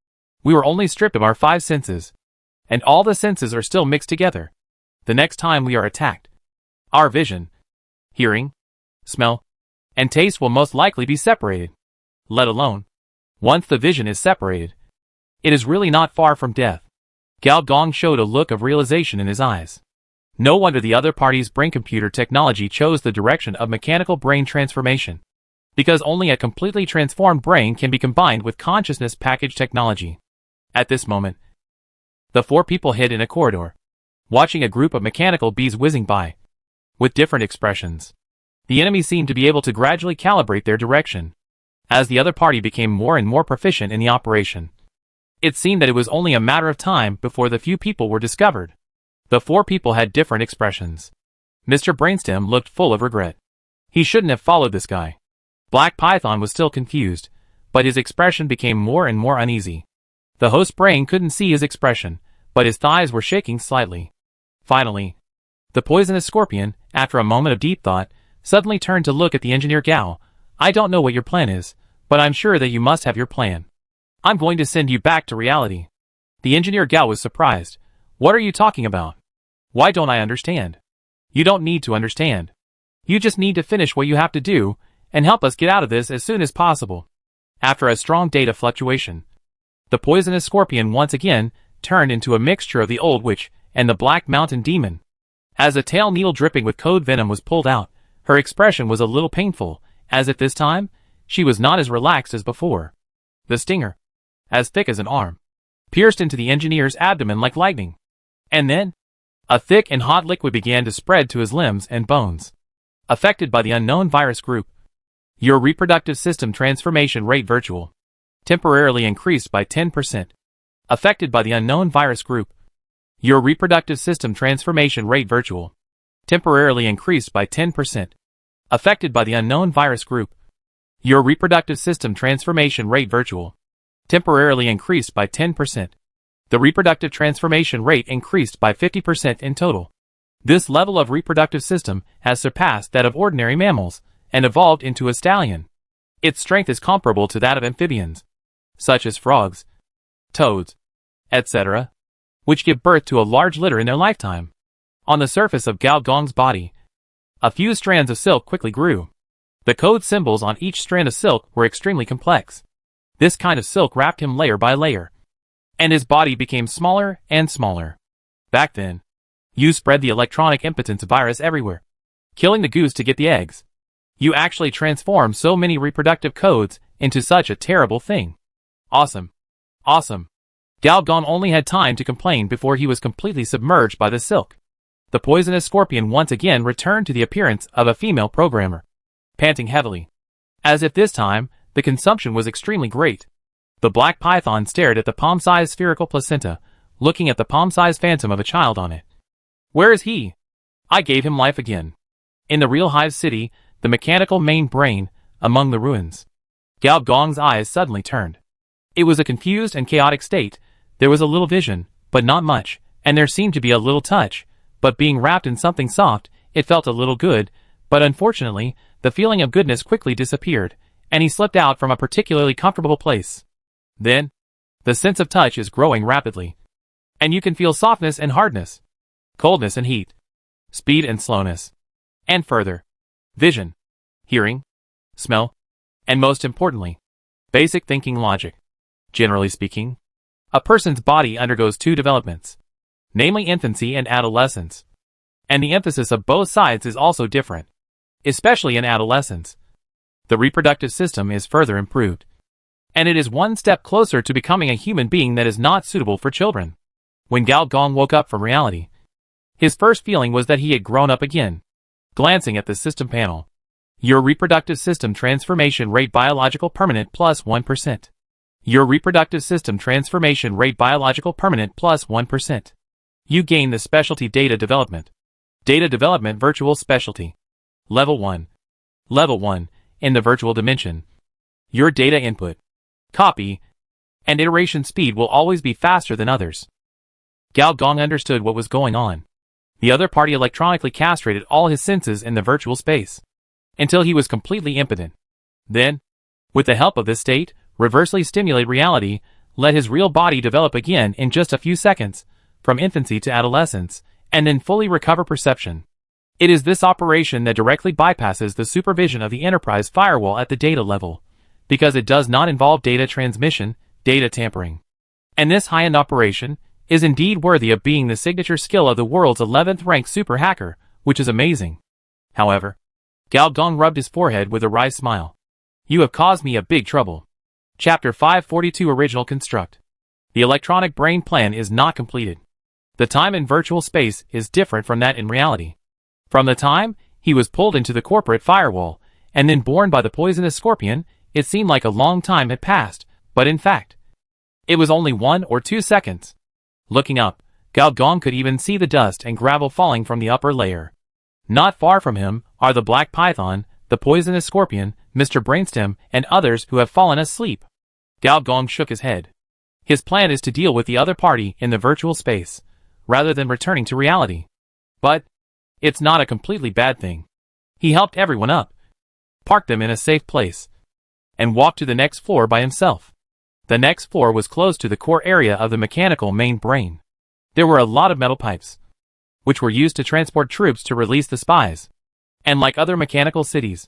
Speaker 1: we were only stripped of our 5 senses, and all the senses are still mixed together. The next time we are attacked, our vision, hearing, smell, and taste will most likely be separated. Let alone, once the vision is separated, it is really not far from death." Gao Gong showed a look of realization in his eyes. No wonder the other party's brain-computer technology chose the direction of mechanical brain transformation, because only a completely transformed brain can be combined with consciousness package technology. At this moment, the 4 people hid in a corridor, watching a group of mechanical bees whizzing by, with different expressions. The enemy seemed to be able to gradually calibrate their direction, as the other party became more and more proficient in the operation. It seemed that it was only a matter of time before the few people were discovered. The 4 people had different expressions. Mr. Brainstem looked full of regret. He shouldn't have followed this guy. Black Python was still confused, but his expression became more and more uneasy. The host brain couldn't see his expression, but his thighs were shaking slightly. Finally, the poisonous scorpion, after a moment of deep thought, suddenly turned to look at the engineer Gao. "I don't know what your plan is, but I'm sure that you must have your plan. I'm going to send you back to reality." The engineer Gao was surprised. "What are you talking about? Why don't I understand?" "You don't need to understand. You just need to finish what you have to do, and help us get out of this as soon as possible." After a strong data fluctuation, the poisonous scorpion once again turned into a mixture of the old witch and the black mountain demon. As a tail needle dripping with code venom was pulled out, her expression was a little painful, as if this time, she was not as relaxed as before. The stinger, as thick as an arm, pierced into the engineer's abdomen like lightning. And then, a thick and hot liquid began to spread to his limbs and bones. Affected by the unknown virus group, your reproductive system transformation rate virtual, temporarily increased by 10%. Affected by the unknown virus group, your reproductive system transformation rate virtual, temporarily increased by 10%. Affected by the unknown virus group, your reproductive system transformation rate virtual, temporarily increased by 10%. The reproductive transformation rate increased by 50% in total. This level of reproductive system has surpassed that of ordinary mammals and evolved into a stallion. Its strength is comparable to that of amphibians, such as frogs, toads, etc., which give birth to a large litter in their lifetime. On the surface of Gao Gong's body, a few strands of silk quickly grew. The code symbols on each strand of silk were extremely complex. This kind of silk wrapped him layer by layer, and his body became smaller and smaller. Back then, you spread the electronic impotence virus everywhere, killing the goose to get the eggs. You actually transformed so many reproductive codes into such a terrible thing. Awesome. Awesome. Gao Gong only had time to complain before he was completely submerged by the silk. The poisonous scorpion once again returned to the appearance of a female programmer, panting heavily, as if this time, the consumption was extremely great. The black python stared at the palm-sized spherical placenta, looking at the palm-sized phantom of a child on it. "Where is he?" I gave him life again. In the real Hive City, the mechanical main brain, among the ruins. Gao Gong's eyes suddenly turned. It was a confused and chaotic state. There was a little vision, but not much, and there seemed to be a little touch, but being wrapped in something soft, it felt a little good, but unfortunately, the feeling of goodness quickly disappeared, and he slipped out from a particularly comfortable place. Then, the sense of touch is growing rapidly. And you can feel softness and hardness, coldness and heat, speed and slowness, and further, vision, hearing, smell, and most importantly, basic thinking logic. Generally speaking, a person's body undergoes two developments, namely infancy and adolescence. And the emphasis of both sides is also different, especially in adolescence. The reproductive system is further improved, and it is one step closer to becoming a human being that is not suitable for children. When Gao Gong woke up from reality, his first feeling was that he had grown up again. Glancing at the system panel, your reproductive system transformation rate biological permanent plus 1%. Your reproductive system transformation rate biological permanent plus 1%. You gain the specialty data development. Data development virtual specialty. Level 1. Level 1, in the virtual dimension. Your data input, copy, and iteration speed will always be faster than others. Gao Gong understood what was going on. The other party electronically castrated all his senses in the virtual space, until he was completely impotent. Then, with the help of this state, reversely stimulate reality, let his real body develop again in just a few seconds, from infancy to adolescence, and then fully recover perception. It is this operation that directly bypasses the supervision of the enterprise firewall at the data level, because it does not involve data transmission, data tampering. And this high-end operation is indeed worthy of being the signature skill of the world's 11th-ranked super hacker, which is amazing. However, Gao Gong rubbed his forehead with a wry smile. You have caused me a big trouble. Chapter 542 Original Construct. The electronic brain plan is not completed. The time in virtual space is different from that in reality. From the time he was pulled into the corporate firewall, and then born by the poisonous scorpion, it seemed like a long time had passed, but in fact, it was only 1 or 2 seconds. Looking up, Gao Gong could even see the dust and gravel falling from the upper layer. Not far from him are the Black Python, the poisonous scorpion, Mr. Brainstem, and others who have fallen asleep. Gao Gong shook his head. His plan is to deal with the other party in the virtual space, rather than returning to reality. But it's not a completely bad thing. He helped everyone up, parked them in a safe place, and walked to the next floor by himself. The next floor was close to the core area of the mechanical main brain. There were a lot of metal pipes, which were used to transport troops to release the spies. And like other mechanical cities,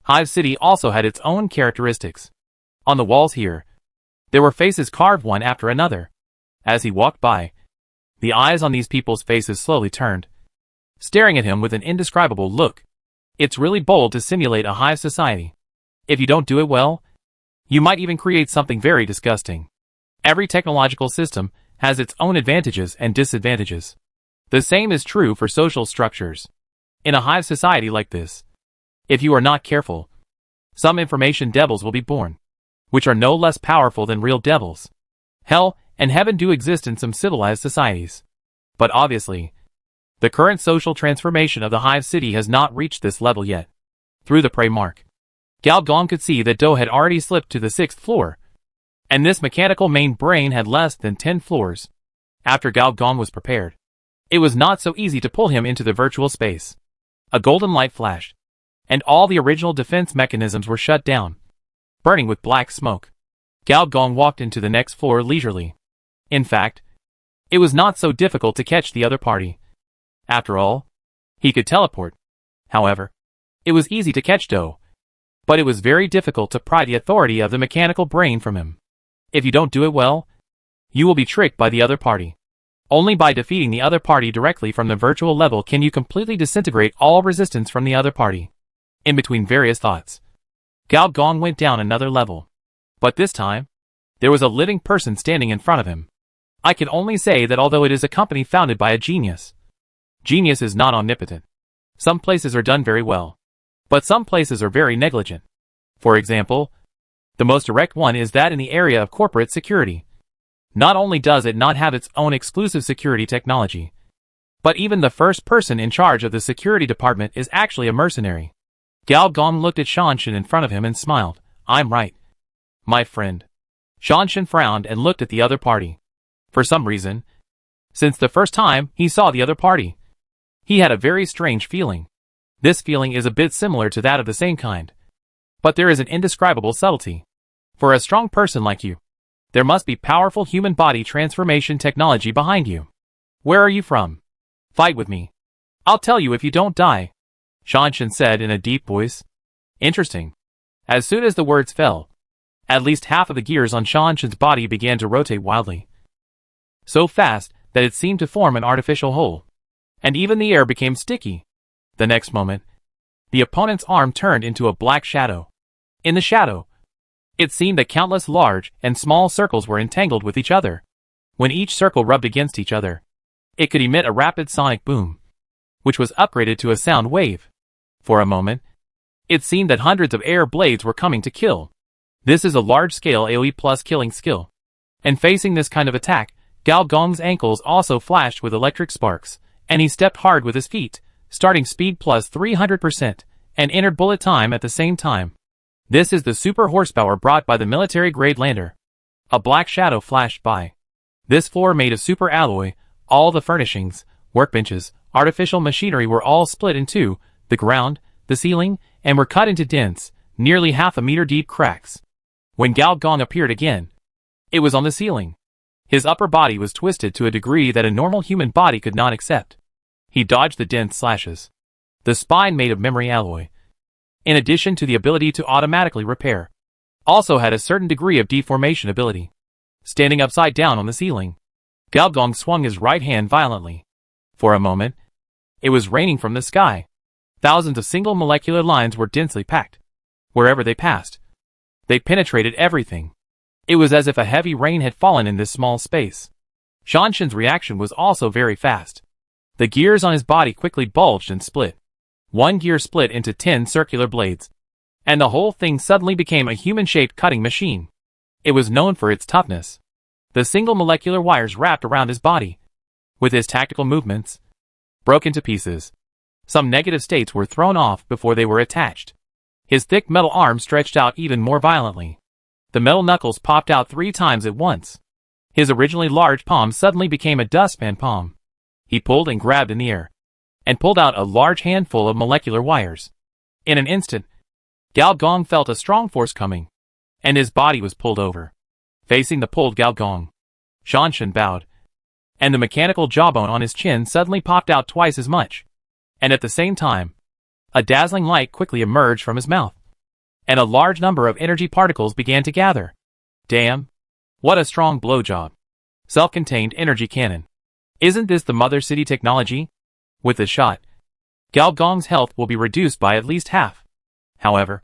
Speaker 1: Hive City also had its own characteristics. On the walls here, there were faces carved one after another. As he walked by, the eyes on these people's faces slowly turned, staring at him with an indescribable look. It's really bold to simulate a hive society. If you don't do it well, you might even create something very disgusting. Every technological system has its own advantages and disadvantages. The same is true for social structures. In a hive society like this, if you are not careful, some information devils will be born, which are no less powerful than real devils. Hell and heaven do exist in some civilized societies. But obviously, the current social transformation of the Hive City has not reached this level yet. Through the prey mark, Gao Gong could see that Do had already slipped to the 6th floor, and this mechanical main brain had less than 10 floors. After Gao Gong was prepared, it was not so easy to pull him into the virtual space. A golden light flashed, and all the original defense mechanisms were shut down, burning with black smoke. Gao Gong walked into the next floor leisurely. In fact, it was not so difficult to catch the other party. After all, he could teleport. However, it was easy to catch Do, but it was very difficult to pry the authority of the mechanical brain from him. If you don't do it well, you will be tricked by the other party. Only by defeating the other party directly from the virtual level can you completely disintegrate all resistance from the other party. In between various thoughts, Gao Gong went down another level. But this time, there was a living person standing in front of him. I can only say that although it is a company founded by a genius, genius is not omnipotent. Some places are done very well, but some places are very negligent. For example, the most direct one is that in the area of corporate security. Not only does it not have its own exclusive security technology, But even the first person in charge of the security department is actually a mercenary. Gao Gong looked at Shanshan in front of him and smiled. I'm right, my friend. Shanshan frowned and looked at the other party. For some reason, since the first time he saw the other party, he had a very strange feeling. This feeling is a bit similar to that of the same kind. But there is an indescribable subtlety. For a strong person like you, there must be powerful human body transformation technology behind you. Where are you from? Fight with me. I'll tell you if you don't die, Shanshan said in a deep voice. Interesting. As soon as the words fell, at least half of the gears on Shanshan's body began to rotate wildly. So fast that it seemed to form an artificial hole. And even the air became sticky. The next moment, the opponent's arm turned into a black shadow. In the shadow, it seemed that countless large and small circles were entangled with each other. When each circle rubbed against each other, it could emit a rapid sonic boom, which was upgraded to a sound wave. For a moment, it seemed that hundreds of air blades were coming to kill. This is a large-scale AoE plus killing skill. And facing this kind of attack, Gao Gong's ankles also flashed with electric sparks, and he stepped hard with his feet, starting speed plus 300%, and entered bullet time at the same time. This is the super horsepower brought by the military-grade lander. A black shadow flashed by. This floor made of super alloy, all the furnishings, workbenches, artificial machinery were all split in two, the ground, the ceiling, and were cut into dense, nearly half a meter deep cracks. When Gao Gong appeared again, it was on the ceiling. His upper body was twisted to a degree that a normal human body could not accept. He dodged the dense slashes. The spine made of memory alloy, in addition to the ability to automatically repair, also had a certain degree of deformation ability. Standing upside down on the ceiling, Gao Gong swung his right hand violently. For a moment, it was raining from the sky. Thousands of single molecular lines were densely packed. Wherever they passed, they penetrated everything. It was as if a heavy rain had fallen in this small space. Shanshan's reaction was also very fast. The gears on his body quickly bulged and split. One gear split into 10 circular blades, and the whole thing suddenly became a human-shaped cutting machine. It was known for its toughness. The single molecular wires wrapped around his body, with his tactical movements, broke into pieces. Some negative states were thrown off before they were attached. His thick metal arm stretched out even more violently. The metal knuckles popped out 3 times at once. His originally large palm suddenly became a dustpan palm. He pulled and grabbed in the air, and pulled out a large handful of molecular wires. In an instant, Gao Gong felt a strong force coming, and his body was pulled over. Facing the pulled Gao Gong, Shanshan bowed, and the mechanical jawbone on his chin suddenly popped out twice as much. And at the same time, a dazzling light quickly emerged from his mouth, and a large number of energy particles began to gather. Damn! What a strong blowjob. Self-contained energy cannon. Isn't this the Mother City technology? With the shot, Gao Gong's health will be reduced by at least half. However,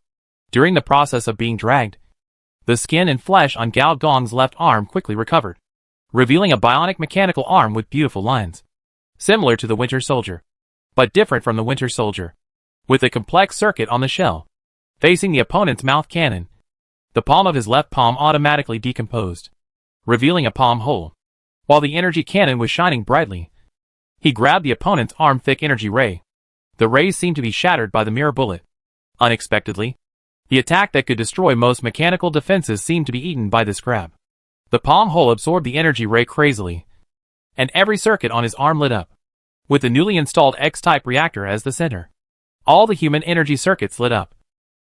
Speaker 1: during the process of being dragged, the skin and flesh on Gao Gong's left arm quickly recovered, revealing a bionic mechanical arm with beautiful lines, similar to the Winter Soldier, but different from the Winter Soldier, with a complex circuit on the shell. Facing the opponent's mouth cannon, the palm of his left palm automatically decomposed, revealing a palm hole. While the energy cannon was shining brightly, he grabbed the opponent's arm-thick energy ray. The rays seemed to be shattered by the mirror bullet. Unexpectedly, the attack that could destroy most mechanical defenses seemed to be eaten by this grab. The palm hole absorbed the energy ray crazily, and every circuit on his arm lit up. With the newly installed X-type reactor as the center, all the human energy circuits lit up,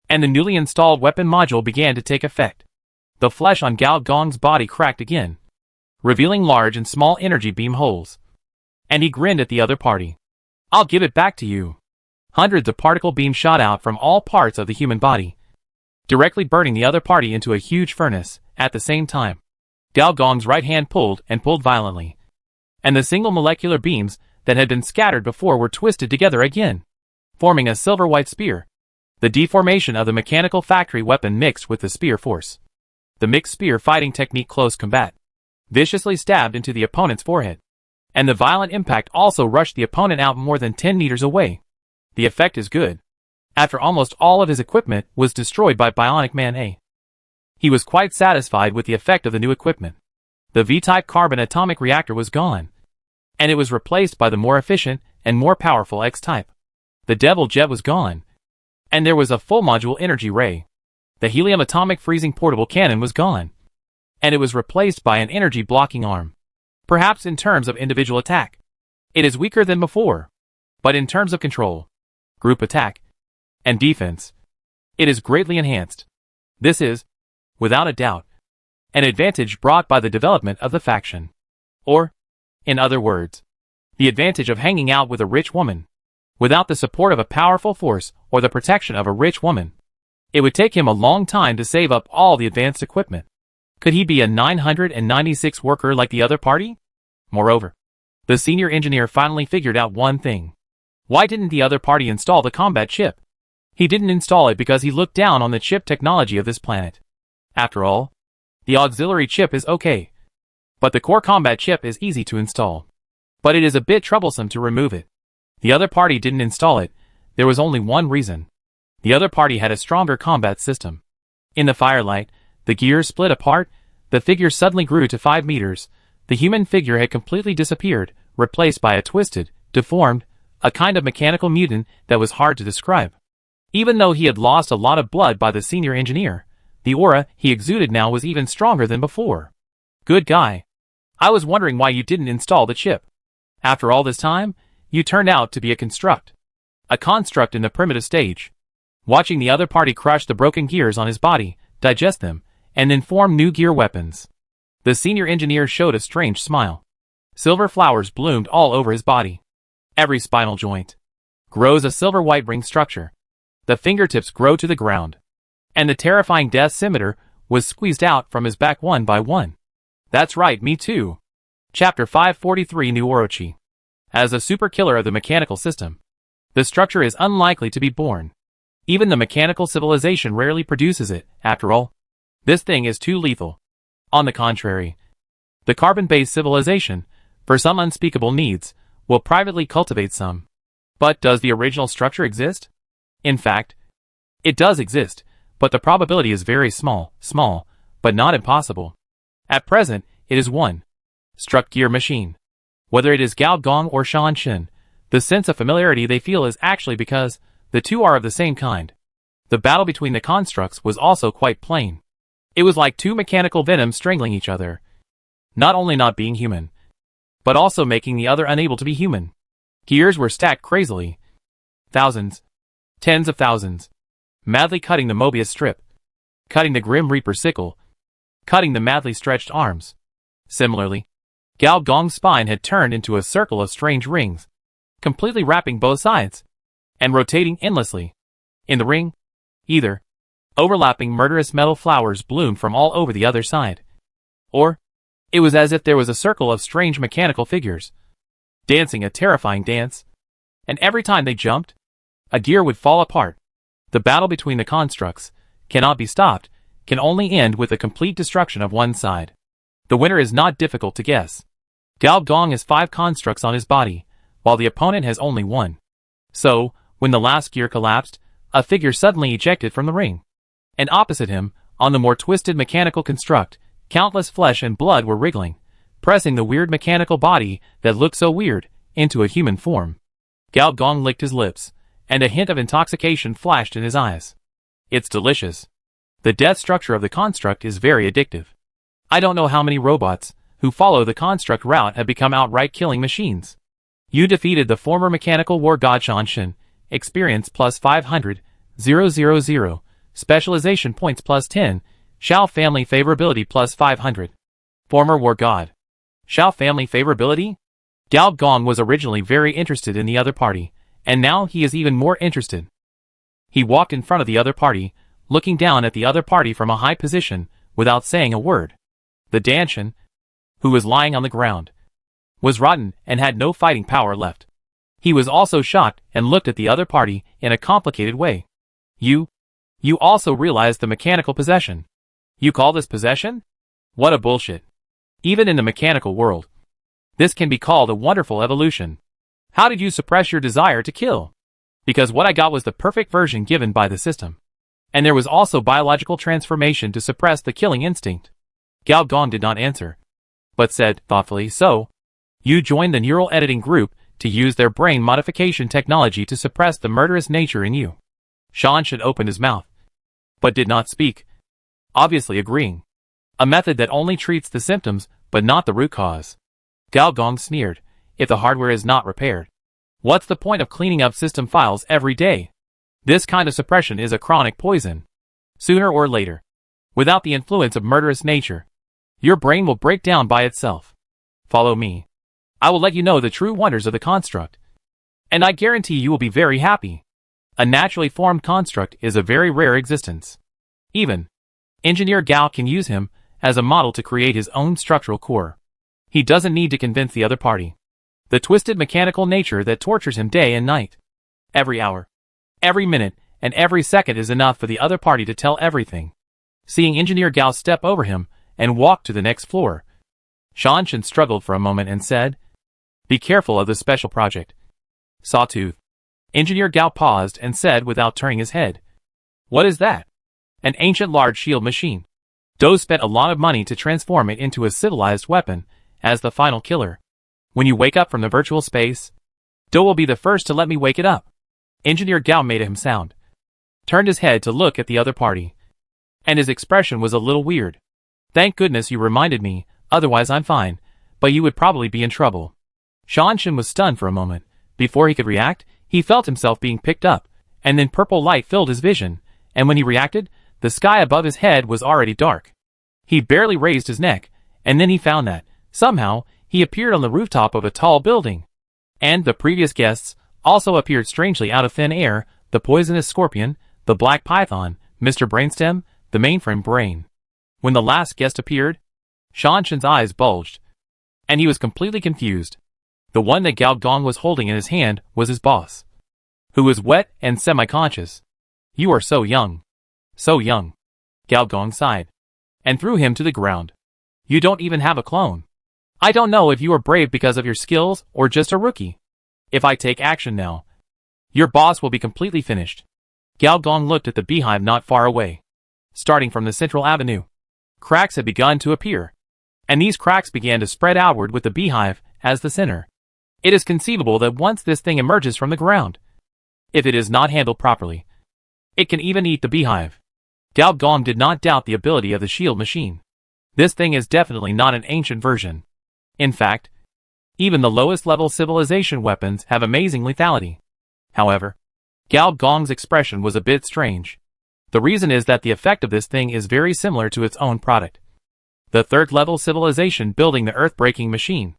Speaker 1: and the newly installed weapon module began to take effect. The flesh on Gao Gong's body cracked again, revealing large and small energy beam holes. And he grinned at the other party. I'll give it back to you. Hundreds of particle beams shot out from all parts of the human body, directly burning the other party into a huge furnace. At the same time, Gao Gong's right hand pulled and pulled violently, and the single molecular beams that had been scattered before were twisted together again, forming a silver-white spear. The deformation of the mechanical factory weapon mixed with the spear force. The mixed spear fighting technique close combat viciously stabbed into the opponent's forehead, and the violent impact also rushed the opponent out more than 10 meters away. The effect is good. After almost all of his equipment was destroyed by Bionic Man A, he was quite satisfied with the effect of the new equipment. The V-type carbon atomic reactor was gone, and it was replaced by the more efficient and more powerful X-type. The Devil Jet was gone, and there was a full module energy ray. The helium atomic freezing portable cannon was gone, and it was replaced by an energy blocking arm. Perhaps in terms of individual attack, it is weaker than before, but in terms of control, group attack, and defense, it is greatly enhanced. This is, without a doubt, an advantage brought by the development of the faction. Or, in other words, the advantage of hanging out with a rich woman. Without the support of a powerful force or the protection of a rich woman, it would take him a long time to save up all the advanced equipment. Could he be a 996 worker like the other party? Moreover, the senior engineer finally figured out one thing. Why didn't the other party install the combat chip? He didn't install it because he looked down on the chip technology of this planet. After all, the auxiliary chip is okay, but the core combat chip is easy to install. But it is a bit troublesome to remove it. The other party didn't install it. There was only one reason. The other party had a stronger combat system. In the firelight, the gears split apart, the figure suddenly grew to 5 meters. The human figure had completely disappeared, replaced by a twisted, deformed, a kind of mechanical mutant that was hard to describe. Even though he had lost a lot of blood by the senior engineer, the aura he exuded now was even stronger than before. Good guy. I was wondering why you didn't install the chip. After all this time, you turned out to be a construct. A construct in the primitive stage. Watching the other party crush the broken gears on his body, digest them, and then form new gear weapons. The senior engineer showed a strange smile. Silver flowers bloomed all over his body. Every spinal joint grows a silver-white ring structure. The fingertips grow to the ground. And the terrifying death scimitar was squeezed out from his back one by one. That's right, me too. Chapter 543 New Orochi. As a super killer of the mechanical system, the structure is unlikely to be born. Even the mechanical civilization rarely produces it, after all. This thing is too lethal. On the contrary, the carbon-based civilization, for some unspeakable needs, will privately cultivate some. But does the original structure exist? In fact, it does exist, but the probability is very small, but not impossible. At present, it is one struck gear machine. Whether it is Gao Gong or Shan Shin, the sense of familiarity they feel is actually because the two are of the same kind. The battle between the constructs was also quite plain. It was like two mechanical venoms strangling each other. Not only not being human, but also making the other unable to be human. Gears were stacked crazily. Thousands, tens of thousands, madly cutting the Mobius strip, cutting the Grim Reaper sickle, cutting the madly stretched arms. Similarly, Gao Gong's spine had turned into a circle of strange rings, completely wrapping both sides, and rotating endlessly. In the ring, either overlapping murderous metal flowers bloomed from all over the other side, or it was as if there was a circle of strange mechanical figures, dancing a terrifying dance, and every time they jumped, a gear would fall apart. The battle between the constructs cannot be stopped, can only end with the complete destruction of one side. The winner is not difficult to guess. Gao Gong has 5 constructs on his body, while the opponent has only 1. So, when the last gear collapsed, a figure suddenly ejected from the ring. And opposite him, on the more twisted mechanical construct, countless flesh and blood were wriggling, pressing the weird mechanical body that looked so weird into a human form. Gao Gong licked his lips, and a hint of intoxication flashed in his eyes. It's delicious. The death structure of the construct is very addictive. I don't know how many robots who follow the construct route have become outright killing machines. You defeated the former mechanical war god Shanshin. Experience plus 500, 000, specialization points plus 10, Shao family favorability plus 500. Former war god. Shao family favorability? Gao Gong was originally very interested in the other party, and now he is even more interested. He walked in front of the other party, looking down at the other party from a high position, without saying a word. The Danshin, who was lying on the ground, was rotten and had no fighting power left. He was also shocked and looked at the other party in a complicated way. You also realized the mechanical possession. You call this possession? What a bullshit. Even in the mechanical world, this can be called a wonderful evolution. How did you suppress your desire to kill? Because what I got was the perfect version given by the system. And there was also biological transformation to suppress the killing instinct. Gao Gong did not answer, but said, thoughtfully, so, You joined the neural editing group to use their brain modification technology to suppress the murderous nature in you. Shanshan opened his mouth, but did not speak, obviously agreeing. A method that only treats the symptoms, but not the root cause. Gao Gong sneered, if the hardware is not repaired, what's the point of cleaning up system files every day? This kind of suppression is a chronic poison. Sooner or later, without the influence of murderous nature, your brain will break down by itself. Follow me. I will let you know the true wonders of the construct. And I guarantee you will be very happy. A naturally formed construct is a very rare existence. Even Engineer Gao can use him as a model to create his own structural core. He doesn't need to convince the other party. The twisted mechanical nature that tortures him day and night. Every hour, every minute, and every second is enough for the other party to tell everything. Seeing Engineer Gao step over him and walk to the next floor, Shanshan struggled for a moment and said, be careful of the special project. Sawtooth. Engineer Gao paused and said without turning his head, what is that? An ancient large shield machine. Doe spent a lot of money to transform it into a civilized weapon as the final killer. When you wake up from the virtual space, Doe will be the first to let me wake it up. Engineer Gao made him sound, turned his head to look at the other party, and his expression was a little weird. Thank goodness you reminded me, otherwise I'm fine, but you would probably be in trouble. Shanshan was stunned for a moment. Before he could react, he felt himself being picked up, and then purple light filled his vision, and when he reacted, the sky above his head was already dark. He barely raised his neck, and then he found that, somehow, he appeared on the rooftop of a tall building. And the previous guests also appeared strangely out of thin air, the poisonous scorpion, the black python, Mr. Brainstem, the mainframe brain. When the last guest appeared, Shanshan's eyes bulged, and he was completely confused. The one that Gao Gong was holding in his hand was his boss, who was wet and semi-conscious. You are so young. So young. Gao Gong sighed, and threw him to the ground. You don't even have a clone. I don't know if you are brave because of your skills or just a rookie. If I take action now, your boss will be completely finished. Gao Gong looked at the beehive not far away. Starting from the central avenue, cracks had begun to appear, and these cracks began to spread outward with the beehive as the center. It is conceivable that once this thing emerges from the ground, if it is not handled properly, it can even eat the beehive. Gao Gong did not doubt the ability of the shield machine. This thing is definitely not an ancient version. In fact, even the lowest level civilization weapons have amazing lethality. However, Gao Gong's expression was a bit strange. The reason is that the effect of this thing is very similar to its own product. The third level civilization building the earth-breaking machine.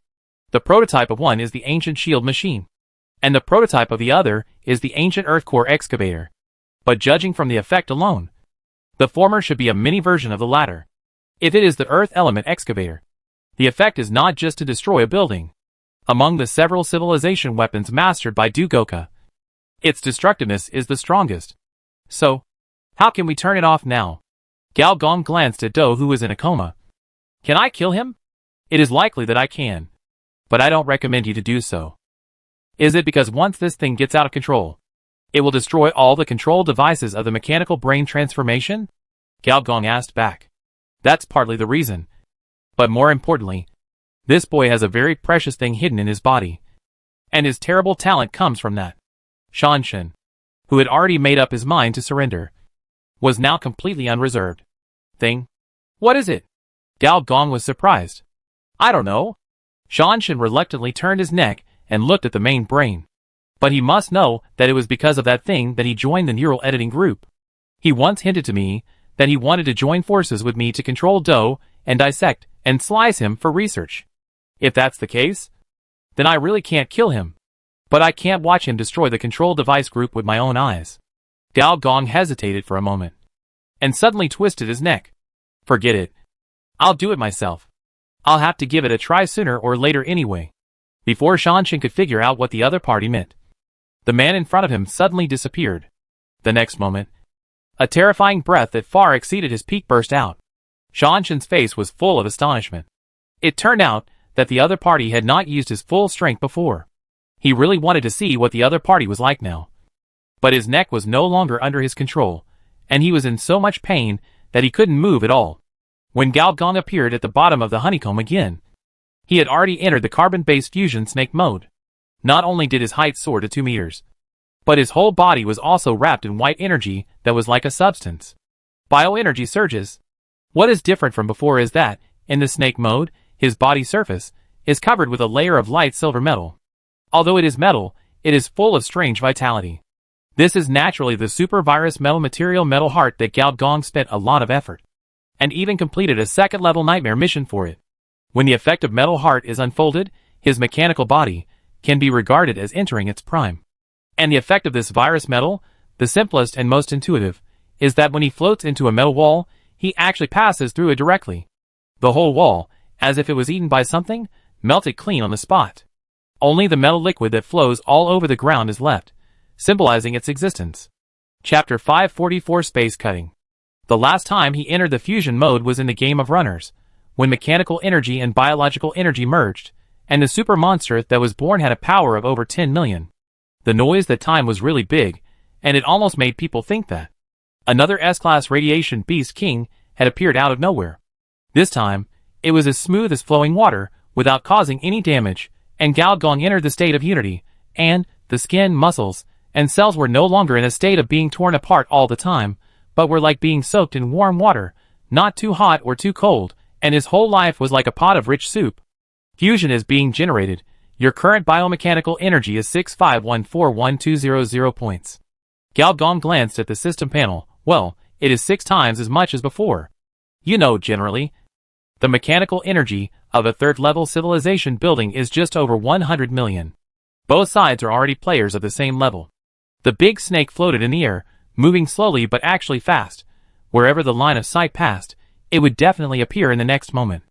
Speaker 1: The prototype of one is the ancient shield machine, and the prototype of the other is the ancient earth core excavator. But judging from the effect alone, the former should be a mini version of the latter. If it is the earth element excavator, the effect is not just to destroy a building. Among the several civilization weapons mastered by Dugoka, its destructiveness is the strongest. So, how can we turn it off now? Gao Gong glanced at Do, who was in a coma. Can I kill him? It is likely that I can, but I don't recommend you to do so. Is it because once this thing gets out of control, it will destroy all the control devices of the mechanical brain transformation? Gao Gong asked back. That's partly the reason. But more importantly, this boy has a very precious thing hidden in his body, and his terrible talent comes from that. Shanshan, who had already made up his mind to surrender, was now completely unreserved. Thing? What is it? Gao Gong was surprised. I don't know. Shanshan reluctantly turned his neck and looked at the main brain. But he must know that it was because of that thing that he joined the neural editing group. He once hinted to me that he wanted to join forces with me to control Do and dissect and slice him for research. If that's the case, then I really can't kill him. But I can't watch him destroy the control device group with my own eyes. Gao Gong hesitated for a moment, and suddenly twisted his neck. Forget it. I'll do it myself. I'll have to give it a try sooner or later anyway. Before Shanshan could figure out what the other party meant, the man in front of him suddenly disappeared. The next moment, a terrifying breath that far exceeded his peak burst out. Shanshan's face was full of astonishment. It turned out that the other party had not used his full strength before. He really wanted to see what the other party was like now. But his neck was no longer under his control, and he was in so much pain that he couldn't move at all. When Gao Gong appeared at the bottom of the honeycomb again, He had already entered the carbon-based fusion snake mode. Not only did his height soar to 2 meters, but his whole body was also wrapped in white energy that was like a substance. Bioenergy surges. What is different from before is that, in the snake mode, his body surface is covered with a layer of light silver metal. Although it is metal, it is full of strange vitality. This is naturally the super virus metal heart that Gao Gong spent a lot of effort, and even completed a second-level nightmare mission for it. When the effect of metal heart is unfolded, his mechanical body can be regarded as entering its prime. And the effect of this virus metal, the simplest and most intuitive, is that when he floats into a metal wall, he actually passes through it directly. The whole wall, as if it was eaten by something, melted clean on the spot. Only the metal liquid that flows all over the ground is left, symbolizing its existence. Chapter 544 Space Cutting. The last time he entered the fusion mode was in the Game of Runners, when mechanical energy and biological energy merged, and the super monster that was born had a power of over 10 million. The noise that time was really big, and it almost made people think that another S-class radiation beast king had appeared out of nowhere. This time, it was as smooth as flowing water, without causing any damage, and Gao Gong entered the state of unity, and the skin, muscles, and cells were no longer in a state of being torn apart all the time, but were like being soaked in warm water, not too hot or too cold, and his whole life was like a pot of rich soup. Fusion is being generated. Your current biomechanical energy is 65141,200 points. Gao Gong glanced at the system panel. Well, it is 6 times as much as before. You know, generally, the mechanical energy of a third-level civilization building is just over 100 million. Both sides are already players of the same level. The big snake floated in the air, moving slowly but actually fast. Wherever the line of sight passed, it would definitely appear in the next moment.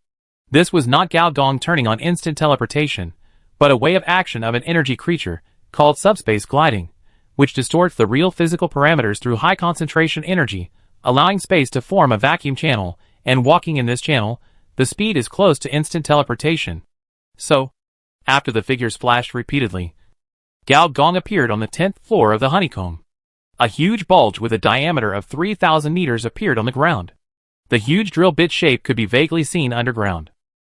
Speaker 1: This was not Gao Gong turning on instant teleportation, but a way of action of an energy creature, called subspace gliding, which distorts the real physical parameters through high concentration energy, allowing space to form a vacuum channel, and walking in this channel, the speed is close to instant teleportation. So, after the figures flashed repeatedly, Gao Gong appeared on the 10th floor of the honeycomb. A huge bulge with a diameter of 3,000 meters appeared on the ground. The huge drill bit shape could be vaguely seen underground.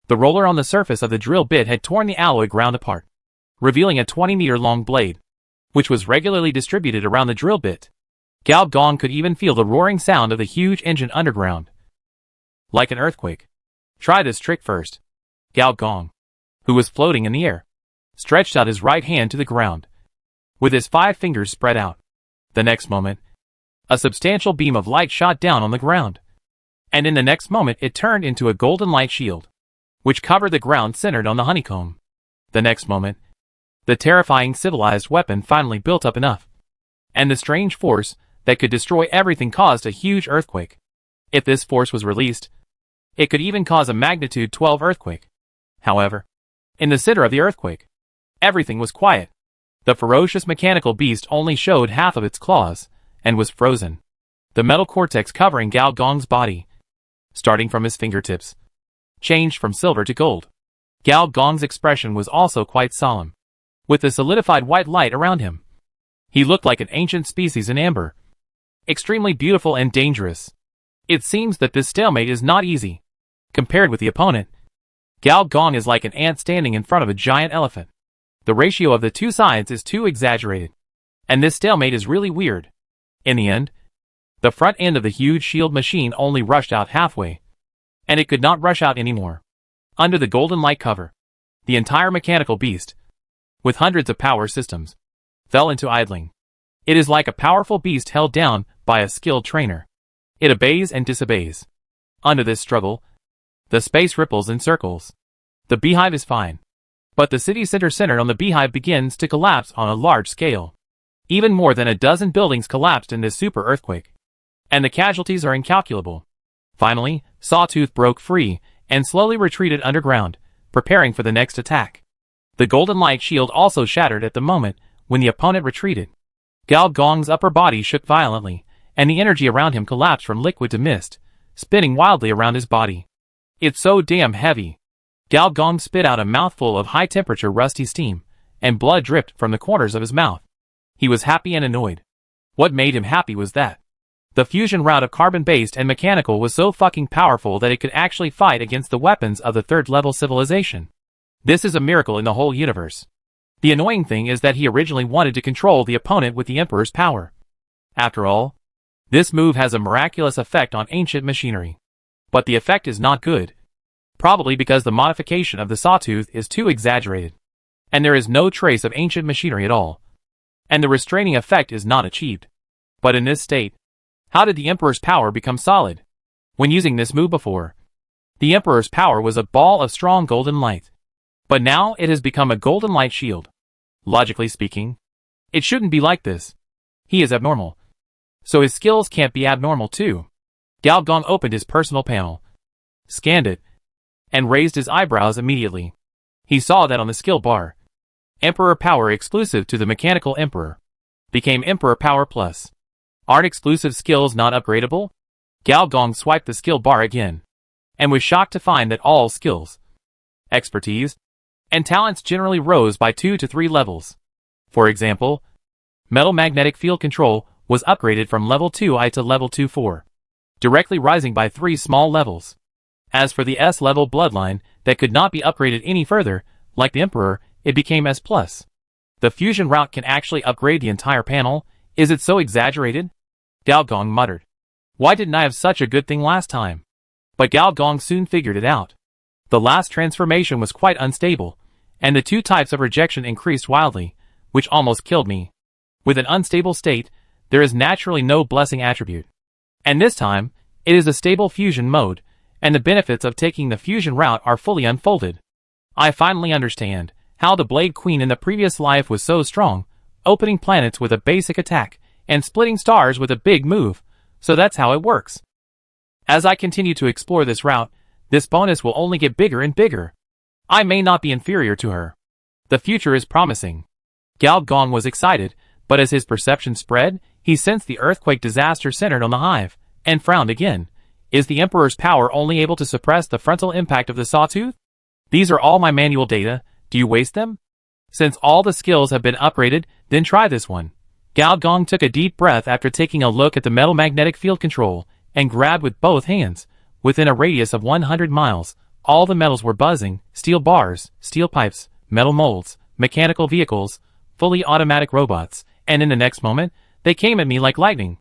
Speaker 1: The roller on the surface of the drill bit had torn the alloy ground apart, revealing a 20-meter-long blade, which was regularly distributed around the drill bit. Gao Gong could even feel the roaring sound of the huge engine underground, like an earthquake. Try this trick first. Gao Gong, who was floating in the air, stretched out his right hand to the ground, with his 5 fingers spread out. The next moment, a substantial beam of light shot down on the ground, and in the next moment it turned into a golden light shield, which covered the ground centered on the honeycomb. The next moment, the terrifying civilized weapon finally built up enough, and the strange force that could destroy everything caused a huge earthquake. If this force was released, it could even cause a magnitude 12 earthquake. However, in the center of the earthquake, everything was quiet. The ferocious mechanical beast only showed half of its claws, and was frozen. The metal cortex covering Gao Gong's body, starting from his fingertips, changed from silver to gold. Gao Gong's expression was also quite solemn, with the solidified white light around him. He looked like an ancient species in amber, extremely beautiful and dangerous. It seems that this stalemate is not easy. Compared with the opponent, Gao Gong is like an ant standing in front of a giant elephant. The ratio of the two sides is too exaggerated, and this stalemate is really weird. In the end, the front end of the huge shield machine only rushed out halfway, and it could not rush out anymore. Under the golden light cover, the entire mechanical beast, with hundreds of power systems, fell into idling. It is like a powerful beast held down by a skilled trainer. It obeys and disobeys. Under this struggle, the space ripples in circles. The beehive is fine, but the city center on the beehive begins to collapse on a large scale. Even more than a dozen buildings collapsed in this super earthquake, and the casualties are incalculable. Finally, Sawtooth broke free and slowly retreated underground, preparing for the next attack. The golden light shield also shattered at the moment when the opponent retreated. Gao Gong's upper body shook violently, and the energy around him collapsed from liquid to mist, spinning wildly around his body. It's so damn heavy. Gao Gong spit out a mouthful of high-temperature rusty steam, and blood dripped from the corners of his mouth. He was happy and annoyed. What made him happy was that the fusion route of carbon-based and mechanical was so fucking powerful that it could actually fight against the weapons of the third-level civilization. This is a miracle in the whole universe. The annoying thing is that he originally wanted to control the opponent with the Emperor's power. After all, this move has a miraculous effect on ancient machinery. But the effect is not good. Probably because the modification of the sawtooth is too exaggerated. And there is no trace of ancient machinery at all. And the restraining effect is not achieved. But in this state, how did the Emperor's power become solid? When using this move before, the Emperor's power was a ball of strong golden light. But now it has become a golden light shield. Logically speaking, it shouldn't be like this. He is abnormal. So his skills can't be abnormal too. Gao Gong opened his personal panel, scanned it, and raised his eyebrows immediately. He saw that on the skill bar, Emperor Power exclusive to the Mechanical Emperor became Emperor Power Plus. Aren't exclusive skills not upgradable? Gao Gong swiped the skill bar again, and was shocked to find that all skills, expertise, and talents generally rose by 2 to 3 levels. For example, Metal Magnetic Field Control was upgraded from level 2I to level 2-4, directly rising by 3 small levels. As for the S-level bloodline that could not be upgraded any further, like the Emperor, it became S+. The fusion route can actually upgrade the entire panel. Is it so exaggerated? Gao Gong muttered. Why didn't I have such a good thing last time? But Gao Gong soon figured it out. The last transformation was quite unstable, and the 2 types of rejection increased wildly, which almost killed me. With an unstable state, there is naturally no blessing attribute. And this time, it is a stable fusion mode, and the benefits of taking the fusion route are fully unfolded. I finally understand how the Blade Queen in the previous life was so strong, opening planets with a basic attack, and splitting stars with a big move, so that's how it works. As I continue to explore this route, this bonus will only get bigger and bigger. I may not be inferior to her. The future is promising. Gao Gong was excited, but as his perception spread, he sensed the earthquake disaster centered on the hive, and frowned again. Is the Emperor's power only able to suppress the frontal impact of the sawtooth? These are all my manual data. Do you waste them? Since all the skills have been upgraded, then try this one. Gao Gong took a deep breath after taking a look at the Metal Magnetic Field Control, and grabbed with both hands. Within a radius of 100 miles, all the metals were buzzing: steel bars, steel pipes, metal molds, mechanical vehicles, fully automatic robots, and in the next moment, they came at me like lightning.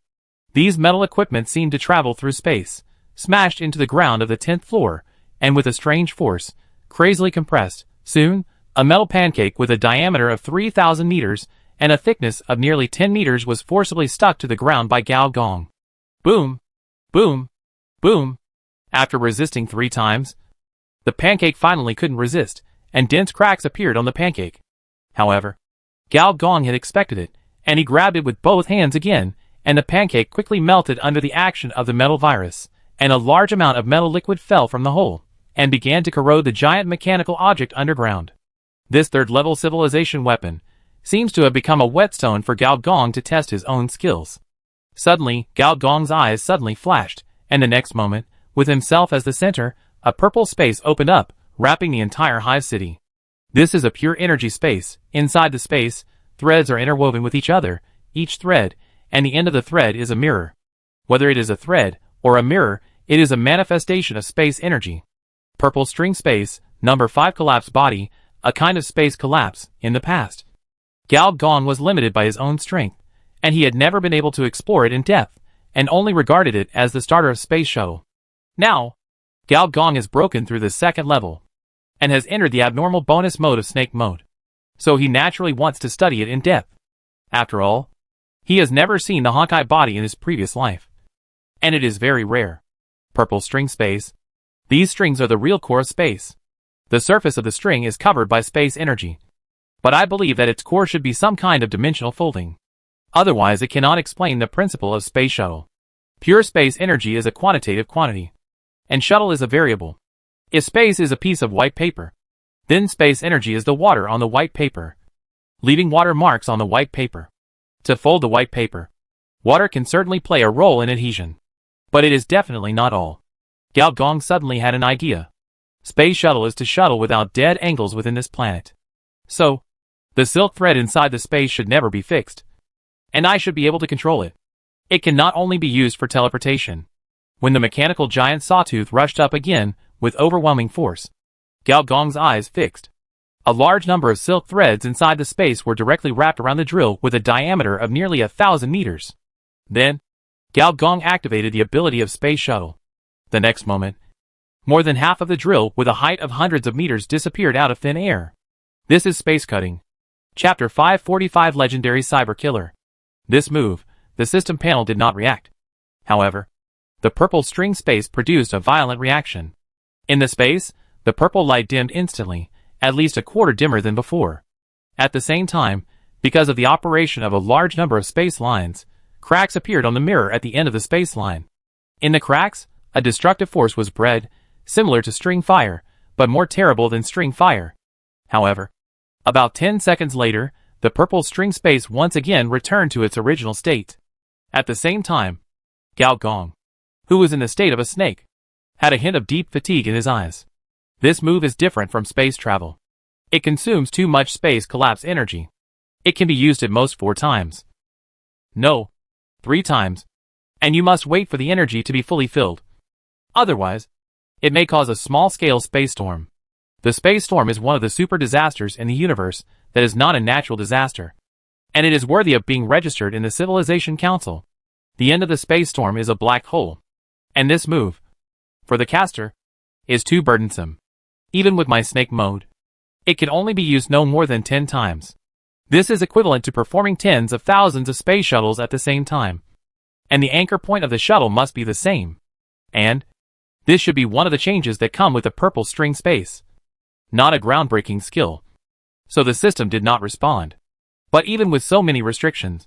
Speaker 1: These metal equipment seemed to travel through space, smashed into the ground of the 10th floor, and with a strange force, crazily compressed. Soon, a metal pancake with a diameter of 3,000 meters and a thickness of nearly 10 meters was forcibly stuck to the ground by Gao Gong. Boom! Boom! Boom! After resisting 3 times, the pancake finally couldn't resist, and dense cracks appeared on the pancake. However, Gao Gong had expected it, and he grabbed it with both hands again, and the pancake quickly melted under the action of the metal virus, and a large amount of metal liquid fell from the hole, and began to corrode the giant mechanical object underground. This third-level civilization weapon seems to have become a whetstone for Gao Gong to test his own skills. Suddenly, Gao Gong's eyes suddenly flashed, and the next moment, with himself as the center, a purple space opened up, wrapping the entire hive city. This is a pure energy space. Inside the space, threads are interwoven with each other, each thread, and the end of the thread is a mirror. Whether it is a thread or a mirror, it is a manifestation of space energy. Purple string space, number 5 collapse body, a kind of space collapse. In the past, Gao Gong was limited by his own strength, and he had never been able to explore it in depth, and only regarded it as the starter of Space Shuttle. Now, Gao Gong has broken through the 2nd level, and has entered the abnormal bonus mode of Snake Mode. So he naturally wants to study it in depth. After all, he has never seen the Honkai body in his previous life, and it is very rare. Purple string space. These strings are the real core of space. The surface of the string is covered by space energy, but I believe that its core should be some kind of dimensional folding. Otherwise, it cannot explain the principle of Space Shuttle. Pure space energy is a quantitative quantity, and shuttle is a variable. If space is a piece of white paper, then space energy is the water on the white paper, leaving water marks on the white paper. To fold the white paper, water can certainly play a role in adhesion, but it is definitely not all. Gao Gong suddenly had an idea. Space Shuttle is to shuttle without dead angles within this planet. So, the silk thread inside the space should never be fixed, and I should be able to control it. It can not only be used for teleportation. When the mechanical giant sawtooth rushed up again with overwhelming force, Gao Gong's eyes fixed. A large number of silk threads inside the space were directly wrapped around the drill with a diameter of nearly 1,000 meters. Then, Gao Gong activated the ability of Space Shuttle. The next moment, more than half of the drill with a height of hundreds of meters disappeared out of thin air. This is space cutting. Chapter 545 Legendary Cyber Killer. This move, the system panel did not react. However, the purple string space produced a violent reaction. In the space, the purple light dimmed instantly, at least a quarter dimmer than before. At the same time, because of the operation of a large number of space lines, cracks appeared on the mirror at the end of the space line. In the cracks, a destructive force was bred, similar to string fire, but more terrible than string fire. However, about 10 seconds later, the purple string space once again returned to its original state. At the same time, Gao Gong, who was in the state of a snake, had a hint of deep fatigue in his eyes. This move is different from space travel. It consumes too much space collapse energy. It can be used at most 4 times. No, 3 times. And you must wait for the energy to be fully filled. Otherwise, it may cause a small-scale space storm. The space storm is one of the super disasters in the universe that is not a natural disaster. And it is worthy of being registered in the Civilization Council. The end of the space storm is a black hole. And this move, for the caster, is too burdensome. Even with my snake mode, it can only be used no more than 10 times. This is equivalent to performing tens of thousands of space shuttles at the same time. And the anchor point of the shuttle must be the same. And this should be one of the changes that come with the purple string space. Not a groundbreaking skill. So the system did not respond. But even with so many restrictions,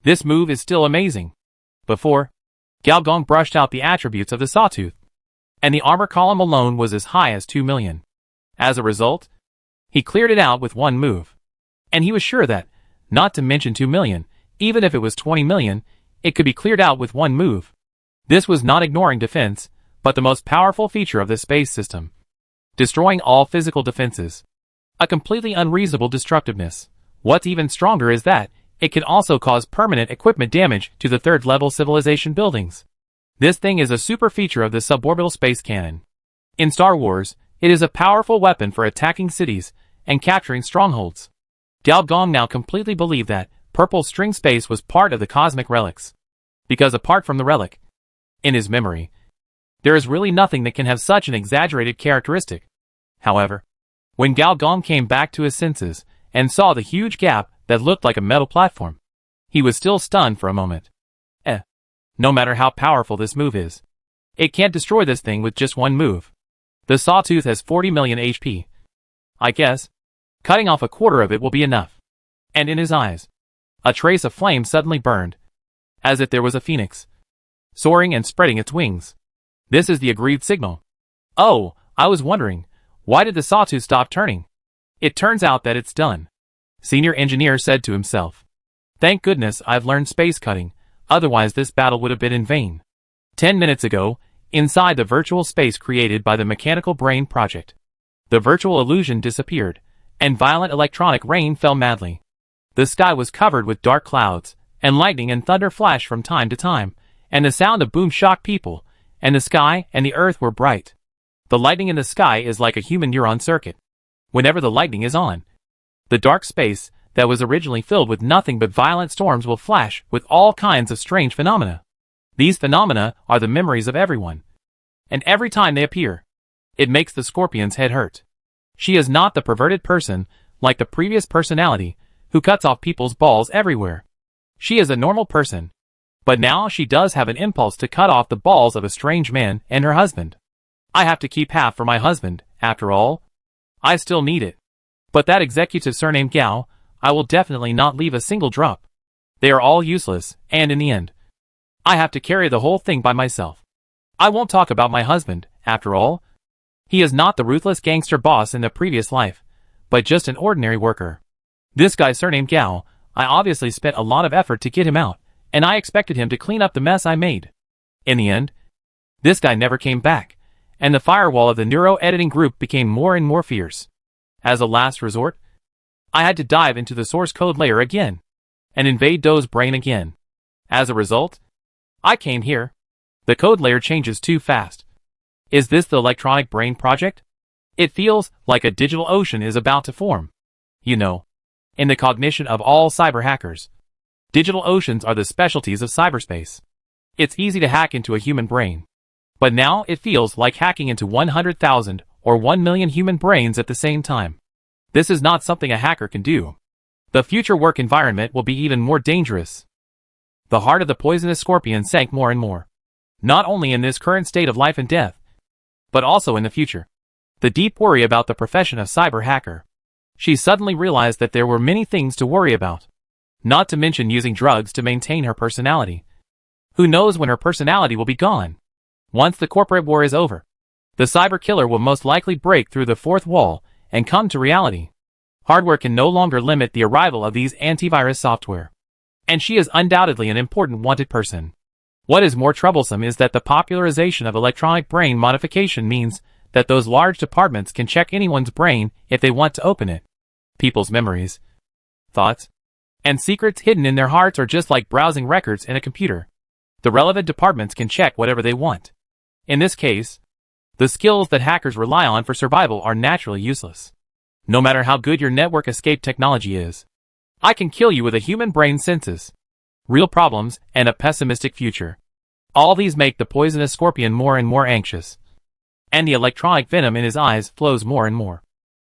Speaker 1: this move is still amazing. Before, Gao Gong brushed out the attributes of the sawtooth, and the armor column alone was as high as 2 million. As a result, he cleared it out with one move. And he was sure that, not to mention 2 million, even if it was 20 million, it could be cleared out with one move. This was not ignoring defense, but the most powerful feature of the space system. Destroying all physical defenses. A completely unreasonable destructiveness. What's even stronger is that, it can also cause permanent equipment damage to the 3rd level civilization buildings. This thing is a super feature of the suborbital space cannon. In Star Wars, it is a powerful weapon for attacking cities and capturing strongholds. Gao Gong now completely believed that purple string space was part of the cosmic relics. Because apart from the relic, in his memory, there is really nothing that can have such an exaggerated characteristic. However, when Gao Gong came back to his senses and saw the huge gap that looked like a metal platform, he was still stunned for a moment. No matter how powerful this move is, it can't destroy this thing with just one move. The sawtooth has 40 million HP. I guess, cutting off a quarter of it will be enough. And in his eyes, a trace of flame suddenly burned, as if there was a phoenix, soaring and spreading its wings. This is the agreed signal. Oh, I was wondering, why did the sawtooth stop turning? It turns out that it's done. Senior engineer said to himself. Thank goodness I've learned space cutting, otherwise this battle would have been in vain. 10 minutes ago, inside the virtual space created by the Mechanical Brain Project, the virtual illusion disappeared, and violent electronic rain fell madly. The sky was covered with dark clouds, and lightning and thunder flashed from time to time, and the sound of boom shocked people, and the sky and the earth were bright. The lightning in the sky is like a human neuron circuit. Whenever the lightning is on, the dark space that was originally filled with nothing but violent storms will flash with all kinds of strange phenomena. These phenomena are the memories of everyone. And every time they appear, it makes the scorpion's head hurt. She is not the perverted person, like the previous personality, who cuts off people's balls everywhere. She is a normal person. But now she does have an impulse to cut off the balls of a strange man and her husband. I have to keep half for my husband, after all. I still need it. But that executive surnamed Gao, I will definitely not leave a single drop. They are all useless, and in the end, I have to carry the whole thing by myself. I won't talk about my husband, after all. He is not the ruthless gangster boss in the previous life, but just an ordinary worker. This guy surnamed Gao, I obviously spent a lot of effort to get him out, and I expected him to clean up the mess I made. In the end, this guy never came back, and the firewall of the neuro-editing group became more and more fierce. As a last resort, I had to dive into the source code layer again, and invade Doe's brain again. As a result, I came here. The code layer changes too fast. Is this the electronic brain project? It feels like a digital ocean is about to form. You know, in the cognition of all cyber hackers, digital oceans are the specialties of cyberspace. It's easy to hack into a human brain. But now it feels like hacking into 100,000 or 1 million human brains at the same time. This is not something a hacker can do. The future work environment will be even more dangerous. The heart of the poisonous scorpion sank more and more. Not only in this current state of life and death, but also in the future. The deep worry about the profession of cyber hacker. She suddenly realized that there were many things to worry about. Not to mention using drugs to maintain her personality. Who knows when her personality will be gone? Once the corporate war is over, the cyber killer will most likely break through the fourth wall and come to reality. Hardware can no longer limit the arrival of these antivirus software. And she is undoubtedly an important wanted person. What is more troublesome is that the popularization of electronic brain modification means that those large departments can check anyone's brain if they want to open it. People's memories, thoughts, and secrets hidden in their hearts are just like browsing records in a computer. The relevant departments can check whatever they want. In this case, the skills that hackers rely on for survival are naturally useless. No matter how good your network escape technology is, I can kill you with a human brain senses, real problems, and a pessimistic future. All these make the poisonous scorpion more and more anxious. And the electronic venom in his eyes flows more and more,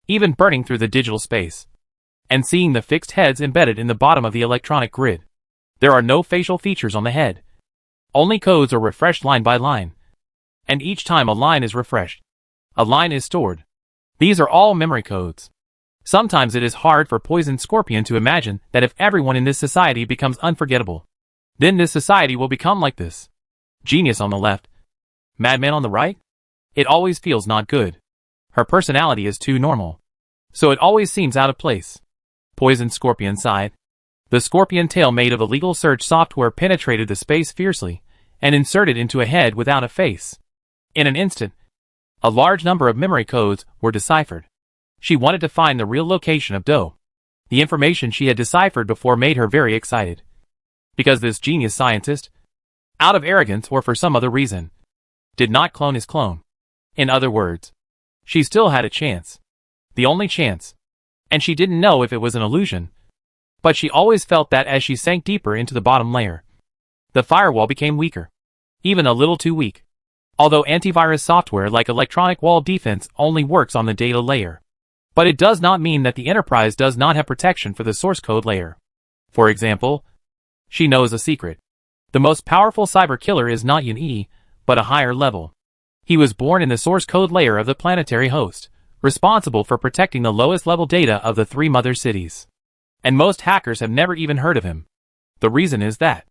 Speaker 1: even burning through the digital space. And seeing the fixed heads embedded in the bottom of the electronic grid. There are no facial features on the head. Only codes are refreshed line by line. And each time a line is refreshed, a line is stored. These are all memory codes. Sometimes it is hard for Poison Scorpion to imagine that if everyone in this society becomes unforgettable, then this society will become like this. Genius on the left, madman on the right? It always feels not good. Her personality is too normal, so it always seems out of place. Poison Scorpion sighed. The scorpion tail made of illegal search software penetrated the space fiercely and inserted into a head without a face. In an instant, a large number of memory codes were deciphered. She wanted to find the real location of Doe. The information she had deciphered before made her very excited. Because this genius scientist, out of arrogance or for some other reason, did not clone his clone. In other words, she still had a chance. The only chance. And she didn't know if it was an illusion. But she always felt that as she sank deeper into the bottom layer, the firewall became weaker. Even a little too weak. Although antivirus software like electronic wall defense only works on the data layer. But it does not mean that the enterprise does not have protection for the source code layer. For example, she knows a secret. The most powerful cyber killer is not Yun-E, but a higher level. He was born in the source code layer of the planetary host, responsible for protecting the lowest level data of the 3 mother cities. And most hackers have never even heard of him. The reason is that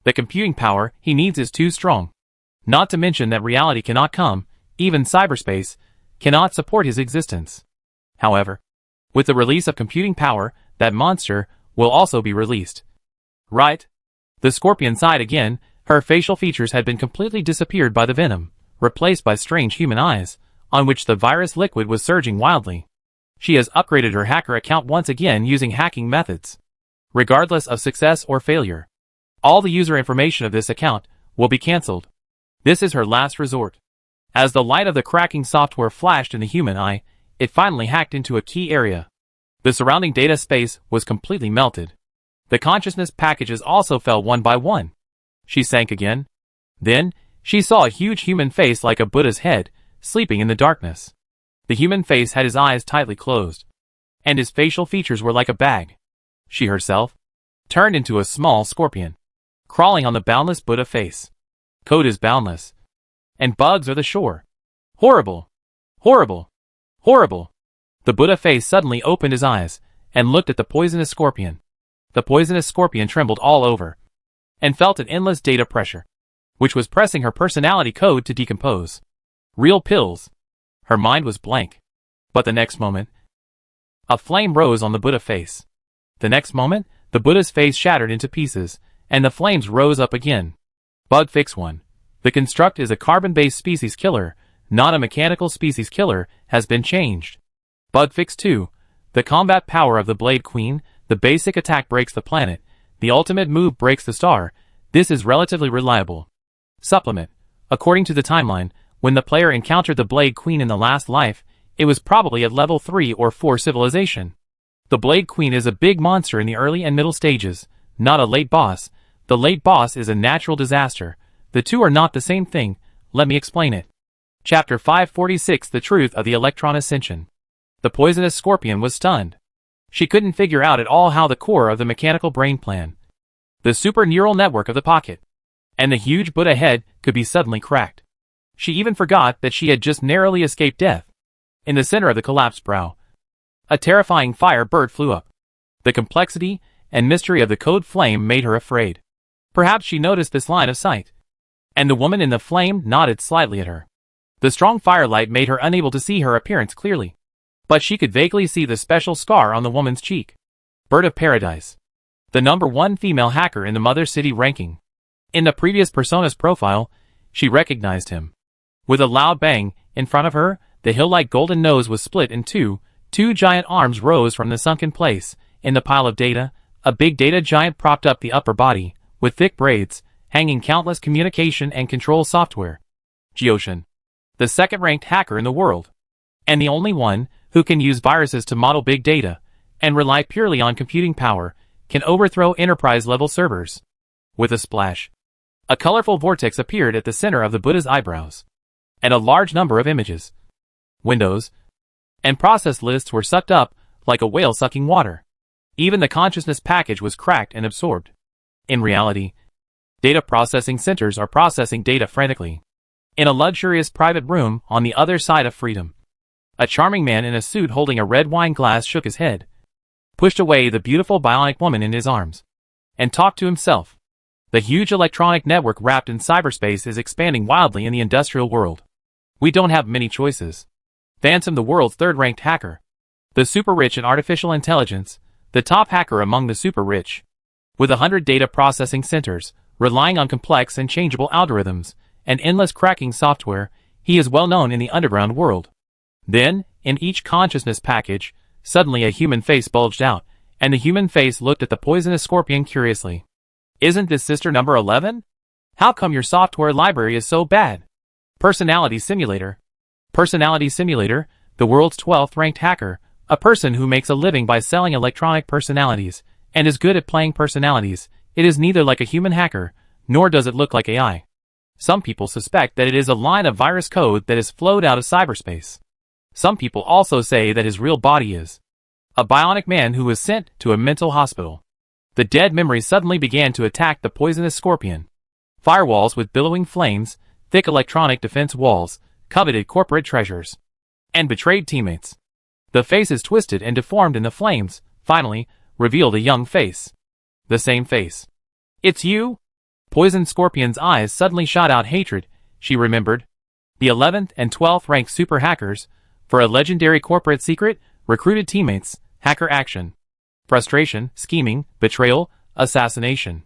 Speaker 1: the computing power he needs is too strong. Not to mention that reality cannot come, even cyberspace, cannot support his existence. However, with the release of computing power, that monster will also be released. Right? The scorpion sighed again. Her facial features had been completely disappeared by the venom, replaced by strange human eyes, on which the virus liquid was surging wildly. She has upgraded her hacker account once again using hacking methods. Regardless of success or failure, all the user information of this account will be cancelled. This is her last resort. As the light of the cracking software flashed in the human eye, it finally hacked into a key area. The surrounding data space was completely melted. The consciousness packages also fell one by one. She sank again. Then, she saw a huge human face like a Buddha's head, sleeping in the darkness. The human face had his eyes tightly closed, and his facial features were like a bag. She herself turned into a small scorpion, crawling on the boundless Buddha face. Code is boundless, and bugs are the shore. Horrible! Horrible! Horrible! The Buddha face suddenly opened his eyes, and looked at the poisonous scorpion. The poisonous scorpion trembled all over, and felt an endless data pressure, which was pressing her personality code to decompose. Real pills. Her mind was blank. But the next moment, a flame rose on the Buddha face. The next moment, the Buddha's face shattered into pieces, and the flames rose up again. Bug fix 1. The construct is a carbon-based species killer, not a mechanical species killer, has been changed. Bug fix 2. The combat power of the Blade Queen, the basic attack breaks the planet, the ultimate move breaks the star. This is relatively reliable. Supplement. According to the timeline, when the player encountered the Blade Queen in the last life, It was probably at level 3 or 4 civilization. The Blade Queen is a big monster in the early and middle stages, not a late boss. The late boss is a natural disaster. The two are not the same thing. Let me explain it. Chapter 546: The Truth of the Electron Ascension. The poisonous scorpion was stunned. She couldn't figure out at all how the core of the mechanical brain plan, the super neural network of the pocket, and the huge Buddha head could be suddenly cracked. She even forgot that she had just narrowly escaped death. In the center of the collapsed brow, a terrifying fire bird flew up. The complexity and mystery of the code flame made her afraid. Perhaps she noticed this line of sight, and the woman in the flame nodded slightly at her. The strong firelight made her unable to see her appearance clearly, but she could vaguely see the special scar on the woman's cheek. Bird of Paradise. The #1 female hacker in the Mother City ranking. In the previous persona's profile, she recognized him. With a loud bang, in front of her, the hill-like golden nose was split in two. Two giant arms rose from the sunken place. In the pile of data, a big data giant propped up the upper body, with thick braids, hanging countless communication and control software. Geoshan. The second-ranked hacker in the world, and the only one who can use viruses to model big data, and rely purely on computing power, can overthrow enterprise-level servers. With a splash, a colorful vortex appeared at the center of the Buddha's eyebrows, and a large number of images, windows, and process lists were sucked up like a whale sucking water. Even the consciousness package was cracked and absorbed. In reality, data processing centers are processing data frantically. In a luxurious private room on the other side of freedom, a charming man in a suit holding a red wine glass shook his head, pushed away the beautiful bionic woman in his arms, and talked to himself. The huge electronic network wrapped in cyberspace is expanding wildly in the industrial world. We don't have many choices. Phantom, the world's third-ranked hacker, the super-rich in artificial intelligence, the top hacker among the super-rich. With 100 data processing centers, relying on complex and changeable algorithms, and endless cracking software, he is well known in the underground world. Then, in each consciousness package, suddenly a human face bulged out, and the human face looked at the poisonous scorpion curiously. Isn't this sister number 11? How come your software library is so bad? Personality Simulator. Personality Simulator, the world's 12th ranked hacker, a person who makes a living by selling electronic personalities, and is good at playing personalities. It is neither like a human hacker, nor does it look like AI. Some people suspect that it is a line of virus code that has flowed out of cyberspace. Some people also say that his real body is a bionic man who was sent to a mental hospital. The dead memories suddenly began to attack the poisonous scorpion. Firewalls with billowing flames, thick electronic defense walls, coveted corporate treasures, and betrayed teammates. The faces twisted and deformed in the flames, finally, revealed a young face. The same face. It's you? Poison Scorpion's eyes suddenly shot out hatred. She remembered. The 11th and 12th ranked super hackers, for a legendary corporate secret, recruited teammates, hacker action. Frustration, scheming, betrayal, assassination.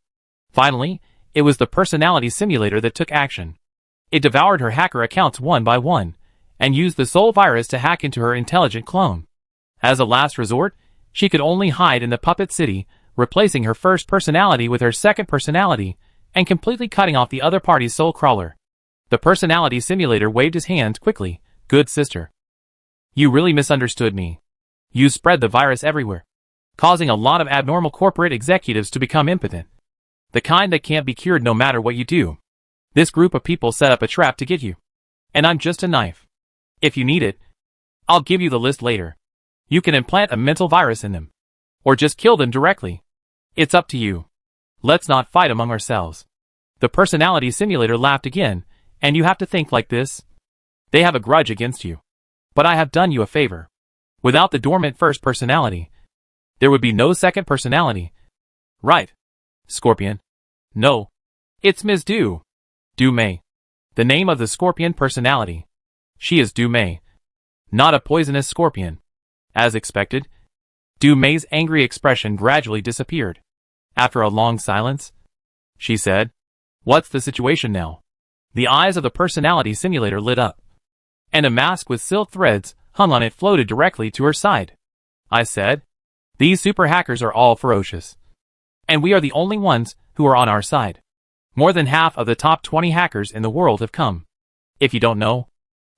Speaker 1: Finally, it was the personality simulator that took action. It devoured her hacker accounts one by one, and used the soul virus to hack into her intelligent clone. As a last resort, she could only hide in the puppet city, replacing her first personality with her second personality, and completely cutting off the other party's soul crawler. The personality simulator waved his hand quickly. Good sister. You really misunderstood me. You spread the virus everywhere, causing a lot of abnormal corporate executives to become impotent. The kind that can't be cured no matter what you do. This group of people set up a trap to get you. And I'm just a knife. If you need it, I'll give you the list later. You can implant a mental virus in them, or just kill them directly. It's up to you. Let's not fight among ourselves. The personality simulator laughed again. And you have to think like this. They have a grudge against you. But I have done you a favor. Without the dormant first personality, there would be no second personality. Right, Scorpion? No. It's Ms. Du Mei. The name of the Scorpion personality. She is Du Mei. Not a poisonous scorpion. As expected, Du Mei's angry expression gradually disappeared. After a long silence, she said, "What's the situation now?" The eyes of the personality simulator lit up, and a mask with silk threads hung on it floated directly to her side. I said, "These super hackers are all ferocious. And we are the only ones who are on our side. More than half of the top 20 hackers in the world have come. If you don't know,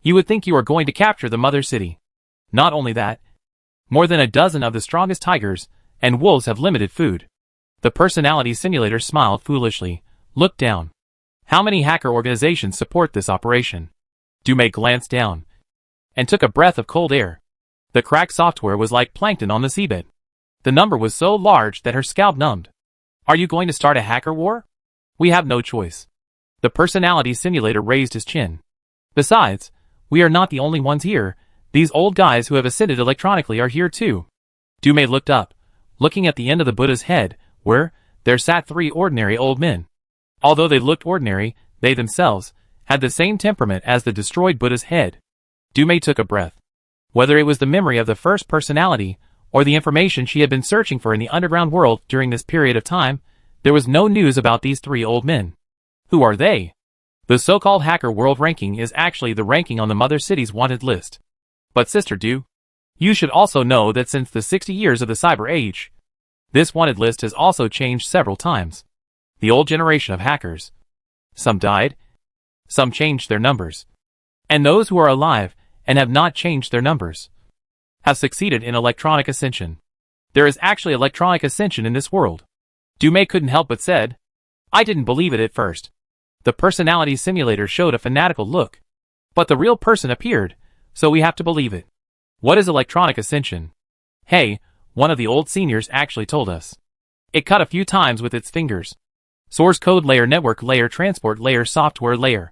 Speaker 1: you would think you are going to capture the Mother City. Not only that, more than a dozen of the strongest tigers and wolves have limited food. The personality simulator smiled foolishly, looked down. How many hacker organizations support this operation? Dumay glanced down and took a breath of cold air. The cracked software was like plankton on the seabed. The number was so large that her scalp numbed. Are you going to start a hacker war? We have no choice. The personality simulator raised his chin. Besides, we are not the only ones here. These old guys who have ascended electronically are here too. Dumay looked up, looking at the end of the Buddha's head, where there sat 3 ordinary old men. Although they looked ordinary, they themselves had the same temperament as the destroyed Buddha's head. Dumay took a breath. Whether it was the memory of the first personality, or the information she had been searching for in the underground world during this period of time, there was no news about these 3 old men. Who are they? The so-called hacker world ranking is actually the ranking on the Mother City's wanted list. But Sister Du, you should also know that since the 60 years of the Cyber Age, this wanted list has also changed several times. The old generation of hackers. Some died. Some changed their numbers. And those who are alive and have not changed their numbers have succeeded in electronic ascension. There is actually electronic ascension in this world. Dumay couldn't help but said, I didn't believe it at first. The personality simulator showed a fanatical look. But the real person appeared, so we have to believe it. What is electronic ascension? Hey, one of the old seniors actually told us. It cut a few times with its fingers. Source code layer, network layer, transport layer, software layer.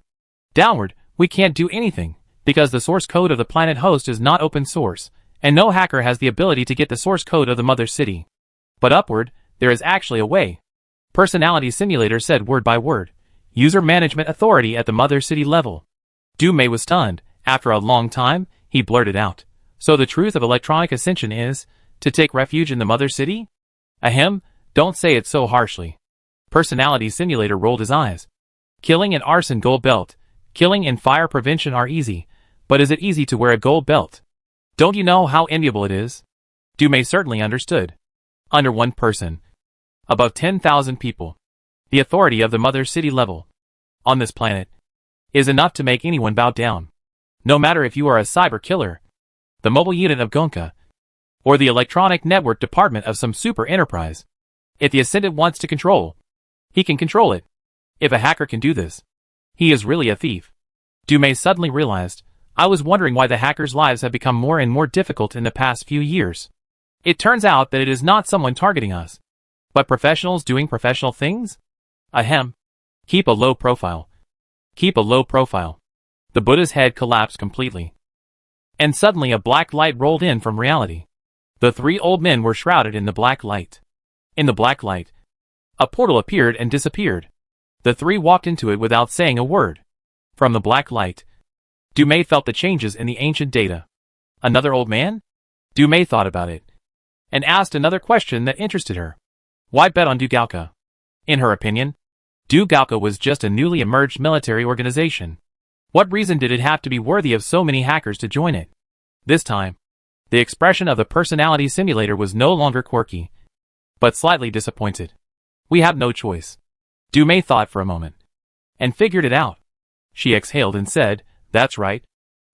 Speaker 1: Downward, we can't do anything, because the source code of the planet host is not open source, and no hacker has the ability to get the source code of the mother city. But upward, there is actually a way. Personality simulator said word by word. User management authority at the mother city level. Dumay was stunned. After a long time, he blurted out. So the truth of electronic ascension is to take refuge in the mother city? Ahem, don't say it so harshly. Personality simulator rolled his eyes. Killing and arson gold belt. Killing and fire prevention are easy, but is it easy to wear a gold belt? Don't you know how enviable it is? Dumay certainly understood. Under one person. Above 10,000 people. The authority of the mother city level. On this planet. Is enough to make anyone bow down. No matter if you are a cyber killer, the mobile unit of Gonka, or the electronic network department of some super enterprise. If the Ascendant wants to control, he can control it. If a hacker can do this, he is really a thief. Dumay suddenly realized, I was wondering why the hackers' lives have become more and more difficult in the past few years. It turns out that it is not someone targeting us, but professionals doing professional things? Ahem. Keep a low profile. Keep a low profile. The Buddha's head collapsed completely. And suddenly a black light rolled in from reality. The 3 old men were shrouded in the black light. In the black light, a portal appeared and disappeared. The 3 walked into it without saying a word. From the black light, Dumay felt the changes in the ancient data. Another old man? Dumay thought about it, and asked another question that interested her. Why bet on Dugalka? In her opinion, Dugalka was just a newly emerged military organization. What reason did it have to be worthy of so many hackers to join it? This time, the expression of the personality simulator was no longer quirky, but slightly disappointed. We have no choice. Dumay thought for a moment, and figured it out. She exhaled and said, that's right.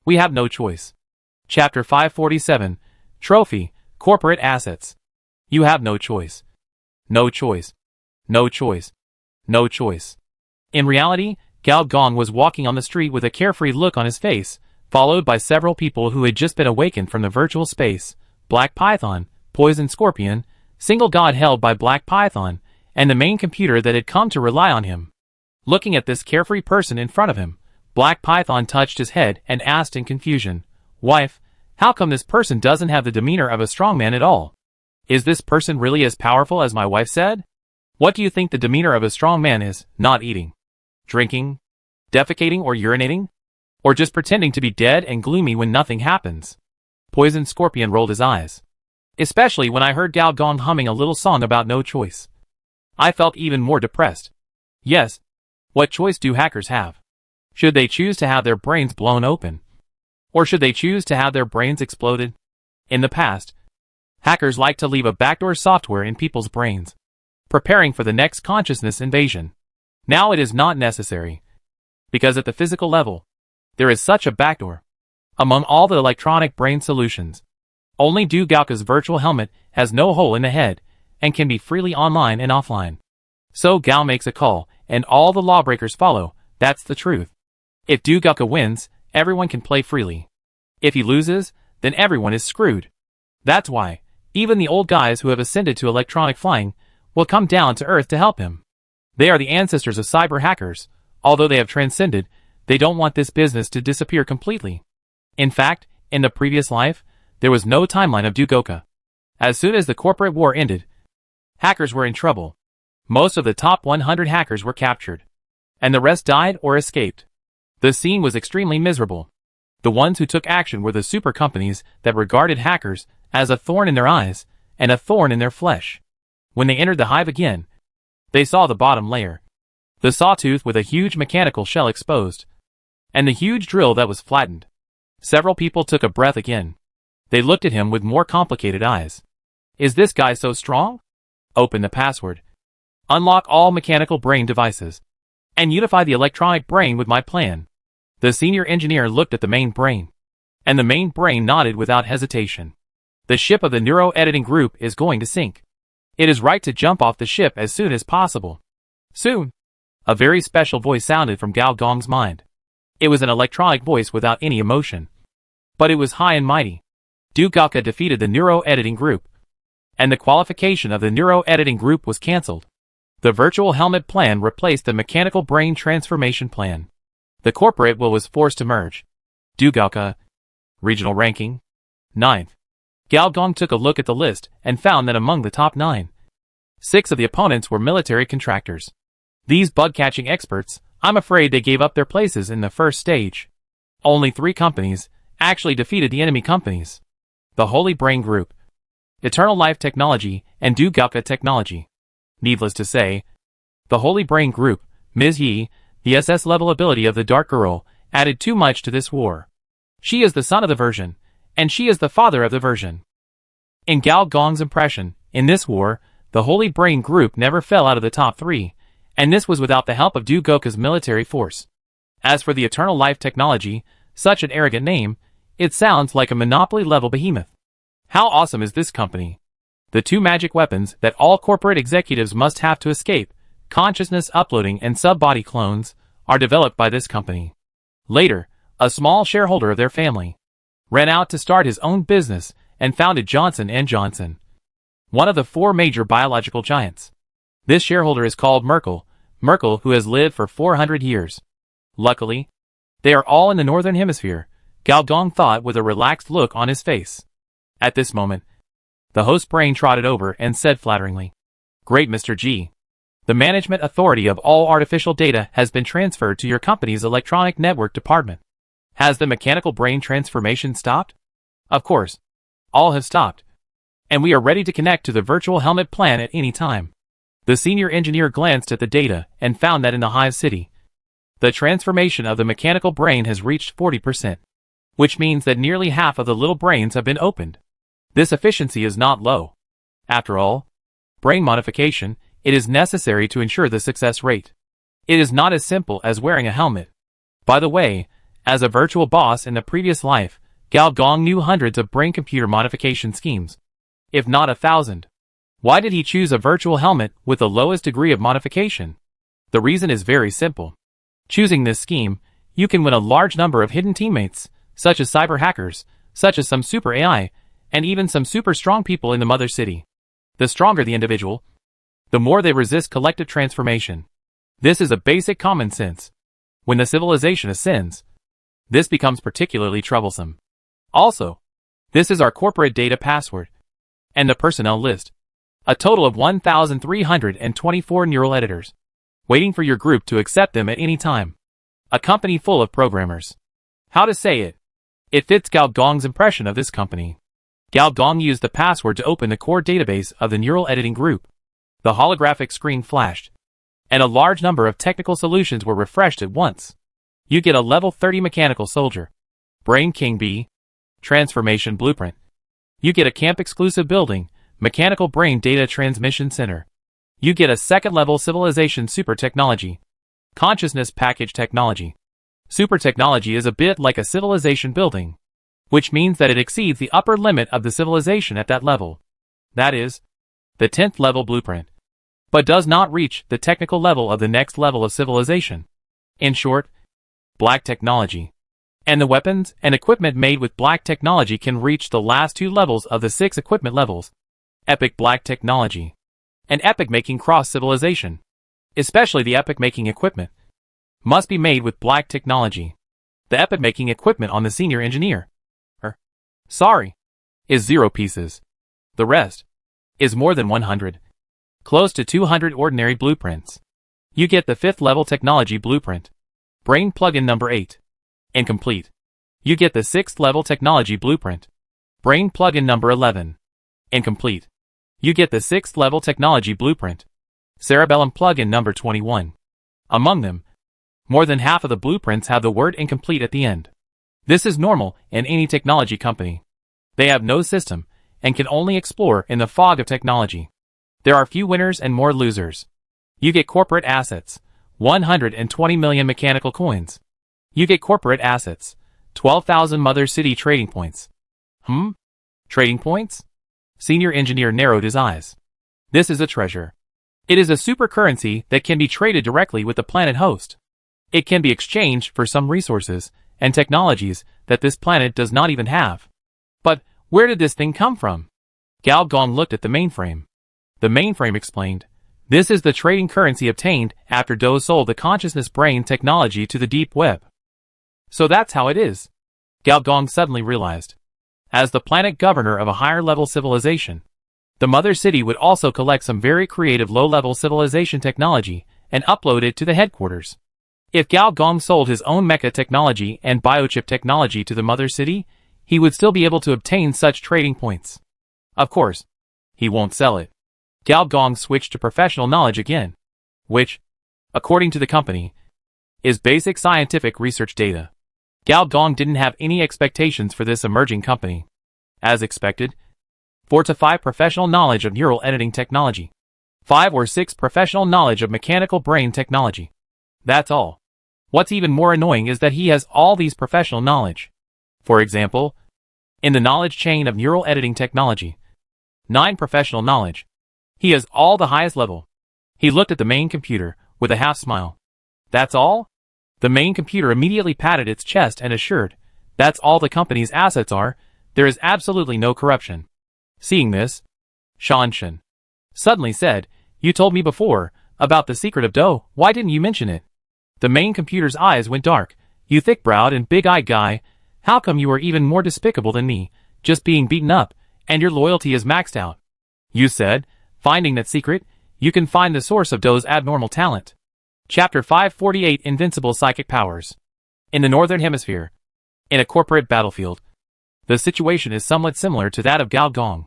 Speaker 1: We have no choice. Chapter 547, Trophy, Corporate Assets. You have no choice. No choice. No choice. No choice. In reality, Gao Gong was walking on the street with a carefree look on his face, followed by several people who had just been awakened from the virtual space, Black Python, Poison Scorpion, Single God held by Black Python, and the main computer that had come to rely on him. Looking at this carefree person in front of him, Black Python touched his head and asked in confusion, Wife, how come this person doesn't have the demeanor of a strongman at all? Is this person really as powerful as my wife said? What do you think the demeanor of a strong man is? Not eating, drinking, defecating or urinating? Or just pretending to be dead and gloomy when nothing happens? Poison Scorpion rolled his eyes. Especially when I heard Gao Gong humming a little song about no choice. I felt even more depressed. Yes. What choice do hackers have? Should they choose to have their brains blown open? Or should they choose to have their brains exploded? In the past, hackers liked to leave a backdoor software in people's brains, preparing for the next consciousness invasion. Now it is not necessary, because at the physical level, there is such a backdoor. Among all the electronic brain solutions, only Du Gaoka's virtual helmet has no hole in the head and can be freely online and offline. So Gao makes a call, and all the lawbreakers follow. That's the truth. If Du Gaoka wins, everyone can play freely. If he loses, then everyone is screwed. That's why, even the old guys who have ascended to electronic flying will come down to Earth to help him. They are the ancestors of cyber hackers. Although they have transcended, they don't want this business to disappear completely. In fact, in the previous life, there was no timeline of Du Gaoka. As soon as the corporate war ended, hackers were in trouble. Most of the top 100 hackers were captured, and the rest died or escaped. The scene was extremely miserable. The ones who took action were the super companies that regarded hackers as a thorn in their eyes and a thorn in their flesh. When they entered the hive again, they saw the bottom layer, the sawtooth with a huge mechanical shell exposed, and the huge drill that was flattened. Several people took a breath again. They looked at him with more complicated eyes. Is this guy so strong? Open the password. Unlock all mechanical brain devices, and unify the electronic brain with my plan. The senior engineer looked at the main brain, and the main brain nodded without hesitation. The ship of the neuro-editing group is going to sink. It is right to jump off the ship as soon as possible. Soon. A very special voice sounded from Gao Gong's mind. It was an electronic voice without any emotion, but it was high and mighty. Du Gaoka defeated the neuro-editing group, and the qualification of the neuro-editing group was cancelled. The virtual helmet plan replaced the mechanical brain transformation plan. The corporate will was forced to merge. Du Gaoka. Regional ranking. 9th. Gao Gong took a look at the list and found that among the top 9, 6 of the opponents were military contractors. These bug-catching experts, I'm afraid they gave up their places in the first stage. Only 3 companies actually defeated the enemy companies. The Holy Brain Group, Eternal Life Technology, and Du Gaoka Technology. Needless to say, the Holy Brain Group, Ms. Yi, the SS level ability of the Dark Girl, added too much to this war. She is the son of the version, and she is the father of the version. In Gao Gong's impression, in this war, the Holy Brain Group never fell out of the top 3, and this was without the help of Du Gaoka's military force. As for the Eternal Life Technology, such an arrogant name, it sounds like a monopoly-level behemoth. How awesome is this company? The 2 magic weapons that all corporate executives must have to escape, consciousness uploading and sub-body clones, are developed by this company. Later, a small shareholder of their family ran out to start his own business and founded Johnson & Johnson, one of the 4 major biological giants. This shareholder is called Merkel, who has lived for 400 years. Luckily, they are all in the northern hemisphere, Gao Gong thought with a relaxed look on his face. At this moment, the host brain trotted over and said flatteringly, "Great, Mr. G. The management authority of all artificial data has been transferred to your company's electronic network department. Has the mechanical brain transformation stopped?" "Of course. All have stopped. And we are ready to connect to the virtual helmet plan at any time." The senior engineer glanced at the data and found that in the Hive City, the transformation of the mechanical brain has reached 40%, which means that nearly half of the little brains have been opened. This efficiency is not low. After all, brain modification, it is necessary to ensure the success rate. It is not as simple as wearing a helmet. By the way, as a virtual boss in the previous life, Gao Gong knew hundreds of brain-computer modification schemes, if not 1,000. Why did he choose a virtual helmet with the lowest degree of modification? The reason is very simple. Choosing this scheme, you can win a large number of hidden teammates, such as cyber hackers, such as some super AI, and even some super strong people in the mother city. The stronger the individual, the more they resist collective transformation. This is a basic common sense. When the civilization ascends, this becomes particularly troublesome. Also, this is our corporate data password, and the personnel list. A total of 1,324 neural editors, waiting for your group to accept them at any time. A company full of programmers. How to say it? It fits Gao Gong's impression of this company. Gao Gong used the password to open the core database of the neural editing group. The holographic screen flashed, and a large number of technical solutions were refreshed at once. You get a level 30 mechanical soldier, Brain King B, transformation blueprint. You get a camp-exclusive building, Mechanical Brain Data Transmission Center. You get a second-level civilization super technology, Consciousness Package Technology. Super technology is a bit like a civilization building. which means that it exceeds the upper limit of the civilization at that level. That is, the 10th level blueprint, but does not reach the technical level of the next level of civilization. In short, black technology. And the weapons and equipment made with black technology can reach the last 2 levels of the 6 equipment levels. Epic black technology. And epic making cross-civilization, especially the epic making equipment, must be made with black technology. The epic making equipment on the senior engineer, is 0 pieces. The rest is more than 100. Close to 200 ordinary blueprints. You get the 5th level technology blueprint. Brain plugin number 8. Incomplete. You get the 6th level technology blueprint. Brain plugin number 11. Incomplete. You get the 6th level technology blueprint. Cerebellum plugin number 21. Among them, more than half of the blueprints have the word incomplete at the end. This is normal in any technology company. They have no system and can only explore in the fog of technology. There are few winners and more losers. You get corporate assets, 120 million mechanical coins. You get corporate assets, 12,000 Mother City trading points. Trading points? Senior engineer narrowed his eyes. This is a treasure. It is a super currency that can be traded directly with the planet host. It can be exchanged for some resources and technologies that this planet does not even have. But where did this thing come from? Gao Gong looked at the mainframe. The mainframe explained, this is the trading currency obtained after Doe sold the consciousness brain technology to the deep web. So that's how it is. Gao Gong suddenly realized. As the planet governor of a higher level civilization, the mother city would also collect some very creative low-level civilization technology and upload it to the headquarters. If Gao Gong sold his own mecha technology and biochip technology to the mother city, he would still be able to obtain such trading points. Of course, he won't sell it. Gao Gong switched to professional knowledge again, which, according to the company, is basic scientific research data. Gao Gong didn't have any expectations for this emerging company. As expected, 4 to 5 professional knowledge of neural editing technology, 5 or 6 professional knowledge of mechanical brain technology. That's all. What's even more annoying is that he has all these professional knowledge. For example, in the knowledge chain of neural editing technology, 9 professional knowledge. He has all the highest level. He looked at the main computer with a half smile. That's all? The main computer immediately patted its chest and assured, that's all the company's assets are, there is absolutely no corruption. Seeing this, Shanshan suddenly said, you told me before, about the secret of Doe, why didn't you mention it? The main computer's eyes went dark. You thick-browed and big-eyed guy, how come you are even more despicable than me, just being beaten up, and your loyalty is maxed out? You said, finding that secret, you can find the source of Doe's abnormal talent. Chapter 548 Invincible Psychic Powers. In the Northern Hemisphere, in a corporate battlefield, the situation is somewhat similar to that of Gao Gong.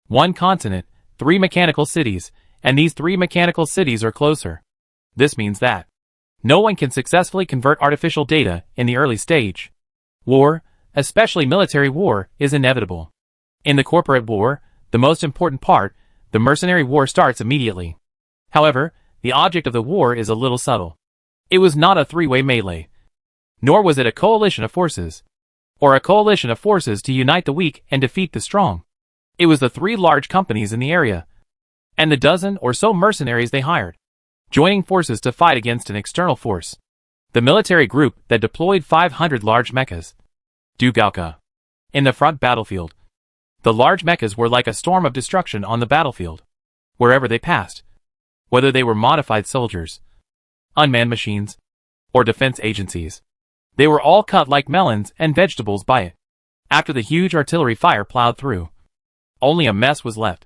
Speaker 1: 1 continent, 3 mechanical cities, and these 3 mechanical cities are closer. This means that no one can successfully convert artificial data in the early stage. War, especially military war, is inevitable. In the corporate war, the most important part, the mercenary war, starts immediately. However, the object of the war is a little subtle. It was not a 3-way melee. Nor was it a coalition of forces. Or a coalition of forces to unite the weak and defeat the strong. It was the 3 large companies in the area, and the dozen or so mercenaries they hired, joining forces to fight against an external force. The military group that deployed 500 large mechas, Dugaoka, in the front battlefield. The large mechas were like a storm of destruction on the battlefield, wherever they passed. Whether they were modified soldiers, unmanned machines, or defense agencies, they were all cut like melons and vegetables by it. After the huge artillery fire plowed through, only a mess was left.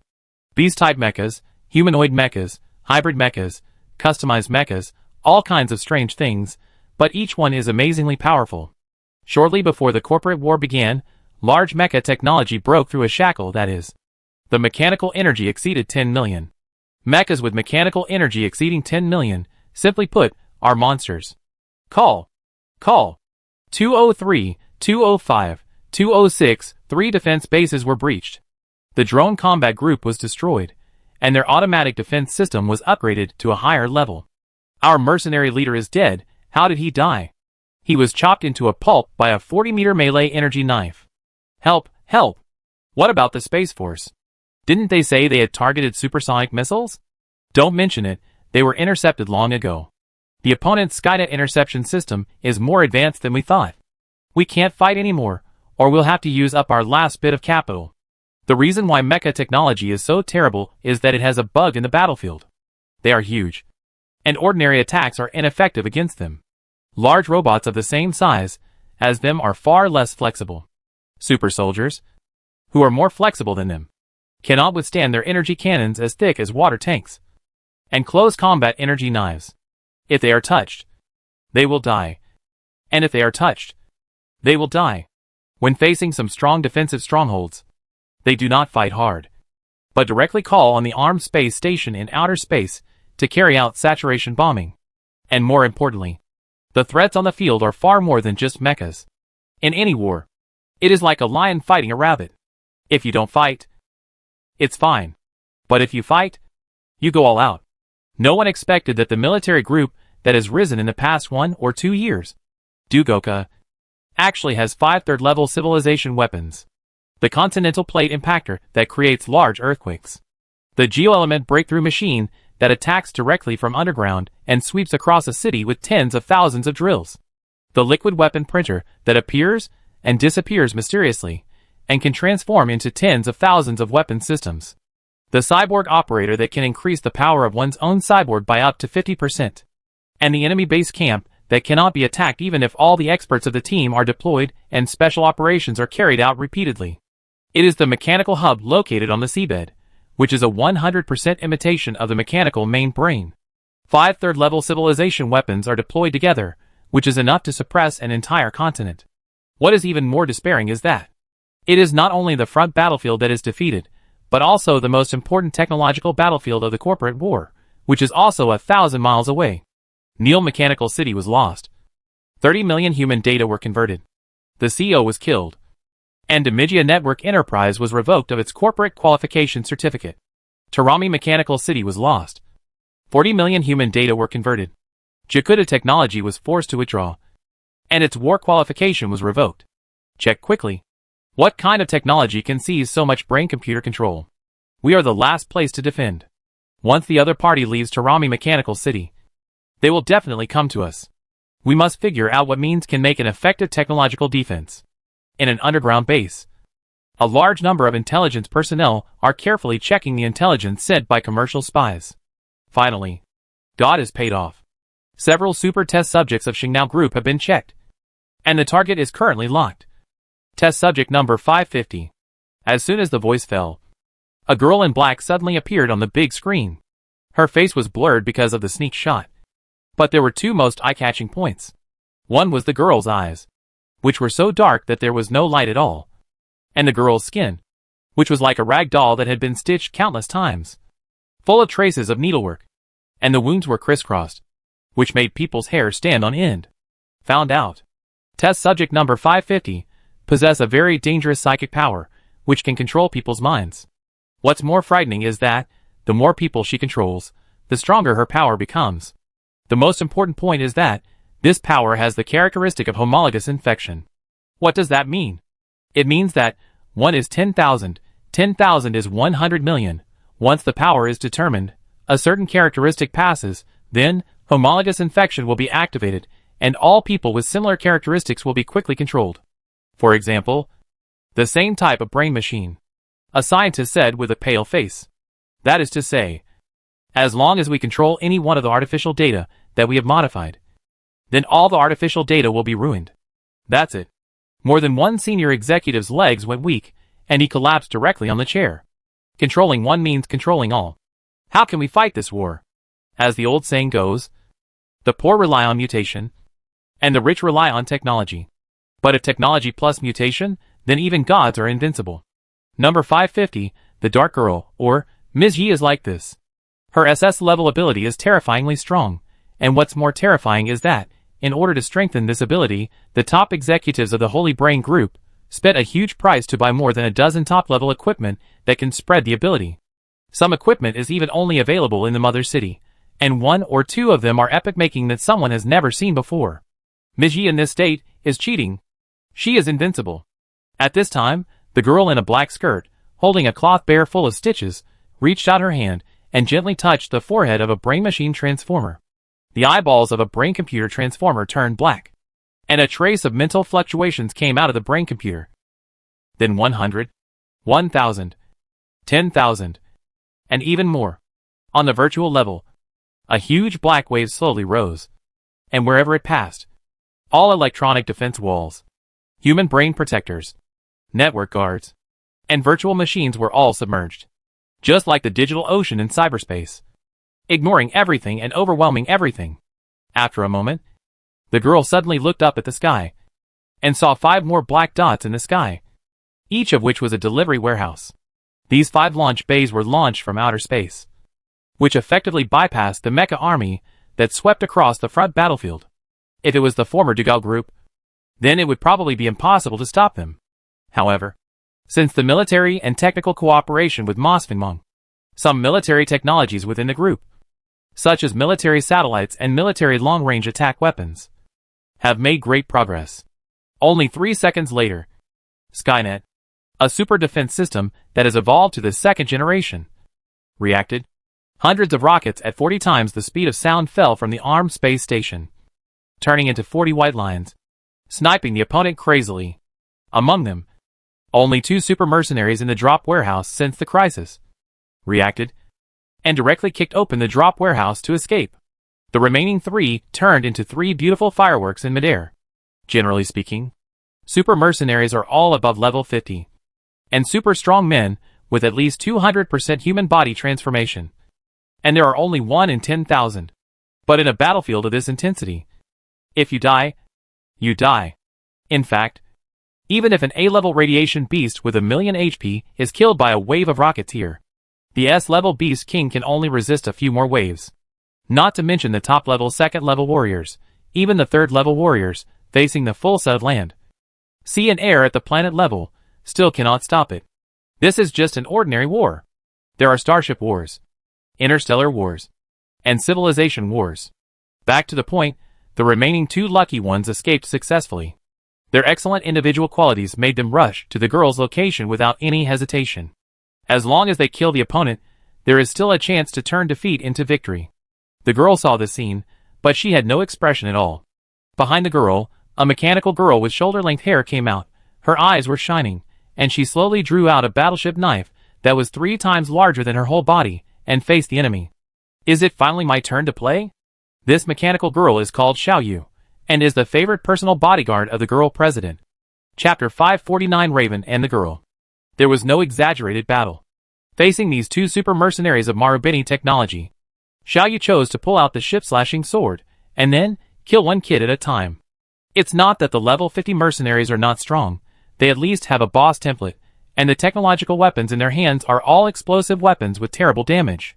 Speaker 1: Beast-type mechas, humanoid mechas, hybrid mechas, customized mechas, all kinds of strange things, but each one is amazingly powerful. Shortly before the corporate war began, large mecha technology broke through a shackle, that is, the mechanical energy exceeded 10 million. Mechas with mechanical energy exceeding 10 million, simply put, are monsters. Call 203, 205, 206, 3 defense bases were breached. The drone combat group was destroyed, and their automatic defense system was upgraded to a higher level. Our mercenary leader is dead. How did he die? He was chopped into a pulp by a 40-meter melee energy knife. Help, help! What about the Space Force? Didn't they say they had targeted supersonic missiles? Don't mention it, they were intercepted long ago. The opponent's Skynet interception system is more advanced than we thought. We can't fight anymore, or we'll have to use up our last bit of capital. The reason why mecha technology is so terrible is that it has a bug in the battlefield. They are huge, and ordinary attacks are ineffective against them. Large robots of the same size as them are far less flexible. Super soldiers, who are more flexible than them, cannot withstand their energy cannons as thick as water tanks, and close combat energy knives. If they are touched, they will die. And if they are touched, they will die. When facing some strong defensive strongholds, they do not fight hard, but directly call on the armed space station in outer space to carry out saturation bombing. And more importantly, the threats on the field are far more than just mechas. In any war, it is like a lion fighting a rabbit. If you don't fight, it's fine. But if you fight, you go all out. No one expected that the military group that has risen in the past 1 or 2 years, Dugoka, actually has 5 third-level civilization weapons. The continental plate impactor that creates large earthquakes. The geoelement breakthrough machine that attacks directly from underground and sweeps across a city with tens of thousands of drills. The liquid weapon printer that appears and disappears mysteriously and can transform into tens of thousands of weapon systems. The cyborg operator that can increase the power of one's own cyborg by up to 50%. And the enemy base camp that cannot be attacked even if all the experts of the team are deployed and special operations are carried out repeatedly. It is the mechanical hub located on the seabed, which is a 100% imitation of the mechanical main brain. 5 third-level civilization weapons are deployed together, which is enough to suppress an entire continent. What is even more despairing is that it is not only the front battlefield that is defeated, but also the most important technological battlefield of the corporate war, which is also 1,000 miles away. Neil Mechanical City was lost. 30 million human data were converted. The CEO was killed. And Demigia Network Enterprise was revoked of its corporate qualification certificate. Tarami Mechanical City was lost. 40 million human data were converted. Jakuta Technology was forced to withdraw. And its war qualification was revoked. Check quickly. What kind of technology can seize so much brain-computer control? We are the last place to defend. Once the other party leaves Tarami Mechanical City, they will definitely come to us. We must figure out what means can make an effective technological defense. In an underground base, a large number of intelligence personnel are carefully checking the intelligence sent by commercial spies. Finally, God is paid off. Several super test subjects of Xingnao Group have been checked, and the target is currently locked. Test subject number 550. As soon as the voice fell, a girl in black suddenly appeared on the big screen. Her face was blurred because of the sneak shot. But there were 2 most eye-catching points. One was the girl's eyes, which were so dark that there was no light at all, and the girl's skin, which was like a rag doll that had been stitched countless times, full of traces of needlework, and the wounds were crisscrossed, which made people's hair stand on end. Found out. Test subject number 550 possess a very dangerous psychic power, which can control people's minds. What's more frightening is that, the more people she controls, the stronger her power becomes. The most important point is that, this power has the characteristic of homologous infection. What does that mean? It means that, 1 is 10,000, 10,000 is 100 million. Once the power is determined, a certain characteristic passes, then, homologous infection will be activated, and all people with similar characteristics will be quickly controlled. For example, the same type of brain machine. A scientist said with a pale face. That is to say, as long as we control any one of the artificial data that we have modified, then all the artificial data will be ruined. That's it. More than one senior executive's legs went weak, and he collapsed directly on the chair. Controlling one means controlling all. How can we fight this war? As the old saying goes, the poor rely on mutation, and the rich rely on technology. But if technology plus mutation, then even gods are invincible. Number 550, the Dark Girl, or Ms. Yi is like this. Her SS level ability is terrifyingly strong, and what's more terrifying is that, in order to strengthen this ability, the top executives of the Holy Brain Group spent a huge price to buy more than a dozen top-level equipment that can spread the ability. Some equipment is even only available in the Mother City, and 1 or 2 of them are epic-making that someone has never seen before. Ms. Yi in this state is cheating. She is invincible. At this time, the girl in a black skirt, holding a cloth bear full of stitches, reached out her hand and gently touched the forehead of a brain-machine transformer. The eyeballs of a brain-computer transformer turned black, and a trace of mental fluctuations came out of the brain computer. Then 100, 1,000, 10,000, and even more. On the virtual level, a huge black wave slowly rose, and wherever it passed, all electronic defense walls, human brain protectors, network guards, and virtual machines were all submerged, just like the digital ocean in cyberspace, ignoring everything and overwhelming everything. After a moment, the girl suddenly looked up at the sky and saw 5 more black dots in the sky, each of which was a delivery warehouse. These 5 launch bays were launched from outer space, which effectively bypassed the mecha army that swept across the front battlefield. If it was the former Dugao group, then it would probably be impossible to stop them. However, since the military and technical cooperation with Mosfengmong, some military technologies within the group, such as military satellites and military long-range attack weapons, have made great progress. Only 3 seconds later, Skynet, a super defense system that has evolved to the 2nd generation, reacted. Hundreds of rockets at 40 times the speed of sound fell from the armed space station, turning into 40 white lines, sniping the opponent crazily. Among them, only 2 super mercenaries in the drop warehouse since the crisis reacted and directly kicked open the drop warehouse to escape. The remaining 3 turned into 3 beautiful fireworks in midair. Generally speaking, super mercenaries are all above level 50, and super strong men with at least 200% human body transformation. And there are only 1 in 10,000. But in a battlefield of this intensity, if you die, you die. In fact, even if an A-level radiation beast with 1,000,000 HP is killed by a wave of rockets here, the S-level beast king can only resist a few more waves. Not to mention the top-level 2nd-level warriors, even the 3rd-level warriors, facing the full set of land, sea and air at the planet level, still cannot stop it. This is just an ordinary war. There are starship wars, interstellar wars, and civilization wars. Back to the point, the remaining 2 lucky ones escaped successfully. Their excellent individual qualities made them rush to the girl's location without any hesitation. As long as they kill the opponent, there is still a chance to turn defeat into victory. The girl saw the scene, but she had no expression at all. Behind the girl, a mechanical girl with shoulder-length hair came out. Her eyes were shining, and she slowly drew out a battleship knife that was 3 times larger than her whole body, and faced the enemy. Is it finally my turn to play? This mechanical girl is called Xiaoyu, and is the favorite personal bodyguard of the girl president. Chapter 549 Raven and the Girl. There was no exaggerated battle. Facing these 2 super mercenaries of Marubeni technology, Xiaoyu chose to pull out the ship-slashing sword, and then kill 1 kid at a time. It's not that the level 50 mercenaries are not strong, they at least have a boss template, and the technological weapons in their hands are all explosive weapons with terrible damage.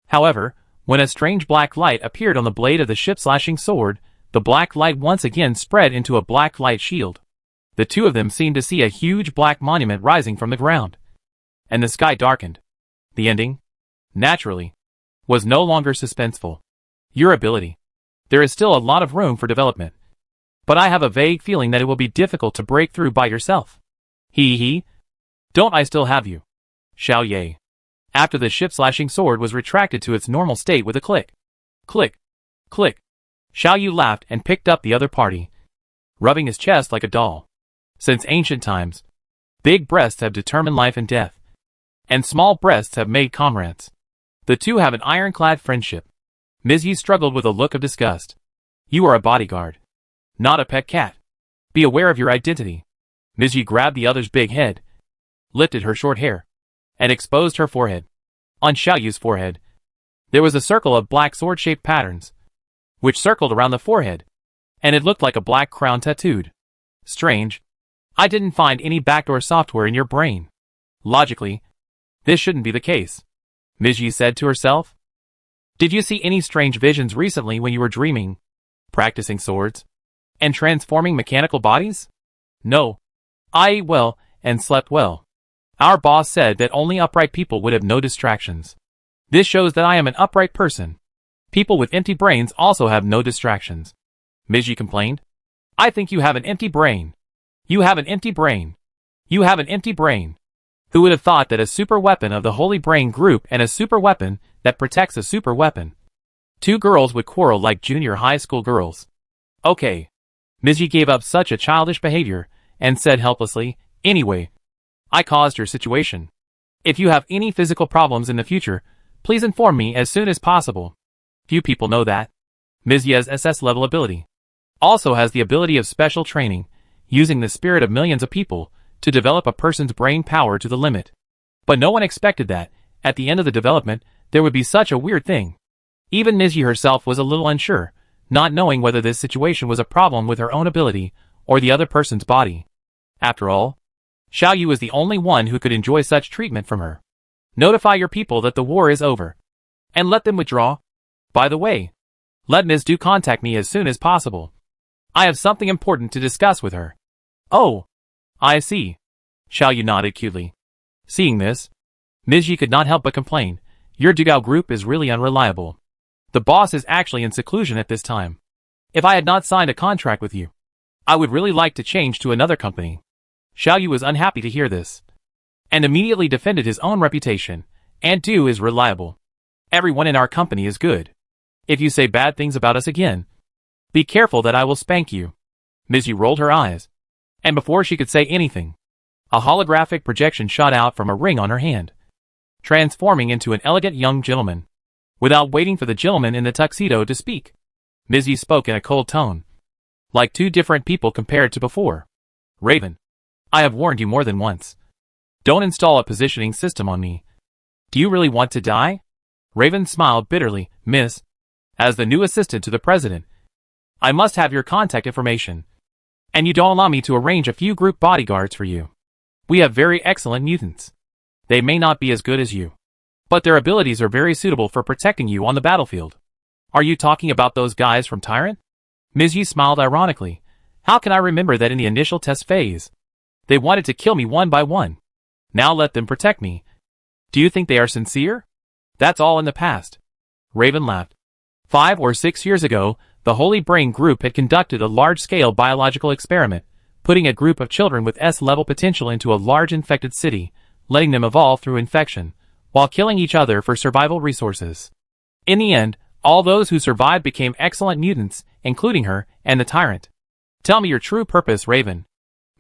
Speaker 1: However, when a strange black light appeared on the blade of the ship-slashing sword, the black light once again spread into a black light shield. The 2 of them seemed to see a huge black monument rising from the ground, and the sky darkened. The ending, naturally, was no longer suspenseful. Your ability. There is still a lot of room for development, but I have a vague feeling that it will be difficult to break through by yourself. Hee. Don't I still have you? Xiao Ye. After the ship-slashing sword was retracted to its normal state with a click. Click. Click. Xiao Yu laughed and picked up the other party, rubbing his chest like a doll. Since ancient times, big breasts have determined life and death, and small breasts have made comrades. The 2 have an ironclad friendship. Ms. Yi struggled with a look of disgust. You are a bodyguard, not a pet cat. Be aware of your identity. Ms. Yi grabbed the other's big head, lifted her short hair, and exposed her forehead. On Xiaoyu's forehead, there was a circle of black sword-shaped patterns, which circled around the forehead, and it looked like a black crown tattooed. Strange. I didn't find any backdoor software in your brain. Logically, this shouldn't be the case, Ms. Yi said to herself. Did you see any strange visions recently when you were dreaming, practicing swords, and transforming mechanical bodies? No. I ate well and slept well. Our boss said that only upright people would have no distractions. This shows that I am an upright person. People with empty brains also have no distractions. Ms. Yi complained. I think you have an empty brain. You have an empty brain. You have an empty brain. Who would have thought that a super weapon of the Holy Brain Group and a super weapon that protects a super weapon? Two girls would quarrel like junior high school girls. Okay. Ms. Yi gave up such a childish behavior and said helplessly, anyway, I caused your situation. If you have any physical problems in the future, please inform me as soon as possible. Few people know that. Ms. Yi's SS level ability also has the ability of special training, using the spirit of millions of people to develop a person's brain power to the limit. But no one expected that, at the end of the development, there would be such a weird thing. Even Ms. Yi herself was a little unsure, not knowing whether this situation was a problem with her own ability or the other person's body. After all, Xiao Yu was the only one who could enjoy such treatment from her. Notify your people that the war is over. And let them withdraw. By the way, let Ms. Du contact me as soon as possible. I have something important to discuss with her. Oh, I see. Xiao Yu nodded cutely. Seeing this, Ms. Yi could not help but complain, your Dugao group is really unreliable. The boss is actually in seclusion at this time. If I had not signed a contract with you, I would really like to change to another company. Xiao Yu was unhappy to hear this, and immediately defended his own reputation. Aunt Du is reliable. Everyone in our company is good. If you say bad things about us again, be careful that I will spank you. Ms. Yi rolled her eyes, and before she could say anything, a holographic projection shot out from a ring on her hand, transforming into an elegant young gentleman. Without waiting for the gentleman in the tuxedo to speak, Ms. Yi spoke in a cold tone, like two different people compared to before. Raven, I have warned you more than once. Don't install a positioning system on me. Do you really want to die? Raven smiled bitterly, Miss. As the new assistant to the president, I must have your contact information. And you don't allow me to arrange a few group bodyguards for you. We have very excellent mutants. They may not be as good as you, but their abilities are very suitable for protecting you on the battlefield. Are you talking about those guys from Tyrant? Ms. Yi smiled ironically. How can I remember that in the initial test phase? They wanted to kill me one by one. Now let them protect me. Do you think they are sincere? That's all in the past. Raven laughed. 5 or 6 years ago, the Holy Brain Group had conducted a large-scale biological experiment, putting a group of children with S-level potential into a large infected city, letting them evolve through infection, while killing each other for survival resources. In the end, all those who survived became excellent mutants, including her and the Tyrant. Tell me your true purpose, Raven.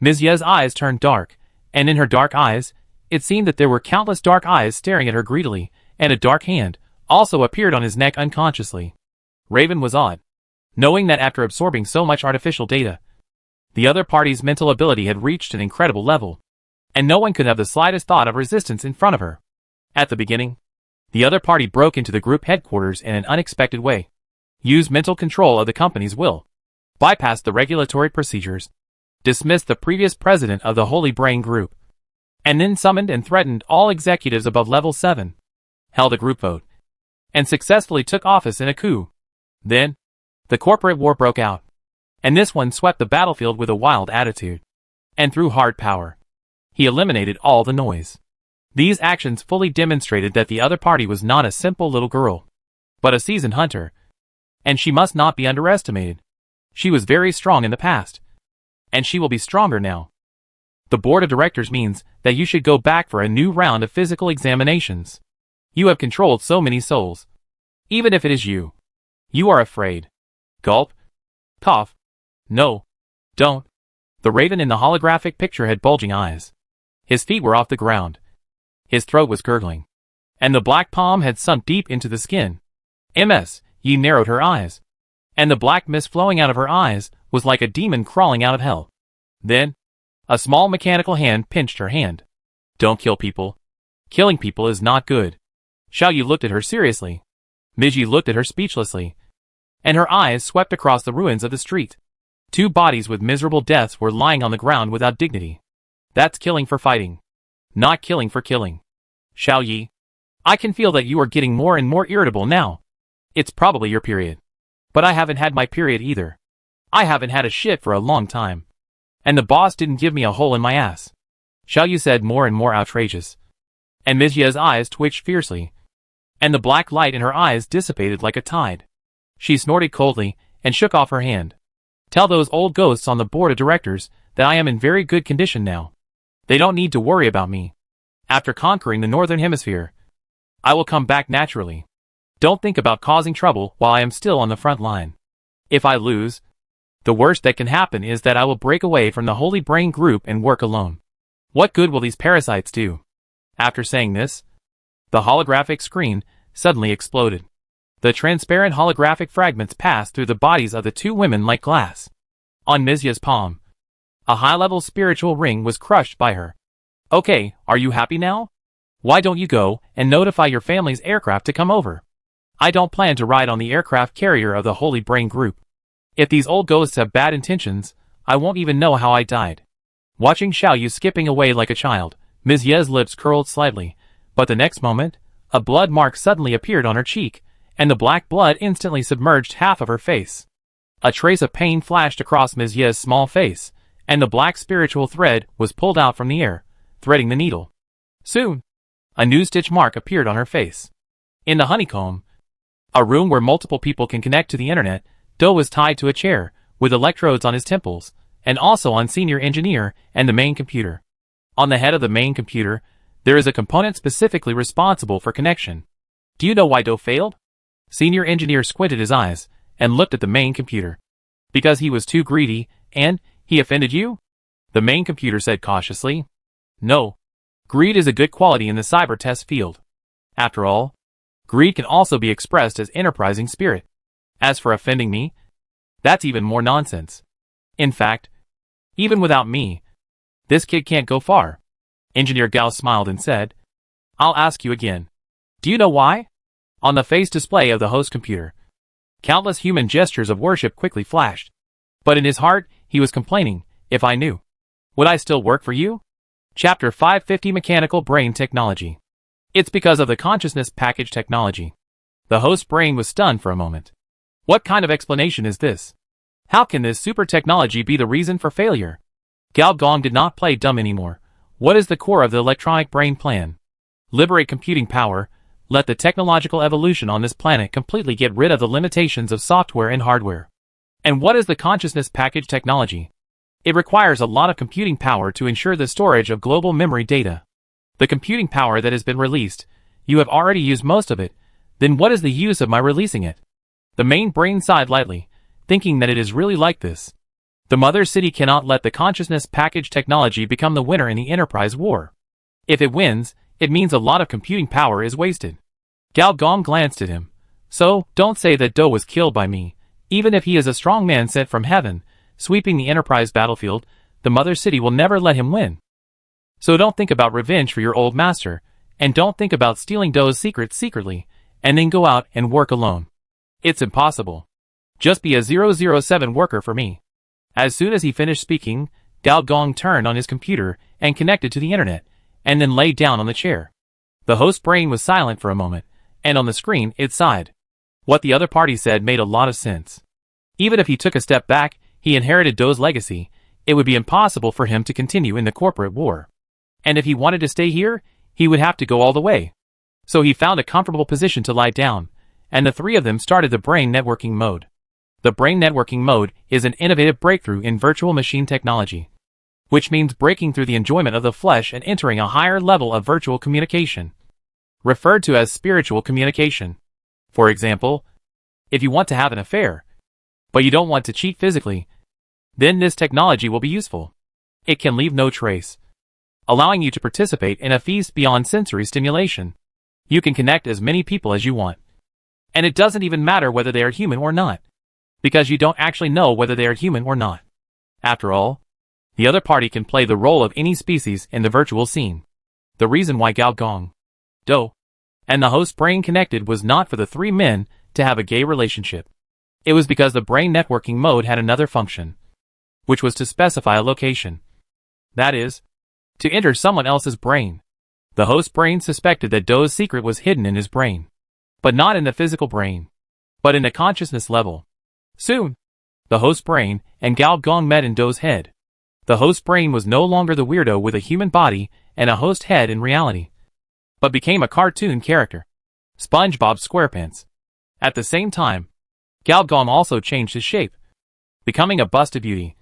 Speaker 1: Ms. Ye's eyes turned dark, and in her dark eyes, it seemed that there were countless dark eyes staring at her greedily, and a dark hand also appeared on his neck unconsciously. Raven was awed, knowing that after absorbing so much artificial data, the other party's mental ability had reached an incredible level, and no one could have the slightest thought of resistance in front of her. At the beginning, the other party broke into the group headquarters in an unexpected way, used mental control of the company's will, bypassed the regulatory procedures, dismissed the previous president of the Holy Brain Group, and then summoned and threatened all executives above level 7, held a group vote, and successfully took office in a coup. Then, the corporate war broke out, and this one swept the battlefield with a wild attitude, and through hard power, he eliminated all the noise. These actions fully demonstrated that the other party was not a simple little girl, but a seasoned hunter, and she must not be underestimated. She was very strong in the past, and she will be stronger now. The board of directors means that you should go back for a new round of physical examinations. You have controlled so many souls. Even if it is you. You are afraid. Gulp. Cough. No. Don't. The raven in the holographic picture had bulging eyes. His feet were off the ground. His throat was gurgling, and the black palm had sunk deep into the skin. Ms. Yi narrowed her eyes, and the black mist flowing out of her eyes was like a demon crawling out of hell. Then, a small mechanical hand pinched her hand. Don't kill people. Killing people is not good. Xiao Yu looked at her seriously. Ms. Yi looked at her speechlessly, and her eyes swept across the ruins of the street. 2 bodies with miserable deaths were lying on the ground without dignity. That's killing for fighting, not killing for killing. Xiao Yi, I can feel that you are getting more and more irritable now. It's probably your period. But I haven't had my period either. I haven't had a shit for a long time. And the boss didn't give me a hole in my ass. Xiao Yu said more and more outrageous. And Ms. Ye's eyes twitched fiercely, and the black light in her eyes dissipated like a tide. She snorted coldly and shook off her hand. Tell those old ghosts on the board of directors that I am in very good condition now. They don't need to worry about me. After conquering the Northern Hemisphere, I will come back naturally. Don't think about causing trouble while I am still on the front line. If I lose, the worst that can happen is that I will break away from the Holy Brain group and work alone. What good will these parasites do? After saying this, the holographic screen suddenly exploded. The transparent holographic fragments passed through the bodies of the two women like glass. On Mizya's palm, a high-level spiritual ring was crushed by her. Okay, are you happy now? Why don't you go and notify your family's aircraft to come over? I don't plan to ride on the aircraft carrier of the Holy Brain group. If these old ghosts have bad intentions, I won't even know how I died. Watching Xiaoyu skipping away like a child, Mizya's lips curled slightly, but the next moment, a blood mark suddenly appeared on her cheek, and the black blood instantly submerged half of her face. A trace of pain flashed across Mizya's small face, and the black spiritual thread was pulled out from the air, threading the needle. Soon, a new stitch mark appeared on her face. In the honeycomb, a room where multiple people can connect to the internet, Do was tied to a chair, with electrodes on his temples, and also on Senior Engineer and the main computer. On the head of the main computer, there is a component specifically responsible for connection. Do you know why Do failed? Senior Engineer squinted his eyes, and looked at the main computer. Because he was too greedy, and he offended you? The main computer said cautiously. No. Greed is a good quality in the cyber test field. After all, greed can also be expressed as enterprising spirit. As for offending me, that's even more nonsense. In fact, even without me, this kid can't go far. Engineer Gao smiled and said, I'll ask you again. Do you know why? On the face display of the host computer, countless human gestures of worship quickly flashed. But in his heart, he was complaining, if I knew, would I still work for you? Chapter 550 Mechanical Brain Technology. It's because of the consciousness package technology. The host brain was stunned for a moment. What kind of explanation is this? How can this super technology be the reason for failure? Gao Gong did not play dumb anymore. What is the core of the electronic brain plan? Liberate computing power, let the technological evolution on this planet completely get rid of the limitations of software and hardware. And what is the consciousness package technology? It requires a lot of computing power to ensure the storage of global memory data. The computing power that has been released, you have already used most of it, then what is the use of my releasing it? The main brain sighed lightly, thinking that it is really like this. The mother city cannot let the consciousness package technology become the winner in the enterprise war. If it wins, it means a lot of computing power is wasted. Gao Gong glanced at him. So, don't say that Do was killed by me. Even if he is a strong man sent from heaven, sweeping the enterprise battlefield, the mother city will never let him win. So don't think about revenge for your old master, and don't think about stealing Do's secrets secretly, and then go out and work alone. It's impossible. Just be a 007 worker for me. As soon as he finished speaking, Gao Gong turned on his computer and connected to the internet, and then lay down on the chair. The host brain was silent for a moment, and on the screen it sighed. What the other party said made a lot of sense. Even if he took a step back, he inherited Do's legacy, it would be impossible for him to continue in the corporate war. And if he wanted to stay here, he would have to go all the way. So he found a comfortable position to lie down, and the three of them started the brain networking mode. The brain networking mode is an innovative breakthrough in virtual machine technology, which means breaking through the enjoyment of the flesh and entering a higher level of virtual communication, referred to as spiritual communication. For example, if you want to have an affair, but you don't want to cheat physically, then this technology will be useful. It can leave no trace, allowing you to participate in a feast beyond sensory stimulation. You can connect as many people as you want. And it doesn't even matter whether they are human or not, because you don't actually know whether they are human or not. After all, the other party can play the role of any species in the virtual scene. The reason why Gao Gong, Do, and the host brain connected was not for the three men to have a gay relationship. It was because the brain networking mode had another function, which was to specify a location. That is, to enter someone else's brain. The host brain suspected that Do's secret was hidden in his brain, but not in the physical brain, but in the consciousness level. Soon, the host brain and Gao Gong met in Do's head. The host brain was no longer the weirdo with a human body and a host head in reality, but became a cartoon character, SpongeBob SquarePants. At the same time, Gao Gong also changed his shape, becoming a busted beauty,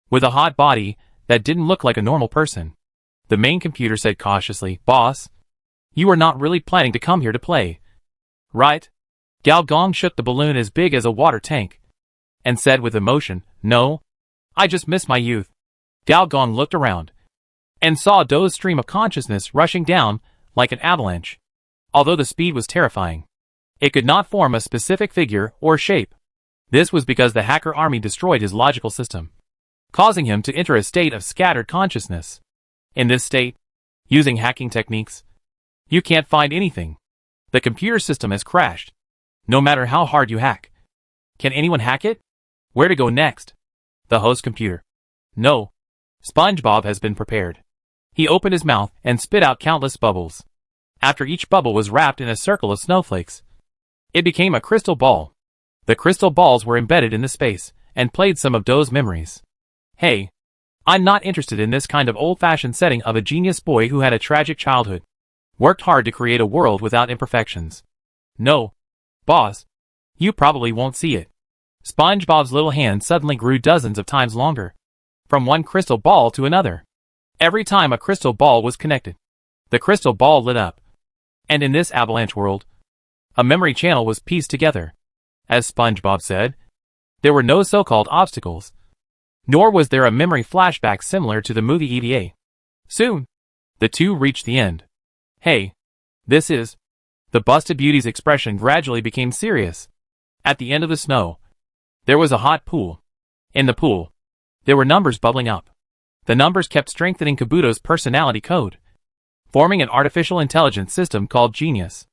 Speaker 1: with a hot body that didn't look like a normal person. The main computer said cautiously, "Boss, you are not really planning to come here to play, right?" Gao Gong shook the balloon as big as a water tank and said with emotion, "No, I just miss my youth." Gao Gong looked around and saw Dou's stream of consciousness rushing down like an avalanche. Although the speed was terrifying, it could not form a specific figure or shape. This was because the hacker army destroyed his logical system, causing him to enter a state of scattered consciousness. In this state, using hacking techniques, you can't find anything. The computer system has crashed, no matter how hard you hack. Can anyone hack it? Where to go next? The host computer. No. SpongeBob has been prepared. He opened his mouth and spit out countless bubbles. After each bubble was wrapped in a circle of snowflakes, it became a crystal ball. The crystal balls were embedded in the space and played some of Dou's memories. Hey, I'm not interested in this kind of old-fashioned setting of a genius boy who had a tragic childhood, worked hard to create a world without imperfections. No, boss, you probably won't see it. SpongeBob's little hand suddenly grew dozens of times longer, from one crystal ball to another. Every time a crystal ball was connected, the crystal ball lit up. And in this avalanche world, a memory channel was pieced together. As SpongeBob said, there were no so-called obstacles, nor was there a memory flashback similar to the movie EVA. Soon, the two reached the end. Hey, this is... The busted beauty's expression gradually became serious. At the end of the snow, there was a hot pool. In the pool, there were numbers bubbling up. The numbers kept strengthening Kabuto's personality code, forming an artificial intelligence system called Genius.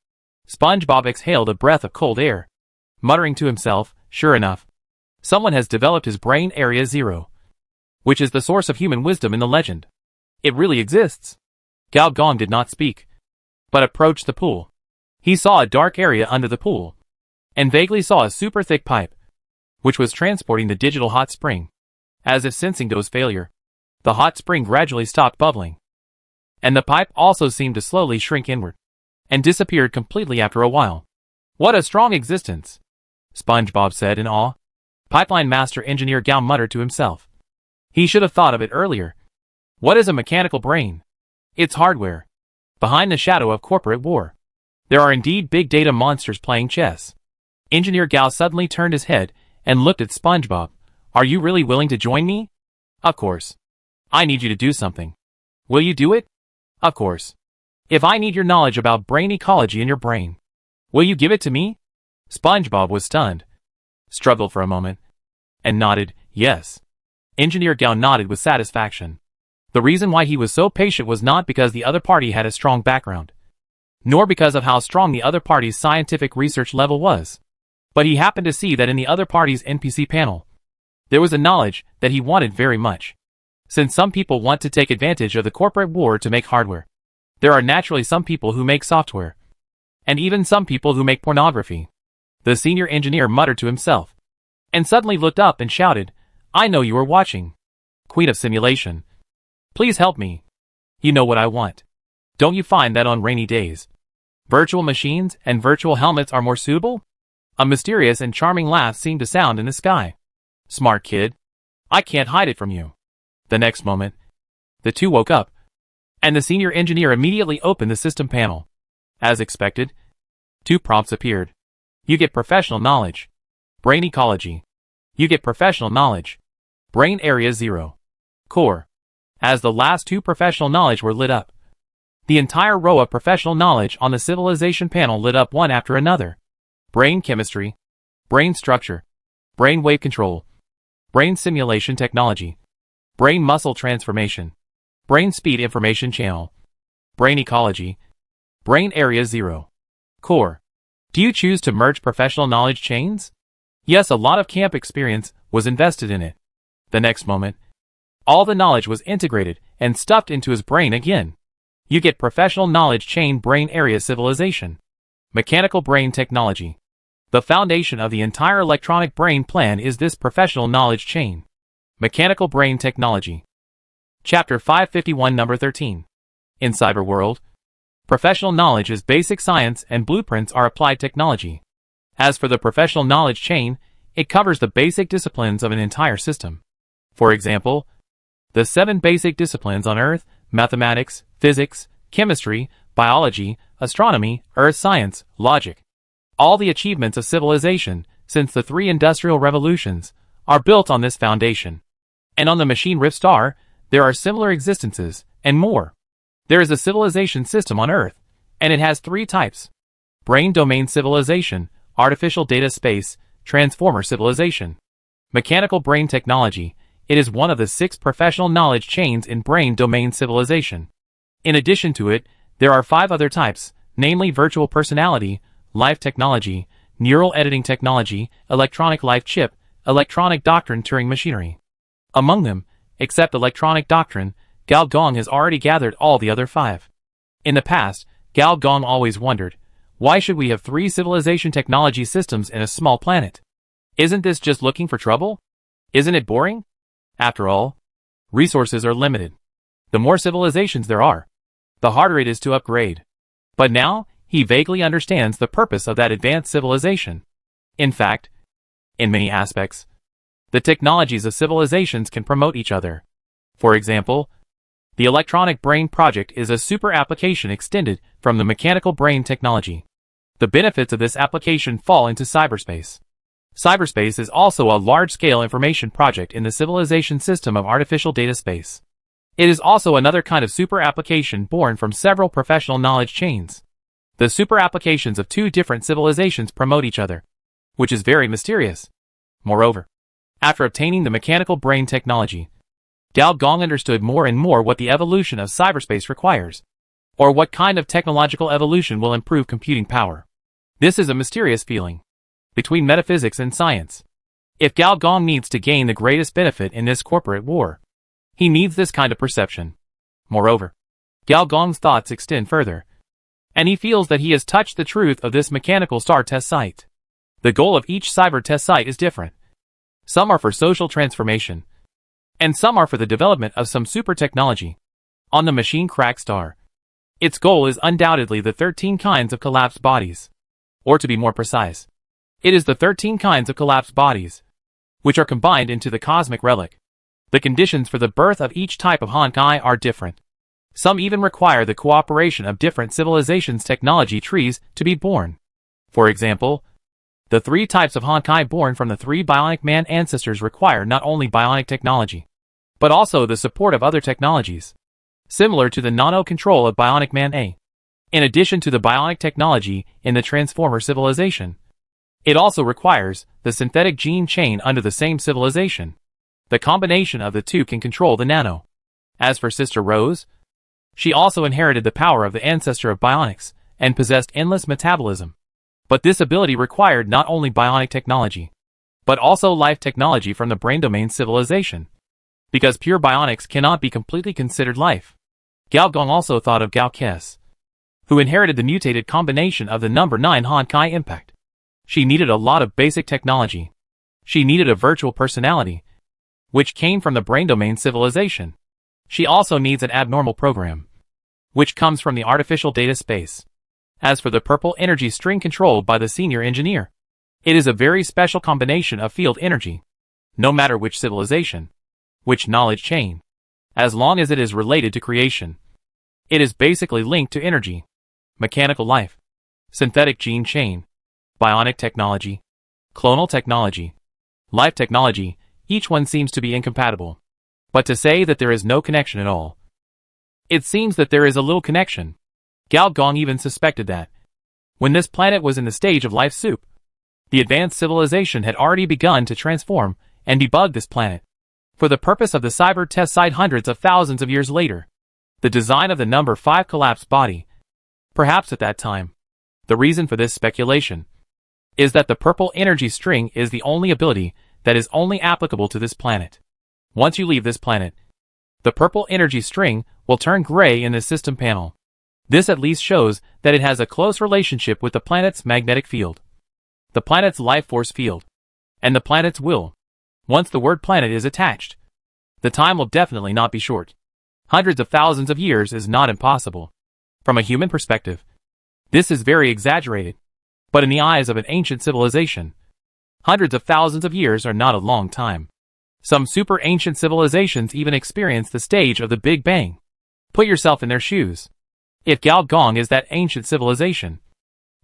Speaker 1: SpongeBob exhaled a breath of cold air, muttering to himself, "Sure enough, someone has developed his brain Area Zero, which is the source of human wisdom in the legend. It really exists." Gao Gong did not speak, but approached the pool. He saw a dark area under the pool, and vaguely saw a super thick pipe, which was transporting the digital hot spring. As if sensing Dou's failure, the hot spring gradually stopped bubbling, and the pipe also seemed to slowly shrink inward, and disappeared completely after a while. "What a strong existence," SpongeBob said in awe. Pipeline Master Engineer Gao muttered to himself. He should have thought of it earlier. What is a mechanical brain? It's hardware, behind the shadow of corporate war. There are indeed big data monsters playing chess. Engineer Gao suddenly turned his head and looked at SpongeBob. "Are you really willing to join me?" "Of course. I need you to do something." "Will you do it?" "Of course. If I need your knowledge about brain ecology in your brain, will you give it to me?" SpongeBob was stunned, struggled for a moment, and nodded, "Yes." Engineer Gao nodded with satisfaction. The reason why he was so patient was not because the other party had a strong background, nor because of how strong the other party's scientific research level was, but he happened to see that in the other party's NPC panel, there was a knowledge that he wanted very much. Since some people want to take advantage of the corporate war to make hardware, there are naturally some people who make software, and even some people who make pornography. The senior engineer muttered to himself, and suddenly looked up and shouted, "I know you are watching. Queen of Simulation. Please help me. You know what I want. Don't you find that on rainy days, virtual machines and virtual helmets are more suitable?" A mysterious and charming laugh seemed to sound in the sky. "Smart kid. I can't hide it from you." The next moment, the two woke up, and the senior engineer immediately opened the system panel. As expected, two prompts appeared. You get professional knowledge. Brain ecology. You get professional knowledge. Brain Area Zero. Core. As the last two professional knowledge were lit up, the entire row of professional knowledge on the civilization panel lit up one after another. Brain chemistry. Brain structure. Brain wave control. Brain simulation technology. Brain muscle transformation. Brain speed information channel. Brain ecology. Brain Area Zero. Core. Do you choose to merge professional knowledge chains? Yes, a lot of camp experience was invested in it. The next moment, all the knowledge was integrated and stuffed into his brain again. You get professional knowledge chain brain area civilization. Mechanical brain technology. The foundation of the entire electronic brain plan is this professional knowledge chain. Mechanical brain technology. Chapter 551 Number 13. In Cyberworld, professional knowledge is basic science and blueprints are applied technology. As for the professional knowledge chain, it covers the basic disciplines of an entire system. For example, the 7 basic disciplines on Earth, mathematics, physics, chemistry, biology, astronomy, earth science, logic. All the achievements of civilization, since the 3 industrial revolutions, are built on this foundation. And on the machine Rift Star, there are similar existences, and more. There is a civilization system on Earth, and it has 3 types. Brain domain civilization, artificial data space, transformer civilization. Mechanical brain technology, it is one of the 6 professional knowledge chains in brain domain civilization. In addition to it, there are 5 other types, namely virtual personality, life technology, neural editing technology, electronic life chip, electronic doctrine Turing machinery. Among them, except electronic doctrine, Gao Gong has already gathered all the other 5. In the past, Gao Gong always wondered, why should we have 3 civilization technology systems in a small planet? Isn't this just looking for trouble? Isn't it boring? After all, resources are limited. The more civilizations there are, the harder it is to upgrade. But now, he vaguely understands the purpose of that advanced civilization. In fact, in many aspects, the technologies of civilizations can promote each other. For example, the electronic brain project is a super application extended from the mechanical brain technology. The benefits of this application fall into cyberspace. Cyberspace is also a large-scale information project in the civilization system of artificial data space. It is also another kind of super application born from several professional knowledge chains. The super applications of 2 different civilizations promote each other, which is very mysterious. Moreover, after obtaining the mechanical brain technology, Gao Gong understood more and more what the evolution of cyberspace requires, or what kind of technological evolution will improve computing power. This is a mysterious feeling between metaphysics and science. If Gao Gong needs to gain the greatest benefit in this corporate war, he needs this kind of perception. Moreover, Gao Gong's thoughts extend further, and he feels that he has touched the truth of this mechanical star test site. The goal of each cyber test site is different. Some are for social transformation, and some are for the development of some super technology. On the machine crack star, its goal is undoubtedly the 13 kinds of collapsed bodies. Or to be more precise, it is the 13 kinds of collapsed bodies, which are combined into the cosmic relic. The conditions for the birth of each type of Honkai are different. Some even require the cooperation of different civilizations' technology trees to be born. For example, the 3 types of Honkai born from the 3 bionic man ancestors require not only bionic technology, but also the support of other technologies, similar to the nano-control of bionic man A. In addition to the bionic technology in the transformer civilization, it also requires the synthetic gene chain under the same civilization. The combination of the 2 can control the nano. As for Sister Rose, she also inherited the power of the ancestor of bionics, and possessed endless metabolism. But this ability required not only bionic technology, but also life technology from the brain domain civilization. Because pure bionics cannot be completely considered life. Gao Gong also thought of Gao Kes, who inherited the mutated combination of the number 9 Honkai impact. She needed a lot of basic technology. She needed a virtual personality, which came from the brain domain civilization. She also needs an abnormal program, which comes from the artificial data space. As for the purple energy string controlled by the senior engineer, it is a very special combination of field energy. No matter which civilization, which knowledge chain, as long as it is related to creation, it is basically linked to energy. Mechanical life, synthetic gene chain, bionic technology, clonal technology, life technology, each one seems to be incompatible. But to say that there is no connection at all, it seems that there is a little connection. Gao Gong even suspected that, when this planet was in the stage of life soup, the advanced civilization had already begun to transform and debug this planet, for the purpose of the cyber test site hundreds of thousands of years later. The design of the number 5 collapsed body, perhaps at that time. The reason for this speculation is that the purple energy string is the only ability that is only applicable to this planet. Once you leave this planet, the purple energy string will turn gray in the system panel. This at least shows that it has a close relationship with the planet's magnetic field, the planet's life force field, and the planet's will. Once the word planet is attached, the time will definitely not be short. Hundreds of thousands of years is not impossible. From a human perspective, this is very exaggerated. But in the eyes of an ancient civilization, hundreds of thousands of years are not a long time. Some super ancient civilizations even experience the stage of the Big Bang. Put yourself in their shoes. If Galgong is that ancient civilization,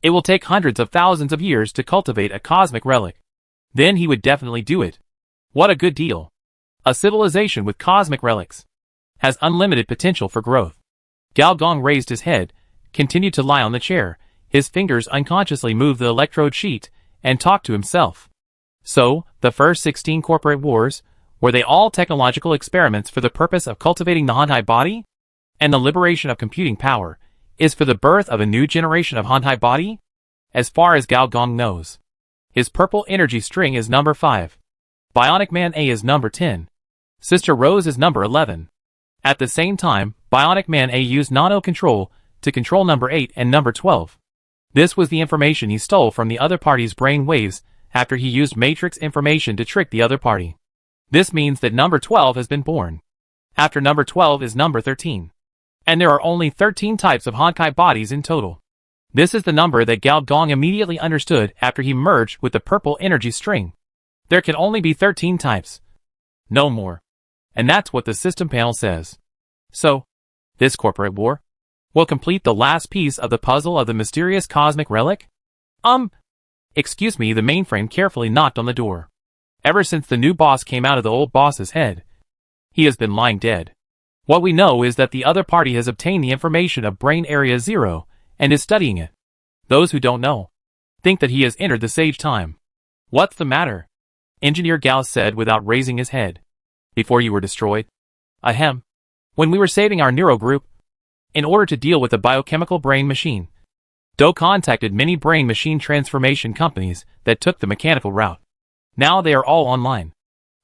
Speaker 1: it will take hundreds of thousands of years to cultivate a cosmic relic. Then he would definitely do it. What a good deal. A civilization with cosmic relics has unlimited potential for growth. Galgong raised his head, continued to lie on the chair, his fingers unconsciously moved the electrode sheet, and talked to himself. So, the first 16 corporate wars, were they all technological experiments for the purpose of cultivating the Hantai body? And the liberation of computing power is for the birth of a new generation of Hantai body? As far as Galgong knows. His purple energy string is number 5. Bionic Man A is number 10. Sister Rose is number 11. At the same time, Bionic Man A used nano control to control number 8 and number 12. This was the information he stole from the other party's brain waves after he used Matrix information to trick the other party. This means that number 12 has been born. After number 12 is number 13. And there are only 13 types of Hankai bodies in total. This is the number that Galgong immediately understood after he merged with the purple energy string. There can only be 13 types. No more. And that's what the system panel says. So, this corporate war will complete the last piece of the puzzle of the mysterious cosmic relic? Excuse me, the mainframe carefully knocked on the door. Ever since the new boss came out of the old boss's head, he has been lying dead. What we know is that the other party has obtained the information of Brain Area 0 and is studying it. Those who don't know think that he has entered the sage time. What's the matter? Engineer Gauss said without raising his head. Before you were destroyed? Ahem. When we were saving our neuro group, in order to deal with the biochemical brain machine, Do contacted many brain-machine transformation companies that took the mechanical route. Now they are all online.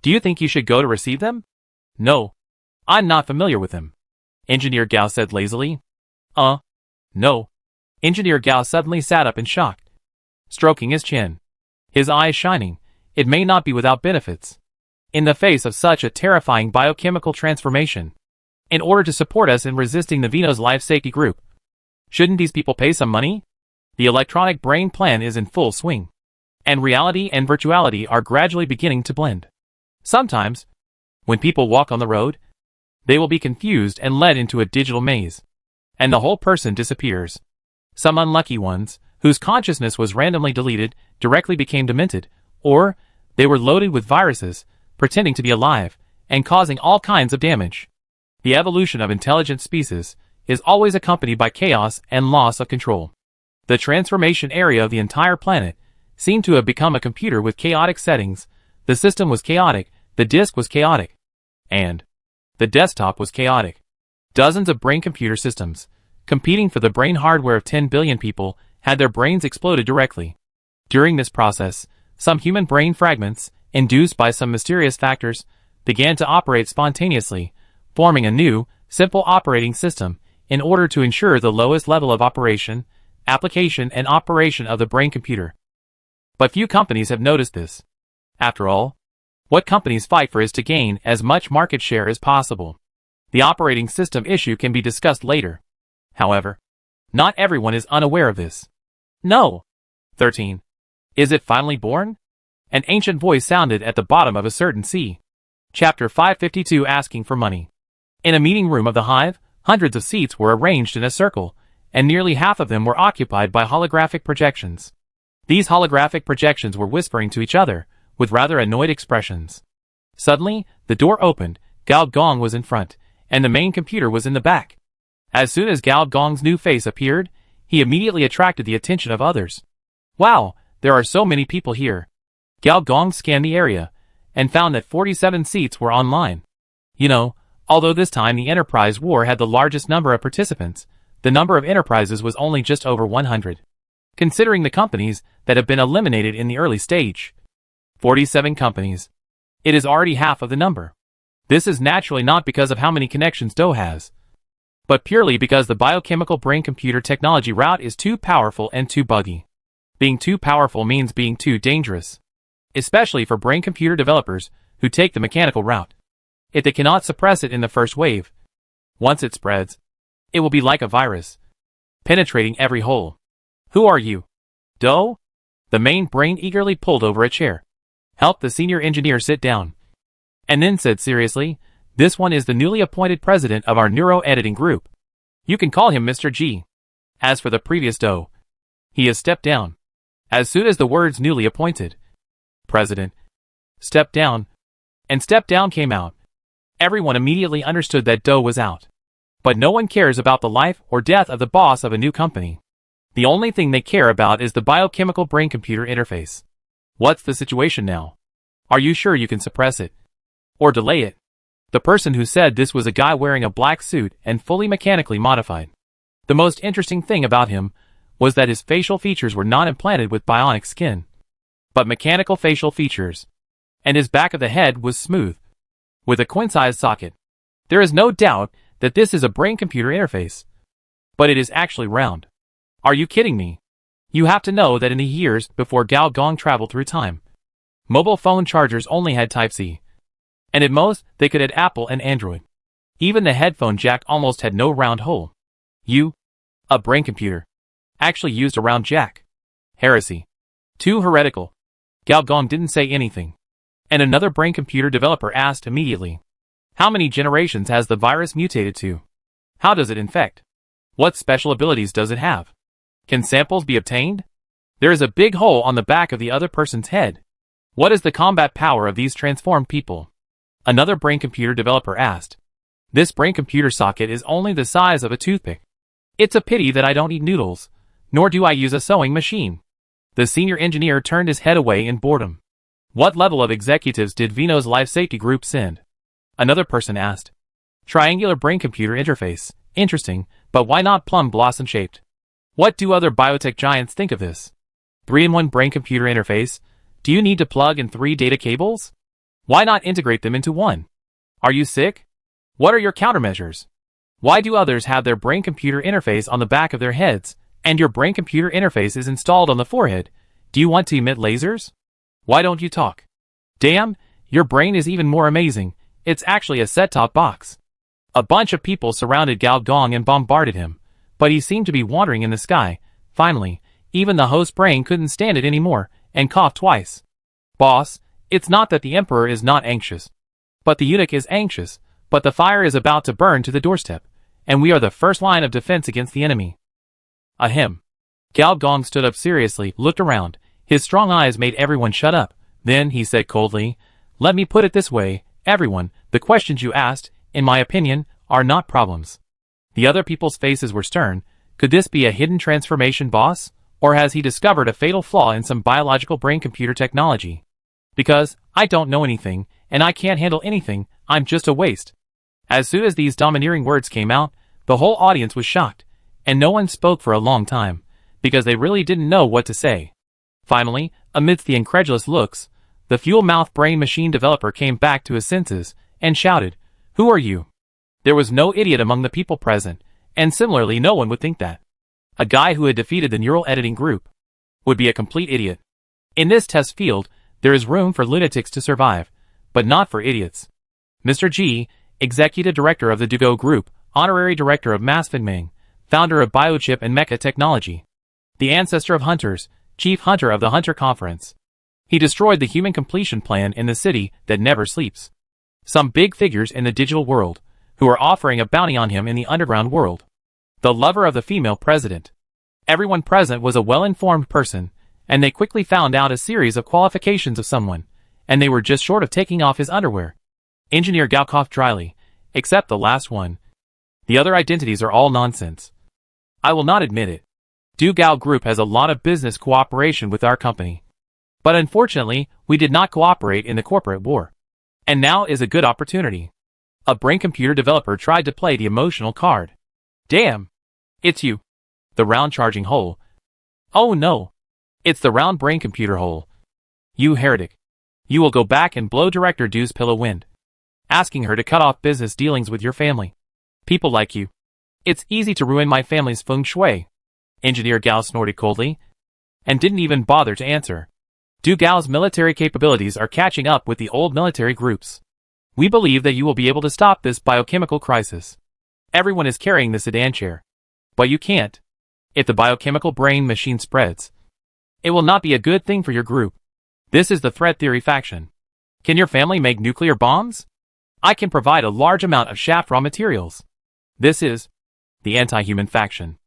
Speaker 1: Do you think you should go to receive them? No. I'm not familiar with them. Engineer Gao said lazily. No. Engineer Gao suddenly sat up in shock, stroking his chin, his eyes shining. It may not be without benefits. In the face of such a terrifying biochemical transformation, in order to support us in resisting the Venus Life Safety Group, shouldn't these people pay some money? The electronic brain plan is in full swing, and reality and virtuality are gradually beginning to blend. Sometimes, when people walk on the road, they will be confused and led into a digital maze, and the whole person disappears. Some unlucky ones, whose consciousness was randomly deleted, directly became demented, or they were loaded with viruses, pretending to be alive, and causing all kinds of damage. The evolution of intelligent species is always accompanied by chaos and loss of control. The transformation area of the entire planet seemed to have become a computer with chaotic settings. The system was chaotic, the disk was chaotic, and the desktop was chaotic. Dozens of brain computer systems, competing for the brain hardware of 10 billion people, had their brains exploded directly. During this process, some human brain fragments, induced by some mysterious factors, began to operate spontaneously, forming a new, simple operating system in order to ensure the lowest level of operation, application and operation of the brain computer. But few companies have noticed this. After all, what companies fight for is to gain as much market share as possible. The operating system issue can be discussed later. However, not everyone is unaware of this. No. 13. Is it finally born? An ancient voice sounded at the bottom of a certain sea. Chapter 552 asking for money. In a meeting room of the hive, hundreds of seats were arranged in a circle, and nearly half of them were occupied by holographic projections. These holographic projections were whispering to each other, with rather annoyed expressions. Suddenly, the door opened, Gao Gong was in front, and the main computer was in the back. As soon as Gao Gong's new face appeared, he immediately attracted the attention of others. Wow, there are so many people here. Gao Gong scanned the area, and found that 47 seats were online. You know, although this time the Enterprise War had the largest number of participants, the number of enterprises was only just over 100. Considering the companies that have been eliminated in the early stage. 47 companies. It is already half of the number. This is naturally not because of how many connections DOE has, but purely because the biochemical brain-computer technology route is too powerful and too buggy. Being too powerful means being too dangerous, especially for brain-computer developers who take the mechanical route. If they cannot suppress it in the first wave, once it spreads, it will be like a virus, penetrating every hole. Who are you? DOE? The main brain eagerly pulled over a chair, helped the senior engineer sit down, and then said seriously, This one is the newly appointed president of our neuro-editing group. You can call him Mr. G. As for the previous Do, he has stepped down. As soon as the words newly appointed president stepped down and step down came out, everyone immediately understood that Do was out. But no one cares about the life or death of the boss of a new company. The only thing they care about is the biochemical brain-computer interface. What's the situation now? Are you sure you can suppress it? Or delay it? The person who said this was a guy wearing a black suit and fully mechanically modified. The most interesting thing about him was that his facial features were not implanted with bionic skin, but mechanical facial features. And his back of the head was smooth, with a queen-size socket. There is no doubt that this is a brain-computer interface, but it is actually round. Are you kidding me? You have to know that in the years before Gao Gong traveled through time, mobile phone chargers only had Type-C. And at most, they could add Apple and Android. Even the headphone jack almost had no round hole. A brain computer, actually used a round jack. Heresy. Too heretical. Gao Gong didn't say anything. And another brain computer developer asked immediately, how many generations has the virus mutated to? How does it infect? What special abilities does it have? Can samples be obtained? There is a big hole on the back of the other person's head. What is the combat power of these transformed people? Another brain-computer developer asked. This brain-computer socket is only the size of a toothpick. It's a pity that I don't eat noodles, nor do I use a sewing machine. The senior engineer turned his head away in boredom. What level of executives did Vino's life safety group send? Another person asked. Triangular brain-computer interface. Interesting, but why not plum blossom shaped? What do other biotech giants think of this? 3-in-1 brain-computer interface? Do you need to plug in 3 data cables? Why not integrate them into one? Are you sick? What are your countermeasures? Why do others have their brain-computer interface on the back of their heads, and your brain-computer interface is installed on the forehead? Do you want to emit lasers? Why don't you talk? Damn, your brain is even more amazing. It's actually a set-top box. A bunch of people surrounded Gao Gong and bombarded him, but he seemed to be wandering in the sky. Finally, even the host brain couldn't stand it anymore, and coughed twice. Boss, it's not that the emperor is not anxious, but the eunuch is anxious, but the fire is about to burn to the doorstep, and we are the first line of defense against the enemy. Ahem. Gao Gong stood up seriously, looked around. His strong eyes made everyone shut up. Then he said coldly, let me put it this way, everyone, the questions you asked, in my opinion, are not problems. The other people's faces were stern. Could this be a hidden transformation, boss? Or has he discovered a fatal flaw in some biological brain-computer technology? Because I don't know anything, and I can't handle anything, I'm just a waste. As soon as these domineering words came out, the whole audience was shocked, and no one spoke for a long time, because they really didn't know what to say. Finally, amidst the incredulous looks, the fuel-mouth brain machine developer came back to his senses, and shouted, who are you? There was no idiot among the people present, and similarly no one would think that a guy who had defeated the neural editing group would be a complete idiot. In this test field, there is room for lunatics to survive, but not for idiots. Mr. G, Executive Director of the Dugo Group, Honorary Director of Masfinming, Founder of Biochip and Mecha Technology, the ancestor of hunters, Chief Hunter of the Hunter Conference. He destroyed the human completion plan in the city that never sleeps. Some big figures in the digital world, who are offering a bounty on him in the underground world. The lover of the female president. Everyone present was a well-informed person, and they quickly found out a series of qualifications of someone, and they were just short of taking off his underwear. Engineer Gao coughed dryly, except the last one. The other identities are all nonsense. I will not admit it. Du Gao Group has a lot of business cooperation with our company. But unfortunately, we did not cooperate in the corporate war. And now is a good opportunity. A brain-computer developer tried to play the emotional card. Damn! It's you. The round charging hole. Oh no! It's the round brain-computer hole. You heretic. You will go back and blow Director Du's pillow wind, asking her to cut off business dealings with your family. People like you. It's easy to ruin my family's feng shui. Engineer Gao snorted coldly, and didn't even bother to answer. Du Gao's military capabilities are catching up with the old military groups. We believe that you will be able to stop this biochemical crisis. Everyone is carrying the sedan chair. But you can't. If the biochemical brain machine spreads, it will not be a good thing for your group. This is the threat theory faction. Can your family make nuclear bombs? I can provide a large amount of shaft raw materials. This is the anti-human faction.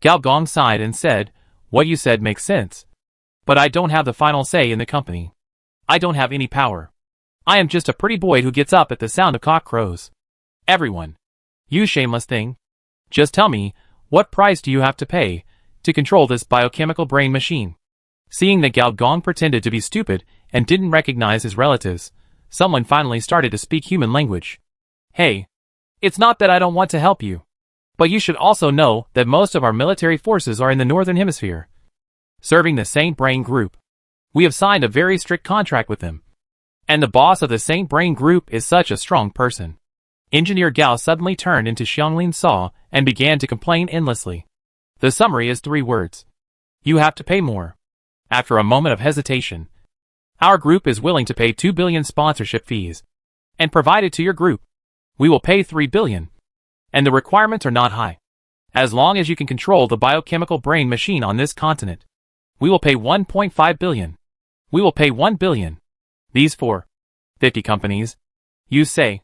Speaker 1: Gao Gong sighed and said, what you said makes sense. But I don't have the final say in the company. I don't have any power. I am just a pretty boy who gets up at the sound of cock crows. Everyone. You shameless thing. Just tell me, what price do you have to pay to control this biochemical brain machine? Seeing that Gao Gong pretended to be stupid and didn't recognize his relatives, someone finally started to speak human language. Hey. It's not that I don't want to help you. But you should also know that most of our military forces are in the Northern Hemisphere, serving the Saint Brain Group. We have signed a very strict contract with them. And the boss of the Saint Brain Group is such a strong person. Engineer Gao suddenly turned into Xianglin Saw and began to complain endlessly. The summary is 3 words. You have to pay more. After a moment of hesitation, our group is willing to pay 2 billion sponsorship fees and provide it to your group. We will pay 3 billion. And the requirements are not high. As long as you can control the biochemical brain machine on this continent, we will pay 1.5 billion. We will pay 1 billion. These 50 companies. You say.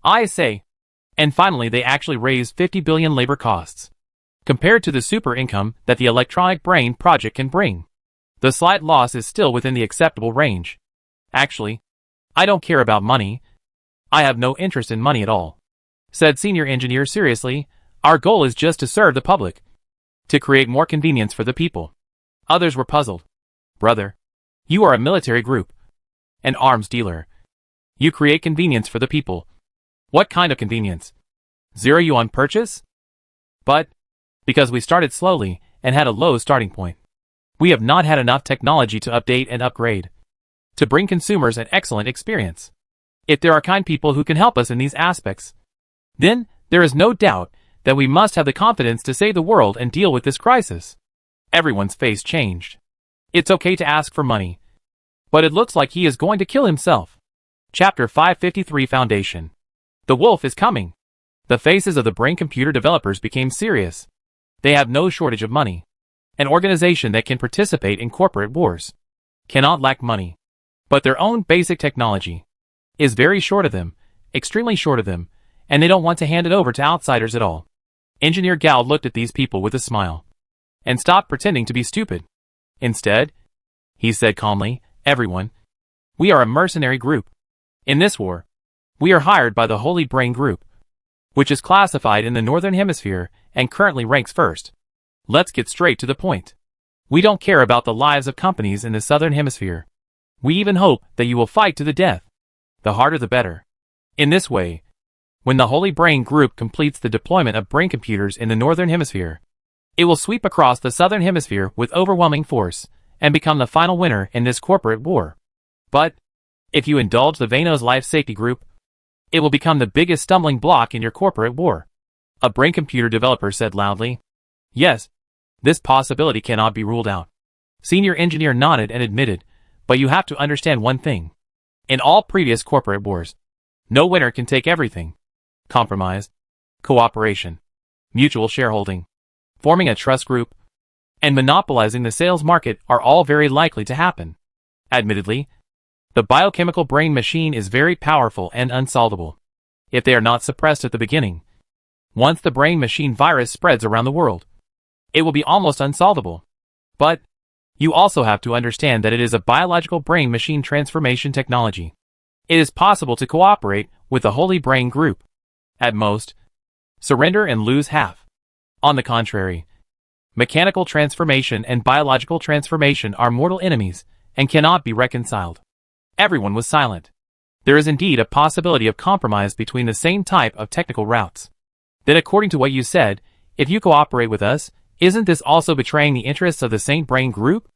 Speaker 1: I say. And finally they actually raise 50 billion labor costs. Compared to the super income that the electronic brain project can bring, the slight loss is still within the acceptable range. Actually, I don't care about money. I have no interest in money at all, said senior engineer seriously. Our goal is just to serve the public, to create more convenience for the people. Others were puzzled. Brother, you are a military group, an arms dealer. You create convenience for the people. What kind of convenience? 0 yuan purchase? But, because we started slowly and had a low starting point, we have not had enough technology to update and upgrade, to bring consumers an excellent experience. If there are kind people who can help us in these aspects, then there is no doubt that we must have the confidence to save the world and deal with this crisis. Everyone's face changed. It's okay to ask for money, but it looks like he is going to kill himself. Chapter 553 Foundation. The wolf is coming. The faces of the brain computer developers became serious. They have no shortage of money. An organization that can participate in corporate wars cannot lack money. But their own basic technology is very short of them, extremely short of them, and they don't want to hand it over to outsiders at all. Engineer Gao looked at these people with a smile and stopped pretending to be stupid. Instead, he said calmly, everyone, we are a mercenary group. In this war, we are hired by the Holy Brain Group, which is classified in the Northern Hemisphere and currently ranks first. Let's get straight to the point. We don't care about the lives of companies in the Southern Hemisphere. We even hope that you will fight to the death. The harder the better. In this way, when the Holy Brain Group completes the deployment of brain computers in the Northern Hemisphere, it will sweep across the Southern Hemisphere with overwhelming force and become the final winner in this corporate war. But, if you indulge the Vanos Life Safety Group, it will become the biggest stumbling block in your corporate war. A brain computer developer said loudly. Yes, this possibility cannot be ruled out. Senior engineer nodded and admitted, but you have to understand one thing. In all previous corporate wars, no winner can take everything. Compromise, cooperation, mutual shareholding, forming a trust group, and monopolizing the sales market are all very likely to happen. Admittedly, the biochemical brain machine is very powerful and unsolvable, if they are not suppressed at the beginning. Once the brain machine virus spreads around the world, it will be almost unsolvable. But, you also have to understand that it is a biological brain machine transformation technology. It is possible to cooperate with the Holy Brain Group. At most, surrender and lose half. On the contrary, mechanical transformation and biological transformation are mortal enemies and cannot be reconciled. Everyone was silent. There is indeed a possibility of compromise between the same type of technical routes. Then according to what you said, if you cooperate with us, isn't this also betraying the interests of the Saint Brain Group?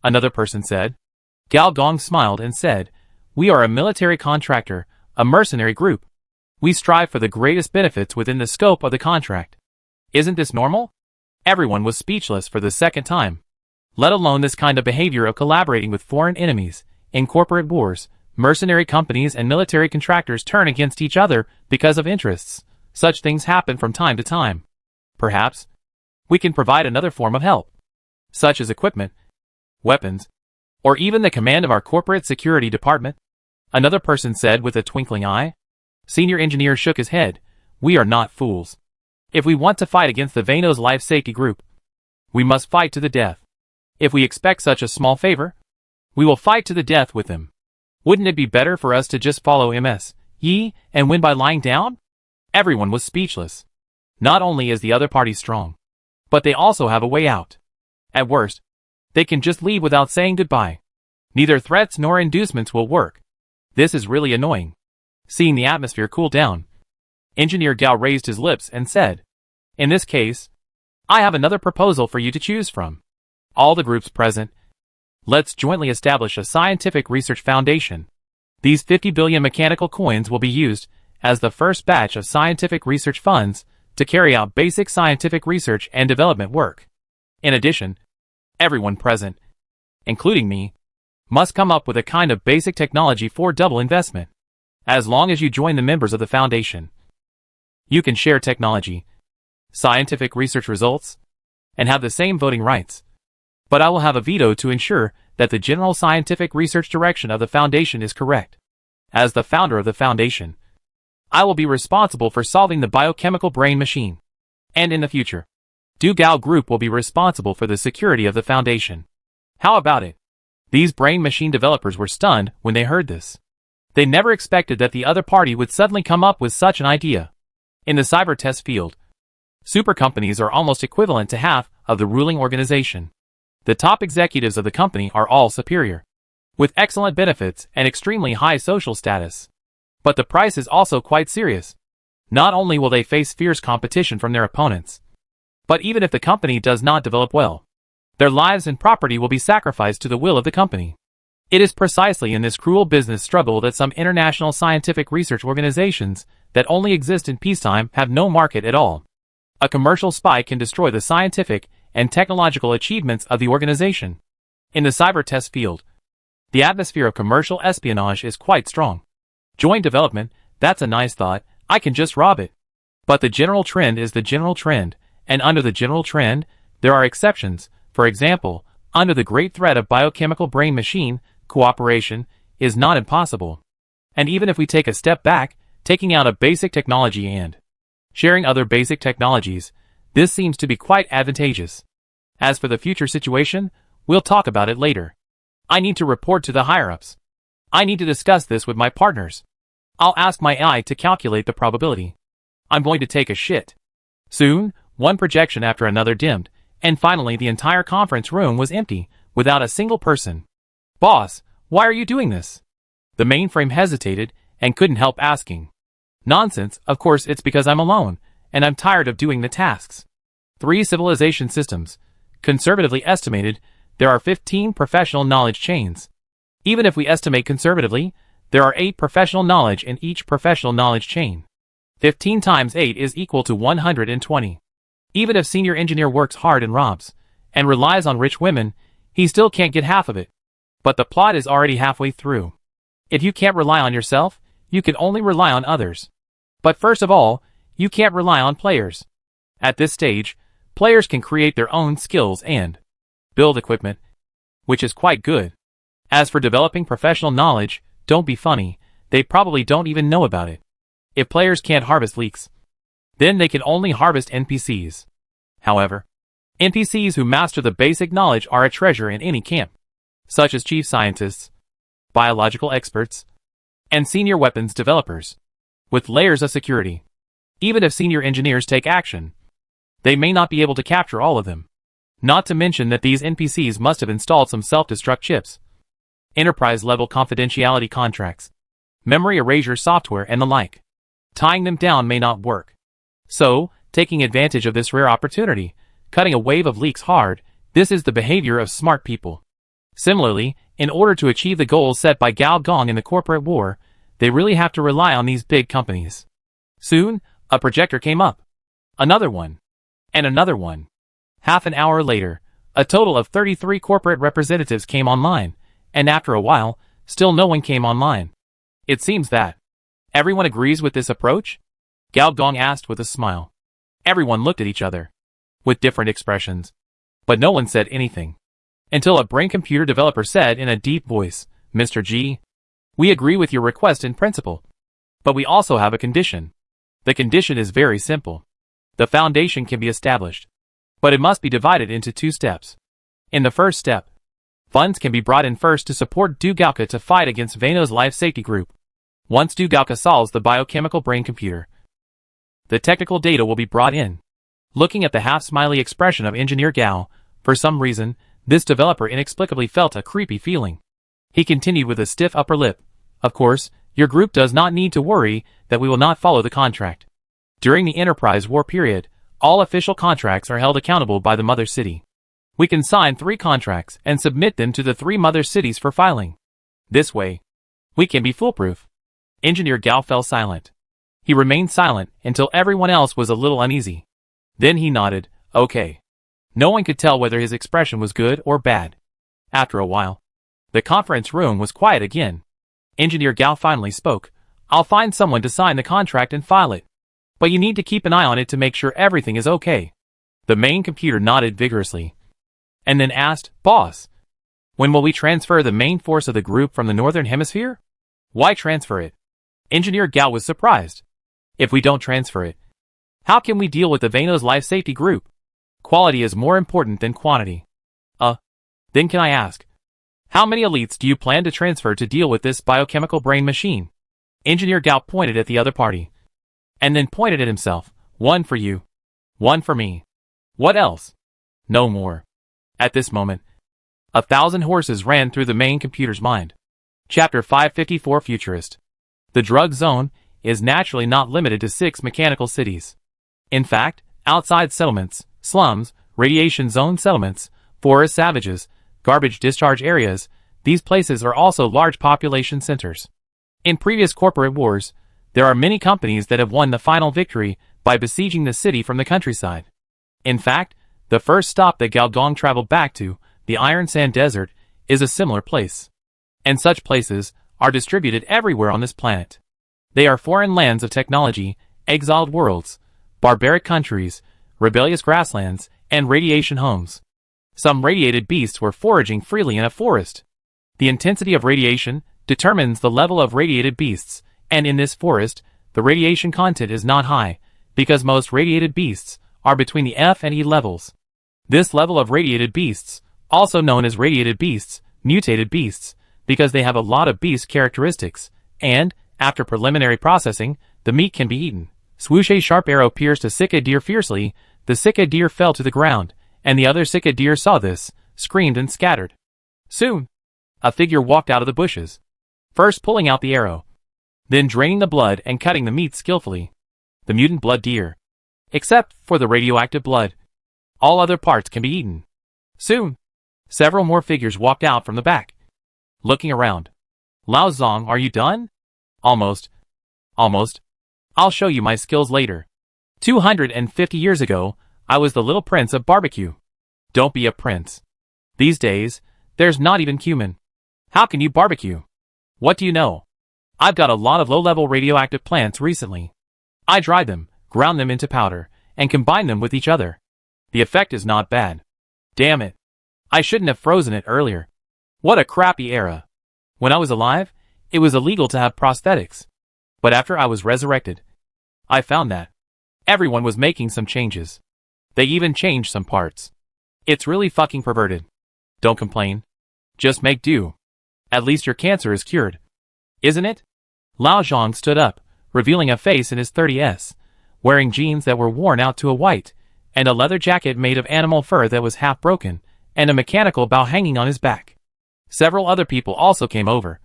Speaker 1: Another person said. Gao Gong smiled and said, we are a military contractor, a mercenary group. We strive for the greatest benefits within the scope of the contract. Isn't this normal? Everyone was speechless for the second time. Let alone this kind of behavior of collaborating with foreign enemies. In corporate wars, mercenary companies and military contractors turn against each other because of interests. Such things happen from time to time. Perhaps, we can provide another form of help, such as equipment, weapons, or even the command of our corporate security department, another person said with a twinkling eye. Senior engineer shook his head. We are not fools. If we want to fight against the Vanos Life Safety Group, we must fight to the death. If we expect such a small favor, we will fight to the death with them. Wouldn't it be better for us to just follow MS, Yi, and win by lying down? Everyone was speechless. Not only is the other party strong, but they also have a way out. At worst, they can just leave without saying goodbye. Neither threats nor inducements will work. This is really annoying. Seeing the atmosphere cool down, Engineer Gao raised his lips and said, in this case, I have another proposal for you to choose from. All the groups present, let's jointly establish a scientific research foundation. These 50 billion mechanical coins will be used as the first batch of scientific research funds to carry out basic scientific research and development work. In addition, everyone present, including me, must come up with a kind of basic technology for double investment. As long as you join the members of the foundation, you can share technology, scientific research results, and have the same voting rights. But I will have a veto to ensure that the general scientific research direction of the foundation is correct. As the founder of the foundation, I will be responsible for solving the biochemical brain machine. And in the future, Du Gao Group will be responsible for the security of the foundation. How about it? These brain machine developers were stunned when they heard this. They never expected that the other party would suddenly come up with such an idea. In the cyber test field, super companies are almost equivalent to half of the ruling organization. The top executives of the company are all superior, with excellent benefits and extremely high social status. But the price is also quite serious. Not only will they face fierce competition from their opponents, but even if the company does not develop well, their lives and property will be sacrificed to the will of the company. It is precisely in this cruel business struggle that some international scientific research organizations that only exist in peacetime have no market at all. A commercial spy can destroy the scientific and technological achievements of the organization. In the cyber test field, the atmosphere of commercial espionage is quite strong. Joint development, that's a nice thought, I can just rob it. But the general trend is the general trend, and under the general trend, there are exceptions. For example, under the great threat of biochemical brain machine, cooperation is not impossible. And even if we take a step back, taking out a basic technology and sharing other basic technologies, this seems to be quite advantageous. As for the future situation, we'll talk about it later. I need to report to the higher-ups. I need to discuss this with my partners. I'll ask my AI to calculate the probability. I'm going to take a shit. Soon, one projection after another dimmed, and finally the entire conference room was empty, without a single person. Boss, why are you doing this? The mainframe hesitated and couldn't help asking. Nonsense, of course it's because I'm alone, and I'm tired of doing the tasks. 3 civilization systems. Conservatively estimated, there are 15 professional knowledge chains. Even if we estimate conservatively, there are 8 professional knowledge in each professional knowledge chain. 15 times 8 is equal to 120. Even if senior engineer works hard and robs, and relies on rich women, he still can't get half of it. But the plot is already halfway through. If you can't rely on yourself, you can only rely on others. But first of all, you can't rely on players. At this stage, players can create their own skills and build equipment, which is quite good. As for developing professional knowledge, don't be funny, they probably don't even know about it. If players can't harvest leaks, then they can only harvest NPCs. However, NPCs who master the basic knowledge are a treasure in any camp, such as chief scientists, biological experts, and senior weapons developers, with layers of security. Even if senior engineers take action, they may not be able to capture all of them. Not to mention that these NPCs must have installed some self-destruct chips, enterprise-level confidentiality contracts, memory erasure software and the like. Tying them down may not work. So, taking advantage of this rare opportunity, cutting a wave of leaks hard, this is the behavior of smart people. Similarly, in order to achieve the goals set by Gao Gong in the corporate war, they really have to rely on these big companies. Soon, a projector came up. Another one. And another one. Half an hour later, a total of 33 corporate representatives came online, and after a while, still no one came online. It seems that everyone agrees with this approach? Gao Gong asked with a smile. Everyone looked at each other, with different expressions. But no one said anything. Until a brain computer developer said in a deep voice, Mr. G, we agree with your request in principle. But we also have a condition. The condition is very simple. The foundation can be established, but it must be divided into 2 steps. In the first step, funds can be brought in first to support Dugauka to fight against Vano's Life Safety Group. Once Dugauka solves the biochemical brain computer, the technical data will be brought in. Looking at the half-smiley expression of Engineer Gao, for some reason, this developer inexplicably felt a creepy feeling. He continued with a stiff upper lip. Of course, your group does not need to worry that we will not follow the contract. During the Enterprise War period, all official contracts are held accountable by the mother city. We can sign 3 contracts and submit them to the 3 mother cities for filing. This way, we can be foolproof. Engineer Gao fell silent. He remained silent until everyone else was a little uneasy. Then he nodded, okay. No one could tell whether his expression was good or bad. After a while, the conference room was quiet again. Engineer Gao finally spoke. I'll find someone to sign the contract and file it. But you need to keep an eye on it to make sure everything is okay. The main computer nodded vigorously, and then asked, Boss, when will we transfer the main force of the group from the Northern Hemisphere? Why transfer it? Engineer Gao was surprised. If we don't transfer it, how can we deal with the Vano's Life Safety Group? Quality is more important than quantity. Then can I ask, how many elites do you plan to transfer to deal with this biochemical brain machine? Engineer Gao pointed at the other party, and then pointed at himself. 1 for you. 1 for me. What else? No more. At this moment, 1,000 horses ran through the main computer's mind. Chapter 554 Futurist. The drug zone is naturally not limited to 6 mechanical cities. In fact, outside settlements, slums, radiation zone settlements, forest savages, garbage discharge areas, these places are also large population centers. In previous corporate wars, there are many companies that have won the final victory by besieging the city from the countryside. In fact, the first stop that Gao Dong traveled back to, the Iron Sand Desert, is a similar place. And such places are distributed everywhere on this planet. They are foreign lands of technology, exiled worlds, barbaric countries, rebellious grasslands, and radiation homes. Some radiated beasts were foraging freely in a forest. The intensity of radiation determines the level of radiated beasts, and in this forest, the radiation content is not high, because most radiated beasts are between the F and E levels. This level of radiated beasts, also known as radiated beasts, mutated beasts, because they have a lot of beast characteristics, and, after preliminary processing, the meat can be eaten. Swoosh! A sharp arrow pierced a Sika deer fiercely. The Sika deer fell to the ground, and the other Sika deer saw this, screamed and scattered. Soon, a figure walked out of the bushes, first pulling out the arrow, then draining the blood and cutting the meat skillfully. The mutant blood deer. Except for the radioactive blood, all other parts can be eaten. Soon, several more figures walked out from the back, looking around. Lao Zong, are you done? Almost. I'll show you my skills later. 250 years ago, I was the little prince of barbecue. Don't be a prince. These days, there's not even cumin. How can you barbecue? What do you know? I've got a lot of low-level radioactive plants recently. I dried them, ground them into powder, and combined them with each other. The effect is not bad. Damn it. I shouldn't have frozen it earlier. What a crappy era. When I was alive, it was illegal to have prosthetics. But after I was resurrected, I found that everyone was making some changes. They even changed some parts. It's really fucking perverted. Don't complain. Just make do. At least your cancer is cured. Isn't it? Lao Zhang stood up, revealing a face in his 30s, wearing jeans that were worn out to a white, and a leather jacket made of animal fur that was half broken, and a mechanical bow hanging on his back. Several other people also came over,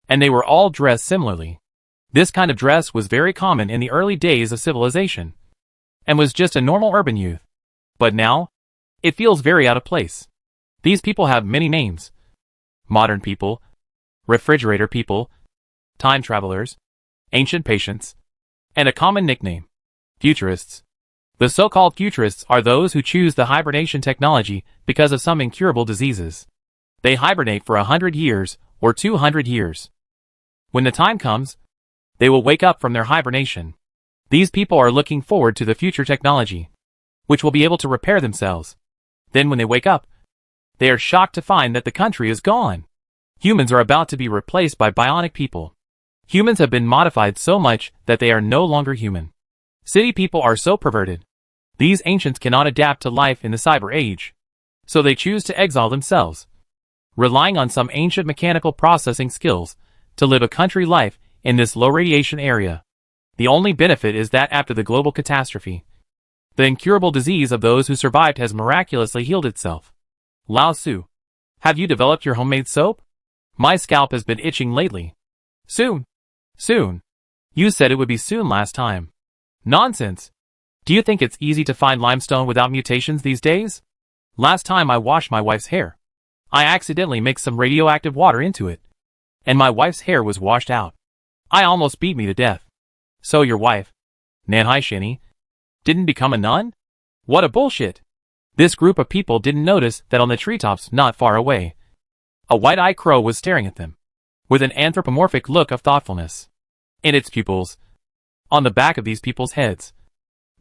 Speaker 1: and they were all dressed similarly. This kind of dress was very common in the early days of civilization, and was just a normal urban youth. But now, it feels very out of place. These people have many names. Modern people, refrigerator people, time travelers, ancient patients, and a common nickname, futurists. The so-called futurists are those who choose the hibernation technology because of some incurable diseases. They hibernate for 100 years or 200 years. When the time comes, they will wake up from their hibernation. These people are looking forward to the future technology, which will be able to repair themselves. Then when they wake up, they are shocked to find that the country is gone. Humans are about to be replaced by bionic people. Humans have been modified so much that they are no longer human. City people are so perverted. These ancients cannot adapt to life in the cyber age. So they choose to exile themselves, relying on some ancient mechanical processing skills to live a country life in this low radiation area. The only benefit is that after the global catastrophe, the incurable disease of those who survived has miraculously healed itself. Lao Tzu, have you developed your homemade soap? My scalp has been itching lately. Soon. Soon. You said it would be soon last time. Nonsense. Do you think it's easy to find limestone without mutations these days? Last time I washed my wife's hair, I accidentally mixed some radioactive water into it, and my wife's hair was washed out. I almost beat me to death. So your wife, Nanhai Shini, didn't become a nun? What a bullshit. This group of people didn't notice that on the treetops not far away, a white-eyed crow was staring at them, with an anthropomorphic look of thoughtfulness in its pupils. On the back of these people's heads,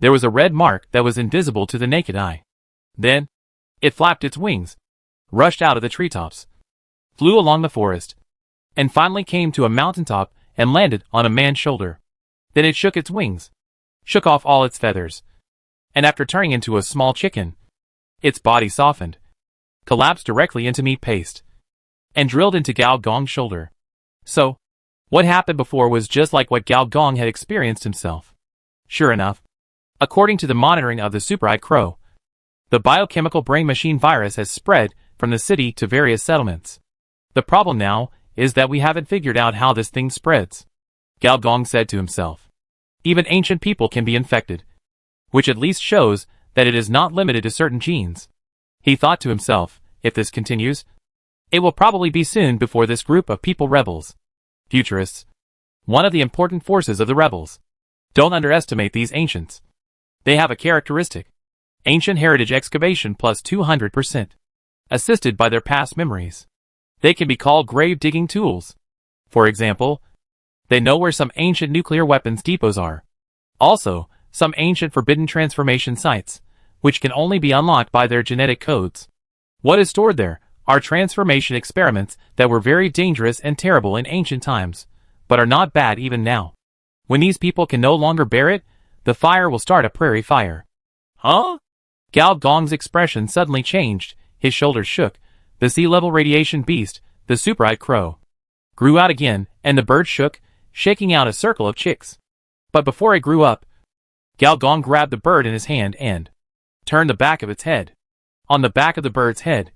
Speaker 1: there was a red mark that was invisible to the naked eye. Then, it flapped its wings, rushed out of the treetops, flew along the forest, and finally came to a mountaintop and landed on a man's shoulder. Then it shook its wings, shook off all its feathers, and after turning into a small chicken, its body softened, collapsed directly into meat paste, and drilled into Gao Gong's shoulder. So, what happened before was just like what Gao Gong had experienced himself. Sure enough, according to the monitoring of the super-eyed crow, the biochemical brain-machine virus has spread from the city to various settlements. The problem now is that we haven't figured out how this thing spreads. Gao Gong said to himself. Even ancient people can be infected, which at least shows that it is not limited to certain genes. He thought to himself, if this continues, it will probably be soon before this group of people rebels. Futurists, one of the important forces of the rebels. Don't underestimate these ancients. They have a characteristic: ancient heritage excavation plus 200%, assisted by their past memories. They can be called grave-digging tools. For example, they know where some ancient nuclear weapons depots are. Also, some ancient forbidden transformation sites, which can only be unlocked by their genetic codes. What is stored there are transformation experiments that were very dangerous and terrible in ancient times, but are not bad even now. When these people can no longer bear it, the fire will start a prairie fire. Huh? Gao Gong's expression suddenly changed, his shoulders shook. The sea-level radiation beast, the super-eyed crow, grew out again, and the bird shook, shaking out a circle of chicks. But before it grew up, Gao Gong grabbed the bird in his hand and turned the back of its head. On the back of the bird's head,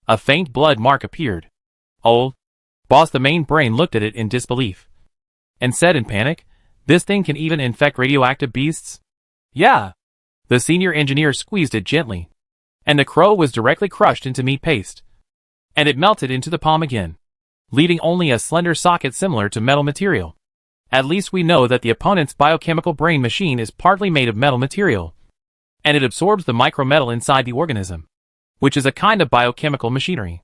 Speaker 1: a faint blood mark appeared. Oh, boss, the main brain looked at it in disbelief and said in panic, this thing can even infect radioactive beasts? Yeah. The senior engineer squeezed it gently, and the crow was directly crushed into meat paste, and it melted into the palm again, leaving only a slender socket similar to metal material. At least we know that the opponent's biochemical brain machine is partly made of metal material, and it absorbs the micrometal inside the organism, which is a kind of biochemical machinery.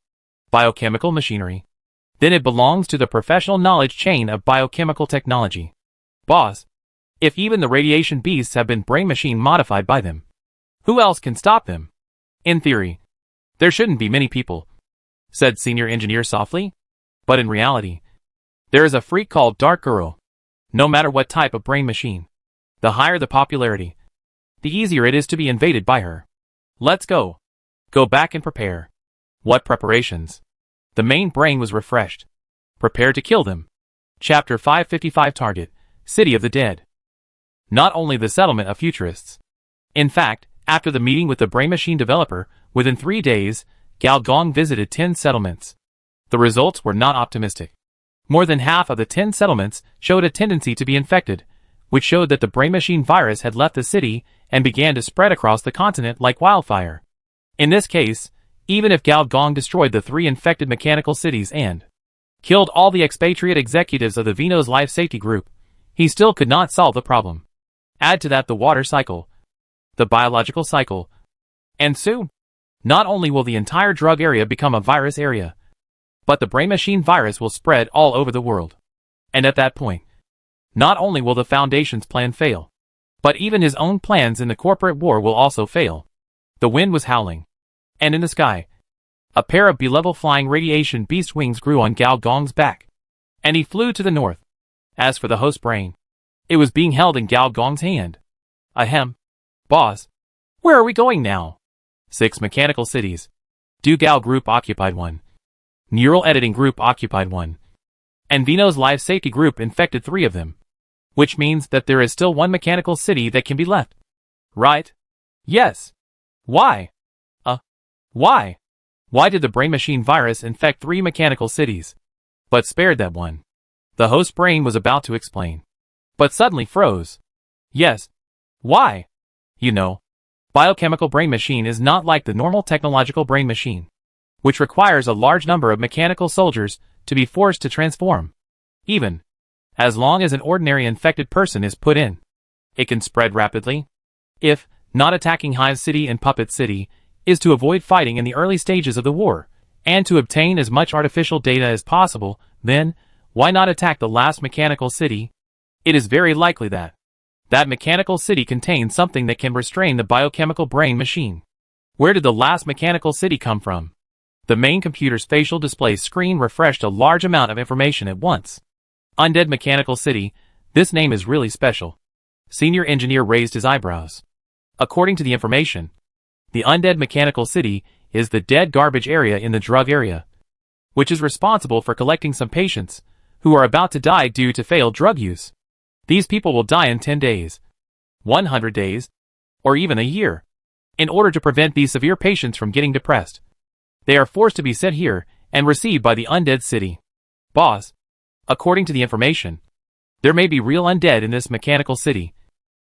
Speaker 1: Biochemical machinery. Then it belongs to the professional knowledge chain of biochemical technology. Boss, if even the radiation beasts have been brain-machine modified by them, who else can stop them? In theory, there shouldn't be many people, said senior engineer softly. But in reality, there is a freak called Dark Girl. No matter what type of brain machine, the higher the popularity, the easier it is to be invaded by her. Let's go. Go back and prepare. What preparations? The main brain was refreshed. Prepare to kill them. Chapter 555 Target, City of the Dead. Not only the settlement of futurists. In fact, after the meeting with the brain machine developer, within 3 days, Gao Gong visited 10 settlements. The results were not optimistic. More than half of the 10 settlements showed a tendency to be infected, which showed that the brain machine virus had left the city and began to spread across the continent like wildfire. In this case, even if Gao Gong destroyed the 3 infected mechanical cities and killed all the expatriate executives of the Vino's Life Safety Group, he still could not solve the problem. Add to that the water cycle, the biological cycle, and soon, not only will the entire drug area become a virus area, but the brain machine virus will spread all over the world. And at that point, not only will the Foundation's plan fail, but even his own plans in the corporate war will also fail. The wind was howling, and in the sky, a pair of B-level flying radiation beast wings grew on Gao Gong's back, and he flew to the north. As for the host brain, it was being held in Gao Gong's hand. Ahem. Boss. Where are we going now? 6 mechanical cities. Du Gao Group occupied 1. Neural Editing Group occupied 1. And Vino's Life Safety Group infected 3 of them. Which means that there is still 1 mechanical city that can be left. Right? Yes. Why? Why? Why did the brain machine virus infect 3 mechanical cities, but spared that one? The host brain was about to explain, but suddenly froze. Yes. Why? You know, biochemical brain machine is not like the normal technological brain machine, which requires a large number of mechanical soldiers to be forced to transform. Even as long as an ordinary infected person is put in, it can spread rapidly. If not attacking Hive City and Puppet City is to avoid fighting in the early stages of the war, and to obtain as much artificial data as possible, then why not attack the last mechanical city? It is very likely that that mechanical city contains something that can restrain the biochemical brain machine. Where did the last mechanical city come from? The main computer's facial display screen refreshed a large amount of information at once. Undead Mechanical City, this name is really special. Senior engineer raised his eyebrows. According to the information, the Undead Mechanical City is the dead garbage area in the drug area, which is responsible for collecting some patients who are about to die due to failed drug use. These people will die in 10 days, 100 days, or even a year. In order to prevent these severe patients from getting depressed, they are forced to be sent here and received by the Undead City. Boss, according to the information, there may be real undead in this mechanical city.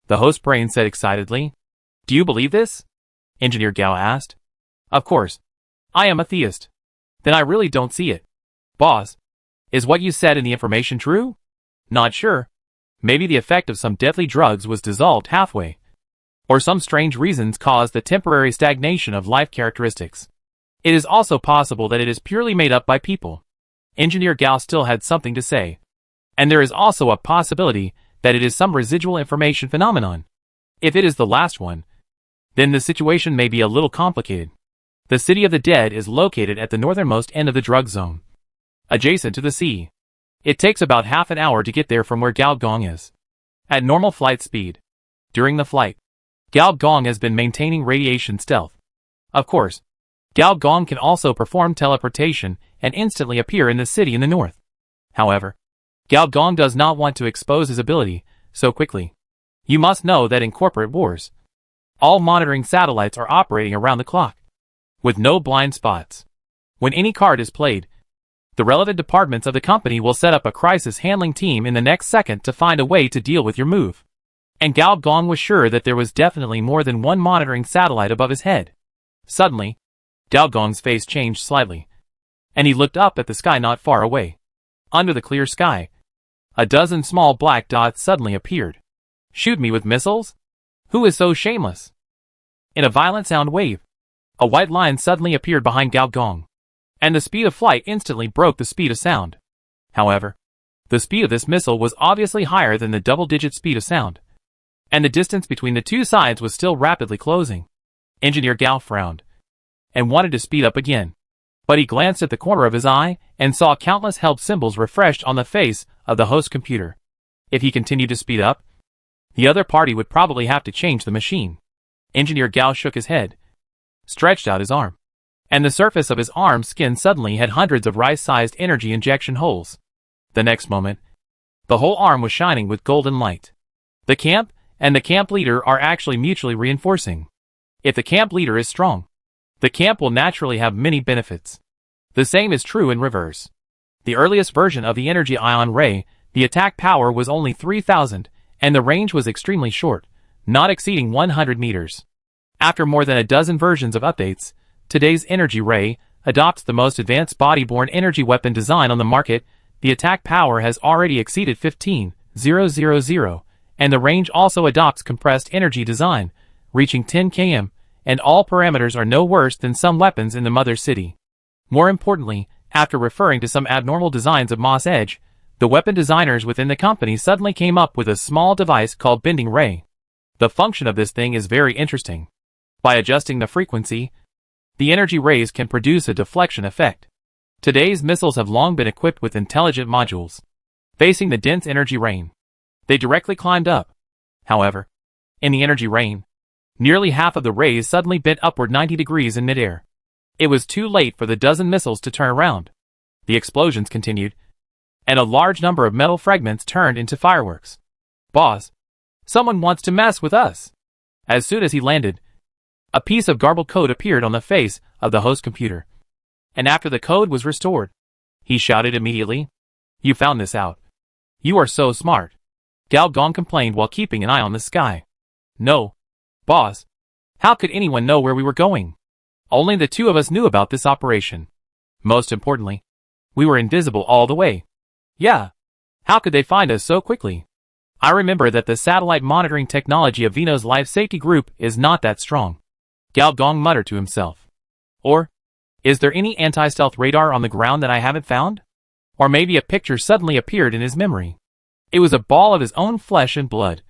Speaker 1: The host brain said excitedly. Do you believe this? Engineer Gao asked. Of course. I am a theist. Then I really don't see it. Boss, is what you said in the information true? Not sure. Maybe the effect of some deadly drugs was dissolved halfway. Or some strange reasons caused the temporary stagnation of life characteristics. It is also possible that it is purely made up by people. Engineer Gao still had something to say. And there is also a possibility that it is some residual information phenomenon. If it is the last one, then the situation may be a little complicated. The City of the Dead is located at the northernmost end of the drug zone, adjacent to the sea. It takes about half an hour to get there from where Gao Gong is. At normal flight speed. During the flight, Gao Gong has been maintaining radiation stealth. Of course, Gao Gong can also perform teleportation and instantly appear in the city in the north. However, Gao Gong does not want to expose his ability so quickly. You must know that in corporate wars, all monitoring satellites are operating around the clock, with no blind spots. When any card is played, the relevant departments of the company will set up a crisis handling team in the next second to find a way to deal with your move. And Gao Gong was sure that there was definitely more than one monitoring satellite above his head. Suddenly, Gao Gong's face changed slightly, and he looked up at the sky not far away. Under the clear sky, a dozen small black dots suddenly appeared. Shoot me with missiles? Who is so shameless? In a violent sound wave, a white line suddenly appeared behind Gao Gong, and the speed of flight instantly broke the speed of sound. However, the speed of this missile was obviously higher than the double-digit speed of sound, and the distance between the two sides was still rapidly closing. Engineer Gao frowned, and wanted to speed up again, but he glanced at the corner of his eye and saw countless help symbols refreshed on the face of the host computer. If he continued to speed up, the other party would probably have to change the machine. Engineer Gao shook his head, stretched out his arm, and the surface of his arm's skin suddenly had hundreds of rice-sized energy injection holes. The next moment, the whole arm was shining with golden light. The camp and the camp leader are actually mutually reinforcing. If the camp leader is strong, the camp will naturally have many benefits. The same is true in reverse. The earliest version of the energy ion ray, the attack power was only 3,000, and the range was extremely short, not exceeding 100 meters. After more than a dozen versions of updates, today's energy ray adopts the most advanced body-borne energy weapon design on the market. The attack power has already exceeded 15,000, and the range also adopts compressed energy design, reaching 10 km, and all parameters are no worse than some weapons in the mother city. More importantly, after referring to some abnormal designs of Moss Edge, the weapon designers within the company suddenly came up with a small device called Bending Ray. The function of this thing is very interesting. By adjusting the frequency, the energy rays can produce a deflection effect. Today's missiles have long been equipped with intelligent modules, facing the dense energy rain. They directly climbed up. However, in the energy rain, nearly half of the rays suddenly bent upward 90 degrees in midair. It was too late for the dozen missiles to turn around. The explosions continued, and a large number of metal fragments turned into fireworks. Boss, someone wants to mess with us. As soon as he landed, a piece of garbled code appeared on the face of the host computer. And after the code was restored, he shouted immediately, "You found this out. You are so smart." Gao Gong complained while keeping an eye on the sky. "No, boss. How could anyone know where we were going? Only the two of us knew about this operation. Most importantly, we were invisible all the way. Yeah. How could they find us so quickly? I remember that the satellite monitoring technology of Vino's Life Safety Group is not that strong." Gao Gong muttered to himself. Or, is there any anti-stealth radar on the ground that I haven't found? Or maybe a picture suddenly appeared in his memory. It was a ball of his own flesh and blood,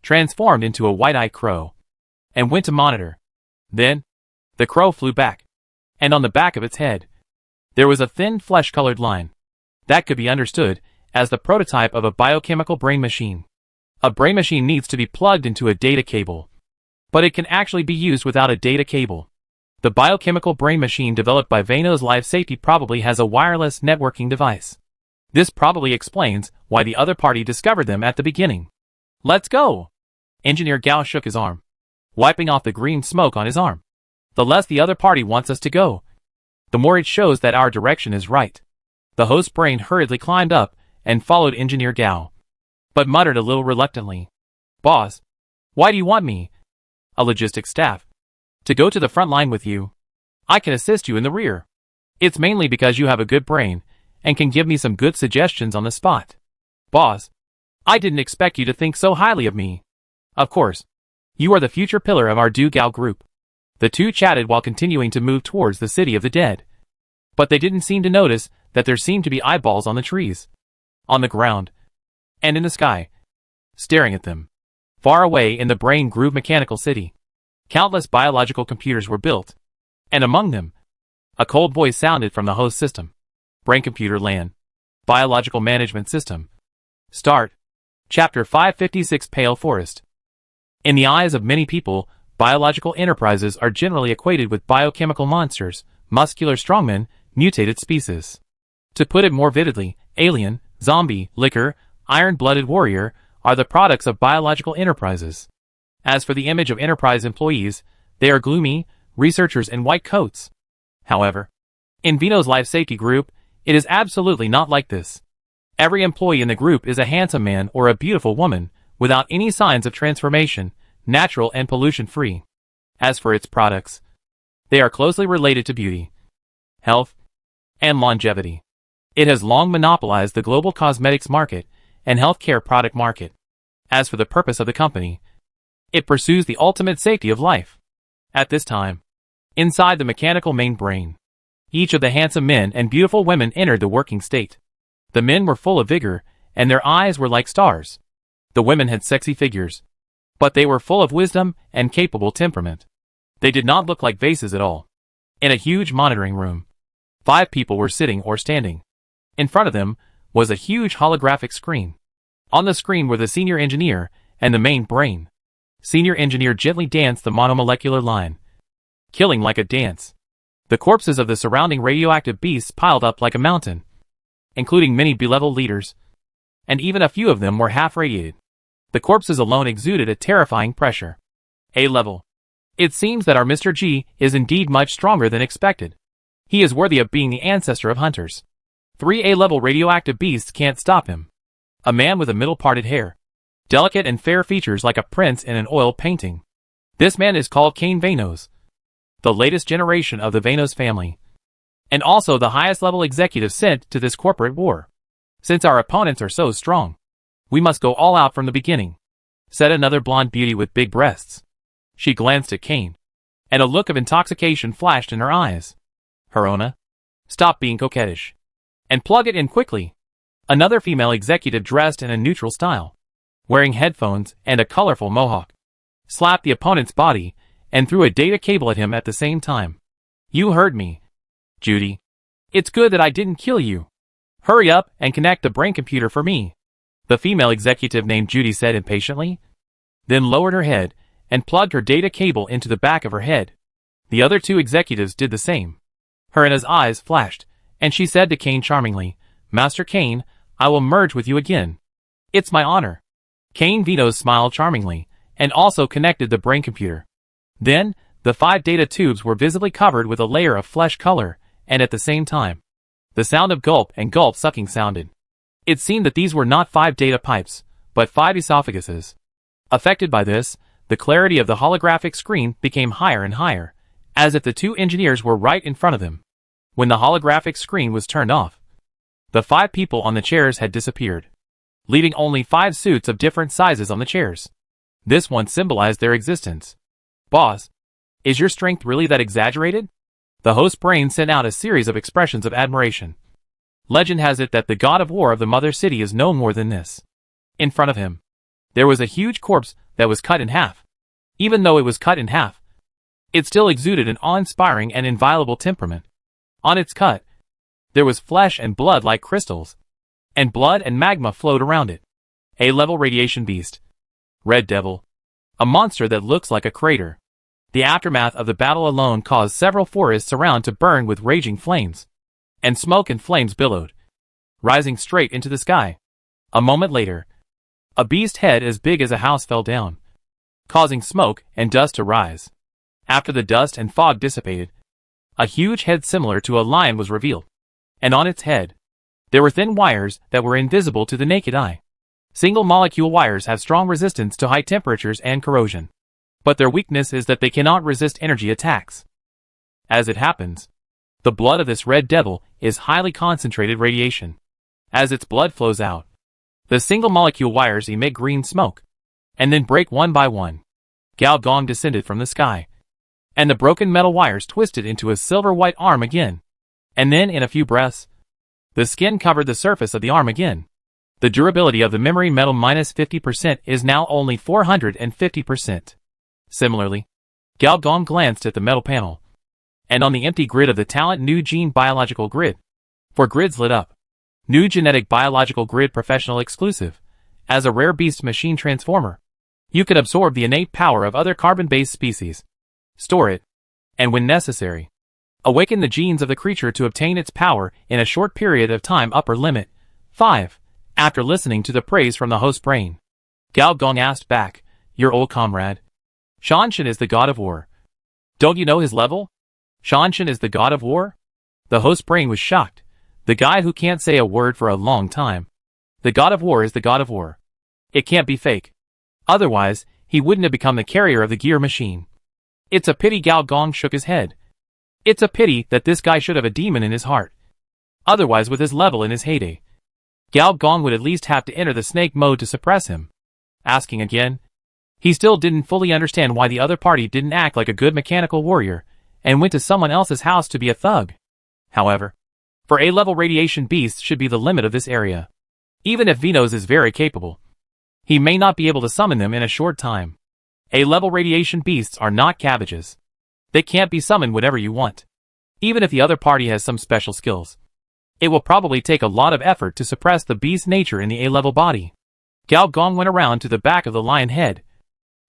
Speaker 1: transformed into a white-eyed crow, and went to monitor. Then, the crow flew back, and on the back of its head, there was a thin flesh-colored line. That could be understood as the prototype of a biochemical brain machine. A brain machine needs to be plugged into a data cable, but it can actually be used without a data cable. The biochemical brain machine developed by Vino's Life Safety probably has a wireless networking device. This probably explains why the other party discovered them at the beginning. "Let's go!" Engineer Gao shook his arm, wiping off the green smoke on his arm. "The less the other party wants us to go, the more it shows that our direction is right." The host brain hurriedly climbed up and followed Engineer Gao, but muttered a little reluctantly, "Boss, why do you want me, a logistics staff, to go to the front line with you? I can assist you in the rear. It's mainly because you have a good brain and can give me some good suggestions on the spot." "Boss, I didn't expect you to think so highly of me. Of course, you are the future pillar of our Du Gao group." The two chatted while continuing to move towards the city of the dead. But they didn't seem to notice that there seemed to be eyeballs on the trees, on the ground, and in the sky, staring at them. Far away in the Brain Groove Mechanical City, countless biological computers were built, and among them, a cold voice sounded from the host system. "Brain Computer LAN. Biological Management System. Start. Chapter 556 Pale Forest." In the eyes of many people, biological enterprises are generally equated with biochemical monsters, muscular strongmen, mutated species. To put it more vividly, alien, zombie, liquor, iron-blooded warrior are the products of biological enterprises. As for the image of enterprise employees, they are gloomy, researchers in white coats. However, in Vino's Life Safety Group, it is absolutely not like this. Every employee in the group is a handsome man or a beautiful woman, without any signs of transformation, natural and pollution-free. As for its products, they are closely related to beauty, health, and longevity. It has long monopolized the global cosmetics market and healthcare product market. As for the purpose of the company, it pursues the ultimate safety of life. At this time, inside the mechanical main brain, each of the handsome men and beautiful women entered the working state. The men were full of vigor, and their eyes were like stars. The women had sexy figures, but they were full of wisdom and capable temperament. They did not look like vases at all. In a huge monitoring room, 5 people were sitting or standing. In front of them was a huge holographic screen. On the screen were the senior engineer and the main brain. Senior engineer gently danced the monomolecular line, killing like a dance. The corpses of the surrounding radioactive beasts piled up like a mountain, including many B-level leaders, and even a few of them were half-radiated. The corpses alone exuded a terrifying pressure. A-level. It seems that our Mr. G is indeed much stronger than expected. He is worthy of being the ancestor of hunters. 3 A-level radioactive beasts can't stop him. A man with a middle-parted hair, delicate and fair features like a prince in an oil painting. This man is called Cain Vanos, the latest generation of the Vanos family, and also the highest-level executive sent to this corporate war. Since our opponents are so strong, we must go all out from the beginning, said another blonde beauty with big breasts. She glanced at Cain, and a look of intoxication flashed in her eyes. Herona, stop being coquettish, and plug it in quickly. Another female executive dressed in a neutral style, wearing headphones and a colorful mohawk, slapped the opponent's body and threw a data cable at him at the same time. You heard me, Judy. It's good that I didn't kill you. Hurry up and connect the brain computer for me, the female executive named Judy said impatiently, then lowered her head and plugged her data cable into the back of her head. The other two executives did the same. Her and his eyes flashed, and she said to Kane charmingly, Master Kane, I will merge with you again. It's my honor. Kane Venos smiled charmingly, and also connected the brain computer. Then, the 5 data tubes were visibly covered with a layer of flesh color, and at the same time, the sound of gulp and gulp sucking sounded. It seemed that these were not 5 data pipes, but 5 esophaguses. Affected by this, the clarity of the holographic screen became higher and higher, as if the 2 engineers were right in front of them. When the holographic screen was turned off, the 5 people on the chairs had disappeared, leaving only 5 suits of different sizes on the chairs. This one symbolized their existence. Boss, is your strength really that exaggerated? The host brain sent out a series of expressions of admiration. Legend has it that the god of war of the mother city is no more than this. In front of him, there was a huge corpse that was cut in half. Even though it was cut in half, it still exuded an awe-inspiring and inviolable temperament. On its cut, there was flesh and blood like crystals, and blood and magma flowed around it. A-level radiation beast. Red Devil. A monster that looks like a crater. The aftermath of the battle alone caused several forests around to burn with raging flames. And smoke and flames billowed, rising straight into the sky. A moment later, a beast head as big as a house fell down, causing smoke and dust to rise. After the dust and fog dissipated, a huge head similar to a lion was revealed. And on its head, there were thin wires that were invisible to the naked eye. Single-molecule wires have strong resistance to high temperatures and corrosion. But their weakness is that they cannot resist energy attacks. As it happens, the blood of this red devil is highly concentrated radiation. As its blood flows out, the single-molecule wires emit green smoke, and then break one by one. Gao Gong descended from the sky, and the broken metal wires twisted into a silver-white arm again. And then, in a few breaths, the skin covered the surface of the arm again. The durability of the memory metal minus 50% is now only 450%. Similarly, Gao Gong glanced at the metal panel, and on the empty grid of the Talent New Gene Biological Grid. 4 grids lit up. New Genetic Biological Grid Professional Exclusive. As a rare beast machine transformer, you can absorb the innate power of other carbon-based species, store it, and when necessary, awaken the genes of the creature to obtain its power in a short period of time. Upper limit 5. After listening to the praise from the host brain, Gao Gong asked back, your old comrade, Shanshan is the god of war. Don't you know his level? Shanshan is the god of war? The host brain was shocked. The guy who can't say a word for a long time. The god of war is the god of war. It can't be fake. Otherwise, he wouldn't have become the carrier of the gear machine. It's a pity. Gao Gong shook his head. It's a pity that this guy should have a demon in his heart. Otherwise, with his level in his heyday, Gao Gong would at least have to enter the snake mode to suppress him. Asking again, he still didn't fully understand why the other party didn't act like a good mechanical warrior and went to someone else's house to be a thug. However, for A-level radiation beasts should be the limit of this area. Even if Venos is very capable, he may not be able to summon them in a short time. A-level radiation beasts are not cabbages. They can't be summoned whenever you want. Even if the other party has some special skills, it will probably take a lot of effort to suppress the beast's nature in the A-level body. Gao Gong went around to the back of the lion head,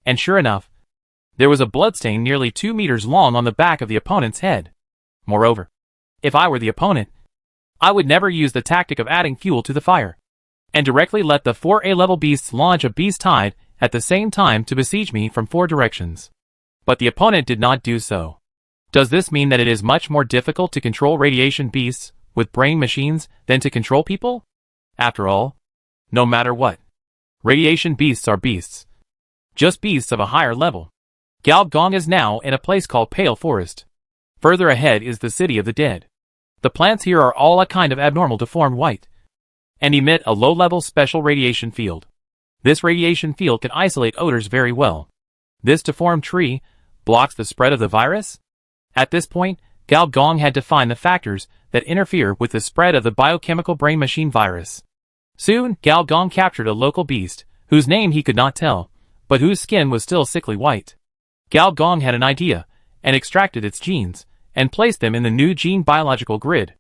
Speaker 1: and sure enough, there was a bloodstain nearly 2 meters long on the back of the opponent's head. Moreover, if I were the opponent, I would never use the tactic of adding fuel to the fire, and directly let the 4 A-level beasts launch a beast tide at the same time to besiege me from 4 directions. But the opponent did not do so. Does this mean that it is much more difficult to control radiation beasts with brain machines than to control people? After all, no matter what, radiation beasts are beasts. Just beasts of a higher level. Gao Gong is now in a place called Pale Forest. Further ahead is the City of the Dead. The plants here are all a kind of abnormal deformed white, and emit a low-level special radiation field. This radiation field can isolate odors very well. This deformed tree blocks the spread of the virus? At this point, Gao Gong had to find the factors that interfere with the spread of the biochemical brain-machine virus. Soon, Gao Gong captured a local beast, whose name he could not tell, but whose skin was still sickly white. Gao Gong had an idea, and extracted its genes, and placed them in the new gene biological grid.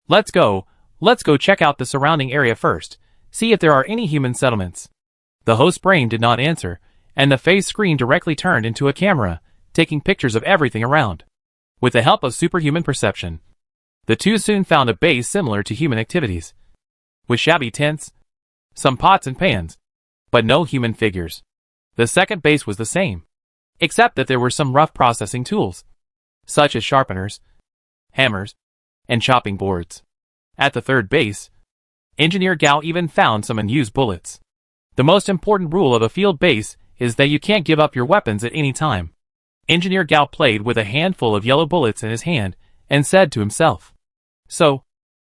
Speaker 1: Let's go, Let's go check out the surrounding area first, see if there are any human settlements. The host's brain did not answer, and the face screen directly turned into a camera, taking pictures of everything around. With the help of superhuman perception, the two soon found a base similar to human activities, with shabby tents, some pots and pans, but no human figures. The second base was the same, except that there were some rough processing tools, such as sharpeners, hammers, and chopping boards. At the third base, Engineer Gao even found some unused bullets. The most important rule of a field base is that you can't give up your weapons at any time. Engineer Gao played with a handful of yellow bullets in his hand and said to himself, "So,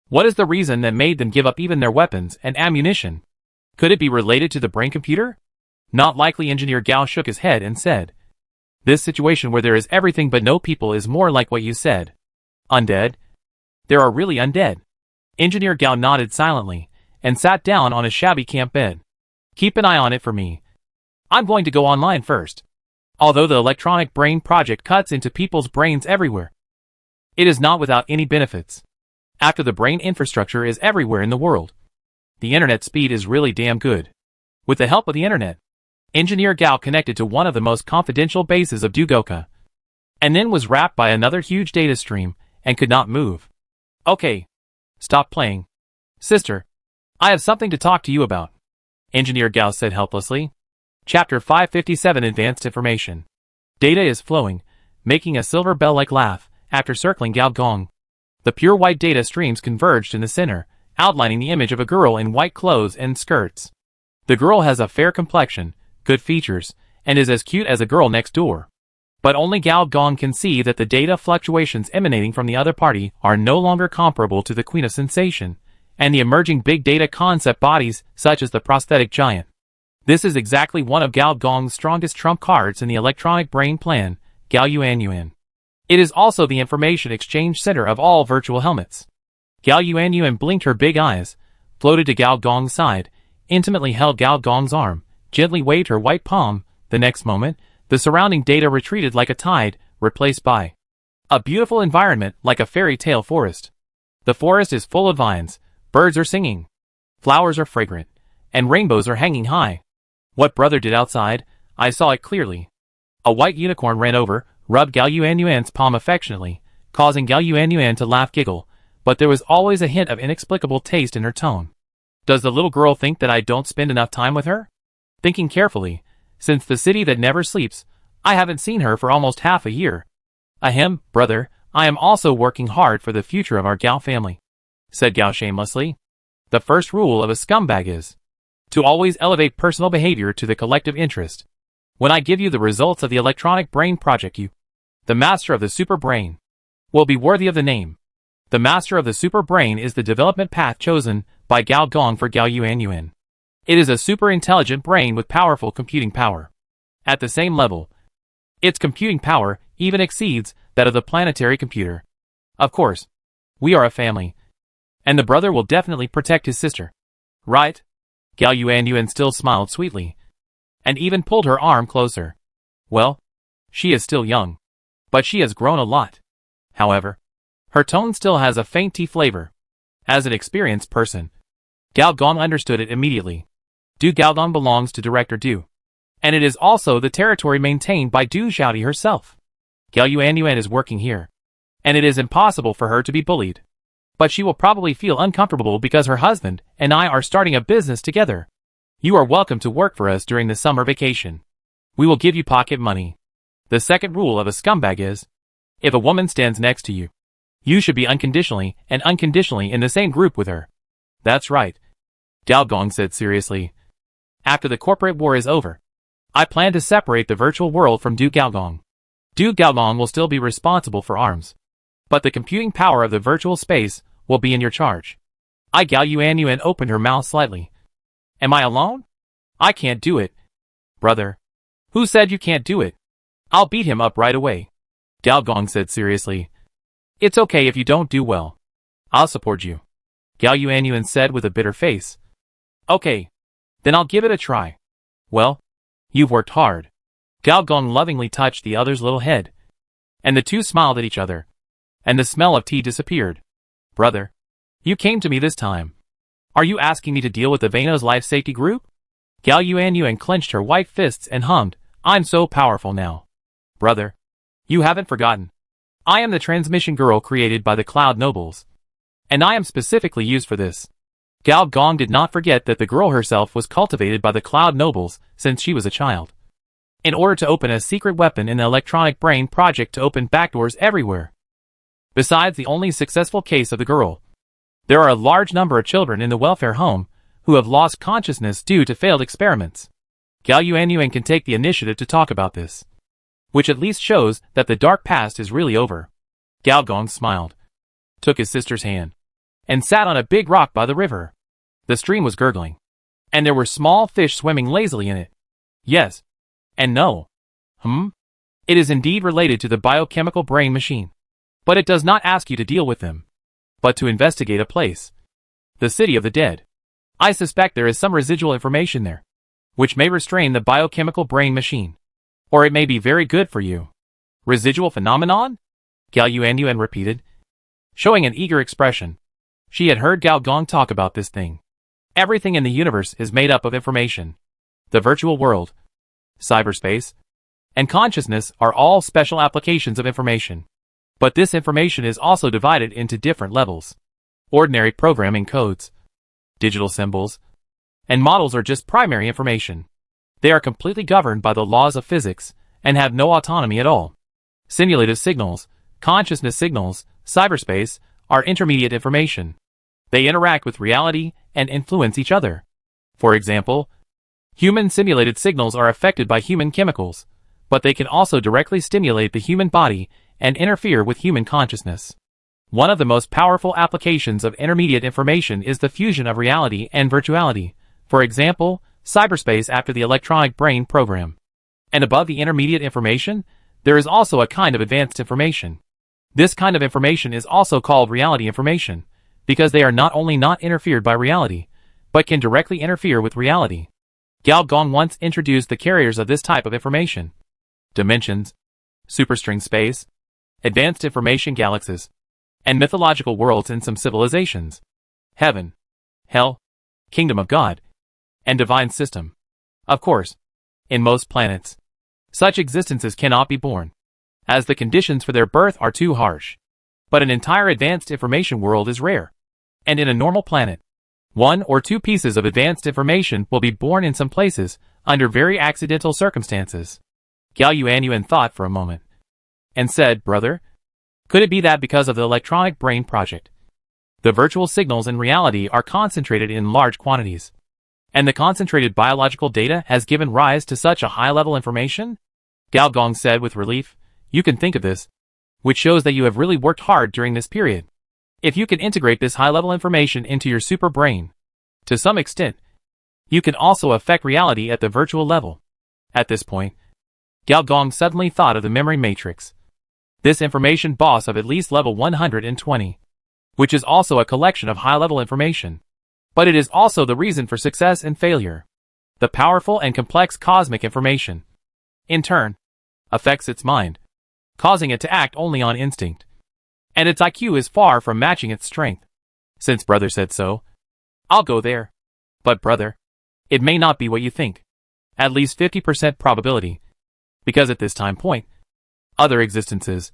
Speaker 1: what is the reason that made them give up even their weapons and ammunition? Could it be related to the brain computer?" Not likely. Engineer Gao shook his head and said, "This situation where there is everything but no people is more like what you said. Undead? There are really undead." Engineer Gao nodded silently and sat down on a shabby camp bed. "Keep an eye on it for me. I'm going to go online first. Although the electronic brain project cuts into people's brains everywhere, it is not without any benefits. After the brain infrastructure is everywhere in the world, the internet speed is really damn good." With the help of the internet, Engineer Gao connected to one of the most confidential bases of Dugoka, and then was wrapped by another huge data stream and could not move. "Okay. Stop playing. Sister, I have something to talk to you about," Engineer Gao said helplessly. Chapter 557 Advanced Information. Data is flowing, making a silver bell-like laugh, after circling Gao Gong. The pure white data streams converged in the center, outlining the image of a girl in white clothes and skirts. The girl has a fair complexion, good features, and is as cute as a girl next door. But only Gao Gong can see that the data fluctuations emanating from the other party are no longer comparable to the Queen of Sensation, and the emerging big data concept bodies such as the prosthetic giant. This is exactly one of Gao Gong's strongest trump cards in the electronic brain plan, Gao Yuanyuan. It is also the information exchange center of all virtual helmets. Gao Yuanyuan blinked her big eyes, floated to Gao Gong's side, intimately held Gao Gong's arm, gently waved her white palm. The next moment, the surrounding data retreated like a tide, replaced by a beautiful environment like a fairy tale forest. The forest is full of vines, birds are singing, flowers are fragrant, and rainbows are hanging high. What brother did outside, I saw it clearly. A white unicorn ran over, rubbed Gao Yuanyuan's palm affectionately, causing Gao Yuanyuan to laugh giggle, but there was always a hint of inexplicable taste in her tone. Does the little girl think that I don't spend enough time with her? Thinking carefully, since the city that never sleeps, I haven't seen her for almost half a year. Ahem, brother, I am also working hard for the future of our Gao family," said Gao shamelessly. "The first rule of a scumbag is to always elevate personal behavior to the collective interest. When I give you the results of the electronic brain project, you, the master of the super brain, will be worthy of the name. The master of the super brain is the development path chosen by Gao Gong for Gao Yuanyuan. It is a super intelligent brain with powerful computing power. At the same level, its computing power even exceeds that of the planetary computer. Of course, we are a family, and the brother will definitely protect his sister. Right?" Gao Yuanyuan still smiled sweetly, and even pulled her arm closer. Well, she is still young, but she has grown a lot. However, her tone still has a faint tea flavor. As an experienced person, Gao Gong understood it immediately. Du Gaodong belongs to Director Du, and it is also the territory maintained by Du Xiaodi herself. Gao Yuanyuan is working here, and it is impossible for her to be bullied. But she will probably feel uncomfortable because her husband and I are starting a business together. You are welcome to work for us during the summer vacation. We will give you pocket money. The second rule of a scumbag is, if a woman stands next to you, you should be unconditionally in the same group with her." "That's right," Gao Gong said seriously. "After the corporate war is over, I plan to separate the virtual world from Du Gaodong. Du Gaodong will still be responsible for arms, but the computing power of the virtual space will be in your charge." Gao Yuanyuan opened her mouth slightly. "Am I alone? I can't do it." "Brother, who said you can't do it? I'll beat him up right away," Gao Gong said seriously. "It's okay if you don't do well. I'll support you," Gao Yuanyuan said with a bitter face. "Okay, then I'll give it a try." "Well, you've worked hard." Gao Gong lovingly touched the other's little head, and the two smiled at each other, and the smell of tea disappeared. "Brother, You came to me this time. Are you asking me to deal with the Vano's life safety group? Gal Yuan clenched her white fists and hummed, I'm so powerful now. Brother. You haven't forgotten. I am the transmission girl created by the Cloud Nobles. And I am specifically used for this. Gao Gong did not forget that the girl herself was cultivated by the Cloud Nobles since she was a child. In order to open a secret weapon in the Electronic Brain Project to open backdoors everywhere. Besides the only successful case of the girl, there are a large number of children in the welfare home who have lost consciousness due to failed experiments. Gao Yuan can take the initiative to talk about this, which at least shows that the dark past is really over. Gao Gong smiled, took his sister's hand, and sat on a big rock by the river. The stream was gurgling, and there were small fish swimming lazily in it. Yes. And no. It is indeed related to the biochemical brain machine. But it does not ask you to deal with them, but to investigate a place. The city of the dead. I suspect there is some residual information there, which may restrain the biochemical brain machine. Or it may be very good for you. Residual phenomenon? Gao Yuan repeated, showing an eager expression. She had heard Gao Gong talk about this thing. Everything in the universe is made up of information. The virtual world, cyberspace, and consciousness are all special applications of information. But this information is also divided into different levels. Ordinary programming codes, digital symbols, and models are just primary information. They are completely governed by the laws of physics and have no autonomy at all. Simulative signals, consciousness signals, cyberspace, are intermediate information. They interact with reality and influence each other. For example, human simulated signals are affected by human chemicals, but they can also directly stimulate the human body and interfere with human consciousness. One of the most powerful applications of intermediate information is the fusion of reality and virtuality. For example, cyberspace after the electronic brain program. And above the intermediate information, there is also a kind of advanced information. This kind of information is also called reality information, because they are not only not interfered by reality, but can directly interfere with reality. Gao Gong once introduced the carriers of this type of information. Dimensions, superstring space, advanced information galaxies, and mythological worlds in some civilizations. Heaven, hell, kingdom of God, and divine system. Of course, in most planets, such existences cannot be born, as the conditions for their birth are too harsh. But an entire advanced information world is rare. And in a normal planet, 1 or 2 pieces of advanced information will be born in some places under very accidental circumstances. Gao Yuan thought for a moment, and said, Brother, could it be that because of the electronic brain project, the virtual signals in reality are concentrated in large quantities, and the concentrated biological data has given rise to such a high-level information? Gao Gong said with relief, you can think of this, which shows that you have really worked hard during this period. If you can integrate this high-level information into your super brain, to some extent, you can also affect reality at the virtual level. At this point, Gao Gong suddenly thought of the memory matrix. This information boss of at least level 120, which is also a collection of high-level information. But it is also the reason for success and failure. The powerful and complex cosmic information, in turn, affects its mind, causing it to act only on instinct. And its IQ is far from matching its strength. Since brother said so, I'll go there. But brother, it may not be what you think. At least 50% probability. Because at this time point, other existences,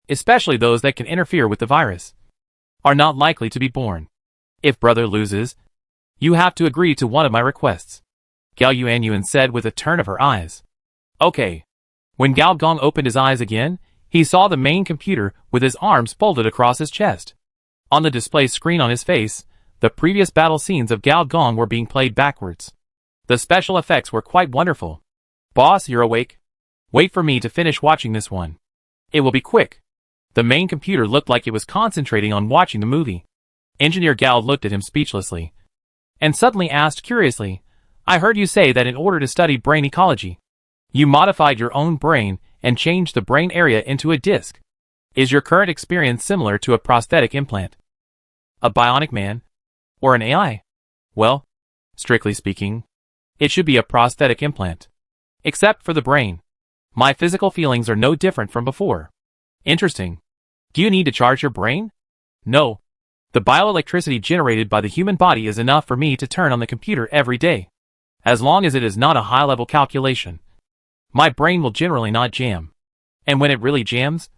Speaker 1: especially those that can interfere with the virus, are not likely to be born. If brother loses, you have to agree to one of my requests. Gao Yuan said with a turn of her eyes. Okay. When Gao Gong opened his eyes again, he saw the main computer with his arms folded across his chest. On the display screen on his face, the previous battle scenes of Gao Gong were being played backwards. The special effects were quite wonderful. Boss, you're awake? Wait for me to finish watching this one. It will be quick. The main computer looked like it was concentrating on watching the movie. Engineer Gao looked at him speechlessly, and suddenly asked curiously, I heard you say that in order to study brain ecology, you modified your own brain and changed the brain area into a disc. Is your current experience similar to a prosthetic implant? A bionic man? Or an AI? Well, strictly speaking, it should be a prosthetic implant. Except for the brain. My physical feelings are no different from before. Interesting. Do you need to charge your brain? No. The bioelectricity generated by the human body is enough for me to turn on the computer every day. As long as it is not a high-level calculation, my brain will generally not jam. And when it really jams,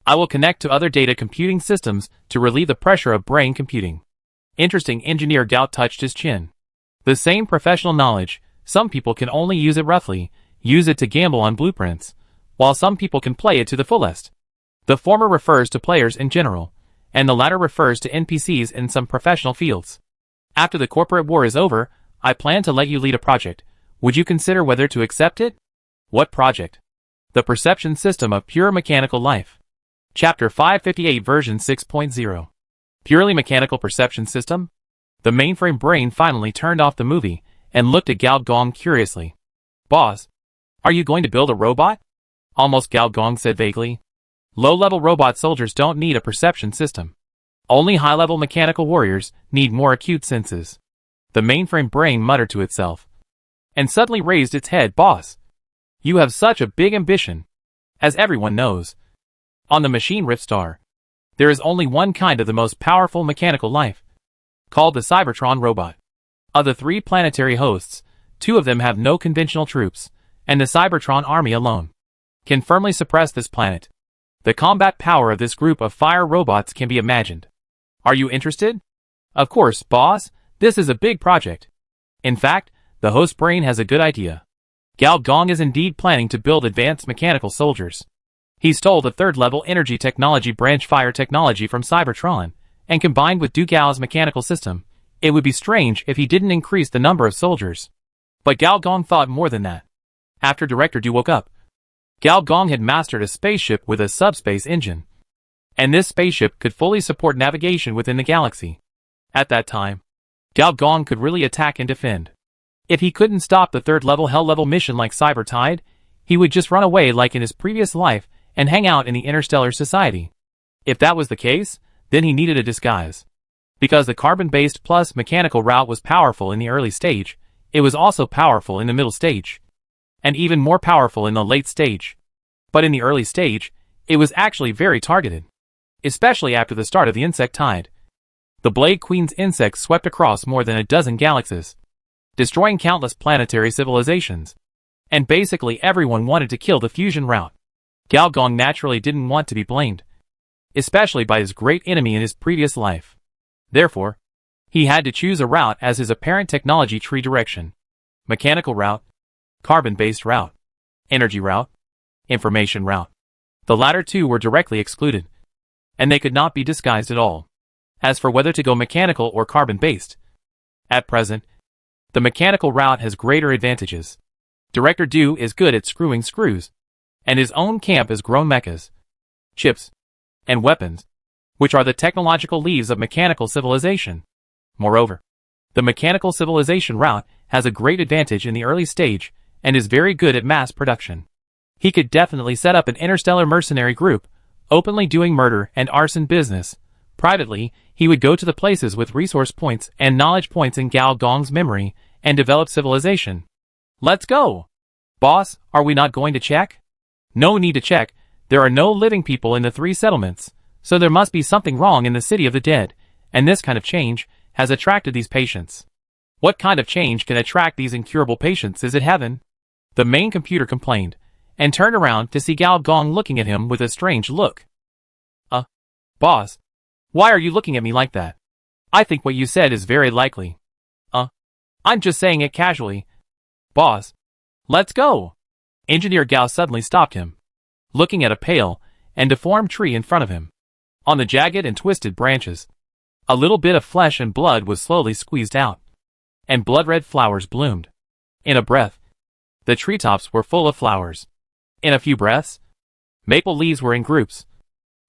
Speaker 1: I will connect to other data computing systems to relieve the pressure of brain computing. Interesting. Engineer Gout touched his chin. The same professional knowledge, some people can only use it roughly, use it to gamble on blueprints, while some people can play it to the fullest. The former refers to players in general, and the latter refers to NPCs in some professional fields. After the corporate war is over, I plan to let you lead a project. Would you consider whether to accept it? What project? The perception system of pure mechanical life. Chapter 558 version 6.0. Purely mechanical perception system? The mainframe brain finally turned off the movie and looked at Gao Gong curiously. Boss, are you going to build a robot? Almost, Gao Gong said vaguely. Low-level robot soldiers don't need a perception system. Only high-level mechanical warriors need more acute senses. The mainframe brain muttered to itself, and suddenly raised its head. Boss, you have such a big ambition. As everyone knows, on the machine Rift Star, there is only one kind of the most powerful mechanical life, called the Cybertron robot. Of the 3 planetary hosts, 2 of them have no conventional troops, and the Cybertron army alone can firmly suppress this planet. The combat power of this group of fire robots can be imagined. Are you interested? Of course, boss. This is a big project. In fact, the host brain has a good idea. Gao Gong is indeed planning to build advanced mechanical soldiers. He stole the 3rd-level energy technology branch fire technology from Cybertron, and combined with Du Gao's mechanical system, it would be strange if he didn't increase the number of soldiers. But Gao Gong thought more than that. After Director Du woke up, Gao Gong had mastered a spaceship with a subspace engine, and this spaceship could fully support navigation within the galaxy. At that time, Gao Gong could really attack and defend. If he couldn't stop the 3rd-level hell-level mission like Cyber Tide, he would just run away like in his previous life and hang out in the interstellar society. If that was the case, then he needed a disguise. Because the carbon-based plus mechanical route was powerful in the early stage, it was also powerful in the middle stage, and even more powerful in the late stage. But in the early stage, it was actually very targeted. Especially after the start of the insect tide. The Blade Queen's insects swept across more than a dozen galaxies, destroying countless planetary civilizations. And basically everyone wanted to kill the fusion route. Gao Gong naturally didn't want to be blamed, especially by his great enemy in his previous life. Therefore, he had to choose a route as his apparent technology tree direction. Mechanical route, carbon-based route, energy route, information route. The latter 2 were directly excluded, and they could not be disguised at all. As for whether to go mechanical or carbon-based, at present, the mechanical route has greater advantages. Director Du is good at screwing screws, and his own camp has grown mechas, chips, and weapons, which are the technological leaves of mechanical civilization. Moreover, the mechanical civilization route has a great advantage in the early stage and is very good at mass production. He could definitely set up an interstellar mercenary group, openly doing murder and arson business. Privately, he would go to the places with resource points and knowledge points in Gao Gong's memory and develop civilization. Let's go! Boss, are we not going to check? No need to check. There are no living people in the 3 settlements, so there must be something wrong in the city of the dead, and this kind of change has attracted these patients. What kind of change can attract these incurable patients? Is it heaven? The main computer complained, and turned around to see Gao Gong looking at him with a strange look. Boss, why are you looking at me like that? I think what you said is very likely. I'm just saying it casually. Boss, let's go! Engineer Gao suddenly stopped him, looking at a pale and deformed tree in front of him. On the jagged and twisted branches, a little bit of flesh and blood was slowly squeezed out, and blood-red flowers bloomed. In a breath, the treetops were full of flowers. In a few breaths, maple leaves were in groups,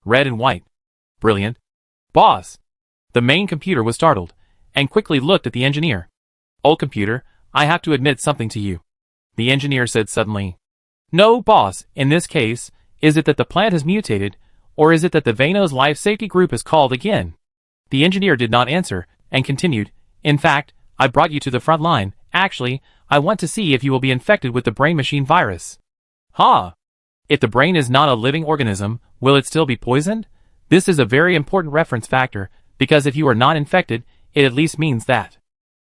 Speaker 1: red and white. Brilliant. Boss! The main computer was startled, and quickly looked at the engineer. Old computer, I have to admit something to you, the engineer said suddenly. No, boss, in this case, is it that the plant has mutated, or is it that the Vanos Life Safety Group is called again? The engineer did not answer, and continued, in fact, I brought you to the front line. Actually, I want to see if you will be infected with the brain-machine virus. If the brain is not a living organism, will it still be poisoned? This is a very important reference factor, because if you are not infected, it at least means that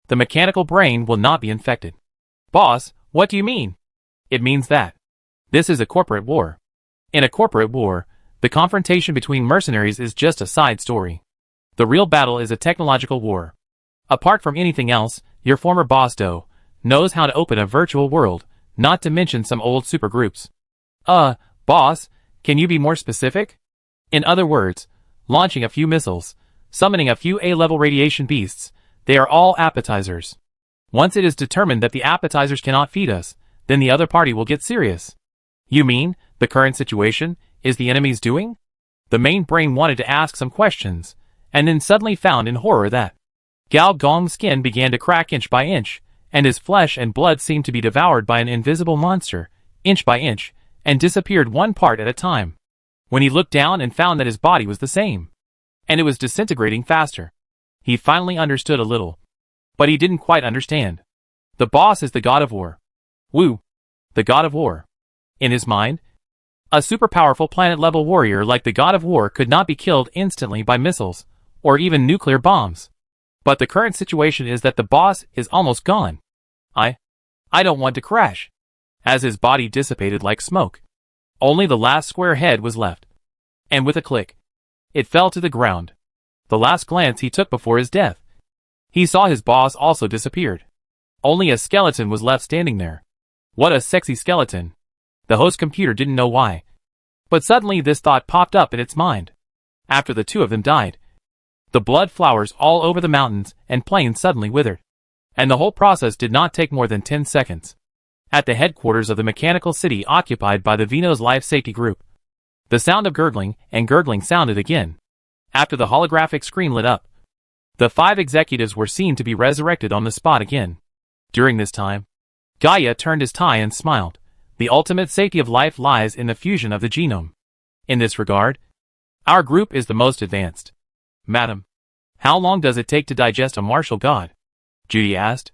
Speaker 1: the mechanical brain will not be infected. Boss, what do you mean? It means that this is a corporate war. In a corporate war, the confrontation between mercenaries is just a side story. The real battle is a technological war. Apart from anything else, your former boss Doe knows how to open a virtual world, not to mention some old supergroups. Boss, can you be more specific? In other words, launching a few missiles, summoning a few A-level radiation beasts, they are all appetizers. Once it is determined that the appetizers cannot feed us, then the other party will get serious. You mean, the current situation is the enemy's doing? The main brain wanted to ask some questions, and then suddenly found in horror that Gao Gong's skin began to crack inch by inch, and his flesh and blood seemed to be devoured by an invisible monster, inch by inch, and disappeared one part at a time. When he looked down and found that his body was the same, and it was disintegrating faster, he finally understood a little. But he didn't quite understand. The boss is the god of war. Wu, the god of war. In his mind, a super-powerful planet-level warrior like the god of war could not be killed instantly by missiles, or even nuclear bombs. But the current situation is that the boss is almost gone. I don't want to crash. As his body dissipated like smoke, only the last square head was left. And with a click, it fell to the ground. The last glance he took before his death, he saw his boss also disappeared. Only a skeleton was left standing there. What a sexy skeleton. The host computer didn't know why. But suddenly this thought popped up in its mind. After the two of them died, the blood flowers all over the mountains and plains suddenly withered. And the whole process did not take more than 10 seconds. At the headquarters of the mechanical city occupied by the Vino's Life Safety Group, the sound of gurgling and gurgling sounded again. After the holographic screen lit up, the 5 executives were seen to be resurrected on the spot again. During this time, Gaia turned his tie and smiled. The ultimate safety of life lies in the fusion of the genome. In this regard, our group is the most advanced. Madam, how long does it take to digest a martial god? Judy asked.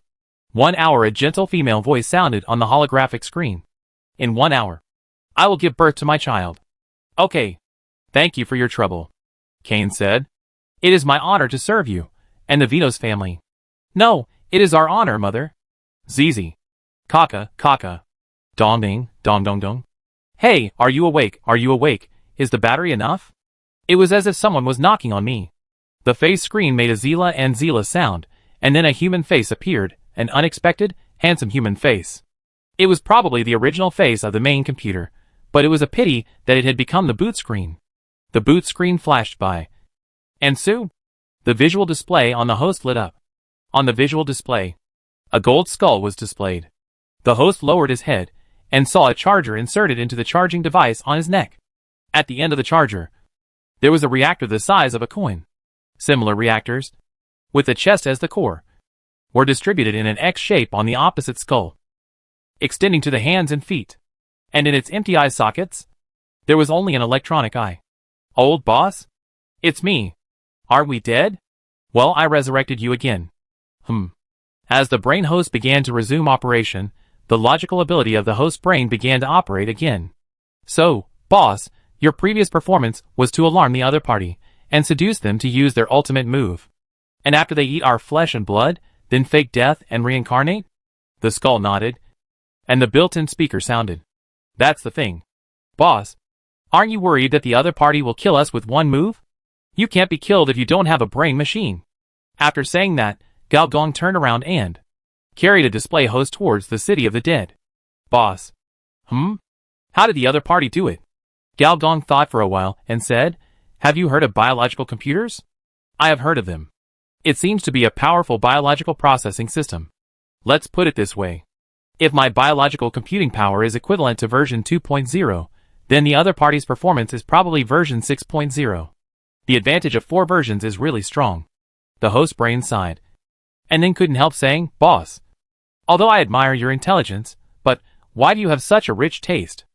Speaker 1: 1 hour, a gentle female voice sounded on the holographic screen. In 1 hour, I will give birth to my child. Okay. Thank you for your trouble, Kane said. It is my honor to serve you, and the Vino's family. No, it is our honor, mother. Zizi. Kaka, kaka. Dong ding, dong dong dong. Hey, are you awake? Are you awake? Is the battery enough? It was as if someone was knocking on me. The face screen made a Zila and Zila sound, and then a human face appeared, an unexpected, handsome human face. It was probably the original face of the main computer, but it was a pity that it had become the boot screen. The boot screen flashed by. And soon, the visual display on the host lit up. On the visual display, a gold skull was displayed. The host lowered his head and saw a charger inserted into the charging device on his neck. At the end of the charger, there was a reactor the size of a coin. Similar reactors, with the chest as the core, were distributed in an X shape on the opposite skull, extending to the hands and feet. And in its empty eye sockets, there was only an electronic eye. Old boss? It's me. Aren't we dead? Well, I resurrected you again. As the brain host began to resume operation, the logical ability of the host brain began to operate again. So, boss, your previous performance was to alarm the other party, and seduce them to use their ultimate move. And after they eat our flesh and blood, then fake death and reincarnate? The skull nodded, and the built-in speaker sounded. That's the thing. Boss, aren't you worried that the other party will kill us with one move? You can't be killed if you don't have a brain machine. After saying that, Gao Gong turned around and carried a display host towards the city of the dead. Boss. How did the other party do it? Gao Gong thought for a while and said, have you heard of biological computers? I have heard of them. It seems to be a powerful biological processing system. Let's put it this way. If my biological computing power is equivalent to version 2.0, then the other party's performance is probably version 6.0. The advantage of 4 versions is really strong. The host brain sighed, and then couldn't help saying, Boss, although I admire your intelligence, but why do you have such a rich taste?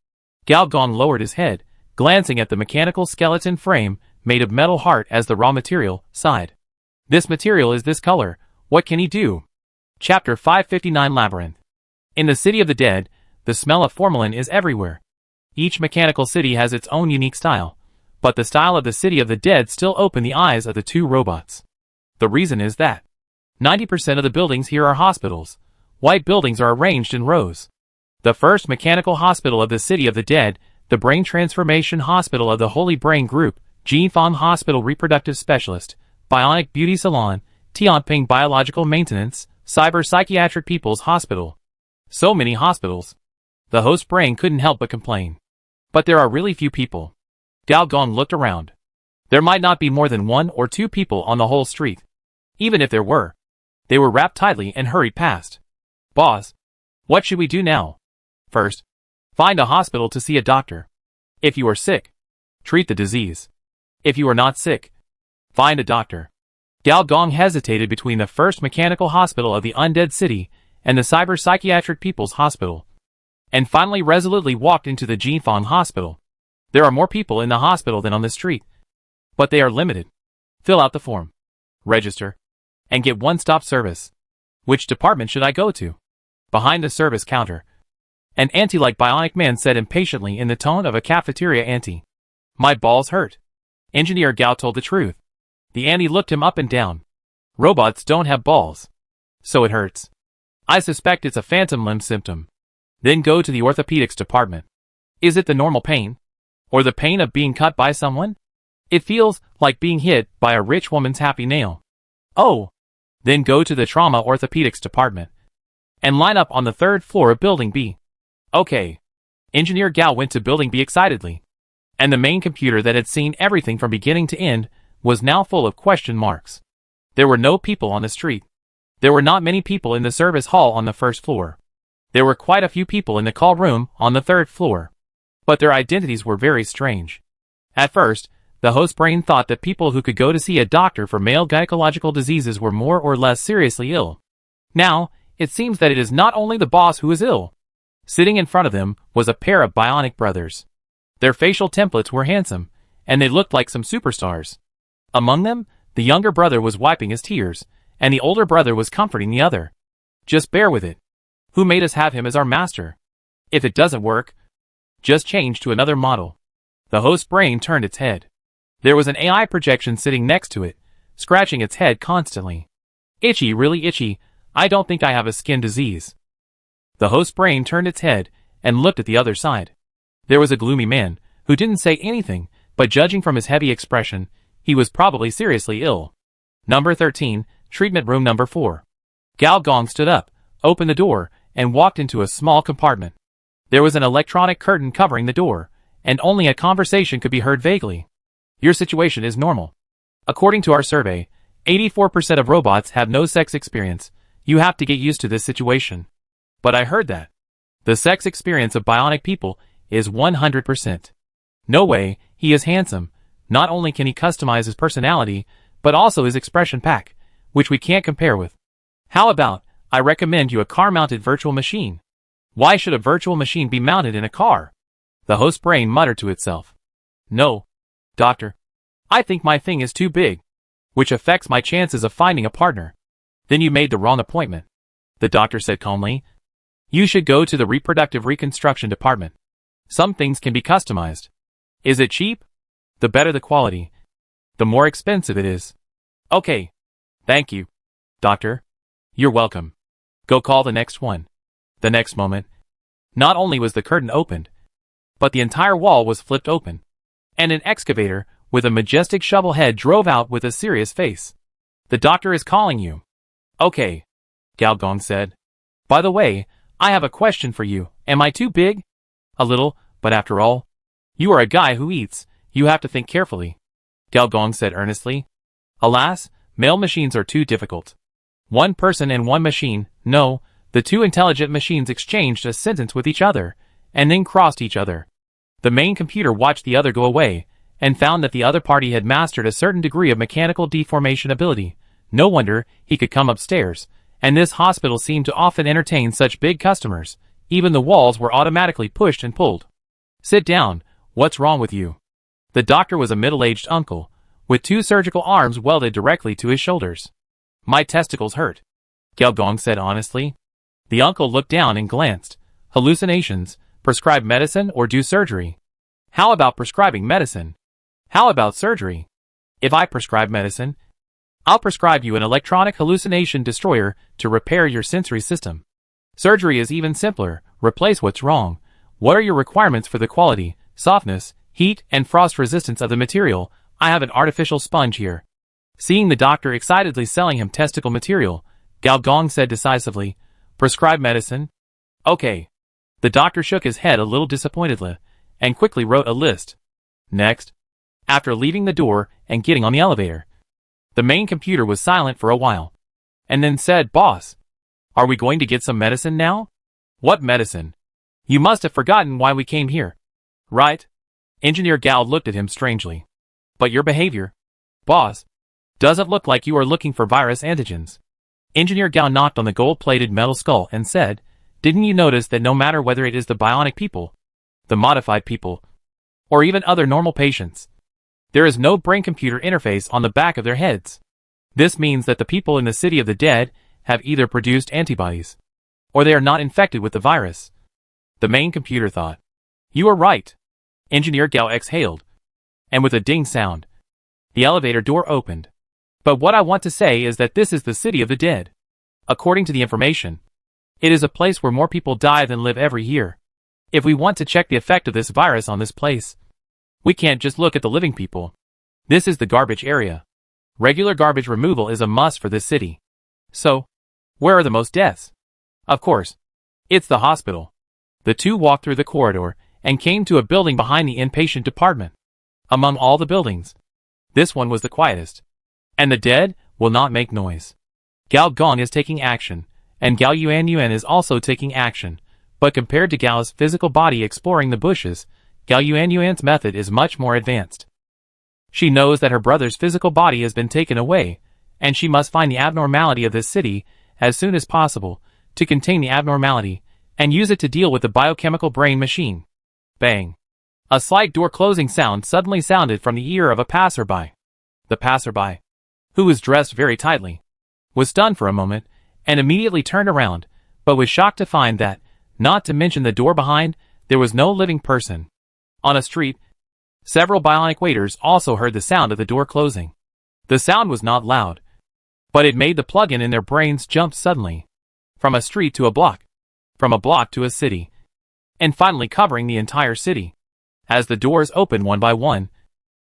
Speaker 1: Gao Gong lowered his head, glancing at the mechanical skeleton frame made of metal heart as the raw material, sighed. This material is this color, what can he do? Chapter 559 Labyrinth. In the city of the dead, the smell of formalin is everywhere. Each mechanical city has its own unique style, But the style of the city of the dead still opened the eyes of the two robots. The reason is that 90% of the buildings here are hospitals. White buildings are arranged in rows. The first mechanical hospital of the city of the dead, the Brain Transformation Hospital of the Holy Brain Group, Jinfang Hospital Reproductive Specialist, Bionic Beauty Salon, Tianping Biological Maintenance, Cyber Psychiatric People's Hospital. So many hospitals. The host brain couldn't help but complain. But there are really few people. Gao Gong looked around. There might not be more than 1 or 2 people on the whole street. Even if there were, they were wrapped tightly and hurried past. Boss, what should we do now? First, find a hospital to see a doctor. If you are sick, treat the disease. If you are not sick, find a doctor. Gao Gong hesitated between the first mechanical hospital of the undead city and the cyber psychiatric people's hospital, and finally resolutely walked into the Jinfang hospital. There are more people in the hospital than on the street, but they are limited. Fill out the form, register, and get one-stop service. Which department should I go to? Behind the service counter, an auntie-like bionic man said impatiently in the tone of a cafeteria auntie. My balls hurt. Engineer Gao told the truth. The auntie looked him up and down. Robots don't have balls. So it hurts. I suspect it's a phantom limb symptom. Then go to the orthopedics department. Is it the normal pain? Or the pain of being cut by someone? It feels like being hit by a rich woman's happy nail. Oh! Then go to the trauma orthopedics department. And line up on the 3rd floor of Building B. Okay. Engineer Gao went to Building B excitedly. And the main computer that had seen everything from beginning to end was now full of question marks. There were no people on the street. There were not many people in the service hall on the 1st floor. There were quite a few people in the call room on the 3rd floor. But their identities were very strange. At first, the host brain thought that people who could go to see a doctor for male gynecological diseases were more or less seriously ill. Now, it seems that it is not only the boss who is ill. Sitting in front of them was a pair of bionic brothers. Their facial templates were handsome, and they looked like some superstars. Among them, the younger brother was wiping his tears, and the older brother was comforting the other. Just bear with it. Who made us have him as our master? If it doesn't work, just change to another model. The host brain turned its head. There was an AI projection sitting next to it, scratching its head constantly. Itchy, really itchy. I don't think I have a skin disease. The host brain turned its head and looked at the other side. There was a gloomy man who didn't say anything, but judging from his heavy expression, he was probably seriously ill. Number 13, treatment room number 4. Gao Gong stood up, opened the door, and walked into a small compartment. There was an electronic curtain covering the door, and only a conversation could be heard vaguely. Your situation is normal. According to our survey, 84% of robots have no sex experience. You have to get used to this situation. But I heard that the sex experience of bionic people is 100%. No way, he is handsome. Not only can he customize his personality, but also his expression pack, which we can't compare with. How about, I recommend you a car-mounted virtual machine. Why should a virtual machine be mounted in a car? The host brain muttered to itself. No, doctor. I think my thing is too big, which affects my chances of finding a partner. Then you made the wrong appointment. The doctor said calmly. You should go to the reproductive reconstruction department. Some things can be customized. Is it cheap? The better the quality, the more expensive it is. Okay. Thank you, doctor. You're welcome. Go call the next one. The next moment, not only was the curtain opened, but the entire wall was flipped open, and an excavator with a majestic shovel head drove out with a serious face. The doctor is calling you. Okay, Gao Gong said. By the way, I have a question for you. Am I too big? A little, but after all, you are a guy who eats. You have to think carefully, Gao Gong said earnestly. Alas, male machines are too difficult. One person and one machine, no, the two intelligent machines exchanged a sentence with each other, and then crossed each other. The main computer watched the other go away, and found that the other party had mastered a certain degree of mechanical deformation ability. No wonder he could come upstairs, and this hospital seemed to often entertain such big customers. Even the walls were automatically pushed and pulled. Sit down, what's wrong with you? The doctor was a middle-aged uncle, with 2 surgical arms welded directly to his shoulders. My testicles hurt, Gao Gong said honestly. The uncle looked down and glanced. Hallucinations, prescribe medicine or do surgery? How about prescribing medicine? How about surgery? If I prescribe medicine, I'll prescribe you an electronic hallucination destroyer to repair your sensory system. Surgery is even simpler. Replace what's wrong. What are your requirements for the quality, softness, heat, and frost resistance of the material? I have an artificial sponge here. Seeing the doctor excitedly selling him testicle material, Gao Gong said decisively, prescribe medicine? Okay. The doctor shook his head a little disappointedly, and quickly wrote a list. Next. After leaving the door and getting on the elevator, the main computer was silent for a while, and then said, Boss, are we going to get some medicine now? What medicine? You must have forgotten why we came here. Right? Engineer Gao looked at him strangely. But your behavior, boss, doesn't look like you are looking for virus antigens. Engineer Gao knocked on the gold-plated metal skull and said, didn't you notice that no matter whether it is the bionic people, the modified people, or even other normal patients, there is no brain-computer interface on the back of their heads? This means that the people in the city of the dead have either produced antibodies, or they are not infected with the virus. The main computer thought. You are right. Engineer Gao exhaled, and with a ding sound, the elevator door opened. But what I want to say is that this is the city of the dead. According to the information, it is a place where more people die than live every year. If we want to check the effect of this virus on this place, we can't just look at the living people. This is the garbage area. Regular garbage removal is a must for this city. So, where are the most deaths? Of course, it's the hospital. The two walked through the corridor and came to a building behind the inpatient department. Among all the buildings, this one was the quietest. And the dead will not make noise. Gao Gong is taking action, and Gao Yuan is also taking action, but compared to Gao's physical body exploring the bushes, Gao Yuan's method is much more advanced. She knows that her brother's physical body has been taken away, and she must find the abnormality of this city as soon as possible to contain the abnormality and use it to deal with the biochemical brain machine. Bang! A slight door closing sound suddenly sounded from the ear of a passerby. The passerby, who was dressed very tightly, was stunned for a moment and immediately turned around, but was shocked to find that, not to mention the door behind, there was no living person. On a street, several bionic waiters also heard the sound of the door closing. The sound was not loud, but it made the plug-in in their brains jump suddenly. From a street to a block, from a block to a city, and finally covering the entire city. As the doors opened one by one,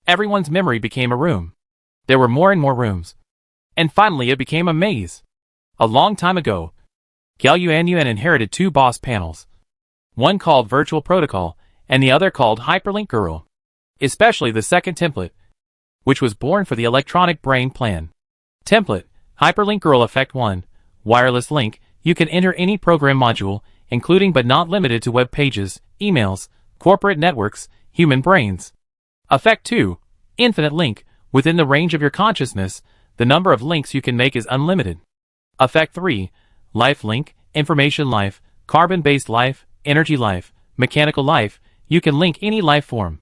Speaker 1: everyone's memory became a room. There were more and more rooms. And finally it became a maze. A long time ago, Gao Yuan inherited two boss panels. One called Virtual Protocol, and the other called Hyperlink Girl. Especially the second template, which was born for the electronic brain plan. Template, Hyperlink Girl Effect 1, Wireless Link, you can enter any program module, including but not limited to web pages, emails, corporate networks, human brains. Effect 2, Infinite Link, within the range of your consciousness, the number of links you can make is unlimited. Effect 3, Life Link, Information Life, Carbon-Based Life, Energy Life, Mechanical Life, you can link any life form.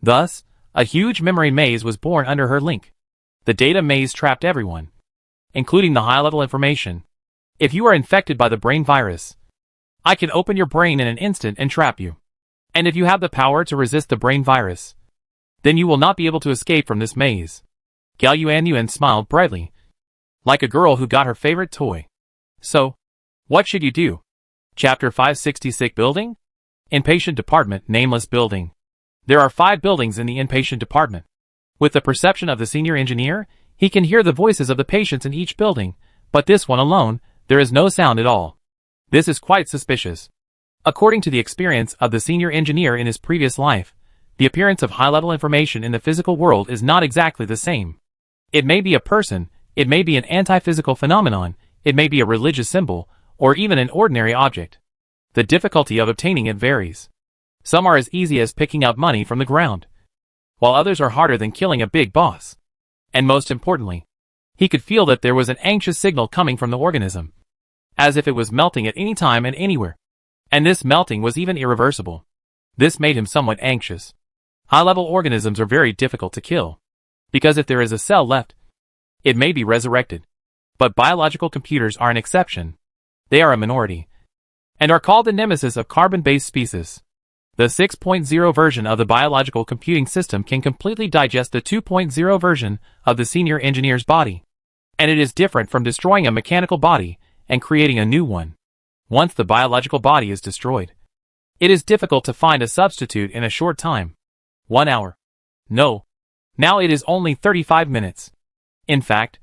Speaker 1: Thus, a huge memory maze was born under her link. The data maze trapped everyone, including the high-level information. If you are infected by the brain virus, I can open your brain in an instant and trap you. And if you have the power to resist the brain virus, then you will not be able to escape from this maze. Gao Yuan smiled brightly, like a girl who got her favorite toy. So, what should you do? Chapter 566 Building? Inpatient Department, Nameless Building. There are 5 buildings in the inpatient department. With the perception of the senior engineer, he can hear the voices of the patients in each building, but this one alone, there is no sound at all. This is quite suspicious. According to the experience of the senior engineer in his previous life, the appearance of high-level information in the physical world is not exactly the same. It may be a person, it may be an anti-physical phenomenon, it may be a religious symbol, or even an ordinary object. The difficulty of obtaining it varies. Some are as easy as picking up money from the ground, while others are harder than killing a big boss. And most importantly, he could feel that there was an anxious signal coming from the organism, as if it was melting at any time and anywhere. And this melting was even irreversible. This made him somewhat anxious. High-level organisms are very difficult to kill, because if there is a cell left, it may be resurrected. But biological computers are an exception. They are a minority, and are called the nemesis of carbon-based species. The 6.0 version of the biological computing system can completely digest the 2.0 version of the senior engineer's body. And it is different from destroying a mechanical body and creating a new one. Once the biological body is destroyed, it is difficult to find a substitute in a short time. 1 hour. No. Now it is only 35 minutes. In fact,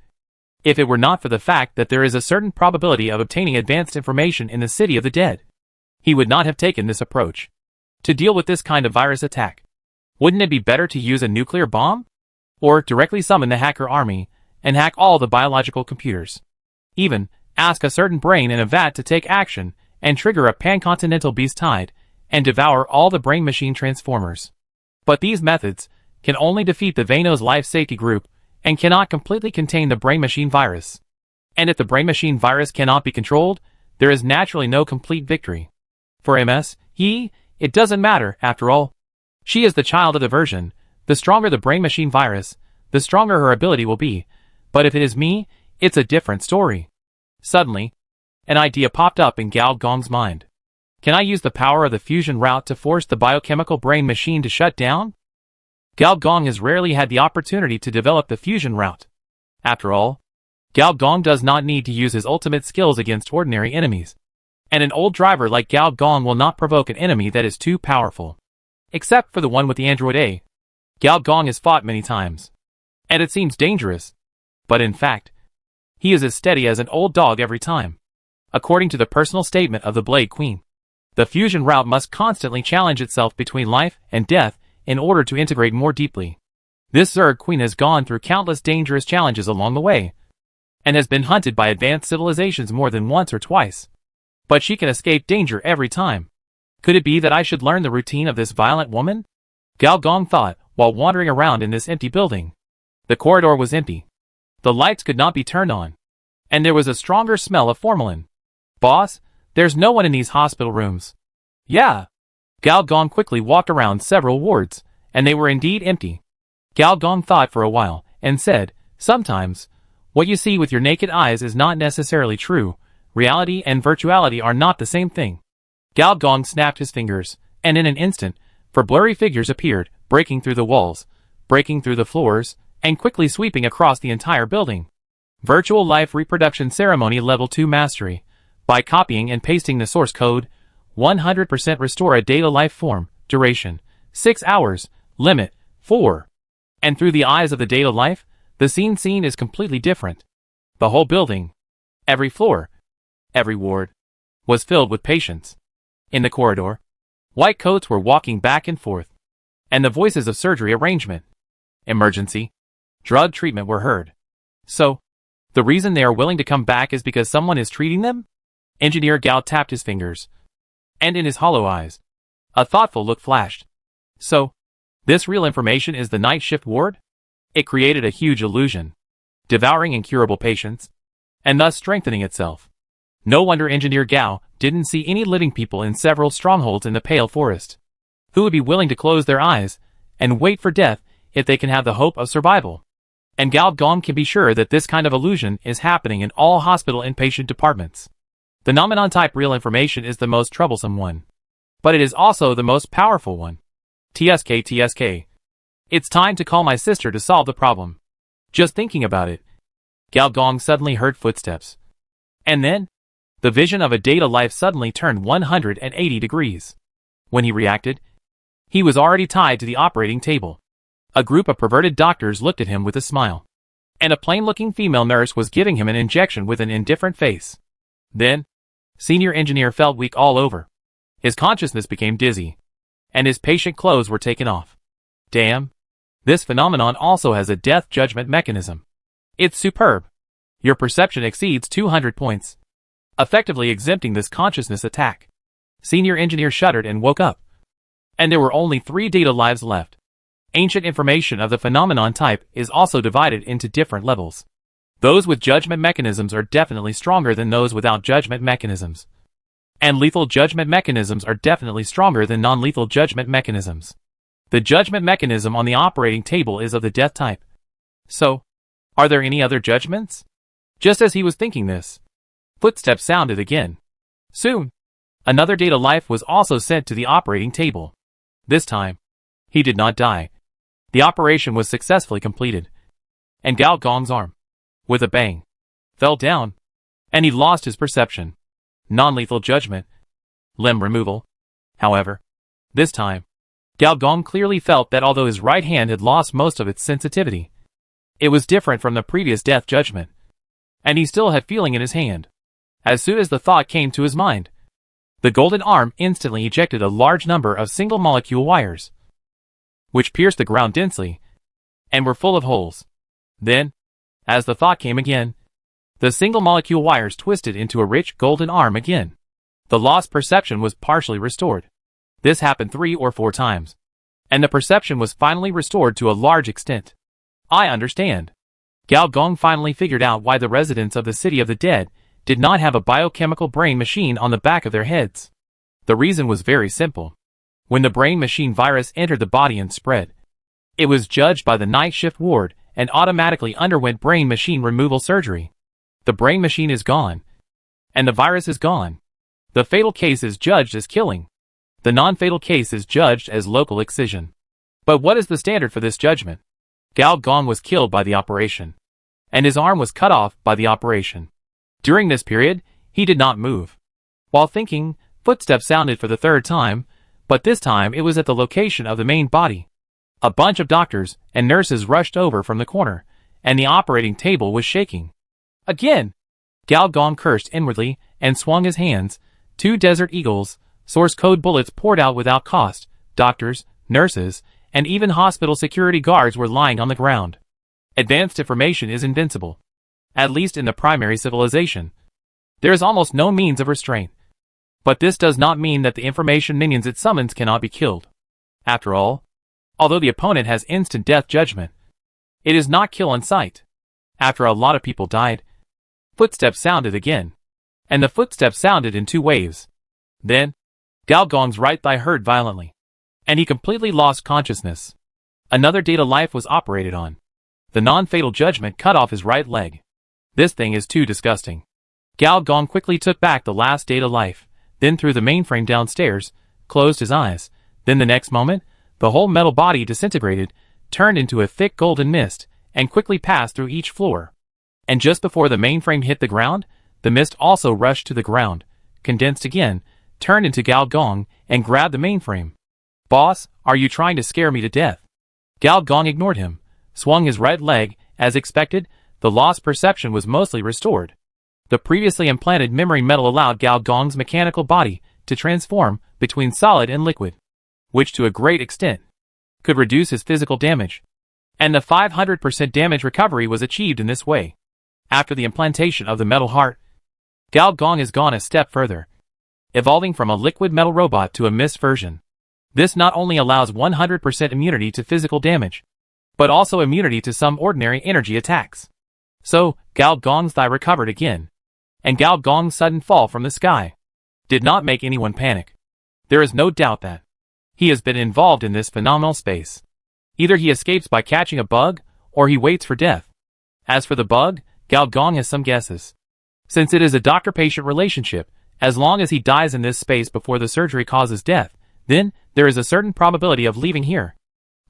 Speaker 1: if it were not for the fact that there is a certain probability of obtaining advanced information in the city of the dead, he would not have taken this approach. To deal with this kind of virus attack, wouldn't it be better to use a nuclear bomb? Or directly summon the hacker army and hack all the biological computers? Even ask a certain brain in a vat to take action and trigger a pan-continental beast tide and devour all the brain-machine transformers. But these methods can only defeat the Vanos life safety group and cannot completely contain the brain-machine virus. And if the brain-machine virus cannot be controlled, there is naturally no complete victory. For MS, it doesn't matter, after all. She is the child of the version. The stronger the brain-machine virus, the stronger her ability will be. But if it is me, it's a different story. Suddenly, an idea popped up in Gao Gong's mind. Can I use the power of the fusion route to force the biochemical brain machine to shut down? Gao Gong has rarely had the opportunity to develop the fusion route. After all, Gao Gong does not need to use his ultimate skills against ordinary enemies. And an old driver like Gao Gong will not provoke an enemy that is too powerful. Except for the one with the Android A. Gao Gong has fought many times. And it seems dangerous. But in fact, he is as steady as an old dog every time. According to the personal statement of the Blade Queen, the fusion route must constantly challenge itself between life and death in order to integrate more deeply. This Zerg Queen has gone through countless dangerous challenges along the way, and has been hunted by advanced civilizations more than once or twice. But she can escape danger every time. Could it be that I should learn the routine of this violent woman? Gao Gong thought while wandering around in this empty building. The corridor was empty. The lights could not be turned on. And there was a stronger smell of formalin. Boss, there's no one in these hospital rooms. Yeah. Gao Gong quickly walked around several wards, and they were indeed empty. Gao Gong thought for a while, and said, sometimes, what you see with your naked eyes is not necessarily true. Reality and virtuality are not the same thing. Gao Gong snapped his fingers, and in an instant, four blurry figures appeared, breaking through the walls, breaking through the floors, and quickly sweeping across the entire building. Virtual Life Reproduction Ceremony Level 2 Mastery. By copying and pasting the source code, 100% restore a data life form, duration, 6 hours, limit, 4. And through the eyes of the data life, the scene is completely different. The whole building, every floor, every ward, was filled with patients. In the corridor, white coats were walking back and forth, and the voices of surgery arrangement, emergency, drug treatment were heard. So, the reason they are willing to come back is because someone is treating them? Engineer Gao tapped his fingers, and in his hollow eyes, a thoughtful look flashed. So, this real information is the night shift ward? It created a huge illusion, devouring incurable patients, and thus strengthening itself. No wonder Engineer Gao didn't see any living people in several strongholds in the Pale Forest, who would be willing to close their eyes and wait for death if they can have the hope of survival. And Gao Gong can be sure that this kind of illusion is happening in all hospital inpatient departments. The phenomenon-type real information is the most troublesome one, but it is also the most powerful one. TSK. It's time to call my sister to solve the problem. Just thinking about it, Gao Gong suddenly heard footsteps. And then, the vision of a data life suddenly turned 180 degrees. When he reacted, he was already tied to the operating table. A group of perverted doctors looked at him with a smile, and a plain-looking female nurse was giving him an injection with an indifferent face. Then, Senior Engineer felt weak all over. His consciousness became dizzy, and his patient clothes were taken off. Damn. This phenomenon also has a death judgment mechanism. It's superb. Your perception exceeds 200 points, effectively exempting this consciousness attack. Senior Engineer shuddered and woke up. And there were only 3 data lives left. Ancient information of the phenomenon type is also divided into different levels. Those with judgment mechanisms are definitely stronger than those without judgment mechanisms. And lethal judgment mechanisms are definitely stronger than non-lethal judgment mechanisms. The judgment mechanism on the operating table is of the death type. So, are there any other judgments? Just as he was thinking this, footsteps sounded again. Soon, another data life was also sent to the operating table. This time, he did not die. The operation was successfully completed, and Gao Gong's arm, with a bang, fell down, and he lost his perception. Non-lethal judgment. Limb removal. However, this time, Gao Gong clearly felt that although his right hand had lost most of its sensitivity, it was different from the previous death judgment, and he still had feeling in his hand. As soon as the thought came to his mind, the golden arm instantly ejected a large number of single-molecule wires, which pierced the ground densely, and were full of holes. Then, as the thought came again, the single-molecule wires twisted into a rich golden arm again. The lost perception was partially restored. This happened 3 or 4 times, and the perception was finally restored to a large extent. I understand. Gao Gong finally figured out why the residents of the City of the Dead did not have a biochemical brain machine on the back of their heads. The reason was very simple. When the brain machine virus entered the body and spread, it was judged by the night shift ward and automatically underwent brain machine removal surgery. The brain machine is gone, and the virus is gone. The fatal case is judged as killing. The non-fatal case is judged as local excision. But what is the standard for this judgment? Gao Gong was killed by the operation, and his arm was cut off by the operation. During this period, he did not move. While thinking, footsteps sounded for the 3rd time, but this time it was at the location of the main body. A bunch of doctors and nurses rushed over from the corner, and the operating table was shaking. Again! Gao Gong cursed inwardly and swung his hands. 2 Desert Eagles, source code bullets poured out without cost. Doctors, nurses, and even hospital security guards were lying on the ground. Advanced information is invincible, at least in the primary civilization. There is almost no means of restraint. But this does not mean that the information minions it summons cannot be killed. After all, although the opponent has instant death judgment, it is not kill on sight. After a lot of people died, footsteps sounded again, and the footsteps sounded in 2 waves. Then, Gao Gong's right thigh hurt violently, and he completely lost consciousness. Another data life was operated on. The non-fatal judgment cut off his right leg. This thing is too disgusting. Gao Gong quickly took back the last data life, then threw the mainframe downstairs, closed his eyes. Then the next moment, the whole metal body disintegrated, turned into a thick golden mist, and quickly passed through each floor. And just before the mainframe hit the ground, the mist also rushed to the ground, condensed again, turned into Gao Gong, and grabbed the mainframe. Boss, are you trying to scare me to death? Gao Gong ignored him, swung his right leg. As expected, the lost perception was mostly restored. The previously implanted memory metal allowed Gao Gong's mechanical body to transform between solid and liquid, which to a great extent could reduce his physical damage. And the 500% damage recovery was achieved in this way. After the implantation of the metal heart, Gao Gong has gone a step further, evolving from a liquid metal robot to a mist version. This not only allows 100% immunity to physical damage, but also immunity to some ordinary energy attacks. So, Gao Gong's thigh recovered again, and Gao Gong's sudden fall from the sky did not make anyone panic. There is no doubt that he has been involved in this phenomenal space. Either he escapes by catching a bug, or he waits for death. As for the bug, Gao Gong has some guesses. Since it is a doctor-patient relationship, as long as he dies in this space before the surgery causes death, then there is a certain probability of leaving here.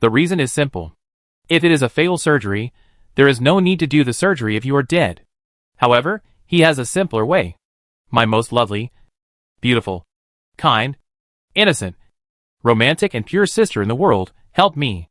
Speaker 1: The reason is simple. If it is a fatal surgery, there is no need to do the surgery if you are dead. However, he has a simpler way. My most lovely, beautiful, kind, innocent, romantic and pure sister in the world, help me.